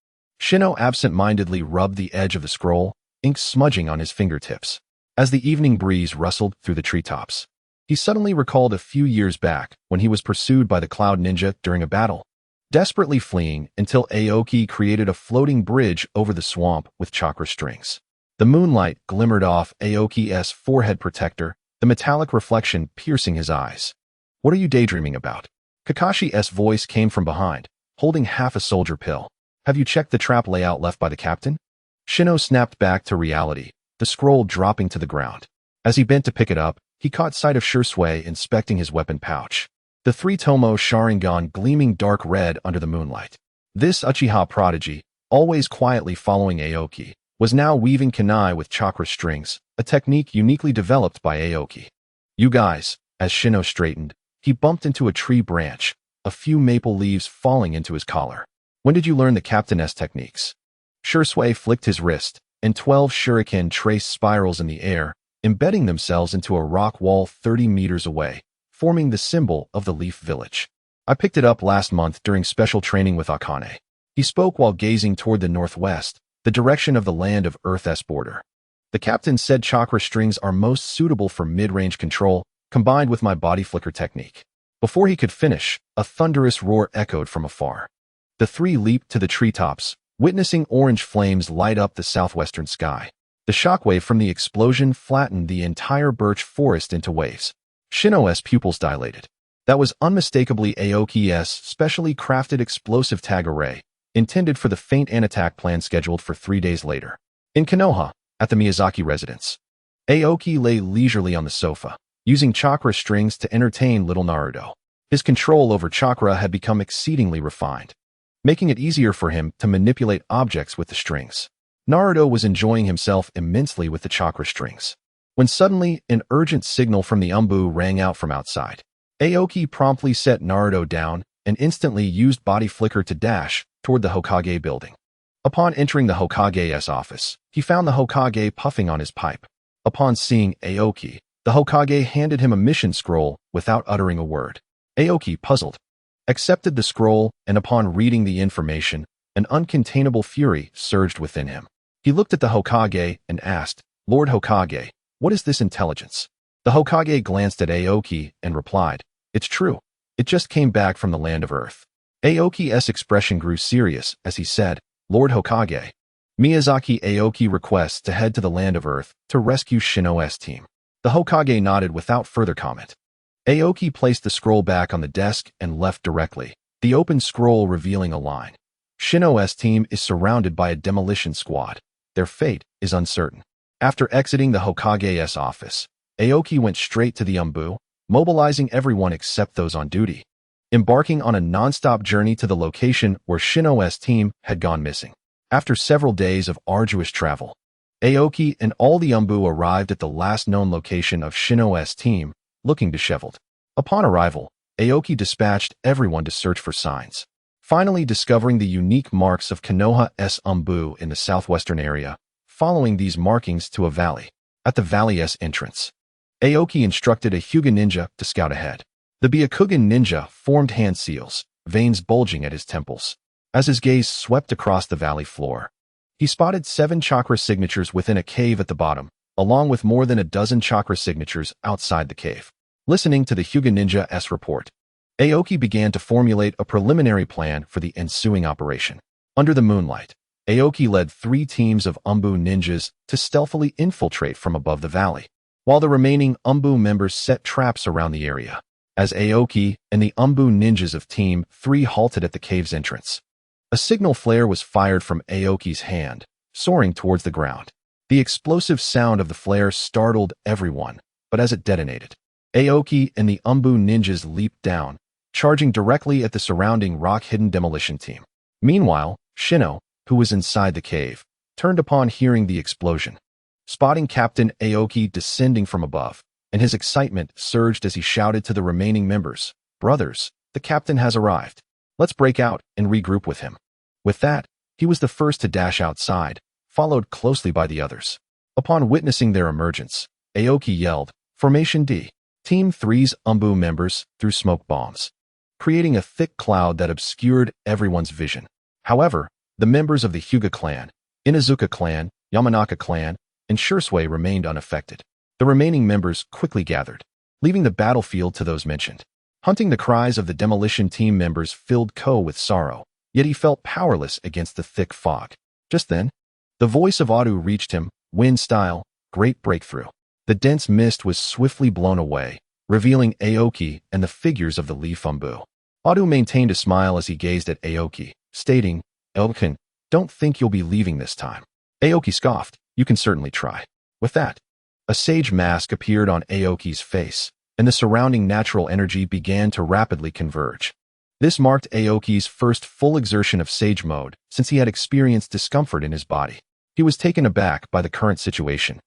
Shino absent-mindedly rubbed the edge of the scroll, ink smudging on his fingertips. As the evening breeze rustled through the treetops, he suddenly recalled a few years back when he was pursued by the Cloud Ninja during a battle, desperately fleeing until Aoki created a floating bridge over the swamp with chakra strings. The moonlight glimmered off Aoki's forehead protector, the metallic reflection piercing his eyes. "What are you daydreaming about?" Kakashi's voice came from behind, holding half a soldier pill. "Have you checked the trap layout left by the captain?" Shino snapped back to reality, the scroll dropping to the ground. As he bent to pick it up, he caught sight of Shursui inspecting his weapon pouch, the three-tomo Sharingan gleaming dark red under the moonlight. This Uchiha prodigy, always quietly following Aoki, was now weaving kunai with chakra strings, a technique uniquely developed by Aoki. "You guys," as Shino straightened, he bumped into a tree branch, a few maple leaves falling into his collar. "When did you learn the captain's techniques?" Shursui flicked his wrist, and 12 shuriken traced spirals in the air, embedding themselves into a rock wall 30 meters away, forming the symbol of the Leaf Village. "I picked it up last month during special training with Akane." He spoke while gazing toward the northwest, the direction of the land of Earth's border. "The captain said chakra strings are most suitable for mid-range control, combined with my body flicker technique." Before he could finish, a thunderous roar echoed from afar. The three leaped to the treetops, witnessing orange flames light up the southwestern sky. The shockwave from the explosion flattened the entire birch forest into waves. Shino's pupils dilated. That was unmistakably Aoki's specially crafted explosive tag array, intended for the feint and attack plan scheduled for 3 days later. In Konoha, at the Miyazaki residence, Aoki lay leisurely on the sofa, using chakra strings to entertain little Naruto. His control over chakra had become exceedingly refined, making it easier for him to manipulate objects with the strings. Naruto was enjoying himself immensely with the chakra strings, when suddenly an urgent signal from the Umbu rang out from outside. Aoki promptly set Naruto down and instantly used body flicker to dash toward the Hokage building. Upon entering the Hokage's office, he found the Hokage puffing on his pipe. Upon seeing Aoki, the Hokage handed him a mission scroll without uttering a word. Aoki, puzzled, accepted the scroll, and upon reading the information, an uncontainable fury surged within him. He looked at the Hokage and asked, "Lord Hokage, what is this intelligence?" The Hokage glanced at Aoki and replied, "It's true. It just came back from the land of Earth." Aoki's expression grew serious as he said, "Lord Hokage, Miyazaki Aoki requests to head to the land of Earth to rescue Shino's team." The Hokage nodded without further comment. Aoki placed the scroll back on the desk and left directly, the open scroll revealing a line. Shino's team is surrounded by a demolition squad. Their fate is uncertain. After exiting the Hokage's office, Aoki went straight to the Umbu, mobilizing everyone except those on duty, embarking on a non-stop journey to the location where Shino's team had gone missing. After several days of arduous travel, Aoki and all the Umbu arrived at the last known location of Shino's team, looking disheveled. Upon arrival, Aoki dispatched everyone to search for signs, finally discovering the unique marks of Konoha's Umbu in the southwestern area, following these markings to a valley. At the valley's entrance, Aoki instructed a Hyuga ninja to scout ahead. The Byakugan ninja formed hand seals, veins bulging at his temples. As his gaze swept across the valley floor, he spotted 7 chakra signatures within a cave at the bottom, along with more than a dozen chakra signatures outside the cave. Listening to the Hyuga ninja's report, Aoki began to formulate a preliminary plan for the ensuing operation. Under the moonlight, Aoki led 3 teams of Umbu ninjas to stealthily infiltrate from above the valley, while the remaining Umbu members set traps around the area. As Aoki and the Umbu ninjas of Team 3 halted at the cave's entrance, a signal flare was fired from Aoki's hand, soaring towards the ground. The explosive sound of the flare startled everyone, but as it detonated, Aoki and the Umbu ninjas leaped down, charging directly at the surrounding rock-hidden demolition team. Meanwhile, Shino, who was inside the cave, turned upon hearing the explosion. Spotting Captain Aoki descending from above, and his excitement surged as he shouted to the remaining members, "Brothers, the captain has arrived. Let's break out and regroup with him." With that, he was the first to dash outside, followed closely by the others. Upon witnessing their emergence, Aoki yelled, "Formation D." Team 3's Umbu members threw smoke bombs, creating a thick cloud that obscured everyone's vision. However, the members of the Hyuga clan, Inuzuka clan, Yamanaka clan, and Shursui remained unaffected. The remaining members quickly gathered, leaving the battlefield to those mentioned. Hunting the cries of the demolition team members filled Ko with sorrow, yet he felt powerless against the thick fog. Just then, the voice of Adu reached him, "Wind style, great breakthrough." The dense mist was swiftly blown away, revealing Aoki and the figures of the Leaf Umbu. Adu maintained a smile as he gazed at Aoki, stating, "Elkin, don't think you'll be leaving this time." Aoki scoffed, "You can certainly try." With that, a sage mask appeared on Aoki's face, and the surrounding natural energy began to rapidly converge. This marked Aoki's first full exertion of sage mode since he had experienced discomfort in his body. He was taken aback by the current situation,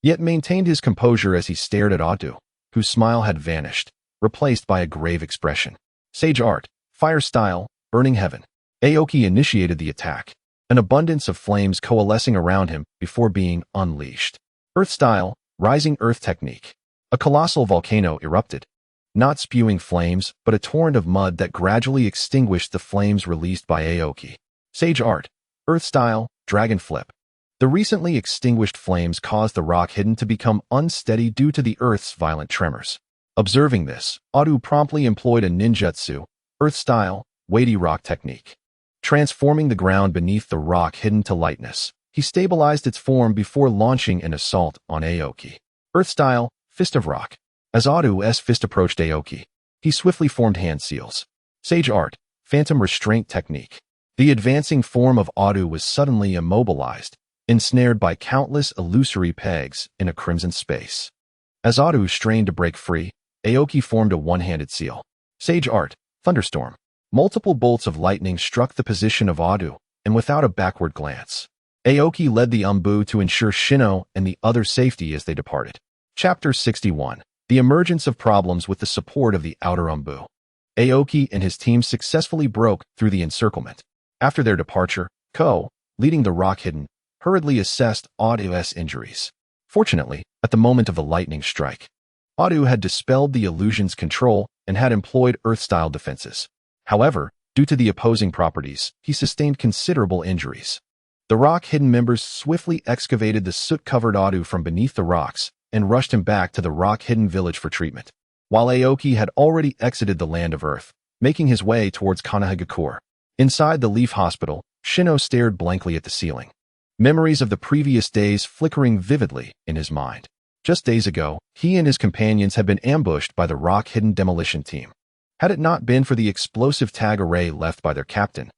yet maintained his composure as he stared at Adu, whose smile had vanished, replaced by a grave expression. Sage art, fire style, burning heaven. Aoki initiated the attack, an abundance of flames coalescing around him before being unleashed. Earth style, rising earth technique. A colossal volcano erupted, not spewing flames, but a torrent of mud that gradually extinguished the flames released by Aoki. Sage art, earth style, dragon flip. The recently extinguished flames caused the rock hidden to become unsteady due to the earth's violent tremors. Observing this, Adu promptly employed a ninjutsu, earth style, weighty rock technique. Transforming the ground beneath the rock hidden to lightness, he stabilized its form before launching an assault on Aoki. Earth style, fist of rock. As Adu's fist approached Aoki, he swiftly formed hand seals. Sage art, phantom restraint technique. The advancing form of Adu was suddenly immobilized, ensnared by countless illusory pegs in a crimson space. As Adu strained to break free, Aoki formed a one-handed seal. Sage art, thunderstorm. Multiple bolts of lightning struck the position of Adu, and without a backward glance, Aoki led the Umbu to ensure Shino and the others' safety as they departed. Chapter 61. The emergence of problems with the support of the outer Umbu. Aoki and his team successfully broke through the encirclement. After their departure, Ko, leading the Rock Hidden, hurriedly assessed Audu's injuries. Fortunately, at the moment of the lightning strike, Audu had dispelled the illusion's control and had employed Earth-style defenses. However, due to the opposing properties, he sustained considerable injuries. The Rock Hidden members swiftly excavated the soot-covered Audu from beneath the rocks and rushed him back to the Rock Hidden village for treatment, while Aoki had already exited the land of Earth, making his way towards Konohagakure. Inside the Leaf Hospital, Shino stared blankly at the ceiling, memories of the previous days flickering vividly in his mind. Just days ago, he and his companions had been ambushed by the Rock Hidden demolition team. Had it not been for the explosive tag array left by their captain,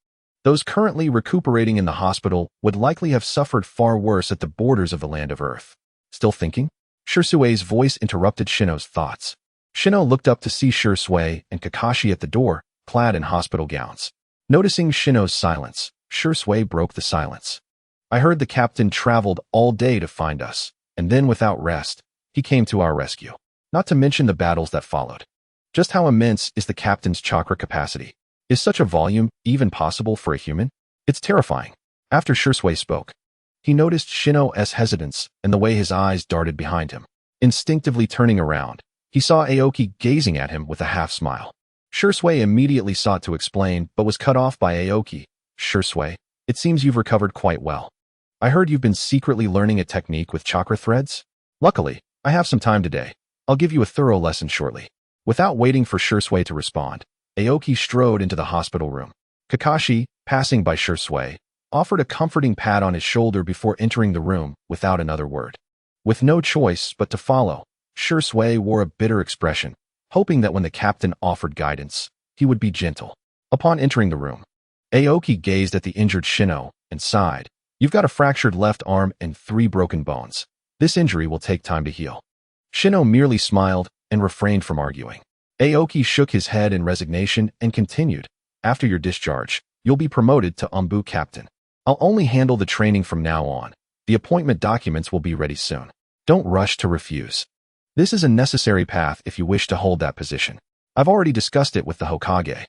those currently recuperating in the hospital would likely have suffered far worse at the borders of the land of Earth. Still thinking? Shirsue's voice interrupted Shino's thoughts. Shino looked up to see Shirsue and Kakashi at the door, clad in hospital gowns. Noticing Shino's silence, Shirsue broke the silence. I heard the captain traveled all day to find us, and then without rest, he came to our rescue. Not to mention the battles that followed. Just how immense is the captain's chakra capacity? Is such a volume even possible for a human? It's terrifying. After Shirsue spoke, he noticed Shino's hesitance and the way his eyes darted behind him. Instinctively turning around, he saw Aoki gazing at him with a half-smile. Shirsue immediately sought to explain, but was cut off by Aoki. Shirsue, it seems you've recovered quite well. I heard you've been secretly learning a technique with chakra threads? Luckily, I have some time today. I'll give you a thorough lesson shortly. Without waiting for Shirsue to respond, Aoki strode into the hospital room. Kakashi, passing by Shirsue, offered a comforting pat on his shoulder before entering the room without another word. With no choice but to follow, Shirsue wore a bitter expression, hoping that when the captain offered guidance, he would be gentle. Upon entering the room, Aoki gazed at the injured Shino and sighed. You've got a fractured left arm and 3 broken bones. This injury will take time to heal. Shino merely smiled and refrained from arguing. Aoki shook his head in resignation and continued. After your discharge, you'll be promoted to Umbu captain. I'll only handle the training from now on. The appointment documents will be ready soon. Don't rush to refuse. This is a necessary path if you wish to hold that position. I've already discussed it with the Hokage.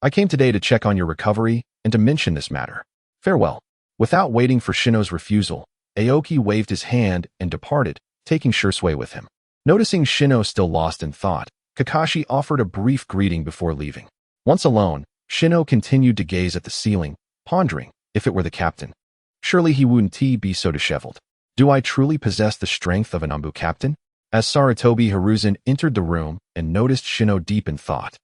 I came today to check on your recovery and to mention this matter. Farewell. Without waiting for Shino's refusal, Aoki waved his hand and departed, taking Shirsue with him. Noticing Shino still lost in thought, Kakashi offered a brief greeting before leaving. Once alone, Shino continued to gaze at the ceiling, pondering, if it were the captain, surely he wouldn't be so disheveled. Do I truly possess the strength of an Umbu captain? As Sarutobi Hiruzen entered the room and noticed Shino deep in thought,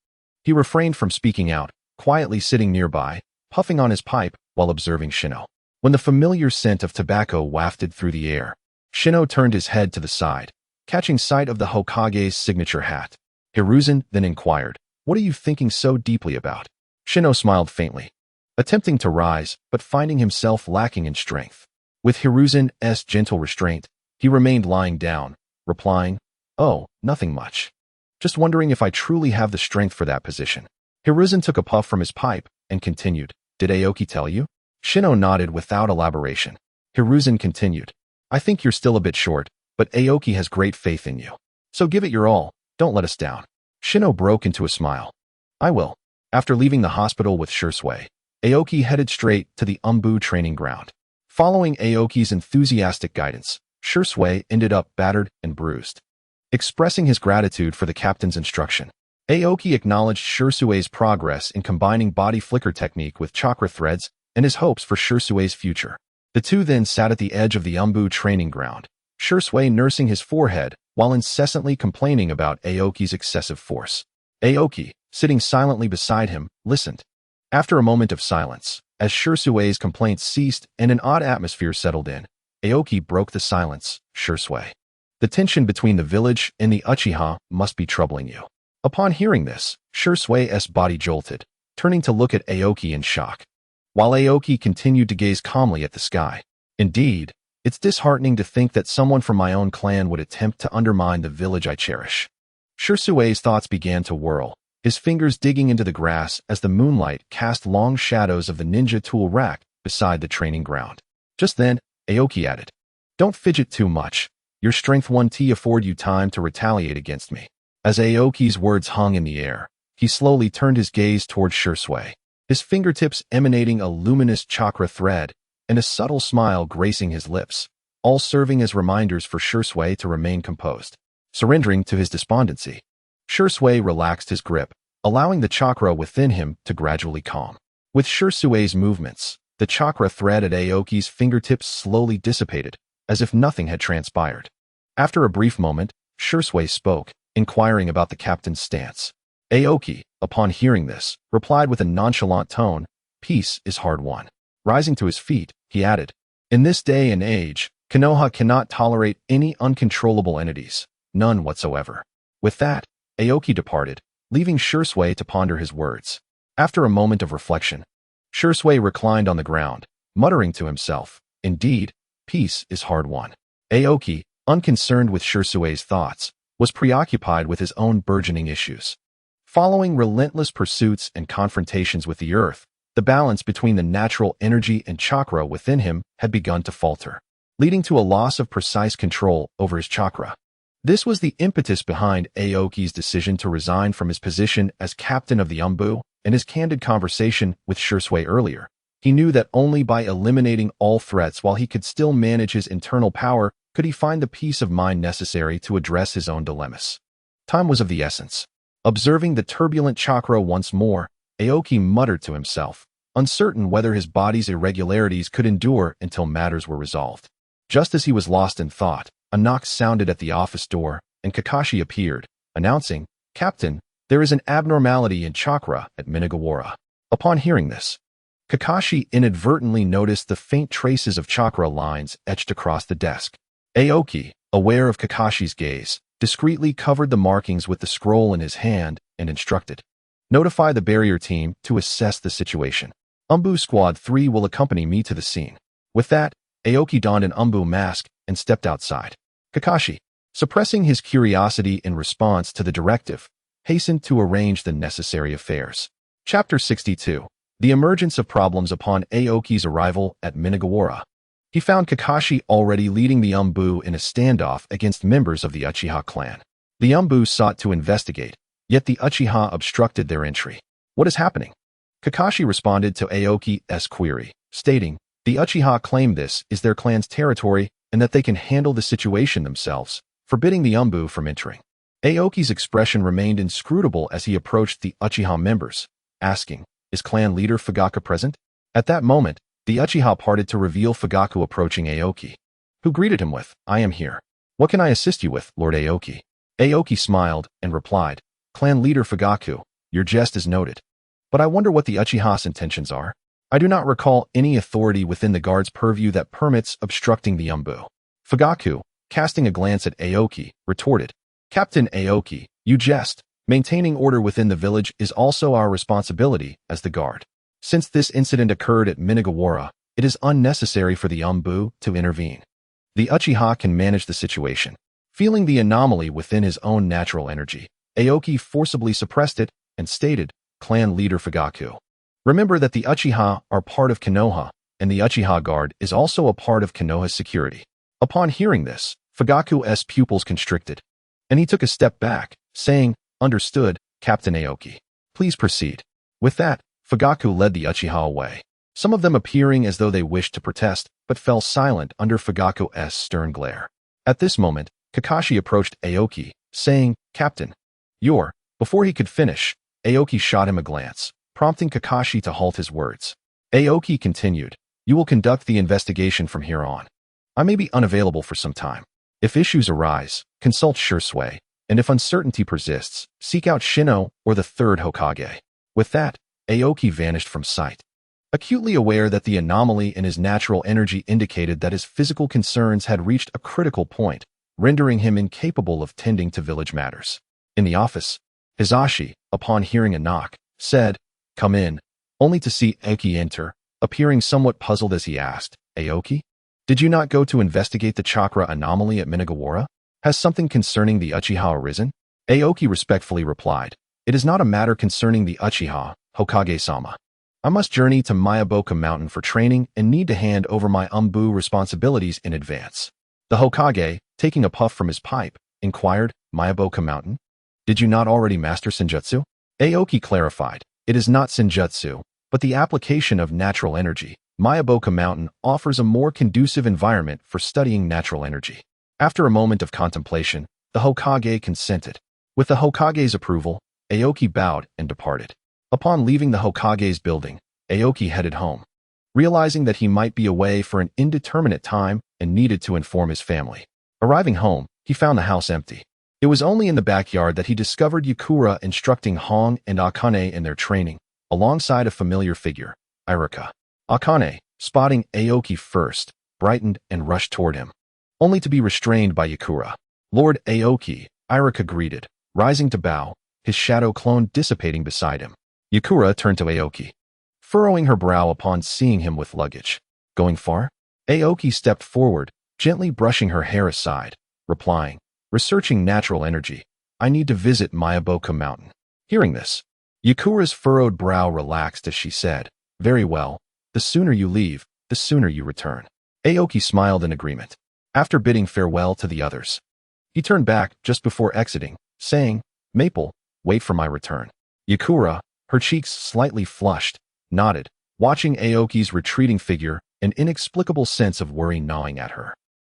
he refrained from speaking out, quietly sitting nearby, puffing on his pipe while observing Shino. When the familiar scent of tobacco wafted through the air, Shino turned his head to the side, catching sight of the Hokage's signature hat. Hiruzen then inquired, "What are you thinking so deeply about?" Shino smiled faintly, attempting to rise, but finding himself lacking in strength. With Hiruzen's gentle restraint, he remained lying down, replying, "Oh, nothing much. Just wondering if I truly have the strength for that position." Hiruzen took a puff from his pipe and continued, "Did Aoki tell you?" Shino nodded without elaboration. Hiruzen continued, "I think you're still a bit short, but Aoki has great faith in you. So give it your all, don't let us down." Shino broke into a smile. "I will." After leaving the hospital with Shirsue, Aoki headed straight to the Umbu training ground. Following Aoki's enthusiastic guidance, Shirsue ended up battered and bruised. Expressing his gratitude for the captain's instruction, Aoki acknowledged Shirsue's progress in combining body flicker technique with chakra threads and his hopes for Shirsue's future. The two then sat at the edge of the Umbu training ground, Shirsue nursing his forehead while incessantly complaining about Aoki's excessive force. Aoki, sitting silently beside him, listened. After a moment of silence, as Shirsue's complaints ceased and an odd atmosphere settled in, Aoki broke the silence. "Shirsue, the tension between the village and the Uchiha must be troubling you." Upon hearing this, Shirsue's body jolted, turning to look at Aoki in shock, while Aoki continued to gaze calmly at the sky. "Indeed, it's disheartening to think that someone from my own clan would attempt to undermine the village I cherish." Shirsue's thoughts began to whirl, his fingers digging into the grass as the moonlight cast long shadows of the ninja tool rack beside the training ground. Just then, Aoki added, "Don't fidget too much. Your strength 1T afford you time to retaliate against me." As Aoki's words hung in the air, he slowly turned his gaze toward Shursui, his fingertips emanating a luminous chakra thread and a subtle smile gracing his lips, all serving as reminders for Shursui to remain composed. Surrendering to his despondency, Shursui relaxed his grip, allowing the chakra within him to gradually calm. With Shursui's movements, the chakra thread at Aoki's fingertips slowly dissipated, as if nothing had transpired. After a brief moment, Shursui spoke, inquiring about the captain's stance. Aoki, upon hearing this, replied with a nonchalant tone, "Peace is hard won." Rising to his feet, he added, "In this day and age, Konoha cannot tolerate any uncontrollable entities, none whatsoever." With that, Aoki departed, leaving Shursui to ponder his words. After a moment of reflection, Shursui reclined on the ground, muttering to himself, "Indeed, peace is hard won." Aoki, unconcerned with Shursui's thoughts, was preoccupied with his own burgeoning issues. Following relentless pursuits and confrontations with the earth, the balance between the natural energy and chakra within him had begun to falter, leading to a loss of precise control over his chakra. This was the impetus behind Aoki's decision to resign from his position as captain of the Umbu. In his candid conversation with Shursui earlier, he knew that only by eliminating all threats while he could still manage his internal power could he find the peace of mind necessary to address his own dilemmas. Time was of the essence. Observing the turbulent chakra once more, Aoki muttered to himself, uncertain whether his body's irregularities could endure until matters were resolved. Just as he was lost in thought, a knock sounded at the office door, and Kakashi appeared, announcing, "Captain, there is an abnormality in chakra at Minagawara." Upon hearing this, Kakashi inadvertently noticed the faint traces of chakra lines etched across the desk. Aoki, aware of Kakashi's gaze, discreetly covered the markings with the scroll in his hand and instructed, "Notify the barrier team to assess the situation. Umbu Squad 3 will accompany me to the scene." With that, Aoki donned an Umbu mask and stepped outside. Kakashi, suppressing his curiosity in response to the directive, hastened to arrange the necessary affairs. Chapter 62. The emergence of problems upon Aoki's arrival at Minagawara. He found Kakashi already leading the Umbu in a standoff against members of the Uchiha clan. The Umbu sought to investigate, yet the Uchiha obstructed their entry. "What is happening?" Kakashi responded to Aoki's query, stating, "The Uchiha claim this is their clan's territory and that they can handle the situation themselves, forbidding the Umbu from entering." Aoki's expression remained inscrutable as he approached the Uchiha members, asking, "Is clan leader Fugaku present?" At that moment, the Uchiha parted to reveal Fugaku approaching Aoki, who greeted him with, "I am here. What can I assist you with, Lord Aoki?" Aoki smiled and replied, "Clan leader Fugaku, your jest is noted. But I wonder what the Uchiha's intentions are. I do not recall any authority within the guard's purview that permits obstructing the Umbu." Fugaku, casting a glance at Aoki, retorted, "Captain Aoki, you jest. Maintaining order within the village is also our responsibility as the guard. Since this incident occurred at Minagawara, it is unnecessary for the Umbu to intervene. The Uchiha can manage the situation." Feeling the anomaly within his own natural energy, Aoki forcibly suppressed it and stated, "Clan leader Fugaku, remember that the Uchiha are part of Konoha, and the Uchiha Guard is also a part of Konoha's security." Upon hearing this, Fugaku's pupils constricted, and he took a step back, saying, "Understood, Captain Aoki. Please proceed." With that, Fugaku led the Uchiha away, some of them appearing as though they wished to protest, but fell silent under Fugaku's stern glare. At this moment, Kakashi approached Aoki, saying, "Captain, you're..." Before he could finish, Aoki shot him a glance, prompting Kakashi to halt his words. Aoki continued, "You will conduct the investigation from here on. I may be unavailable for some time. If issues arise, consult Shursui, and if uncertainty persists, seek out Shino or the third Hokage." With that, Aoki vanished from sight, acutely aware that the anomaly in his natural energy indicated that his physical concerns had reached a critical point, rendering him incapable of tending to village matters. In the office, Hizashi, upon hearing a knock, said, "Come in," only to see Aoki enter, appearing somewhat puzzled as he asked, "Aoki? Did you not go to investigate the chakra anomaly at Minagawara? Has something concerning the Uchiha arisen?" Aoki respectfully replied, "It is not a matter concerning the Uchiha, Hokage-sama. I must journey to Miyaboka Mountain for training and need to hand over my umbu responsibilities in advance. The Hokage, taking a puff from his pipe, inquired, Miyaboka Mountain? Did you not already master Senjutsu? Aoki clarified, it is not Senjutsu, but the application of natural energy. Miyaboka Mountain offers a more conducive environment for studying natural energy. After a moment of contemplation, the Hokage consented. With the Hokage's approval, Aoki bowed and departed. Upon leaving the Hokage's building, Aoki headed home. Realizing that he might be away for an indeterminate time and needed to inform his family. Arriving home, he found the house empty. It was only in the backyard that he discovered Yukura instructing Hong and Akane in their training, alongside a familiar figure, Irika. Akane, spotting Aoki first, brightened and rushed toward him, only to be restrained by Yukura. Lord Aoki, Irika greeted, rising to bow, his shadow clone dissipating beside him. Yukura turned to Aoki, furrowing her brow upon seeing him with luggage. Going far? Aoki stepped forward, gently brushing her hair aside, replying, researching natural energy. I need to visit Miyaboka Mountain. Hearing this, Yukura's furrowed brow relaxed as she said, very well. The sooner you leave, the sooner you return. Aoki smiled in agreement. After bidding farewell to the others, he turned back just before exiting, saying, Maple, wait for my return. Yukura, her cheeks slightly flushed, nodded, watching Aoki's retreating figure, an inexplicable sense of worry gnawing at her,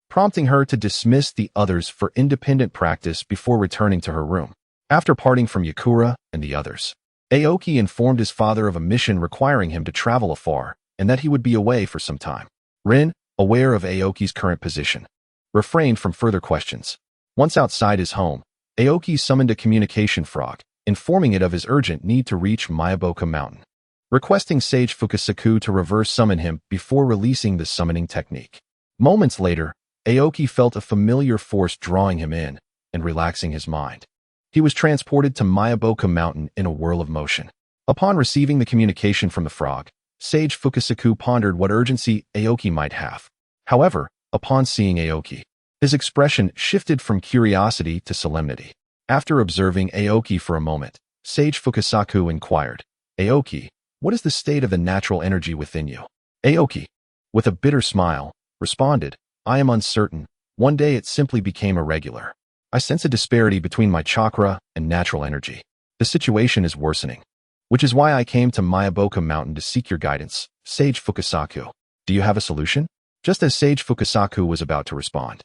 prompting her to dismiss the others for independent practice before returning to her room. After parting from Yukura and the others, Aoki informed his father of a mission requiring him to travel afar, and that he would be away for some time. Rin, aware of Aoki's current position, refrained from further questions. Once outside his home, Aoki summoned a communication frog, informing it of his urgent need to reach Miyaboka Mountain, requesting Sage Fukasaku to reverse summon him before releasing the summoning technique. Moments later, Aoki felt a familiar force drawing him in and relaxing his mind. He was transported to Miyaboka Mountain in a whirl of motion. Upon receiving the communication from the frog, Sage Fukasaku pondered what urgency Aoki might have. However, upon seeing Aoki, his expression shifted from curiosity to solemnity. After observing Aoki for a moment, Sage Fukasaku inquired, Aoki, what is the state of the natural energy within you? Aoki, with a bitter smile, responded, I am uncertain. One day it simply became irregular. I sense a disparity between my chakra and natural energy. The situation is worsening, which is why I came to Miyaboka Mountain to seek your guidance. Sage Fukasaku, do you have a solution? Just as Sage Fukasaku was about to respond,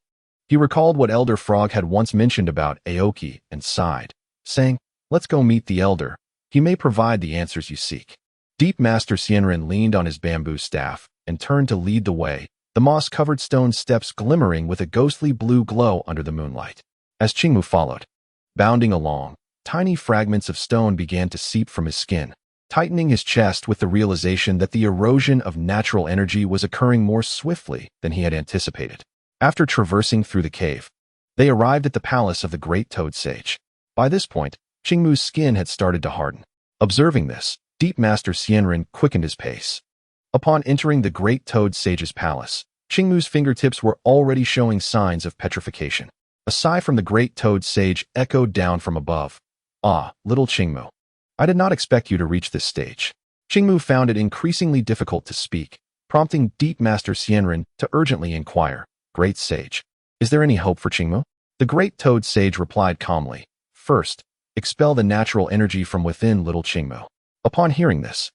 he recalled what Elder Frog had once mentioned about Aoki and sighed, saying, let's go meet the Elder. He may provide the answers you seek. Deep Master Sienren leaned on his bamboo staff and turned to lead the way, the moss-covered stone steps glimmering with a ghostly blue glow under the moonlight. As Qingmu followed, bounding along, tiny fragments of stone began to seep from his skin, tightening his chest with the realization that the erosion of natural energy was occurring more swiftly than he had anticipated. After traversing through the cave, they arrived at the palace of the Great Toad Sage. By this point, Qingmu's skin had started to harden. Observing this, Deep Master Sienren quickened his pace. Upon entering the Great Toad Sage's palace, Qingmu's fingertips were already showing signs of petrification. A sigh from the Great Toad Sage echoed down from above. Ah, little Qingmu. I did not expect you to reach this stage. Qingmu found it increasingly difficult to speak, prompting Deep Master Sienren to urgently inquire, Great Sage, is there any hope for Qingmu? The Great Toad Sage replied calmly, first, expel the natural energy from within little Qingmu. Upon hearing this,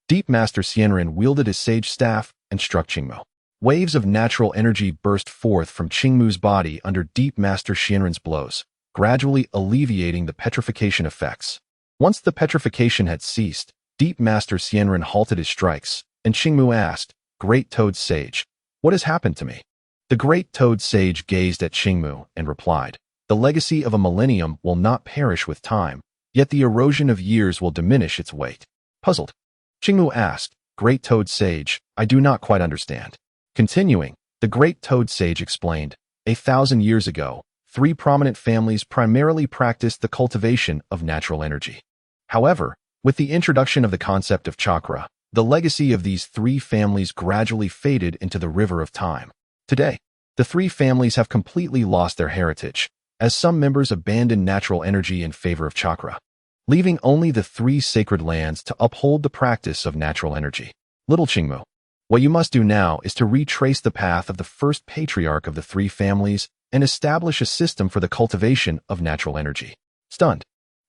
Deep Master Sienren wielded his sage staff and struck Qingmu. Waves of natural energy burst forth from Qingmu's body under Deep Master Sienren's blows, gradually alleviating the petrification effects. Once the petrification had ceased, Deep Master Sienren halted his strikes, and Qingmu asked, Great Toad Sage, what has happened to me? The Great Toad Sage gazed at Qingmu and replied, the legacy of a millennium will not perish with time, yet the erosion of years will diminish its weight. Puzzled, Qingmu asked, Great Toad Sage, I do not quite understand. Continuing, the Great Toad Sage explained, 1,000 years ago, 3 prominent families primarily practiced the cultivation of natural energy. However, with the introduction of the concept of chakra, the legacy of these 3 families gradually faded into the river of time. Today, the 3 families have completely lost their heritage, as some members abandon natural energy in favor of chakra. leaving only the 3 sacred lands to uphold the practice of natural energy. Little Qingmu, what you must do now is to retrace the path of the first patriarch of the 3 families and establish a system for the cultivation of natural energy. Stunned,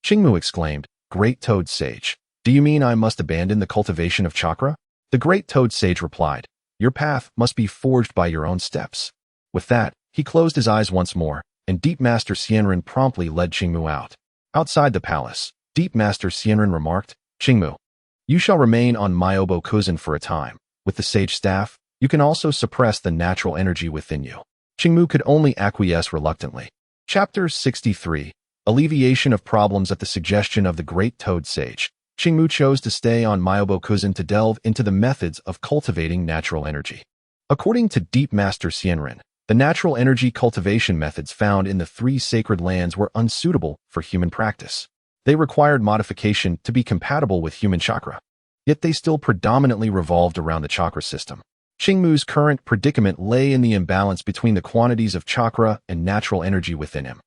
Qingmu exclaimed, Great Toad Sage, do you mean I must abandon the cultivation of chakra? The Great Toad Sage replied, Your path must be forged by your own steps. With that, he closed his eyes once more, and Deep Master Xianren promptly led Qingmu out. Outside the palace, Deep Master Xianren remarked, Qingmu, you shall remain on Myobo Kuzan for a time. With the sage staff, you can also suppress the natural energy within you. Qingmu could only acquiesce reluctantly. Chapter 63. Alleviation of Problems at the Suggestion of the Great Toad Sage. Qingmu chose to stay on Myobo Kuzan to delve into the methods of cultivating natural energy. According to Deep Master Xianren, the natural energy cultivation methods found in the 3 sacred lands were unsuitable for human practice. They required modification to be compatible with human chakra. Yet they still predominantly revolved around the chakra system. Qingmu's current predicament lay in the imbalance between the quantities of chakra and natural energy within him.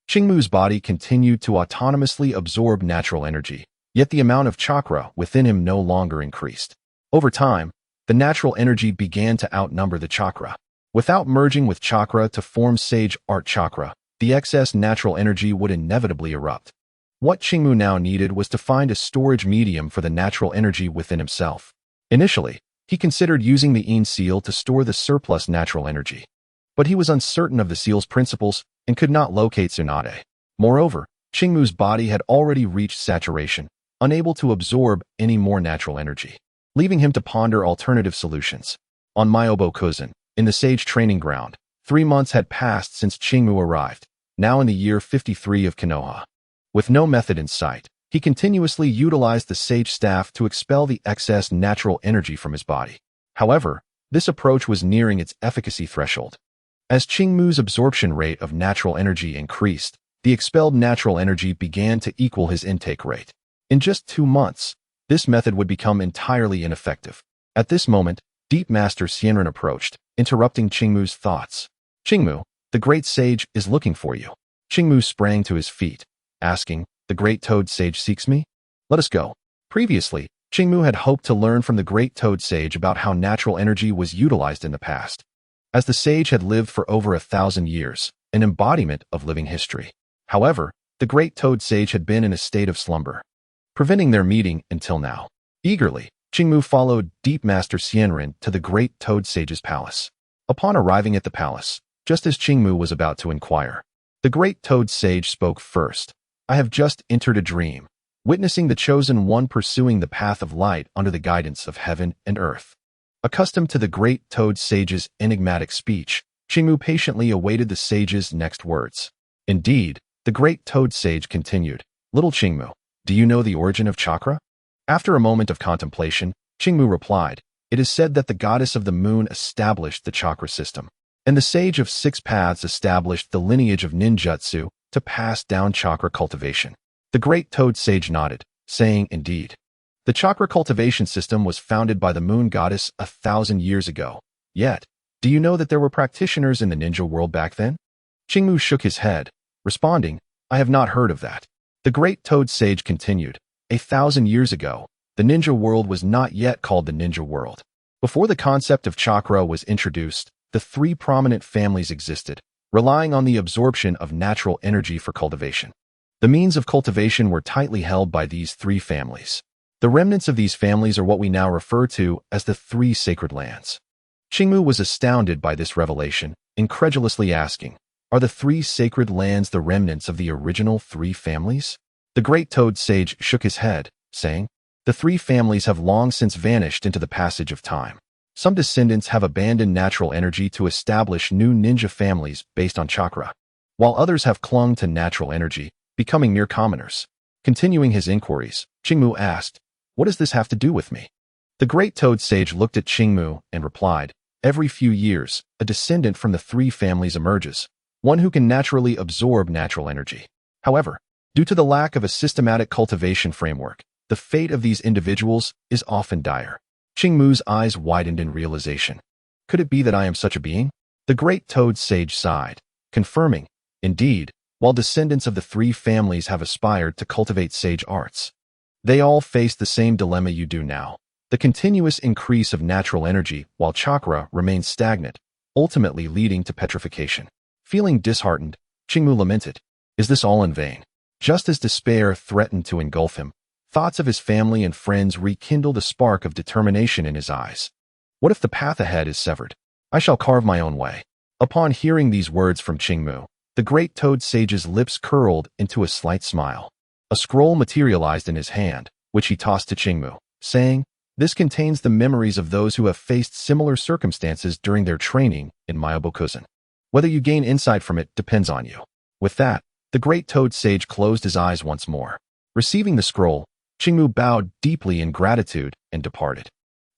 Qingmu's body continued to autonomously absorb natural energy, yet the amount of chakra within him no longer increased. Over time, the natural energy began to outnumber the chakra. Without merging with chakra to form sage art chakra, the excess natural energy would inevitably erupt. What Qingmu now needed was to find a storage medium for the natural energy within himself. Initially, he considered using the Yin seal to store the surplus natural energy. But he was uncertain of the seal's principles and could not locate Tsunade. Moreover, Qingmu's body had already reached saturation, unable to absorb any more natural energy, leaving him to ponder alternative solutions. On Myobo Kuzan, in the sage training ground, 3 months had passed since Qingmu arrived, now in the year 53 of Konoha. With no method in sight, he continuously utilized the sage staff to expel the excess natural energy from his body. However, this approach was nearing its efficacy threshold. As Qingmu's absorption rate of natural energy increased, the expelled natural energy began to equal his intake rate. In just 2 months, this method would become entirely ineffective. At this moment, Deep Master Xianren approached, interrupting Qingmu's thoughts. Qingmu, the Great Sage is looking for you. Qingmu sprang to his feet, asking, The Great Toad Sage seeks me? Let us go. Previously, Qingmu had hoped to learn from the Great Toad Sage about how natural energy was utilized in the past. As the sage had lived for over 1,000 years, an embodiment of living history. However, the Great Toad Sage had been in a state of slumber, preventing their meeting until now. Eagerly, Qingmu followed Deep Master Xianren to the Great Toad Sage's palace. Upon arriving at the palace, just as Qingmu was about to inquire, the Great Toad Sage spoke first. I have just entered a dream, witnessing the Chosen One pursuing the path of light under the guidance of heaven and earth. Accustomed to the Great Toad Sage's enigmatic speech, Qingmu patiently awaited the sage's next words. Indeed, the Great Toad Sage continued, Little Qingmu, do you know the origin of chakra? After a moment of contemplation, Qingmu replied, It is said that the goddess of the moon established the chakra system, and the sage of 6 paths established the lineage of ninjutsu to pass down chakra cultivation. The Great Toad Sage nodded, saying, Indeed. The chakra cultivation system was founded by the moon goddess 1,000 years ago. Yet, do you know that there were practitioners in the ninja world back then? Qingmu shook his head, responding, I have not heard of that. The Great Toad Sage continued, 1,000 years ago, the ninja world was not yet called the ninja world. Before the concept of chakra was introduced, the 3 prominent families existed, relying on the absorption of natural energy for cultivation. The means of cultivation were tightly held by these 3 families. The remnants of these families are what we now refer to as the 3 sacred lands. Qingmu was astounded by this revelation, incredulously asking, Are the 3 sacred lands the remnants of the original 3 families? The Great Toad Sage shook his head, saying, The 3 families have long since vanished into the passage of time. Some descendants have abandoned natural energy to establish new ninja families based on chakra, while others have clung to natural energy, becoming mere commoners. Continuing his inquiries, Qingmu asked, What does this have to do with me? The Great Toad Sage looked at Qingmu and replied, Every few years, a descendant from the 3 families emerges, one who can naturally absorb natural energy. However, due to the lack of a systematic cultivation framework, the fate of these individuals is often dire. Qingmu's eyes widened in realization. Could it be that I am such a being? The Great Toad Sage sighed, confirming, Indeed, while descendants of the three families have aspired to cultivate sage arts. They all face the same dilemma you do now, the continuous increase of natural energy while chakra remains stagnant, ultimately leading to petrification. Feeling disheartened, Qingmu lamented, "Is this all in vain?" Just as despair threatened to engulf him, thoughts of his family and friends rekindled a spark of determination in his eyes. What if the path ahead is severed? I shall carve my own way. Upon hearing these words from Qingmu, the great toad sage's lips curled into a slight smile. A scroll materialized in his hand, which he tossed to Qingmu, saying, "This contains the memories of those who have faced similar circumstances during their training in Myabokuzen. Whether you gain insight from it depends on you." With that, the great toad sage closed his eyes once more. Receiving the scroll, Qingmu bowed deeply in gratitude and departed.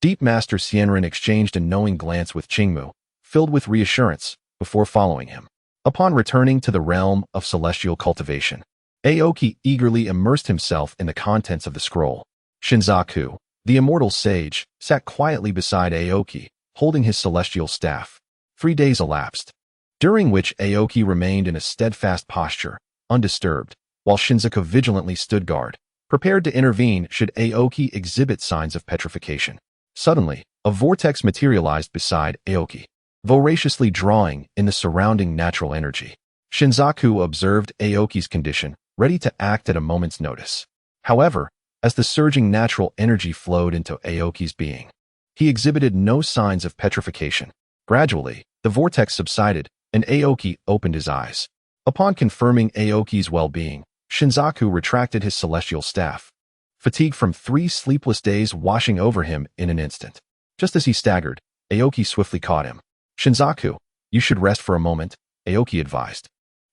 Deep Master Xianren exchanged a knowing glance with Qingmu, filled with reassurance, before following him. Upon returning to the realm of celestial cultivation, Aoki eagerly immersed himself in the contents of the scroll. Shinzaku, the immortal sage, sat quietly beside Aoki, holding his celestial staff. 3 days elapsed, during which Aoki remained in a steadfast posture, undisturbed, while Shinzaku vigilantly stood guard, prepared to intervene should Aoki exhibit signs of petrification. Suddenly, a vortex materialized beside Aoki, voraciously drawing in the surrounding natural energy. Shinzaku observed Aoki's condition, ready to act at a moment's notice. However, as the surging natural energy flowed into Aoki's being, he exhibited no signs of petrification. Gradually, the vortex subsided, and Aoki opened his eyes. Upon confirming Aoki's well-being, Shinzaku retracted his celestial staff, fatigue from 3 sleepless days washing over him in an instant. Just as he staggered, Aoki swiftly caught him. "Shinzaku, you should rest for a moment," Aoki advised.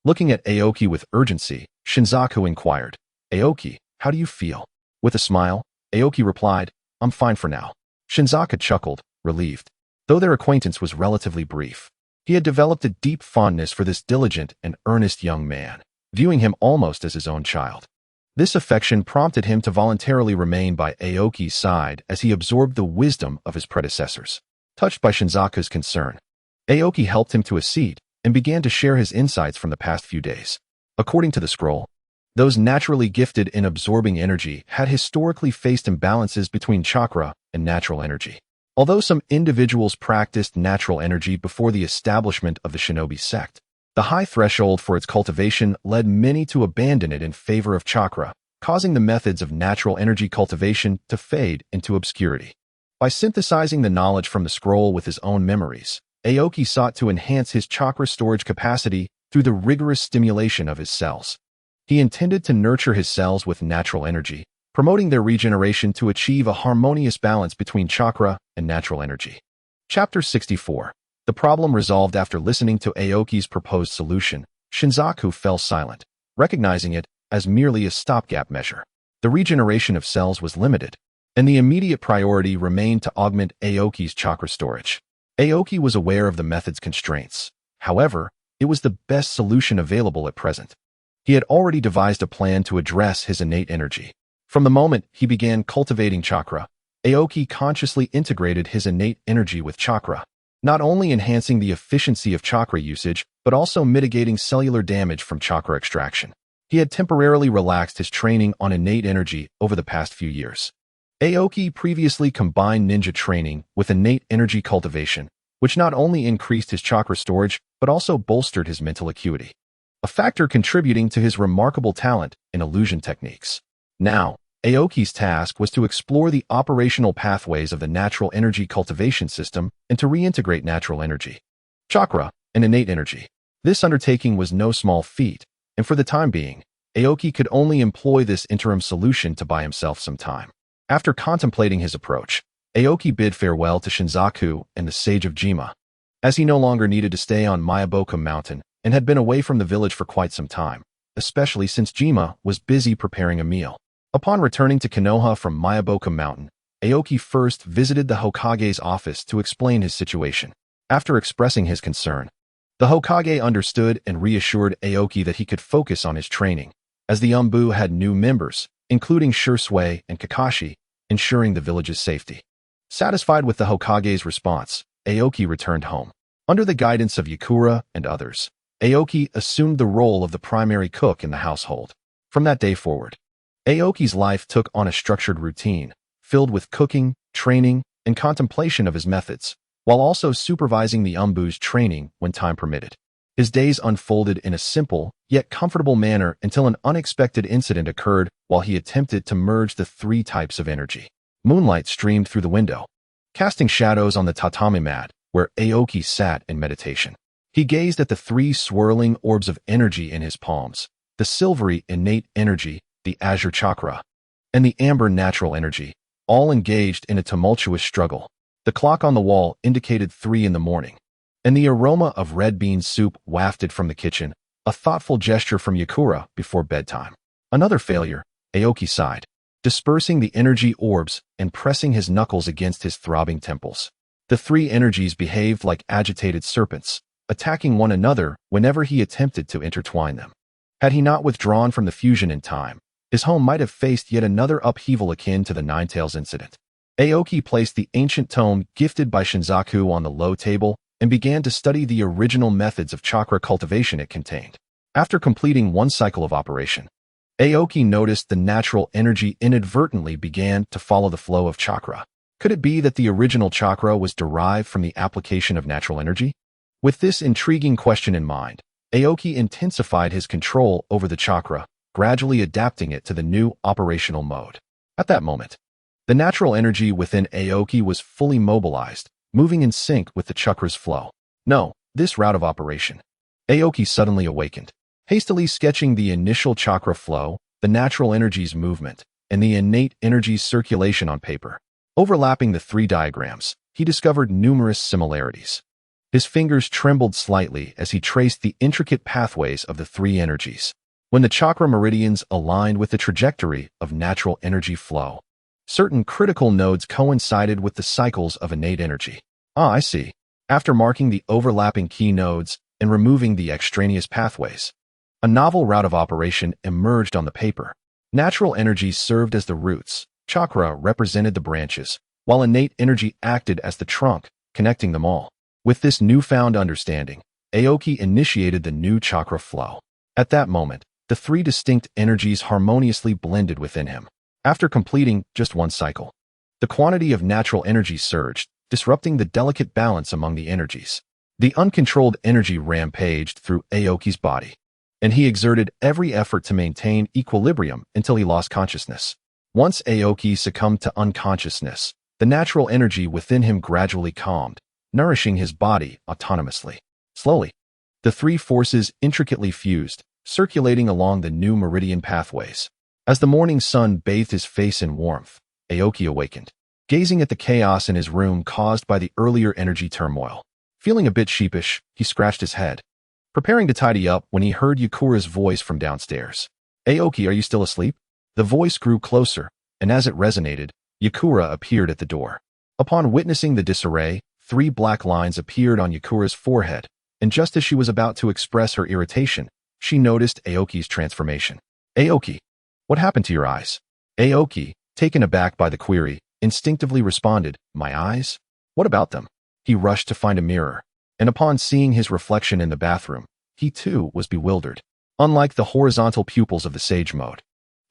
Looking at Aoki with urgency, Shinzaku inquired, "Aoki, how do you feel?" With a smile, Aoki replied, "I'm fine for now." Shinzaku chuckled, relieved. Though their acquaintance was relatively brief, he had developed a deep fondness for this diligent and earnest young man, viewing him almost as his own child. This affection prompted him to voluntarily remain by Aoki's side as he absorbed the wisdom of his predecessors. Touched by Shinzaku's concern, Aoki helped him to a seat and began to share his insights from the past few days. According to the scroll, those naturally gifted in absorbing energy had historically faced imbalances between chakra and natural energy. Although some individuals practiced natural energy before the establishment of the shinobi sect, the high threshold for its cultivation led many to abandon it in favor of chakra, causing the methods of natural energy cultivation to fade into obscurity. By synthesizing the knowledge from the scroll with his own memories, Aoki sought to enhance his chakra storage capacity through the rigorous stimulation of his cells. He intended to nurture his cells with natural energy, promoting their regeneration to achieve a harmonious balance between chakra and natural energy. Chapter 64. The problem resolved. After listening to Aoki's proposed solution, Shinzaku fell silent, recognizing it as merely a stopgap measure. The regeneration of cells was limited, and the immediate priority remained to augment Aoki's chakra storage. Aoki was aware of the method's constraints. However, it was the best solution available at present. He had already devised a plan to address his innate energy. From the moment he began cultivating chakra, Aoki consciously integrated his innate energy with chakra, not only enhancing the efficiency of chakra usage, but also mitigating cellular damage from chakra extraction. He had temporarily relaxed his training on innate energy over the past few years. Aoki previously combined ninja training with innate energy cultivation, which not only increased his chakra storage, but also bolstered his mental acuity, a factor contributing to his remarkable talent in illusion techniques. Now, Aoki's task was to explore the operational pathways of the natural energy cultivation system and to reintegrate natural energy, chakra, and innate energy. This undertaking was no small feat, and for the time being, Aoki could only employ this interim solution to buy himself some time. After contemplating his approach, Aoki bid farewell to Shinzaku and the Sage of Jima, as he no longer needed to stay on Myaboku Mountain and had been away from the village for quite some time, especially since Jima was busy preparing a meal. Upon returning to Konoha from Myaboku Mountain, Aoki first visited the Hokage's office to explain his situation. After expressing his concern, the Hokage understood and reassured Aoki that he could focus on his training, as the Umbu had new members, including Shursui and Kakashi, ensuring the village's safety. Satisfied with the Hokage's response, Aoki returned home. Under the guidance of Yakura and others, Aoki assumed the role of the primary cook in the household. From that day forward, Aoki's life took on a structured routine, filled with cooking, training, and contemplation of his methods, while also supervising the umbu's training when time permitted. His days unfolded in a simple, yet comfortable manner until an unexpected incident occurred while he attempted to merge the three types of energy. Moonlight streamed through the window, casting shadows on the tatami mat where Aoki sat in meditation. He gazed at the three swirling orbs of energy in his palms, the silvery innate energy, the azure chakra, and the amber natural energy, all engaged in a tumultuous struggle. The clock on the wall indicated 3 in the morning, and the aroma of red bean soup wafted from the kitchen, a thoughtful gesture from Yakura before bedtime. Another failure, Aoki sighed, dispersing the energy orbs and pressing his knuckles against his throbbing temples. The three energies behaved like agitated serpents, attacking one another whenever he attempted to intertwine them. Had he not withdrawn from the fusion in time, his home might have faced yet another upheaval akin to the Ninetales incident. Aoki placed the ancient tome gifted by Shinzaku on the low table and began to study the original methods of chakra cultivation it contained. After completing one cycle of operation, Aoki noticed the natural energy inadvertently began to follow the flow of chakra. Could it be that the original chakra was derived from the application of natural energy? With this intriguing question in mind, Aoki intensified his control over the chakra, gradually adapting it to the new operational mode. At that moment, the natural energy within Aoki was fully mobilized, moving in sync with the chakra's flow. No, this route of operation. Aoki suddenly awakened, hastily sketching the initial chakra flow, the natural energy's movement, and the innate energy's circulation on paper. Overlapping the three diagrams, he discovered numerous similarities. His fingers trembled slightly as he traced the intricate pathways of the three energies. When the chakra meridians aligned with the trajectory of natural energy flow, certain critical nodes coincided with the cycles of innate energy. Ah, I see. After marking the overlapping key nodes and removing the extraneous pathways, a novel route of operation emerged on the paper. Natural energy served as the roots, chakra represented the branches, while innate energy acted as the trunk, connecting them all. With this newfound understanding, Aoki initiated the new chakra flow. At that moment, the three distinct energies harmoniously blended within him. After completing just one cycle, the quantity of natural energy surged, disrupting the delicate balance among the energies. The uncontrolled energy rampaged through Aoki's body, and he exerted every effort to maintain equilibrium until he lost consciousness. Once Aoki succumbed to unconsciousness, the natural energy within him gradually calmed, nourishing his body autonomously. Slowly, the three forces intricately fused, circulating along the new meridian pathways. As the morning sun bathed his face in warmth, Aoki awakened, gazing at the chaos in his room caused by the earlier energy turmoil. Feeling a bit sheepish, he scratched his head, preparing to tidy up when he heard Yakura's voice from downstairs. "Aoki, are you still asleep?" The voice grew closer, and as it resonated, Yakura appeared at the door. Upon witnessing the disarray, 3 black lines appeared on Yakura's forehead, and just as she was about to express her irritation, she noticed Aoki's transformation. "Aoki, what happened to your eyes?" Aoki, taken aback by the query, instinctively responded, "My eyes? What about them?" He rushed to find a mirror, and upon seeing his reflection in the bathroom, he too was bewildered. Unlike the horizontal pupils of the sage mode,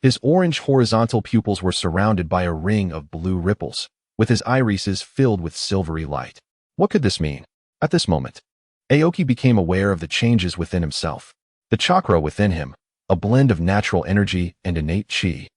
his orange horizontal pupils were surrounded by a ring of blue ripples, with his irises filled with silvery light. What could this mean? At this moment, Aoki became aware of the changes within himself. The chakra within him, a blend of natural energy and innate chi,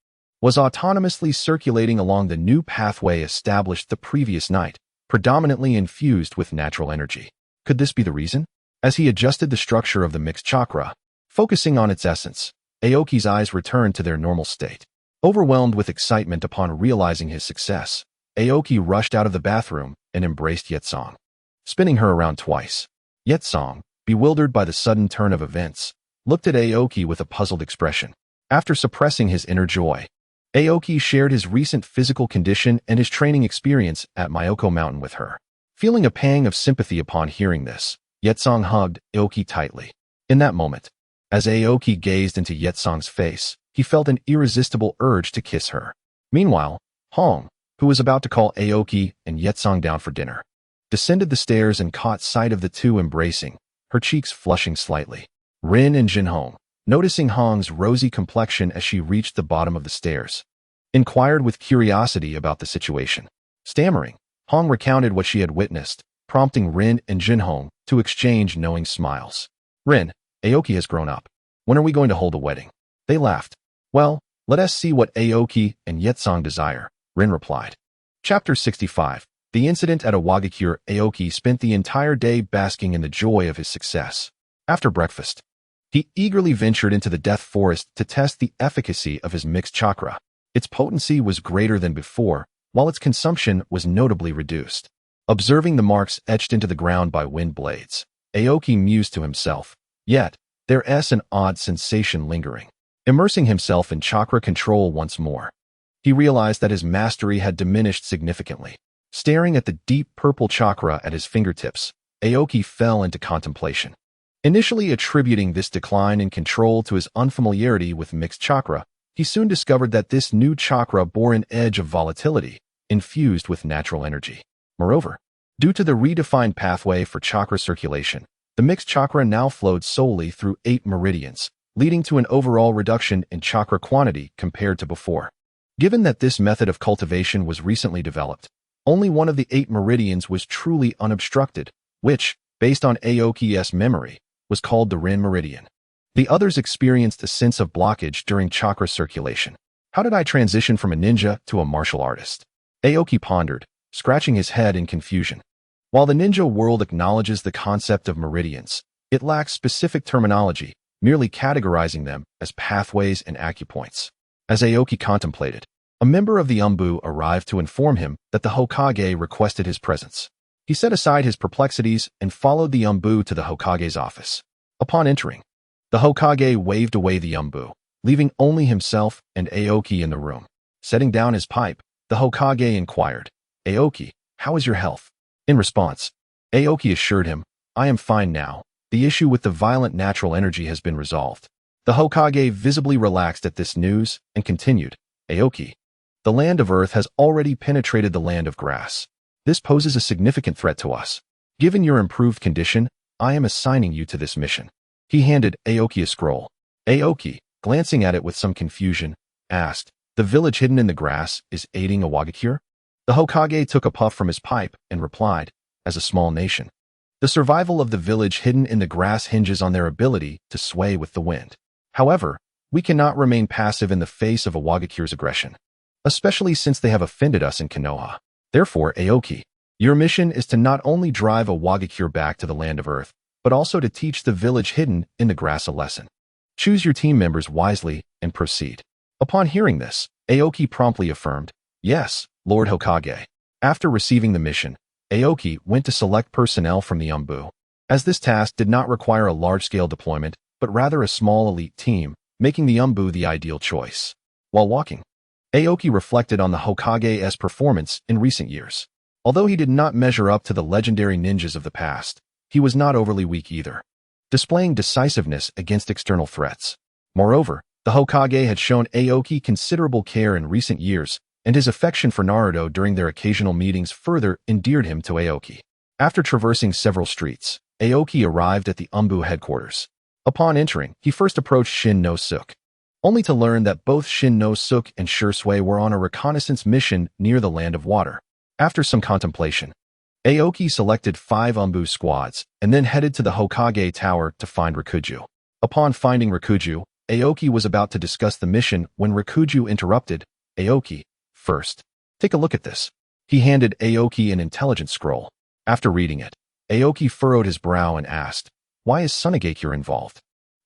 was autonomously circulating along the new pathway established the previous night, predominantly infused with natural energy. Could this be the reason? As he adjusted the structure of the mixed chakra, focusing on its essence, Aoki's eyes returned to their normal state. Overwhelmed with excitement upon realizing his success, Aoki rushed out of the bathroom and embraced Yetsong, spinning her around twice. Yetsong, bewildered by the sudden turn of events, looked at Aoki with a puzzled expression. After suppressing his inner joy, Aoki shared his recent physical condition and his training experience at Myoko Mountain with her. Feeling a pang of sympathy upon hearing this, Yetsong hugged Aoki tightly. In that moment, as Aoki gazed into Yetsong's face, he felt an irresistible urge to kiss her. Meanwhile, Hong, who was about to call Aoki and Yetsong down for dinner, descended the stairs and caught sight of the two embracing, her cheeks flushing slightly. Rin and Jinhong, noticing Hong's rosy complexion as she reached the bottom of the stairs, inquired with curiosity about the situation. Stammering, Hong recounted what she had witnessed, prompting Rin and Jinhong to exchange knowing smiles. Rin, Aoki has grown up. When are we going to hold a wedding? They laughed. Well, let us see what Aoki and Yetsong desire, Rin replied. Chapter 65. The incident at Awagakure. Aoki spent the entire day basking in the joy of his success. After breakfast, he eagerly ventured into the Death Forest to test the efficacy of his mixed chakra. Its potency was greater than before, while its consumption was notably reduced. Observing the marks etched into the ground by wind blades, Aoki mused to himself, yet there's an odd sensation lingering. Immersing himself in chakra control once more, he realized that his mastery had diminished significantly. Staring at the deep purple chakra at his fingertips, Aoki fell into contemplation. Initially attributing this decline in control to his unfamiliarity with mixed chakra, he soon discovered that this new chakra bore an edge of volatility, infused with natural energy. Moreover, due to the redefined pathway for chakra circulation, the mixed chakra now flowed solely through 8 meridians, leading to an overall reduction in chakra quantity compared to before. Given that this method of cultivation was recently developed, only one of the 8 meridians was truly unobstructed, which, based on Aoki's memory, was called the Rin meridian. The others experienced a sense of blockage during chakra circulation. How did I transition from a ninja to a martial artist? Aoki pondered, scratching his head in confusion. While the ninja world acknowledges the concept of meridians, it lacks specific terminology, merely categorizing them as pathways and acupoints. As Aoki contemplated, a member of the Umbu arrived to inform him that the Hokage requested his presence. He set aside his perplexities and followed the Umbu to the Hokage's office. Upon entering, the Hokage waved away the Umbu, leaving only himself and Aoki in the room. Setting down his pipe, the Hokage inquired, "Aoki, how is your health?" In response, Aoki assured him, "I am fine now. The issue with the violent natural energy has been resolved." The Hokage visibly relaxed at this news and continued, "Aoki, the land of earth has already penetrated the land of grass. This poses a significant threat to us. Given your improved condition, I am assigning you to this mission." He handed Aoki a scroll. Aoki, glancing at it with some confusion, asked, "The village hidden in the grass is aiding Awagakure?" The Hokage took a puff from his pipe and replied, "As a small nation, the survival of the village hidden in the grass hinges on their ability to sway with the wind. However, we cannot remain passive in the face of Awagakure's aggression, especially since they have offended us in Konoha. Therefore, Aoki, your mission is to not only drive Awagakure back to the land of earth, but also to teach the village hidden in the grass a lesson. Choose your team members wisely and proceed." Upon hearing this, Aoki promptly affirmed, "Yes, Lord Hokage." After receiving the mission, Aoki went to select personnel from the Umbu. As this task did not require a large-scale deployment, but rather a small elite team, making the Umbu the ideal choice. While walking, Aoki reflected on the Hokage's performance in recent years. Although he did not measure up to the legendary ninjas of the past, he was not overly weak either, displaying decisiveness against external threats. Moreover, the Hokage had shown Aoki considerable care in recent years, and his affection for Naruto during their occasional meetings further endeared him to Aoki. After traversing several streets, Aoki arrived at the Umbu headquarters. Upon entering, he first approached Shin no Suk, only to learn that both Shin no Suk and Shursui were on a reconnaissance mission near the Land of Water. After some contemplation, Aoki selected 5 Umbu squads and then headed to the Hokage Tower to find Rikuju. Upon finding Rikuju, Aoki was about to discuss the mission when Rikuju interrupted, "Aoki, first, take a look at this." He handed Aoki an intelligence scroll. After reading it, Aoki furrowed his brow and asked, "Why is Sunagakure involved?"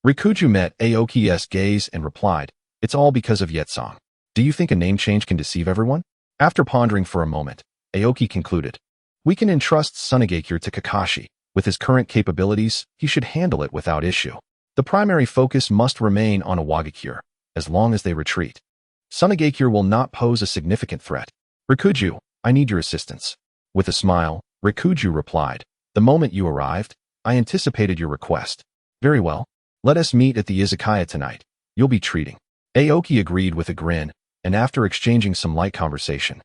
Rikuju met Aoki's gaze and replied, "It's all because of Yetsong. Do you think a name change can deceive everyone?" After pondering for a moment, Aoki concluded, "We can entrust Sunagakure to Kakashi. With his current capabilities, he should handle it without issue. The primary focus must remain on Awagakure, as long as they retreat. Sunagakure will not pose a significant threat. Rikuju, I need your assistance." With a smile, Rikuju replied, "The moment you arrived, I anticipated your request. Very well. Let us meet at the izakaya tonight. You'll be treating." Aoki agreed with a grin, and after exchanging some light conversation,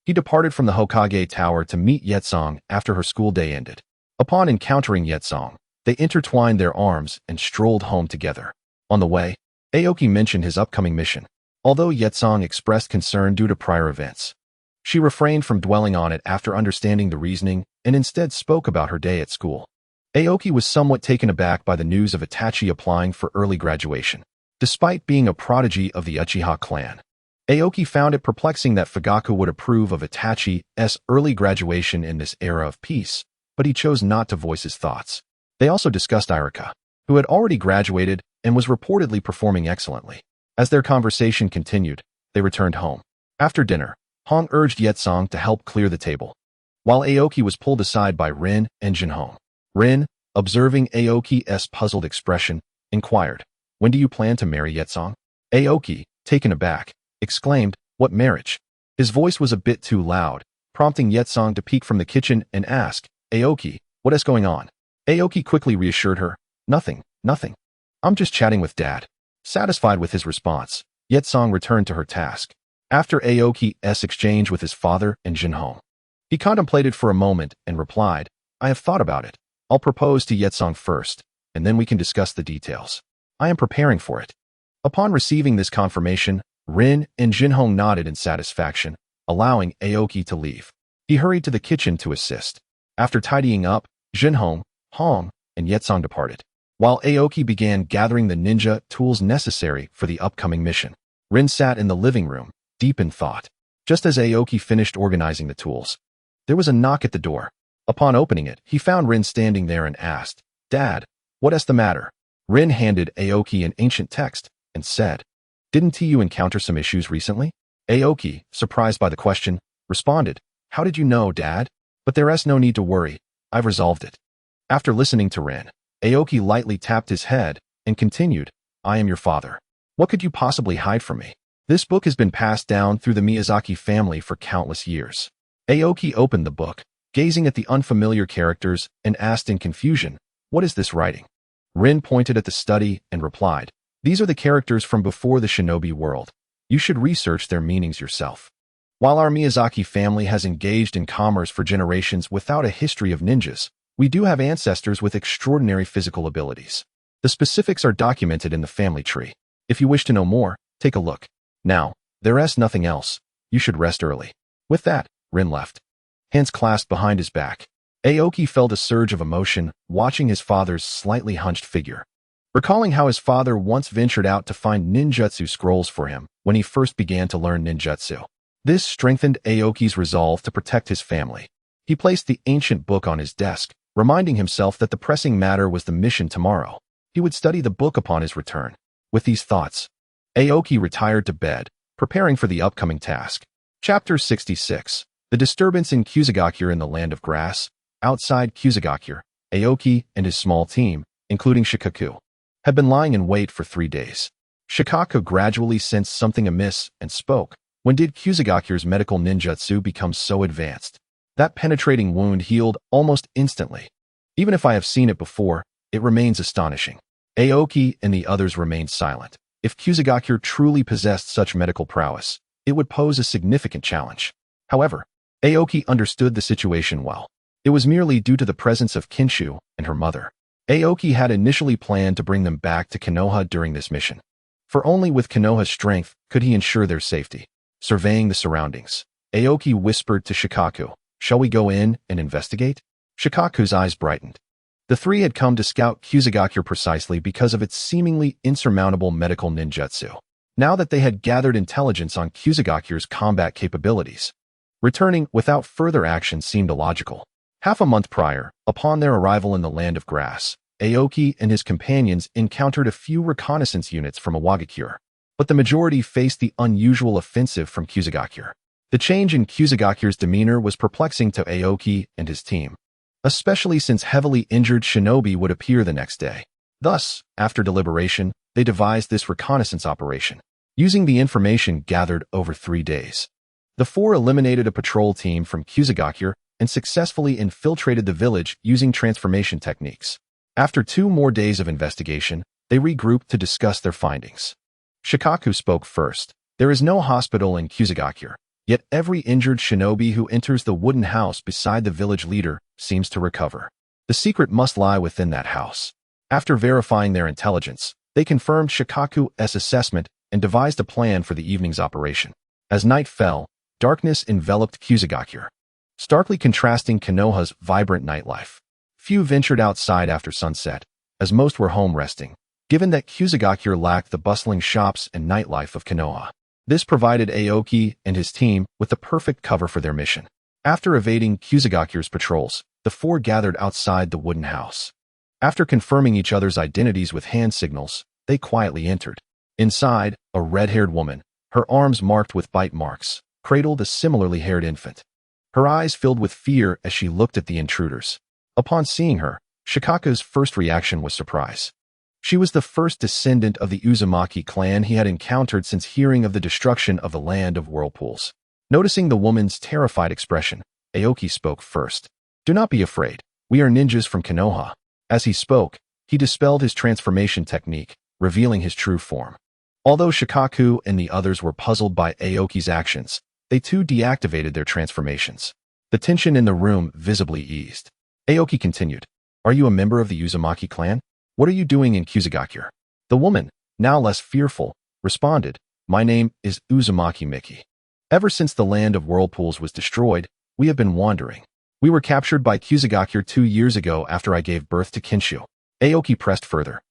he departed from the Hokage Tower to meet Yetsong after her school day ended. Upon encountering Yetsong, They intertwined their arms and strolled home together. On the way, Aoki mentioned his upcoming mission, although Yetsong expressed concern due to prior events. She refrained from dwelling on it after understanding the reasoning and instead spoke about her day at school. Aoki was somewhat taken aback by the news of Itachi applying for early graduation. Despite being a prodigy of the Uchiha clan, Aoki found it perplexing that Fugaku would approve of Itachi's early graduation in this era of peace, but he chose not to voice his thoughts. They also discussed Irika, who had already graduated and was reportedly performing excellently. As their conversation continued, they returned home. After dinner, Hong urged Yetsong to help clear the table, while Aoki was pulled aside by Rin and Jinhong. Rin, observing Aoki's puzzled expression, inquired, "When do you plan to marry Yetsong?" Aoki, taken aback, exclaimed, "What marriage?" His voice was a bit too loud, prompting Yetsong to peek from the kitchen and ask, "Aoki, what is going on?" Aoki quickly reassured her, "Nothing, nothing. I'm just chatting with Dad." Satisfied with his response, Yetsong returned to her task. After Aoki's exchange with his father and Jinhong, he contemplated for a moment and replied, "I have thought about it. I'll propose to Yetsong first, and then we can discuss the details. I am preparing for it." Upon receiving this confirmation, Rin and Jinhong nodded in satisfaction, allowing Aoki to leave. He hurried to the kitchen to assist. After tidying up, Jinhong, Hong, and Yetsong departed, while Aoki began gathering the ninja tools necessary for the upcoming mission. Rin sat in the living room, deep in thought. Just as Aoki finished organizing the tools, there was a knock at the door. Upon opening it, he found Rin standing there and asked, "Dad, what is the matter?" Rin handed Aoki an ancient text and said, "Didn't you encounter some issues recently?" Aoki, surprised by the question, responded, "How did you know, Dad? But there is no need to worry. I've resolved it." After listening to Rin, Aoki lightly tapped his head and continued, "I am your father. What could you possibly hide from me? This book has been passed down through the Miyazaki family for countless years." Aoki opened the book, gazing at the unfamiliar characters, and asked in confusion, "What is this writing?" Rin pointed at the study and replied, "These are the characters from before the shinobi world. You should research their meanings yourself. While our Miyazaki family has engaged in commerce for generations without a history of ninjas, we do have ancestors with extraordinary physical abilities. The specifics are documented in the family tree. If you wish to know more, take a look. Now, there is nothing else. You should rest early." With that, Rin left, hands clasped behind his back. Aoki felt a surge of emotion watching his father's slightly hunched figure, recalling how his father once ventured out to find ninjutsu scrolls for him when he first began to learn ninjutsu. This strengthened Aoki's resolve to protect his family. He placed the ancient book on his desk, reminding himself that the pressing matter was the mission tomorrow. He would study the book upon his return. With these thoughts, Aoki retired to bed, preparing for the upcoming task. Chapter 66. The disturbance in Kusagakure in the Land of Grass. Outside Kusagakure, Aoki and his small team, including Shikaku, had been lying in wait for 3 days. Shikaku gradually sensed something amiss and spoke. "When did Kusagakure's medical ninjutsu become so advanced? That penetrating wound healed almost instantly. Even if I have seen it before, it remains astonishing." Aoki and the others remained silent. If Kusagakure truly possessed such medical prowess, it would pose a significant challenge. However, Aoki understood the situation well. It was merely due to the presence of Kinshu and her mother. Aoki had initially planned to bring them back to Konoha during this mission, for only with Konoha's strength could he ensure their safety. Surveying the surroundings, Aoki whispered to Shikaku, "Shall we go in and investigate?" Shikaku's eyes brightened. The three had come to scout Kusagakure precisely because of its seemingly insurmountable medical ninjutsu. Now that they had gathered intelligence on Kusagakure's combat capabilities, returning without further action seemed illogical. Half a month prior, upon their arrival in the Land of Grass, Aoki and his companions encountered a few reconnaissance units from Iwagakure, but the majority faced the unusual offensive from Kusagakure. The change in Kusagakure's demeanor was perplexing to Aoki and his team, especially since heavily injured shinobi would appear the next day. Thus, after deliberation, they devised this reconnaissance operation, using the information gathered over 3 days. The four eliminated a patrol team from Kusagakure and successfully infiltrated the village using transformation techniques. After 2 more days of investigation, they regrouped to discuss their findings. Shikaku spoke first. "There is no hospital in Kusagakure, yet every injured shinobi who enters the wooden house beside the village leader seems to recover. The secret must lie within that house. After verifying their intelligence, they confirmed Shikaku's assessment and devised a plan for the evening's operation. As night fell, darkness enveloped Kusagakure, starkly contrasting Konoha's vibrant nightlife. Few ventured outside after sunset, as most were home resting, given that Kusagakure lacked the bustling shops and nightlife of Konoha. This provided Aoki and his team with the perfect cover for their mission. After evading Kusagakure's patrols, the four gathered outside the wooden house. After confirming each other's identities with hand signals, they quietly entered. Inside, a red-haired woman, her arms marked with bite marks, cradled a similarly haired infant. Her eyes filled with fear as she looked at the intruders. Upon seeing her, Shikaku's first reaction was surprise. She was the first descendant of the Uzumaki clan he had encountered since hearing of the destruction of the land of whirlpools. Noticing the woman's terrified expression, Aoki spoke first. "Do not be afraid. We are ninjas from Konoha." As he spoke, he dispelled his transformation technique, revealing his true form. Although Shikaku and the others were puzzled by Aoki's actions, they too deactivated their transformations. The tension in the room visibly eased. Aoki continued, "Are you a member of the Uzumaki clan? What are you doing in Kusagakure?" The woman, now less fearful, responded, "My name is Uzumaki Miki. Ever since the land of whirlpools was destroyed, we have been wandering. We were captured by Kusagakure 2 years ago after I gave birth to Kinshu." Aoki pressed further.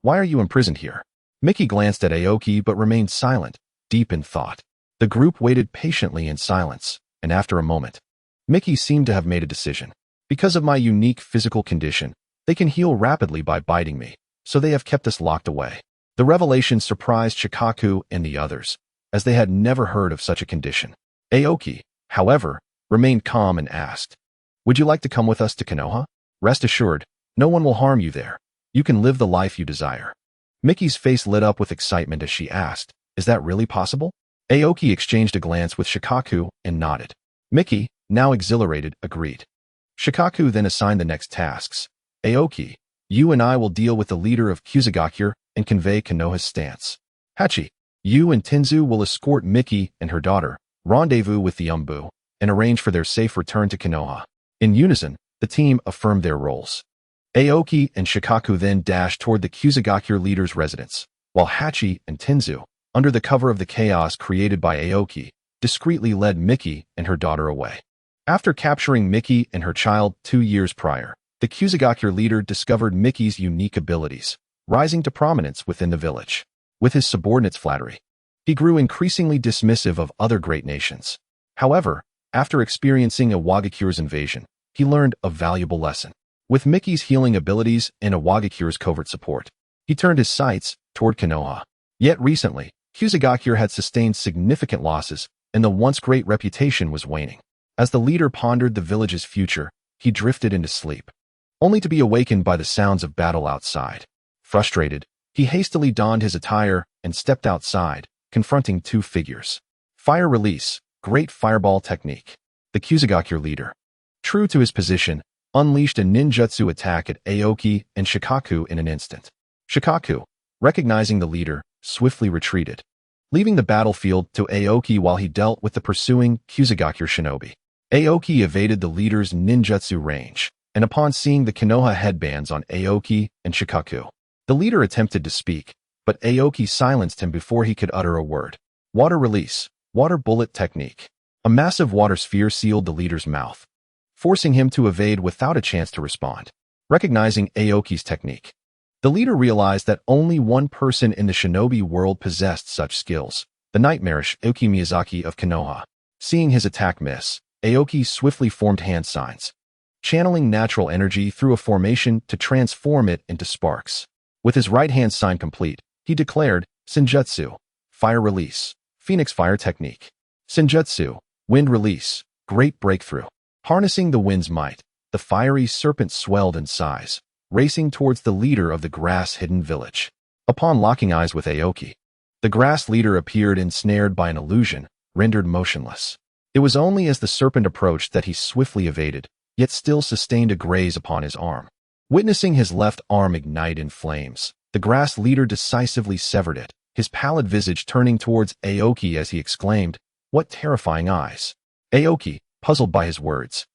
"Why are you imprisoned here?" Miki glanced at Aoki but remained silent, deep in thought. The group waited patiently in silence, and after a moment, Miki seemed to have made a decision. "Because of my unique physical condition, they can heal rapidly by biting me, so they have kept us locked away." The revelation surprised Shikaku and the others, as they had never heard of such a condition. Aoki, however, remained calm and asked, "Would you like to come with us to Konoha? Rest assured, no one will harm you there. You can live the life you desire." Miki's face lit up with excitement as she asked, "Is that really possible?" Aoki exchanged a glance with Shikaku and nodded. Miki, now exhilarated, agreed. Shikaku then assigned the next tasks. "Aoki, you and I will deal with the leader of Kusagakure and convey Konoha's stance. Hachi, you and Tenzu will escort Miki and her daughter, rendezvous with the Umbu, and arrange for their safe return to Konoha." In unison, the team affirmed their roles. Aoki and Shikaku then dashed toward the Kusagakure leader's residence, while Hachi and Tenzu, under the cover of the chaos created by Aoki, discreetly led Miki and her daughter away. After capturing Miki and her child 2 years prior, the Kusagakure leader discovered Miki's unique abilities, rising to prominence within the village. With his subordinates' flattery, he grew increasingly dismissive of other great nations. However, after experiencing Iwagakure's invasion, he learned a valuable lesson. With Miki's healing abilities and Iwagakure's covert support, he turned his sights toward Konoha. Yet recently, Kusagakure had sustained significant losses, and the once great reputation was waning. As the leader pondered the village's future, he drifted into sleep, only to be awakened by the sounds of battle outside. Frustrated, he hastily donned his attire and stepped outside, confronting 2 figures. Fire release, great fireball technique. The Kusagakure leader, true to his position, unleashed a ninjutsu attack at Aoki and Shikaku in an instant. Shikaku, recognizing the leader, swiftly retreated, leaving the battlefield to Aoki while he dealt with the pursuing Kusagakure shinobi. Aoki evaded the leader's ninjutsu range, and upon seeing the Konoha headbands on Aoki and Shikaku, the leader attempted to speak, but Aoki silenced him before he could utter a word. Water release, water bullet technique. A massive water sphere sealed the leader's mouth, forcing him to evade without a chance to respond. Recognizing Aoki's technique, the leader realized that only one person in the shinobi world possessed such skills, the nightmarish Aoki Miyazaki of Konoha. Seeing his attack miss, Aoki swiftly formed hand signs, channeling natural energy through a formation to transform it into sparks. With his right hand sign complete, he declared, Senjutsu, fire release, Phoenix fire technique. Senjutsu, wind release, great breakthrough. Harnessing the wind's might, the fiery serpent swelled in size, racing towards the leader of the grass-hidden village. Upon locking eyes with Aoki, the grass leader appeared ensnared by an illusion, rendered motionless. It was only as the serpent approached that he swiftly evaded, yet still sustained a graze upon his arm. Witnessing his left arm ignite in flames, the grass leader decisively severed it, his pallid visage turning towards Aoki as he exclaimed, "What terrifying eyes!" Aoki, puzzled by his words,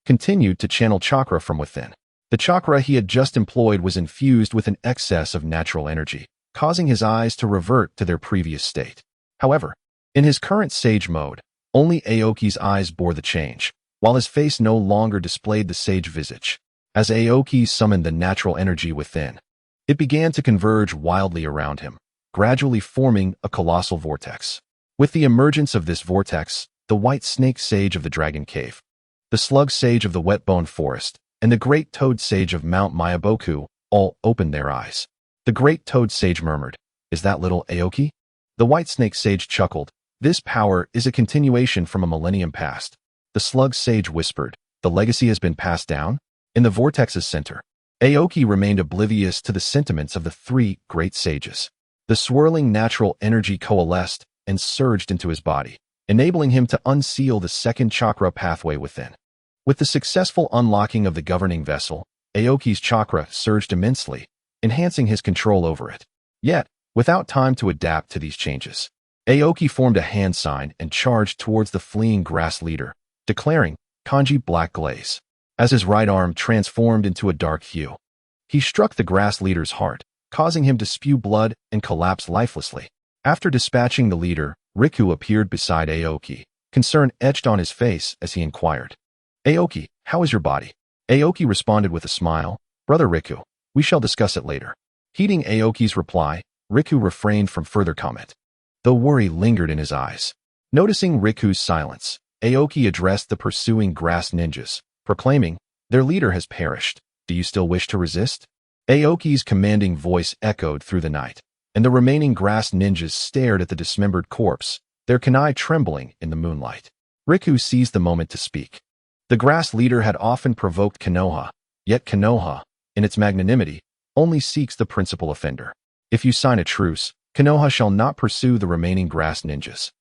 continued to channel chakra from within. The chakra he had just employed was infused with an excess of natural energy, causing his eyes to revert to their previous state. However, in his current sage mode, only Aoki's eyes bore the change, while his face no longer displayed the sage visage. As Aoki summoned the natural energy within, it began to converge wildly around him, gradually forming a colossal vortex. With the emergence of this vortex, the white snake sage of the dragon cave, the slug sage of the wet-bone forest, and the great toad sage of Mount Mayaboku all opened their eyes. The great toad sage murmured, "Is that little Aoki?" The white snake sage chuckled, "This power is a continuation from a millennium past." The slug sage whispered, "The legacy has been passed down?" In the vortex's center, Aoki remained oblivious to the sentiments of the three great sages. The swirling natural energy coalesced and surged into his body, enabling him to unseal the second chakra pathway within. With the successful unlocking of the governing vessel, Aoki's chakra surged immensely, enhancing his control over it. Yet, without time to adapt to these changes, Aoki formed a hand sign and charged towards the fleeing grass leader, declaring, "Kanji Black Glaze." As his right arm transformed into a dark hue, he struck the grass leader's heart, causing him to spew blood and collapse lifelessly. After dispatching the leader, Riku appeared beside Aoki, concern etched on his face as he inquired, "Aoki, how is your body?" Aoki responded with a smile, "Brother Riku, we shall discuss it later." Heeding Aoki's reply, Riku refrained from further comment, though worry lingered in his eyes. Noticing Riku's silence, Aoki addressed the pursuing grass ninjas, proclaiming, "Their leader has perished. Do you still wish to resist?" Aoki's commanding voice echoed through the night, and the remaining grass ninjas stared at the dismembered corpse, their kunai trembling in the moonlight. Riku seized the moment to speak. The grass leader had often provoked Konoha, yet Konoha, in its magnanimity, only seeks the principal offender. If you sign a truce, Konoha shall not pursue the remaining grass ninjas.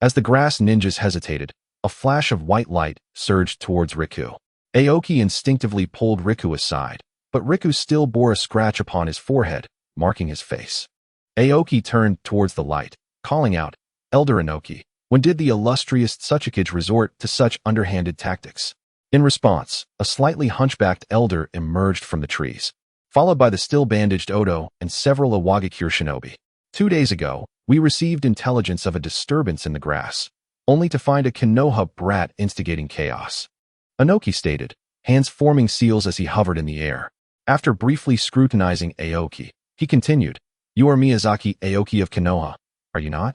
As the grass ninjas hesitated, a flash of white light surged towards Riku. Aoki instinctively pulled Riku aside, but Riku still bore a scratch upon his forehead, marking his face. Aoki turned towards the light, calling out, "Elder Inoki, when did the illustrious Tsuchikage resort to such underhanded tactics?" In response, a slightly hunchbacked elder emerged from the trees, followed by the still bandaged Odo and several Iwagakure shinobi. 2 days ago, we received intelligence of a disturbance in the grass, only to find a Konoha brat instigating chaos. Inoki stated, hands forming seals as he hovered in the air. After briefly scrutinizing Aoki, he continued, "You are Miyazaki Aoki of Konoha, are you not?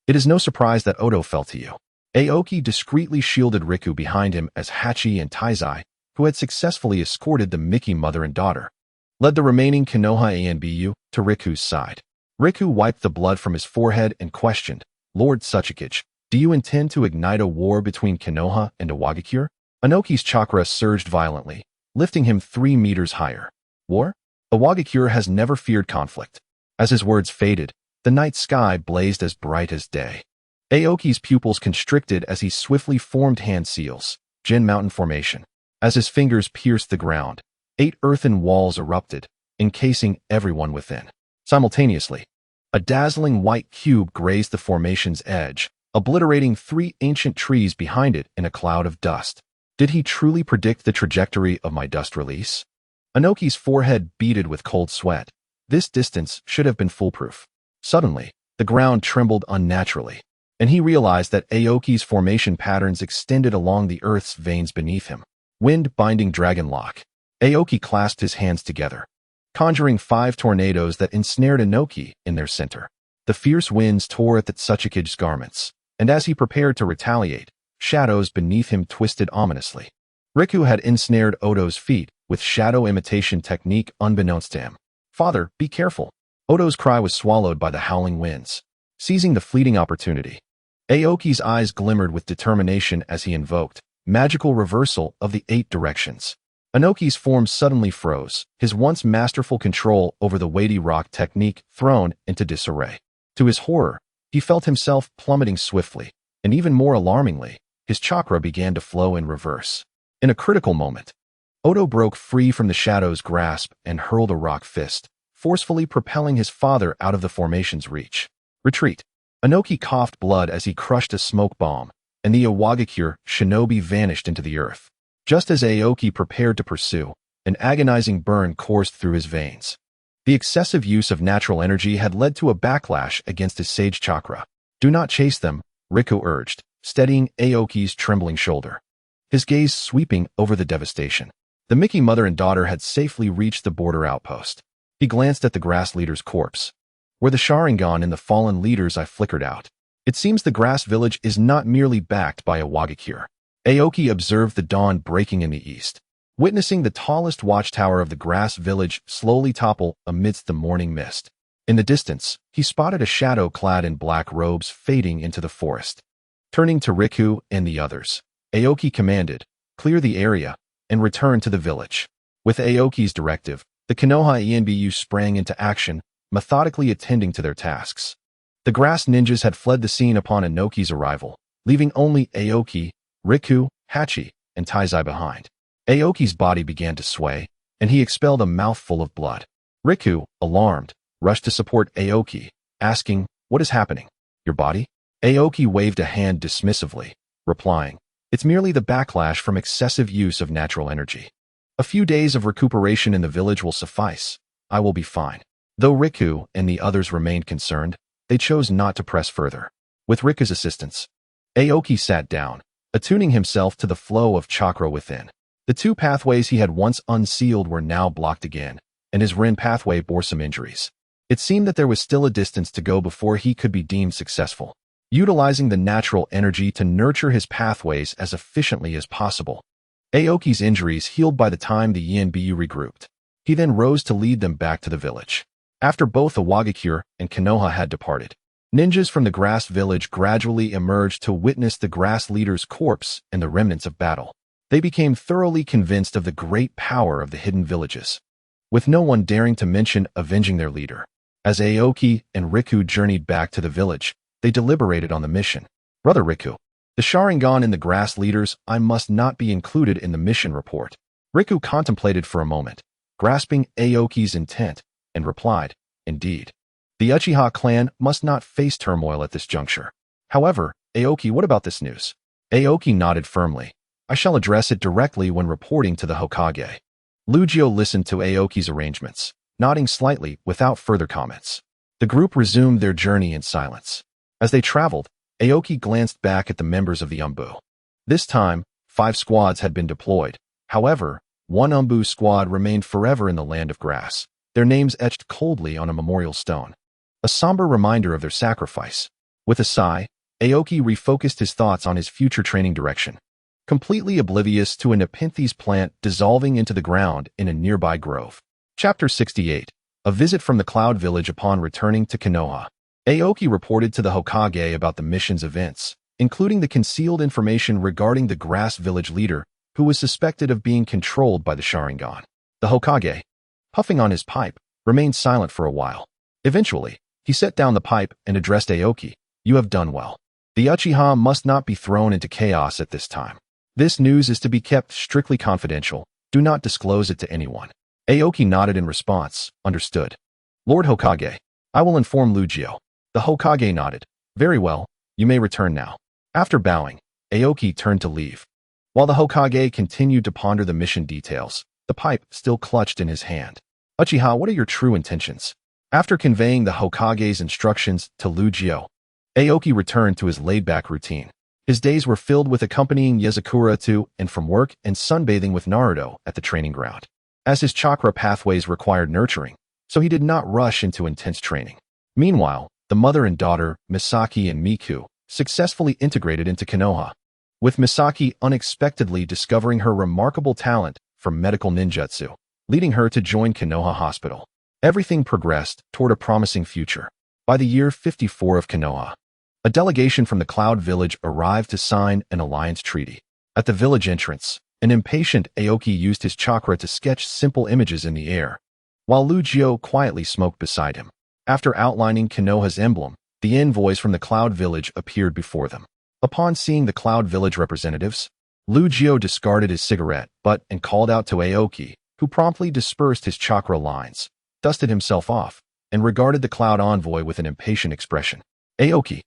It is no surprise that Odo fell to you." Aoki discreetly shielded Riku behind him as Hachi and Taizai, who had successfully escorted the Miki mother and daughter, led the remaining Konoha Anbu to Riku's side. Riku wiped the blood from his forehead and questioned, "Lord Tsuchikage, do you intend to ignite a war between Konoha and Iwagakure?" Inoki's chakra surged violently, lifting him 3 meters higher. "War? Iwagakure has never feared conflict." As his words faded, the night sky blazed as bright as day. Aoki's pupils constricted as he swiftly formed hand seals, Jin Mountain Formation. As his fingers pierced the ground, 8 earthen walls erupted, encasing everyone within. Simultaneously, a dazzling white cube grazed the formation's edge, obliterating 3 ancient trees behind it in a cloud of dust. Did he truly predict the trajectory of my dust release? Inoki's forehead beaded with cold sweat. This distance should have been foolproof. Suddenly, the ground trembled unnaturally, and he realized that Aoki's formation patterns extended along the earth's veins beneath him. Wind-binding dragon lock. Aoki clasped his hands together, conjuring 5 tornadoes that ensnared Inoki in their center. The fierce winds tore at the Tsuchikage's garments, and as he prepared to retaliate, shadows beneath him twisted ominously. Riku had ensnared Odo's feet with shadow imitation technique unbeknownst to him. "Father, be careful." Odo's cry was swallowed by the howling winds. Seizing the fleeting opportunity, Aoki's eyes glimmered with determination as he invoked magical reversal of the 8 directions. Inoki's form suddenly froze, his once masterful control over the weighty rock technique thrown into disarray. To his horror, he felt himself plummeting swiftly, and even more alarmingly, his chakra began to flow in reverse. In a critical moment, Odo broke free from the shadow's grasp and hurled a rock fist, forcefully propelling his father out of the formation's reach. Retreat. Inoki coughed blood as he crushed a smoke bomb, and the Iwagakure shinobi vanished into the earth. Just as Aoki prepared to pursue, An agonizing burn coursed through his veins. The excessive use of natural energy had led to a backlash against his sage chakra. Do not chase them, Riku urged, steadying Aoki's trembling shoulder. His gaze sweeping over the devastation. The Mickey mother and daughter had safely reached the border outpost. He glanced at the grass leader's corpse. Where the Sharingan and the fallen leaders I flickered out. It seems the grass village is not merely backed by a Wagakure. Aoki observed the dawn breaking in the east, witnessing the tallest watchtower of the grass village slowly topple amidst the morning mist. In the distance, he spotted a shadow clad in black robes fading into the forest. Turning to Riku and the others, Aoki commanded, "Clear the area and return to the village." With Aoki's directive, the Konoha Enbu sprang into action, methodically attending to their tasks. The grass ninjas had fled the scene upon Inoki's arrival, leaving only Aoki, Riku, Hachi, and Taizai behind. Aoki's body began to sway, and he expelled a mouthful of blood. Riku, alarmed, rushed to support Aoki, asking, "What is happening? Your body?" Aoki waved a hand dismissively, replying, "It's merely the backlash from excessive use of natural energy. A few days of recuperation in the village will suffice. I will be fine." Though Riku and the others remained concerned, they chose not to press further. With Riku's assistance, Aoki sat down, attuning himself to the flow of chakra within. The two pathways he had once unsealed were now blocked again, and his Rin pathway bore some injuries. It seemed that there was still a distance to go before he could be deemed successful. Utilizing the natural energy to nurture his pathways as efficiently as possible, Aoki's injuries healed by the time the Enbu regrouped. He then rose to lead them back to the village. After both the Wagakure and Konoha had departed, ninjas from the grass village gradually emerged to witness the grass leader's corpse and the remnants of battle. They became thoroughly convinced of the great power of the hidden villages, with no one daring to mention avenging their leader. As Aoki and Riku journeyed back to the village, they deliberated on the mission. "Brother Riku, the Sharingan and the grass leaders, I must not be included in the mission report." Riku contemplated for a moment, grasping Aoki's intent, and replied, "Indeed. The Uchiha clan must not face turmoil at this juncture. However, Aoki, what about this news?" Aoki nodded firmly. "I shall address it directly when reporting to the Hokage." Lugio listened to Aoki's arrangements, nodding slightly without further comments. The group resumed their journey in silence. As they traveled, Aoki glanced back at the members of the Umbu. This time, 5 squads had been deployed. However, one Umbu squad remained forever in the land of grass, their names etched coldly on a memorial stone. A somber reminder of their sacrifice. With a sigh, Aoki refocused his thoughts on his future training direction, completely oblivious to a Nepenthes plant dissolving into the ground in a nearby grove. Chapter 68. A visit from the Cloud Village upon returning to Konoha. Aoki reported to the Hokage about the mission's events, including the concealed information regarding the grass village leader, who was suspected of being controlled by the Sharingan. The Hokage, puffing on his pipe, remained silent for a while. Eventually, he set down the pipe and addressed Aoki. "You have done well. The Uchiha must not be thrown into chaos at this time. This news is to be kept strictly confidential. Do not disclose it to anyone." Aoki nodded in response, "Understood. Lord Hokage, I will inform Lugio." The Hokage nodded. "Very well, you may return now." After bowing, Aoki turned to leave. While the Hokage continued to ponder the mission details, the pipe still clutched in his hand. "Uchiha, what are your true intentions?" After conveying the Hokage's instructions to Lugio, Aoki returned to his laid-back routine. His days were filled with accompanying Yuzakura to and from work and sunbathing with Naruto at the training ground, as his chakra pathways required nurturing, so he did not rush into intense training. Meanwhile, the mother and daughter, Misaki and Miku, successfully integrated into Konoha, with Misaki unexpectedly discovering her remarkable talent for medical ninjutsu, leading her to join Konoha Hospital. Everything progressed toward a promising future. By the year 54 of Konoha, a delegation from the Cloud Village arrived to sign an alliance treaty. At the village entrance, an impatient Aoki used his chakra to sketch simple images in the air, while Lugio quietly smoked beside him. After outlining Konoha's emblem, the envoys from the Cloud Village appeared before them. Upon seeing the Cloud Village representatives, Lugio discarded his cigarette butt and called out to Aoki, who promptly dispersed his chakra lines, dusted himself off, and regarded the Cloud envoy with an impatient expression. "Aoki,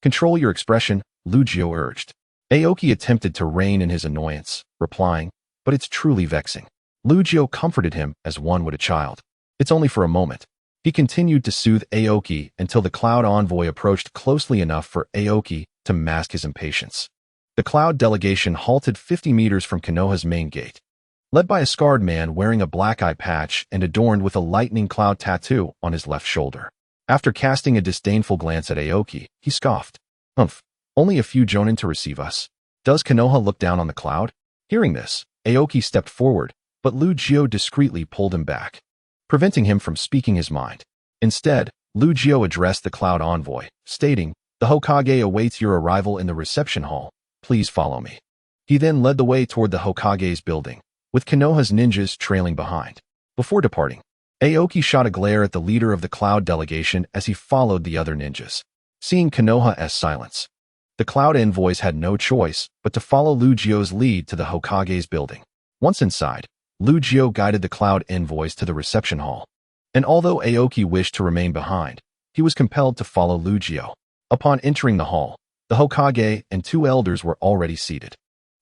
control your expression," Lugio urged. Aoki attempted to rein in his annoyance, replying, "But it's truly vexing." Lugio comforted him as one would a child. It's only for a moment. He continued to soothe Aoki until the Cloud Envoy approached closely enough for Aoki to mask his impatience. The Cloud delegation halted 50 meters from Konoha's main gate. Led by a scarred man wearing a black eye patch and adorned with a lightning cloud tattoo on his left shoulder. After casting a disdainful glance at Aoki, he scoffed. Humph, only a few jonin to receive us. Does Konoha look down on the cloud? Hearing this, Aoki stepped forward, but Lugio discreetly pulled him back, preventing him from speaking his mind. Instead, Lugio addressed the Cloud Envoy, stating, "The Hokage awaits your arrival in the reception hall. Please follow me." He then led the way toward the Hokage's building, with Konoha's ninjas trailing behind. Before departing, Aoki shot a glare at the leader of the Cloud delegation as he followed the other ninjas. Seeing Konoha's silence, the Cloud envoys had no choice but to follow Lugio's lead to the Hokage's building. Once inside, Lugio guided the Cloud envoys to the reception hall. And although Aoki wished to remain behind, he was compelled to follow Lugio. Upon entering the hall, the Hokage and two elders were already seated.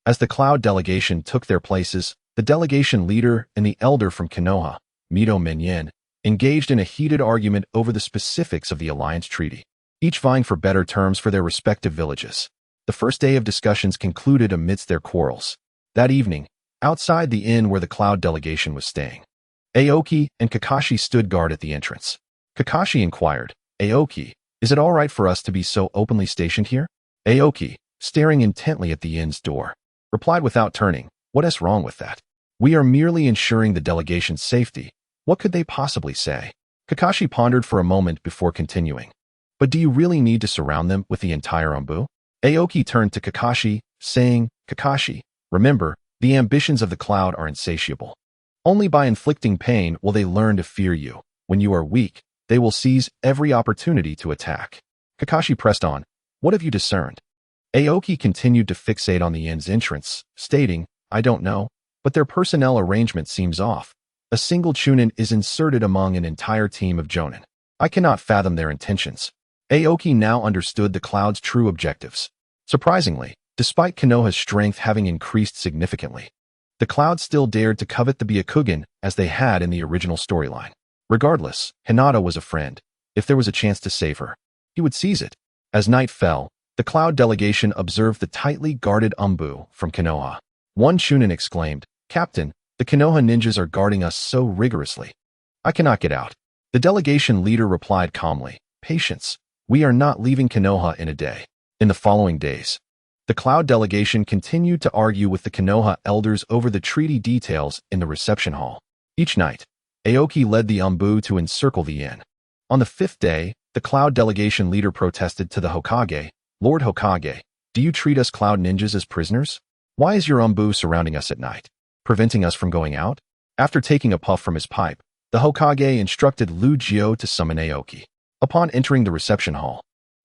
As the Cloud delegation took their places, the delegation leader and the elder from Konoha, Mito Minyin, engaged in a heated argument over the specifics of the alliance treaty, each vying for better terms for their respective villages. The first day of discussions concluded amidst their quarrels. That evening, outside the inn where the Cloud delegation was staying, Aoki and Kakashi stood guard at the entrance. Kakashi inquired, "Aoki, is it all right for us to be so openly stationed here?" Aoki, staring intently at the inn's door, replied without turning, "What is wrong with that? We are merely ensuring the delegation's safety. What could they possibly say?" Kakashi pondered for a moment before continuing. "But do you really need to surround them with the entire Umbu?" Aoki turned to Kakashi, saying, "Kakashi, remember, the ambitions of the Cloud are insatiable. Only by inflicting pain will they learn to fear you. When you are weak, they will seize every opportunity to attack." Kakashi pressed on, "What have you discerned?" Aoki continued to fixate on the inn's entrance, stating, "I don't know, but their personnel arrangement seems off. A single chunin is inserted among an entire team of jonin. I cannot fathom their intentions." Aoki now understood the Cloud's true objectives. Surprisingly, despite Konoha's strength having increased significantly, the Cloud still dared to covet the Byakugan as they had in the original storyline. Regardless, Hinata was a friend. If there was a chance to save her, he would seize it. As night fell, the Cloud delegation observed the tightly guarded Umbu from Konoha. One chunin exclaimed, "Captain, the Konoha ninjas are guarding us so rigorously. I cannot get out." The delegation leader replied calmly, "Patience. We are not leaving Konoha in a day." In the following days, the Cloud delegation continued to argue with the Konoha elders over the treaty details in the reception hall. Each night, Aoki led the Umbu to encircle the inn. On the fifth day, the Cloud delegation leader protested to the Hokage, "Lord Hokage, do you treat us Cloud ninjas as prisoners? Why is your Umbu surrounding us at night, preventing us from going out?" After taking a puff from his pipe, the Hokage instructed Lugio to summon Aoki. Upon entering the reception hall,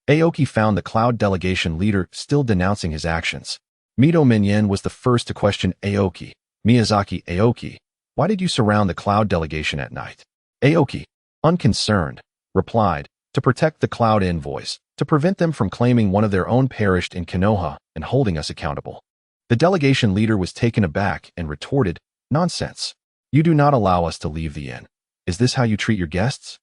Aoki found the Cloud delegation leader still denouncing his actions. Mito Minyin was the first to question Aoki. "Miyazaki Aoki, why did you surround the Cloud delegation at night?" Aoki, unconcerned, replied, "To protect the Cloud envoys, to prevent them from claiming one of their own perished in Konoha and holding us accountable." The delegation leader was taken aback and retorted, "Nonsense. You do not allow us to leave the inn. Is this how you treat your guests?"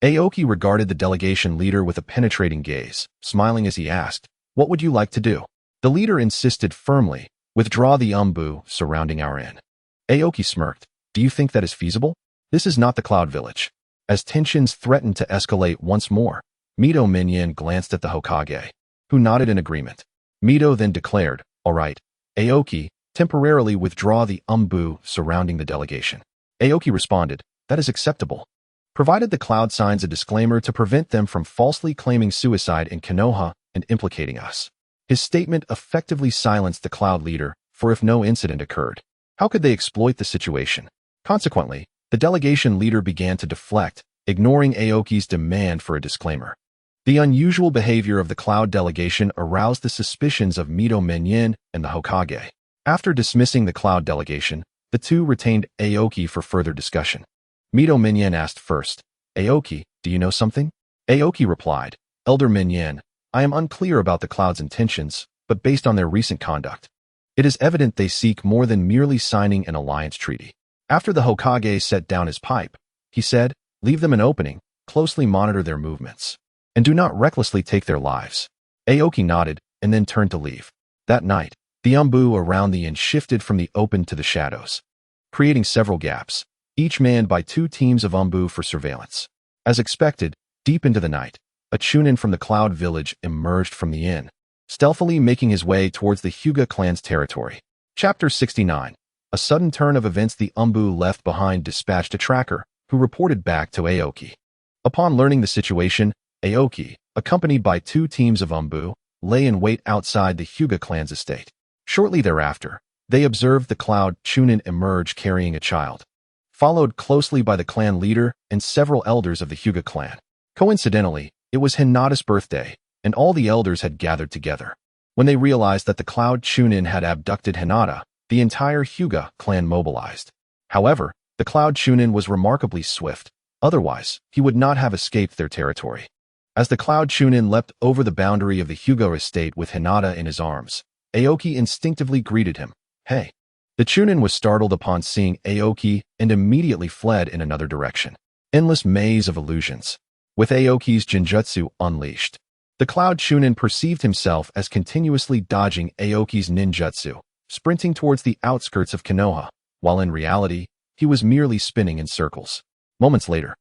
Aoki regarded the delegation leader with a penetrating gaze, smiling as he asked, "What would you like to do?" The leader insisted firmly, "Withdraw the Umbu surrounding our inn." Aoki smirked, "Do you think that is feasible? This is not the Cloud village." As tensions threatened to escalate once more, Mito Minyin glanced at the Hokage, who nodded in agreement. Mito then declared, "All right, Aoki, temporarily withdraw the Umbu surrounding the delegation." Aoki responded, "That is acceptable, provided the Cloud signs a disclaimer to prevent them from falsely claiming suicide in Konoha and implicating us." His statement effectively silenced the Cloud leader, for if no incident occurred, how could they exploit the situation? Consequently, the delegation leader began to deflect, ignoring Aoki's demand for a disclaimer. The unusual behavior of the Cloud delegation aroused the suspicions of Mito Minyin and the Hokage. After dismissing the Cloud delegation, the two retained Aoki for further discussion. Mito Minyin asked first, "Aoki, do you know something?" Aoki replied, "Elder Minyin, I am unclear about the Cloud's intentions, but based on their recent conduct, it is evident they seek more than merely signing an alliance treaty. After the Hokage set down his pipe, he said, "Leave them an opening, closely monitor their movements, and do not recklessly take their lives." Aoki nodded and then turned to leave. That night, the umbu around the inn shifted from the open to the shadows, creating several gaps, each manned by 2 teams of umbu for surveillance. As expected, deep into the night, a chunin from the Cloud Village emerged from the inn, stealthily making his way towards the Hyuga clan's territory. Chapter 69. A sudden turn of events. The umbu left behind dispatched a tracker, who reported back to Aoki. Upon learning the situation, Aoki, accompanied by 2 teams of umbu, lay in wait outside the Hyuga clan's estate. Shortly thereafter, they observed the Cloud Chunin emerge carrying a child, followed closely by the clan leader and several elders of the Hyuga clan. Coincidentally, it was Hinata's birthday, and all the elders had gathered together. When they realized that the Cloud Chunin had abducted Hinata, the entire Hyuga clan mobilized. However, the Cloud Chunin was remarkably swift, otherwise he would not have escaped their territory. As the Cloud Chunin leapt over the boundary of the Hyuga estate with Hinata in his arms, Aoki instinctively greeted him. "Hey." The Chunin was startled upon seeing Aoki and immediately fled in another direction. Endless maze of illusions. With Aoki's Genjutsu unleashed, the Cloud Chunin perceived himself as continuously dodging Aoki's ninjutsu, sprinting towards the outskirts of Konoha, while in reality, he was merely spinning in circles. Moments later,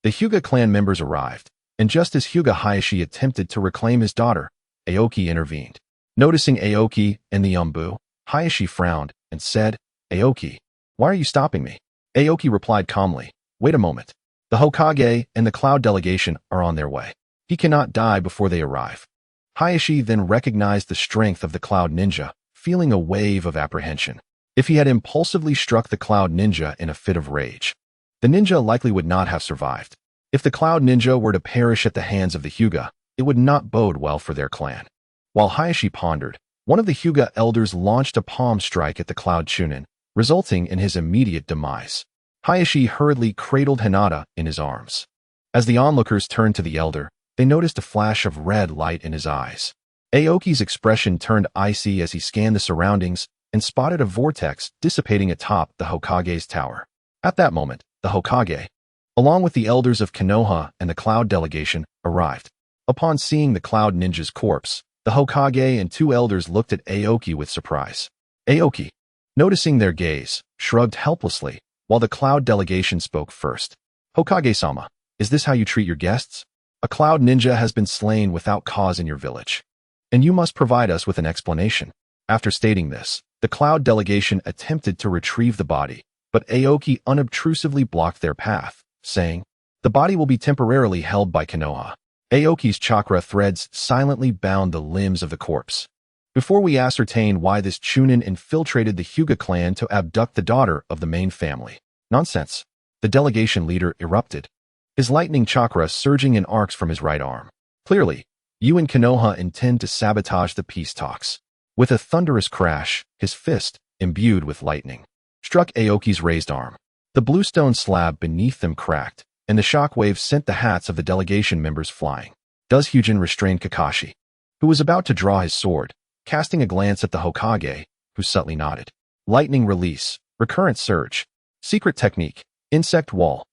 the Hyuga clan members arrived, and just as Hyuga Hayashi attempted to reclaim his daughter, Aoki intervened. Noticing Aoki and the umbu, Hayashi frowned and said, "Aoki, why are you stopping me?" Aoki replied calmly, "Wait a moment. The Hokage and the Cloud delegation are on their way. He cannot die before they arrive." Hayashi then recognized the strength of the Cloud Ninja, feeling a wave of apprehension. If he had impulsively struck the Cloud Ninja in a fit of rage, the ninja likely would not have survived. If the Cloud Ninja were to perish at the hands of the Hyuga, it would not bode well for their clan. While Hayashi pondered, one of the Hyuga elders launched a palm strike at the Cloud Chunin, resulting in his immediate demise. Hayashi hurriedly cradled Hinata in his arms. As the onlookers turned to the elder, they noticed a flash of red light in his eyes. Aoki's expression turned icy as he scanned the surroundings and spotted a vortex dissipating atop the Hokage's tower. At that moment, the Hokage, along with the elders of Konoha and the Cloud delegation, arrived. Upon seeing the Cloud Ninja's corpse, the Hokage and 2 elders looked at Aoki with surprise. Aoki, noticing their gaze, shrugged helplessly, while the Cloud delegation spoke first. "Hokage-sama, is this how you treat your guests? A Cloud Ninja has been slain without cause in your village, and you must provide us with an explanation." After stating this, the Cloud delegation attempted to retrieve the body, but Aoki unobtrusively blocked their path, saying, "The body will be temporarily held by Konoha." Aoki's chakra threads silently bound the limbs of the corpse. "Before we ascertain why this Chunin infiltrated the Hyuga clan to abduct the daughter of the main family." "Nonsense," the delegation leader erupted, his lightning chakra surging in arcs from his right arm. "Clearly, you and Konoha intend to sabotage the peace talks." With a thunderous crash, his fist, imbued with lightning, struck Aoki's raised arm. The bluestone slab beneath them cracked, and the shockwave sent the hats of the delegation members flying. Hyujin restrained Kakashi, who was about to draw his sword, casting a glance at the Hokage, who subtly nodded. Lightning release, recurrent surge, secret technique, insect wall.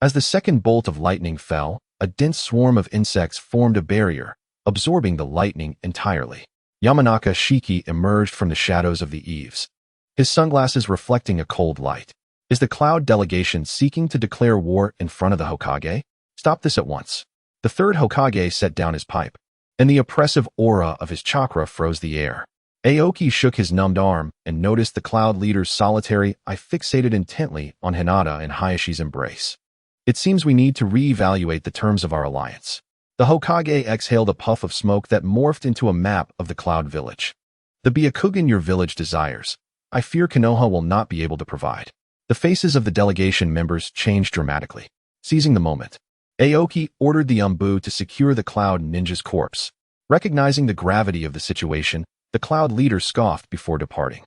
As the second bolt of lightning fell, a dense swarm of insects formed a barrier, absorbing the lightning entirely. Yamanaka Shiki emerged from the shadows of the eaves, his sunglasses reflecting a cold light. "Is the Cloud delegation seeking to declare war in front of the Hokage? Stop this at once." The third Hokage set down his pipe, and the oppressive aura of his chakra froze the air. Aoki shook his numbed arm and noticed the Cloud leader's solitary eye fixated intently on Hinata and Hayashi's embrace. "It seems we need to reevaluate the terms of our alliance." The Hokage exhaled a puff of smoke that morphed into a map of the Cloud village. "The Byakugan your village desires, I fear Konoha will not be able to provide." The faces of the delegation members changed dramatically. Seizing the moment, Aoki ordered the umbu to secure the Cloud ninja's corpse. Recognizing the gravity of the situation, the Cloud leader scoffed before departing.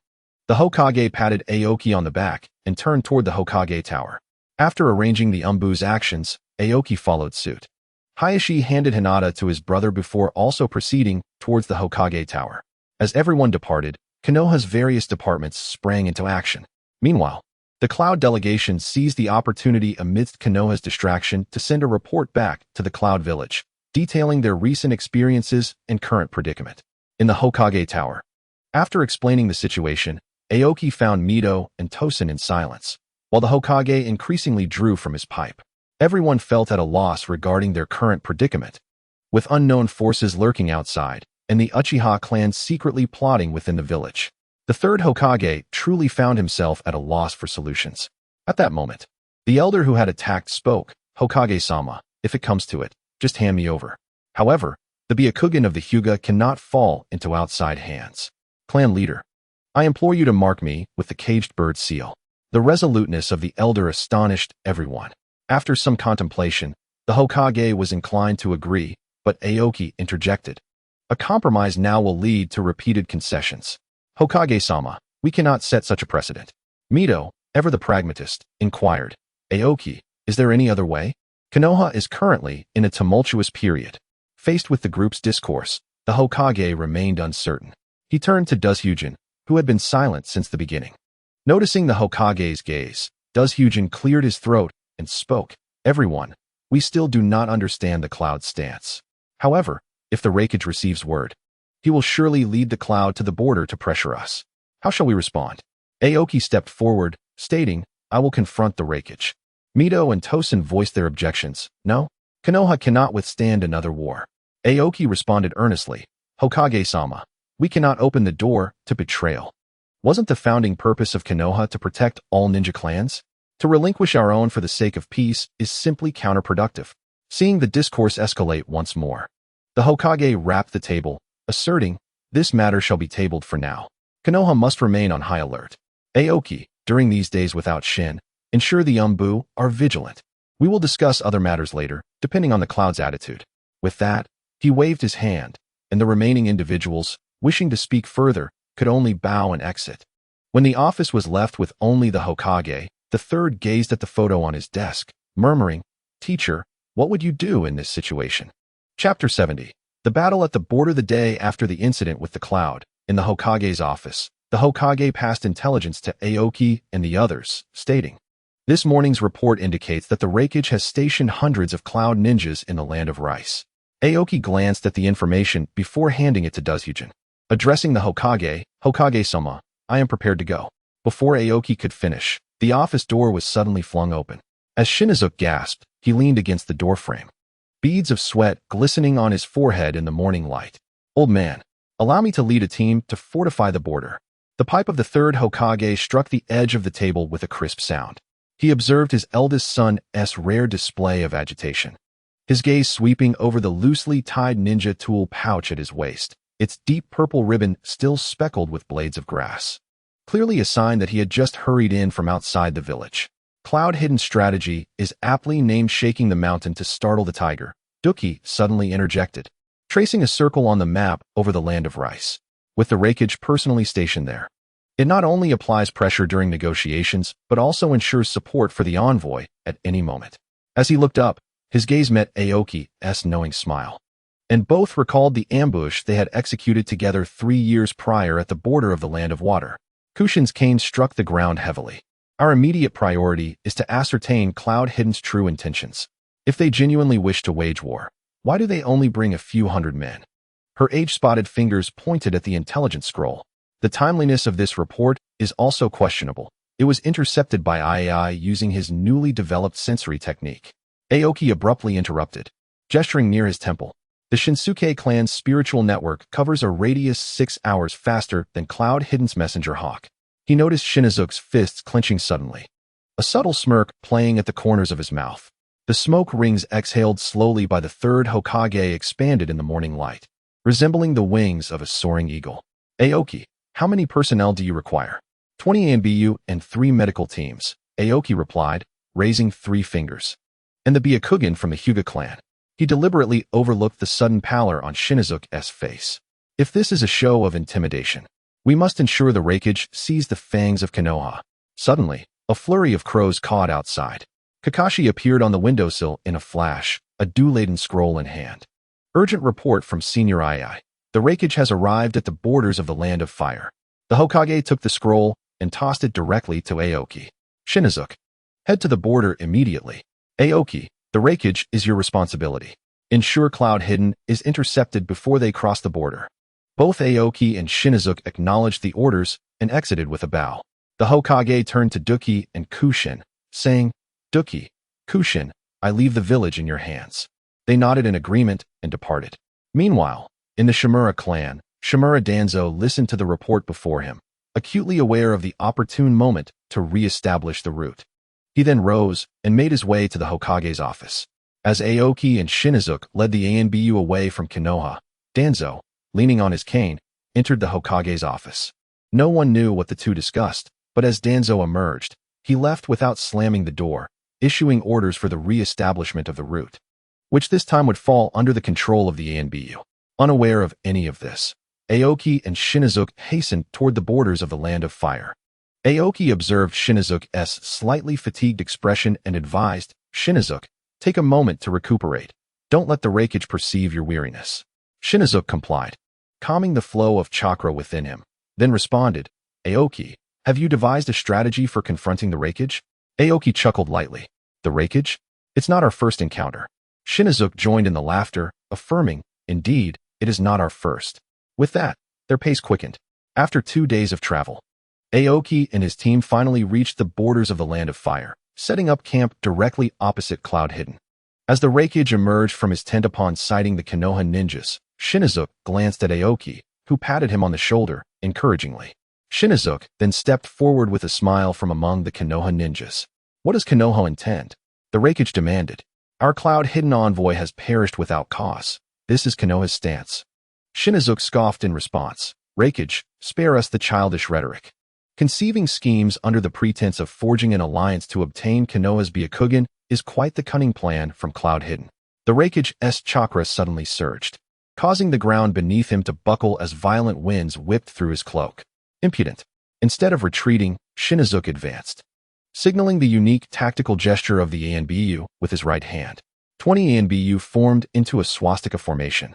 The Hokage patted Aoki on the back and turned toward the Hokage tower. After arranging the umbu's actions, Aoki followed suit. Hayashi handed Hinata to his brother before also proceeding towards the Hokage tower. As everyone departed, Konoha's various departments sprang into action. Meanwhile, The Cloud delegation seized the opportunity amidst Konoha's distraction to send a report back to the Cloud village, detailing their recent experiences and current predicament. In the Hokage Tower. After explaining the situation, Aoki found Mito and Tosen in silence, while the Hokage increasingly drew from his pipe. Everyone felt at a loss regarding their current predicament, with unknown forces lurking outside, and the Uchiha clan secretly plotting within the village. The third Hokage truly found himself at a loss for solutions. At that moment, the elder who had attacked spoke, "Hokage-sama, if it comes to it, just hand me over." However, the Byakugan of the Hyuga cannot fall into outside hands. Clan leader, I implore you to mark me with the caged bird seal. The resoluteness of the elder astonished everyone. After some contemplation, the Hokage was inclined to agree, but Aoki interjected. A compromise now will lead to repeated concessions. Hokage-sama, we cannot set such a precedent. Mito, ever the pragmatist, inquired. Aoki, is there any other way? Konoha is currently in a tumultuous period. Faced with the group's discourse, the Hokage remained uncertain. He turned to Dazhyujin, who had been silent since the beginning. Noticing the Hokage's gaze, Dazhyujin cleared his throat and spoke. Everyone, we still do not understand the Cloud's stance. However, if the Reikage receives word, he will surely lead the Cloud to the border to pressure us. How shall we respond? Aoki stepped forward, stating, I will confront the Reikage. Mito and Tosen voiced their objections. No, Konoha cannot withstand another war. Aoki responded earnestly, Hokage-sama, we cannot open the door to betrayal. Wasn't the founding purpose of Konoha to protect all ninja clans? To relinquish our own for the sake of peace is simply counterproductive. Seeing the discourse escalate once more, the Hokage rapped the table, asserting, this matter shall be tabled for now. Konoha must remain on high alert. Aoki, during these days without Shin, ensure the Umbu are vigilant. We will discuss other matters later, depending on the Cloud's attitude. With that, he waved his hand, and the remaining individuals, wishing to speak further, could only bow and exit. When the office was left with only the Hokage, the third gazed at the photo on his desk, murmuring, Teacher, what would you do in this situation? Chapter 70. The battle at the border. The day after the incident with the Cloud, in the Hokage's office, the Hokage passed intelligence to Aoki and the others, stating, this morning's report indicates that the Reikage has stationed hundreds of Cloud ninjas in the land of Rice. Aoki glanced at the information before handing it to Dazhyujin. Addressing the Hokage, Hokage-sama, I am prepared to go. Before Aoki could finish, the office door was suddenly flung open. As Shinizuke gasped, he leaned against the doorframe, beads of sweat glistening on his forehead in the morning light. Old man, allow me to lead a team to fortify the border. The pipe of the third Hokage struck the edge of the table with a crisp sound. He observed his eldest son's rare display of agitation, his gaze sweeping over the loosely tied ninja tool pouch at his waist, its deep purple ribbon still speckled with blades of grass. Clearly a sign that he had just hurried in from outside the village. Cloud hidden strategy is aptly named shaking the mountain to startle the tiger. Duki suddenly interjected, tracing a circle on the map over the land of Rice, with the Reikage personally stationed there. It not only applies pressure during negotiations, but also ensures support for the envoy at any moment. As he looked up, his gaze met Aoki's knowing smile, and both recalled the ambush they had executed together 3 years prior at the border of the Land of Water. Kushin's cane struck the ground heavily. Our immediate priority is to ascertain Cloud Hidden's true intentions. If they genuinely wish to wage war, why do they only bring a few hundred men? Her age-spotted fingers pointed at the intelligence scroll. The timeliness of this report is also questionable. It was intercepted by AI using his newly developed sensory technique. Aoki abruptly interrupted, gesturing near his temple. The Shinsuke clan's spiritual network covers a radius 6 hours faster than Cloud Hidden's messenger hawk. He noticed Shinizuke's fists clenching suddenly, a subtle smirk playing at the corners of his mouth. The smoke rings exhaled slowly by the third Hokage expanded in the morning light, resembling the wings of a soaring eagle. Aoki, how many personnel do you require? 20 ANBU and 3 medical teams, Aoki replied, raising 3 fingers. And the Byakugan from the Hyuga clan. He deliberately overlooked the sudden pallor on Shinizuke's face. If this is a show of intimidation, we must ensure the Reikage sees the fangs of Konoha. Suddenly, a flurry of crows cawed outside. Kakashi appeared on the windowsill in a flash, a dew-laden scroll in hand. Urgent report from Senior II. The Reikage has arrived at the borders of the Land of Fire. The Hokage took the scroll and tossed it directly to Aoki. Shinizuke, head to the border immediately. Aoki, the Reikage is your responsibility. Ensure Cloud Hidden is intercepted before they cross the border. Both Aoki and Shinizuke acknowledged the orders and exited with a bow. The Hokage turned to Duki and Kushin, saying, Duki, Kushin, I leave the village in your hands. They nodded in agreement and departed. Meanwhile, in the Shimura clan, Shimura Danzo listened to the report before him, acutely aware of the opportune moment to re-establish the route. He then rose and made his way to the Hokage's office. As Aoki and Shinizuke led the ANBU away from Konoha, Danzo, leaning on his cane, entered the Hokage's office. No one knew what the two discussed, but as Danzo emerged, he left without slamming the door, issuing orders for the re-establishment of the route, which this time would fall under the control of the ANBU. Unaware of any of this, Aoki and Shinizuke hastened toward the borders of the Land of Fire. Aoki observed Shinizuke's slightly fatigued expression and advised, Shinizuke, take a moment to recuperate. Don't let the Reikage perceive your weariness. Shinizuke complied, calming the flow of chakra within him, then responded, Aoki, have you devised a strategy for confronting the Reikage? Aoki chuckled lightly. The Reikage? It's not our first encounter. Shinizuke joined in the laughter, affirming, indeed, it is not our first. With that, their pace quickened. After 2 days of travel, Aoki and his team finally reached the borders of the Land of Fire, setting up camp directly opposite Cloud Hidden. As the Reikage emerged from his tent upon sighting the Konoha ninjas, Shinizuke glanced at Aoki, who patted him on the shoulder, encouragingly. Shinizuke then stepped forward with a smile from among the Konoha ninjas. What does Konoha intend? The Reikage demanded. Our Cloud Hidden envoy has perished without cause. This is Konoha's stance. Shinizuke scoffed in response. Reikage, spare us the childish rhetoric. Conceiving schemes under the pretense of forging an alliance to obtain Konoha's Byakugan is quite the cunning plan from Cloud Hidden. The Reikage's chakra suddenly surged, causing the ground beneath him to buckle as violent winds whipped through his cloak. Impudent. Instead of retreating, Shinizuke advanced, signaling the unique tactical gesture of the ANBU with his right hand. 20 ANBU formed into a swastika formation,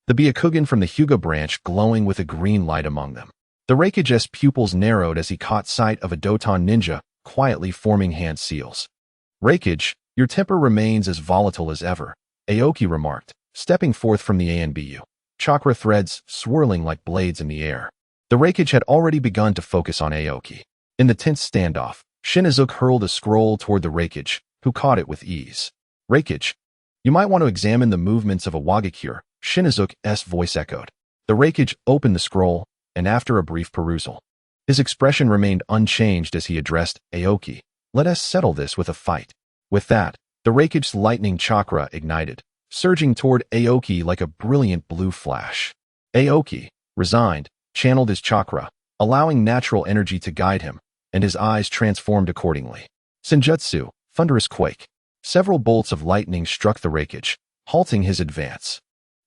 the Byakugan from the Hyuga branch glowing with a green light among them. The Reikage's pupils narrowed as he caught sight of a Doton ninja quietly forming hand seals. Reikage, your temper remains as volatile as ever, Aoki remarked, stepping forth from the ANBU, chakra threads swirling like blades in the air. The Reikage had already begun to focus on Aoki. In the tense standoff, Shinizuke hurled a scroll toward the Reikage, who caught it with ease. Reikage, you might want to examine the movements of a Wagakure, Shinizuke's voice echoed. The Reikage opened the scroll, and after a brief perusal, his expression remained unchanged as he addressed Aoki. Let us settle this with a fight. With that, the Reikage's lightning chakra ignited, surging toward Aoki like a brilliant blue flash. Aoki, resigned, channeled his chakra, allowing natural energy to guide him, and his eyes transformed accordingly. Senjutsu, thunderous quake. Several bolts of lightning struck the Reikage, halting his advance.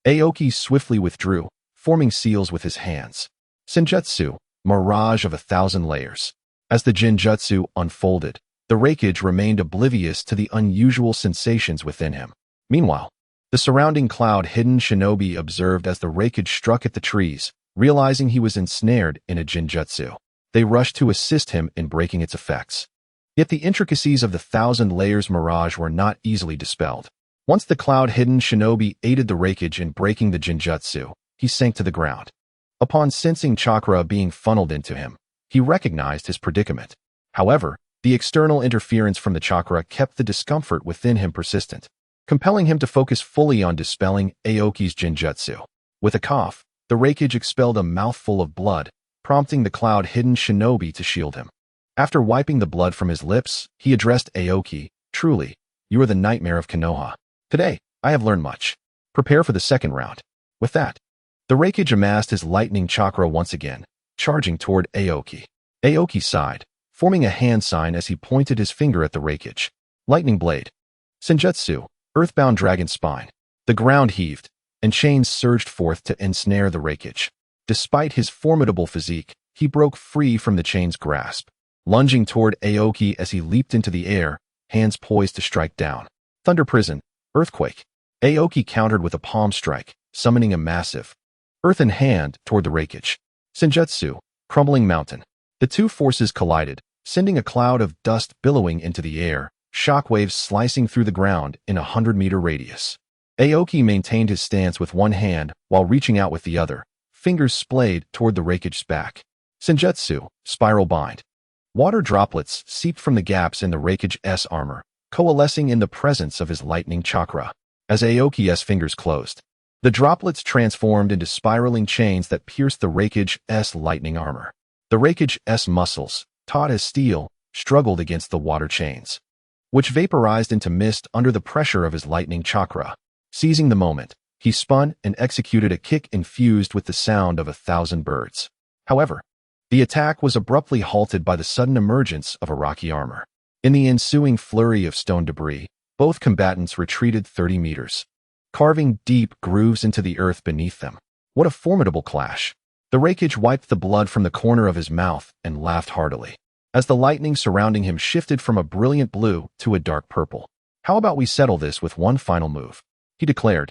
Aoki swiftly withdrew, forming seals with his hands. Senjutsu, mirage of 1,000 layers. As the Genjutsu unfolded, the Reikage remained oblivious to the unusual sensations within him. Meanwhile, the surrounding Cloud Hidden shinobi observed as the Reikage struck at the trees, realizing he was ensnared in a Genjutsu. They rushed to assist him in breaking its effects. Yet the intricacies of the 1,000 layers mirage were not easily dispelled. Once the Cloud Hidden shinobi aided the Reikage in breaking the Genjutsu, he sank to the ground. Upon sensing chakra being funneled into him, he recognized his predicament. However, the external interference from the chakra kept the discomfort within him persistent, compelling him to focus fully on dispelling Aoki's Genjutsu. With a cough, the Reikage expelled a mouthful of blood, prompting the Cloud Hidden shinobi to shield him. After wiping the blood from his lips, he addressed Aoki, truly, you are the nightmare of Konoha. Today, I have learned much. Prepare for the second round. With that, the Reikage amassed his lightning chakra once again, charging toward Aoki. Aoki sighed, forming a hand sign as he pointed his finger at the Reikage. Lightning blade. Senjutsu, earthbound dragon spine. The ground heaved, and chains surged forth to ensnare the Reikage. Despite his formidable physique, he broke free from the chain's grasp, lunging toward Aoki as he leaped into the air, hands poised to strike down. Thunder prison, earthquake. Aoki countered with a palm strike, summoning a massive earthen hand toward the Reikage. Senjutsu, crumbling mountain. The two forces collided, sending a cloud of dust billowing into the air, shockwaves slicing through the ground in a 100-meter radius. Aoki maintained his stance with one hand while reaching out with the other, fingers splayed toward the Reikage's back. Senjutsu, Spiral Bind. Water droplets seeped from the gaps in the Reikage's armor, coalescing in the presence of his lightning chakra. As Aoki's fingers closed, the droplets transformed into spiraling chains that pierced the Reikage's lightning armor. The Reikage's muscles, taut as steel, struggled against the water chains, which vaporized into mist under the pressure of his lightning chakra. Seizing the moment, he spun and executed a kick infused with the sound of 1,000 birds. However, the attack was abruptly halted by the sudden emergence of a rocky armor. In the ensuing flurry of stone debris, both combatants retreated 30 meters, carving deep grooves into the earth beneath them. What a formidable clash! The Reikage wiped the blood from the corner of his mouth and laughed heartily, as the lightning surrounding him shifted from a brilliant blue to a dark purple. How about we settle this with one final move? He declared,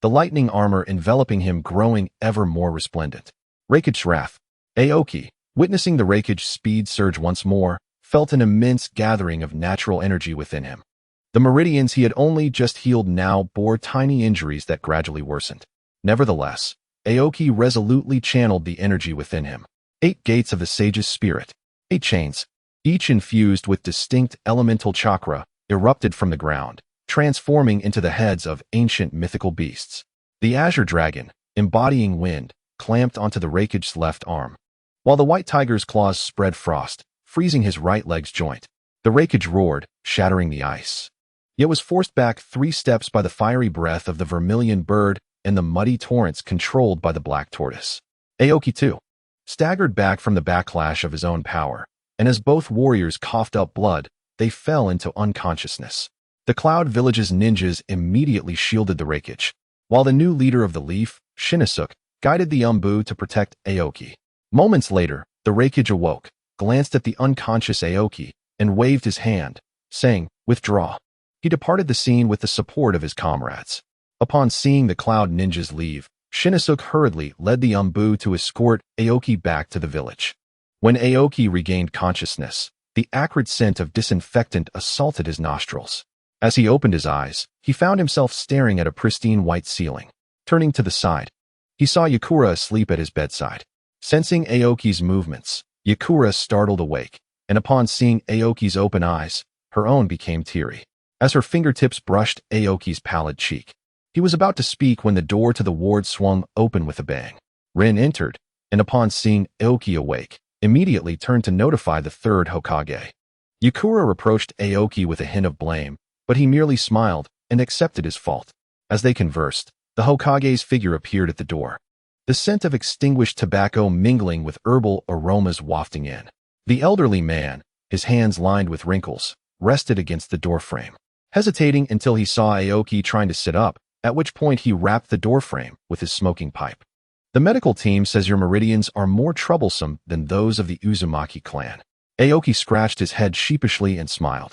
the lightning armor enveloping him growing ever more resplendent. Reikage's wrath. Aoki, witnessing the Reikage's speed surge once more, felt an immense gathering of natural energy within him. The meridians he had only just healed now bore tiny injuries that gradually worsened. Nevertheless, Aoki resolutely channeled the energy within him. 8 gates of the sage's spirit. 8 chains, each infused with distinct elemental chakra, erupted from the ground, transforming into the heads of ancient mythical beasts. The azure dragon, embodying wind, clamped onto the Reikage's left arm, while the white tiger's claws spread frost, freezing his right leg's joint. The Reikage roared, shattering the ice, yet was forced back 3 steps by the fiery breath of the vermilion bird and the muddy torrents controlled by the black tortoise. Aoki, too, staggered back from the backlash of his own power, and as both warriors coughed up blood, they fell into unconsciousness. The Cloud Village's ninjas immediately shielded the Reikage, while the new leader of the Leaf, Shinosuke, guided the Umbu to protect Aoki. Moments later, the Reikage awoke, glanced at the unconscious Aoki, and waved his hand, saying, "Withdraw." He departed the scene with the support of his comrades. Upon seeing the Cloud ninjas leave, Shinosuke hurriedly led the Umbu to escort Aoki back to the village. When Aoki regained consciousness, the acrid scent of disinfectant assaulted his nostrils. As he opened his eyes, he found himself staring at a pristine white ceiling. Turning to the side, he saw Yakura asleep at his bedside. Sensing Aoki's movements, Yakura startled awake, and upon seeing Aoki's open eyes, her own became teary, as her fingertips brushed Aoki's pallid cheek. He was about to speak when the door to the ward swung open with a bang. Rin entered, and upon seeing Aoki awake, immediately turned to notify the third Hokage. Yakura reproached Aoki with a hint of blame, but he merely smiled and accepted his fault. As they conversed, the Hokage's figure appeared at the door, the scent of extinguished tobacco mingling with herbal aromas wafting in. The elderly man, his hands lined with wrinkles, rested against the doorframe, hesitating until he saw Aoki trying to sit up, at which point he rapped the doorframe with his smoking pipe. The medical team says your meridians are more troublesome than those of the Uzumaki clan. Aoki scratched his head sheepishly and smiled,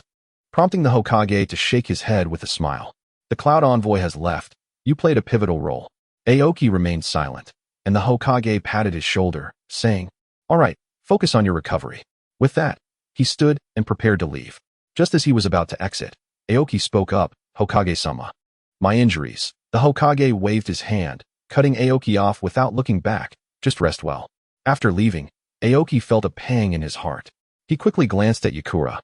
prompting the Hokage to shake his head with a smile. The Cloud Envoy has left. You played a pivotal role. Aoki remained silent, and the Hokage patted his shoulder, saying, "All right, focus on your recovery." With that, he stood and prepared to leave. Just as he was about to exit, Aoki spoke up, "Hokage-sama. My injuries." The Hokage waved his hand, cutting Aoki off without looking back. "Just rest well." After leaving, Aoki felt a pang in his heart. He quickly glanced at Yakura,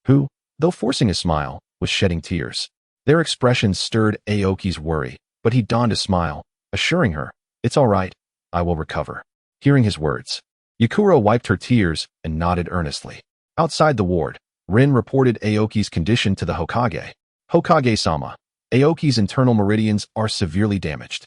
who, though forcing a smile, was shedding tears. Their expressions stirred Aoki's worry, but he donned a smile, assuring her, "It's all right, I will recover." Hearing his words, Yakura wiped her tears and nodded earnestly. Outside the ward, Rin reported Aoki's condition to the Hokage. "Hokage-sama, Aoki's internal meridians are severely damaged.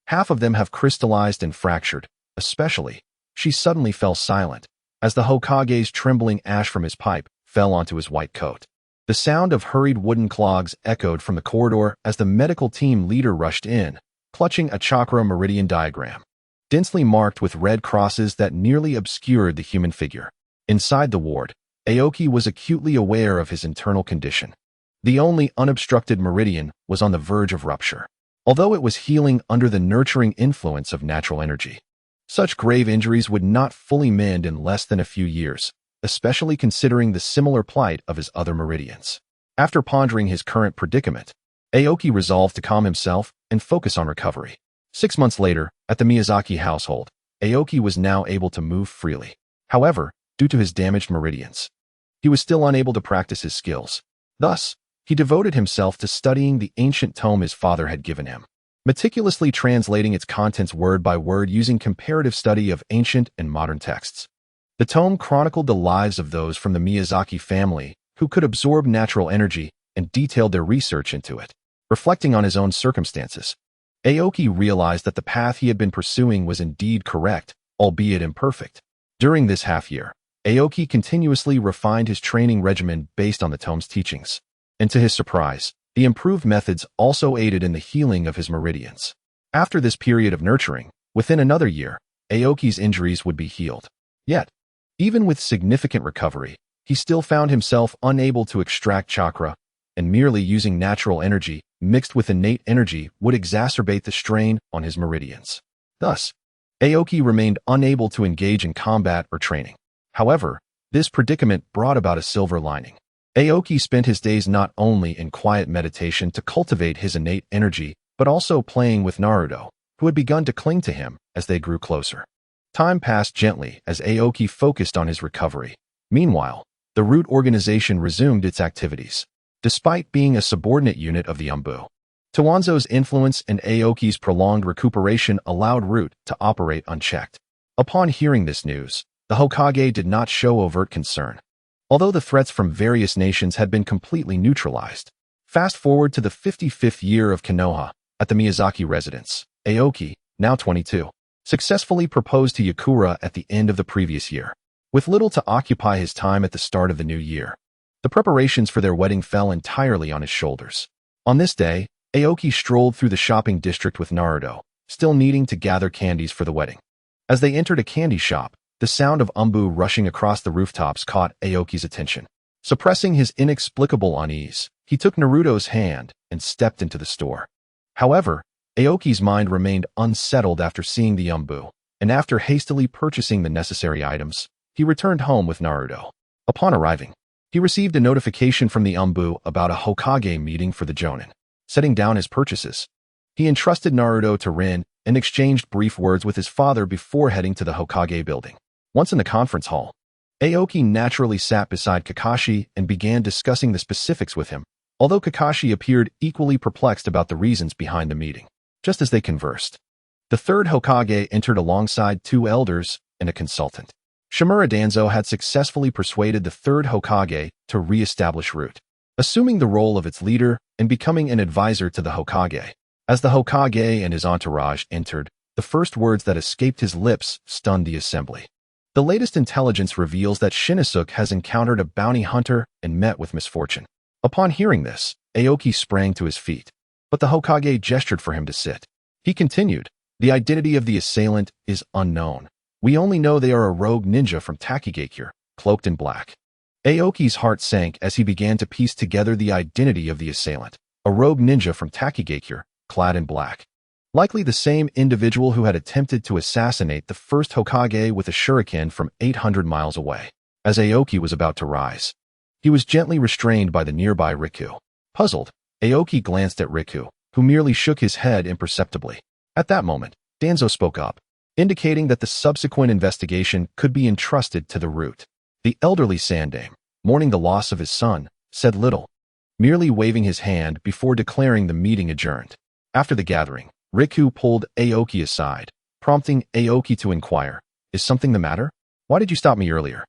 Half of them have crystallized and fractured, especially." She suddenly fell silent, as the Hokage's trembling ash from his pipe fell onto his white coat. The sound of hurried wooden clogs echoed from the corridor as the medical team leader rushed in, clutching a chakra meridian diagram, densely marked with red crosses that nearly obscured the human figure. Inside the ward, Aoki was acutely aware of his internal condition. The only unobstructed meridian was on the verge of rupture, although it was healing under the nurturing influence of natural energy. Such grave injuries would not fully mend in less than a few years, especially considering the similar plight of his other meridians. After pondering his current predicament, Aoki resolved to calm himself and focus on recovery. 6 months later, at the Miyazaki household, Aoki was now able to move freely. However, due to his damaged meridians, he was still unable to practice his skills. Thus, he devoted himself to studying the ancient tome his father had given him, meticulously translating its contents word by word using comparative study of ancient and modern texts. The tome chronicled the lives of those from the Miyazaki family who could absorb natural energy and detailed their research into it. Reflecting on his own circumstances, Aoki realized that the path he had been pursuing was indeed correct, albeit imperfect. During this half-year, Aoki continuously refined his training regimen based on the tome's teachings. And to his surprise, the improved methods also aided in the healing of his meridians. After this period of nurturing, within another year, Aoki's injuries would be healed. Yet, even with significant recovery, he still found himself unable to extract chakra, and merely using natural energy mixed with innate energy would exacerbate the strain on his meridians. Thus, Aoki remained unable to engage in combat or training. However, this predicament brought about a silver lining. Aoki spent his days not only in quiet meditation to cultivate his innate energy, but also playing with Naruto, who had begun to cling to him as they grew closer. Time passed gently as Aoki focused on his recovery. Meanwhile, the Root organization resumed its activities. Despite being a subordinate unit of the Umbu, Tawanzo's influence and Aoki's prolonged recuperation allowed Root to operate unchecked. Upon hearing this news, the Hokage did not show overt concern, although the threats from various nations had been completely neutralized. Fast forward to the 55th year of Konoha, at the Miyazaki residence, Aoki, now 22, successfully proposed to Yakura at the end of the previous year. With little to occupy his time at the start of the new year, the preparations for their wedding fell entirely on his shoulders. On this day, Aoki strolled through the shopping district with Naruto, still needing to gather candies for the wedding. As they entered a candy shop, the sound of Umbu rushing across the rooftops caught Aoki's attention. Suppressing his inexplicable unease, he took Naruto's hand and stepped into the store. However, Aoki's mind remained unsettled after seeing the Umbu, and after hastily purchasing the necessary items, he returned home with Naruto. Upon arriving, he received a notification from the Umbu about a Hokage meeting for the Jonin. Setting down his purchases, he entrusted Naruto to Rin and exchanged brief words with his father before heading to the Hokage building. Once in the conference hall, Aoki naturally sat beside Kakashi and began discussing the specifics with him, although Kakashi appeared equally perplexed about the reasons behind the meeting. Just as they conversed, the third Hokage entered alongside 2 elders and a consultant. Shimura Danzo had successfully persuaded the third Hokage to re-establish Root, assuming the role of its leader and becoming an advisor to the Hokage. As the Hokage and his entourage entered, the first words that escaped his lips stunned the assembly. The latest intelligence reveals that Shinosuke has encountered a bounty hunter and met with misfortune. Upon hearing this, Aoki sprang to his feet, but the Hokage gestured for him to sit. He continued, "The identity of the assailant is unknown. We only know they are a rogue ninja from Takigakure, cloaked in black." Aoki's heart sank as he began to piece together the identity of the assailant, a rogue ninja from Takigakure, clad in black. Likely the same individual who had attempted to assassinate the first Hokage with a shuriken from 800 miles away. As Aoki was about to rise, he was gently restrained by the nearby Riku. Puzzled, Aoki glanced at Riku, who merely shook his head imperceptibly. At that moment, Danzo spoke up, indicating that the subsequent investigation could be entrusted to the Root. The elderly Sandaime, mourning the loss of his son, said little, merely waving his hand before declaring the meeting adjourned. After the gathering, Riku pulled Aoki aside, prompting Aoki to inquire, "Is something the matter? Why did you stop me earlier?"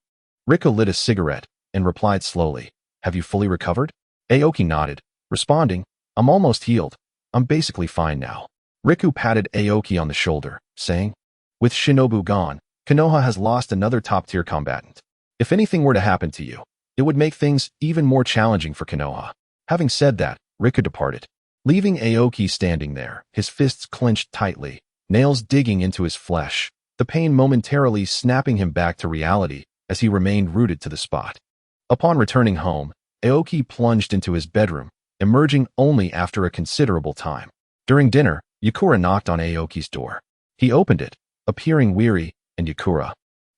Riku lit a cigarette and replied slowly, "Have you fully recovered?" Aoki nodded, responding, "I'm almost healed. I'm basically fine now." Riku patted Aoki on the shoulder, saying, "With Shinobu gone, Konoha has lost another top-tier combatant. If anything were to happen to you, it would make things even more challenging for Konoha." Having said that, Riku departed, leaving Aoki standing there, his fists clenched tightly, nails digging into his flesh, the pain momentarily snapping him back to reality as he remained rooted to the spot. Upon returning home, Aoki plunged into his bedroom, emerging only after a considerable time. During dinner, Yakura knocked on Aoki's door. He opened it, appearing weary, and Yakura,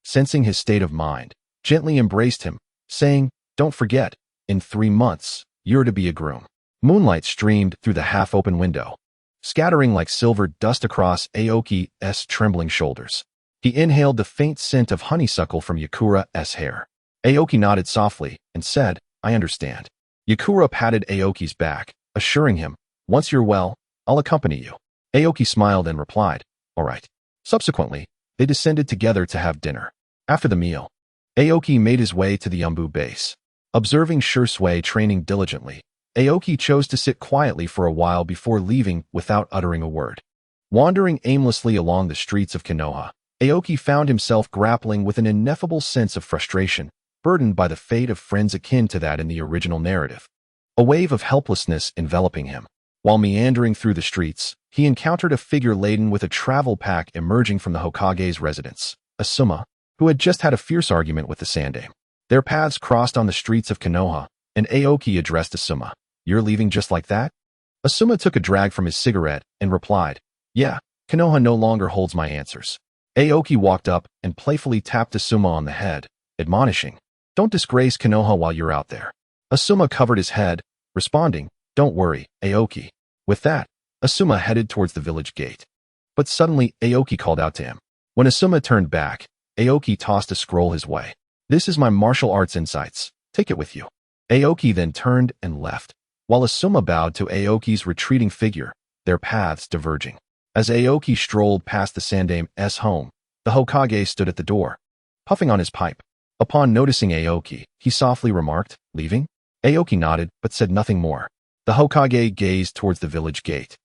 sensing his state of mind, gently embraced him, saying, "Don't forget, in 3 months, you're to be a groom." Moonlight streamed through the half-open window, scattering like silver dust across Aoki's trembling shoulders. He inhaled the faint scent of honeysuckle from Yakura's hair. Aoki nodded softly and said, "I understand." Yakura patted Aoki's back, assuring him, "Once you're well, I'll accompany you." Aoki smiled and replied, "All right." Subsequently, they descended together to have dinner. After the meal, Aoki made his way to the Umbu base. Observing Shursui training diligently, Aoki chose to sit quietly for a while before leaving without uttering a word. Wandering aimlessly along the streets of Konoha, Aoki found himself grappling with an ineffable sense of frustration, burdened by the fate of friends akin to that in the original narrative. A wave of helplessness enveloping him. While meandering through the streets, he encountered a figure laden with a travel pack emerging from the Hokage's residence, Asuma, who had just had a fierce argument with the Sandaime. Their paths crossed on the streets of Konoha, and Aoki addressed Asuma. "You're leaving just like that?" Asuma took a drag from his cigarette and replied, "Yeah, Konoha no longer holds my answers." Aoki walked up and playfully tapped Asuma on the head, admonishing, "Don't disgrace Konoha while you're out there." Asuma covered his head, responding, "Don't worry, Aoki." With that, Asuma headed towards the village gate. But suddenly, Aoki called out to him. When Asuma turned back, Aoki tossed a scroll his way. "This is my martial arts insights. Take it with you." Aoki then turned and left, while Asuma bowed to Aoki's retreating figure, their paths diverging. As Aoki strolled past the Sandaime's home, the Hokage stood at the door, puffing on his pipe. Upon noticing Aoki, he softly remarked, "Leaving?" Aoki nodded, but said nothing more. The Hokage gazed towards the village gate,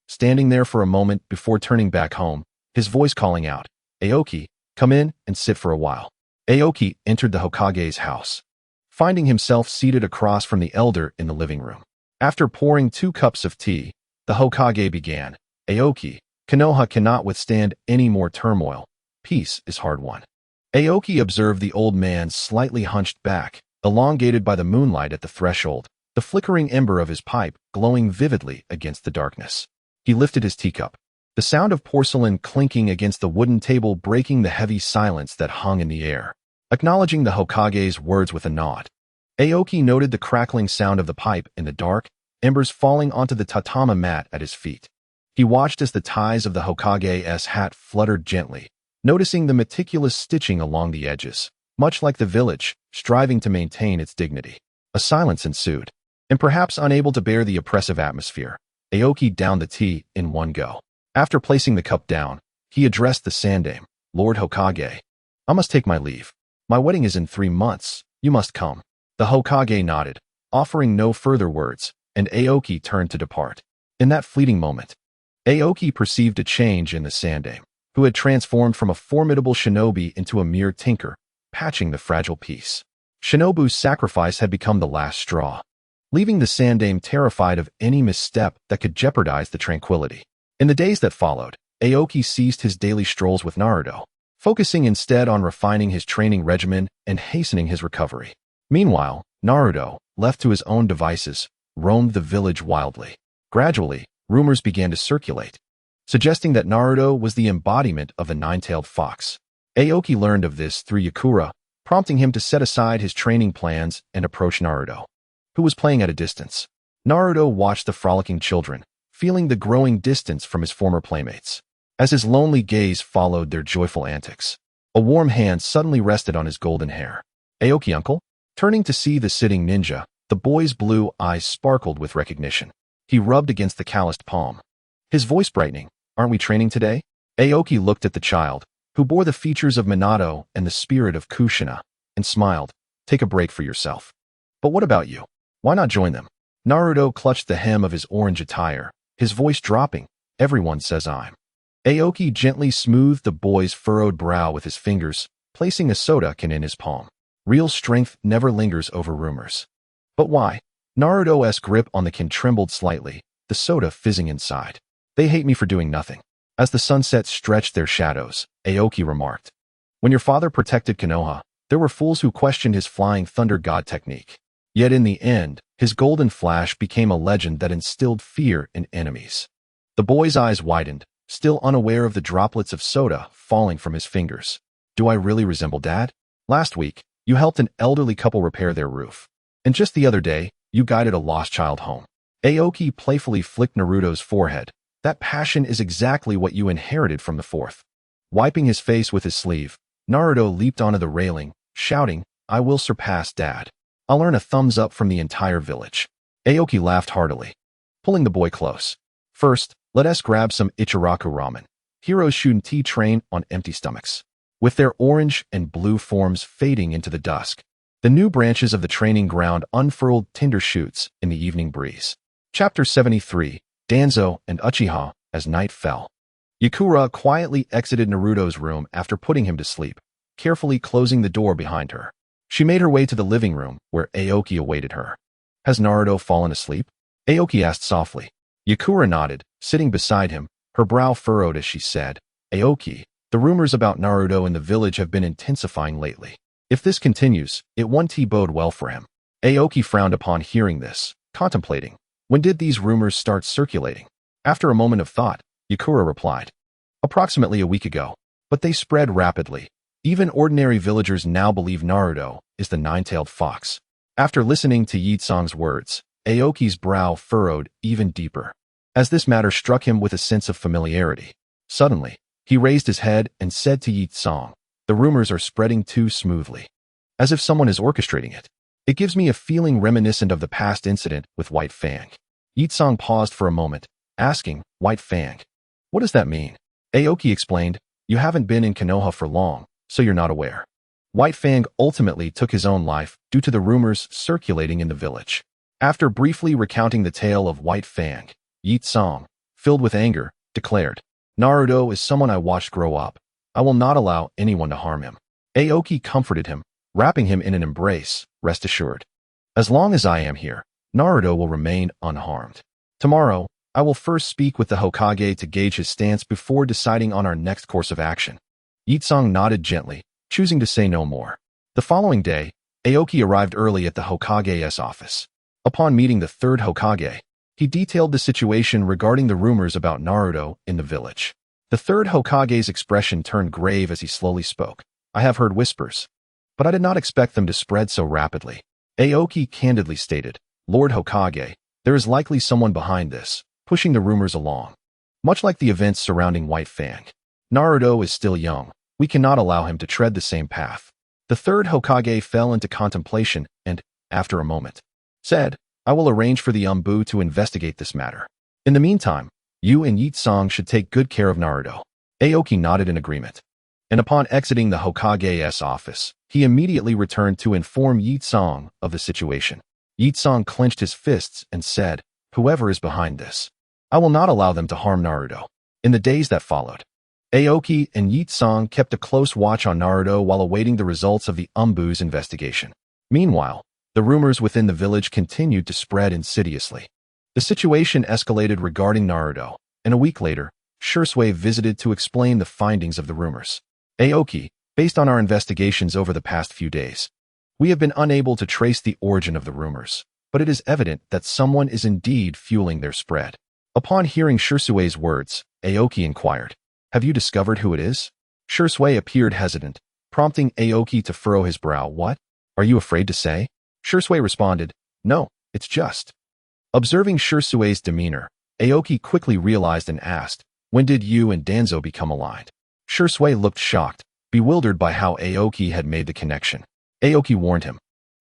standing there for a moment before turning back home, his voice calling out, "Aoki, come in and sit for a while." Aoki entered the Hokage's house, finding himself seated across from the elder in the living room. After pouring 2 cups of tea, the Hokage began, "Aoki, Konoha cannot withstand any more turmoil. Peace is hard won." Aoki observed the old man slightly hunched back, elongated by the moonlight at the threshold, the flickering ember of his pipe glowing vividly against the darkness. He lifted his teacup, the sound of porcelain clinking against the wooden table breaking the heavy silence that hung in the air. Acknowledging the Hokage's words with a nod, Aoki noted the crackling sound of the pipe in the dark, embers falling onto the tatama mat at his feet. He watched as the ties of the Hokage's hat fluttered gently, noticing the meticulous stitching along the edges, much like the village, striving to maintain its dignity. A silence ensued, and perhaps unable to bear the oppressive atmosphere, Aoki downed the tea in one go. After placing the cup down, he addressed the Sandaime, "Lord Hokage, I must take my leave. My wedding is in 3 months. You must come." The Hokage nodded, offering no further words, and Aoki turned to depart. In that fleeting moment, Aoki perceived a change in the Sandaime, who had transformed from a formidable shinobi into a mere tinker, patching the fragile peace. Shinobu's sacrifice had become the last straw, leaving the Sandaime terrified of any misstep that could jeopardize the tranquility. In the days that followed, Aoki ceased his daily strolls with Naruto, focusing instead on refining his training regimen and hastening his recovery. Meanwhile, Naruto, left to his own devices, roamed the village wildly. Gradually, rumors began to circulate, suggesting that Naruto was the embodiment of the nine-tailed fox. Aoki learned of this through Yakura, prompting him to set aside his training plans and approach Naruto, who was playing at a distance. Naruto watched the frolicking children, feeling the growing distance from his former playmates. As his lonely gaze followed their joyful antics, a warm hand suddenly rested on his golden hair. "Aoki, uncle?" Turning to see the sitting ninja, the boy's blue eyes sparkled with recognition. He rubbed against the calloused palm, his voice brightening. "Aren't we training today?" Aoki looked at the child, who bore the features of Minato and the spirit of Kushina, and smiled. "Take a break for yourself. But what about you? Why not join them?" Naruto clutched the hem of his orange attire, his voice dropping. "Everyone says I'm." Aoki gently smoothed the boy's furrowed brow with his fingers, placing a soda can in his palm. Real strength never lingers over rumors. "But why?" Naruto's grip on the can trembled slightly, the soda fizzing inside. "They hate me for doing nothing." As the sunset stretched their shadows, Aoki remarked, "When your father protected Konoha, there were fools who questioned his flying thunder god technique. Yet in the end, his golden flash became a legend that instilled fear in enemies." The boy's eyes widened, still unaware of the droplets of soda falling from his fingers. "Do I really resemble Dad? Last week, You helped an elderly couple repair their roof. And just the other day, you guided a lost child home. Aoki playfully flicked Naruto's forehead. That passion is exactly what you inherited from the fourth. Wiping his face with his sleeve, Naruto leaped onto the railing, shouting, I will surpass Dad. I'll earn a thumbs up from the entire village. Aoki laughed heartily, pulling the boy close. First, let us grab some Ichiraku ramen. Heroes shouldn't train on empty stomachs. With their orange and blue forms fading into the dusk, the new branches of the training ground unfurled tender shoots in the evening breeze. Chapter 73, Danzo and Uchiha as night fell. Yakura quietly exited Naruto's room after putting him to sleep, carefully closing the door behind her. She made her way to the living room, where Aoki awaited her. Has Naruto fallen asleep? Aoki asked softly. Yakura nodded, sitting beside him, her brow furrowed as she said, Aoki, the rumors about Naruto in the village have been intensifying lately. If this continues, it won't bode well for him. Aoki frowned upon hearing this, contemplating. When did these rumors start circulating? After a moment of thought, Yakura replied. Approximately a week ago. But they spread rapidly. Even ordinary villagers now believe Naruto is the nine-tailed fox. After listening to Yi-sang's words, Aoki's brow furrowed even deeper, as this matter struck him with a sense of familiarity. Suddenly, he raised his head and said to Yi-sang, the rumors are spreading too smoothly. As if someone is orchestrating it. It gives me a feeling reminiscent of the past incident with White Fang. Yi-sang paused for a moment, asking, White Fang? What does that mean? Aoki explained, you haven't been in Konoha for long, so you're not aware. White Fang ultimately took his own life due to the rumors circulating in the village. After briefly recounting the tale of White Fang, Yi-sang, filled with anger, declared, Naruto is someone I watched grow up. I will not allow anyone to harm him. Aoki comforted him, wrapping him in an embrace, rest assured. As long as I am here, Naruto will remain unharmed. Tomorrow, I will first speak with the Hokage to gauge his stance before deciding on our next course of action. Yi-sang nodded gently, choosing to say no more. The following day, Aoki arrived early at the Hokage's office. Upon meeting the third Hokage, he detailed the situation regarding the rumors about Naruto in the village. The third Hokage's expression turned grave as he slowly spoke. I have heard whispers, but I did not expect them to spread so rapidly. Aoki candidly stated, Lord Hokage, there is likely someone behind this, pushing the rumors along. Much like the events surrounding White Fang. Naruto is still young. We cannot allow him to tread the same path. The third Hokage fell into contemplation and, after a moment, said, I will arrange for the Umbu to investigate this matter. In the meantime, you and Yi-sang should take good care of Naruto. Aoki nodded in agreement. And upon exiting the Hokage's office, he immediately returned to inform Yi-sang of the situation. Yi-sang clenched his fists and said, whoever is behind this, I will not allow them to harm Naruto. In the days that followed, Aoki and Yi-sang kept a close watch on Naruto while awaiting the results of the Umbu's investigation. Meanwhile, the rumors within the village continued to spread insidiously. The situation escalated regarding Naruto, and a week later, Shursui visited to explain the findings of the rumors. Aoki, based on our investigations over the past few days, we have been unable to trace the origin of the rumors, but it is evident that someone is indeed fueling their spread. Upon hearing Shursui's words, Aoki inquired, have you discovered who it is? Shursui appeared hesitant, prompting Aoki to furrow his brow. What? Are you afraid to say? Shursui responded, no, it's just. Observing Shursui's demeanor, Aoki quickly realized and asked, when did you and Danzo become aligned? Shursui looked shocked, bewildered by how Aoki had made the connection. Aoki warned him,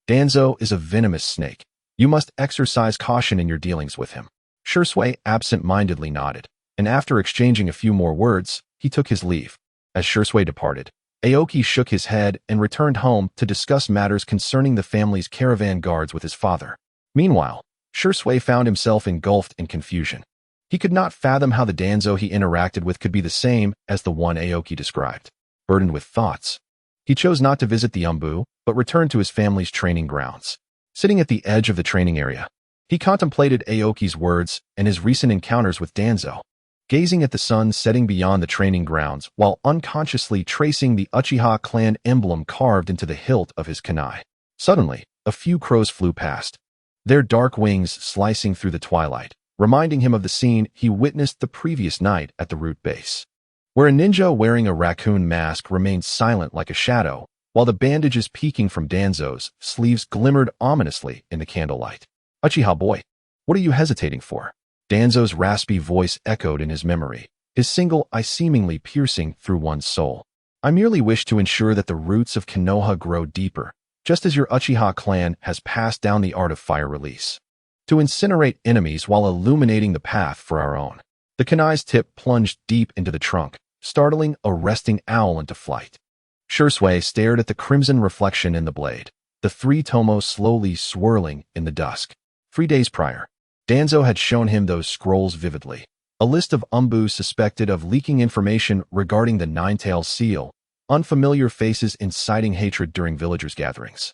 Danzo is a venomous snake. You must exercise caution in your dealings with him. Shursui absent-mindedly nodded, and after exchanging a few more words, he took his leave. As Shursui departed, Aoki shook his head and returned home to discuss matters concerning the family's caravan guards with his father. Meanwhile, Shursui found himself engulfed in confusion. He could not fathom how the Danzo he interacted with could be the same as the one Aoki described. Burdened with thoughts, he chose not to visit the Umbu, but returned to his family's training grounds. Sitting at the edge of the training area, he contemplated Aoki's words and his recent encounters with Danzo, gazing at the sun setting beyond the training grounds while unconsciously tracing the Uchiha clan emblem carved into the hilt of his kunai. Suddenly, a few crows flew past, their dark wings slicing through the twilight, reminding him of the scene he witnessed the previous night at the root base, where a ninja wearing a raccoon mask remained silent like a shadow, while the bandages peeking from Danzo's sleeves glimmered ominously in the candlelight. "Uchiha boy, what are you hesitating for?" Danzo's raspy voice echoed in his memory, his single eye seemingly piercing through one's soul. "I merely wish to ensure that the roots of Konoha grow deeper, just as your Uchiha clan has passed down the art of fire release. To incinerate enemies while illuminating the path for our own." The kunai's tip plunged deep into the trunk, startling a resting owl into flight. Shursui stared at the crimson reflection in the blade, the three tomos slowly swirling in the dusk. 3 days prior, Danzo had shown him those scrolls vividly. A list of umbu suspected of leaking information regarding the Nine-Tailed Seal, unfamiliar faces inciting hatred during villagers' gatherings,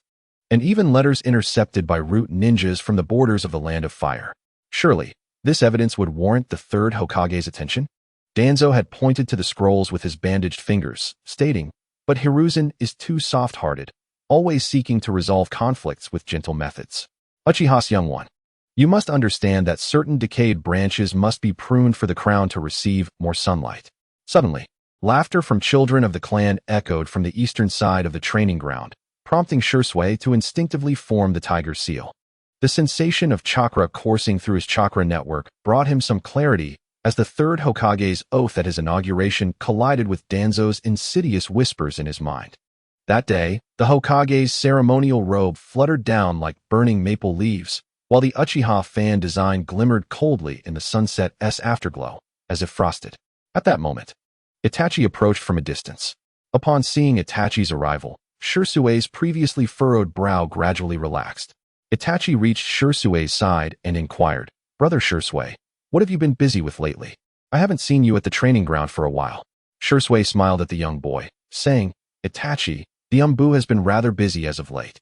and even letters intercepted by root ninjas from the borders of the Land of Fire. Surely, this evidence would warrant the third Hokage's attention? Danzo had pointed to the scrolls with his bandaged fingers, stating, "But Hiruzen is too soft-hearted, always seeking to resolve conflicts with gentle methods. Uchiha's young one, you must understand that certain decayed branches must be pruned for the crown to receive more sunlight." Suddenly, laughter from children of the clan echoed from the eastern side of the training ground, prompting Shursui to instinctively form the tiger seal. The sensation of chakra coursing through his chakra network brought him some clarity as the third Hokage's oath at his inauguration collided with Danzo's insidious whispers in his mind. That day, the Hokage's ceremonial robe fluttered down like burning maple leaves, while the Uchiha fan design glimmered coldly in the sunset's afterglow, as if frosted. At that moment, Itachi approached from a distance. Upon seeing Itachi's arrival, Shursue's previously furrowed brow gradually relaxed. Itachi reached Shursue's side and inquired, "Brother Shursue, what have you been busy with lately? I haven't seen you at the training ground for a while." Shursue smiled at the young boy, saying, "Itachi, the umbu has been rather busy as of late.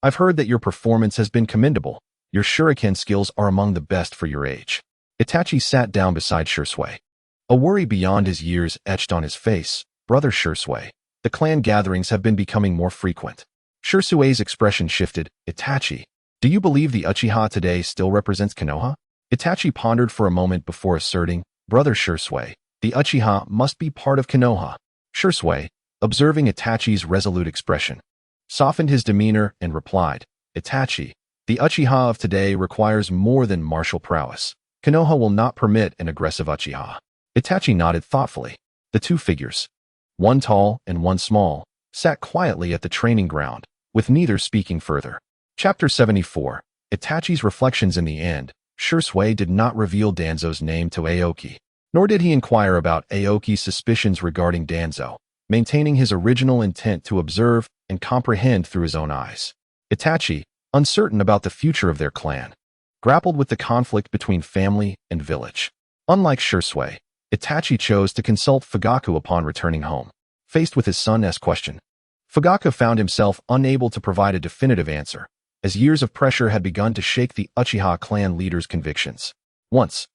I've heard that your performance has been commendable. Your shuriken skills are among the best for your age." Itachi sat down beside Shursue. A worry beyond his years etched on his face. "Brother Shursue, the clan gatherings have been becoming more frequent." Shursue's expression shifted. "Itachi, do you believe the Uchiha today still represents Konoha?" Itachi pondered for a moment before asserting, "Brother Shursue, the Uchiha must be part of Konoha." Shursue, observing Itachi's resolute expression, softened his demeanor and replied, "Itachi, the Uchiha of today requires more than martial prowess. Konoha will not permit an aggressive Uchiha." Itachi nodded thoughtfully. The two figures, one tall and one small, sat quietly at the training ground, with neither speaking further. Chapter 74. Itachi's reflections. In the end, Shursue did not reveal Danzo's name to Aoki, nor did he inquire about Aoki's suspicions regarding Danzo, maintaining his original intent to observe and comprehend through his own eyes. Itachi, uncertain about the future of their clan, grappled with the conflict between family and village. Unlike Shursue, Itachi chose to consult Fugaku upon returning home. Faced with his son's question, Fugaku found himself unable to provide a definitive answer, as years of pressure had begun to shake the Uchiha clan leader's convictions. Once,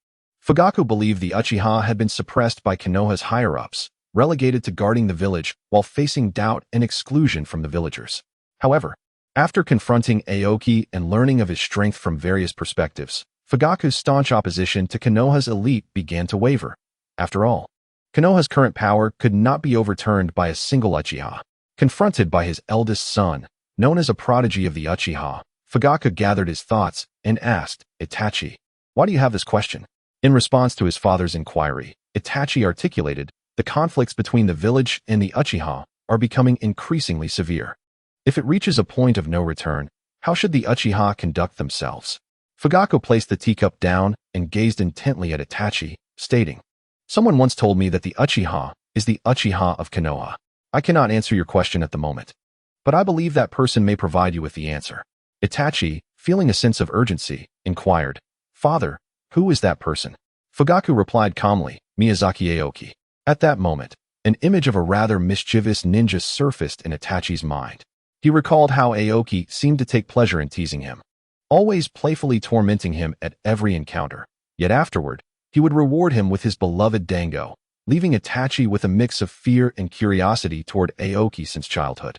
Fugaku believed the Uchiha had been suppressed by Konoha's higher-ups, relegated to guarding the village while facing doubt and exclusion from the villagers. However, after confronting Aoki and learning of his strength from various perspectives, Fugaku's staunch opposition to Konoha's elite began to waver. After all, Konoha's current power could not be overturned by a single Uchiha. Confronted by his eldest son, known as a prodigy of the Uchiha, Fugaku gathered his thoughts and asked, "Itachi, why do you have this question?" In response to his father's inquiry, Itachi articulated, "The conflicts between the village and the Uchiha are becoming increasingly severe. If it reaches a point of no return, how should the Uchiha conduct themselves?" Fugaku placed the teacup down and gazed intently at Itachi, stating, "Someone once told me that the Uchiha is the Uchiha of Konoha. I cannot answer your question at the moment, but I believe that person may provide you with the answer." Itachi, feeling a sense of urgency, inquired, "Father, who is that person?" Fugaku replied calmly, "Miyazaki Aoki." At that moment, an image of a rather mischievous ninja surfaced in Itachi's mind. He recalled how Aoki seemed to take pleasure in teasing him, always playfully tormenting him at every encounter. Yet afterward, he would reward him with his beloved dango, leaving Itachi with a mix of fear and curiosity toward Aoki since childhood.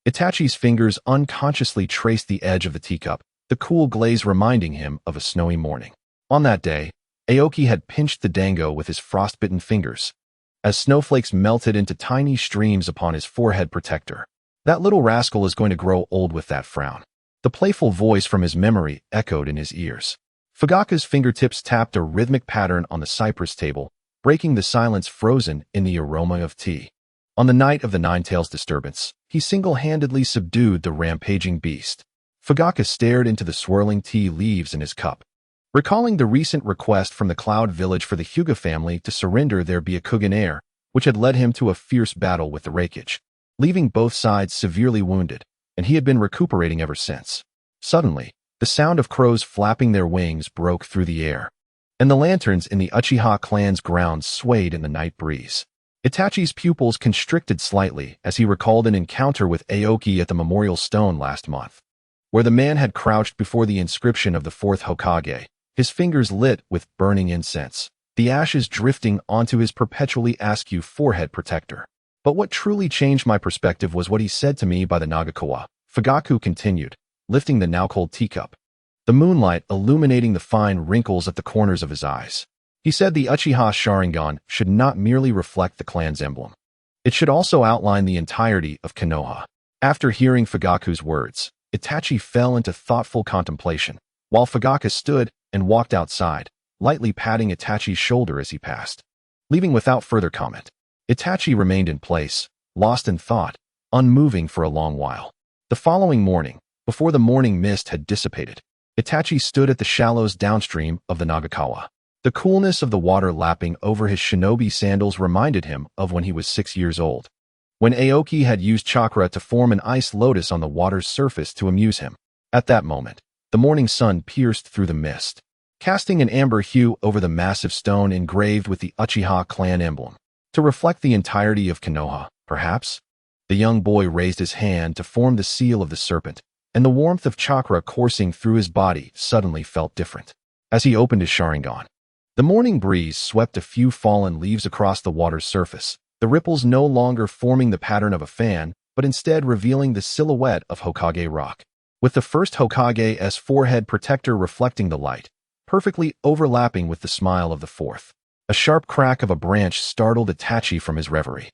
Itachi's fingers unconsciously traced the edge of the teacup, the cool glaze reminding him of a snowy morning. On that day, Aoki had pinched the dango with his frostbitten fingers, as snowflakes melted into tiny streams upon his forehead protector. That little rascal is going to grow old with that frown. The playful voice from his memory echoed in his ears. Fugaku's fingertips tapped a rhythmic pattern on the cypress table, breaking the silence frozen in the aroma of tea. On the night of the Nine-Tails disturbance, he single-handedly subdued the rampaging beast. Fugaku stared into the swirling tea leaves in his cup. Recalling the recent request from the Cloud Village for the Hyuga family to surrender their Byakugan heir, which had led him to a fierce battle with the Reikage, leaving both sides severely wounded, and he had been recuperating ever since. Suddenly, the sound of crows flapping their wings broke through the air, and the lanterns in the Uchiha clan's grounds swayed in the night breeze. Itachi's pupils constricted slightly as he recalled an encounter with Aoki at the Memorial Stone last month, where the man had crouched before the inscription of the fourth Hokage, his fingers lit with burning incense, the ashes drifting onto his perpetually askew forehead protector. But what truly changed my perspective was what he said to me by the Nagakawa, Fugaku continued, lifting the now-cold teacup, the moonlight illuminating the fine wrinkles at the corners of his eyes. He said the Uchiha Sharingan should not merely reflect the clan's emblem. It should also outline the entirety of Konoha. After hearing Fugaku's words, Itachi fell into thoughtful contemplation, while Fugaku stood and walked outside, lightly patting Itachi's shoulder as he passed. Leaving without further comment, Itachi remained in place, lost in thought, unmoving for a long while. The following morning, before the morning mist had dissipated, Itachi stood at the shallows downstream of the Nagakawa. The coolness of the water lapping over his shinobi sandals reminded him of when he was 6 years old, when Aoki had used chakra to form an ice lotus on the water's surface to amuse him. At that moment, the morning sun pierced through the mist, casting an amber hue over the massive stone engraved with the Uchiha clan emblem. To reflect the entirety of Konoha, perhaps? The young boy raised his hand to form the seal of the serpent, and the warmth of chakra coursing through his body suddenly felt different. As he opened his Sharingan, the morning breeze swept a few fallen leaves across the water's surface, the ripples no longer forming the pattern of a fan, but instead revealing the silhouette of Hokage Rock, with the first Hokage's forehead protector reflecting the light, perfectly overlapping with the smile of the fourth. A sharp crack of a branch startled Itachi from his reverie.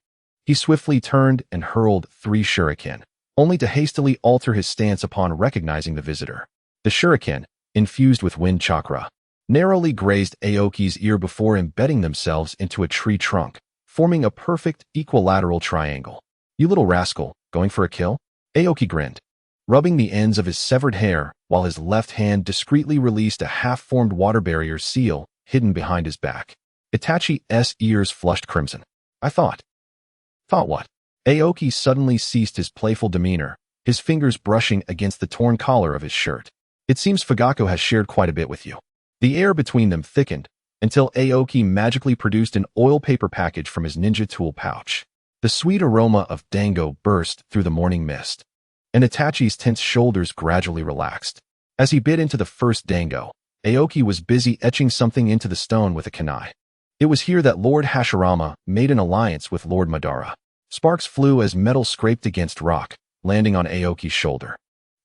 He swiftly turned and hurled 3 shuriken, only to hastily alter his stance upon recognizing the visitor. The shuriken, infused with wind chakra, narrowly grazed Aoki's ear before embedding themselves into a tree trunk, forming a perfect equilateral triangle. "You little rascal, going for a kill?" Aoki grinned, rubbing the ends of his severed hair while his left hand discreetly released a half-formed water barrier seal hidden behind his back. Itachi's ears flushed crimson. "I thought." "Thought what?" Aoki suddenly ceased his playful demeanor, his fingers brushing against the torn collar of his shirt. "It seems Fugaku has shared quite a bit with you." The air between them thickened until Aoki magically produced an oil paper package from his ninja tool pouch. The sweet aroma of dango burst through the morning mist, and Itachi's tense shoulders gradually relaxed. As he bit into the first dango, Aoki was busy etching something into the stone with a kunai. It was here that Lord Hashirama made an alliance with Lord Madara. Sparks flew as metal scraped against rock, landing on Aoki's shoulder.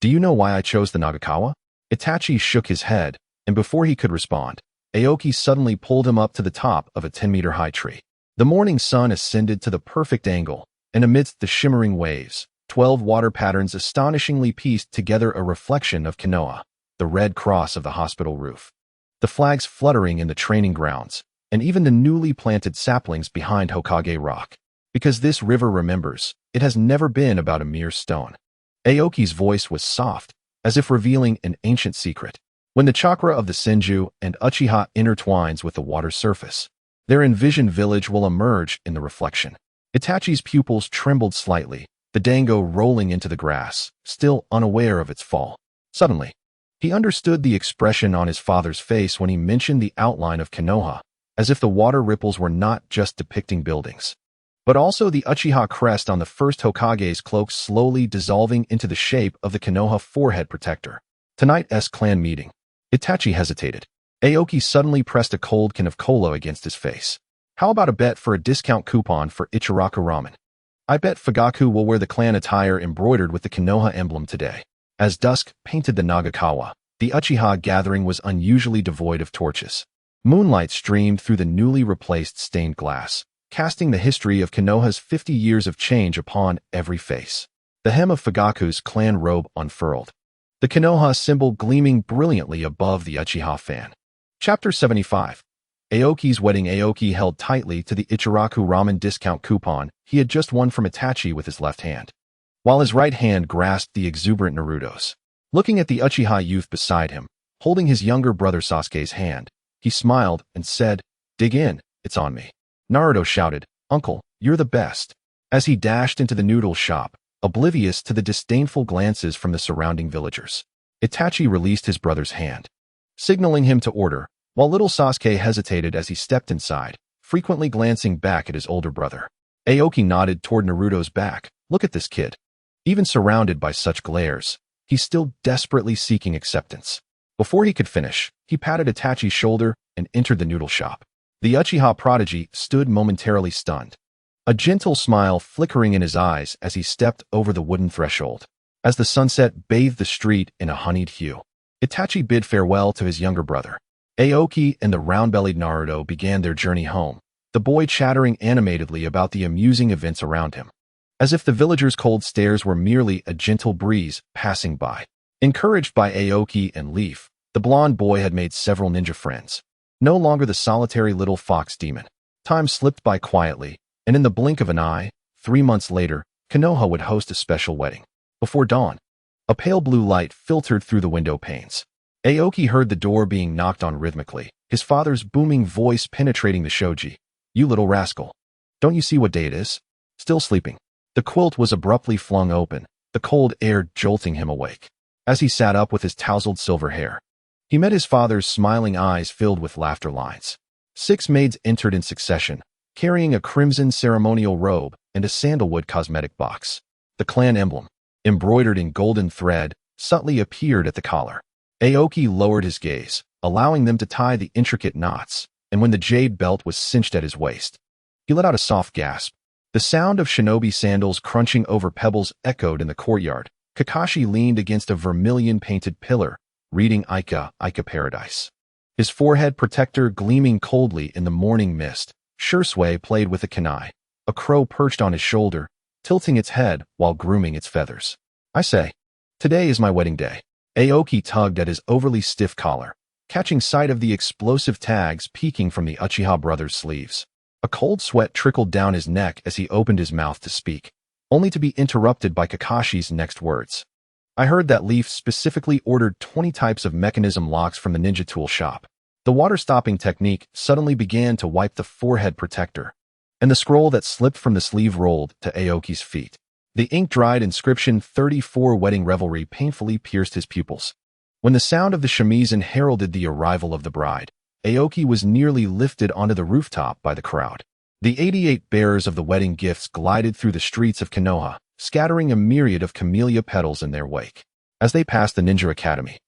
"Do you know why I chose the Nagakawa?" Itachi shook his head, and before he could respond, Aoki suddenly pulled him up to the top of a 10-meter-high tree. The morning sun ascended to the perfect angle, and amidst the shimmering waves, 12 water patterns astonishingly pieced together a reflection of Konoha, the red cross of the hospital roof, the flags fluttering in the training grounds, and even the newly planted saplings behind Hokage Rock. Because this river remembers, it has never been about a mere stone. Aoki's voice was soft, as if revealing an ancient secret. When the chakra of the Senju and Uchiha intertwines with the water surface, their envisioned village will emerge in the reflection. Itachi's pupils trembled slightly, the dango rolling into the grass, still unaware of its fall. Suddenly, he understood the expression on his father's face when he mentioned the outline of Konoha, as if the water ripples were not just depicting buildings, but also the Uchiha crest on the first Hokage's cloak slowly dissolving into the shape of the Konoha forehead protector. Tonight's clan meeting. Itachi hesitated. Aoki suddenly pressed a cold can of cola against his face. "How about a bet for a discount coupon for Ichiraku ramen? I bet Fugaku will wear the clan attire embroidered with the Konoha emblem today." As dusk painted the Nagakawa, the Uchiha gathering was unusually devoid of torches. Moonlight streamed through the newly replaced stained glass, casting the history of Konoha's 50 years of change upon every face. the hem of Fugaku's clan robe unfurled, the Konoha symbol gleaming brilliantly above the Uchiha fan. Chapter 75. Aoki's wedding. Aoki held tightly to the Ichiraku ramen discount coupon he had just won from Itachi with his left hand, while his right hand grasped the exuberant Naruto's. Looking at the Uchiha youth beside him, holding his younger brother Sasuke's hand, he smiled and said, "Dig in, it's on me." Naruto shouted, "Uncle, you're the best," as he dashed into the noodle shop, oblivious to the disdainful glances from the surrounding villagers. Itachi released his brother's hand, signaling him to order, while little Sasuke hesitated as he stepped inside, frequently glancing back at his older brother. Aoki nodded toward Naruto's back. "Look at this kid. Even surrounded by such glares, he's still desperately seeking acceptance." Before he could finish, he patted Itachi's shoulder and entered the noodle shop. The Uchiha prodigy stood momentarily stunned, a gentle smile flickering in his eyes as he stepped over the wooden threshold. As the sunset bathed the street in a honeyed hue, Itachi bid farewell to his younger brother. Aoki and the round-bellied Naruto began their journey home, the boy chattering animatedly about the amusing events around him, as if the villagers' cold stares were merely a gentle breeze passing by. Encouraged by Aoki and Leaf, the blonde boy had made several ninja friends. No longer the solitary little fox demon. Time slipped by quietly, and in the blink of an eye, 3 months later, Konoha would host a special wedding. Before dawn, a pale blue light filtered through the window panes. Aoki heard the door being knocked on rhythmically, his father's booming voice penetrating the shoji. "You little rascal. Don't you see what day it is? Still sleeping." The quilt was abruptly flung open, the cold air jolting him awake. As he sat up with his tousled silver hair, he met his father's smiling eyes filled with laughter lines. 6 maids entered in succession, carrying a crimson ceremonial robe and a sandalwood cosmetic box. The clan emblem, embroidered in golden thread, subtly appeared at the collar. Aoki lowered his gaze, allowing them to tie the intricate knots, and when the jade belt was cinched at his waist, he let out a soft gasp. The sound of shinobi sandals crunching over pebbles echoed in the courtyard. Kakashi leaned against a vermilion-painted pillar, reading Ika Paradise, his forehead protector gleaming coldly in the morning mist. Shursui played with a kunai, a crow perched on his shoulder, tilting its head while grooming its feathers. "I say, today is my wedding day." Aoki tugged at his overly stiff collar, catching sight of the explosive tags peeking from the Uchiha brothers' sleeves. A cold sweat trickled down his neck as he opened his mouth to speak, only to be interrupted by Kakashi's next words. "I heard that Leaf specifically ordered 20 types of mechanism locks from the ninja tool shop." The water-stopping technique suddenly began to wipe the forehead protector, and the scroll that slipped from the sleeve rolled to Aoki's feet. The ink-dried inscription 34 Wedding Revelry painfully pierced his pupils. When the sound of the shamisen heralded the arrival of the bride, Aoki was nearly lifted onto the rooftop by the crowd. The 88 bearers of the wedding gifts glided through the streets of Konoha, scattering a myriad of camellia petals in their wake. As they passed the ninja academy,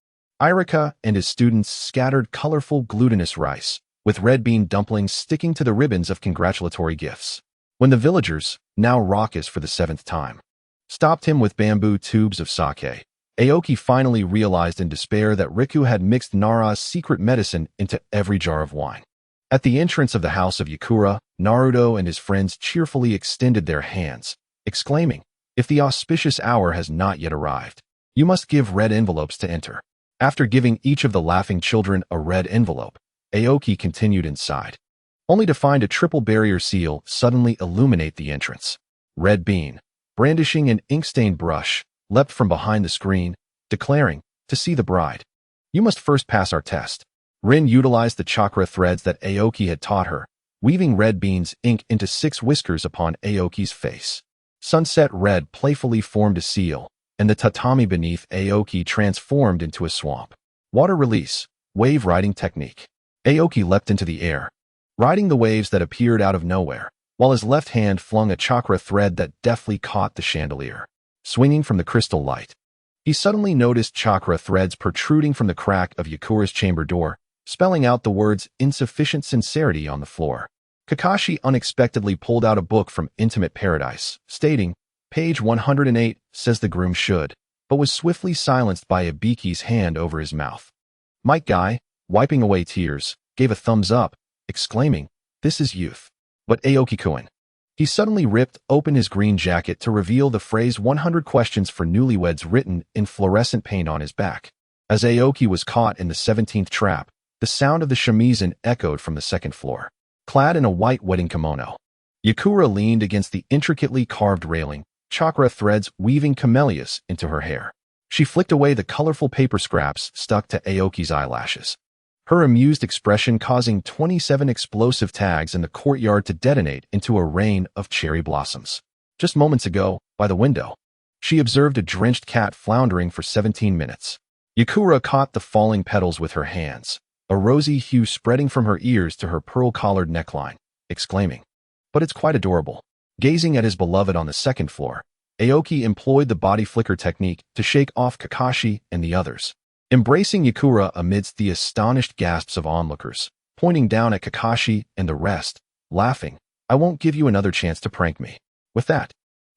Irika and his students scattered colorful glutinous rice, with red bean dumplings sticking to the ribbons of congratulatory gifts. When the villagers, now raucous for the 7th time, stopped him with bamboo tubes of sake, Aoki finally realized in despair that Riku had mixed Nara's secret medicine into every jar of wine. At the entrance of the house of Yakura, Naruto and his friends cheerfully extended their hands, exclaiming, "If the auspicious hour has not yet arrived, you must give red envelopes to enter." After giving each of the laughing children a red envelope, Aoki continued inside, only to find a triple barrier seal suddenly illuminate the entrance. Red Bean, brandishing an ink-stained brush, leapt from behind the screen, declaring, "To see the bride, you must first pass our test." Rin utilized the chakra threads that Aoki had taught her, weaving Red Bean's ink into 6 whiskers upon Aoki's face. Sunset Red playfully formed a seal, and the tatami beneath Aoki transformed into a swamp. Water release, wave riding technique. Aoki leapt into the air, riding the waves that appeared out of nowhere, while his left hand flung a chakra thread that deftly caught the chandelier. Swinging from the crystal light, he suddenly noticed chakra threads protruding from the crack of Yakura's chamber door, spelling out the words "insufficient sincerity" on the floor. Kakashi unexpectedly pulled out a book from Intimate Paradise, stating, "Page 108 says the groom should," but was swiftly silenced by Ibiki's hand over his mouth. Mike Guy, wiping away tears, gave a thumbs up, exclaiming, "This is youth." But Aoki-kun, He suddenly ripped open his green jacket to reveal the phrase 100 questions for newlyweds written in fluorescent paint on his back. As Aoki was caught in the 17th trap, the sound of the shamisen echoed from the second floor. Clad in a white wedding kimono, Yakura leaned against the intricately carved railing, chakra threads weaving camellias into her hair. She flicked away the colorful paper scraps stuck to Aoki's eyelashes, her amused expression causing 27 explosive tags in the courtyard to detonate into a rain of cherry blossoms. Just moments ago, by the window, she observed a drenched cat floundering for 17 minutes. Yakura caught the falling petals with her hands, a rosy hue spreading from her ears to her pearl-collared neckline, exclaiming, "But it's quite adorable." Gazing at his beloved on the second floor, Aoki employed the body flicker technique to shake off Kakashi and the others, embracing Yakura amidst the astonished gasps of onlookers, pointing down at Kakashi and the rest, laughing, "I won't give you another chance to prank me." With that,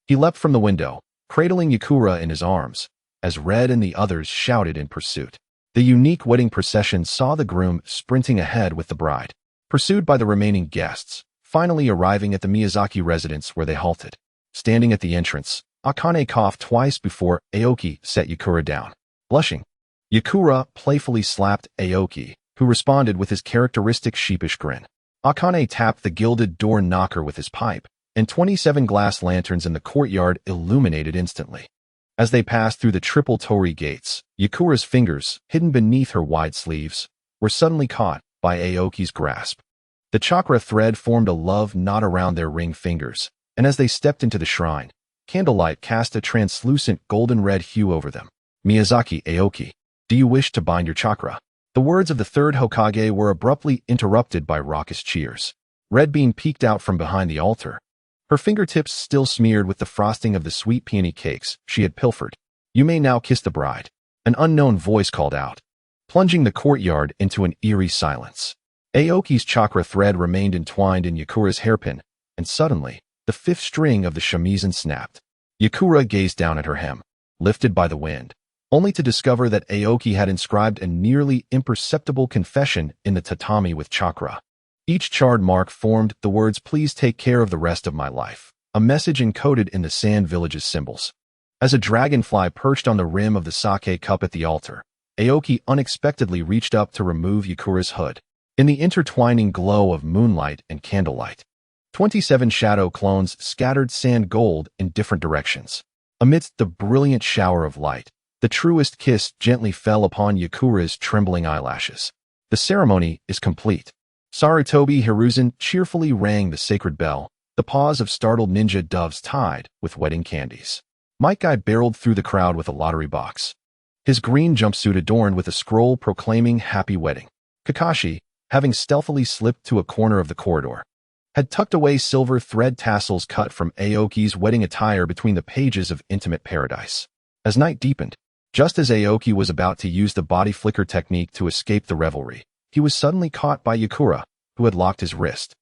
he leapt from the window, cradling Yakura in his arms, as Red and the others shouted in pursuit. The unique wedding procession saw the groom sprinting ahead with the bride, pursued by the remaining guests, finally arriving at the Miyazaki residence where they halted. Standing at the entrance, Akane coughed twice before Aoki set Yakura down. Blushing, Yakura playfully slapped Aoki, who responded with his characteristic sheepish grin. Akane tapped the gilded door knocker with his pipe, and 27 glass lanterns in the courtyard illuminated instantly. As they passed through the triple torii gates, Yakura's fingers, hidden beneath her wide sleeves, were suddenly caught by Aoki's grasp. The chakra thread formed a love knot around their ring fingers, and as they stepped into the shrine, candlelight cast a translucent golden-red hue over them. "Miyazaki Aoki, do you wish to bind your chakra?" The words of the third Hokage were abruptly interrupted by raucous cheers. Red Bean peeked out from behind the altar, her fingertips still smeared with the frosting of the sweet peony cakes she had pilfered. "You may now kiss the bride," an unknown voice called out, plunging the courtyard into an eerie silence. Aoki's chakra thread remained entwined in Yakura's hairpin, and suddenly, the fifth string of the shamisen snapped. Yakura gazed down at her hem, lifted by the wind, only to discover that Aoki had inscribed a nearly imperceptible confession in the tatami with chakra. Each charred mark formed the words, "Please take care of the rest of my life," a message encoded in the Sand Village's symbols. As a dragonfly perched on the rim of the sake cup at the altar, Aoki unexpectedly reached up to remove Yakura's hood. In the intertwining glow of moonlight and candlelight, 27 shadow clones scattered sand gold in different directions. Amidst the brilliant shower of light, the truest kiss gently fell upon Yakura's trembling eyelashes. The ceremony is complete. Sarutobi Hiruzen cheerfully rang the sacred bell, the paws of startled ninja doves tied with wedding candies. Might Guy barreled through the crowd with a lottery box, his green jumpsuit adorned with a scroll proclaiming happy wedding. Kakashi, having stealthily slipped to a corner of the corridor, had tucked away silver thread tassels cut from Aoki's wedding attire between the pages of Intimate Paradise. As night deepened, just as Aoki was about to use the body flicker technique to escape the revelry, he was suddenly caught by Yakura, who had locked his wrist.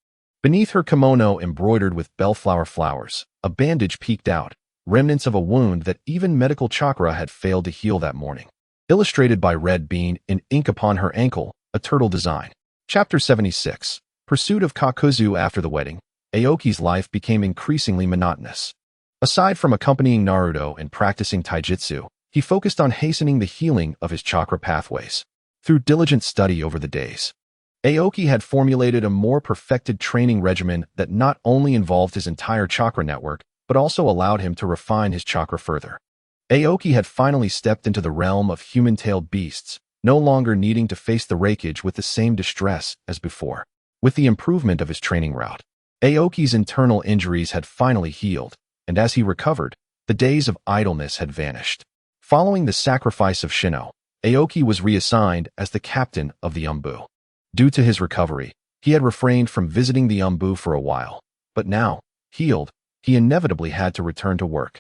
Beneath her kimono embroidered with bellflower flowers, a bandage peeked out, remnants of a wound that even medical chakra had failed to heal that morning. Illustrated by Red Bean in ink upon her ankle, a turtle design. Chapter 76. Pursuit of Kakuzu. After the wedding, Aoki's life became increasingly monotonous. Aside from accompanying Naruto and practicing taijutsu, he focused on hastening the healing of his chakra pathways. Through diligent study over the days, Aoki had formulated a more perfected training regimen that not only involved his entire chakra network, but also allowed him to refine his chakra further. Aoki had finally stepped into the realm of human-tailed beasts, no longer needing to face the raikage with the same distress as before. With the improvement of his training route, Aoki's internal injuries had finally healed, and as he recovered, the days of idleness had vanished. Following the sacrifice of Shino, Aoki was reassigned as the captain of the Umbu. Due to his recovery, he had refrained from visiting the Umbu for a while, but now, healed, he inevitably had to return to work.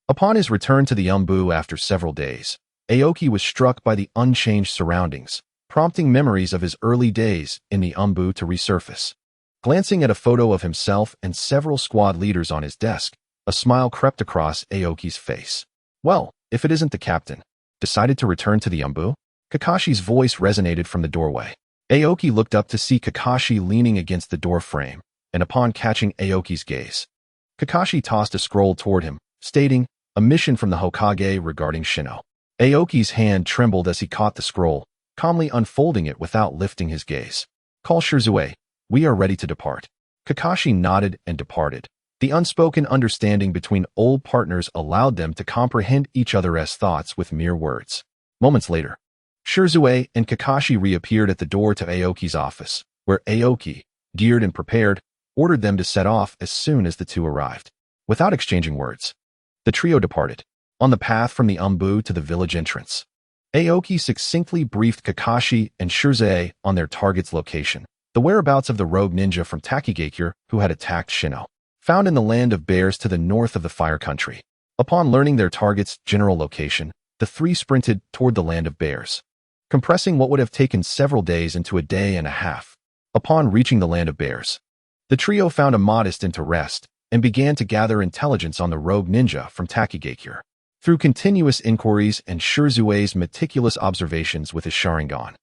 Upon his return to the Umbu after several days, Aoki was struck by the unchanged surroundings, prompting memories of his early days in the Umbu to resurface. Glancing at a photo of himself and several squad leaders on his desk, a smile crept across Aoki's face. "Well, if it isn't the captain. Decided to return to the Umbu?" Kakashi's voice resonated from the doorway. Aoki looked up to see Kakashi leaning against the door frame, and upon catching Aoki's gaze, Kakashi tossed a scroll toward him, stating, "A mission from the Hokage regarding Shino." Aoki's hand trembled as he caught the scroll, calmly unfolding it without lifting his gaze. "Call Shirzue. We are ready to depart." Kakashi nodded and departed. The unspoken understanding between old partners allowed them to comprehend each other's thoughts with mere words. Moments later, Shirzue and Kakashi reappeared at the door to Aoki's office, where Aoki, geared and prepared, ordered them to set off as soon as the two arrived. Without exchanging words, the trio departed. On the path from the Umbu to the village entrance, Aoki succinctly briefed Kakashi and Shirzue on their target's location, the whereabouts of the rogue ninja from Takigakure who had attacked Shino, found in the land of bears to the north of the Fire Country. Upon learning their target's general location, the three sprinted toward the land of bears, compressing what would have taken several days into a day and a half. Upon reaching the land of bears, the trio found a modest inn to rest and began to gather intelligence on the rogue ninja from Takigakure. Through continuous inquiries and Shirzue's meticulous observations with his Sharingan,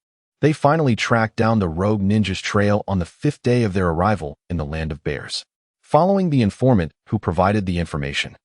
they finally tracked down the rogue ninja's trail on the 5th day of their arrival in the land of bears. Following the informant who provided the information,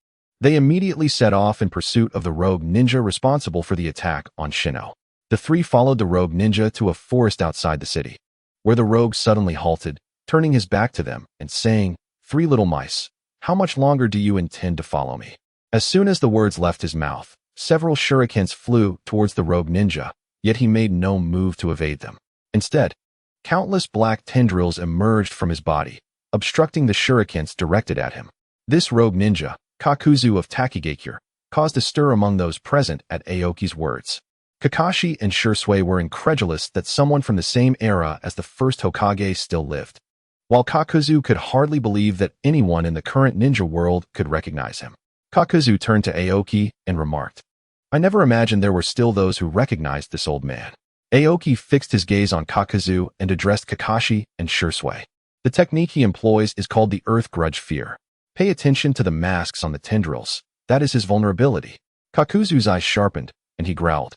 they immediately set off in pursuit of the rogue ninja responsible for the attack on Shino. The three followed the rogue ninja to a forest outside the city, where the rogue suddenly halted, turning his back to them and saying, "Three little mice, how much longer do you intend to follow me?" As soon as the words left his mouth, several shurikens flew towards the rogue ninja, yet he made no move to evade them. Instead, countless black tendrils emerged from his body, obstructing the shurikens directed at him. This rogue ninja, Kakuzu of Takigakure, caused a stir among those present at Aoki's words. Kakashi and Shirzue were incredulous that someone from the same era as the first Hokage still lived, while Kakuzu could hardly believe that anyone in the current ninja world could recognize him. Kakuzu turned to Aoki and remarked, "I never imagined there were still those who recognized this old man." Aoki fixed his gaze on Kakuzu and addressed Kakashi and Shirzue. "The technique he employs is called the Earth Grudge Fear. Pay attention to the masks on the tendrils. That is his vulnerability." Kakuzu's eyes sharpened, and he growled,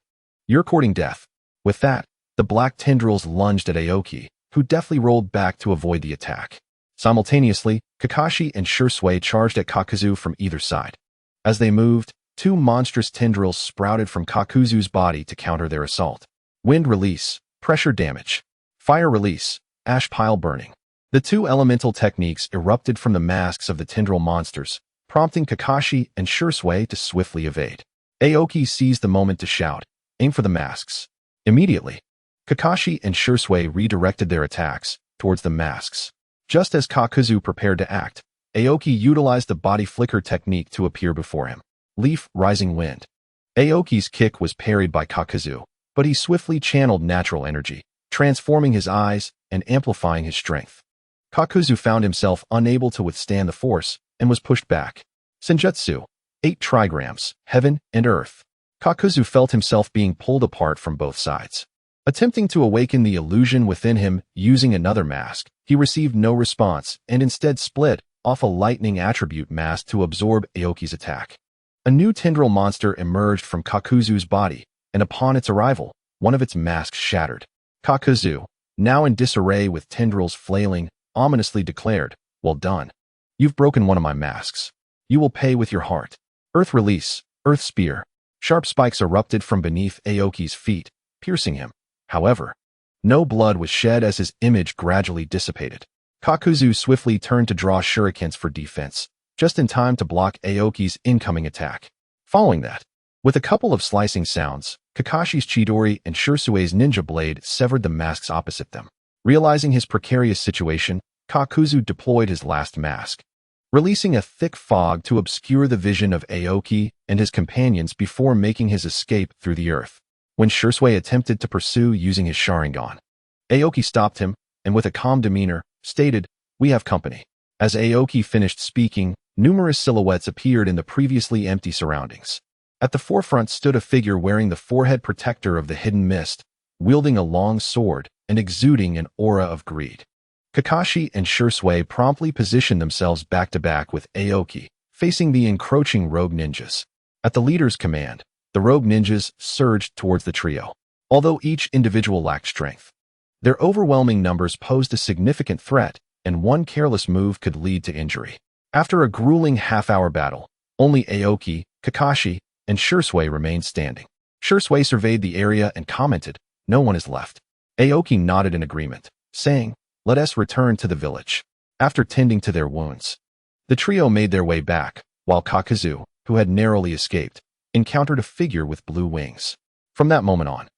"You're courting death." With that, the black tendrils lunged at Aoki, who deftly rolled back to avoid the attack. Simultaneously, Kakashi and Shirzue charged at Kakuzu from either side. As they moved, two monstrous tendrils sprouted from Kakuzu's body to counter their assault. Wind release, pressure damage. Fire release, ash pile burning. The two elemental techniques erupted from the masks of the tendril monsters, prompting Kakashi and Shirzue to swiftly evade. Aoki seized the moment to shout, "Aim for the masks." Immediately, Kakashi and Shirzue redirected their attacks towards the masks. Just as Kakuzu prepared to act, Aoki utilized the body flicker technique to appear before him. Leaf Rising Wind. Aoki's kick was parried by Kakuzu, but he swiftly channeled natural energy, transforming his eyes and amplifying his strength. Kakuzu found himself unable to withstand the force and was pushed back. Senjutsu, 8 trigrams, Heaven and Earth. Kakuzu felt himself being pulled apart from both sides. Attempting to awaken the illusion within him using another mask, he received no response and instead split off a lightning attribute mask to absorb Aoki's attack. A new tendril monster emerged from Kakuzu's body, and upon its arrival, one of its masks shattered. Kakuzu, now in disarray with tendrils flailing, ominously declared, "Well done. You've broken one of my masks. You will pay with your heart." Earth Release, Earth Spear. Sharp spikes erupted from beneath Aoki's feet, piercing him. However, no blood was shed as his image gradually dissipated. Kakuzu swiftly turned to draw shurikens for defense, just in time to block Aoki's incoming attack. Following that, with a couple of slicing sounds, Kakashi's Chidori and Shirzue's ninja blade severed the masks opposite them. Realizing his precarious situation, Kakuzu deployed his last mask, releasing a thick fog to obscure the vision of Aoki and his companions before making his escape through the earth. When Shirzue attempted to pursue using his Sharingan, Aoki stopped him and with a calm demeanor, stated, "We have company." As Aoki finished speaking, numerous silhouettes appeared in the previously empty surroundings. At the forefront stood a figure wearing the forehead protector of the hidden mist, wielding a long sword and exuding an aura of greed. Kakashi and Shirzue promptly positioned themselves back-to-back with Aoki, facing the encroaching rogue ninjas. At the leader's command, the rogue ninjas surged towards the trio. Although each individual lacked strength, their overwhelming numbers posed a significant threat, and one careless move could lead to injury. After a grueling half-hour battle, only Aoki, Kakashi, and Shursui remained standing. Shursui surveyed the area and commented, "No one is left." Aoki nodded in agreement, saying, "Let us return to the village." After tending to their wounds, the trio made their way back, while Kakuzu, who had narrowly escaped, encountered a figure with blue wings. From that moment on,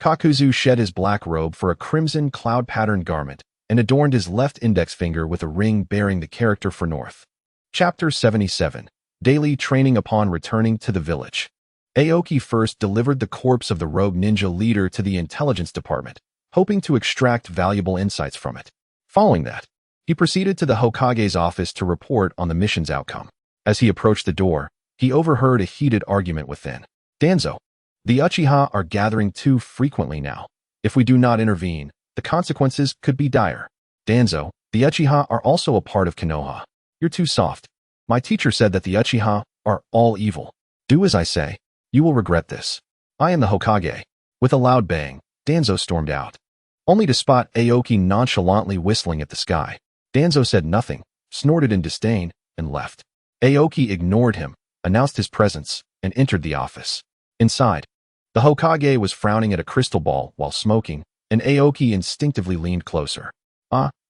Kakuzu shed his black robe for a crimson cloud-patterned garment and adorned his left index finger with a ring bearing the character for North. Chapter 77. Daily Training. Upon returning to the village, Aoki first delivered the corpse of the rogue ninja leader to the intelligence department, hoping to extract valuable insights from it. Following that, he proceeded to the Hokage's office to report on the mission's outcome. As he approached the door, he overheard a heated argument within. "Danzo, the Uchiha are gathering too frequently now. If we do not intervene, the consequences could be dire. Danzo, the Uchiha are also a part of Konoha. You're too soft. My teacher said that the Uchiha are all evil. Do as I say. You will regret this. I am the Hokage." With a loud bang, Danzo stormed out, only to spot Aoki nonchalantly whistling at the sky. Danzo said nothing, snorted in disdain, and left. Aoki ignored him, announced his presence, and entered the office. Inside, the Hokage was frowning at a crystal ball while smoking, and Aoki instinctively leaned closer.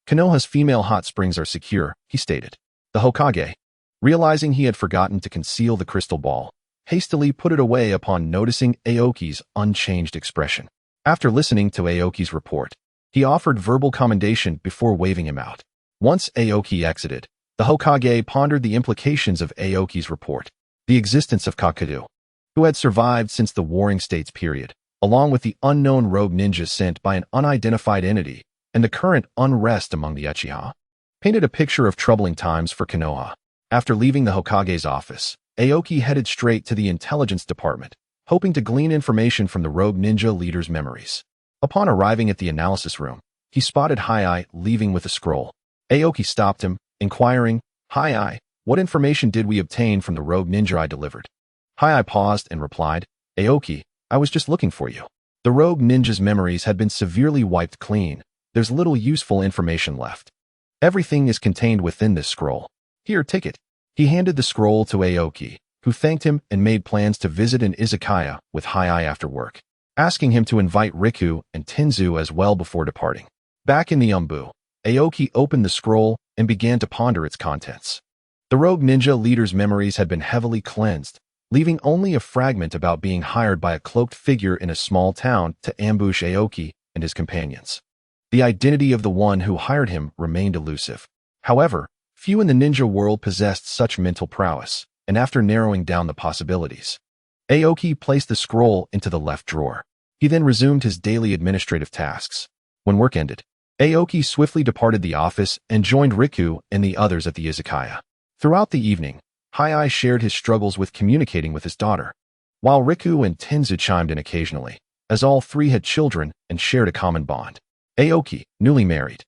Konoha's female hot springs are secure," he stated. The Hokage, realizing he had forgotten to conceal the crystal ball, hastily put it away upon noticing Aoki's unchanged expression. After listening to Aoki's report, he offered verbal commendation before waving him out. Once Aoki exited, the Hokage pondered the implications of Aoki's report. The existence of Kakuzu, who had survived since the Warring States period, along with the unknown rogue ninja sent by an unidentified entity, and the current unrest among the Uchiha, painted a picture of troubling times for Konoha. After leaving the Hokage's office, Aoki headed straight to the intelligence department, hoping to glean information from the rogue ninja leader's memories. Upon arriving at the analysis room, he spotted Hai leaving with a scroll. Aoki stopped him, inquiring, "Hai, what information did we obtain from the rogue ninja I delivered?" Hai paused and replied, "Aoki, I was just looking for you. The rogue ninja's memories had been severely wiped clean. There's little useful information left. Everything is contained within this scroll. Here, take it." He handed the scroll to Aoki, who thanked him and made plans to visit an izakaya with Hai after work, asking him to invite Riku and Tenzu as well before departing. Back in the Umbu, Aoki opened the scroll and began to ponder its contents. The rogue ninja leader's memories had been heavily cleansed, leaving only a fragment about being hired by a cloaked figure in a small town to ambush Aoki and his companions. The identity of the one who hired him remained elusive. However, few in the ninja world possessed such mental prowess, and after narrowing down the possibilities, Aoki placed the scroll into the left drawer. He then resumed his daily administrative tasks. When work ended, Aoki swiftly departed the office and joined Riku and the others at the izakaya. Throughout the evening, Hai shared his struggles with communicating with his daughter, while Riku and Tenzu chimed in occasionally, as all three had children and shared a common bond. Aoki, newly married,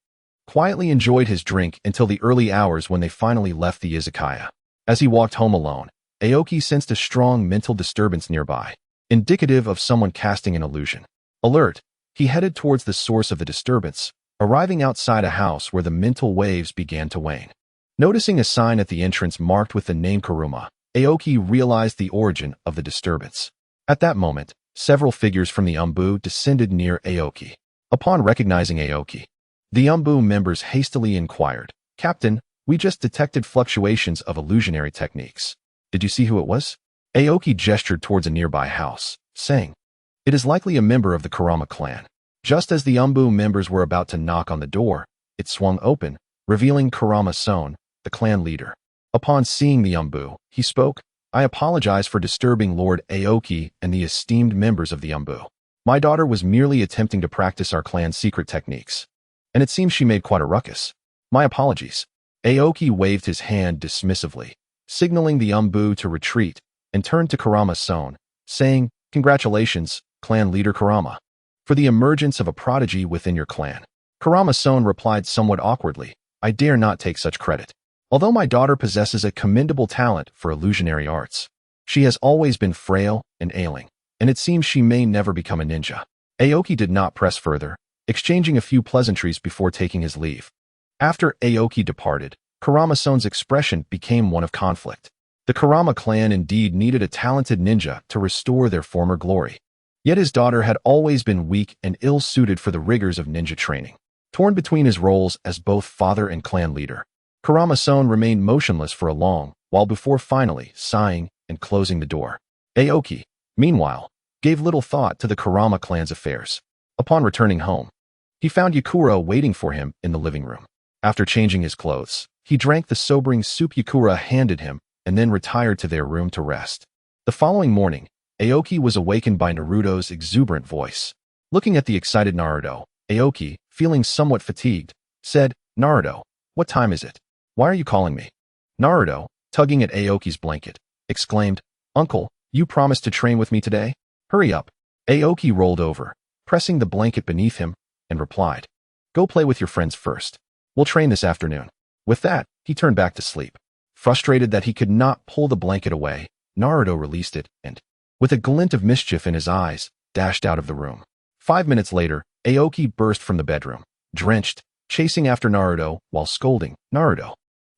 quietly enjoyed his drink until the early hours when they finally left the izakaya. As he walked home alone, Aoki sensed a strong mental disturbance nearby, indicative of someone casting an illusion. Alert, he headed towards the source of the disturbance, arriving outside a house where the mental waves began to wane. Noticing a sign at the entrance marked with the name Kuruma, Aoki realized the origin of the disturbance. At that moment, several figures from the Umbu descended near Aoki. Upon recognizing Aoki, the Umbu members hastily inquired, "Captain, we just detected fluctuations of illusionary techniques. Did you see who it was?" Aoki gestured towards a nearby house, saying, "It is likely a member of the Kurama clan." Just as the Umbu members were about to knock on the door, it swung open, revealing Kurama Son, the clan leader. Upon seeing the Umbu, he spoke, "I apologize for disturbing Lord Aoki and the esteemed members of the Umbu. My daughter was merely attempting to practice our clan's secret techniques, and it seems she made quite a ruckus. My apologies." Aoki waved his hand dismissively, signaling the Umbu to retreat, and turned to Kurama Son, saying, "Congratulations, clan leader Kurama, for the emergence of a prodigy within your clan." Kurama Son replied somewhat awkwardly, "I dare not take such credit. Although my daughter possesses a commendable talent for illusionary arts, she has always been frail and ailing, and it seems she may never become a ninja." Aoki did not press further, exchanging a few pleasantries before taking his leave. After Aoki departed, Kurama-san's expression became one of conflict. The Kurama clan indeed needed a talented ninja to restore their former glory. Yet his daughter had always been weak and ill-suited for the rigors of ninja training. Torn between his roles as both father and clan leader, Kurama-san remained motionless for a long while before finally sighing and closing the door. Aoki, meanwhile, gave little thought to the Kurama clan's affairs. Upon returning home, he found Yakura waiting for him in the living room. After changing his clothes, he drank the sobering soup Yakura handed him and then retired to their room to rest. The following morning, Aoki was awakened by Naruto's exuberant voice. Looking at the excited Naruto, Aoki, feeling somewhat fatigued, said, "Naruto, what time is it? Why are you calling me?" Naruto, tugging at Aoki's blanket, exclaimed, "Uncle, you promised to train with me today? Hurry up." Aoki rolled over, pressing the blanket beneath him, and replied, "Go play with your friends first. We'll train this afternoon." With that, he turned back to sleep. Frustrated that he could not pull the blanket away, Naruto released it and, with a glint of mischief in his eyes, dashed out of the room. 5 minutes later, Aoki burst from the bedroom, drenched, chasing after Naruto while scolding, "Naruto,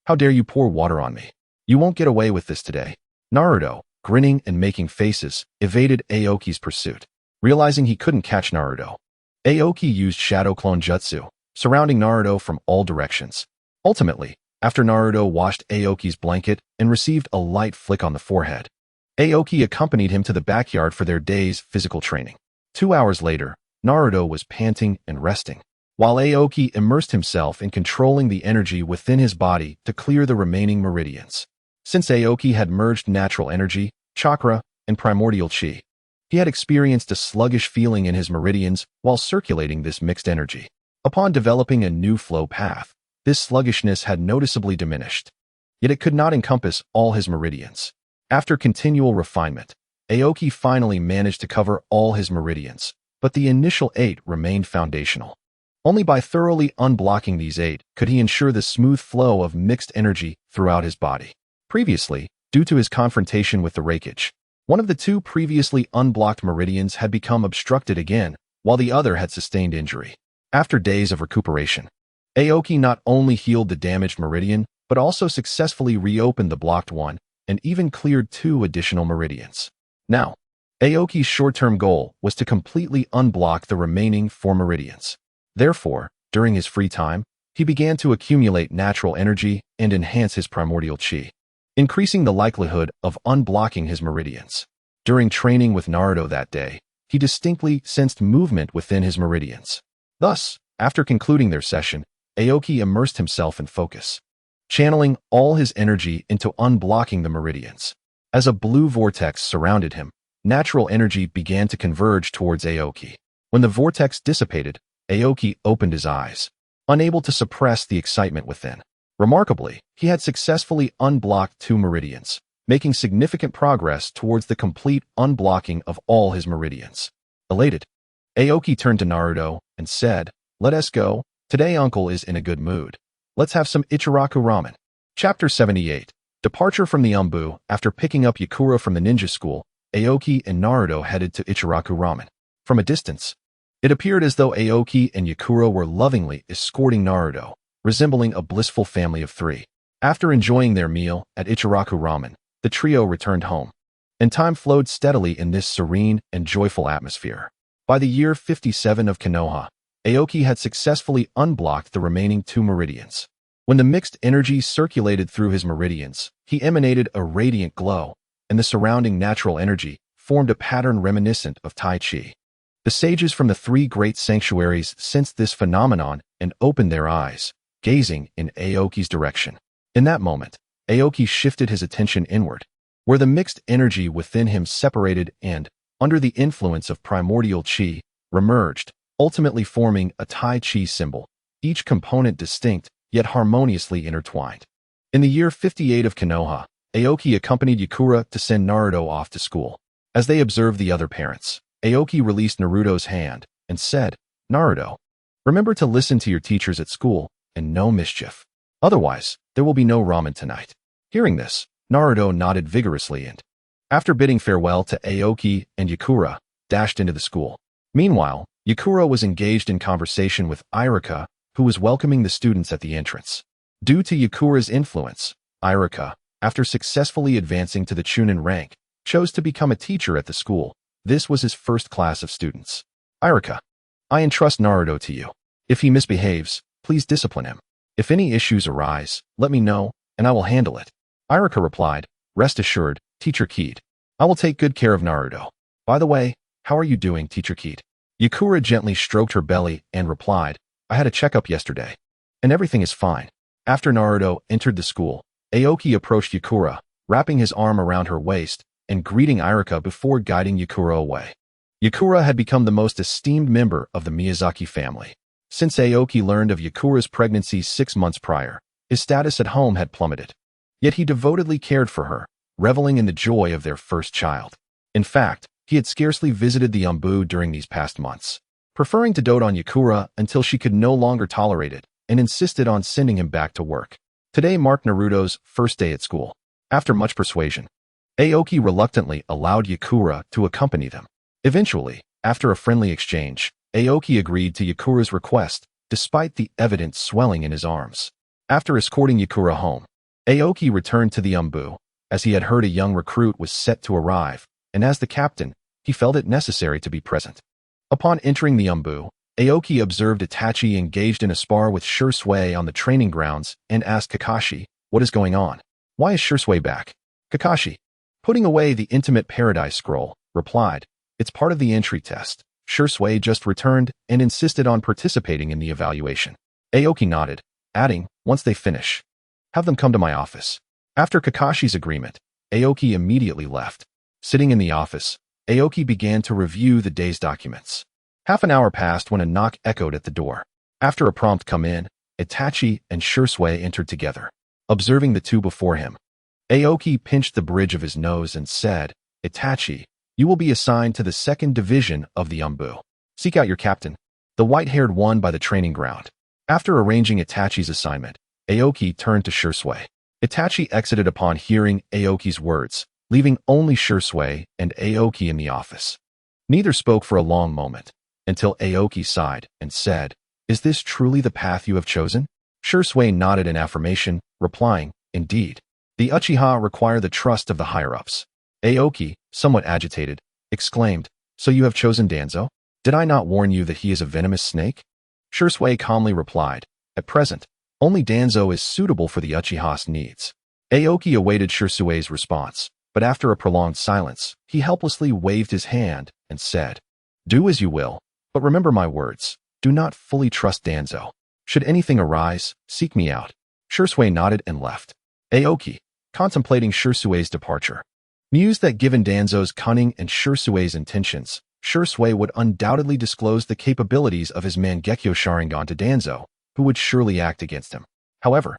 how dare you pour water on me? You won't get away with this today." Naruto, grinning and making faces, evaded Aoki's pursuit. Realizing he couldn't catch Naruto, Aoki used Shadow Clone Jutsu, surrounding Naruto from all directions. Ultimately, after Naruto washed Aoki's blanket and received a light flick on the forehead, Aoki accompanied him to the backyard for their day's physical training. 2 hours later, Naruto was panting and resting, while Aoki immersed himself in controlling the energy within his body to clear the remaining meridians. Since Aoki had merged natural energy, chakra, and primordial chi, he had experienced a sluggish feeling in his meridians while circulating this mixed energy. Upon developing a new flow path, this sluggishness had noticeably diminished. Yet it could not encompass all his meridians. After continual refinement, Aoki finally managed to cover all his meridians, but the initial 8 remained foundational. Only by thoroughly unblocking these 8 could he ensure the smooth flow of mixed energy throughout his body. Previously, due to his confrontation with the Reikage, one of the 2 previously unblocked meridians had become obstructed again, while the other had sustained injury. After days of recuperation, Aoki not only healed the damaged meridian, but also successfully reopened the blocked one and even cleared 2 additional meridians. Now, Aoki's short-term goal was to completely unblock the remaining 4 meridians. Therefore, during his free time, he began to accumulate natural energy and enhance his primordial chi, increasing the likelihood of unblocking his meridians. During training with Naruto that day, he distinctly sensed movement within his meridians. Thus, after concluding their session, Aoki immersed himself in focus, channeling all his energy into unblocking the meridians. As a blue vortex surrounded him, natural energy began to converge towards Aoki. When the vortex dissipated, Aoki opened his eyes, unable to suppress the excitement within. Remarkably, he had successfully unblocked 2 meridians, making significant progress towards the complete unblocking of all his meridians. Elated, Aoki turned to Naruto and said, "Let us go. Today Uncle is in a good mood. Let's have some Ichiraku ramen." Chapter 78. Departure from the Umbu. After picking up Yakura from the ninja school, Aoki and Naruto headed to Ichiraku ramen. From a distance, it appeared as though Aoki and Yakura were lovingly escorting Naruto, resembling a blissful family of 3. After enjoying their meal at Ichiraku ramen, the trio returned home, and time flowed steadily in this serene and joyful atmosphere. By the year 57 of Konoha, Aoki had successfully unblocked the remaining 2 meridians. When the mixed energy circulated through his meridians, he emanated a radiant glow, and the surrounding natural energy formed a pattern reminiscent of Tai Chi. The sages from the 3 great sanctuaries sensed this phenomenon and opened their eyes, gazing in Aoki's direction. In that moment, Aoki shifted his attention inward, where the mixed energy within him separated and, under the influence of primordial chi, remerged, ultimately forming a Tai Chi symbol, each component distinct yet harmoniously intertwined. In the year 58 of Konoha, Aoki accompanied Yakura to send Naruto off to school. As they observed the other parents, Aoki released Naruto's hand and said, "Naruto, remember to listen to your teachers at school and no mischief. Otherwise, there will be no ramen tonight." Hearing this, Naruto nodded vigorously and, after bidding farewell to Aoki and Yakura, dashed into the school. Meanwhile, Yakura was engaged in conversation with Irika, who was welcoming the students at the entrance. Due to Yakura's influence, Irika, after successfully advancing to the Chunin rank, chose to become a teacher at the school. This was his first class of students. Irika, I entrust Naruto to you. If he misbehaves, please discipline him. If any issues arise, let me know, and I will handle it. Irika replied, Rest assured, Teacher Keat. I will take good care of Naruto. By the way, how are you doing, Teacher Keat? Yakura gently stroked her belly and replied, I had a checkup yesterday, and everything is fine. After Naruto entered the school, Aoki approached Yakura, wrapping his arm around her waist and greeting Irika before guiding Yakura away. Yakura had become the most esteemed member of the Miyazaki family. Since Aoki learned of Yakura's pregnancy 6 months prior, his status at home had plummeted. Yet he devotedly cared for her, reveling in the joy of their first child. In fact, he had scarcely visited the Umbu during these past months, preferring to dote on Yakura until she could no longer tolerate it and insisted on sending him back to work. Today marked Naruto's first day at school. After much persuasion, Aoki reluctantly allowed Yakura to accompany them. Eventually, after a friendly exchange, Aoki agreed to Yakura's request, despite the evident swelling in his arms. After escorting Yakura home, Aoki returned to the Umbu, as he had heard a young recruit was set to arrive, and as the captain, he felt it necessary to be present. Upon entering the Umbu, Aoki observed Itachi engaged in a spar with Shursui on the training grounds and asked Kakashi, What is going on? Why is Shursui back? Kakashi, putting away the Intimate Paradise scroll, replied, It's part of the entry test. Shursui just returned and insisted on participating in the evaluation. Aoki nodded, adding, Once they finish, have them come to my office. After Kakashi's agreement, Aoki immediately left. Sitting in the office, Aoki began to review the day's documents. Half an hour passed when a knock echoed at the door. After a prompt come in, Itachi and Shursui entered together. Observing the two before him, Aoki pinched the bridge of his nose and said, Itachi, you will be assigned to the 2nd division of the Umbu. Seek out your captain, the white-haired one by the training ground. After arranging Itachi's assignment, Aoki turned to Shursui. Itachi exited upon hearing Aoki's words, leaving only Shursui and Aoki in the office. Neither spoke for a long moment, until Aoki sighed and said, Is this truly the path you have chosen? Shursui nodded in affirmation, replying, Indeed. The Uchiha require the trust of the higher-ups. Aoki, somewhat agitated, exclaimed, So you have chosen Danzo? Did I not warn you that he is a venomous snake? Shursui calmly replied, At present, only Danzo is suitable for the Uchiha's needs. Aoki awaited Shursui's response, but after a prolonged silence, he helplessly waved his hand and said, Do as you will, but remember my words. Do not fully trust Danzo. Should anything arise, seek me out. Shursui nodded and left. Aoki, contemplating Shursui's departure, mused that given Danzo's cunning and Shursui's intentions, Shursui would undoubtedly disclose the capabilities of his Mangekyo Sharingan to Danzo, who would surely act against him. However,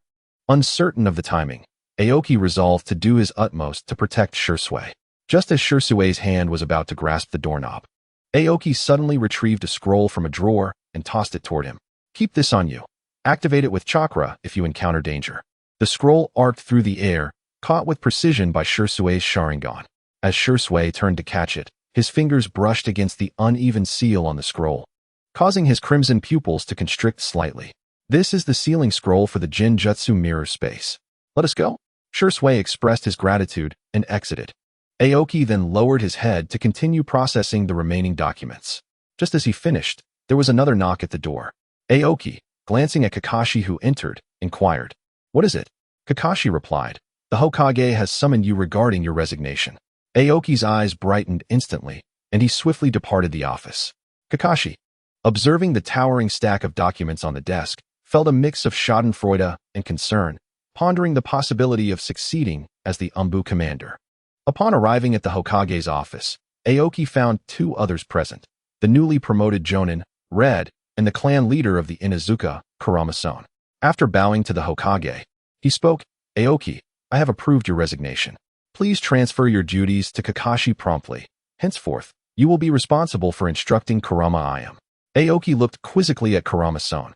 uncertain of the timing, Aoki resolved to do his utmost to protect Shursui. Just as Shursui's hand was about to grasp the doorknob, Aoki suddenly retrieved a scroll from a drawer and tossed it toward him. Keep this on you. Activate it with chakra if you encounter danger. The scroll arced through the air, caught with precision by Shursui's Sharingan. As Shursui turned to catch it, his fingers brushed against the uneven seal on the scroll, causing his crimson pupils to constrict slightly. This is the sealing scroll for the Genjutsu mirror space. Let us go. Shursui expressed his gratitude and exited. Aoki then lowered his head to continue processing the remaining documents. Just as he finished, there was another knock at the door. Aoki, glancing at Kakashi who entered, inquired, What is it? Kakashi replied, The Hokage has summoned you regarding your resignation. Aoki's eyes brightened instantly, and he swiftly departed the office. Kakashi, observing the towering stack of documents on the desk, felt a mix of schadenfreude and concern, pondering the possibility of succeeding as the Umbu commander. Upon arriving at the Hokage's office, Aoki found 2 others present, the newly promoted Jonin, Red, and the clan leader of the Inuzuka, Kurama-san. After bowing to the Hokage, he spoke, Aoki, I have approved your resignation. Please transfer your duties to Kakashi promptly. Henceforth, you will be responsible for instructing Kurama I am. Aoki looked quizzically at Kurama-san,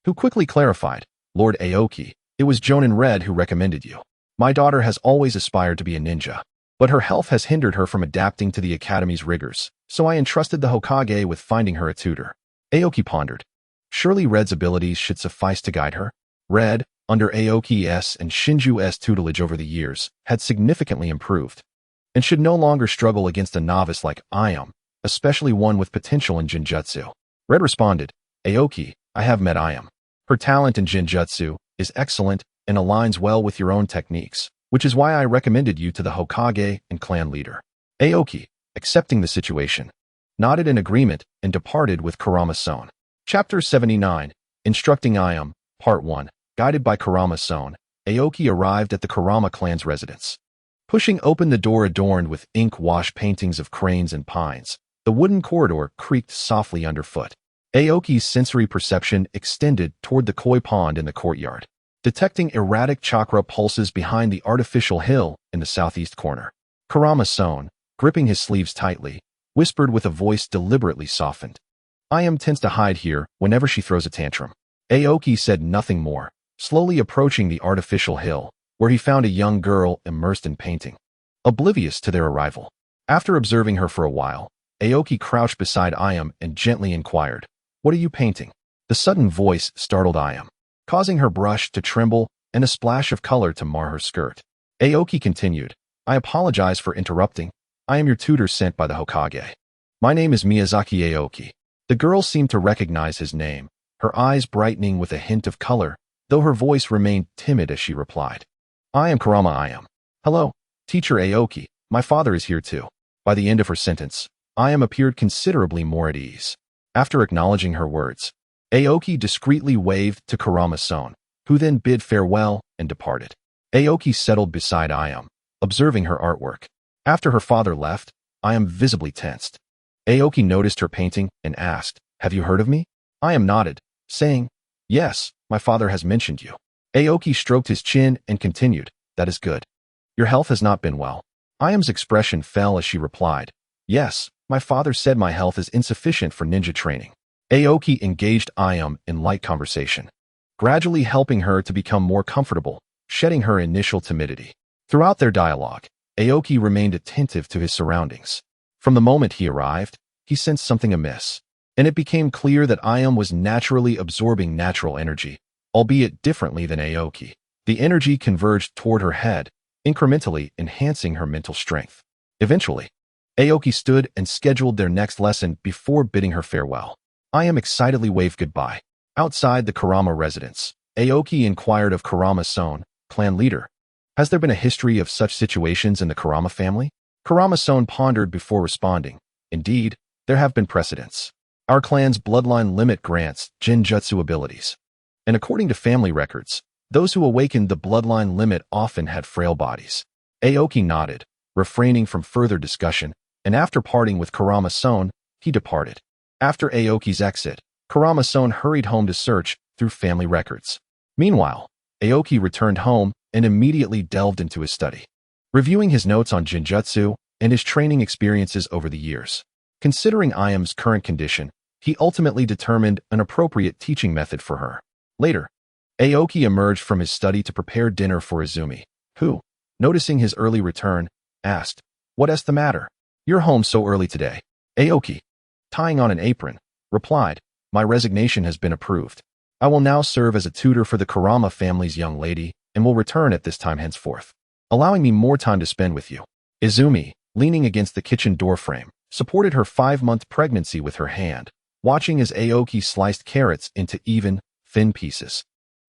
who quickly clarified, Lord Aoki, it was Jonin Red who recommended you. My daughter has always aspired to be a ninja, but her health has hindered her from adapting to the academy's rigors, so I entrusted the Hokage with finding her a tutor. Aoki pondered. Surely Red's abilities should suffice to guide her? Red, under Aoki's and Shinju's tutelage over the years, had significantly improved, and should no longer struggle against a novice like Ayam, especially one with potential in Jinjutsu. Red responded, Aoki, I have met Ayam. Her talent in Jinjutsu is excellent and aligns well with your own techniques, which is why I recommended you to the Hokage and clan leader. Aoki, accepting the situation, nodded in agreement and departed with Kurama-san. Chapter 79, Instructing Ayam, Part 1. Guided by Kurama-san, Aoki arrived at the Kurama clan's residence. Pushing open the door adorned with ink-wash paintings of cranes and pines, the wooden corridor creaked softly underfoot. Aoki's sensory perception extended toward the koi pond in the courtyard, detecting erratic chakra pulses behind the artificial hill in the southeast corner. Kurama-san, gripping his sleeves tightly, whispered with a voice deliberately softened. Ayam tends to hide here whenever she throws a tantrum. Aoki said nothing more, slowly approaching the artificial hill, where he found a young girl immersed in painting, oblivious to their arrival. After observing her for a while, Aoki crouched beside Ayam and gently inquired, What are you painting? The sudden voice startled Ayam, causing her brush to tremble and a splash of color to mar her skirt. Aoki continued, I apologize for interrupting. I am your tutor sent by the Hokage. My name is Miyazaki Aoki. The girl seemed to recognize his name, her eyes brightening with a hint of color, though her voice remained timid as she replied. I am Kurama Ayam. Hello, teacher Aoki. My father is here too. By the end of her sentence, Ayam appeared considerably more at ease. After acknowledging her words, Aoki discreetly waved to Kurama-san, who then bid farewell and departed. Aoki settled beside Ayam, observing her artwork. After her father left, Ayam visibly tensed. Aoki noticed her painting and asked, Have you heard of me? Ayam nodded, saying, Yes, my father has mentioned you. Aoki stroked his chin and continued, That is good. Your health has not been well. Ayam's expression fell as she replied, Yes, my father said my health is insufficient for ninja training. Aoki engaged Ayam in light conversation, gradually helping her to become more comfortable, shedding her initial timidity. Throughout their dialogue, Aoki remained attentive to his surroundings. From the moment he arrived, he sensed something amiss, and it became clear that Ayam was naturally absorbing natural energy, albeit differently than Aoki. The energy converged toward her head, incrementally enhancing her mental strength. Eventually, Aoki stood and scheduled their next lesson before bidding her farewell. Ayam excitedly waved goodbye. Outside the Kurama residence, Aoki inquired of Kurama-san, clan leader, Has there been a history of such situations in the Kurama family? Kurama-san pondered before responding, Indeed, there have been precedents. Our clan's bloodline limit grants Jinjutsu abilities, and according to family records, those who awakened the bloodline limit often had frail bodies. Aoki nodded, refraining from further discussion, and after parting with Kurama-san, he departed. After Aoki's exit, Kurama-san hurried home to search through family records. Meanwhile, Aoki returned home and immediately delved into his study, reviewing his notes on Jinjutsu and his training experiences over the years. Considering Ayam's current condition, he ultimately determined an appropriate teaching method for her. Later, Aoki emerged from his study to prepare dinner for Izumi, who, noticing his early return, asked, What's the matter? You're home so early today. Aoki, tying on an apron, replied, My resignation has been approved. I will now serve as a tutor for the Kurama family's young lady and will return at this time henceforth, allowing me more time to spend with you. Izumi, leaning against the kitchen doorframe, supported her 5-month pregnancy with her hand, watching as Aoki sliced carrots into even, thin pieces.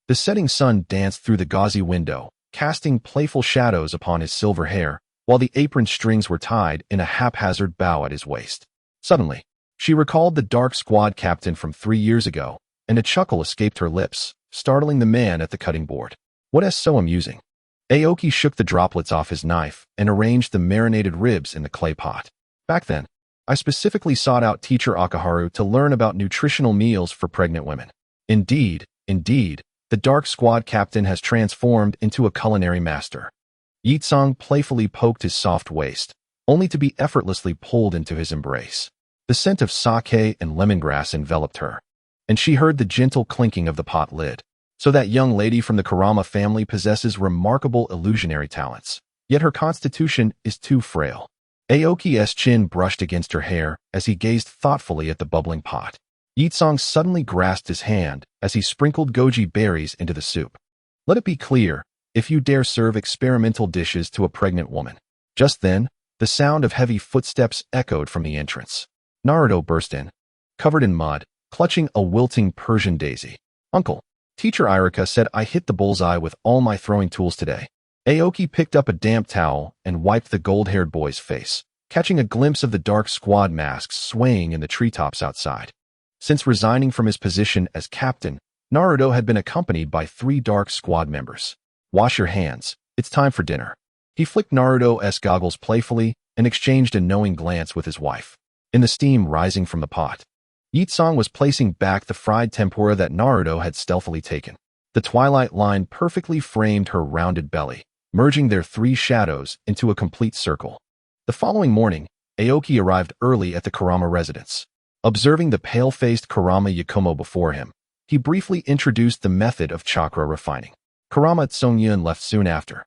The setting sun danced through the gauzy window, casting playful shadows upon his silver hair, while the apron strings were tied in a haphazard bow at his waist. Suddenly, she recalled the dark squad captain from 3 years ago, and a chuckle escaped her lips, startling the man at the cutting board. What's so amusing? Aoki shook the droplets off his knife and arranged the marinated ribs in the clay pot. Back then, I specifically sought out teacher Akaharu to learn about nutritional meals for pregnant women. Indeed, the dark squad captain has transformed into a culinary master. Yitsong playfully poked his soft waist, only to be effortlessly pulled into his embrace. The scent of sake and lemongrass enveloped her, and she heard the gentle clinking of the pot lid. So that young lady from the Kurama family possesses remarkable illusionary talents, yet her constitution is too frail. Aoki's chin brushed against her hair as he gazed thoughtfully at the bubbling pot. Yitsong suddenly grasped his hand as he sprinkled goji berries into the soup. Let it be clear, if you dare serve experimental dishes to a pregnant woman. Just then, the sound of heavy footsteps echoed from the entrance. Naruto burst in, covered in mud, clutching a wilting Persian daisy. Uncle, Teacher Irika said I hit the bullseye with all my throwing tools today. Aoki picked up a damp towel and wiped the gold-haired boy's face, catching a glimpse of the dark squad masks swaying in the treetops outside. Since resigning from his position as captain, Naruto had been accompanied by 3 dark squad members. Wash your hands. It's time for dinner. He flicked Naruto's goggles playfully and exchanged a knowing glance with his wife. In the steam rising from the pot, Yitsong was placing back the fried tempura that Naruto had stealthily taken. The twilight line perfectly framed her rounded belly, merging their 3 shadows into a complete circle. The following morning, Aoki arrived early at the Kurama residence. Observing the pale-faced Kurama Yakumo before him, he briefly introduced the method of chakra refining. Kurama Tsongyun left soon after,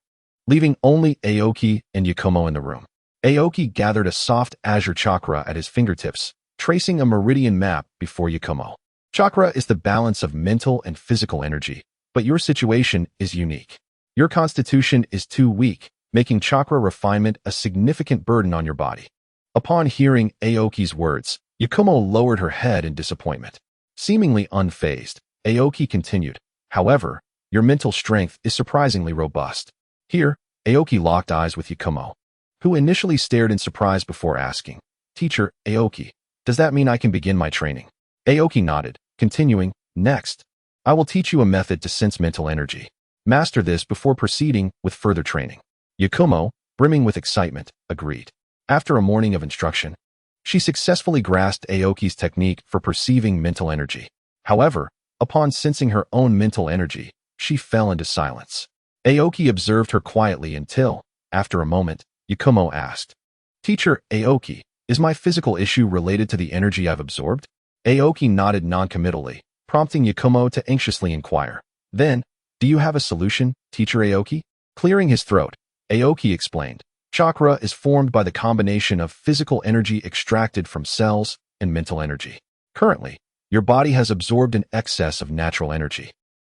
leaving only Aoki and Yakumo in the room. Aoki gathered a soft azure chakra at his fingertips, tracing a meridian map before Yakumo. Chakra is the balance of mental and physical energy, but your situation is unique. Your constitution is too weak, making chakra refinement a significant burden on your body. Upon hearing Aoki's words, Yakumo lowered her head in disappointment. Seemingly unfazed, Aoki continued, however, your mental strength is surprisingly robust. Here, Aoki locked eyes with Yakumo, who initially stared in surprise before asking, Teacher Aoki, does that mean I can begin my training? Aoki nodded, continuing, next, I will teach you a method to sense mental energy. Master this before proceeding with further training. Yakumo, brimming with excitement, agreed. After a morning of instruction, she successfully grasped Aoki's technique for perceiving mental energy. However, upon sensing her own mental energy, she fell into silence. Aoki observed her quietly until, after a moment, Yakumo asked, Teacher Aoki, is my physical issue related to the energy I've absorbed? Aoki nodded noncommittally, prompting Yakumo to anxiously inquire. Then, do you have a solution, Teacher Aoki? Clearing his throat, Aoki explained, chakra is formed by the combination of physical energy extracted from cells and mental energy. Currently, your body has absorbed an excess of natural energy,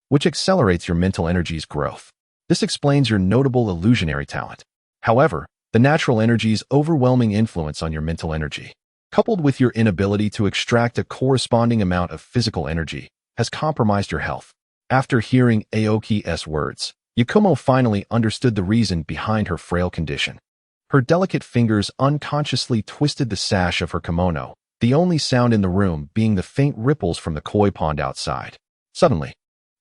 which accelerates your mental energy's growth. This explains your notable illusionary talent. However, the natural energy's overwhelming influence on your mental energy, coupled with your inability to extract a corresponding amount of physical energy, has compromised your health. After hearing Aoki's words, Yakumo finally understood the reason behind her frail condition. Her delicate fingers unconsciously twisted the sash of her kimono, the only sound in the room being the faint ripples from the koi pond outside. Suddenly,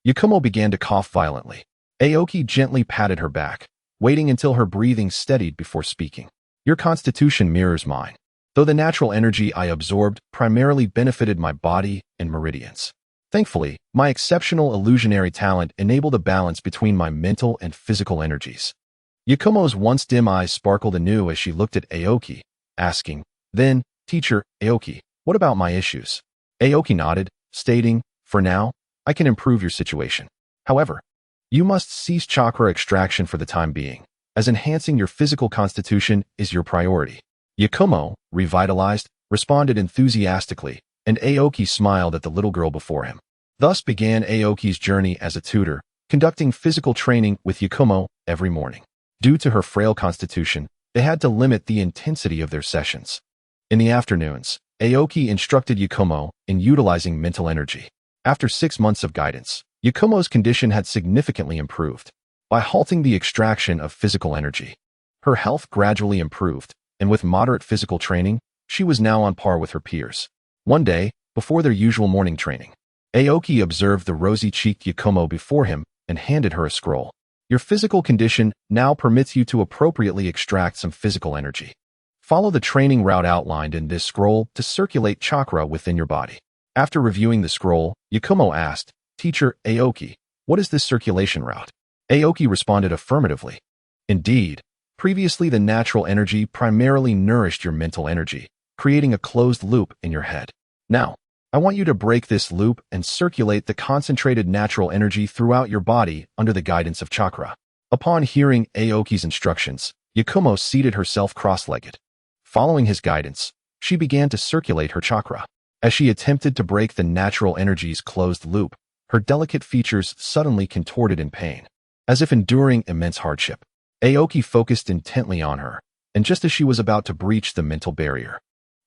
Yakumo began to cough violently. Aoki gently patted her back, waiting until her breathing steadied before speaking. Your constitution mirrors mine, though the natural energy I absorbed primarily benefited my body and meridians. Thankfully, my exceptional illusionary talent enabled a balance between my mental and physical energies. Yakumo's once dim eyes sparkled anew as she looked at Aoki, asking, Then, Teacher Aoki, what about my issues? Aoki nodded, stating, For now, I can improve your situation. However, you must cease chakra extraction for the time being, as enhancing your physical constitution is your priority. Yakumo, revitalized, responded enthusiastically, and Aoki smiled at the little girl before him. Thus began Aoki's journey as a tutor, conducting physical training with Yakumo every morning. Due to her frail constitution, they had to limit the intensity of their sessions. In the afternoons, Aoki instructed Yakumo in utilizing mental energy. After 6 months of guidance, Yakumo's condition had significantly improved. By halting the extraction of physical energy, her health gradually improved, and with moderate physical training, she was now on par with her peers. One day, before their usual morning training, Aoki observed the rosy-cheeked Yakumo before him and handed her a scroll. Your physical condition now permits you to appropriately extract some physical energy. Follow the training route outlined in this scroll to circulate chakra within your body. After reviewing the scroll, Yakumo asked, Teacher Aoki, what is this circulation route? Aoki responded affirmatively. Indeed, previously the natural energy primarily nourished your mental energy, creating a closed loop in your head. Now, I want you to break this loop and circulate the concentrated natural energy throughout your body under the guidance of chakra. Upon hearing Aoki's instructions, Yakumo seated herself cross-legged. Following his guidance, she began to circulate her chakra. As she attempted to break the natural energy's closed loop, her delicate features suddenly contorted in pain. as if enduring immense hardship. Aoki focused intently on her, and just as she was about to breach the mental barrier,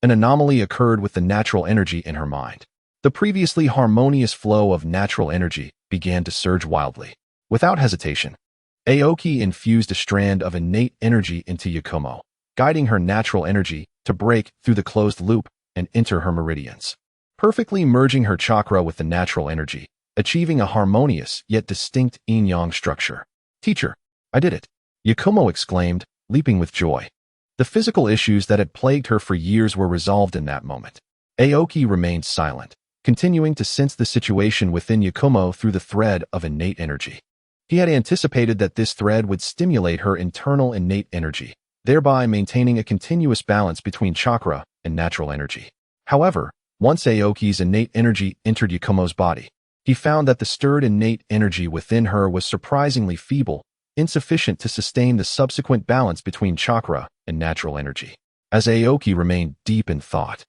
an anomaly occurred with the natural energy in her mind. The previously harmonious flow of natural energy began to surge wildly. Without hesitation, Aoki infused a strand of innate energy into Yakumo, guiding her natural energy to break through the closed loop and enter her meridians, perfectly merging her chakra with the natural energy, achieving a harmonious yet distinct yin-yang structure. "Teacher, I did it!" Yakumo exclaimed, leaping with joy. The physical issues that had plagued her for years were resolved in that moment. Aoki remained silent, continuing to sense the situation within Yakumo through the thread of innate energy. He had anticipated that this thread would stimulate her internal innate energy, thereby maintaining a continuous balance between chakra and natural energy. However, once Aoki's innate energy entered Yakumo's body, he found that the stirred innate energy within her was surprisingly feeble, insufficient to sustain the subsequent balance between chakra and natural energy. As Aoki remained deep in thought,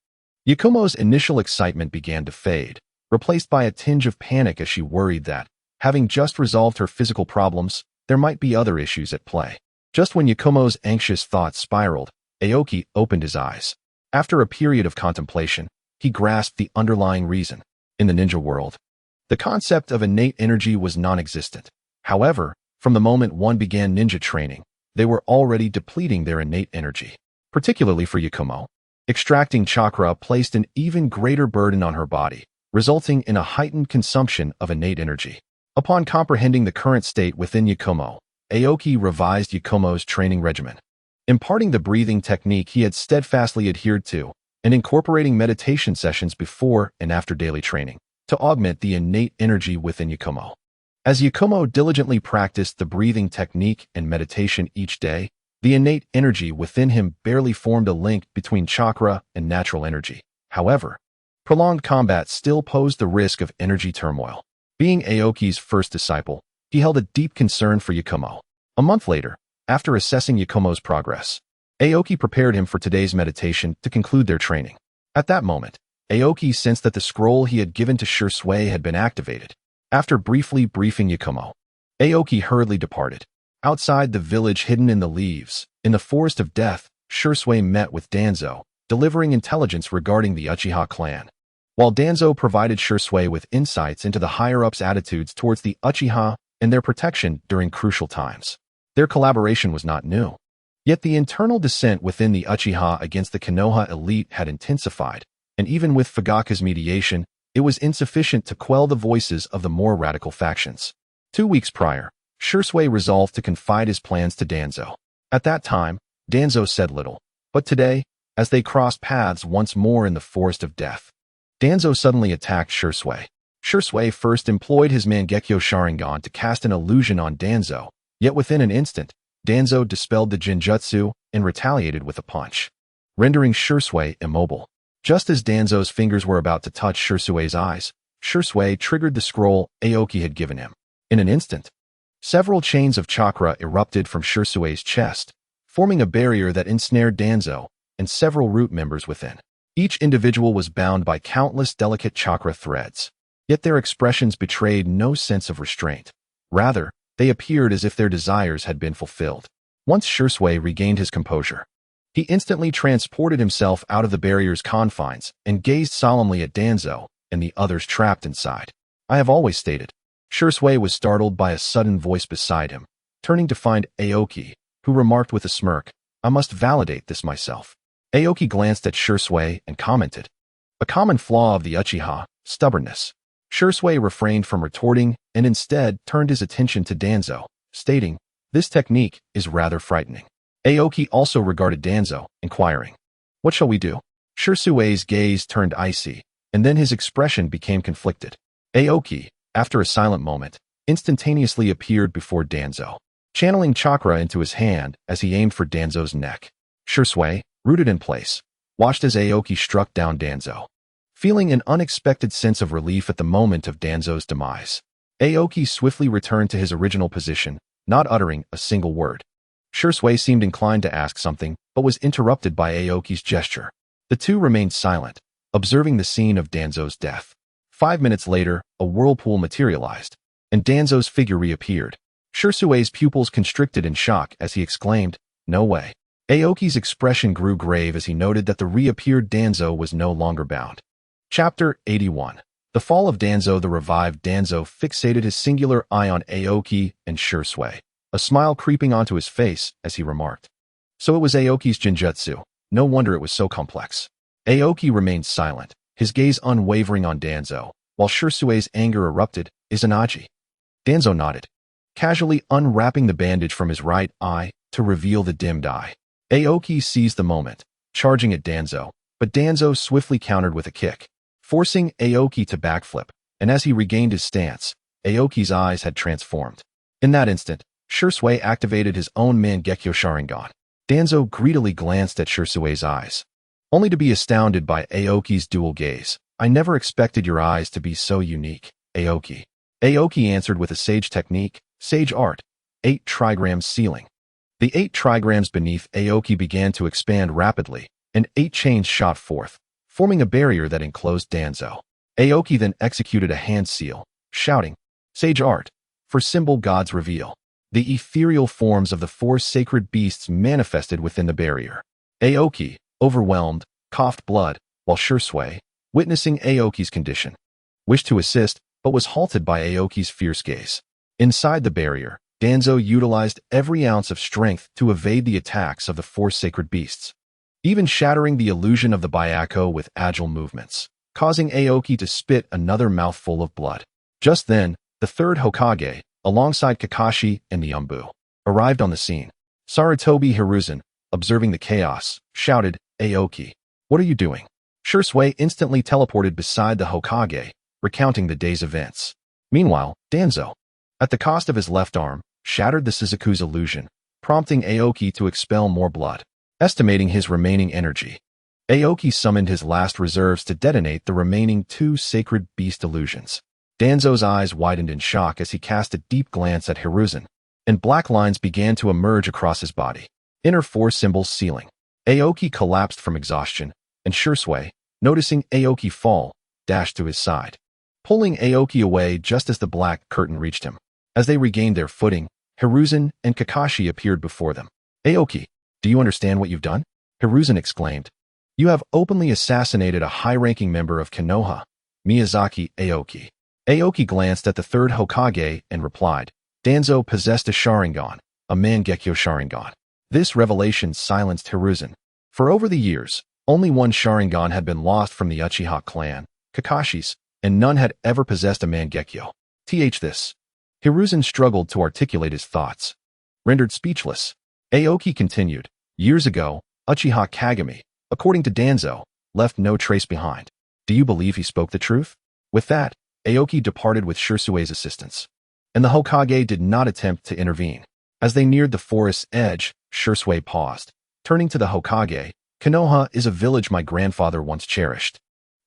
Yakumo's initial excitement began to fade, replaced by a tinge of panic as she worried that, having just resolved her physical problems, there might be other issues at play. Just when Yakumo's anxious thoughts spiraled, Aoki opened his eyes. After a period of contemplation, he grasped the underlying reason. In the ninja world, the concept of innate energy was non-existent. However, from the moment one began ninja training, they were already depleting their innate energy. Particularly for Yakumo, extracting chakra placed an even greater burden on her body, resulting in a heightened consumption of innate energy. Upon comprehending the current state within Yakumo, Aoki revised Yakumo's training regimen, imparting the breathing technique he had steadfastly adhered to, and incorporating meditation sessions before and after daily training to augment the innate energy within Yakumo. As Yakumo diligently practiced the breathing technique and meditation each day, the innate energy within him barely formed a link between chakra and natural energy. However, prolonged combat still posed the risk of energy turmoil. Being Aoki's first disciple, he held a deep concern for Yakumo. A month later, after assessing Yakumo's progress, Aoki prepared him for today's meditation to conclude their training. At that moment, Aoki sensed that the scroll he had given to Shui had been activated. After briefly briefing Yakumo, Aoki hurriedly departed. Outside the village hidden in the leaves, in the forest of death, Shui met with Danzo, delivering intelligence regarding the Uchiha clan. While Danzo provided Shui with insights into the higher-ups' attitudes towards the Uchiha and their protection during crucial times. Their collaboration was not new. Yet the internal dissent within the Uchiha against the Konoha elite had intensified, and even with Fugaka's mediation, it was insufficient to quell the voices of the more radical factions. 2 weeks prior, Shui resolved to confide his plans to Danzo. At that time, Danzo said little, but today, as they crossed paths once more in the forest of death, Danzo suddenly attacked Shui. Shui first employed his Mangekyo Sharingan to cast an illusion on Danzo, yet within an instant, Danzo dispelled the Genjutsu and retaliated with a punch, rendering Shui immobile. Just as Danzo's fingers were about to touch Shui's eyes, Shui triggered the scroll Aoki had given him. In an instant, several chains of chakra erupted from Shui's chest, forming a barrier that ensnared Danzo and several root members within. Each individual was bound by countless delicate chakra threads, yet their expressions betrayed no sense of restraint. Rather, they appeared as if their desires had been fulfilled. Once Shui regained his composure, he instantly transported himself out of the barrier's confines and gazed solemnly at Danzo and the others trapped inside. "I have always stated." Shui was startled by a sudden voice beside him, turning to find Aoki, who remarked with a smirk, "I must validate this myself." Aoki glanced at Shui and commented, "A common flaw of the Uchiha, stubbornness." Shui refrained from retorting and instead turned his attention to Danzo, stating, "This technique is rather frightening." Aoki also regarded Danzo, inquiring, "What shall we do?" Shui's gaze turned icy, and then his expression became conflicted. Aoki, after a silent moment, instantaneously appeared before Danzo, channeling chakra into his hand as he aimed for Danzo's neck. Shui, rooted in place, watched as Aoki struck down Danzo, feeling an unexpected sense of relief at the moment of Danzo's demise. Aoki swiftly returned to his original position, not uttering a single word. Shui seemed inclined to ask something, but was interrupted by Aoki's gesture. The two remained silent, observing the scene of Danzo's death. 5 minutes later, a whirlpool materialized, and Danzo's figure reappeared. Shirsue's pupils constricted in shock as he exclaimed, "No way." Aoki's expression grew grave as he noted that the reappeared Danzo was no longer bound. Chapter 81. The fall of Danzo. The revived Danzo fixated his singular eye on Aoki and Shirsue, a smile creeping onto his face as he remarked, "So it was Aoki's genjutsu. No wonder it was so complex." Aoki remained silent, his gaze unwavering on Danzo, while Shirsue's anger erupted. "Izanagi." Danzo nodded, casually unwrapping the bandage from his right eye to reveal the dimmed eye. Aoki seized the moment, charging at Danzo, but Danzo swiftly countered with a kick, forcing Aoki to backflip, and as he regained his stance, Aoki's eyes had transformed. In that instant, Shirsue activated his own Mangekyo Sharingan. Danzo greedily glanced at Shirsue's eyes, only to be astounded by Aoki's dual gaze. "I never expected your eyes to be so unique, Aoki." Aoki answered with a sage technique, sage art, 8 trigrams ceiling. The 8 trigrams beneath Aoki began to expand rapidly, and 8 chains shot forth, forming a barrier that enclosed Danzo. Aoki then executed a hand seal, shouting, "Sage art, for symbol gods reveal." The ethereal forms of the 4 sacred beasts manifested within the barrier. Aoki, overwhelmed, coughed blood, while Shirsue, witnessing Aoki's condition, wished to assist, but was halted by Aoki's fierce gaze. Inside the barrier, Danzo utilized every ounce of strength to evade the attacks of the 4 sacred beasts, even shattering the illusion of the Byakko with agile movements, causing Aoki to spit another mouthful of blood. Just then, the 3rd Hokage, alongside Kakashi and Miyambu, arrived on the scene. Sarutobi Hiruzen, observing the chaos, shouted, "Aoki, what are you doing?" Shirsue instantly teleported beside the Hokage, recounting the day's events. Meanwhile, Danzo, at the cost of his left arm, shattered the Suzaku's illusion, prompting Aoki to expel more blood. Estimating his remaining energy, Aoki summoned his last reserves to detonate the remaining 2 sacred beast illusions. Danzo's eyes widened in shock as he cast a deep glance at Hiruzen, and black lines began to emerge across his body. Inner 4 symbols sealing. Aoki collapsed from exhaustion, and Shirsue, noticing Aoki fall, dashed to his side, pulling Aoki away just as the black curtain reached him. As they regained their footing, Hiruzen and Kakashi appeared before them. "Aoki, do you understand what you've done?" Hiruzen exclaimed. "You have openly assassinated a high-ranking member of Konoha, Miyazaki Aoki." Aoki glanced at the 3rd Hokage and replied, "Danzo possessed a Sharingan, a Mangekyo Sharingan." This revelation silenced Hiruzen. For over the years, only one Sharingan had been lost from the Uchiha clan, Kakashi's, and none had ever possessed a Mangekyo. This. Hiruzen struggled to articulate his thoughts. Rendered speechless, Aoki continued, "Years ago, Uchiha Kagami, according to Danzo, left no trace behind. Do you believe he spoke the truth?" With that, Aoki departed with Shirsue's assistance, and the Hokage did not attempt to intervene. As they neared the forest's edge, Shirsue paused, turning to the Hokage. "Konoha is a village my grandfather once cherished,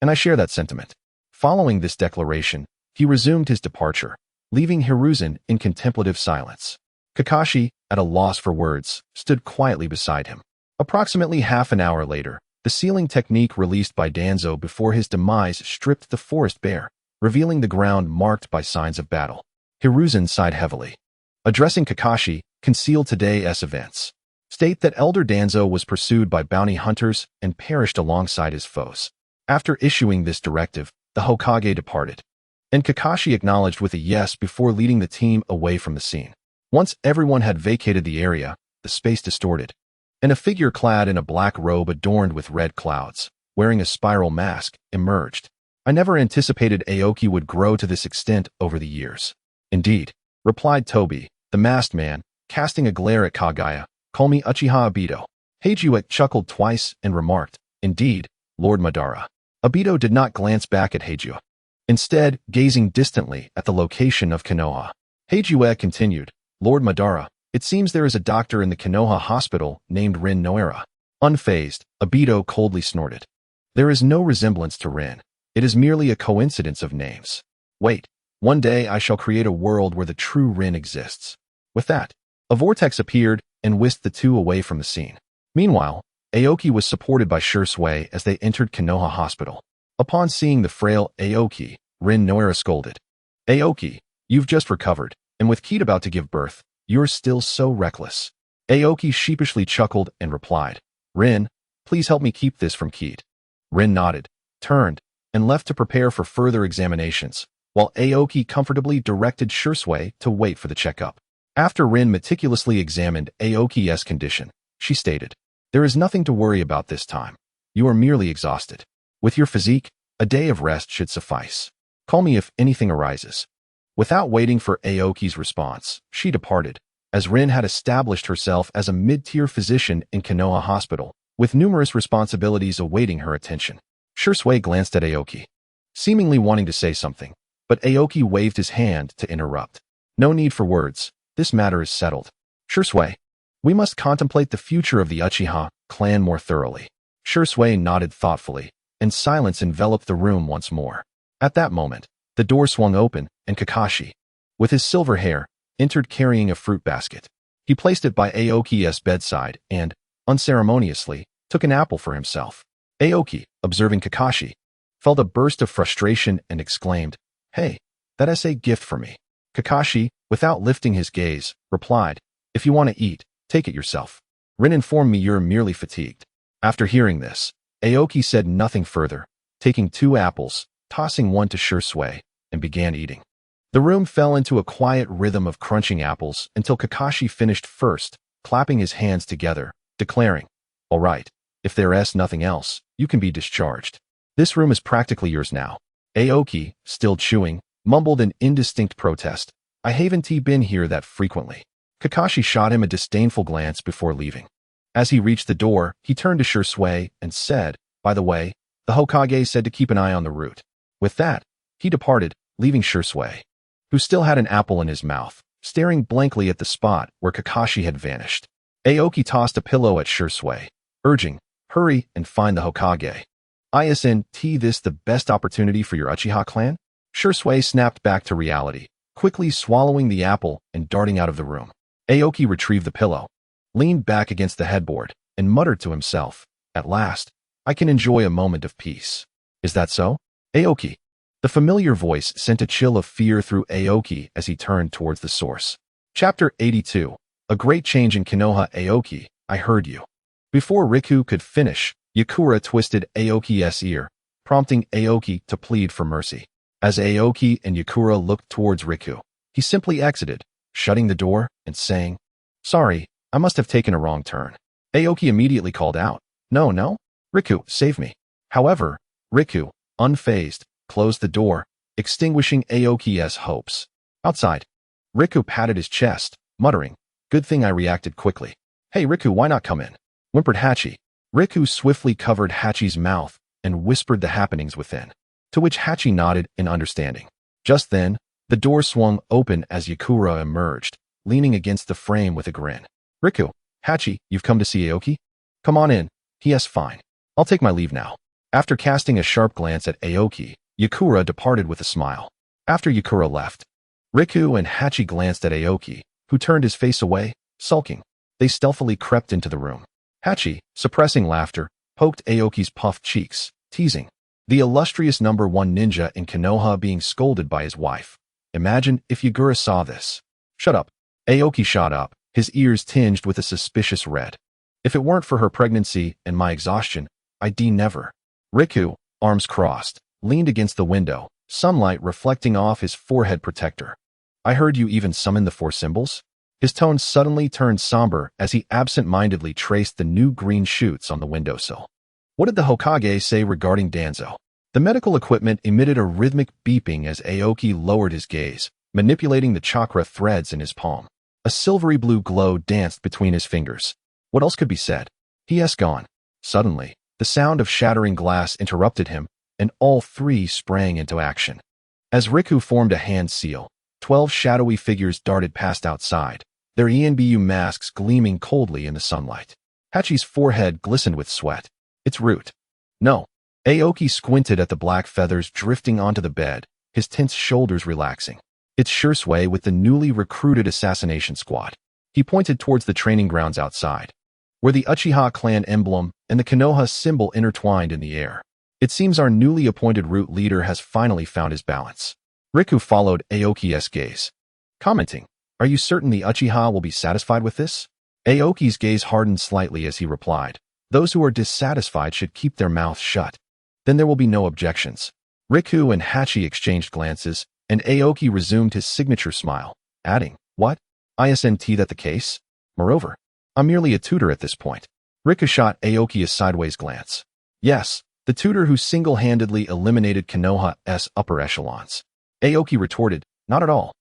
and I share that sentiment." Following this declaration, he resumed his departure, leaving Hiruzen in contemplative silence. Kakashi, at a loss for words, stood quietly beside him. Approximately half an hour later, the sealing technique released by Danzo before his demise stripped the forest bare, revealing the ground marked by signs of battle. Hiruzen sighed heavily. Addressing Kakashi, "Conceal today's events. State that Elder Danzo was pursued by bounty hunters and perished alongside his foes." After issuing this directive, the Hokage departed, and Kakashi acknowledged with a yes before leading the team away from the scene. Once everyone had vacated the area, the space distorted, and a figure clad in a black robe adorned with red clouds, wearing a spiral mask, emerged. "I never anticipated Aoki would grow to this extent over the years." "Indeed," replied Tobi, the masked man, casting a glare at Kagaya. "Call me Uchiha Obito." Heijuo chuckled twice and remarked, "Indeed, Lord Madara." Obito did not glance back at Heijuo, instead gazing distantly at the location of Konoha. Heijuo continued, "Lord Madara, it seems there is a doctor in the Konoha hospital named Rin Noera." Unfazed, Obito coldly snorted. "There is no resemblance to Rin. It is merely a coincidence of names. Wait, one day I shall create a world where the true Rin exists." With that, a vortex appeared and whisked the two away from the scene. Meanwhile, Aoki was supported by Shirsue as they entered Konoha Hospital. Upon seeing the frail Aoki, Rin Noera scolded, "Aoki, you've just recovered. And with Keat about to give birth, you're still so reckless. Aoki sheepishly chuckled and replied, Rin, please help me keep this from Keat. Rin nodded, turned, and left to prepare for further examinations, while Aoki comfortably directed Shursui to wait for the checkup. After Rin meticulously examined Aoki's condition, she stated, There is nothing to worry about this time. You are merely exhausted. With your physique, a day of rest should suffice. Call me if anything arises. Without waiting for Aoki's response, she departed, as Rin had established herself as a mid-tier physician in Konoha Hospital, with numerous responsibilities awaiting her attention. Shursui glanced at Aoki, seemingly wanting to say something, but Aoki waved his hand to interrupt. No need for words. This matter is settled. Shursui, we must contemplate the future of the Uchiha clan more thoroughly. Shursui nodded thoughtfully, and silence enveloped the room once more. At that moment, the door swung open, and Kakashi, with his silver hair, entered carrying a fruit basket. He placed it by Aoki's bedside and, unceremoniously, took an apple for himself. Aoki, observing Kakashi, felt a burst of frustration and exclaimed, Hey, that's a gift for me. Kakashi, without lifting his gaze, replied, If you want to eat, take it yourself. Rin informed me you're merely fatigued. After hearing this, Aoki said nothing further, taking 2 apples, tossing one to Shursui, and began eating. The room fell into a quiet rhythm of crunching apples until Kakashi finished first, clapping his hands together, declaring, All right, if there's nothing else, you can be discharged. This room is practically yours now. Aoki, still chewing, mumbled an indistinct protest. I haven't been here that frequently. Kakashi shot him a disdainful glance before leaving. As he reached the door, he turned to Shursui and said, By the way, the Hokage said to keep an eye on the route. With that, he departed, leaving Shursui, who still had an apple in his mouth, staring blankly at the spot where Kakashi had vanished. Aoki tossed a pillow at Shursui, urging, Hurry and find the Hokage. Isn't this the best opportunity for your Uchiha clan? Shursui snapped back to reality, quickly swallowing the apple and darting out of the room. Aoki retrieved the pillow, leaned back against the headboard, and muttered to himself, At last, I can enjoy a moment of peace. Is that so? Aoki. The familiar voice sent a chill of fear through Aoki as he turned towards the source. Chapter 82. A great change in Konoha. Aoki, I heard you. Before Riku could finish, Yakura twisted Aoki's ear, prompting Aoki to plead for mercy. As Aoki and Yakura looked towards Riku, he simply exited, shutting the door and saying, Sorry, I must have taken a wrong turn. Aoki immediately called out, No, Riku, save me. However, Riku, unfazed, closed the door, extinguishing Aoki's hopes. Outside, Riku patted his chest, muttering, Good thing I reacted quickly. Hey Riku, why not come in? Whimpered Hachi. Riku swiftly covered Hachi's mouth and whispered the happenings within, to which Hachi nodded in understanding. Just then, the door swung open as Yakura emerged, leaning against the frame with a grin. Riku, Hachi, you've come to see Aoki? Come on in. Yes, fine. I'll take my leave now. After casting a sharp glance at Aoki, Yakura departed with a smile. After Yakura left, Riku and Hachi glanced at Aoki, who turned his face away, sulking. They stealthily crept into the room. Hachi, suppressing laughter, poked Aoki's puffed cheeks, teasing. The illustrious #1 ninja in Konoha being scolded by his wife. Imagine if Yagura saw this. Shut up. Aoki shot up, his ears tinged with a suspicious red. If it weren't for her pregnancy and my exhaustion, I'd never. Riku, arms crossed, leaned against the window, sunlight reflecting off his forehead protector. I heard you even summon the 4 symbols? His tone suddenly turned somber as he absent-mindedly traced the new green shoots on the windowsill. What did the Hokage say regarding Danzo? The medical equipment emitted a rhythmic beeping as Aoki lowered his gaze, manipulating the chakra threads in his palm. A silvery blue glow danced between his fingers. What else could be said? He gone. Suddenly, the sound of shattering glass interrupted him, and all 3 sprang into action. As Riku formed a hand seal, 12 shadowy figures darted past outside, their ENBU masks gleaming coldly in the sunlight. Hachi's forehead glistened with sweat. It's Root. No. Aoki squinted at the black feathers drifting onto the bed, his tense shoulders relaxing. It's Shursui with the newly recruited assassination squad. He pointed towards the training grounds outside, where the Uchiha clan emblem and the Konoha symbol intertwined in the air. It seems our newly appointed root leader has finally found his balance. Riku followed Aoki's gaze. commenting, "Are you certain the Uchiha will be satisfied with this?" Aoki's gaze hardened slightly as he replied, "Those who are dissatisfied should keep their mouths shut. Then there will be no objections." Riku and Hachi exchanged glances, and Aoki resumed his signature smile, adding, "What? Isn't that the case? Moreover, I'm merely a tutor at this point." Riku shot Aoki a sideways glance. "Yes, the tutor who single-handedly eliminated Konoha's upper echelons." Aoki retorted, "Not at all.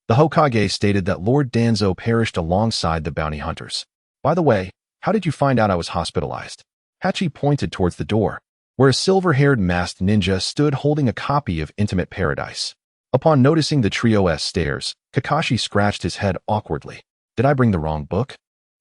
The Hokage stated that Lord Danzo perished alongside the bounty hunters. By the way, how did you find out I was hospitalized?" Hachi pointed towards the door, where a silver-haired masked ninja stood holding a copy of Intimate Paradise. Upon noticing the trio's stares, Kakashi scratched his head awkwardly. "Did I bring the wrong book?"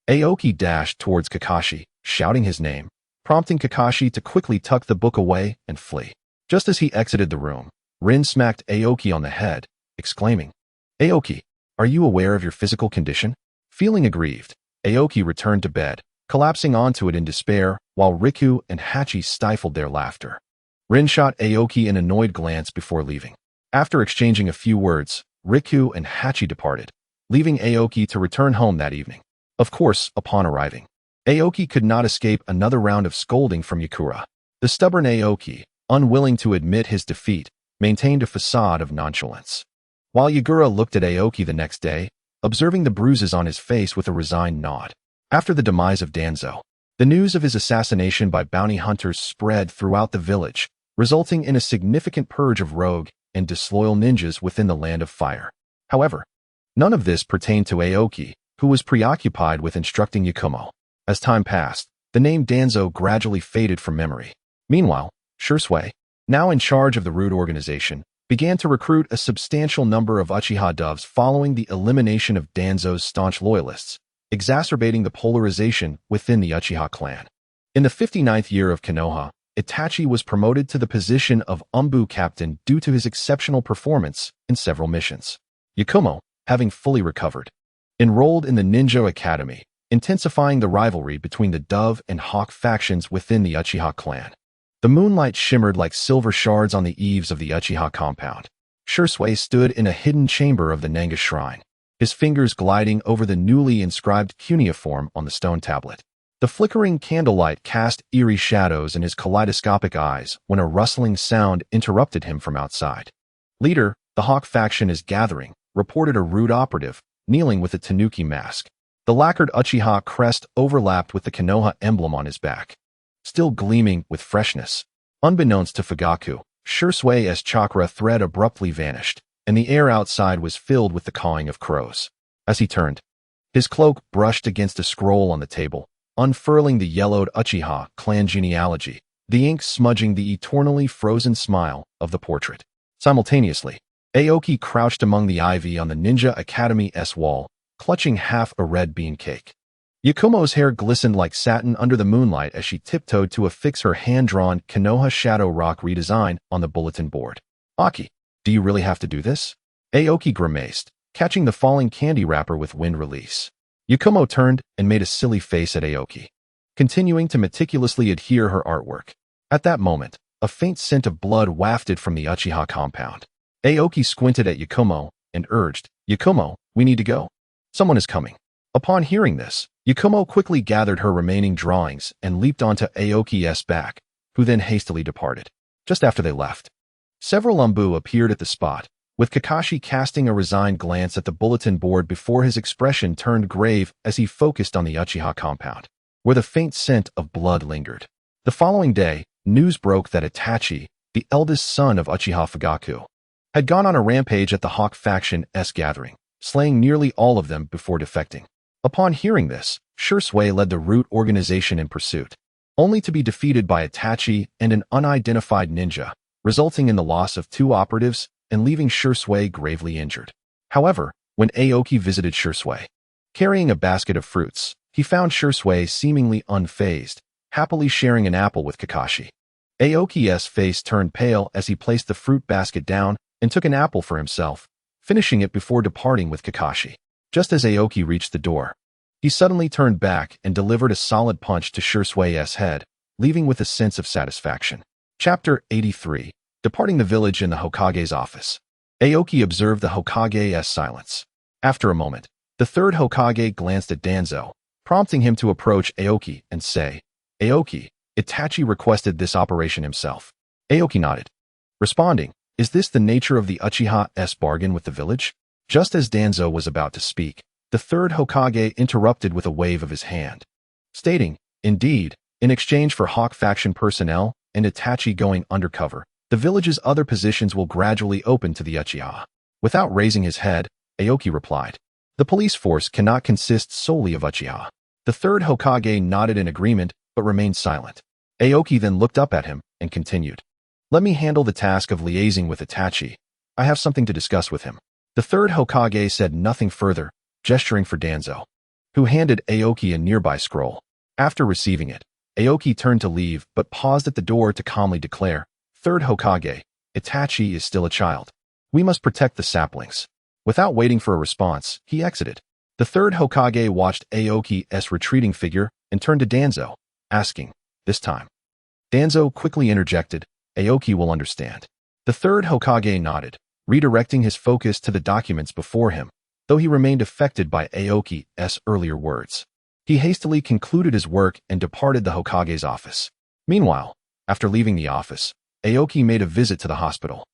Aoki dashed towards Kakashi, shouting his name, prompting Kakashi to quickly tuck the book away and flee. Just as he exited the room, Rin smacked Aoki on the head, exclaiming, "Aoki, are you aware of your physical condition?" Feeling aggrieved, Aoki returned to bed, collapsing onto it in despair, while Riku and Hachi stifled their laughter. Rin shot Aoki an annoyed glance before leaving. After exchanging a few words, Riku and Hachi departed, leaving Aoki to return home that evening. Of course, upon arriving, Aoki could not escape another round of scolding from Yakura. The stubborn Aoki, unwilling to admit his defeat, maintained a facade of nonchalance. While Yagura looked at Aoki the next day, observing the bruises on his face with a resigned nod. After the demise of Danzo, the news of his assassination by bounty hunters spread throughout the village, resulting in a significant purge of rogue and disloyal ninjas within the Land of Fire. However, none of this pertained to Aoki, who was preoccupied with instructing Yakumo. As time passed, the name Danzo gradually faded from memory. Meanwhile, Shursui, now in charge of the Root organization, began to recruit a substantial number of Uchiha doves following the elimination of Danzo's staunch loyalists, exacerbating the polarization within the Uchiha clan. In the 59th year of Konoha, Itachi was promoted to the position of Umbu captain due to his exceptional performance in several missions. Yakumo, having fully recovered, enrolled in the Ninja Academy, intensifying the rivalry between the Dove and Hawk factions within the Uchiha clan. The moonlight shimmered like silver shards on the eaves of the Uchiha compound. Shursui stood in a hidden chamber of the Nanga shrine, his fingers gliding over the newly inscribed cuneiform on the stone tablet. The flickering candlelight cast eerie shadows in his kaleidoscopic eyes when a rustling sound interrupted him from outside. "Leader, the Hawk faction is gathering," reported a rude operative, kneeling with a tanuki mask. The lacquered Uchiha crest overlapped with the Konoha emblem on his back, still gleaming with freshness. Unbeknownst to Fugaku, Shursui's chakra thread abruptly vanished, and the air outside was filled with the cawing of crows. As he turned, his cloak brushed against a scroll on the table, unfurling the yellowed Uchiha clan genealogy, the ink smudging the eternally frozen smile of the portrait. Simultaneously, Aoki crouched among the ivy on the Ninja Academy's wall, clutching half a red bean cake. Yakumo's hair glistened like satin under the moonlight as she tiptoed to affix her hand-drawn Konoha Shadow Rock redesign on the bulletin board. "Aki, do you really have to do this?" Aoki grimaced, catching the falling candy wrapper with wind release. Yakumo turned and made a silly face at Aoki, continuing to meticulously adhere her artwork. At that moment, a faint scent of blood wafted from the Uchiha compound. Aoki squinted at Yakumo and urged, "Yakumo, we need to go. Someone is coming." Upon hearing this, Yakumo quickly gathered her remaining drawings and leaped onto Aoki's back, who then hastily departed. Just after they left, several Umbu appeared at the spot, with Kakashi casting a resigned glance at the bulletin board before his expression turned grave as he focused on the Uchiha compound, where the faint scent of blood lingered. The following day, news broke that Itachi, the eldest son of Uchiha Fugaku, had gone on a rampage at the Hawk faction's gathering, slaying nearly all of them before defecting. Upon hearing this, Shursui led the Root organization in pursuit, only to be defeated by Itachi and an unidentified ninja, resulting in the loss of 2 operatives and leaving Shursui gravely injured. However, when Aoki visited Shursui, carrying a basket of fruits, he found Shursui seemingly unfazed, happily sharing an apple with Kakashi. Aoki's face turned pale as he placed the fruit basket down and took an apple for himself, finishing it before departing with Kakashi. Just as Aoki reached the door, he suddenly turned back and delivered a solid punch to Shursui's head, leaving with a sense of satisfaction. Chapter 83. Departing the village in the Hokage's office. Aoki observed the Hokage's silence. After a moment, the third Hokage glanced at Danzo, prompting him to approach Aoki and say, "Aoki, Itachi requested this operation himself." Aoki nodded, responding, "Is this the nature of the Uchiha's bargain with the village?" Just as Danzo was about to speak, the third Hokage interrupted with a wave of his hand, stating, "Indeed, in exchange for Hawk faction personnel and Itachi going undercover, the village's other positions will gradually open to the Uchiha." Without raising his head, Aoki replied, "The police force cannot consist solely of Uchiha." The third Hokage nodded in agreement but remained silent. Aoki then looked up at him and continued, "Let me handle the task of liaising with Itachi. I have something to discuss with him." The third Hokage said nothing further, gesturing for Danzo, who handed Aoki a nearby scroll. After receiving it, Aoki turned to leave but paused at the door to calmly declare, "Third Hokage, Itachi is still a child. We must protect the saplings." Without waiting for a response, he exited. The third Hokage watched Aoki's retreating figure and turned to Danzo, asking, "This time?" Danzo quickly interjected, "Aoki will understand." The third Hokage nodded, redirecting his focus to the documents before him, though he remained affected by Aoki's earlier words. He hastily concluded his work and departed the Hokage's office. Meanwhile, after leaving the office, Aoki made a visit to the hospital.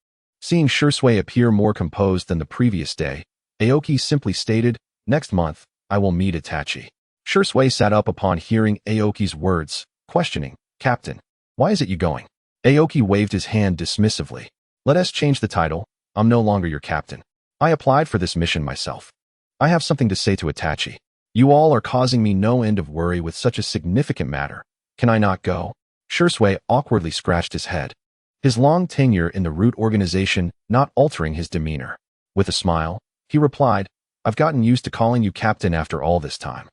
Seeing Shursui appear more composed than the previous day, Aoki simply stated, "Next month, I will meet Itachi." Shursui sat up upon hearing Aoki's words, questioning, "Captain, why is it you going?" Aoki waved his hand dismissively. "Let us change the title. I'm no longer your captain. I applied for this mission myself. I have something to say to Itachi. You all are causing me no end of worry with such a significant matter. Can I not go?" Shursui awkwardly scratched his head, his long tenure in the root organization not altering his demeanor. With a smile, he replied, "I've gotten used to calling you captain after all this time.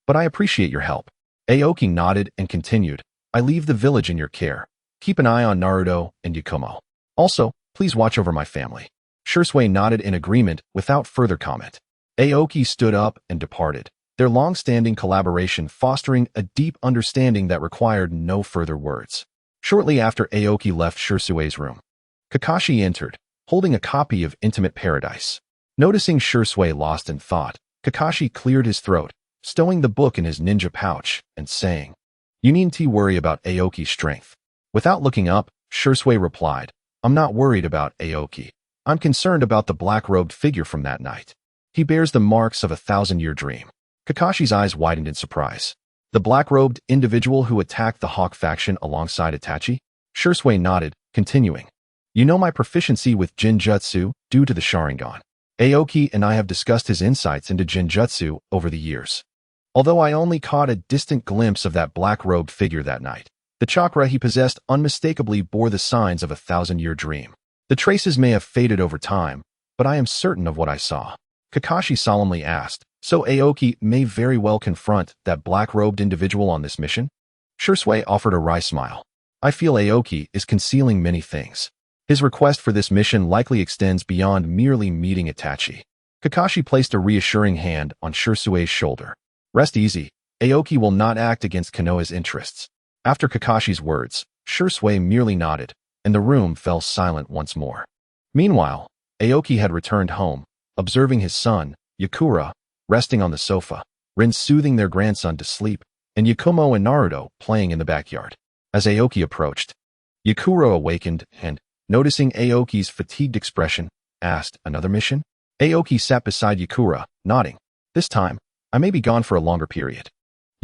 But I appreciate your help." Aoki nodded and continued, "I leave the village in your care. Keep an eye on Naruto and Yakumo. Also, please watch over my family." Shursui nodded in agreement without further comment. Aoki stood up and departed, their long-standing collaboration fostering a deep understanding that required no further words. Shortly after Aoki left Shursui's room, Kakashi entered, holding a copy of Intimate Paradise. Noticing Shursui lost in thought, Kakashi cleared his throat, stowing the book in his ninja pouch, and saying, "You needn't worry about Aoki's strength." Without looking up, Shursui replied, "I'm not worried about Aoki. I'm concerned about the black-robed figure from that night. He bears the marks of a 1,000-year dream." Kakashi's eyes widened in surprise. "The black-robed individual who attacked the Hawk faction alongside Itachi?" Shursui nodded, continuing, "You know my proficiency with Jinjutsu due to the Sharingan. Aoki and I have discussed his insights into Jinjutsu over the years. Although I only caught a distant glimpse of that black-robed figure that night, the chakra he possessed unmistakably bore the signs of a 1,000-year dream. The traces may have faded over time, but I am certain of what I saw." Kakashi solemnly asked, "So Aoki may very well confront that black-robed individual on this mission?" Shursui offered a wry smile. "I feel Aoki is concealing many things. His request for this mission likely extends beyond merely meeting Itachi." Kakashi placed a reassuring hand on Shursui's shoulder. "Rest easy, Aoki will not act against Konoha's interests." After Kakashi's words, Shursui merely nodded, and the room fell silent once more. Meanwhile, Aoki had returned home, observing his son, Yakura, resting on the sofa, Rin soothing their grandson to sleep, and Yakumo and Naruto playing in the backyard. As Aoki approached, Yakura awakened and, noticing Aoki's fatigued expression, asked, "Another mission?" Aoki sat beside Yakura, nodding. "This time, I may be gone for a longer period."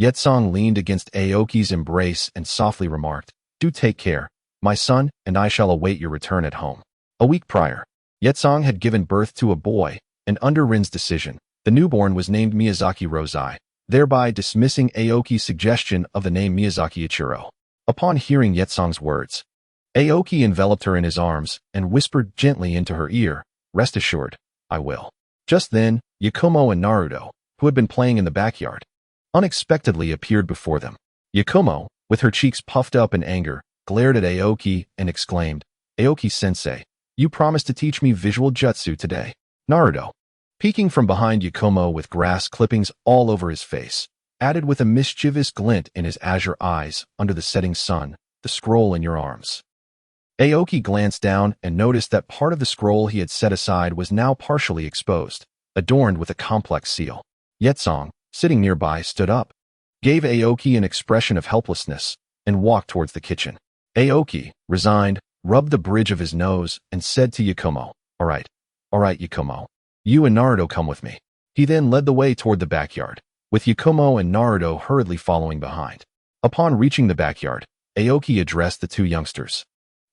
Yetsong leaned against Aoki's embrace and softly remarked, "Do take care. My son and I shall await your return at home." A week prior, Yetsong had given birth to a boy, and under Rin's decision, the newborn was named Miyazaki Rosai, thereby dismissing Aoki's suggestion of the name Miyazaki Ichiro. Upon hearing Yetsong's words, Aoki enveloped her in his arms and whispered gently into her ear, "Rest assured, I will." Just then, Yakumo and Naruto, who had been playing in the backyard, unexpectedly appeared before them. Yakumo, with her cheeks puffed up in anger, glared at Aoki and exclaimed, "Aoki-sensei, you promised to teach me visual jutsu today." Naruto, peeking from behind Yakumo with grass clippings all over his face, added with a mischievous glint in his azure eyes under the setting sun, "The scroll in your arms." Aoki glanced down and noticed that part of the scroll he had set aside was now partially exposed. adorned with a complex seal. Yetsong, sitting nearby, stood up, gave Aoki an expression of helplessness, and walked towards the kitchen. Aoki, resigned, rubbed the bridge of his nose and said to Yakumo, all right, Yakumo. You and Naruto come with me. He then led the way toward the backyard, with Yakumo and Naruto hurriedly following behind. Upon reaching the backyard, Aoki addressed the two youngsters.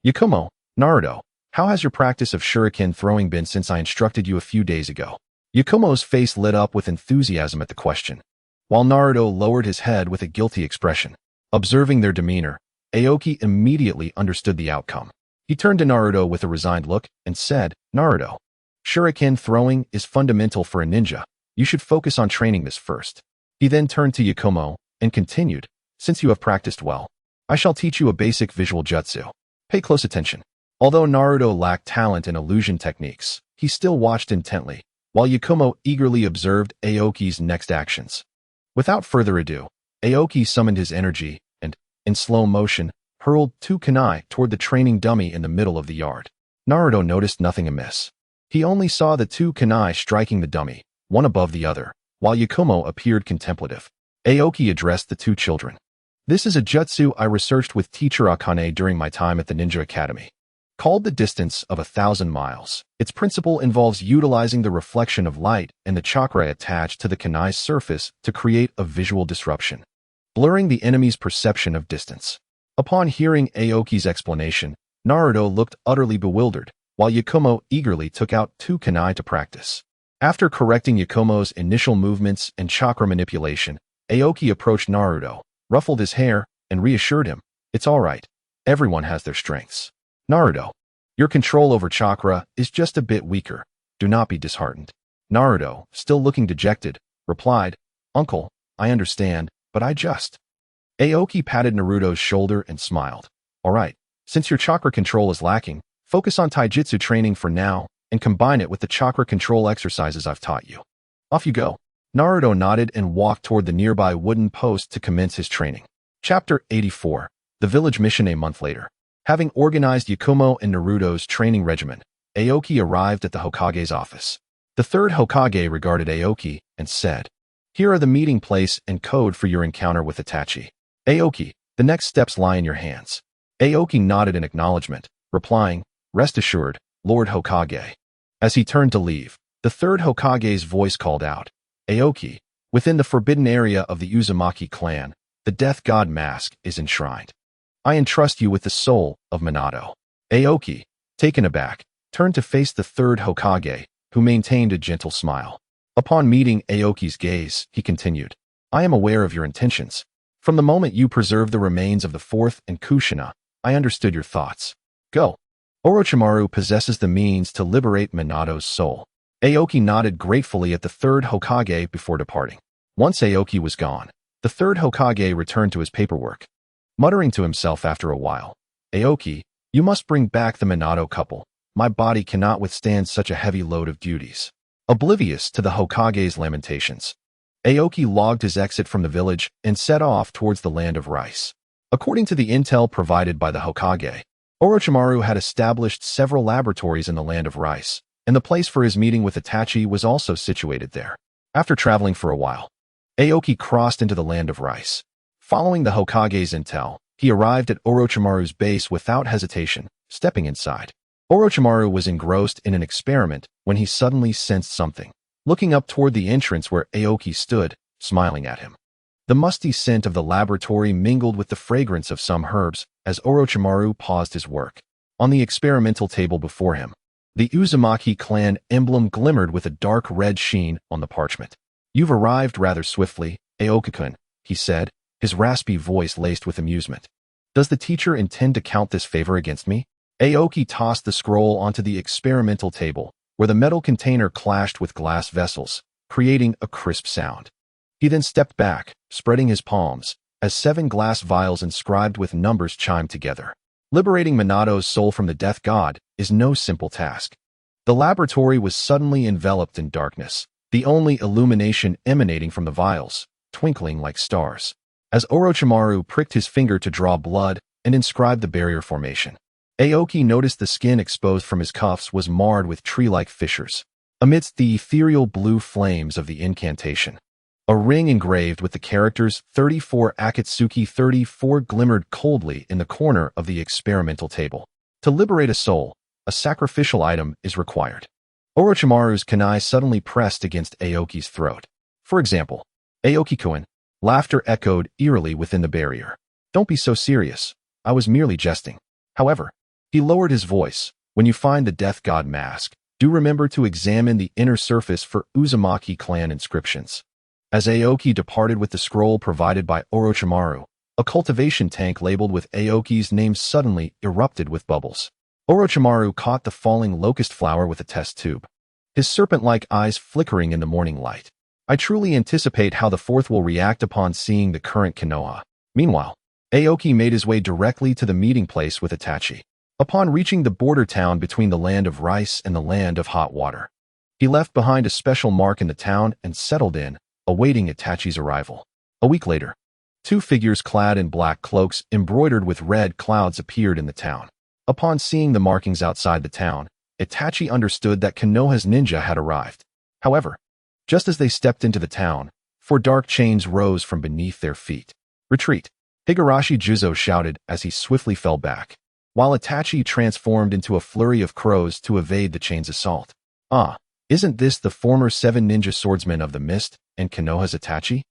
Yakumo, Naruto, how has your practice of shuriken throwing been since I instructed you a few days ago? Yakumo's face lit up with enthusiasm at the question, while Naruto lowered his head with a guilty expression. Observing their demeanor, Aoki immediately understood the outcome. He turned to Naruto with a resigned look and said, Naruto, shuriken throwing is fundamental for a ninja. You should focus on training this first. He then turned to Yakumo and continued, since you have practiced well, I shall teach you a basic visual jutsu. Pay close attention. Although Naruto lacked talent in illusion techniques, he still watched intently, while Yakumo eagerly observed Aoki's next actions. Without further ado, Aoki summoned his energy and, in slow motion, hurled two kunai toward the training dummy in the middle of the yard. Naruto noticed nothing amiss. He only saw the two kunai striking the dummy, one above the other, while Yakumo appeared contemplative. Aoki addressed the two children. This is a jutsu I researched with teacher Akane during my time at the Ninja Academy. Called the distance of 1,000 miles, its principle involves utilizing the reflection of light and the chakra attached to the kunai's surface to create a visual disruption, blurring the enemy's perception of distance. Upon hearing Aoki's explanation, Naruto looked utterly bewildered, while Yakumo eagerly took out two kunai to practice. After correcting Yakumo's initial movements and chakra manipulation, Aoki approached Naruto, ruffled his hair, and reassured him, it's all right. Everyone has their strengths. Naruto, your control over chakra is just a bit weaker. Do not be disheartened. Naruto, still looking dejected, replied, Uncle, I understand, but I just... Aoki patted Naruto's shoulder and smiled. All right, since your chakra control is lacking, focus on taijutsu training for now and combine it with the chakra control exercises I've taught you. Off you go. Naruto nodded and walked toward the nearby wooden post to commence his training. Chapter 84. The Village Mission. A month later. Having organized Yakumo and Naruto's training regimen, Aoki arrived at the Hokage's office. The third Hokage regarded Aoki and said, here are the meeting place and code for your encounter with Itachi. Aoki, the next steps lie in your hands. Aoki nodded in acknowledgement, replying, rest assured, Lord Hokage. As he turned to leave, the third Hokage's voice called out, Aoki, within the forbidden area of the Uzumaki clan, the death god mask is enshrined. I entrust you with the soul of Minato. Aoki, taken aback, turned to face the third Hokage, who maintained a gentle smile. Upon meeting Aoki's gaze, he continued, I am aware of your intentions. From the moment you preserved the remains of the fourth and Kushina, I understood your thoughts. Go. Orochimaru possesses the means to liberate Minato's soul. Aoki nodded gratefully at the third Hokage before departing. Once Aoki was gone, the third Hokage returned to his paperwork. Muttering to himself after a while, Aoki, you must bring back the Minato couple. My body cannot withstand such a heavy load of duties. Oblivious to the Hokage's lamentations, Aoki logged his exit from the village and set off towards the land of rice. According to the intel provided by the Hokage, Orochimaru had established several laboratories in the land of rice, and the place for his meeting with Itachi was also situated there. After traveling for a while, Aoki crossed into the land of rice. Following the Hokage's intel, he arrived at Orochimaru's base without hesitation, stepping inside. Orochimaru was engrossed in an experiment when he suddenly sensed something, looking up toward the entrance where Aoki stood, smiling at him. The musty scent of the laboratory mingled with the fragrance of some herbs as Orochimaru paused his work. On the experimental table before him, the Uzumaki clan emblem glimmered with a dark red sheen on the parchment. You've arrived rather swiftly, Aoki-kun, he said, his raspy voice laced with amusement. Does the teacher intend to count this favor against me? Aoki tossed the scroll onto the experimental table, where the metal container clashed with glass vessels, creating a crisp sound. He then stepped back, spreading his palms, as 7 glass vials inscribed with numbers chimed together. Liberating Minato's soul from the death god is no simple task. The laboratory was suddenly enveloped in darkness, the only illumination emanating from the vials, twinkling like stars. As Orochimaru pricked his finger to draw blood and inscribe the barrier formation, Aoki noticed the skin exposed from his cuffs was marred with tree-like fissures. amidst the ethereal blue flames of the incantation. A ring engraved with the characters 34 Akatsuki 34 glimmered coldly in the corner of the experimental table. To liberate a soul, a sacrificial item is required. Orochimaru's kunai suddenly pressed against Aoki's throat. For example, Aoki-kun, laughter echoed eerily within the barrier. Don't be so serious. I was merely jesting. However, he lowered his voice. When you find the death god mask, do remember to examine the inner surface for Uzumaki clan inscriptions. As Aoki departed with the scroll provided by Orochimaru, a cultivation tank labeled with Aoki's name suddenly erupted with bubbles. Orochimaru caught the falling locust flower with a test tube, his serpent-like eyes flickering in the morning light. I truly anticipate how the fourth will react upon seeing the current Konoha. Meanwhile, Aoki made his way directly to the meeting place with Itachi. Upon reaching the border town between the land of rice and the land of hot water, he left behind a special mark in the town and settled in, awaiting Itachi's arrival. A week later, two figures clad in black cloaks embroidered with red clouds appeared in the town. Upon seeing the markings outside the town, Itachi understood that Konoha's ninja had arrived. However, just as they stepped into the town, 4 dark chains rose from beneath their feet. Retreat! Higurashi Juzo shouted as he swiftly fell back, while Itachi transformed into a flurry of crows to evade the chain's assault. Ah, isn't this the former 7 ninja swordsman of the mist and Konoha's Itachi?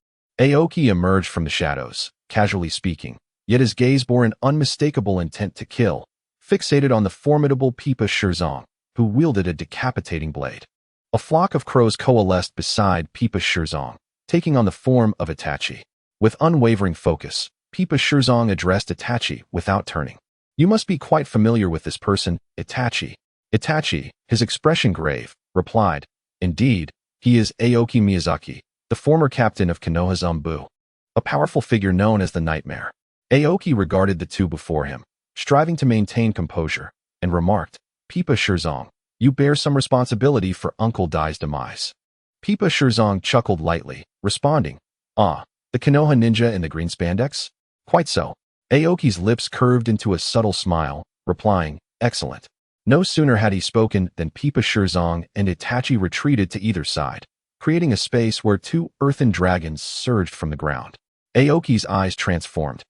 Aoki emerged from the shadows, casually speaking, yet his gaze bore an unmistakable intent to kill, fixated on the formidable Pipa Shirzong, who wielded a decapitating blade. A flock of crows coalesced beside Pipa Shirzong, taking on the form of Itachi. With unwavering focus, Pipa Shirzong addressed Itachi without turning. You must be quite familiar with this person, Itachi. Itachi, his expression grave, replied, Indeed, he is Aoki Miyazaki, the former captain of Konoha's Umbu, a powerful figure known as the Nightmare. Aoki regarded the two before him, striving to maintain composure, and remarked, Pipa Shirzong, you bear some responsibility for Uncle Dai's demise. Pipa Shirzong chuckled lightly, responding, Ah, the Konoha ninja in the green spandex? Quite so. Aoki's lips curved into a subtle smile, replying, Excellent. No sooner had he spoken than Pipa Shirzong and Itachi retreated to either side, creating a space where 2 earthen dragons surged from the ground. Aoki's eyes transformed,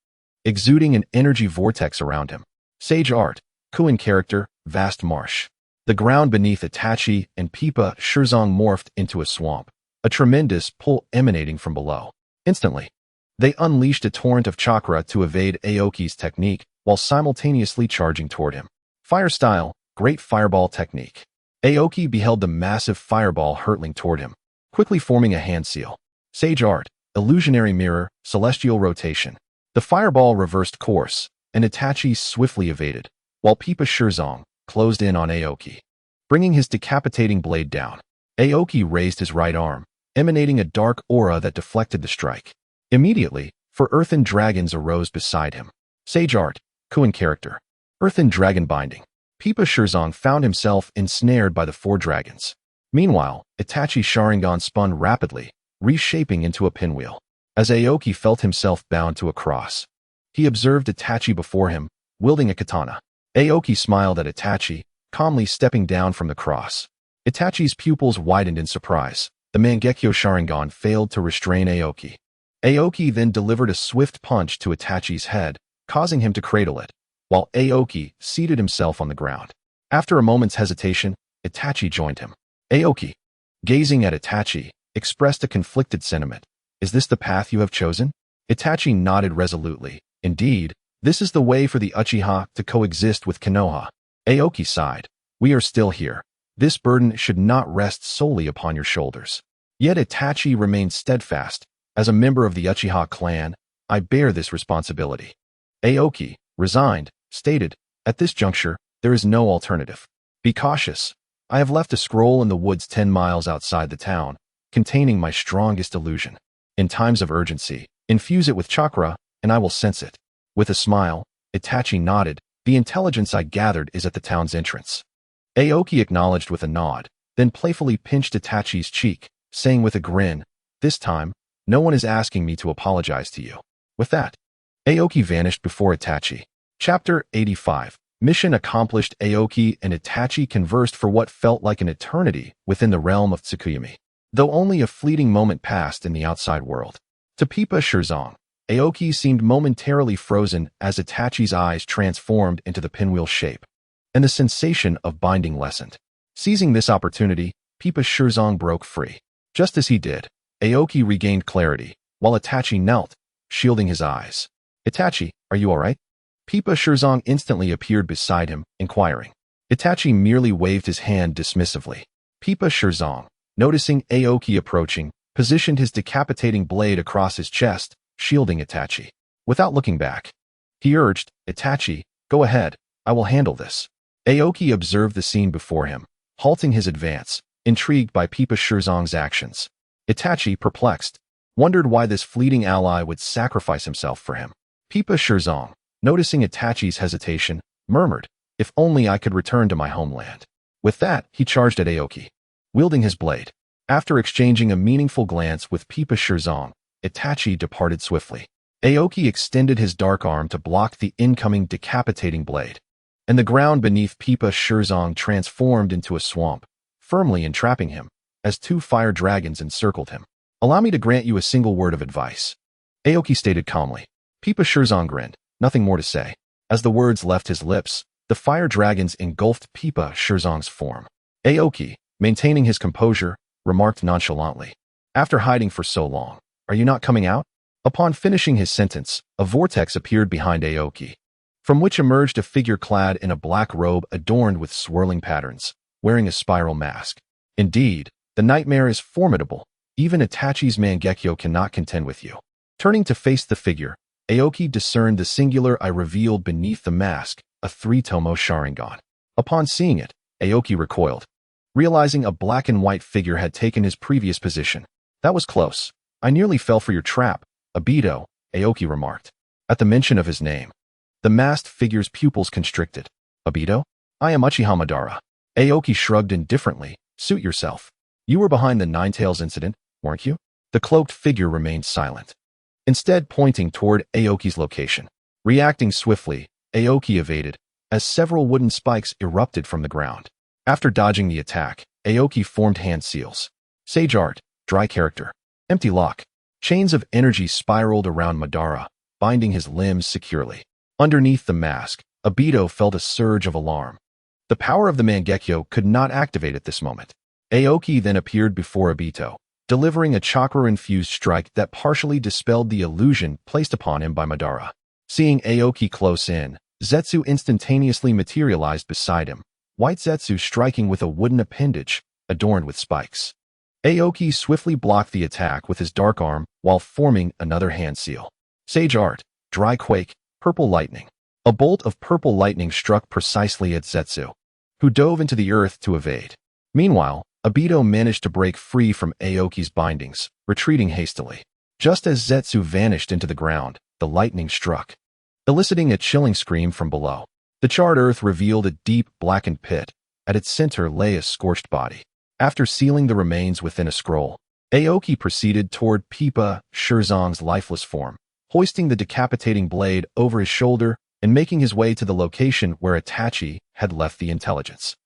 exuding an energy vortex around him. Sage art, Kuin character, vast marsh. The ground beneath Itachi and Pipa Shirzong morphed into a swamp, a tremendous pull emanating from below. Instantly, they unleashed a torrent of chakra to evade Aoki's technique while simultaneously charging toward him. Fire style, great fireball technique. Aoki beheld the massive fireball hurtling toward him, quickly forming a hand seal. Sage art, illusionary mirror, celestial rotation. The fireball reversed course, and Itachi swiftly evaded, while Pipa Shirzong closed in on Aoki, bringing his decapitating blade down. Aoki raised his right arm, emanating a dark aura that deflected the strike. Immediately, 4 earthen dragons arose beside him. Sage art, Kuin character, earthen dragon binding. Pipa Shirzong found himself ensnared by the 4 dragons. Meanwhile, Itachi's Sharingan spun rapidly, reshaping into a pinwheel. As Aoki felt himself bound to a cross, he observed Itachi before him, wielding a katana. Aoki smiled at Itachi, calmly stepping down from the cross. Itachi's pupils widened in surprise. The Mangekyo Sharingan failed to restrain Aoki. Aoki then delivered a swift punch to Itachi's head, causing him to cradle it, while Aoki seated himself on the ground. After a moment's hesitation, Itachi joined him. Aoki, gazing at Itachi, expressed a conflicted sentiment. Is this the path you have chosen? Itachi nodded resolutely. Indeed, this is the way for the Uchiha to coexist with Konoha. Aoki sighed. We are still here. This burden should not rest solely upon your shoulders. Yet Itachi remained steadfast. As a member of the Uchiha clan, I bear this responsibility. Aoki, resigned, stated, At this juncture, there is no alternative. Be cautious. I have left a scroll in the woods 10 miles outside the town, containing my strongest illusion. In times of urgency, infuse it with chakra, and I will sense it. With a smile, Itachi nodded. The intelligence I gathered is at the town's entrance. Aoki acknowledged with a nod, then playfully pinched Itachi's cheek, saying with a grin, This time, no one is asking me to apologize to you. With that, Aoki vanished before Itachi. Chapter 85. Mission accomplished. Aoki and Itachi conversed for what felt like an eternity within the realm of Tsukuyomi, though only a fleeting moment passed in the outside world. To Pippa Shirzong, Aoki seemed momentarily frozen as Itachi's eyes transformed into the pinwheel shape, and the sensation of binding lessened. Seizing this opportunity, Pippa Shirzong broke free. Just as he did, Aoki regained clarity, while Itachi knelt, shielding his eyes. "Itachi, are you alright?" Pippa Shirzong instantly appeared beside him, inquiring. Itachi merely waved his hand dismissively. Pippa Shirzong, noticing Aoki approaching, positioned his decapitating blade across his chest, shielding Itachi. Without looking back, he urged, "Itachi, go ahead, I will handle this." Aoki observed the scene before him, halting his advance, intrigued by Pippa Shirzong's actions. Itachi, perplexed, wondered why this fleeting ally would sacrifice himself for him. Pippa Shirzong, noticing Itachi's hesitation, murmured, "If only I could return to my homeland." With that, he charged at Aoki, wielding his blade. After exchanging a meaningful glance with Pippa Shirzong, Itachi departed swiftly. Aoki extended his dark arm to block the incoming decapitating blade, and the ground beneath Pippa Shirzong transformed into a swamp, firmly entrapping him, as two fire dragons encircled him. "Allow me to grant you a single word of advice," Aoki stated calmly. Pippa Shirzong grinned, nothing more to say. As the words left his lips, the fire dragons engulfed Pippa Shirzong's form. Aoki, maintaining his composure, remarked nonchalantly, "After hiding for so long, are you not coming out?" Upon finishing his sentence, a vortex appeared behind Aoki, from which emerged a figure clad in a black robe adorned with swirling patterns, wearing a spiral mask. Indeed, the nightmare is formidable. Even Itachi's Mangekyo cannot contend with you. Turning to face the figure, Aoki discerned the singular eye revealed beneath the mask, a three-tomo Sharingan. Upon seeing it, Aoki recoiled, realizing a black and white figure had taken his previous position. "That was close. I nearly fell for your trap, Obito," Aoki remarked. At the mention of his name, the masked figure's pupils constricted. "Obito? I am Uchiha Madara." Aoki shrugged indifferently. "Suit yourself. You were behind the Ninetales incident, weren't you?" The cloaked figure remained silent, instead pointing toward Aoki's location. Reacting swiftly, Aoki evaded, as several wooden spikes erupted from the ground. After dodging the attack, Aoki formed hand seals. Sage art, dry character, empty lock. Chains of energy spiraled around Madara, binding his limbs securely. Underneath the mask, Obito felt a surge of alarm. The power of the Mangekyo could not activate at this moment. Aoki then appeared before Obito, delivering a chakra-infused strike that partially dispelled the illusion placed upon him by Madara. Seeing Aoki close in, Zetsu instantaneously materialized beside him, white Zetsu striking with a wooden appendage, adorned with spikes. Aoki swiftly blocked the attack with his dark arm while forming another hand seal. Sage art, dry quake, purple lightning. A bolt of purple lightning struck precisely at Zetsu, who dove into the earth to evade. Meanwhile, Obito managed to break free from Aoki's bindings, retreating hastily. Just as Zetsu vanished into the ground, the lightning struck, eliciting a chilling scream from below. The charred earth revealed a deep, blackened pit. At its center lay a scorched body. After sealing the remains within a scroll, Aoki proceeded toward Pippa Shirzong's lifeless form, hoisting the decapitating blade over his shoulder and making his way to the location where Itachi had left the intelligence.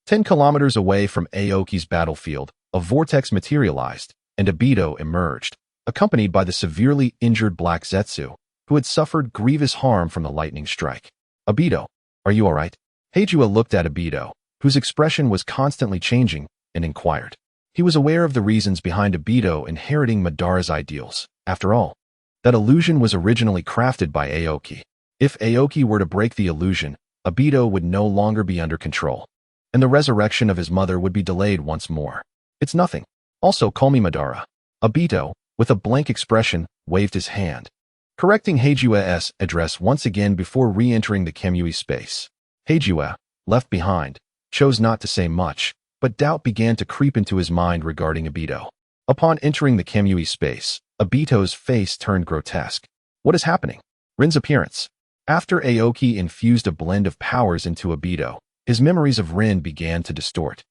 10 kilometers away from Aoki's battlefield, a vortex materialized, and Obito emerged, accompanied by the severely injured Black Zetsu, who had suffered grievous harm from the lightning strike. "Obito, are you alright?" Heijua looked at Obito, whose expression was constantly changing, and inquired. He was aware of the reasons behind Obito inheriting Madara's ideals. After all, that illusion was originally crafted by Aoki. If Aoki were to break the illusion, Obito would no longer be under control, and the resurrection of his mother would be delayed once more. "It's nothing. Also call me Madara." Obito, with a blank expression, waved his hand, correcting Heijua's address once again before re-entering the Kemui space. Heijua, left behind, chose not to say much, but doubt began to creep into his mind regarding Obito. Upon entering the Kemui space, Obito's face turned grotesque. "What is happening?" Rin's appearance. After Aoki infused a blend of powers into Obito, his memories of Rin began to distort.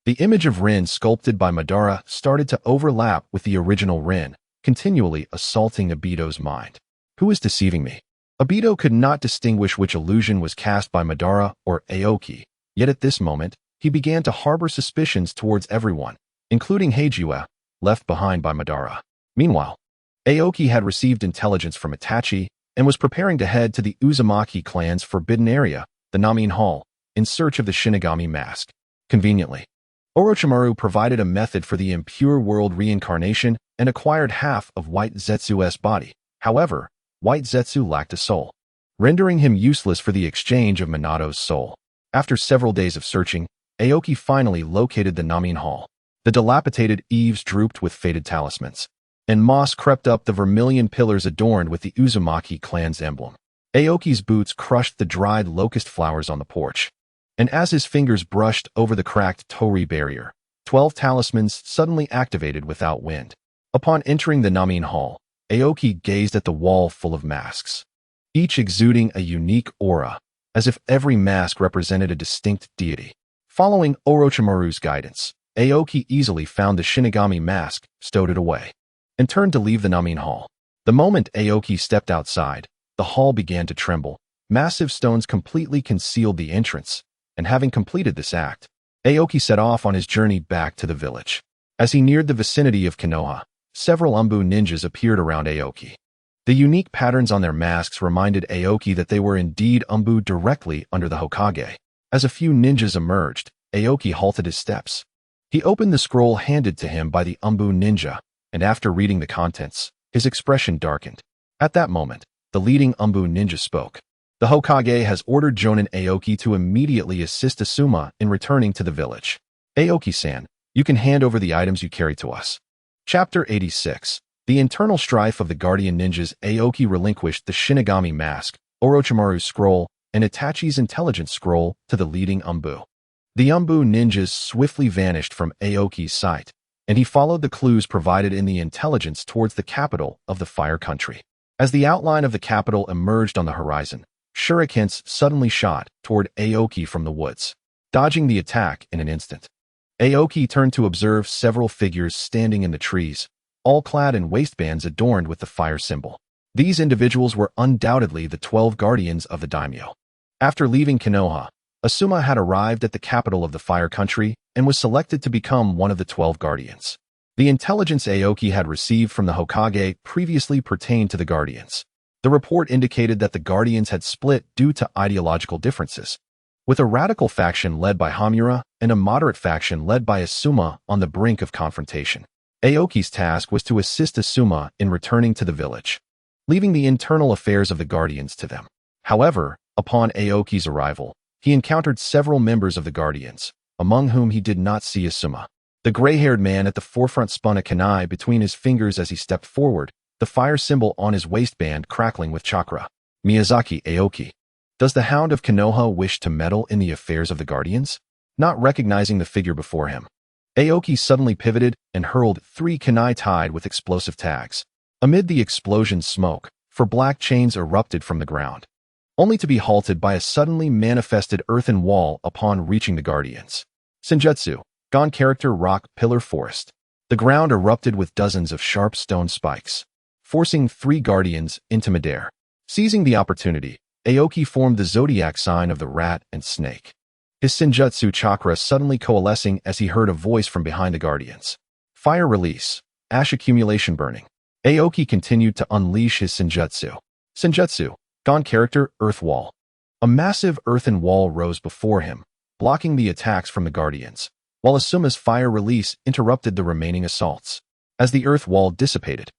The image of Rin sculpted by Madara started to overlap with the original Rin, continually assaulting Obito's mind. "Who is deceiving me?" Obito could not distinguish which illusion was cast by Madara or Aoki, yet at this moment, he began to harbor suspicions towards everyone, including Heijiwa, left behind by Madara. Meanwhile, Aoki had received intelligence from Itachi and was preparing to head to the Uzumaki clan's forbidden area, the Namin Hall, in search of the Shinigami mask. Conveniently, Orochimaru provided a method for the impure world reincarnation and acquired half of White Zetsu's body. However, White Zetsu lacked a soul, rendering him useless for the exchange of Minato's soul. After several days of searching, Aoki finally located the Namin Hall. The dilapidated eaves drooped with faded talismans, and moss crept up the vermilion pillars adorned with the Uzumaki clan's emblem. Aoki's boots crushed the dried locust flowers on the porch, and as his fingers brushed over the cracked torii barrier, 12 talismans suddenly activated without wind. Upon entering the Namin Hall, Aoki gazed at the wall full of masks, each exuding a unique aura, as if every mask represented a distinct deity. Following Orochimaru's guidance, Aoki easily found the Shinigami mask, stowed it away, and turned to leave the Namin Hall. The moment Aoki stepped outside, the hall began to tremble. Massive stones completely concealed the entrance, and having completed this act, Aoki set off on his journey back to the village. As he neared the vicinity of Konoha, several Umbu ninjas appeared around Aoki. The unique patterns on their masks reminded Aoki that they were indeed Umbu directly under the Hokage. As a few ninjas emerged, Aoki halted his steps. He opened the scroll handed to him by the Umbu ninja, and after reading the contents, his expression darkened. At that moment, the leading Umbu ninja spoke. The Hokage has ordered Jonin Aoki to immediately assist Asuma in returning to the village. Aoki-san, you can hand over the items you carry to us. Chapter 86. The internal strife of the Guardian Ninjas. Aoki relinquished the Shinigami mask, Orochimaru's scroll, and Itachi's intelligence scroll to the leading Umbu. The Umbu ninjas swiftly vanished from Aoki's sight, and he followed the clues provided in the intelligence towards the capital of the Fire Country. As the outline of the capital emerged on the horizon, shurikens suddenly shot toward Aoki from the woods, dodging the attack in an instant. Aoki turned to observe several figures standing in the trees, all clad in waistbands adorned with the fire symbol. These individuals were undoubtedly the 12 guardians of the daimyo. After leaving Konoha, Asuma had arrived at the capital of the Fire Country and was selected to become one of the 12 guardians. The intelligence Aoki had received from the Hokage previously pertained to the guardians. The report indicated that the guardians had split due to ideological differences, with a radical faction led by Hamura and a moderate faction led by Asuma on the brink of confrontation. Aoki's task was to assist Asuma in returning to the village, leaving the internal affairs of the guardians to them. However, upon Aoki's arrival, he encountered several members of the guardians, among whom he did not see Asuma. The gray-haired man at the forefront spun a kunai between his fingers as he stepped forward, the fire symbol on his waistband crackling with chakra. Miyazaki Aoki. Does the Hound of Konoha wish to meddle in the affairs of the guardians? Not recognizing the figure before him, Aoki suddenly pivoted and hurled 3 kunai tied with explosive tags. Amid the explosion's smoke, 4 black chains erupted from the ground, only to be halted by a suddenly manifested earthen wall upon reaching the guardians. Senjutsu, Gon character rock pillar forest. The ground erupted with dozens of sharp stone spikes, forcing 3 guardians into midair. Seizing the opportunity, Aoki formed the zodiac sign of the rat and snake, his senjutsu chakra suddenly coalescing as he heard a voice from behind the guardians. Fire release, ash accumulation burning. Aoki continued to unleash his senjutsu. Senjutsu, Gon character earth wall. A massive earthen wall rose before him, blocking the attacks from the guardians, while Asuma's fire release interrupted the remaining assaults. As the earth wall dissipated,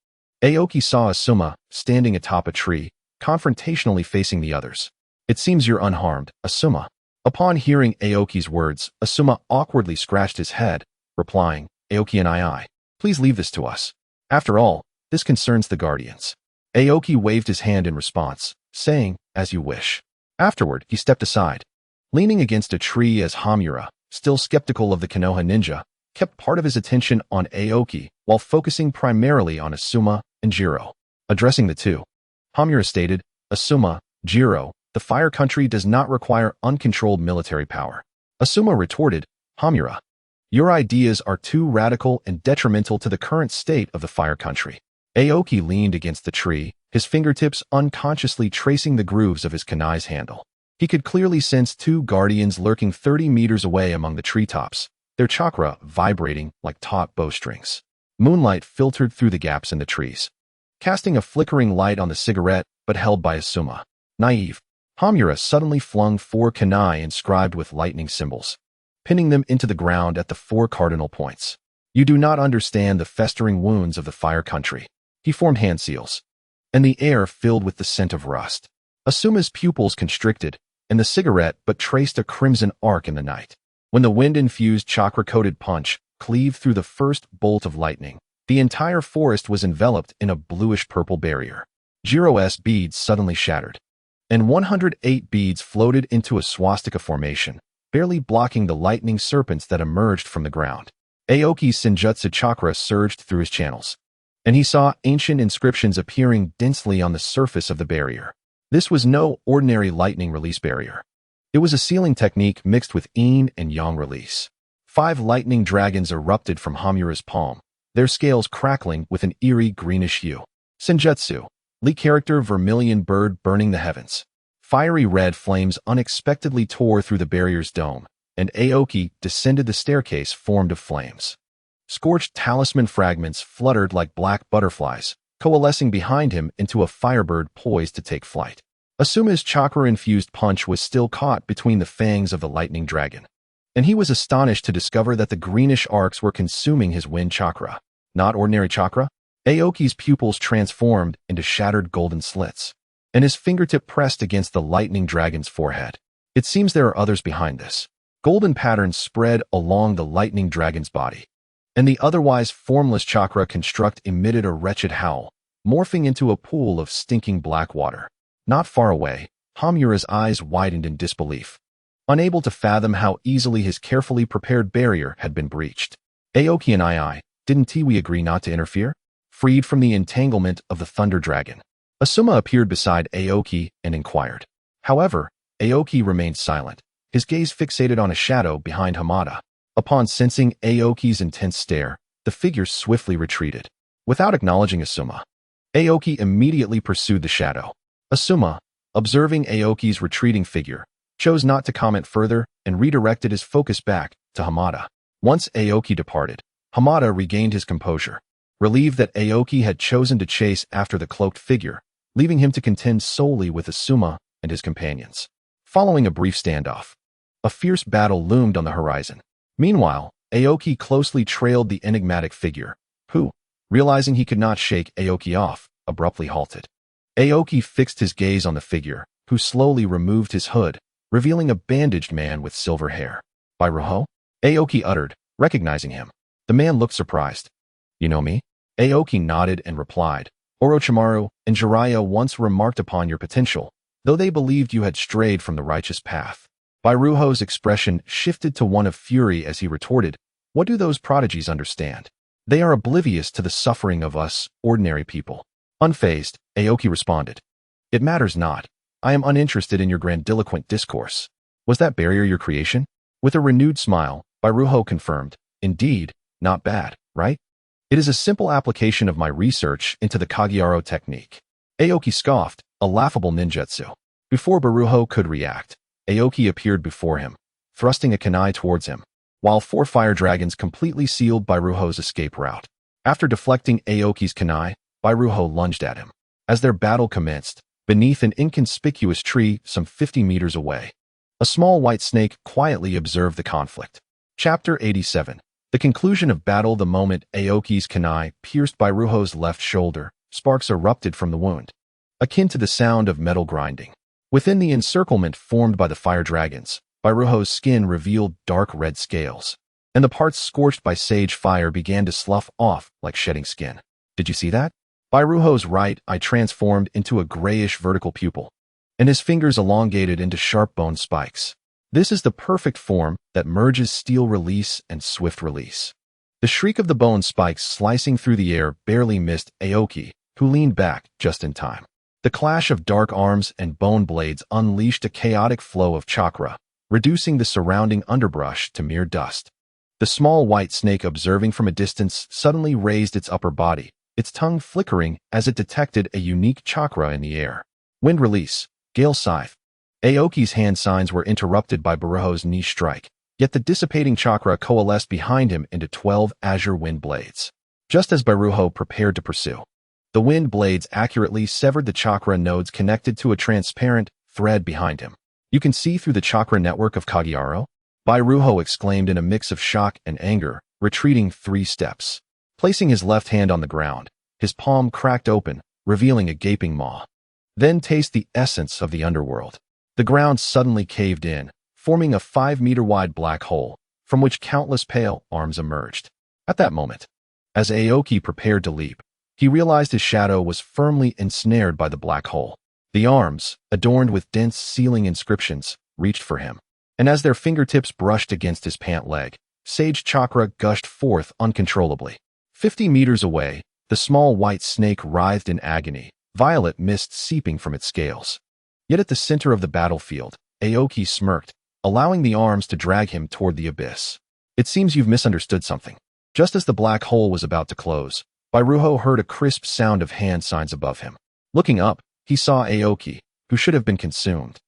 Aoki saw Asuma standing atop a tree, confrontationally facing the others. It seems you're unharmed, Asuma. Upon hearing Aoki's words, Asuma awkwardly scratched his head, replying, Aoki and I, please leave this to us. After all, this concerns the guardians. Aoki waved his hand in response, saying, as you wish. Afterward, he stepped aside, leaning against a tree as Hamura, still skeptical of the Konoha ninja, kept part of his attention on Aoki while focusing primarily on Asuma and Jiro. Addressing the two, Hamura stated, Asuma, Jiro, the Fire Country does not require uncontrolled military power. Asuma retorted, Hamura, your ideas are too radical and detrimental to the current state of the Fire Country. Aoki leaned against the tree, his fingertips unconsciously tracing the grooves of his kunai's handle. He could clearly sense two guardians lurking 30 meters away among the treetops, their chakra vibrating like taut bowstrings. Moonlight filtered through the gaps in the trees, casting a flickering light on the cigarette but held by Asuma. Naive, Hamura suddenly flung 4 kunai inscribed with lightning symbols, pinning them into the ground at the 4 cardinal points. You do not understand the festering wounds of the fire country. He formed hand seals, and the air filled with the scent of rust. Asuma's pupils constricted, and the cigarette but traced a crimson arc in the night. When the wind-infused chakra-coated punch cleaved through the first bolt of lightning, the entire forest was enveloped in a bluish-purple barrier. Jiro's beads suddenly shattered, and 108 beads floated into a swastika formation, barely blocking the lightning serpents that emerged from the ground. Aoki's senjutsu chakra surged through his channels, and he saw ancient inscriptions appearing densely on the surface of the barrier. This was no ordinary lightning release barrier. It was a sealing technique mixed with yin and yang release. 5 lightning dragons erupted from Hamura's palm, their scales crackling with an eerie greenish hue. Senjutsu, Lee character vermilion bird burning the heavens. Fiery red flames unexpectedly tore through the barrier's dome, and Aoki descended the staircase formed of flames. Scorched talisman fragments fluttered like black butterflies, coalescing behind him into a firebird poised to take flight. Asuma's chakra-infused punch was still caught between the fangs of the lightning dragon, and he was astonished to discover that the greenish arcs were consuming his wind chakra. Not ordinary chakra? Aoki's pupils transformed into shattered golden slits, and his fingertip pressed against the lightning dragon's forehead. It seems there are others behind this. Golden patterns spread along the lightning dragon's body, and the otherwise formless chakra construct emitted a wretched howl, morphing into a pool of stinking black water. Not far away, Hamura's eyes widened in disbelief, unable to fathom how easily his carefully prepared barrier had been breached. Aoki and didn't we agree not to interfere? Freed from the entanglement of the thunder dragon, Asuma appeared beside Aoki and inquired. However, Aoki remained silent, his gaze fixated on a shadow behind Hamada. Upon sensing Aoki's intense stare, the figure swiftly retreated. Without acknowledging Asuma, Aoki immediately pursued the shadow. Asuma, observing Aoki's retreating figure, chose not to comment further and redirected his focus back to Hamada. Once Aoki departed, Hamada regained his composure, relieved that Aoki had chosen to chase after the cloaked figure, leaving him to contend solely with Asuma and his companions. Following a brief standoff, a fierce battle loomed on the horizon. Meanwhile, Aoki closely trailed the enigmatic figure, who, realizing he could not shake Aoki off, abruptly halted. Aoki fixed his gaze on the figure, who slowly removed his hood, revealing a bandaged man with silver hair. By Ruho? Aoki uttered, recognizing him. The man looked surprised. You know me? Aoki nodded and replied, Orochimaru and Jiraiya once remarked upon your potential, though they believed you had strayed from the righteous path. Bairuho's expression shifted to one of fury as he retorted, what do those prodigies understand? They are oblivious to the suffering of us, ordinary people. Unfazed, Aoki responded, it matters not. I am uninterested in your grandiloquent discourse. Was that barrier your creation? With a renewed smile, Bairuho confirmed, indeed, not bad, right? It is a simple application of my research into the Kagearo technique. Aoki scoffed, a laughable ninjutsu. Before Bairuho could react, Aoki appeared before him, thrusting a kunai towards him, while 4 fire dragons completely sealed Bairuho's escape route. After deflecting Aoki's kunai, Bairuho lunged at him. As their battle commenced, beneath an inconspicuous tree some 50 meters away, a small white snake quietly observed the conflict. Chapter 87. The conclusion of battle. The moment Aoki's kunai pierced Bairuho's left shoulder, sparks erupted from the wound, akin to the sound of metal grinding. Within the encirclement formed by the fire dragons, Bairuho's skin revealed dark red scales, and the parts scorched by sage fire began to slough off like shedding skin. Did you see that? Bairuho's right eye transformed into a grayish vertical pupil, and his fingers elongated into sharp bone spikes. This is the perfect form that merges steel release and swift release. The shriek of the bone spikes slicing through the air barely missed Aoki, who leaned back just in time. The clash of dark arms and bone blades unleashed a chaotic flow of chakra, reducing the surrounding underbrush to mere dust. The small white snake, observing from a distance, suddenly raised its upper body, its tongue flickering as it detected a unique chakra in the air. Wind release, Gale Scythe. Aoki's hand signs were interrupted by Baruho's knee strike, yet the dissipating chakra coalesced behind him into 12 azure wind blades. Just as Baruho prepared to pursue, the wind blades accurately severed the chakra nodes connected to a transparent thread behind him. "You can see through the chakra network of Kagiaro?" Baruho exclaimed in a mix of shock and anger, retreating 3 steps. Placing his left hand on the ground, his palm cracked open, revealing a gaping maw. "Then taste the essence of the underworld." The ground suddenly caved in, forming a 5-meter-wide black hole, from which countless pale arms emerged. At that moment, as Aoki prepared to leap, he realized his shadow was firmly ensnared by the black hole. The arms, adorned with dense sealing inscriptions, reached for him, and as their fingertips brushed against his pant leg, sage chakra gushed forth uncontrollably. 50 meters away, the small white snake writhed in agony, violet mist seeping from its scales. Yet at the center of the battlefield, Aoki smirked, allowing the arms to drag him toward the abyss. "It seems you've misunderstood something." Just as the black hole was about to close, Baruho heard a crisp sound of hand signs above him. Looking up, he saw Aoki, who should have been consumed.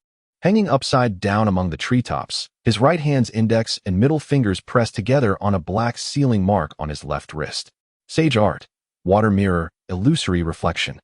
Hanging upside down among the treetops, his right hand's index and middle fingers pressed together on a black sealing mark on his left wrist. Sage art, water mirror, illusory reflection.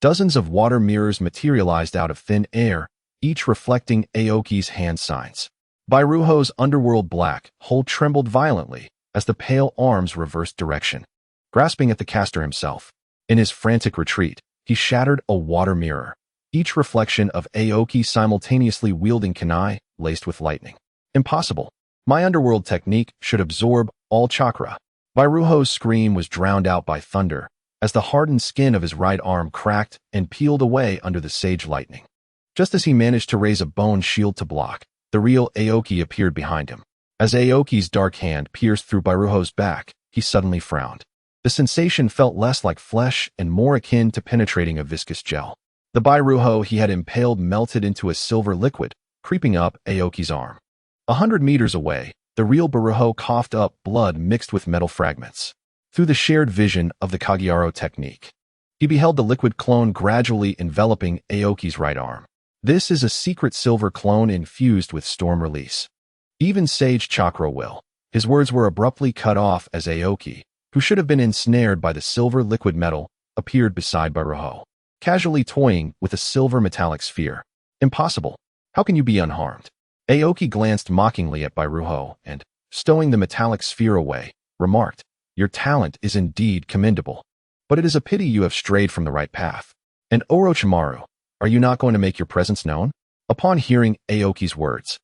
Dozens of water mirrors materialized out of thin air, each reflecting Aoki's hand signs. Baruho's underworld black hole trembled violently as the pale arms reversed direction, grasping at the caster himself. In his frantic retreat, he shattered a water mirror, each reflection of Aoki simultaneously wielding kunai, laced with lightning. "Impossible. My underworld technique should absorb all chakra." Baruho's scream was drowned out by thunder, as the hardened skin of his right arm cracked and peeled away under the sage lightning. Just as he managed to raise a bone shield to block, the real Aoki appeared behind him. As Aoki's dark hand pierced through Baruho's back, he suddenly frowned. The sensation felt less like flesh and more akin to penetrating a viscous gel. The Baruho he had impaled melted into a silver liquid, creeping up Aoki's arm. 100 meters away, the real Baruho coughed up blood mixed with metal fragments. Through the shared vision of the Kagiaro technique, he beheld the liquid clone gradually enveloping Aoki's right arm. "This is a secret silver clone infused with storm release. Even sage chakra will." His words were abruptly cut off as Aoki, who should have been ensnared by the silver liquid metal, appeared beside Baruho, casually toying with a silver metallic sphere. "Impossible. How can you be unharmed?" Aoki glanced mockingly at Baruho and, stowing the metallic sphere away, remarked, "Your talent is indeed commendable, but it is a pity you have strayed from the right path. And Orochimaru, are you not going to make your presence known?" Upon hearing Aoki's words,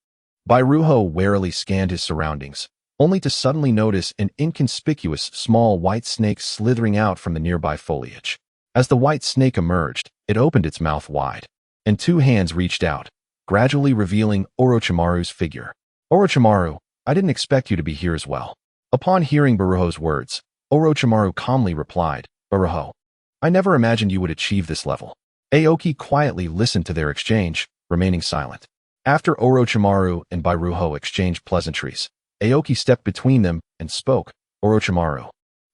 Baruho warily scanned his surroundings, only to suddenly notice an inconspicuous small white snake slithering out from the nearby foliage. As the white snake emerged, it opened its mouth wide, and 2 hands reached out, gradually revealing Orochimaru's figure. "Orochimaru, I didn't expect you to be here as well." Upon hearing Baruho's words, Orochimaru calmly replied, "Baruho, I never imagined you would achieve this level." Aoki quietly listened to their exchange, remaining silent. After Orochimaru and Baruho exchanged pleasantries, Aoki stepped between them and spoke. "Orochimaru,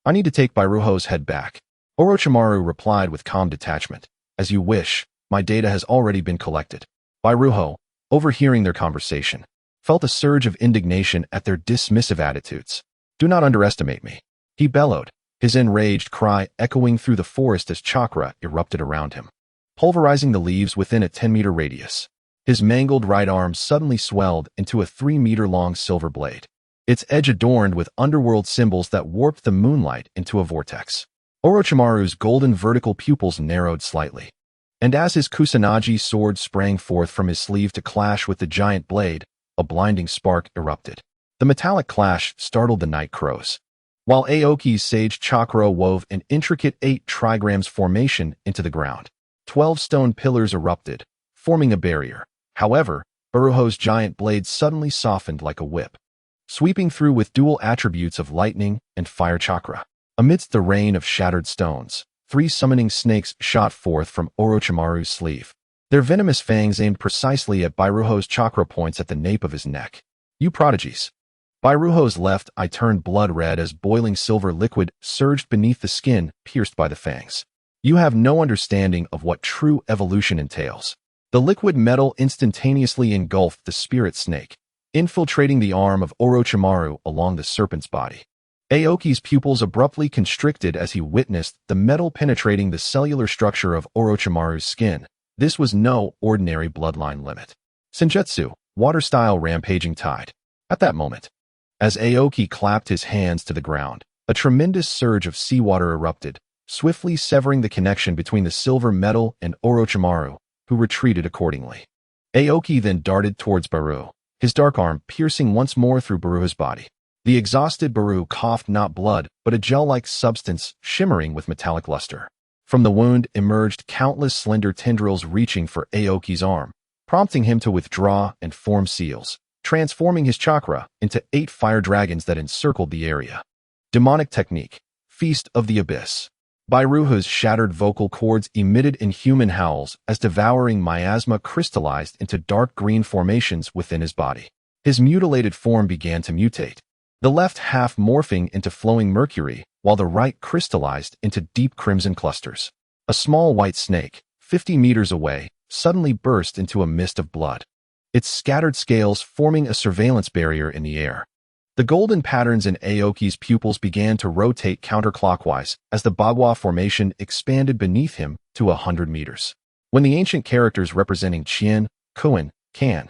I need to take Baruho's head back." Orochimaru replied with calm detachment, "As you wish, my data has already been collected." Baruho, overhearing their conversation, felt a surge of indignation at their dismissive attitudes. "Do not underestimate me," he bellowed, his enraged cry echoing through the forest as chakra erupted around him, pulverizing the leaves within a 10-meter radius. His mangled right arm suddenly swelled into a 3-meter-long silver blade, its edge adorned with underworld symbols that warped the moonlight into a vortex. Orochimaru's golden vertical pupils narrowed slightly, and as his Kusanagi sword sprang forth from his sleeve to clash with the giant blade, a blinding spark erupted. The metallic clash startled the night crows, while Aoki's sage chakra wove an intricate 8 trigrams formation into the ground. 12 stone pillars erupted, forming a barrier. However, Baruho's giant blade suddenly softened like a whip, sweeping through with dual attributes of lightning and fire chakra. Amidst the rain of shattered stones, 3 summoning snakes shot forth from Orochimaru's sleeve, their venomous fangs aimed precisely at Baruho's chakra points at the nape of his neck. "You prodigies! By Ruho's left eye turned blood red as boiling silver liquid surged beneath the skin, pierced by the fangs. You have no understanding of what true evolution entails. The liquid metal instantaneously engulfed the spirit snake, infiltrating the arm of Orochimaru along the serpent's body. Aoki's pupils abruptly constricted as he witnessed the metal penetrating the cellular structure of Orochimaru's skin. This was no ordinary bloodline limit. Senjutsu, water-style rampaging tide. At that moment, as Aoki clapped his hands to the ground, a tremendous surge of seawater erupted, swiftly severing the connection between the silver metal and Orochimaru, who retreated accordingly. Aoki then darted towards Baru, his dark arm piercing once more through Baru's body. The exhausted Baru coughed not blood, but a gel-like substance shimmering with metallic luster. From the wound emerged countless slender tendrils reaching for Aoki's arm, prompting him to withdraw and form seals, transforming his chakra into 8 fire dragons that encircled the area. Demonic technique, Feast of the Abyss. Bairuhu's shattered vocal cords emitted inhuman howls as devouring miasma crystallized into dark green formations within his body. His mutilated form began to mutate, the left half morphing into flowing mercury, while the right crystallized into deep crimson clusters. A small white snake, 50 meters away, suddenly burst into a mist of blood, its scattered scales forming a surveillance barrier in the air. The golden patterns in Aoki's pupils began to rotate counterclockwise as the Bagua formation expanded beneath him to 100 meters. When the ancient characters representing Qian, Kuan, Kan,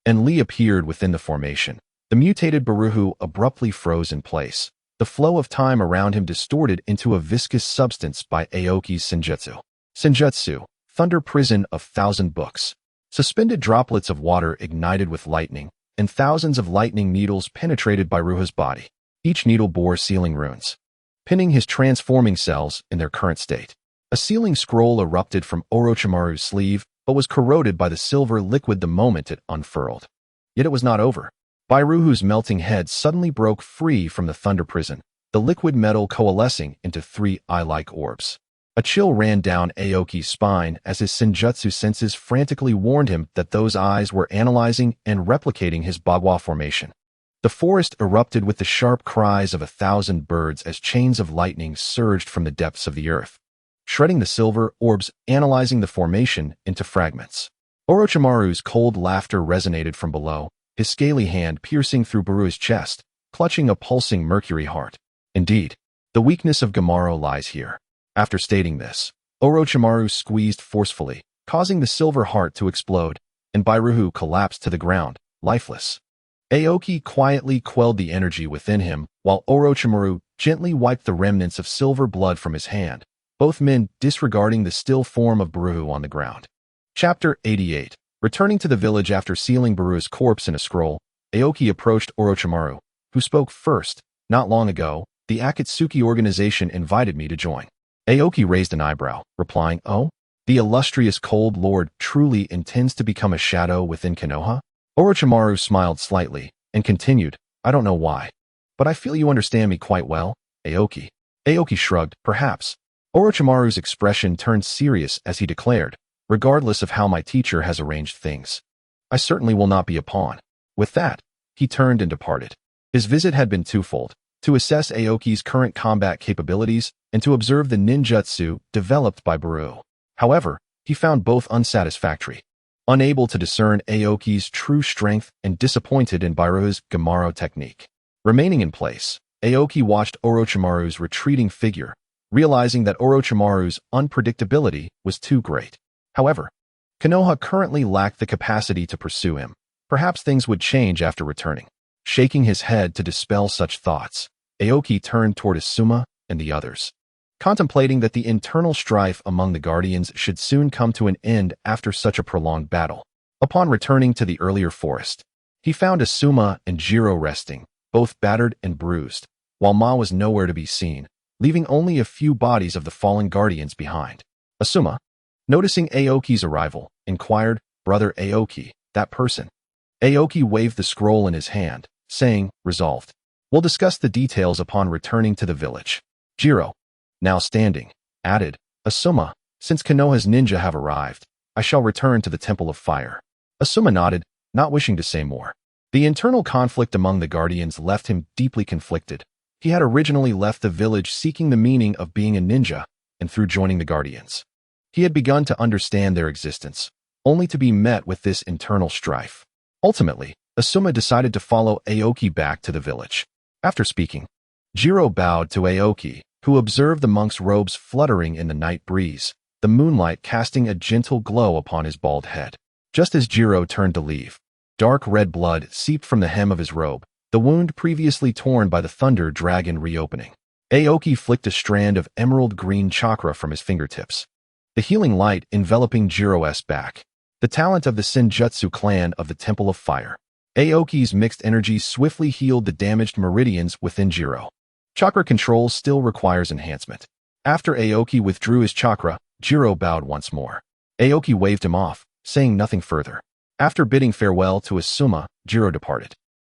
and Li appeared within the formation, the mutated Baruhu abruptly froze in place, the flow of time around him distorted into a viscous substance by Aoki's Senjutsu. Senjutsu, thunder prison of 1,000 books. Suspended droplets of water ignited with lightning, and thousands of lightning needles penetrated Bairuhu's body. Each needle bore sealing runes, pinning his transforming cells in their current state. A sealing scroll erupted from Orochimaru's sleeve, but was corroded by the silver liquid the moment it unfurled. Yet it was not over. Bairuhu's melting head suddenly broke free from the thunder prison, the liquid metal coalescing into 3 eye-like orbs. A chill ran down Aoki's spine as his Senjutsu senses frantically warned him that those eyes were analyzing and replicating his Bagua formation. The forest erupted with the sharp cries of 1,000 birds as chains of lightning surged from the depths of the earth, shredding the silver orbs, analyzing the formation into fragments. Orochimaru's cold laughter resonated from below, his scaly hand piercing through Baru's chest, clutching a pulsing mercury heart. Indeed, the weakness of Gamaro lies here. After stating this, Orochimaru squeezed forcefully, causing the silver heart to explode, and Bairuhu collapsed to the ground, lifeless. Aoki quietly quelled the energy within him, while Orochimaru gently wiped the remnants of silver blood from his hand, both men disregarding the still form of Baruhu on the ground. Chapter 88. Returning to the village after sealing Baru's corpse in a scroll, Aoki approached Orochimaru, who spoke first. Not long ago, the Akatsuki organization invited me to join. Aoki raised an eyebrow, replying, "Oh? The illustrious Cold Lord truly intends to become a shadow within Konoha?" Orochimaru smiled slightly, and continued, "I don't know why, but I feel you understand me quite well, Aoki." Aoki shrugged, "Perhaps." Orochimaru's expression turned serious as he declared, "Regardless of how my teacher has arranged things, I certainly will not be a pawn." With that, he turned and departed. His visit had been twofold: to assess Aoki's current combat capabilities and to observe the ninjutsu developed by Baru. However, he found both unsatisfactory. Unable to discern Aoki's true strength and disappointed in Bairuhu's Gamaro technique. Remaining in place, Aoki watched Orochimaru's retreating figure, realizing that Orochimaru's unpredictability was too great. However, Konoha currently lacked the capacity to pursue him. Perhaps things would change after returning. Shaking his head to dispel such thoughts, Aoki turned toward Asuma and the others, contemplating that the internal strife among the Guardians should soon come to an end after such a prolonged battle. Upon returning to the earlier forest, he found Asuma and Jiro resting, both battered and bruised, while Ma was nowhere to be seen, leaving only a few bodies of the fallen Guardians behind. Asuma, noticing Aoki's arrival, inquired, "Brother Aoki, that person?" Aoki waved the scroll in his hand, saying, "Resolved. We'll discuss the details upon returning to the village." Jiro, now standing, added, "Asuma, since Konoha's ninja have arrived, I shall return to the Temple of Fire." Asuma nodded, not wishing to say more. The internal conflict among the Guardians left him deeply conflicted. He had originally left the village seeking the meaning of being a ninja, and through joining the Guardians, he had begun to understand their existence, only to be met with this internal strife. Ultimately, Asuma decided to follow Aoki back to the village. After speaking, Jiro bowed to Aoki, who observed the monk's robes fluttering in the night breeze, the moonlight casting a gentle glow upon his bald head. Just as Jiro turned to leave, dark red blood seeped from the hem of his robe, the wound previously torn by the thunder dragon reopening. Aoki flicked a strand of emerald green chakra from his fingertips, the healing light enveloping Jiro's back. The talent of the Senjutsu clan of the Temple of Fire. Aoki's mixed energy swiftly healed the damaged meridians within Jiro. Chakra control still requires enhancement. After Aoki withdrew his chakra, Jiro bowed once more. Aoki waved him off, saying nothing further. After bidding farewell to Asuma, Jiro departed.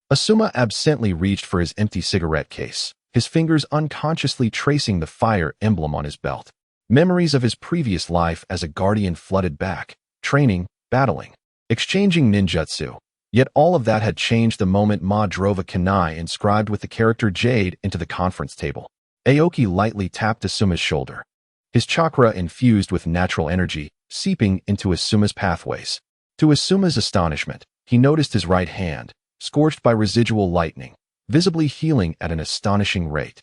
Asuma absently reached for his empty cigarette case, his fingers unconsciously tracing the fire emblem on his belt. Memories of his previous life as a guardian flooded back, training, battling, exchanging ninjutsu. Yet all of that had changed the moment Ma drove a kunai inscribed with the character Jade into the conference table. Aoki lightly tapped Asuma's shoulder, his chakra infused with natural energy, seeping into Asuma's pathways. To Asuma's astonishment, he noticed his right hand, scorched by residual lightning, visibly healing at an astonishing rate,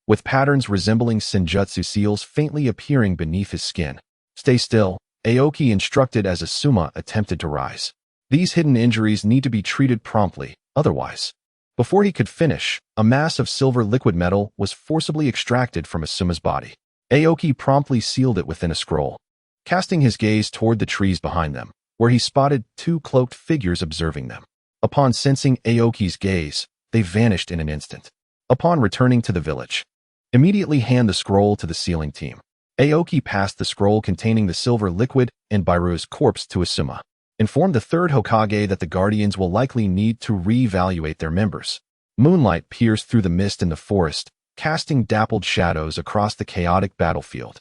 with patterns resembling senjutsu seals faintly appearing beneath his skin. Stay still, Aoki instructed as Asuma attempted to rise. These hidden injuries need to be treated promptly, otherwise. Before he could finish, a mass of silver liquid metal was forcibly extracted from Asuma's body. Aoki promptly sealed it within a scroll, casting his gaze toward the trees behind them, where he spotted two cloaked figures observing them. Upon sensing Aoki's gaze, they vanished in an instant. Upon returning to the village, immediately hand the scroll to the sealing team. Aoki passed the scroll containing the silver liquid and Bairu's corpse to Asuma. Informed the third Hokage that the Guardians will likely need to re-evaluate their members. Moonlight pierced through the mist in the forest, casting dappled shadows across the chaotic battlefield.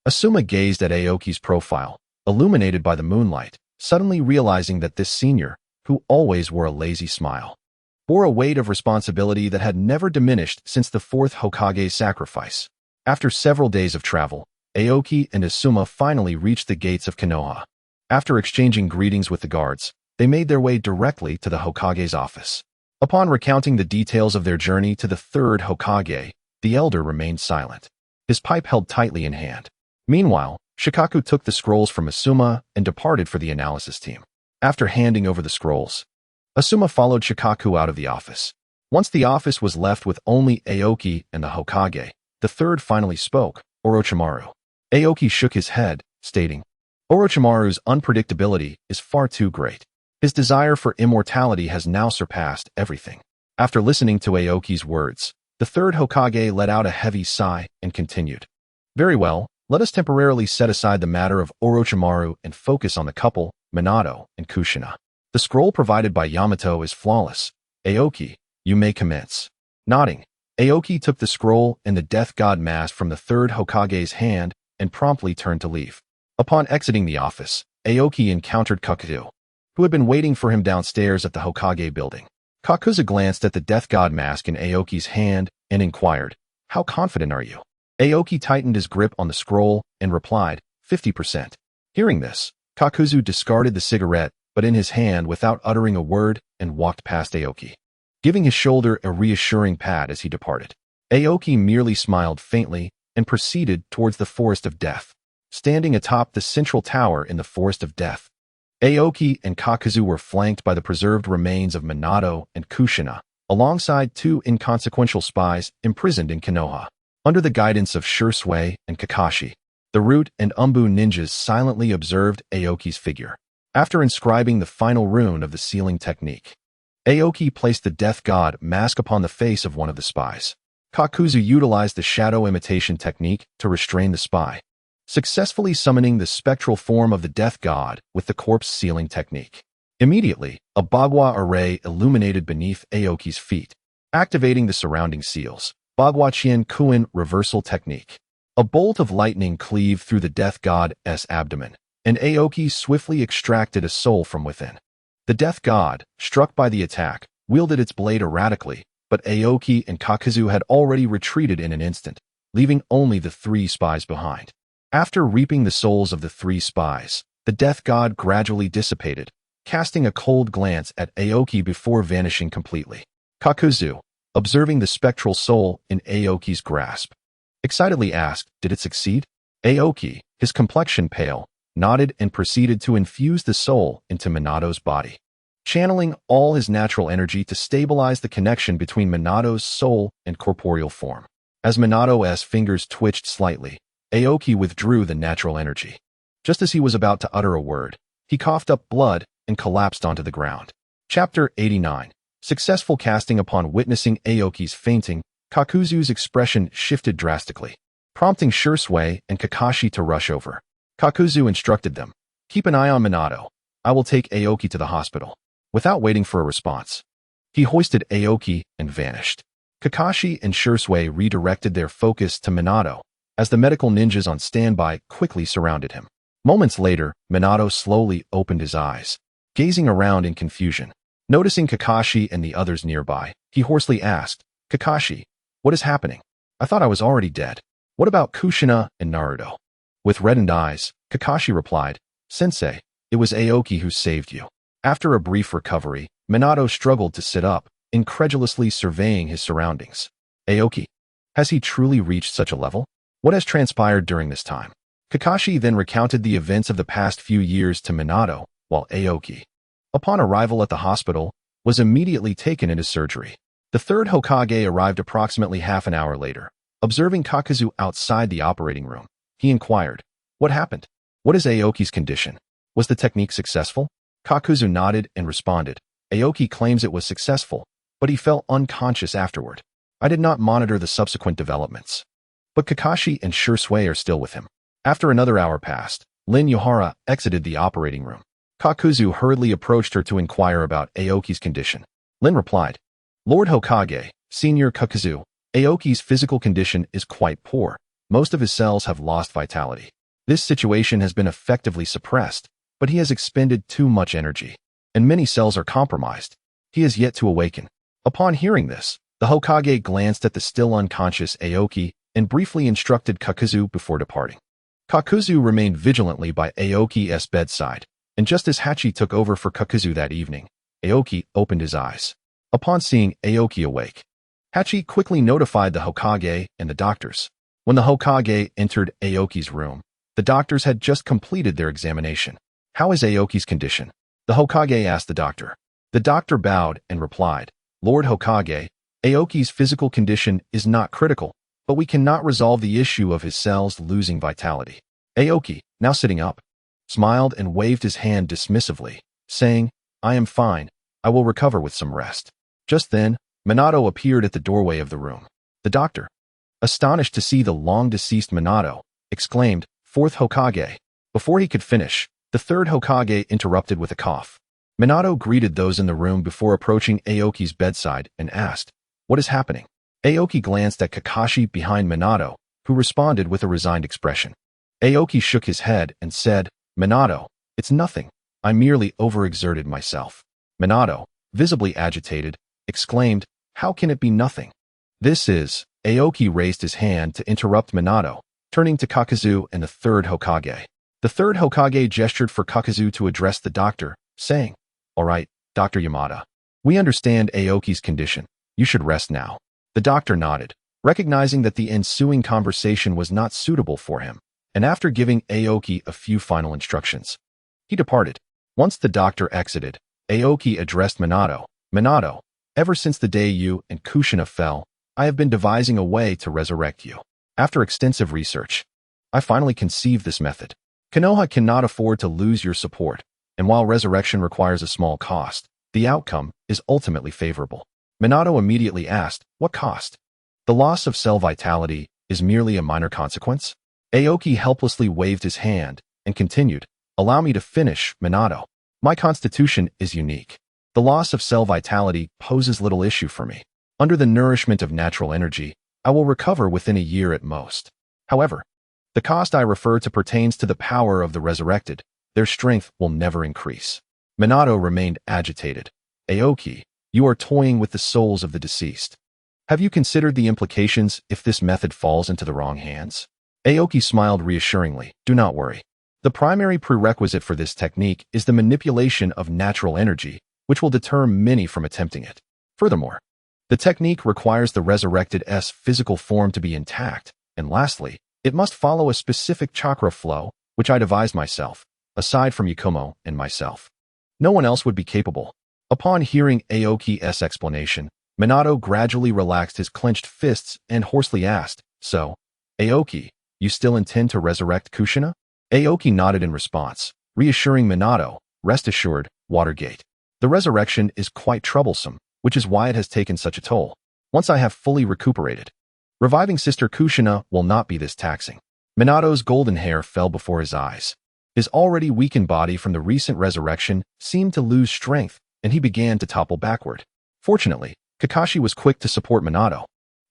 Asuma gazed at Aoki's profile, illuminated by the moonlight, suddenly realizing that this senior, who always wore a lazy smile, bore a weight of responsibility that had never diminished since the fourth Hokage's sacrifice. After several days of travel, Aoki and Asuma finally reached the gates of Konoha. After exchanging greetings with the guards, they made their way directly to the Hokage's office. Upon recounting the details of their journey to the third Hokage, the elder remained silent, his pipe held tightly in hand. Meanwhile, Shikaku took the scrolls from Asuma and departed for the analysis team. After handing over the scrolls, Asuma followed Shikaku out of the office. Once the office was left with only Aoki and the Hokage, the third finally spoke, Orochimaru. Aoki shook his head, stating, Orochimaru's unpredictability is far too great. His desire for immortality has now surpassed everything. After listening to Aoki's words, the third Hokage let out a heavy sigh and continued. Very well, let us temporarily set aside the matter of Orochimaru and focus on the couple, Minato and Kushina. The scroll provided by Yamato is flawless. Aoki, you may commence. Nodding, Aoki took the scroll and the death god mask from the third Hokage's hand and promptly turned to leave. Upon exiting the office, Aoki encountered Kakuzu, who had been waiting for him downstairs at the Hokage building. Kakuzu glanced at the death god mask in Aoki's hand and inquired, How confident are you? Aoki tightened his grip on the scroll and replied, 50%. Hearing this, Kakuzu discarded the cigarette, but in his hand without uttering a word, and walked past Aoki, giving his shoulder a reassuring pat as he departed. Aoki merely smiled faintly and proceeded towards the Forest of Death. Standing atop the central tower in the Forest of Death, Aoki and Kakuzu were flanked by the preserved remains of Minato and Kushina, alongside two inconsequential spies imprisoned in Konoha. Under the guidance of Shursui and Kakashi, the Root and Umbu ninjas silently observed Aoki's figure. After inscribing the final rune of the sealing technique, Aoki placed the death god mask upon the face of one of the spies. Kakuzu utilized the shadow imitation technique to restrain the spy, successfully summoning the spectral form of the death god with the corpse sealing technique. Immediately, a Bagua array illuminated beneath Aoki's feet, activating the surrounding seals. Bagua Chien Kuin reversal technique. A bolt of lightning cleaved through the death god's abdomen, and Aoki swiftly extracted a soul from within. The death god, struck by the attack, wielded its blade erratically, but Aoki and Kakuzu had already retreated in an instant, leaving only the three spies behind. After reaping the souls of the three spies, the death god gradually dissipated, casting a cold glance at Aoki before vanishing completely. Kakuzu, observing the spectral soul in Aoki's grasp, excitedly asked, "Did it succeed?" Aoki, his complexion pale, nodded and proceeded to infuse the soul into Minato's body, channeling all his natural energy to stabilize the connection between Minato's soul and corporeal form. As Minato's fingers twitched slightly, Aoki withdrew the natural energy. Just as he was about to utter a word, he coughed up blood and collapsed onto the ground. Chapter 89. Successful casting. Upon witnessing Aoki's fainting, Kakuzu's expression shifted drastically, prompting Shursui and Kakashi to rush over. Kakuzu instructed them, "Keep an eye on Minato. I will take Aoki to the hospital." Without waiting for a response, he hoisted Aoki and vanished. Kakashi and Shursui redirected their focus to Minato, as the medical ninjas on standby quickly surrounded him. Moments later, Minato slowly opened his eyes, gazing around in confusion. Noticing Kakashi and the others nearby, he hoarsely asked, "Kakashi, what is happening? I thought I was already dead. What about Kushina and Naruto?" With reddened eyes, Kakashi replied, "Sensei, it was Aoki who saved you." After a brief recovery, Minato struggled to sit up, incredulously surveying his surroundings. Aoki? Has he truly reached such a level? What has transpired during this time? Kakashi then recounted the events of the past few years to Minato, while Aoki, upon arrival at the hospital, was immediately taken into surgery. The third Hokage arrived approximately half an hour later. Observing Kakuzu outside the operating room, he inquired, "What happened? What is Aoki's condition? Was the technique successful?" Kakuzu nodded and responded, "Aoki claims it was successful, but he fell unconscious afterward. I did not monitor the subsequent developments. But Kakashi and Shursui are still with him." After another hour passed, Lin Yuhara exited the operating room. Kakuzu hurriedly approached her to inquire about Aoki's condition. Lin replied, "Lord Hokage, Senior Kakuzu, Aoki's physical condition is quite poor. Most of his cells have lost vitality. This situation has been effectively suppressed, but he has expended too much energy, and many cells are compromised. He is yet to awaken." Upon hearing this, the Hokage glanced at the still unconscious Aoki and briefly instructed Kakuzu before departing. Kakuzu remained vigilantly by Aoki's bedside, and just as Hachi took over for Kakuzu that evening, Aoki opened his eyes. Upon seeing Aoki awake, Hachi quickly notified the Hokage and the doctors. When the Hokage entered Aoki's room, the doctors had just completed their examination. "How is Aoki's condition?" the Hokage asked the doctor. The doctor bowed and replied, "Lord Hokage, Aoki's physical condition is not critical, but we cannot resolve the issue of his cells losing vitality." Aoki, now sitting up, smiled and waved his hand dismissively, saying, "I am fine. I will recover with some rest." Just then, Minato appeared at the doorway of the room. The doctor, astonished to see the long-deceased Minato, exclaimed, "Fourth Hokage." Before he could finish, the third Hokage interrupted with a cough. Minato greeted those in the room before approaching Aoki's bedside and asked, "What is happening?" Aoki glanced at Kakashi behind Minato, who responded with a resigned expression. Aoki shook his head and said, "Minato, it's nothing. I merely overexerted myself." Minato, visibly agitated, exclaimed, "How can it be nothing? This is..." Aoki raised his hand to interrupt Minato, turning to Kakuzu and the third Hokage. The third Hokage gestured for Kakuzu to address the doctor, saying, "All right, Dr. Yamada. We understand Aoki's condition. You should rest now." The doctor nodded, recognizing that the ensuing conversation was not suitable for him, and after giving Aoki a few final instructions, he departed. Once the doctor exited, Aoki addressed Minato. "Minato, ever since the day you and Kushina fell, I have been devising a way to resurrect you. After extensive research, I finally conceived this method. Konoha cannot afford to lose your support, and while resurrection requires a small cost, the outcome is ultimately favorable." Minato immediately asked, "What cost?" "The loss of cell vitality is merely a minor consequence." Aoki helplessly waved his hand and continued, "Allow me to finish, Minato. My constitution is unique. The loss of cell vitality poses little issue for me. Under the nourishment of natural energy, I will recover within a year at most. However, the cost I refer to pertains to the power of the resurrected. Their strength will never increase." Minato remained agitated. "Aoki, You are toying with the souls of the deceased. Have you considered the implications if this method falls into the wrong hands? Aoki smiled reassuringly. Do not worry. The primary prerequisite for this technique is the manipulation of natural energy, which will deter many from attempting it. Furthermore, the technique requires the resurrected's physical form to be intact, and lastly, it must follow a specific chakra flow, which I devised myself, aside from Yakumo and myself. No one else would be capable. Upon hearing Aoki's explanation, Minato gradually relaxed his clenched fists and hoarsely asked, So, Aoki, you still intend to resurrect Kushina? Aoki nodded in response, reassuring Minato, rest assured, Watergate. The resurrection is quite troublesome, which is why it has taken such a toll. Once I have fully recuperated, reviving Sister Kushina will not be this taxing. Minato's golden hair fell before his eyes. His already weakened body from the recent resurrection seemed to lose strength, and he began to topple backward. Fortunately, Kakashi was quick to support Minato,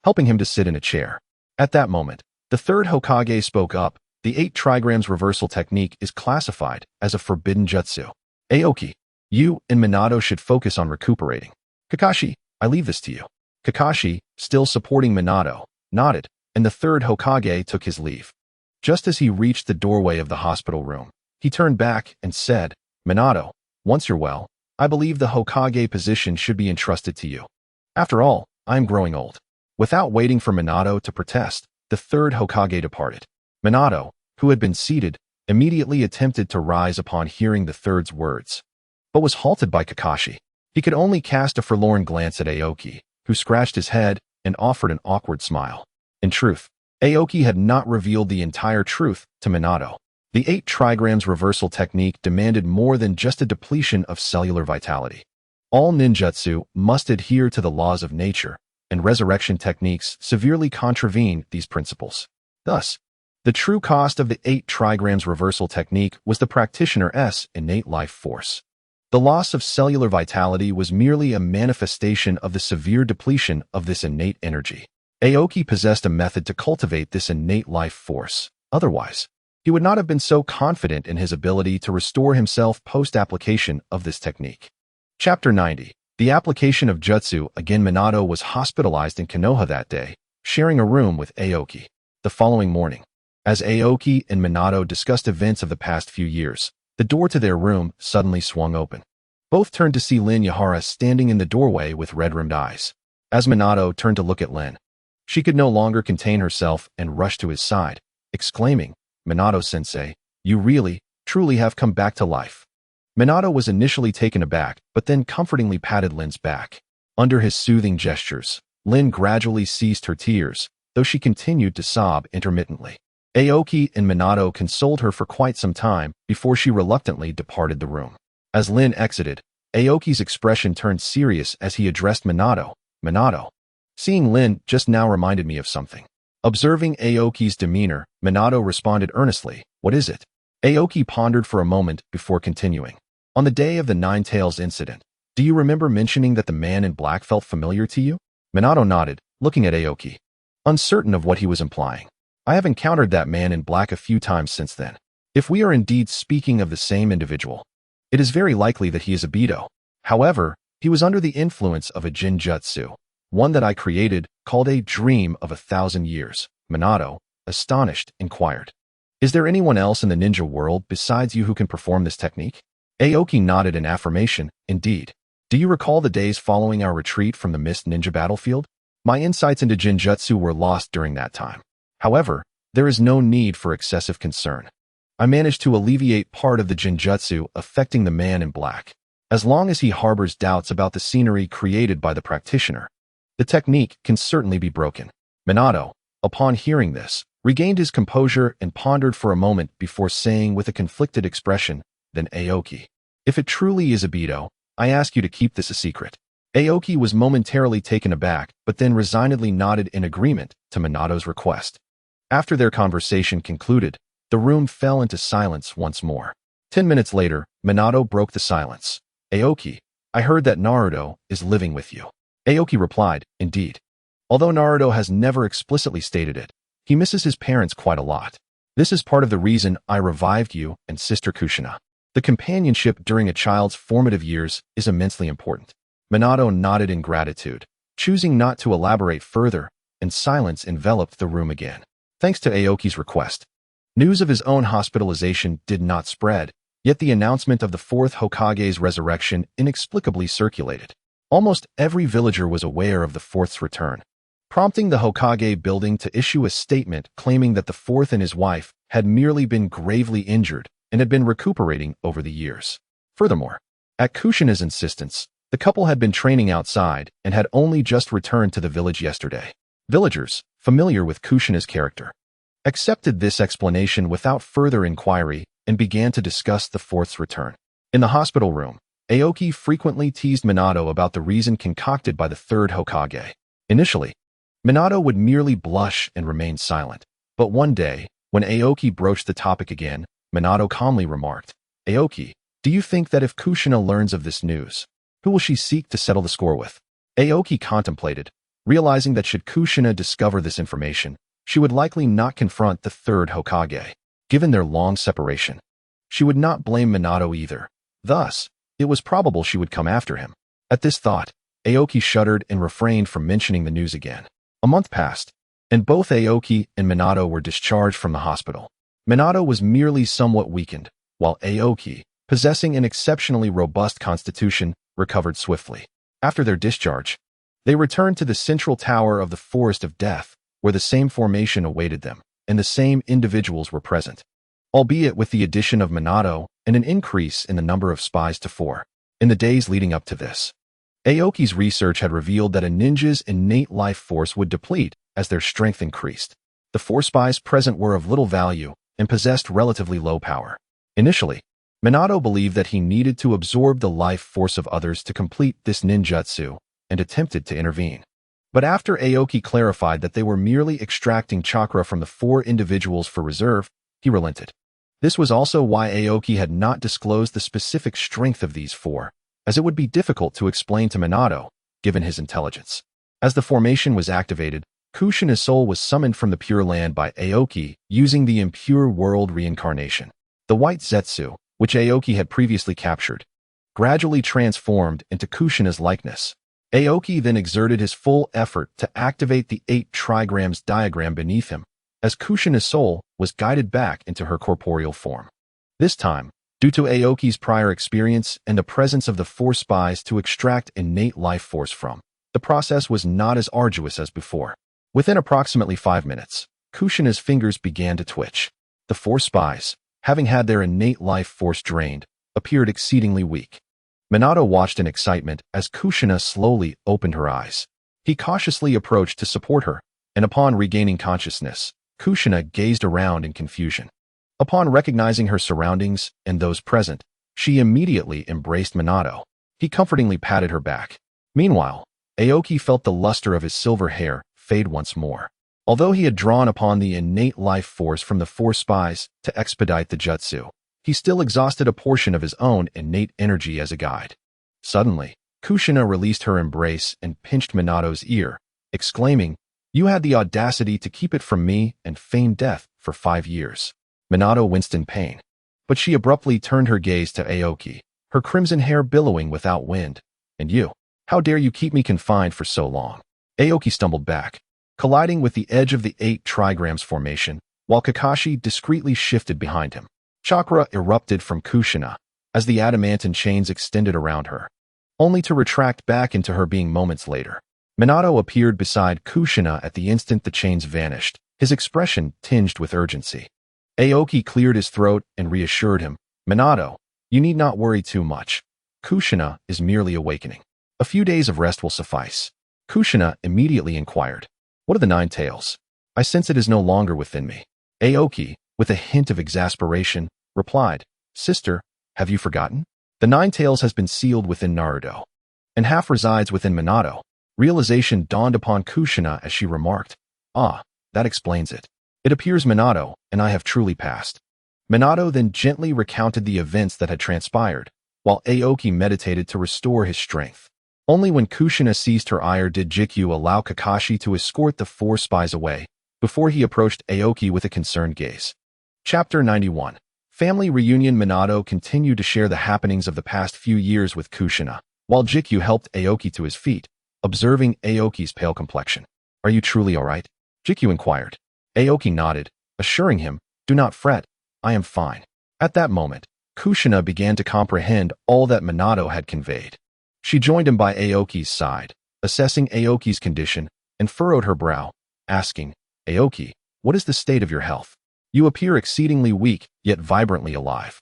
helping him to sit in a chair. At that moment, the third Hokage spoke up. The 8 trigrams reversal technique is classified as a forbidden jutsu. Aoki, you and Minato should focus on recuperating. Kakashi, I leave this to you. Kakashi, still supporting Minato, nodded, and the third Hokage took his leave. Just as he reached the doorway of the hospital room, he turned back and said, Minato, once you're well, I believe the Hokage position should be entrusted to you. After all, I am growing old. Without waiting for Minato to protest, the third Hokage departed. Minato, who had been seated, immediately attempted to rise upon hearing the third's words, but was halted by Kakashi. He could only cast a forlorn glance at Aoki, who scratched his head and offered an awkward smile. In truth, Aoki had not revealed the entire truth to Minato. The 8 trigrams reversal technique demanded more than just a depletion of cellular vitality. All ninjutsu must adhere to the laws of nature, and resurrection techniques severely contravene these principles. Thus, the true cost of the 8 trigrams reversal technique was the practitioner's innate life force. The loss of cellular vitality was merely a manifestation of the severe depletion of this innate energy. Aoki possessed a method to cultivate this innate life force. Otherwise, he would not have been so confident in his ability to restore himself post-application of this technique. Chapter 90. The application of jutsu. Again, Minato was hospitalized in Konoha that day, sharing a room with Aoki. The following morning, as Aoki and Minato discussed events of the past few years, the door to their room suddenly swung open. Both turned to see Lin Yahara standing in the doorway with red-rimmed eyes. As Minato turned to look at Lin, she could no longer contain herself and rushed to his side, exclaiming, Minato-sensei, you really, truly have come back to life. Minato was initially taken aback, but then comfortingly patted Lin's back. Under his soothing gestures, Lin gradually ceased her tears, though she continued to sob intermittently. Aoki and Minato consoled her for quite some time before she reluctantly departed the room. As Lin exited, Aoki's expression turned serious as he addressed Minato. Minato, seeing Lin just now reminded me of something. Observing Aoki's demeanor, Minato responded earnestly, What is it? Aoki pondered for a moment before continuing. On the day of the Nine Tails incident, do you remember mentioning that the man in black felt familiar to you? Minato nodded, looking at Aoki, uncertain of what he was implying. I have encountered that man in black a few times since then. If we are indeed speaking of the same individual, it is very likely that he is a Beto. However, he was under the influence of a Jinjutsu, one that I created, called a Dream of 1,000 Years. Minato, astonished, inquired, Is there anyone else in the ninja world besides you who can perform this technique? Aoki nodded in affirmation, Indeed. Do you recall the days following our retreat from the Mist Ninja battlefield? My insights into Jinjutsu were lost during that time. However, there is no need for excessive concern. I managed to alleviate part of the Jinjutsu affecting the man in black. As long as he harbors doubts about the scenery created by the practitioner, the technique can certainly be broken. Minato, upon hearing this, regained his composure and pondered for a moment before saying with a conflicted expression, Then Aoki, if it truly is a Beto, I ask you to keep this a secret. Aoki was momentarily taken aback, but then resignedly nodded in agreement to Minato's request. After their conversation concluded, the room fell into silence once more. 10 minutes later, Minato broke the silence. Aoki, I heard that Naruto is living with you. Aoki replied, Indeed. Although Naruto has never explicitly stated it, he misses his parents quite a lot. This is part of the reason I revived you and Sister Kushina. The companionship during a child's formative years is immensely important. Minato nodded in gratitude, choosing not to elaborate further, and silence enveloped the room again. Thanks to Aoki's request, news of his own hospitalization did not spread, yet the announcement of the fourth Hokage's resurrection inexplicably circulated. Almost every villager was aware of the fourth's return, prompting the Hokage building to issue a statement claiming that the fourth and his wife had merely been gravely injured and had been recuperating over the years. Furthermore, at Kushina's insistence, the couple had been training outside and had only just returned to the village yesterday. Villagers, familiar with Kushina's character, accepted this explanation without further inquiry and began to discuss the fourth's return. In the hospital room, Aoki frequently teased Minato about the reason concocted by the third Hokage. Initially, Minato would merely blush and remain silent, but one day, when Aoki broached the topic again, Minato calmly remarked, "Aoki, do you think that if Kushina learns of this news, who will she seek to settle the score with?" Aoki contemplated, realizing that should Kushina discover this information, she would likely not confront the third Hokage. Given their long separation, she would not blame Minato either. Thus, it was probable she would come after him. At this thought, Aoki shuddered and refrained from mentioning the news again. A month passed, and both Aoki and Minato were discharged from the hospital. Minato was merely somewhat weakened, while Aoki, possessing an exceptionally robust constitution, recovered swiftly. After their discharge, they returned to the central tower of the Forest of Death, where the same formation awaited them, and the same individuals were present, albeit with the addition of Minato and an increase in the number of spies to 4. In the days leading up to this, Aoki's research had revealed that a ninja's innate life force would deplete as their strength increased. The 4 spies present were of little value and possessed relatively low power. Initially, Minato believed that he needed to absorb the life force of others to complete this ninjutsu and attempted to intervene. But after Aoki clarified that they were merely extracting chakra from the 4 individuals for reserve, he relented. This was also why Aoki had not disclosed the specific strength of these 4, as it would be difficult to explain to Minato, given his intelligence. As the formation was activated, Kushina's soul was summoned from the Pure Land by Aoki using the Impure World reincarnation. The white Zetsu, which Aoki had previously captured, gradually transformed into Kushina's likeness. Aoki then exerted his full effort to activate the 8 trigrams diagram beneath him, as Kushina's soul was guided back into her corporeal form. This time, due to Aoki's prior experience and the presence of the 4 spies to extract innate life force from, the process was not as arduous as before. Within approximately 5 minutes, Kushina's fingers began to twitch. The 4 spies, having had their innate life force drained, appeared exceedingly weak. Minato watched in excitement as Kushina slowly opened her eyes. He cautiously approached to support her, and upon regaining consciousness, Kushina gazed around in confusion. Upon recognizing her surroundings and those present, she immediately embraced Minato. He comfortingly patted her back. Meanwhile, Aoki felt the luster of his silver hair fade once more. Although he had drawn upon the innate life force from the 4 spies to expedite the jutsu, he still exhausted a portion of his own innate energy as a guide. Suddenly, Kushina released her embrace and pinched Minato's ear, exclaiming, "You had the audacity to keep it from me and feign death for 5 years." Minato winced in pain, but she abruptly turned her gaze to Aoki, her crimson hair billowing without wind. "And you? How dare you keep me confined for so long?" Aoki stumbled back, colliding with the edge of the 8 trigrams formation, while Kakashi discreetly shifted behind him. Chakra erupted from Kushina as the adamantine chains extended around her, only to retract back into her being moments later. Minato appeared beside Kushina at the instant the chains vanished, his expression tinged with urgency. Aoki cleared his throat and reassured him, "Minato, you need not worry too much. Kushina is merely awakening. A few days of rest will suffice." Kushina immediately inquired, "What are the 9 tails? I sense it is no longer within me." Aoki, with a hint of exasperation, replied, "Sister, have you forgotten? The 9 tails has been sealed within Naruto, and half resides within Minato." Realization dawned upon Kushina as she remarked, "Ah, that explains it. It appears Minato and I have truly passed." Minato then gently recounted the events that had transpired, while Aoki meditated to restore his strength. Only when Kushina ceased her ire did Jikyu allow Kakashi to escort the 4 spies away, before he approached Aoki with a concerned gaze. Chapter 91. Family Reunion. Minato continued to share the happenings of the past few years with Kushina, while Jikyu helped Aoki to his feet, observing Aoki's pale complexion. "Are you truly all right?" Jikyu inquired. Aoki nodded, assuring him, "Do not fret, I am fine." At that moment, Kushina began to comprehend all that Minato had conveyed. She joined him by Aoki's side, assessing Aoki's condition, and furrowed her brow, asking, "Aoki, what is the state of your health? You appear exceedingly weak, yet vibrantly alive."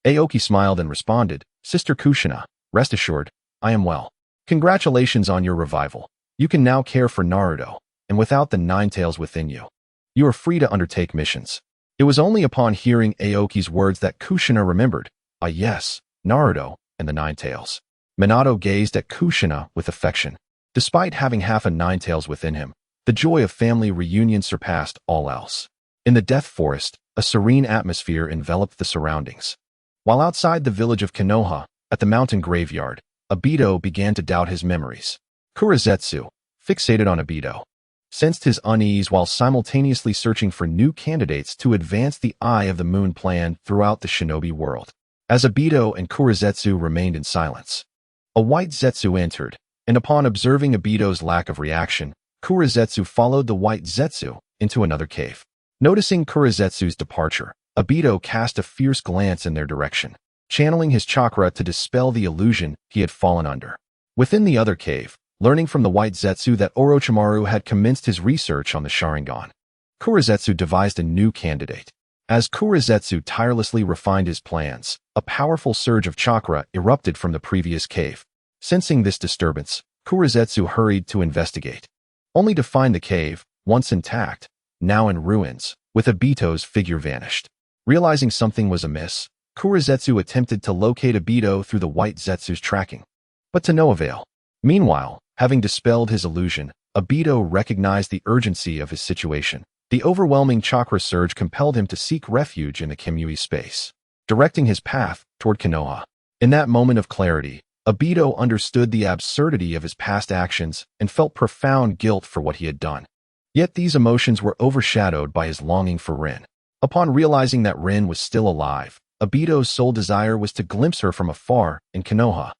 Aoki smiled and responded, "Sister Kushina, rest assured, I am well. Congratulations on your revival. You can now care for Naruto, and without the nine tails within you, you are free to undertake missions." It was only upon hearing Aoki's words that Kushina remembered, "Ah yes, Naruto and the nine tails." Minato gazed at Kushina with affection. Despite having half a nine tails within him, the joy of family reunion surpassed all else. In the Death Forest, a serene atmosphere enveloped the surroundings. While outside the village of Konoha, at the mountain graveyard, Obito began to doubt his memories. Kurozetsu, fixated on Obito, sensed his unease while simultaneously searching for new candidates to advance the Eye of the Moon plan throughout the shinobi world. As Obito and Kurozetsu remained in silence, a white Zetsu entered, and upon observing Obito's lack of reaction, Kurozetsu followed the white Zetsu into another cave. Noticing Kurozetsu's departure, Obito cast a fierce glance in their direction, channeling his chakra to dispel the illusion he had fallen under. Within the other cave, learning from the white Zetsu that Orochimaru had commenced his research on the Sharingan, Kurozetsu devised a new candidate. As Kurozetsu tirelessly refined his plans, a powerful surge of chakra erupted from the previous cave. Sensing this disturbance, Kurozetsu hurried to investigate, only to find the cave, once intact, now in ruins, with Obito's figure vanished. Realizing something was amiss, Kurozetsu attempted to locate Obito through the white Zetsu's tracking, but to no avail. Meanwhile, having dispelled his illusion, Obito recognized the urgency of his situation. The overwhelming chakra surge compelled him to seek refuge in the Kimui space, directing his path toward Konoha. In that moment of clarity, Obito understood the absurdity of his past actions and felt profound guilt for what he had done. Yet these emotions were overshadowed by his longing for Rin. Upon realizing that Rin was still alive, Obito's sole desire was to glimpse her from afar in Konoha,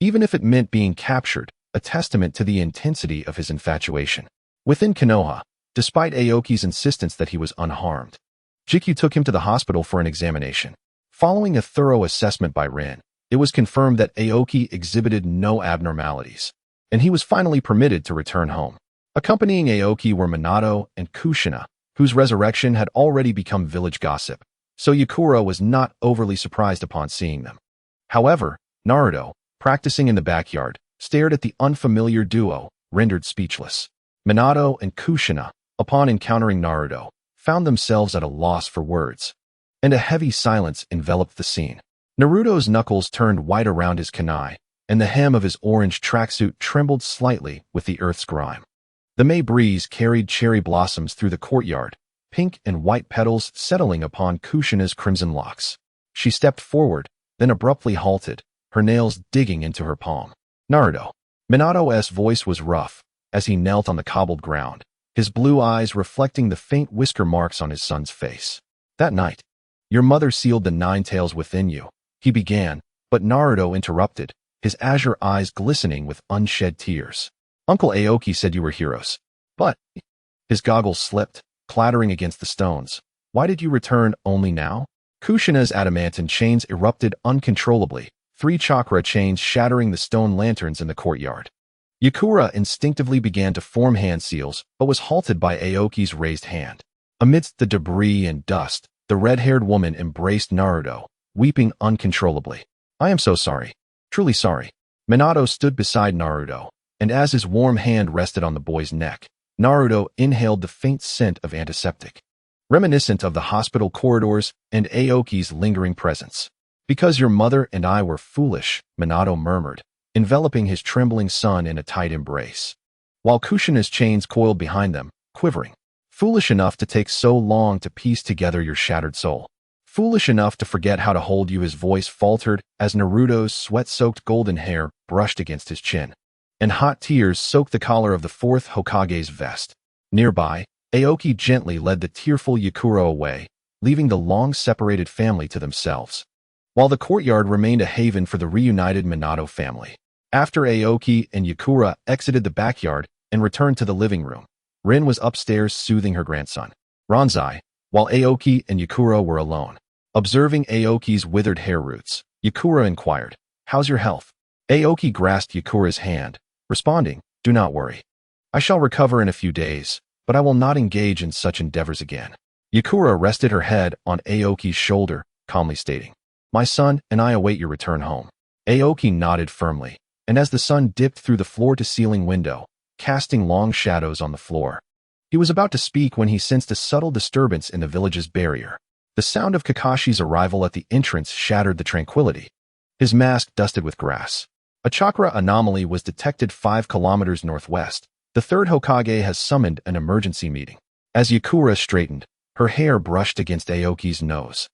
even if it meant being captured, a testament to the intensity of his infatuation. Within Konoha, despite Aoki's insistence that he was unharmed, Jikyu took him to the hospital for an examination. Following a thorough assessment by Rin, it was confirmed that Aoki exhibited no abnormalities, and he was finally permitted to return home. Accompanying Aoki were Minato and Kushina, whose resurrection had already become village gossip, so Yukura was not overly surprised upon seeing them. However, Naruto, practicing in the backyard, stared at the unfamiliar duo, rendered speechless. Minato and Kushina, upon encountering Naruto, found themselves at a loss for words, and a heavy silence enveloped the scene. Naruto's knuckles turned white around his kunai, and the hem of his orange tracksuit trembled slightly with the earth's grime. The May breeze carried cherry blossoms through the courtyard, pink and white petals settling upon Kushina's crimson locks. She stepped forward, then abruptly halted, her nails digging into her palm. "Naruto." Minato's voice was rough, as he knelt on the cobbled ground, his blue eyes reflecting the faint whisker marks on his son's face. "That night, your mother sealed the nine tails within you," he began, but Naruto interrupted, his azure eyes glistening with unshed tears. "Uncle Aoki said you were heroes, but..." His goggles slipped, clattering against the stones. "Why did you return only now?" Kushina's adamantine chains erupted uncontrollably, 3 chakra chains shattering the stone lanterns in the courtyard. Yukura instinctively began to form hand seals, but was halted by Aoki's raised hand. Amidst the debris and dust, the red-haired woman embraced Naruto, weeping uncontrollably. "I am so sorry. Truly sorry." Minato stood beside Naruto, and as his warm hand rested on the boy's neck, Naruto inhaled the faint scent of antiseptic, reminiscent of the hospital corridors and Aoki's lingering presence. "Because your mother and I were foolish," Minato murmured, enveloping his trembling son in a tight embrace, while Kushina's chains coiled behind them, quivering. "Foolish enough to take so long to piece together your shattered soul. Foolish enough to forget how to hold you." His voice faltered as Naruto's sweat-soaked golden hair brushed against his chin, and hot tears soaked the collar of the 4th Hokage's vest. Nearby, Aoki gently led the tearful Yukura away, leaving the long-separated family to themselves, while the courtyard remained a haven for the reunited Minato family. After Aoki and Yakura exited the backyard and returned to the living room, Rin was upstairs soothing her grandson, Ronzai, while Aoki and Yakura were alone. Observing Aoki's withered hair roots, Yakura inquired, "How's your health?" Aoki grasped Yakura's hand, responding, "Do not worry. I shall recover in a few days, but I will not engage in such endeavors again." Yakura rested her head on Aoki's shoulder, calmly stating, "My son and I await your return home." Aoki nodded firmly, and as the sun dipped through the floor-to-ceiling window, casting long shadows on the floor, he was about to speak when he sensed a subtle disturbance in the village's barrier. The sound of Kakashi's arrival at the entrance shattered the tranquility. His mask dusted with grass. A chakra anomaly was detected 5 kilometers northwest. The third Hokage has summoned an emergency meeting. As Yakura straightened, her hair brushed against Aoki's nose,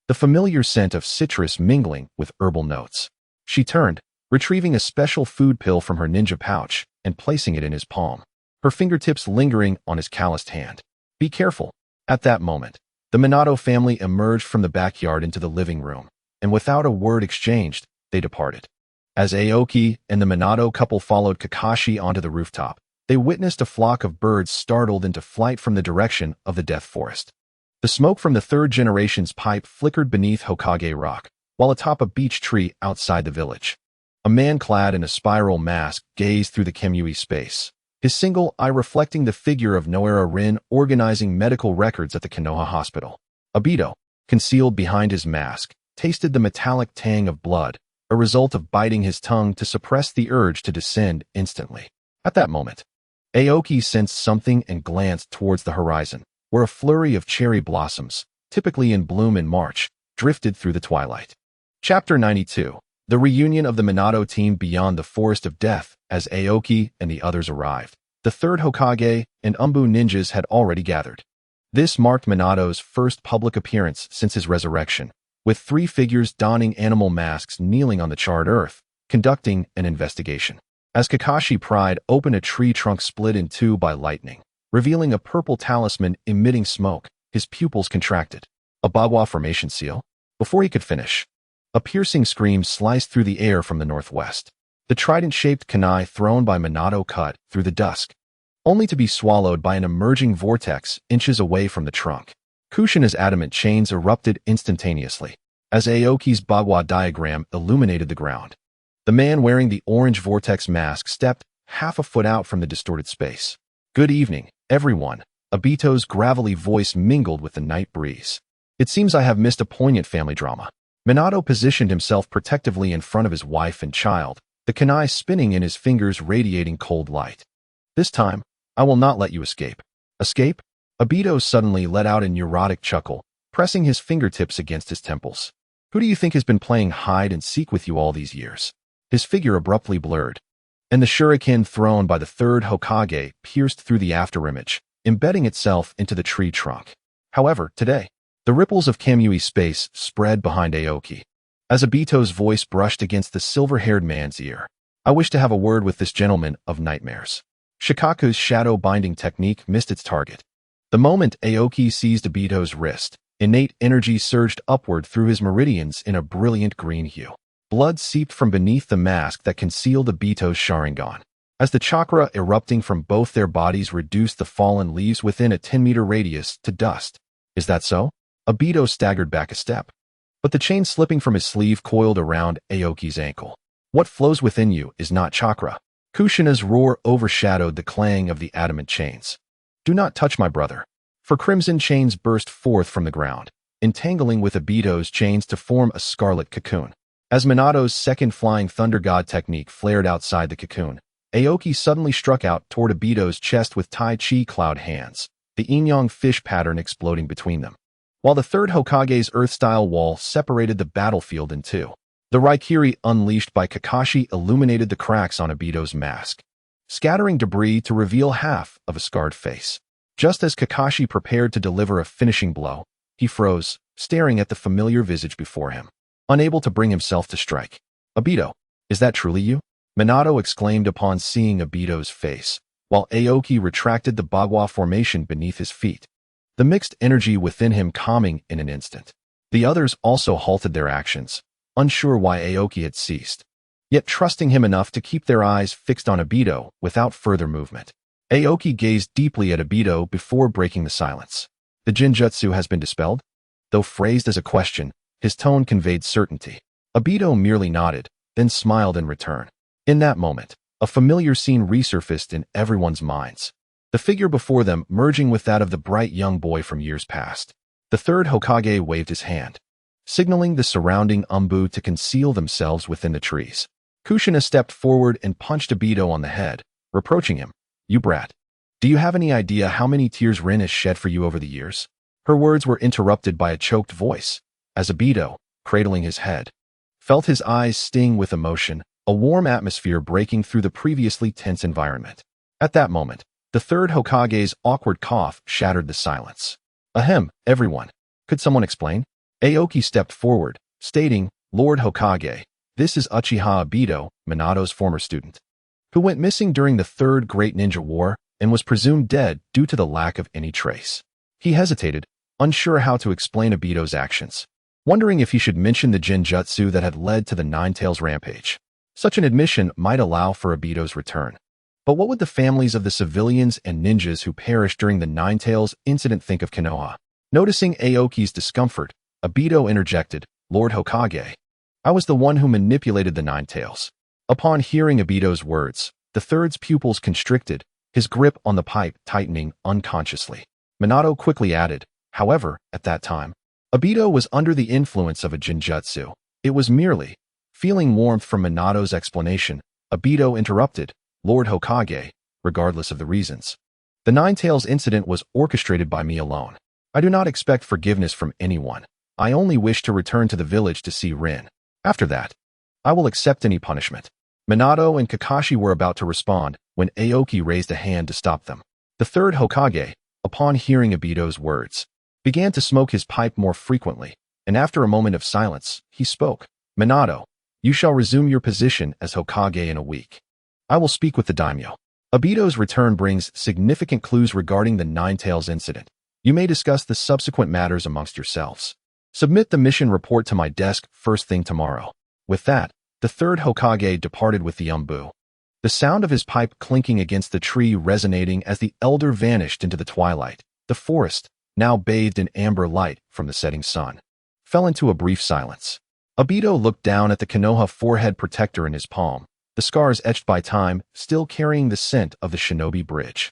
the familiar scent of citrus mingling with herbal notes. She turned, retrieving a special food pill from her ninja pouch and placing it in his palm, her fingertips lingering on his calloused hand. "Be careful." At that moment, the Minato family emerged from the backyard into the living room, and without a word exchanged, they departed. As Aoki and the Minato couple followed Kakashi onto the rooftop, they witnessed a flock of birds startled into flight from the direction of the Death Forest. The smoke from the third generation's pipe flickered beneath Hokage Rock, while atop a beech tree outside the village, a man clad in a spiral mask gazed through the Kemui space, his single eye reflecting the figure of Noera Rin organizing medical records at the Konoha hospital. Obito, concealed behind his mask, tasted the metallic tang of blood, a result of biting his tongue to suppress the urge to descend instantly. At that moment, Aoki sensed something and glanced towards the horizon, where a flurry of cherry blossoms, typically in bloom in March, drifted through the twilight. Chapter 92. The reunion of the Minato team beyond the Forest of Death. As Aoki and the others arrived, the third Hokage and Umbu ninjas had already gathered. This marked Minato's first public appearance since his resurrection, with 3 figures donning animal masks kneeling on the charred earth, conducting an investigation. As Kakashi pried open a tree trunk split in 2 by lightning, revealing a purple talisman emitting smoke, his pupils contracted. A Bagua formation seal? Before he could finish, a piercing scream sliced through the air from the northwest. The trident-shaped kunai thrown by Minato cut through the dusk, only to be swallowed by an emerging vortex inches away from the trunk. Kushina's adamant chains erupted instantaneously, as Aoki's Bagua diagram illuminated the ground. The man wearing the orange vortex mask stepped half a foot out from the distorted space. "Good evening, everyone." Obito's gravelly voice mingled with the night breeze. "It seems I have missed a poignant family drama." Minato positioned himself protectively in front of his wife and child, the kunai spinning in his fingers radiating cold light. "This time, I will not let you escape." "Escape?" Obito suddenly let out a neurotic chuckle, pressing his fingertips against his temples. "Who do you think has been playing hide and seek with you all these years?" His figure abruptly blurred, and the shuriken thrown by the third Hokage pierced through the afterimage, embedding itself into the tree trunk. However, today, the ripples of Kamui space spread behind Aoki, as Obito's voice brushed against the silver-haired man's ear. "I wish to have a word with this gentleman of nightmares." Shikaku's shadow-binding technique missed its target. The moment Aoki seized Obito's wrist, innate energy surged upward through his meridians in a brilliant green hue. Blood seeped from beneath the mask that concealed Obito's Sharingan, as the chakra erupting from both their bodies reduced the fallen leaves within a 10-meter radius to dust. "Is that so?" Obito staggered back a step, but the chain slipping from his sleeve coiled around Aoki's ankle. "What flows within you is not chakra." Kushina's roar overshadowed the clang of the adamant chains. "Do not touch my brother." For crimson chains burst forth from the ground, entangling with Obito's chains to form a scarlet cocoon. As Minato's second flying thunder god technique flared outside the cocoon, Aoki suddenly struck out toward Obito's chest with Tai Chi cloud hands, the yin-yang fish pattern exploding between them. While the third Hokage's earth-style wall separated the battlefield in 2, the Raikiri unleashed by Kakashi illuminated the cracks on Obito's mask, scattering debris to reveal half of a scarred face. Just as Kakashi prepared to deliver a finishing blow, he froze, staring at the familiar visage before him, unable to bring himself to strike. "Obito, is that truly you?" Minato exclaimed upon seeing Obito's face, while Aoki retracted the Bagua formation beneath his feet, the mixed energy within him calming in an instant. The others also halted their actions, unsure why Aoki had ceased. yet trusting him enough to keep their eyes fixed on Obito without further movement. Aoki gazed deeply at Obito before breaking the silence. The Jinjutsu has been dispelled? Though phrased as a question, his tone conveyed certainty. Obito merely nodded, then smiled in return. In that moment, a familiar scene resurfaced in everyone's minds. The figure before them merging with that of the bright young boy from years past. The third Hokage waved his hand, signaling the surrounding Umbu to conceal themselves within the trees. Kushina stepped forward and punched Obito on the head, reproaching him. You brat. Do you have any idea how many tears Rin has shed for you over the years? Her words were interrupted by a choked voice, as Obito, cradling his head, felt his eyes sting with emotion, a warm atmosphere breaking through the previously tense environment. At that moment, the third Hokage's awkward cough shattered the silence. Ahem, everyone. Could someone explain? Aoki stepped forward, stating, Lord Hokage, this is Uchiha Obito, Minato's former student, who went missing during the Third Great Ninja War and was presumed dead due to the lack of any trace. He hesitated, unsure how to explain Obito's actions, wondering if he should mention the Jinjutsu that had led to the Nine-Tails rampage. Such an admission might allow for Obito's return. But what would the families of the civilians and ninjas who perished during the Nine-Tails incident think of Konoha? Noticing Aoki's discomfort, Obito interjected, Lord Hokage, I was the one who manipulated the Nine-Tails. Upon hearing Obito's words, the third's pupils constricted, his grip on the pipe tightening unconsciously. Minato quickly added, however, at that time, Obito was under the influence of a Jinjutsu. It was merely, feeling warmth from Minato's explanation, Obito interrupted, Lord Hokage, regardless of the reasons. The Nine-Tails incident was orchestrated by me alone. I do not expect forgiveness from anyone. I only wish to return to the village to see Rin. After that, I will accept any punishment. Minato and Kakashi were about to respond when Aoki raised a hand to stop them. The third Hokage, upon hearing Obito's words, began to smoke his pipe more frequently, and after a moment of silence, he spoke. Minato, you shall resume your position as Hokage in a week. I will speak with the daimyo. Obito's return brings significant clues regarding the Nine-Tails incident. You may discuss the subsequent matters amongst yourselves. Submit the mission report to my desk first thing tomorrow. With that, the third Hokage departed with the Umbu, the sound of his pipe clinking against the tree resonating as the elder vanished into the twilight. The forest, now bathed in amber light from the setting sun, fell into a brief silence. Obito looked down at the Konoha forehead protector in his palm, the scars etched by time still carrying the scent of the shinobi bridge.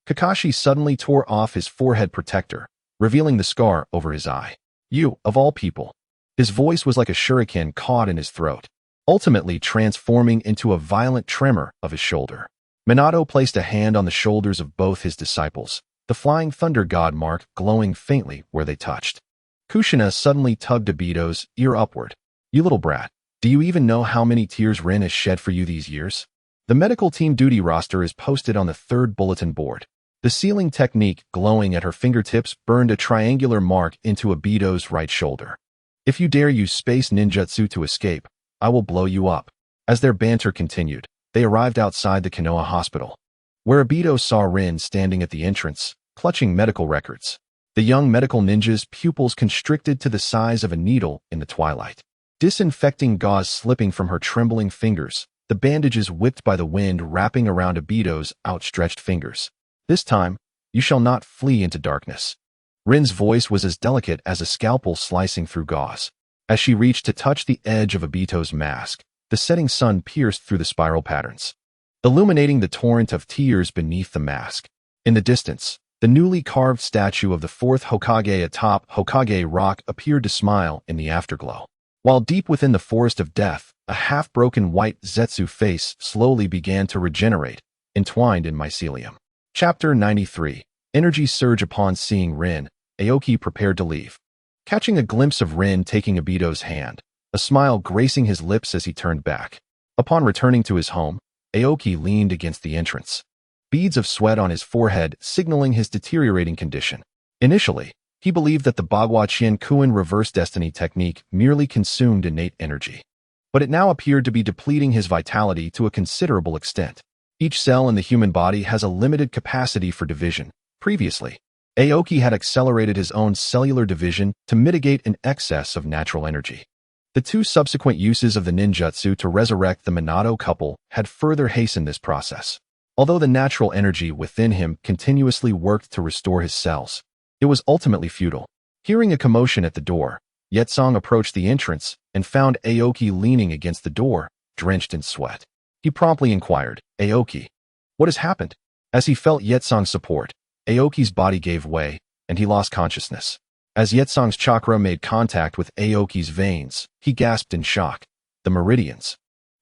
Kakashi suddenly tore off his forehead protector, revealing the scar over his eye. You, of all people. His voice was like a shuriken caught in his throat, ultimately transforming into a violent tremor of his shoulder. Minato placed a hand on the shoulders of both his disciples, the flying thunder god mark glowing faintly where they touched. Kushina suddenly tugged Obito's ear upward. You little brat. Do you even know how many tears Rin has shed for you these years? The medical team duty roster is posted on the third bulletin board. The sealing technique glowing at her fingertips burned a triangular mark into Obito's right shoulder. If you dare use space ninjutsu to escape, I will blow you up. As their banter continued, they arrived outside the Konoha hospital, where Obito saw Rin standing at the entrance, clutching medical records. The young medical ninja's pupils constricted to the size of a needle in the twilight. Disinfecting gauze slipping from her trembling fingers, the bandages whipped by the wind wrapping around Obito's outstretched fingers. This time, you shall not flee into darkness. Rin's voice was as delicate as a scalpel slicing through gauze. As she reached to touch the edge of Obito's mask, the setting sun pierced through the spiral patterns, illuminating the torrent of tears beneath the mask. In the distance, the newly carved statue of the fourth Hokage atop Hokage Rock appeared to smile in the afterglow. While deep within the forest of death, a half-broken white Zetsu face slowly began to regenerate, entwined in mycelium. Chapter 93. Energy surge upon seeing Rin, Aoki prepared to leave. Catching a glimpse of Rin taking Obito's hand, a smile gracing his lips as he turned back. Upon returning to his home, Aoki leaned against the entrance, beads of sweat on his forehead signaling his deteriorating condition. Initially, he believed that the Bagua Qian reverse destiny technique merely consumed innate energy, but it now appeared to be depleting his vitality to a considerable extent. Each cell in the human body has a limited capacity for division. Previously, Aoki had accelerated his own cellular division to mitigate an excess of natural energy. The two subsequent uses of the ninjutsu to resurrect the Minato couple had further hastened this process. Although the natural energy within him continuously worked to restore his cells, it was ultimately futile. Hearing a commotion at the door, Yetsong approached the entrance and found Aoki leaning against the door, drenched in sweat. He promptly inquired, "Aoki, what has happened?" As he felt Yetsong's support, Aoki's body gave way, and he lost consciousness. As Yetsong's chakra made contact with Aoki's veins, he gasped in shock. The meridians,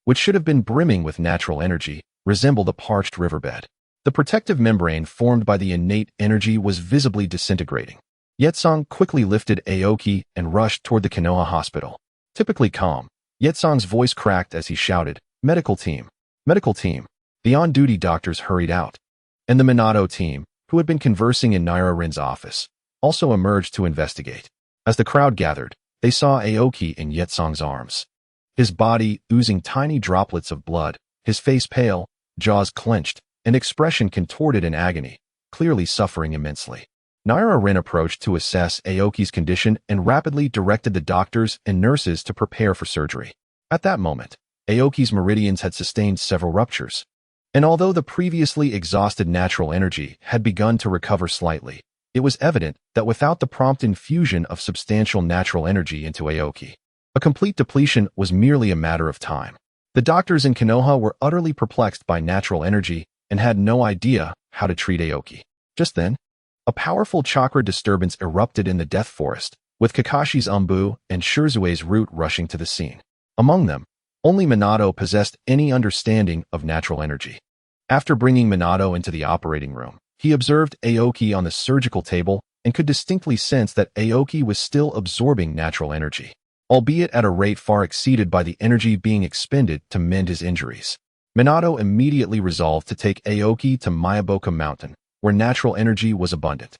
which should have been brimming with natural energy, resembled a parched riverbed. The protective membrane formed by the innate energy was visibly disintegrating. Yetsong quickly lifted Aoki and rushed toward the Konoha hospital. Typically calm, Yetsong's voice cracked as he shouted, "Medical team! Medical team!" The on-duty doctors hurried out, and the Minato team, who had been conversing in Naira-Rin's office, also emerged to investigate. As the crowd gathered, they saw Aoki in Yetsong's arms. His body oozing tiny droplets of blood, his face pale, jaws clenched, and expression contorted in agony, clearly suffering immensely. Naira-Rin approached to assess Aoki's condition and rapidly directed the doctors and nurses to prepare for surgery. At that moment, Aoki's meridians had sustained several ruptures, and although the previously exhausted natural energy had begun to recover slightly, it was evident that without the prompt infusion of substantial natural energy into Aoki, a complete depletion was merely a matter of time. The doctors in Konoha were utterly perplexed by natural energy and had no idea how to treat Aoki. Just then, a powerful chakra disturbance erupted in the Death Forest, with Kakashi's Umbu and Shirzue's root rushing to the scene. Among them, only Minato possessed any understanding of natural energy. After bringing Minato into the operating room, he observed Aoki on the surgical table and could distinctly sense that Aoki was still absorbing natural energy, albeit at a rate far exceeded by the energy being expended to mend his injuries. Minato immediately resolved to take Aoki to Miyaboka Mountain, where natural energy was abundant,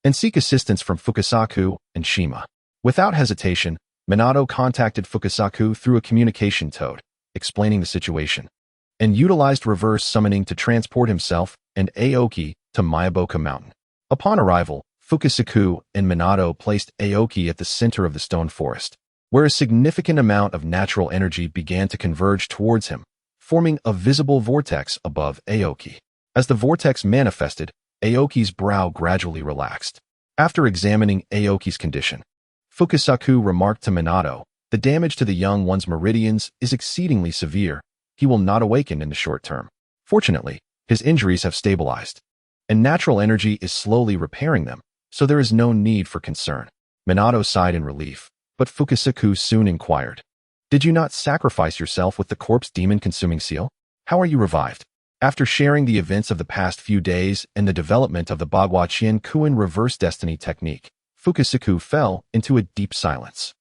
and seek assistance from Fukasaku and Shima. Without hesitation, Minato contacted Fukasaku through a communication toad, explaining the situation, and utilized reverse summoning to transport himself and Aoki to Miyaboka Mountain. Upon arrival, Fukasaku and Minato placed Aoki at the center of the stone forest, where a significant amount of natural energy began to converge towards him, forming a visible vortex above Aoki. As the vortex manifested, Aoki's brow gradually relaxed. After examining Aoki's condition, Fukasaku remarked to Minato, "The damage to the young one's meridians is exceedingly severe. He will not awaken in the short term. Fortunately, his injuries have stabilized, and natural energy is slowly repairing them, so there is no need for concern." Minato sighed in relief, but Fukasaku soon inquired, "Did you not sacrifice yourself with the corpse demon-consuming seal? How are you revived?" After sharing the events of the past few days and the development of the Bagua Chien-Kuin reverse destiny technique, Fukasaku fell into a deep silence.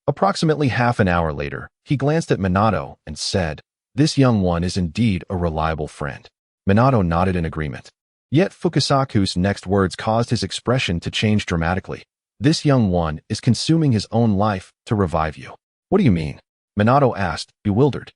Approximately half an hour later, he glanced at Minato and said, "This young one is indeed a reliable friend." Minato nodded in agreement. Yet Fukasaku's next words caused his expression to change dramatically. "This young one is consuming his own life to revive you." "What do you mean?" Minato asked, bewildered.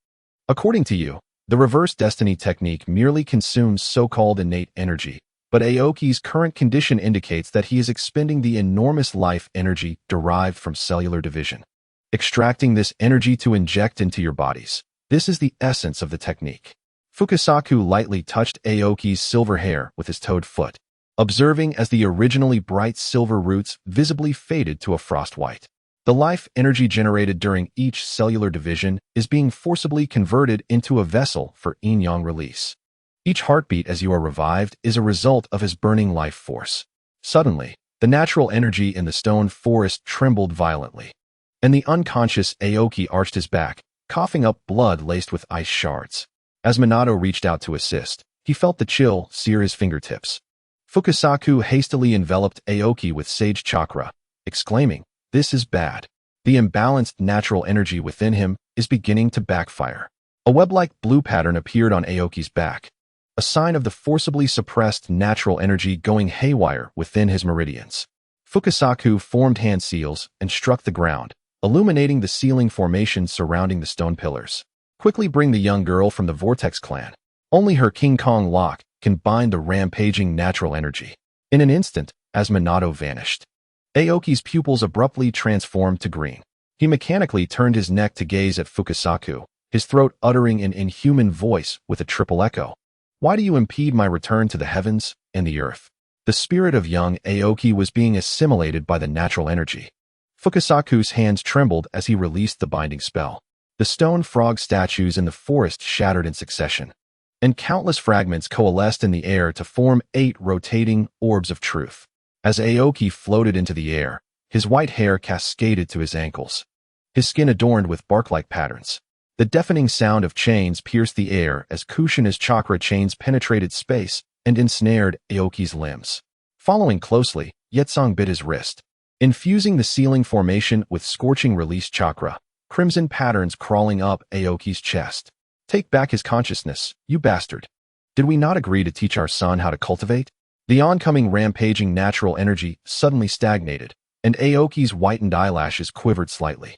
"According to you, the reverse destiny technique merely consumes so-called innate energy, but Aoki's current condition indicates that he is expending the enormous life energy derived from cellular division, extracting this energy to inject into your bodies. This is the essence of the technique." Fukasaku lightly touched Aoki's silver hair with his toed foot, observing as the originally bright silver roots visibly faded to a frost white. The life energy generated during each cellular division is being forcibly converted into a vessel for yin-yang release. Each heartbeat as you are revived is a result of his burning life force. Suddenly, the natural energy in the stone forest trembled violently, and the unconscious Aoki arched his back, coughing up blood laced with ice shards. As Minato reached out to assist, he felt the chill sear his fingertips. Fukasaku hastily enveloped Aoki with sage chakra, exclaiming, "This is bad. The imbalanced natural energy within him is beginning to backfire." A web-like blue pattern appeared on Aoki's back, a sign of the forcibly suppressed natural energy going haywire within his meridians. Fukasaku formed hand seals and struck the ground, illuminating the ceiling formation surrounding the stone pillars. "Quickly bring the young girl from the Vortex clan. Only her King Kong lock can bind the rampaging natural energy." In an instant, as Minato vanished, Aoki's pupils abruptly transformed to green. He mechanically turned his neck to gaze at Fukasaku, his throat uttering an inhuman voice with a triple echo. Why do you impede my return to the heavens and the earth? The spirit of young Aoki was being assimilated by the natural energy. Fukasaku's hands trembled as he released the binding spell. The stone frog statues in the forest shattered in succession, and countless fragments coalesced in the air to form 8 rotating orbs of truth. As Aoki floated into the air, his white hair cascaded to his ankles, his skin adorned with bark-like patterns. The deafening sound of chains pierced the air as Kushina's chakra chains penetrated space and ensnared Aoki's limbs. Following closely, Yetsong bit his wrist, infusing the ceiling formation with scorching release chakra, crimson patterns crawling up Aoki's chest. Take back his consciousness, you bastard. Did we not agree to teach our son how to cultivate? The oncoming rampaging natural energy suddenly stagnated, and Aoki's whitened eyelashes quivered slightly.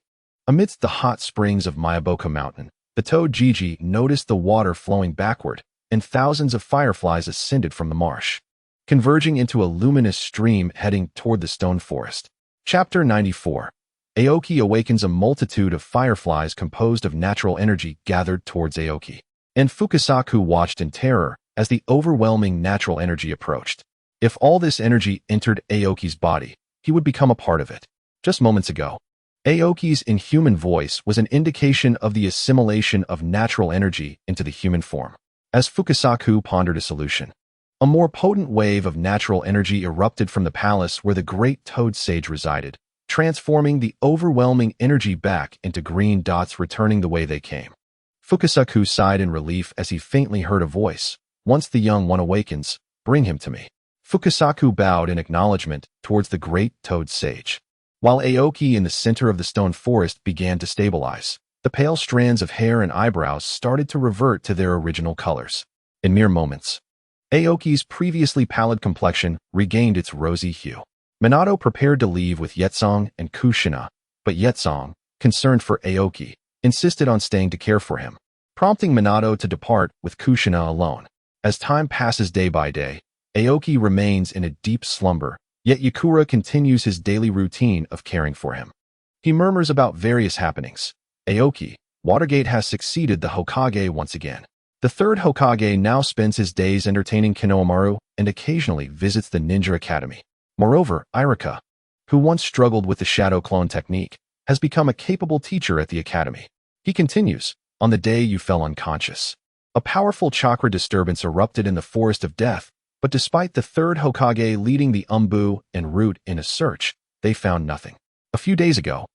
Amidst the hot springs of Miyaboku Mountain, the toad Gigi noticed the water flowing backward, and thousands of fireflies ascended from the marsh, converging into a luminous stream heading toward the stone forest. Chapter 94. Aoki awakens. A multitude of fireflies composed of natural energy gathered towards Aoki, and Fukasaku watched in terror as the overwhelming natural energy approached. If all this energy entered Aoki's body, he would become a part of it. Just moments ago, Aoki's inhuman voice was an indication of the assimilation of natural energy into the human form. As Fukasaku pondered a solution, a more potent wave of natural energy erupted from the palace where the great toad sage resided, transforming the overwhelming energy back into green dots returning the way they came. Fukasaku sighed in relief as he faintly heard a voice. Once the young one awakens, bring him to me. Fukasaku bowed in acknowledgement towards the great toad sage. While Aoki in the center of the stone forest began to stabilize, the pale strands of hair and eyebrows started to revert to their original colors. In mere moments, Aoki's previously pallid complexion regained its rosy hue. Minato prepared to leave with Yetsong and Kushina, but Yetsong, concerned for Aoki, insisted on staying to care for him, prompting Minato to depart with Kushina alone. As time passes day by day, Aoki remains in a deep slumber, yet Yakura continues his daily routine of caring for him. He murmurs about various happenings. Aoki, Watergate has succeeded the Hokage once again. The third Hokage now spends his days entertaining Kinomaru and occasionally visits the ninja academy. Moreover, Irika, who once struggled with the shadow clone technique, has become a capable teacher at the academy. He continues, on the day you fell unconscious, a powerful chakra disturbance erupted in the Forest of Death, but despite the third Hokage leading the Umbu and Root in a search, they found nothing. A few days ago,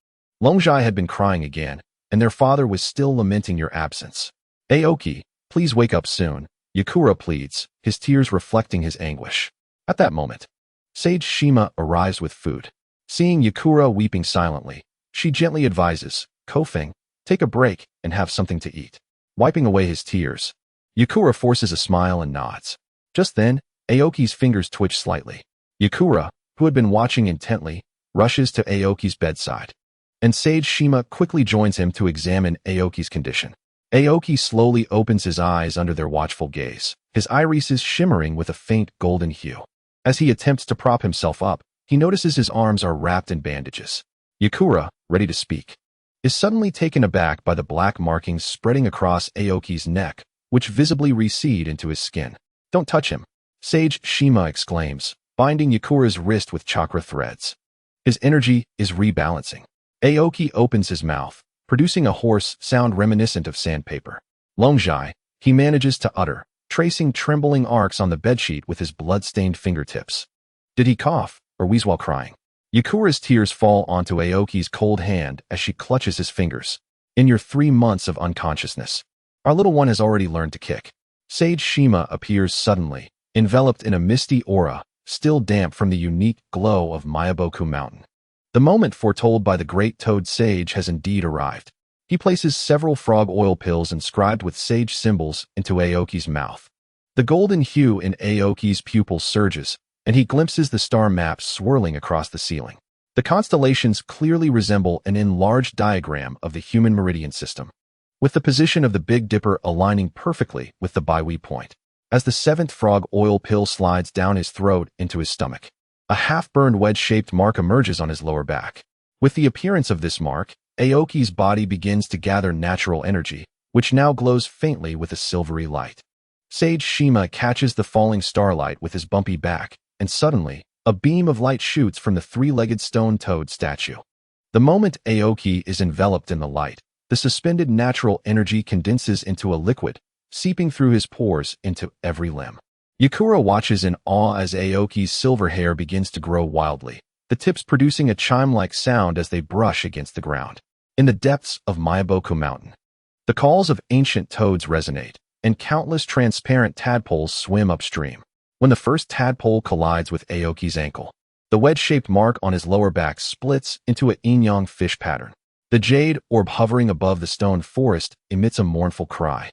Longjai had been crying again, and their father was still lamenting your absence. Aoki, please wake up soon, Yakura pleads, his tears reflecting his anguish. At that moment, Sage Shima arrives with food. Seeing Yakura weeping silently, she gently advises, Kofing, take a break and have something to eat. Wiping away his tears, Yakura forces a smile and nods. Just then, Aoki's fingers twitch slightly. Yakura, who had been watching intently, rushes to Aoki's bedside, and Sage Shima quickly joins him to examine Aoki's condition. Aoki slowly opens his eyes under their watchful gaze, his irises shimmering with a faint golden hue. As he attempts to prop himself up, he notices his arms are wrapped in bandages. Yakura, ready to speak, is suddenly taken aback by the black markings spreading across Aoki's neck, which visibly recede into his skin. Don't touch him, Sage Shima exclaims, binding Yakura's wrist with chakra threads. His energy is rebalancing. Aoki opens his mouth, producing a hoarse sound reminiscent of sandpaper. Longjai, he manages to utter, tracing trembling arcs on the bedsheet with his blood-stained fingertips. Did he cough or wheeze while crying? Yakura's tears fall onto Aoki's cold hand as she clutches his fingers. In your 3 months of unconsciousness, our little one has already learned to kick. Sage Shima appears suddenly, enveloped in a misty aura, still damp from the unique glow of Miyaboku Mountain. The moment foretold by the great toad sage has indeed arrived. He places several frog oil pills inscribed with sage symbols into Aoki's mouth. The golden hue in Aoki's pupils surges, and he glimpses the star maps swirling across the ceiling. The constellations clearly resemble an enlarged diagram of the human meridian system, with the position of the Big Dipper aligning perfectly with the Biwi point. As the 7th frog oil pill slides down his throat into his stomach, a half-burned wedge-shaped mark emerges on his lower back. With the appearance of this mark, Aoki's body begins to gather natural energy, which now glows faintly with a silvery light. Sage Shima catches the falling starlight with his bumpy back, and suddenly, a beam of light shoots from the three-legged stone toad statue. The moment Aoki is enveloped in the light, the suspended natural energy condenses into a liquid, seeping through his pores into every limb. Yakura watches in awe as Aoki's silver hair begins to grow wildly, the tips producing a chime-like sound as they brush against the ground. In the depths of Myaboku Mountain, the calls of ancient toads resonate, and countless transparent tadpoles swim upstream. When the first tadpole collides with Aoki's ankle, the wedge-shaped mark on his lower back splits into a yin-yang fish pattern. The jade orb hovering above the stone forest emits a mournful cry,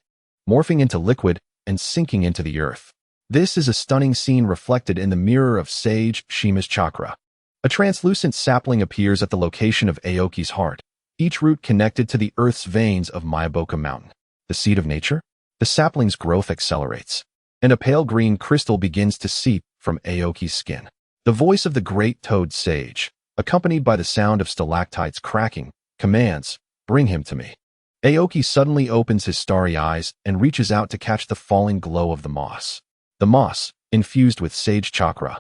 morphing into liquid and sinking into the earth. This is a stunning scene reflected in the mirror of Sage Shima's chakra. A translucent sapling appears at the location of Aoki's heart, each root connected to the earth's veins of Myaboku Mountain. The seed of nature? The sapling's growth accelerates, and a pale green crystal begins to seep from Aoki's skin. The voice of the great toad sage, accompanied by the sound of stalactites cracking, commands, "Bring him to me." Aoki suddenly opens his starry eyes and reaches out to catch the falling glow of the moss. The moss, infused with sage chakra,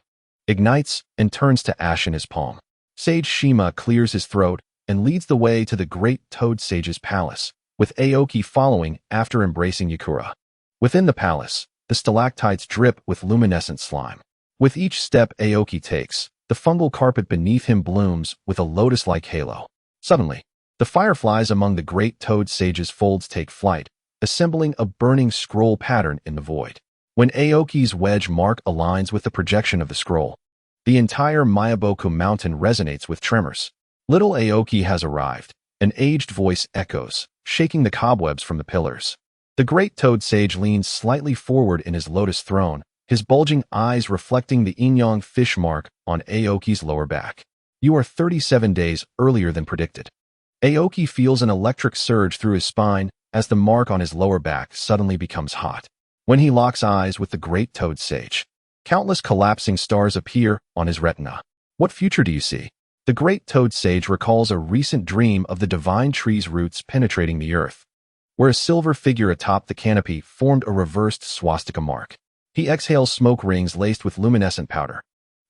ignites and turns to ash in his palm. Sage Shima clears his throat and leads the way to the great toad sage's palace, with Aoki following after embracing Yakura. Within the palace, the stalactites drip with luminescent slime. With each step Aoki takes, the fungal carpet beneath him blooms with a lotus-like halo. Suddenly, the fireflies among the great toad sage's folds take flight, assembling a burning scroll pattern in the void. When Aoki's wedge mark aligns with the projection of the scroll, the entire Myaboku Mountain resonates with tremors. Little Aoki has arrived, an aged voice echoes, shaking the cobwebs from the pillars. The great toad sage leans slightly forward in his lotus throne, his bulging eyes reflecting the yin-yang fish mark on Aoki's lower back. "You are 37 days earlier than predicted." Aoki feels an electric surge through his spine as the mark on his lower back suddenly becomes hot. When he locks eyes with the great toad sage, countless collapsing stars appear on his retina. "What future do you see?" The great toad sage recalls a recent dream of the divine tree's roots penetrating the earth, where a silver figure atop the canopy formed a reversed swastika mark. He exhales smoke rings laced with luminescent powder,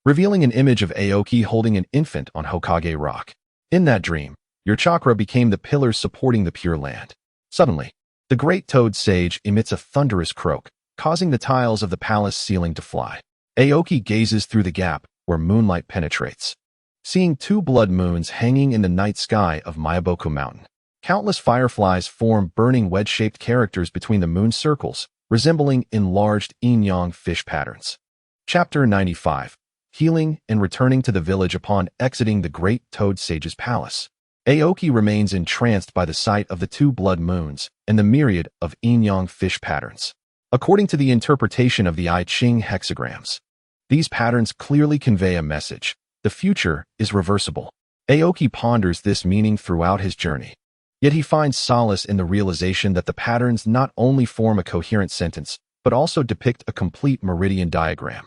revealing an image of Aoki holding an infant on Hokage Rock. "In that dream, your chakra became the pillars supporting the Pure Land." Suddenly, the great toad sage emits a thunderous croak, causing the tiles of the palace ceiling to fly. Aoki gazes through the gap where moonlight penetrates, seeing two blood moons hanging in the night sky of Myaboku Mountain. Countless fireflies form burning wedge-shaped characters between the moon circles, resembling enlarged yin-yang fish patterns. Chapter 95. Healing and returning to the village upon exiting the great toad sage's palace. Aoki remains entranced by the sight of the two blood moons and the myriad of yin-yang fish patterns. According to the interpretation of the I Ching hexagrams, these patterns clearly convey a message. The future is reversible. Aoki ponders this meaning throughout his journey. Yet he finds solace in the realization that the patterns not only form a coherent sentence, but also depict a complete meridian diagram,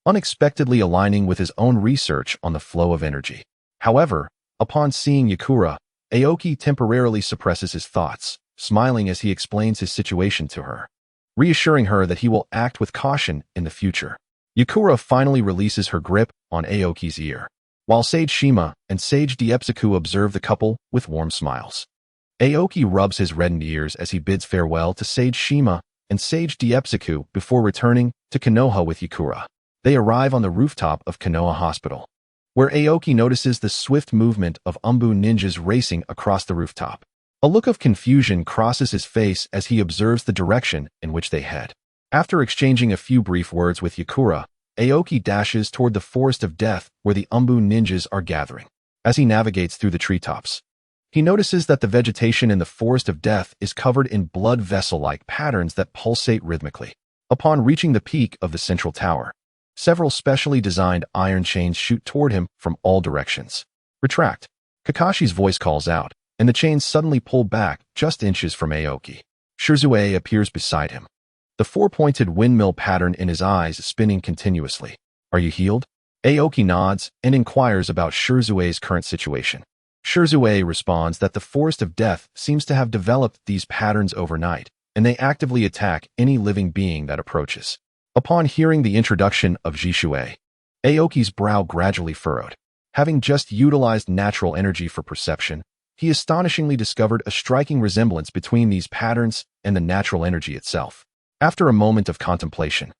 unexpectedly aligning with his own research on the flow of energy. However, upon seeing Yakura, Aoki temporarily suppresses his thoughts, smiling as he explains his situation to her, reassuring her that he will act with caution in the future. Yakura finally releases her grip on Aoki's ear, while Sage Shima and Sage Diepsaku observe the couple with warm smiles. Aoki rubs his reddened ears as he bids farewell to Sage Shima and Sage Diepsaku before returning to Konoha with Yakura. They arrive on the rooftop of Konoha Hospital, where Aoki notices the swift movement of Umbu ninjas racing across the rooftop. A look of confusion crosses his face as he observes the direction in which they head. After exchanging a few brief words with Yakura, Aoki dashes toward the Forest of Death where the Umbu ninjas are gathering. As he navigates through the treetops, he notices that the vegetation in the Forest of Death is covered in blood vessel-like patterns that pulsate rhythmically. Upon reaching the peak of the central tower, several specially designed iron chains shoot toward him from all directions. "Retract!" Kakashi's voice calls out, and the chains suddenly pull back just inches from Aoki. Shirzue appears beside him, the four-pointed windmill pattern in his eyes spinning continuously. "Are you healed?" Aoki nods and inquires about Shirzue's current situation. Shirzue responds that the Forest of Death seems to have developed these patterns overnight, and they actively attack any living being that approaches. Upon hearing the introduction of Jishue, Aoki's brow gradually furrowed. Having just utilized natural energy for perception, he astonishingly discovered a striking resemblance between these patterns and the natural energy itself. After a moment of contemplation,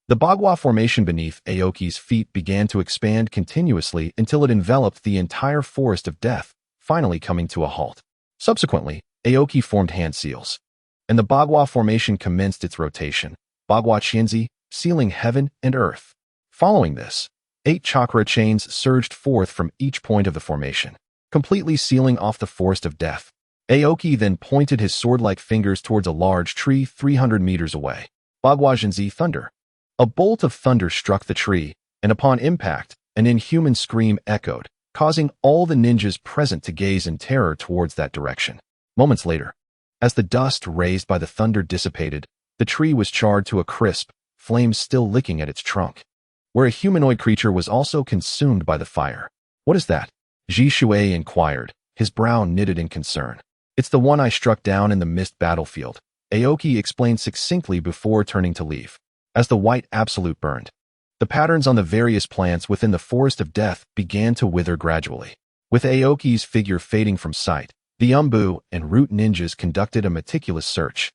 the Bagua formation beneath Aoki's feet began to expand continuously until it enveloped the entire Forest of Death, finally coming to a halt. Subsequently, Aoki formed hand seals, and the Bagua formation commenced its rotation, Bagua Qianzi, sealing heaven and earth. Following this, 8 chakra chains surged forth from each point of the formation, completely sealing off the Forest of Death. Aoki then pointed his sword-like fingers towards a large tree 300 meters away. Bagua Zhenzi Thunder. A bolt of thunder struck the tree, and upon impact, an inhuman scream echoed, causing all the ninjas present to gaze in terror towards that direction. Moments later, as the dust raised by the thunder dissipated, the tree was charred to a crisp, flames still licking at its trunk, where a humanoid creature was also consumed by the fire. "What is that?" Jishue inquired, his brow knitted in concern. "It's the one I struck down in the mist battlefield," Aoki explained succinctly before turning to leave. As the white absolute burned, the patterns on the various plants within the Forest of Death began to wither gradually. With Aoki's figure fading from sight, the Umbu and Root ninjas conducted a meticulous search,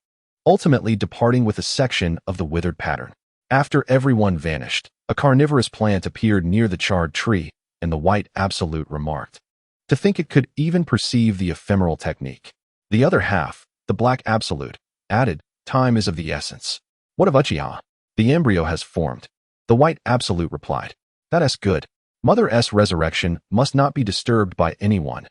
ultimately departing with a section of the withered pattern. After everyone vanished, a carnivorous plant appeared near the charred tree, and the white absolute remarked, "To think it could even perceive the ephemeral technique." The other half, the black absolute, added, "Time is of the essence." "What of Uchiha?" "The embryo has formed." The white absolute replied, "That's good. Mother S resurrection must not be disturbed by anyone.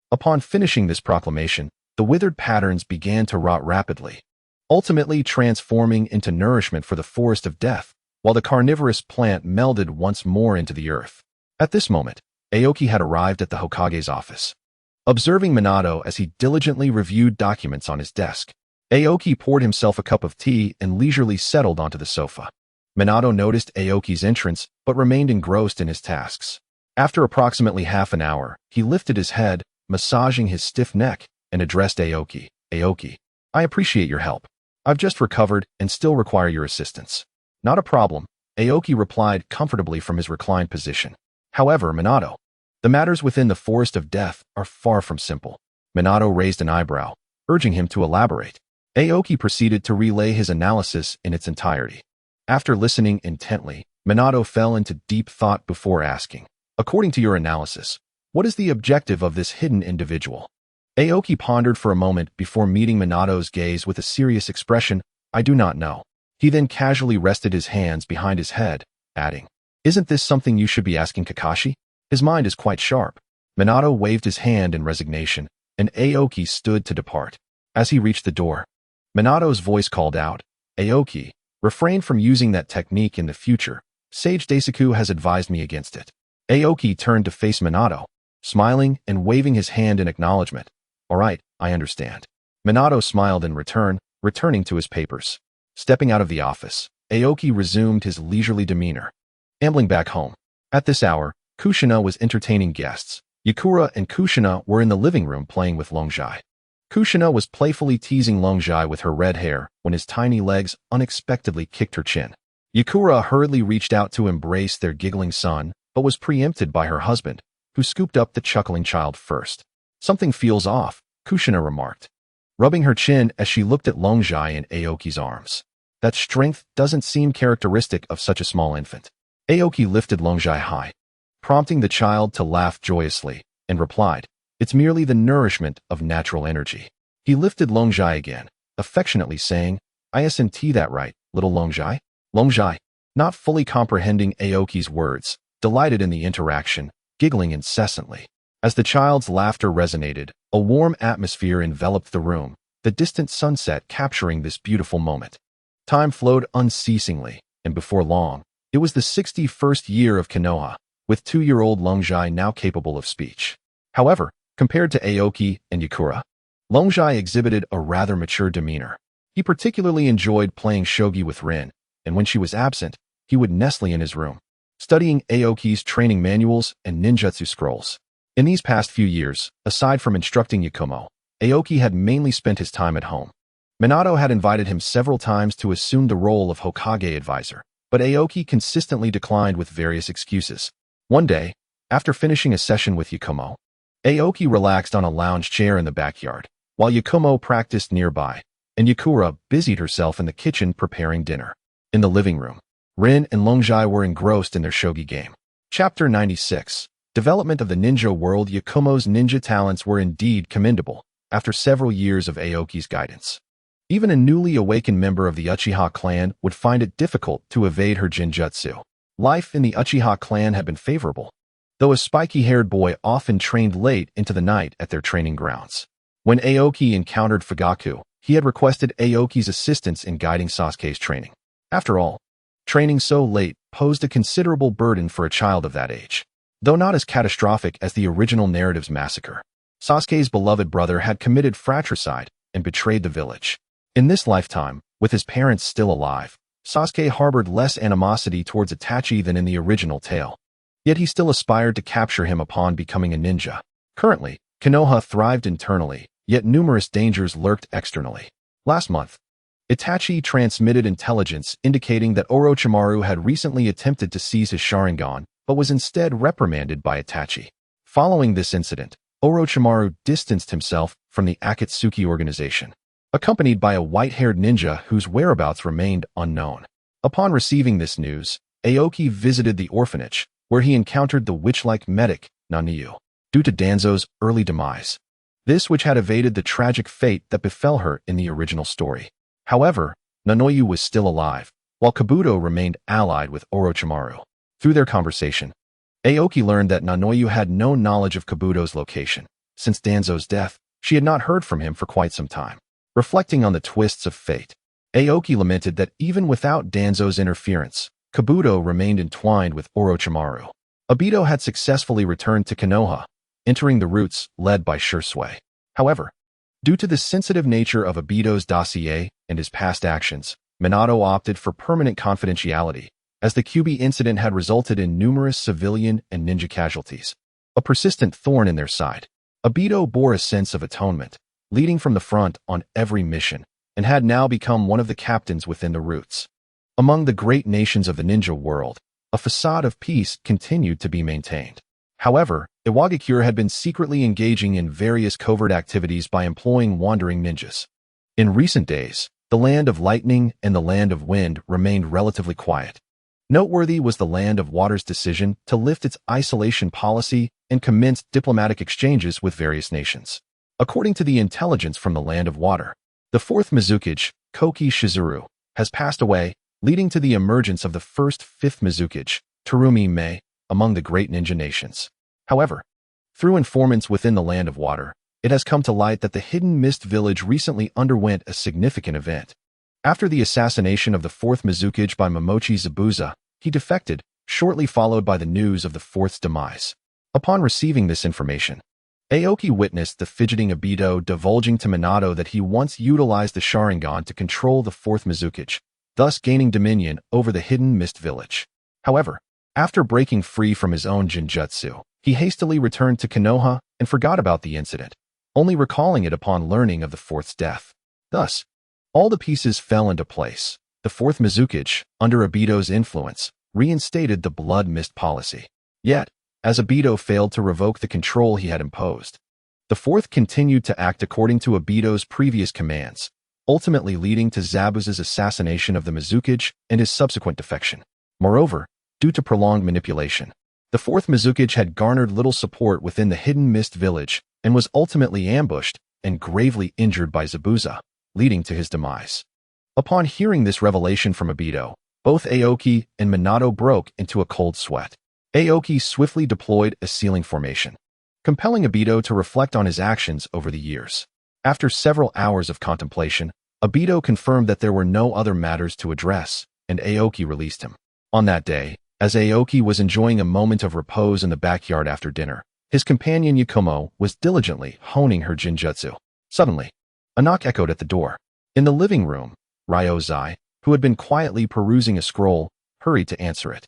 Upon finishing this proclamation, the withered patterns began to rot rapidly, ultimately transforming into nourishment for the Forest of Death, while the carnivorous plant melded once more into the earth. At this moment, Aoki had arrived at the Hokage's office. Observing Minato as he diligently reviewed documents on his desk, Aoki poured himself a cup of tea and leisurely settled onto the sofa. Minato noticed Aoki's entrance but remained engrossed in his tasks. After approximately half an hour, he lifted his head, massaging his stiff neck, and addressed Aoki. "Aoki, I appreciate your help. I've just recovered and still require your assistance." "Not a problem," Aoki replied comfortably from his reclined position. "However, Minato, the matters within the Forest of Death are far from simple." Minato raised an eyebrow, urging him to elaborate. Aoki proceeded to relay his analysis in its entirety. After listening intently, Minato fell into deep thought before asking, "According to your analysis, what is the objective of this hidden individual?" Aoki pondered for a moment before meeting Minato's gaze with a serious expression. "I do not know." He then casually rested his hands behind his head, adding, "Isn't this something you should be asking Kakashi? His mind is quite sharp." Minato waved his hand in resignation, and Aoki stood to depart. As he reached the door, Minato's voice called out, "Aoki, refrain from using that technique in the future. Sage Daisaku has advised me against it." Aoki turned to face Minato, smiling and waving his hand in acknowledgement. "All right, I understand." Minato smiled in return, returning to his papers. Stepping out of the office, Aoki resumed his leisurely demeanor, ambling back home. At this hour, Kushina was entertaining guests. Yakura and Kushina were in the living room playing with Longjai. Kushina was playfully teasing Longjai with her red hair when his tiny legs unexpectedly kicked her chin. Yakura hurriedly reached out to embrace their giggling son, but was preempted by her husband, who scooped up the chuckling child first. "Something feels off," Kushina remarked, rubbing her chin as she looked at Longjai in Aoki's arms. "That strength doesn't seem characteristic of such a small infant." Aoki lifted Longjai high, prompting the child to laugh joyously, and replied, "It's merely the nourishment of natural energy." He lifted Longjai again, affectionately saying, "Isn't that right, little Longjai?" Longjai, not fully comprehending Aoki's words, delighted in the interaction, giggling incessantly. As the child's laughter resonated, a warm atmosphere enveloped the room, the distant sunset capturing this beautiful moment. Time flowed unceasingly, and before long, it was the 61st year of Konoha, with 2-year-old Longjai now capable of speech. However, compared to Aoki and Yakura, Longjai exhibited a rather mature demeanor. He particularly enjoyed playing shogi with Rin, and when she was absent, he would nestle in his room, studying Aoki's training manuals and ninjutsu scrolls. In these past few years, aside from instructing Yakumo, Aoki had mainly spent his time at home. Minato had invited him several times to assume the role of Hokage advisor, but Aoki consistently declined with various excuses. One day, after finishing a session with Yakumo, Aoki relaxed on a lounge chair in the backyard, while Yakumo practiced nearby, and Yakura busied herself in the kitchen preparing dinner. In the living room, Rin and Longjai were engrossed in their shogi game. Chapter 96. Development of the ninja world. Yakumo's ninja talents were indeed commendable, after several years of Aoki's guidance. Even a newly awakened member of the Uchiha clan would find it difficult to evade her jinjutsu. Life in the Uchiha clan had been favorable, though a spiky-haired boy often trained late into the night at their training grounds. When Aoki encountered Fugaku, he had requested Aoki's assistance in guiding Sasuke's training. After all, training so late posed a considerable burden for a child of that age. Though not as catastrophic as the original narrative's massacre, Sasuke's beloved brother had committed fratricide and betrayed the village. In this lifetime, with his parents still alive, Sasuke harbored less animosity towards Itachi than in the original tale. Yet he still aspired to capture him upon becoming a ninja. Currently, Konoha thrived internally, yet numerous dangers lurked externally. Last month, Itachi transmitted intelligence indicating that Orochimaru had recently attempted to seize his Sharingan, but was instead reprimanded by Itachi. Following this incident, Orochimaru distanced himself from the Akatsuki organization, accompanied by a white-haired ninja whose whereabouts remained unknown. Upon receiving this news, Aoki visited the orphanage, where he encountered the witch-like medic, Naniu. Due to Danzo's early demise, this witch had evaded the tragic fate that befell her in the original story. However, Nanoyu was still alive, while Kabuto remained allied with Orochimaru. Through their conversation, Aoki learned that Nanoyu had no knowledge of Kabuto's location. Since Danzo's death, she had not heard from him for quite some time. Reflecting on the twists of fate, Aoki lamented that even without Danzo's interference, Kabuto remained entwined with Orochimaru. Obito had successfully returned to Konoha, entering the routes led by Shursui. However, due to the sensitive nature of Obito's dossier and his past actions, Minato opted for permanent confidentiality, as the Kyuubi incident had resulted in numerous civilian and ninja casualties. A persistent thorn in their side, Obito bore a sense of atonement, leading from the front on every mission, and had now become one of the captains within the roots. Among the great nations of the ninja world, a facade of peace continued to be maintained. However, Iwagakure had been secretly engaging in various covert activities by employing wandering ninjas. In recent days, the Land of Lightning and the Land of Wind remained relatively quiet. Noteworthy was the Land of Water's decision to lift its isolation policy and commence diplomatic exchanges with various nations. According to the intelligence from the Land of Water, the fourth Mizukage, Koki Shizuru, has passed away, leading to the emergence of the fifth Mizukage, Terumi Mei, among the great ninja nations. However, through informants within the Land of Water, it has come to light that the Hidden Mist Village recently underwent a significant event. After the assassination of the fourth Mizukage by Momochi Zabuza, he defected, shortly followed by the news of the fourth's demise. Upon receiving this information, Aoki witnessed the fidgeting Obito divulging to Minato that he once utilized the Sharingan to control the fourth Mizukage, thus gaining dominion over the Hidden Mist Village. However, after breaking free from his own Jinjutsu, he hastily returned to Konoha and forgot about the incident, only recalling it upon learning of the fourth's death. Thus, all the pieces fell into place. The fourth Mizukage, under Obito's influence, reinstated the blood mist policy. Yet, as Obito failed to revoke the control he had imposed, the fourth continued to act according to Obito's previous commands, ultimately leading to Zabuza's assassination of the Mizukage and his subsequent defection. Moreover, due to prolonged manipulation, the fourth Mizukage had garnered little support within the Hidden Mist Village and was ultimately ambushed and gravely injured by Zabuza, leading to his demise. Upon hearing this revelation from Obito, both Aoki and Minato broke into a cold sweat. Aoki swiftly deployed a sealing formation, compelling Obito to reflect on his actions over the years. After several hours of contemplation, Obito confirmed that there were no other matters to address, and Aoki released him. On that day, as Aoki was enjoying a moment of repose in the backyard after dinner, his companion Yakumo was diligently honing her Jinjutsu. Suddenly, a knock echoed at the door. In the living room, Ryozai, who had been quietly perusing a scroll, hurried to answer it.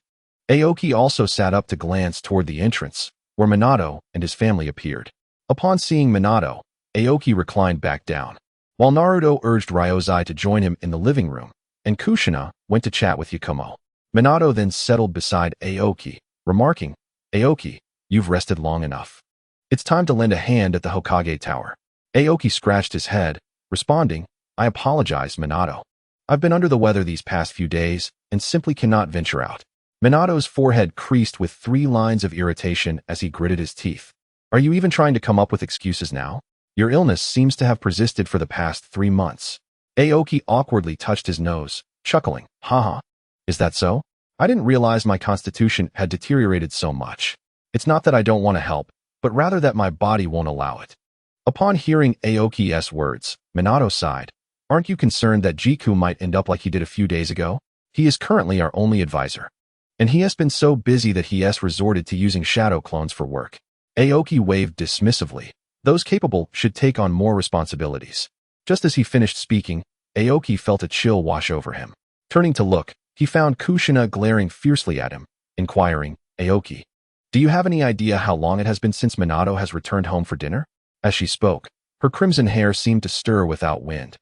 Aoki also sat up to glance toward the entrance, where Minato and his family appeared. Upon seeing Minato, Aoki reclined back down, while Naruto urged Ryozai to join him in the living room, and Kushina went to chat with Yakumo. Minato then settled beside Aoki, remarking, "Aoki, you've rested long enough. It's time to lend a hand at the Hokage Tower." Aoki scratched his head, responding, "I apologize, Minato. I've been under the weather these past few days and simply cannot venture out." Minato's forehead creased with 3 lines of irritation as he gritted his teeth. "Are you even trying to come up with excuses now? Your illness seems to have persisted for the past 3 months. Aoki awkwardly touched his nose, chuckling, "Haha. Is that so? I didn't realize my constitution had deteriorated so much. It's not that I don't want to help, but rather that my body won't allow it." Upon hearing Aoki's words, Minato sighed. "Aren't you concerned that Jiku might end up like he did a few days ago? He is currently our only advisor, and he has been so busy that he has resorted to using shadow clones for work." Aoki waved dismissively. "Those capable should take on more responsibilities." Just as he finished speaking, Aoki felt a chill wash over him. Turning to look, he found Kushina glaring fiercely at him, inquiring, "Aoki, do you have any idea how long it has been since Minato has returned home for dinner?" As she spoke, her crimson hair seemed to stir without wind.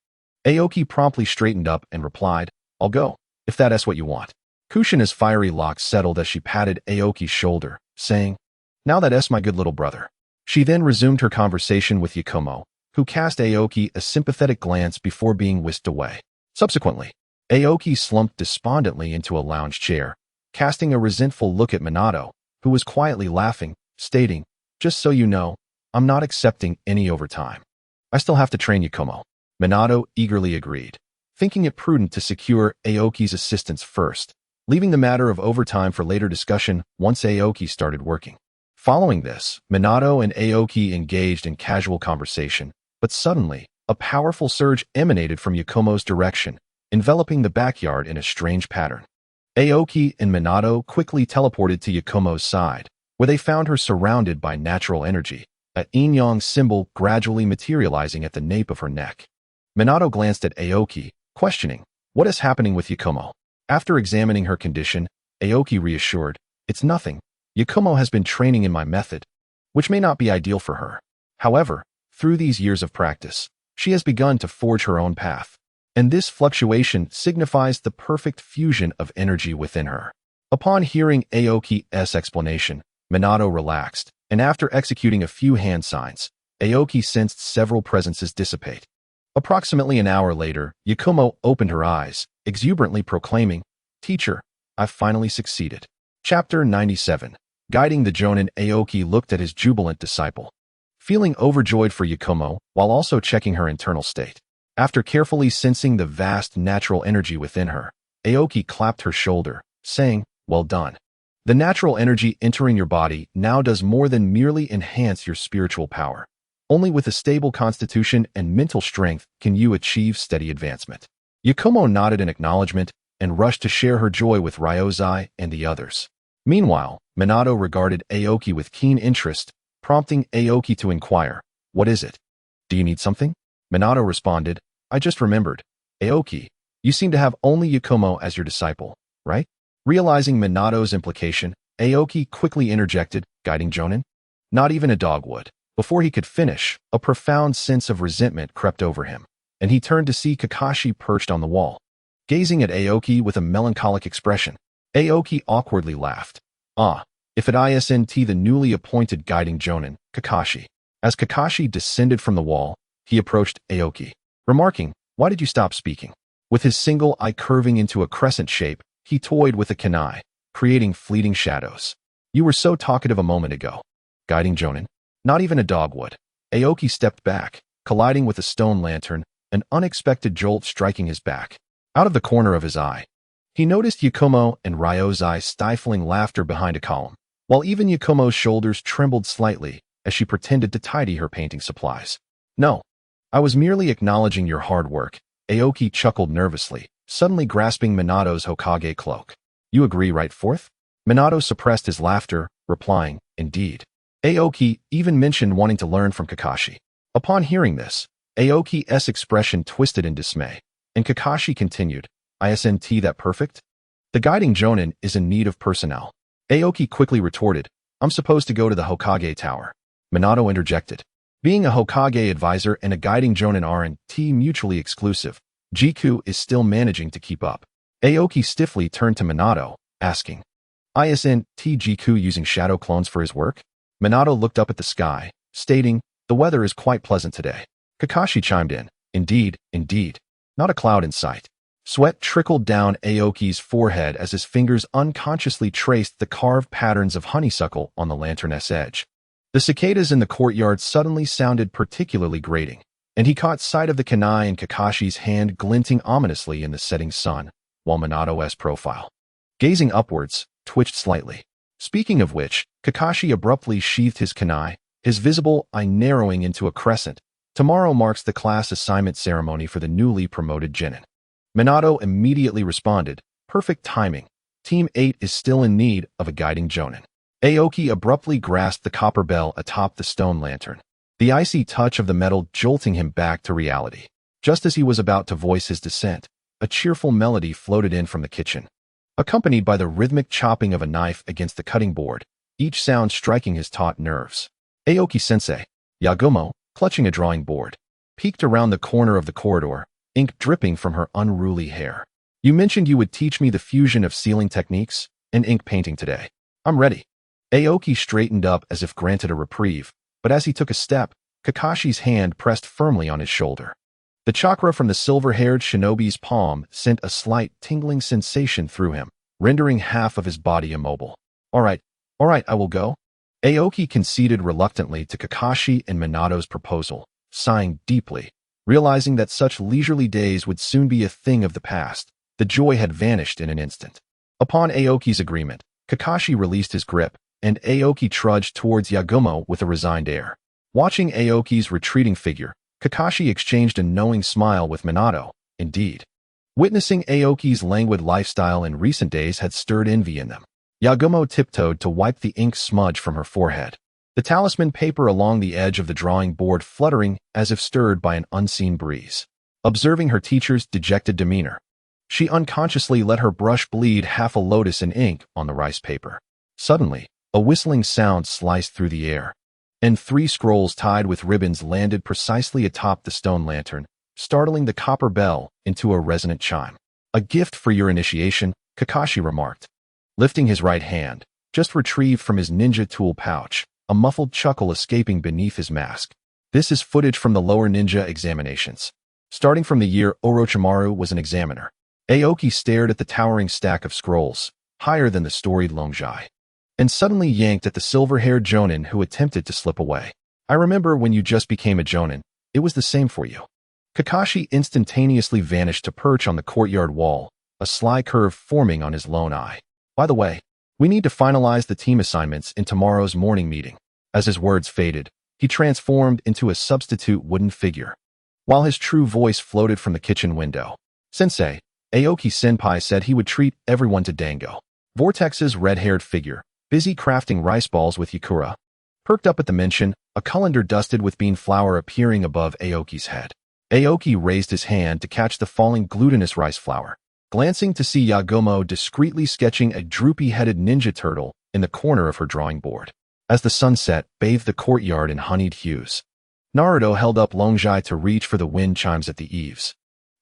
Aoki promptly straightened up and replied, "I'll go, if that's what you want." Kushina's fiery locks settled as she patted Aoki's shoulder, saying, "Now that's my good little brother." She then resumed her conversation with Yakumo, who cast Aoki a sympathetic glance before being whisked away. Subsequently, Aoki slumped despondently into a lounge chair, casting a resentful look at Minato, who was quietly laughing, stating, "Just so you know, I'm not accepting any overtime. I still have to train Yakumo." Minato eagerly agreed, thinking it prudent to secure Aoki's assistance first, leaving the matter of overtime for later discussion once Aoki started working. Following this, Minato and Aoki engaged in casual conversation, but suddenly, a powerful surge emanated from Yakumo's direction, enveloping the backyard in a strange pattern. Aoki and Minato quickly teleported to Yakumo's side, where they found her surrounded by natural energy, a yin-yang symbol gradually materializing at the nape of her neck. Minato glanced at Aoki, questioning, "What is happening with Yakumo?" After examining her condition, Aoki reassured, "It's nothing. Yakumo has been training in my method, which may not be ideal for her. However, through these years of practice, she has begun to forge her own path, and this fluctuation signifies the perfect fusion of energy within her." Upon hearing Aoki's explanation, Minato relaxed, and after executing a few hand signs, Aoki sensed several presences dissipate. Approximately an hour later, Yakumo opened her eyes, exuberantly proclaiming, "Teacher, I've finally succeeded." Chapter 97. Guiding the Jonin. Aoki looked at his jubilant disciple, feeling overjoyed for Yakumo while also checking her internal state. After carefully sensing the vast natural energy within her, Aoki clapped her shoulder, saying, "Well done. The natural energy entering your body now does more than merely enhance your spiritual power. Only with a stable constitution and mental strength can you achieve steady advancement." Yakumo nodded in acknowledgement and rushed to share her joy with Ryozai and the others. Meanwhile, Minato regarded Aoki with keen interest, prompting Aoki to inquire, "What is it? Do you need something?" Minato responded, "I just remembered. Aoki, you seem to have only Yakumo as your disciple, right?" Realizing Minato's implication, Aoki quickly interjected, "Guiding Jonin? Not even a dog would." Before he could finish, a profound sense of resentment crept over him, and he turned to see Kakashi perched on the wall, gazing at Aoki with a melancholic expression. Aoki awkwardly laughed. "Ah, if it isn't the newly appointed guiding Jonin, Kakashi." As Kakashi descended from the wall, he approached Aoki, remarking, "Why did you stop speaking?" With his single eye curving into a crescent shape, he toyed with a kunai, creating fleeting shadows. "You were so talkative a moment ago. Guiding Jonin? Not even a dog would." Aoki stepped back, colliding with a stone lantern, an unexpected jolt striking his back. Out of the corner of his eye, he noticed Yakumo and Ryozai stifling laughter behind a column, while even Yakumo's shoulders trembled slightly as she pretended to tidy her painting supplies. "No, I was merely acknowledging your hard work." Aoki chuckled nervously, suddenly grasping Minato's Hokage cloak. "You agree, right, Fourth?" Minato suppressed his laughter, replying, "Indeed." Aoki even mentioned wanting to learn from Kakashi. Upon hearing this, Aoki's expression twisted in dismay, and Kakashi continued, "Isn't that perfect? The guiding Jonin is in need of personnel." Aoki quickly retorted, I'm supposed to go to the Hokage Tower. Minato interjected. Being a Hokage advisor and a guiding Jonin aren't mutually exclusive. Jiku is still managing to keep up. Aoki stiffly turned to Minato, asking, Isn't Jiku using shadow clones for his work? Minato looked up at the sky, stating, the weather is quite pleasant today. Kakashi chimed in, Indeed, indeed. Not a cloud in sight. Sweat trickled down Aoki's forehead as his fingers unconsciously traced the carved patterns of honeysuckle on the lantern's edge. The cicadas in the courtyard suddenly sounded particularly grating, and he caught sight of the kunai in Kakashi's hand glinting ominously in the setting sun, while Minato's profile, gazing upwards, twitched slightly. Speaking of which, Kakashi abruptly sheathed his kunai, his visible eye narrowing into a crescent. Tomorrow marks the class assignment ceremony for the newly promoted genin. Minato immediately responded, Perfect timing. Team 8 is still in need of a guiding jonin. Aoki abruptly grasped the copper bell atop the stone lantern, the icy touch of the metal jolting him back to reality. Just as he was about to voice his dissent, a cheerful melody floated in from the kitchen, accompanied by the rhythmic chopping of a knife against the cutting board, each sound striking his taut nerves. Aoki-sensei, Yagumo, clutching a drawing board, peeked around the corner of the corridor, ink dripping from her unruly hair. You mentioned you would teach me the fusion of sealing techniques and ink painting today. I'm ready. Aoki straightened up as if granted a reprieve, but as he took a step, Kakashi's hand pressed firmly on his shoulder. The chakra from the silver-haired shinobi's palm sent a slight tingling sensation through him, rendering half of his body immobile. All right, I will go. Aoki conceded reluctantly to Kakashi and Minato's proposal, sighing deeply. Realizing that such leisurely days would soon be a thing of the past, the joy had vanished in an instant. Upon Aoki's agreement, Kakashi released his grip, and Aoki trudged towards Yagumo with a resigned air. Watching Aoki's retreating figure, Kakashi exchanged a knowing smile with Minato. Indeed, witnessing Aoki's languid lifestyle in recent days had stirred envy in them. Yagumo tiptoed to wipe the ink smudge from her forehead, the talisman paper along the edge of the drawing board fluttering as if stirred by an unseen breeze. Observing her teacher's dejected demeanor, she unconsciously let her brush bleed half a lotus in ink on the rice paper. Suddenly, a whistling sound sliced through the air, and 3 scrolls tied with ribbons landed precisely atop the stone lantern, startling the copper bell into a resonant chime. A gift for your initiation, Kakashi remarked, lifting his right hand, just retrieved from his ninja tool pouch, a muffled chuckle escaping beneath his mask. This is footage from the lower ninja examinations. Starting from the year Orochimaru was an examiner, Aoki stared at the towering stack of scrolls, higher than the storied Longjai, and suddenly yanked at the silver-haired jonin who attempted to slip away. I remember when you just became a jonin, it was the same for you. Kakashi instantaneously vanished to perch on the courtyard wall, a sly curve forming on his lone eye. By the way, we need to finalize the team assignments in tomorrow's morning meeting. As his words faded, he transformed into a substitute wooden figure, while his true voice floated from the kitchen window. Sensei, Aoki-senpai said he would treat everyone to dango. Vortex's red-haired figure, busy crafting rice balls with Yakura, perked up at the mention, a colander dusted with bean flour appearing above Aoki's head. Aoki raised his hand to catch the falling glutinous rice flour, glancing to see Yagumo discreetly sketching a droopy-headed ninja turtle in the corner of her drawing board. As the sunset bathed the courtyard in honeyed hues, Naruto held up Longjai to reach for the wind chimes at the eaves,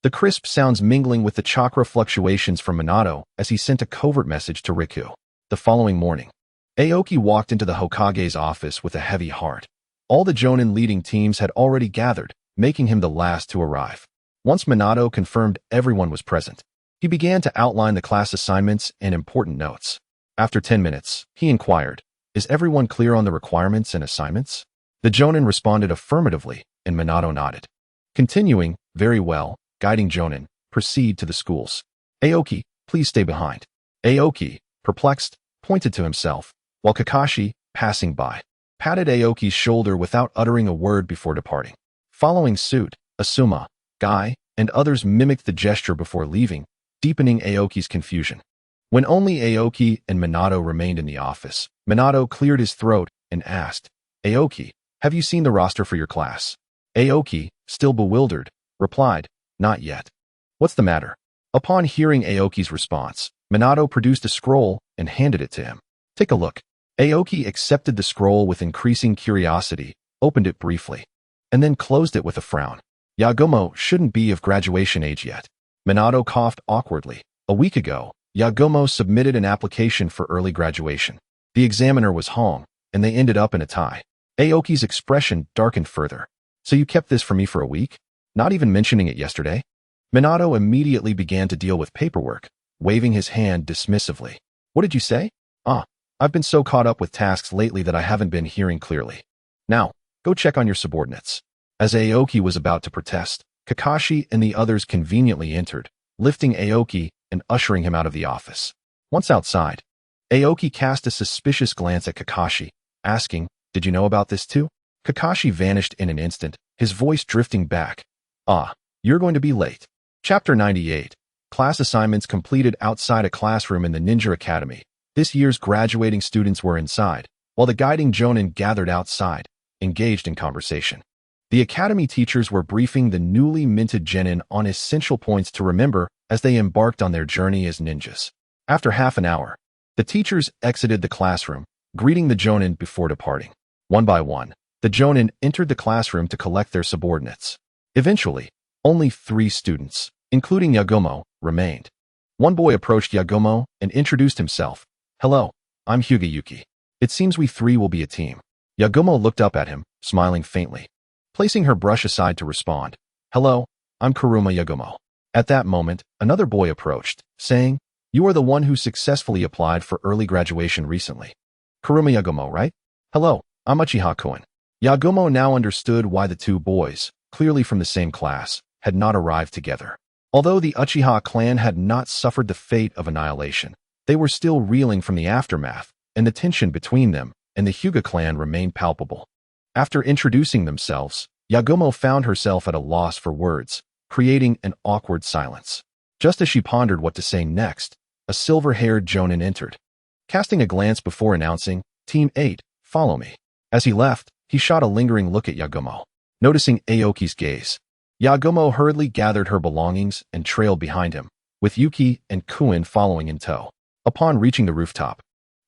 the crisp sounds mingling with the chakra fluctuations from Minato as he sent a covert message to Riku. The following morning, Aoki walked into the Hokage's office with a heavy heart. All the jonin leading teams had already gathered, making him the last to arrive. Once Minato confirmed everyone was present, he began to outline the class assignments and important notes. After 10 minutes, he inquired, Is everyone clear on the requirements and assignments? The jonin responded affirmatively, and Minato nodded. Continuing, very well, guiding jonin, proceed to the schools. Aoki, please stay behind. Aoki, perplexed, pointed to himself, while Kakashi, passing by, patted Aoki's shoulder without uttering a word before departing. Following suit, Asuma, Guy, and others mimicked the gesture before leaving, deepening Aoki's confusion. When only Aoki and Minato remained in the office, Minato cleared his throat and asked, Aoki, have you seen the roster for your class? Aoki, still bewildered, replied, Not yet. What's the matter? Upon hearing Aoki's response, Minato produced a scroll and handed it to him. Take a look. Aoki accepted the scroll with increasing curiosity, opened it briefly, and then closed it with a frown. Yagumo shouldn't be of graduation age yet. Minato coughed awkwardly. A week ago, Yagumo submitted an application for early graduation. The examiner was Hong, and they ended up in a tie. Aoki's expression darkened further. So you kept this from me for a week? Not even mentioning it yesterday? Minato immediately began to deal with paperwork, waving his hand dismissively. What did you say? I've been so caught up with tasks lately that I haven't been hearing clearly. Now, go check on your subordinates. As Aoki was about to protest, Kakashi and the others conveniently entered, lifting Aoki and ushering him out of the office. Once outside, Aoki cast a suspicious glance at Kakashi, asking, "Did you know about this too?" Kakashi vanished in an instant, his voice drifting back. You're going to be late. Chapter 98. Class assignments completed outside a classroom in the Ninja Academy. This year's graduating students were inside, while the guiding Jonin gathered outside, engaged in conversation. The academy teachers were briefing the newly minted genin on essential points to remember as they embarked on their journey as ninjas. After half an hour, the teachers exited the classroom, greeting the Jonin before departing. One by one, the Jonin entered the classroom to collect their subordinates. Eventually, only 3 students, including Yagumo, remained. One boy approached Yagumo and introduced himself. "Hello, I'm Hyuga. It seems we 3 will be a team." Yagumo looked up at him, smiling faintly, placing her brush aside to respond. "Hello, I'm Kuruma Yagumo." At that moment, another boy approached, saying, "You are the one who successfully applied for early graduation recently. Kuruma Yagumo, right? Hello, I'm Uchiha Koen." Yagumo now understood why the 2 boys, clearly from the same class, had not arrived together. Although the Uchiha clan had not suffered the fate of annihilation, they were still reeling from the aftermath, and the tension between them and the Hyuga clan remained palpable. After introducing themselves, Yagumo found herself at a loss for words, creating an awkward silence. Just as she pondered what to say next, a silver-haired Jonin entered. Casting a glance before announcing, "Team 8, follow me." As he left, he shot a lingering look at Yagumo. Noticing Aoki's gaze, Yagumo hurriedly gathered her belongings and trailed behind him, with Yuki and Koen following in tow. Upon reaching the rooftop,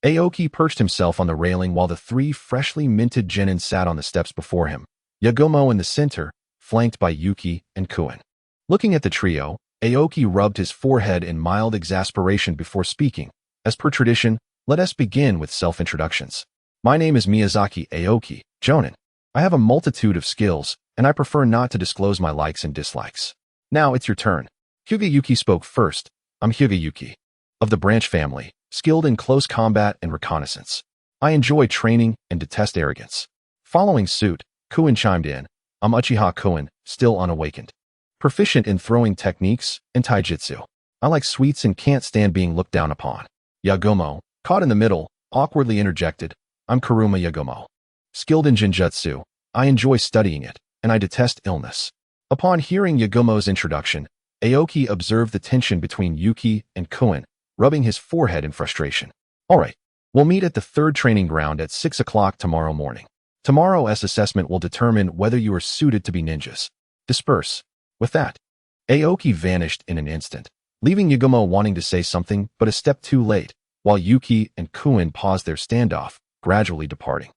Aoki perched himself on the railing while the 3 freshly minted genin sat on the steps before him, Yagumo in the center, flanked by Yuki and Koen. Looking at the trio, Aoki rubbed his forehead in mild exasperation before speaking. As per tradition, let us begin with self-introductions. My name is Miyazaki Aoki, Jonin. I have a multitude of skills, and I prefer not to disclose my likes and dislikes. Now it's your turn. Hyuga spoke first. I'm Hyuga, of the branch family, skilled in close combat and reconnaissance. I enjoy training and detest arrogance. Following suit, Koen chimed in. I'm Uchiha Koen, still unawakened. Proficient in throwing techniques and taijutsu. I like sweets and can't stand being looked down upon. Yagumo, caught in the middle, awkwardly interjected. I'm Kuruma Yagumo. Skilled in genjutsu. I enjoy studying it, and I detest illness. Upon hearing Yagumo's introduction, Aoki observed the tension between Yuki and Koen, rubbing his forehead in frustration. All right, we'll meet at the 3rd training ground at 6 o'clock tomorrow morning. Tomorrow's assessment will determine whether you are suited to be ninjas. Disperse. With that, Aoki vanished in an instant, leaving Yagumo wanting to say something but a step too late, while Yuki and Koen paused their standoff, gradually departing.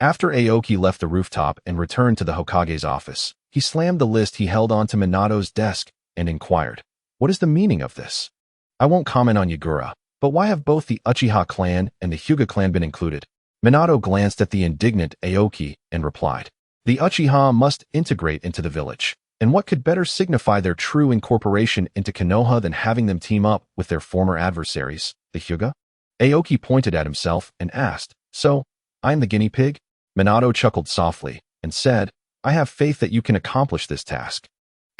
After Aoki left the rooftop and returned to the Hokage's office, he slammed the list he held onto Minato's desk and inquired, "What is the meaning of this?" I won't comment on Yagura, but why have both the Uchiha clan and the Hyuga clan been included? Minato glanced at the indignant Aoki and replied, "The Uchiha must integrate into the village, and what could better signify their true incorporation into Konoha than having them team up with their former adversaries, the Hyuga?" Aoki pointed at himself and asked, "So, I'm the guinea pig?" Minato chuckled softly and said, "I have faith that you can accomplish this task."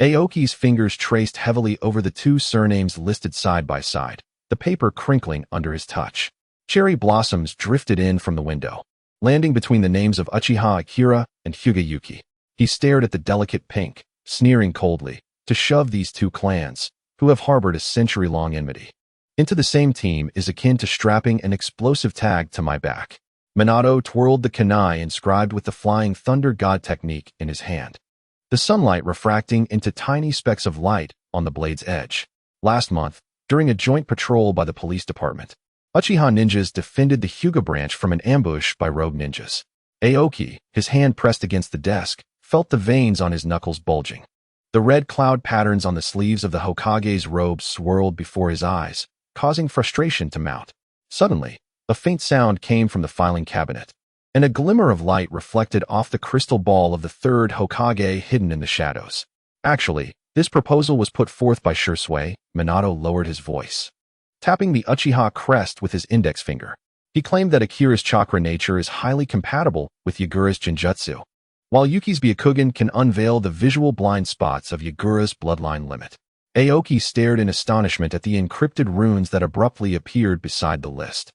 Aoki's fingers traced heavily over the 2 surnames listed side by side, the paper crinkling under his touch. Cherry blossoms drifted in from the window, landing between the names of Uchiha Akira and Hyuga. He stared at the delicate pink, sneering coldly, to shove these 2 clans, who have harbored a century-long enmity, into the same team is akin to strapping an explosive tag to my back. Minato twirled the kunai inscribed with the Flying Thunder God technique in his hand, the sunlight refracting into tiny specks of light on the blade's edge. Last month, during a joint patrol by the police department, Uchiha ninjas defended the Hyuga branch from an ambush by rogue ninjas. Aoki, his hand pressed against the desk, felt the veins on his knuckles bulging. The red cloud patterns on the sleeves of the Hokage's robe swirled before his eyes, causing frustration to mount. Suddenly, a faint sound came from the filing cabinet, and a glimmer of light reflected off the crystal ball of the third Hokage hidden in the shadows. Actually, this proposal was put forth by Shursui. Minato lowered his voice, tapping the Uchiha crest with his index finger. He claimed that Akira's chakra nature is highly compatible with Yagura's genjutsu, while Yuki's Byakugan can unveil the visual blind spots of Yagura's bloodline limit. Aoki stared in astonishment at the encrypted runes that abruptly appeared beside the list.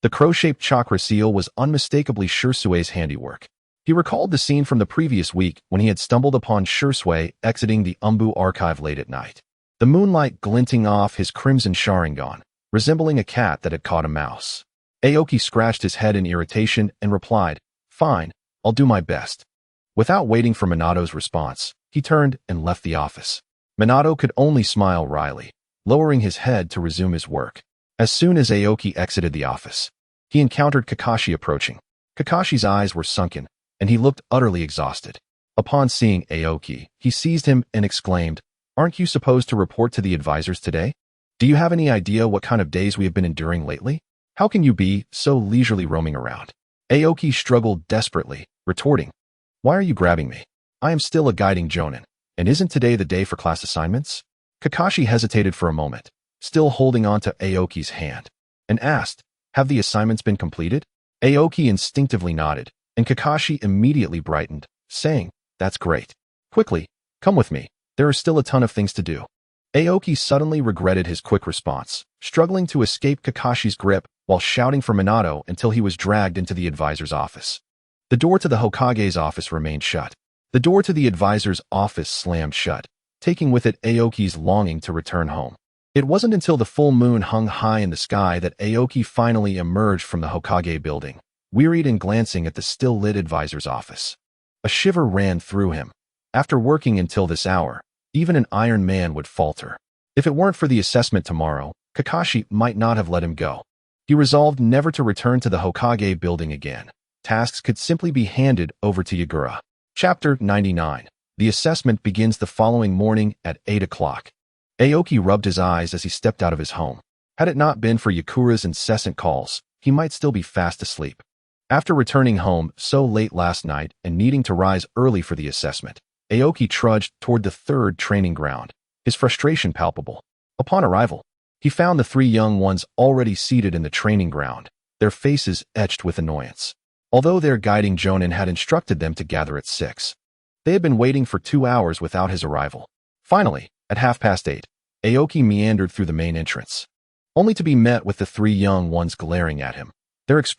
The crow-shaped chakra seal was unmistakably Shursui's handiwork. He recalled the scene from the previous week when he had stumbled upon Shursui exiting the Umbu archive late at night, the moonlight glinting off his crimson Sharingan, resembling a cat that had caught a mouse. Aoki scratched his head in irritation and replied, "Fine, I'll do my best." Without waiting for Minato's response, he turned and left the office. Minato could only smile wryly, lowering his head to resume his work. As soon as Aoki exited the office, he encountered Kakashi approaching. Kakashi's eyes were sunken, and he looked utterly exhausted. Upon seeing Aoki, he seized him and exclaimed, "Aren't you supposed to report to the advisors today? Do you have any idea what kind of days we have been enduring lately? How can you be so leisurely roaming around?" Aoki struggled desperately, retorting, "Why are you grabbing me? I am still a guiding jonin, and isn't today the day for class assignments?" Kakashi hesitated for a moment, still holding on to Aoki's hand, and asked, "Have the assignments been completed?" Aoki instinctively nodded, and Kakashi immediately brightened, saying, "That's great. Quickly, come with me. There are still a ton of things to do." Aoki suddenly regretted his quick response, struggling to escape Kakashi's grip while shouting for Minato until he was dragged into the advisor's office. The door to the Hokage's office remained shut. The door to the advisor's office slammed shut, taking with it Aoki's longing to return home. It wasn't until the full moon hung high in the sky that Aoki finally emerged from the Hokage building, wearied and glancing at the still-lit advisor's office. A shiver ran through him. After working until this hour, even an Iron Man would falter. If it weren't for the assessment tomorrow, Kakashi might not have let him go. He resolved never to return to the Hokage building again. Tasks could simply be handed over to Yagura. Chapter 99. The assessment begins the following morning at 8 o'clock. Aoki rubbed his eyes as he stepped out of his home. Had it not been for Yakura's incessant calls, he might still be fast asleep. After returning home so late last night and needing to rise early for the assessment, Aoki trudged toward the third training ground, his frustration palpable. Upon arrival, he found the three young ones already seated in the training ground, their faces etched with annoyance. Although their guiding jonin had instructed them to gather at 6, they had been waiting for 2 hours without his arrival. Finally, at 8:30, Aoki meandered through the main entrance, only to be met with the three young ones glaring at him. Their expression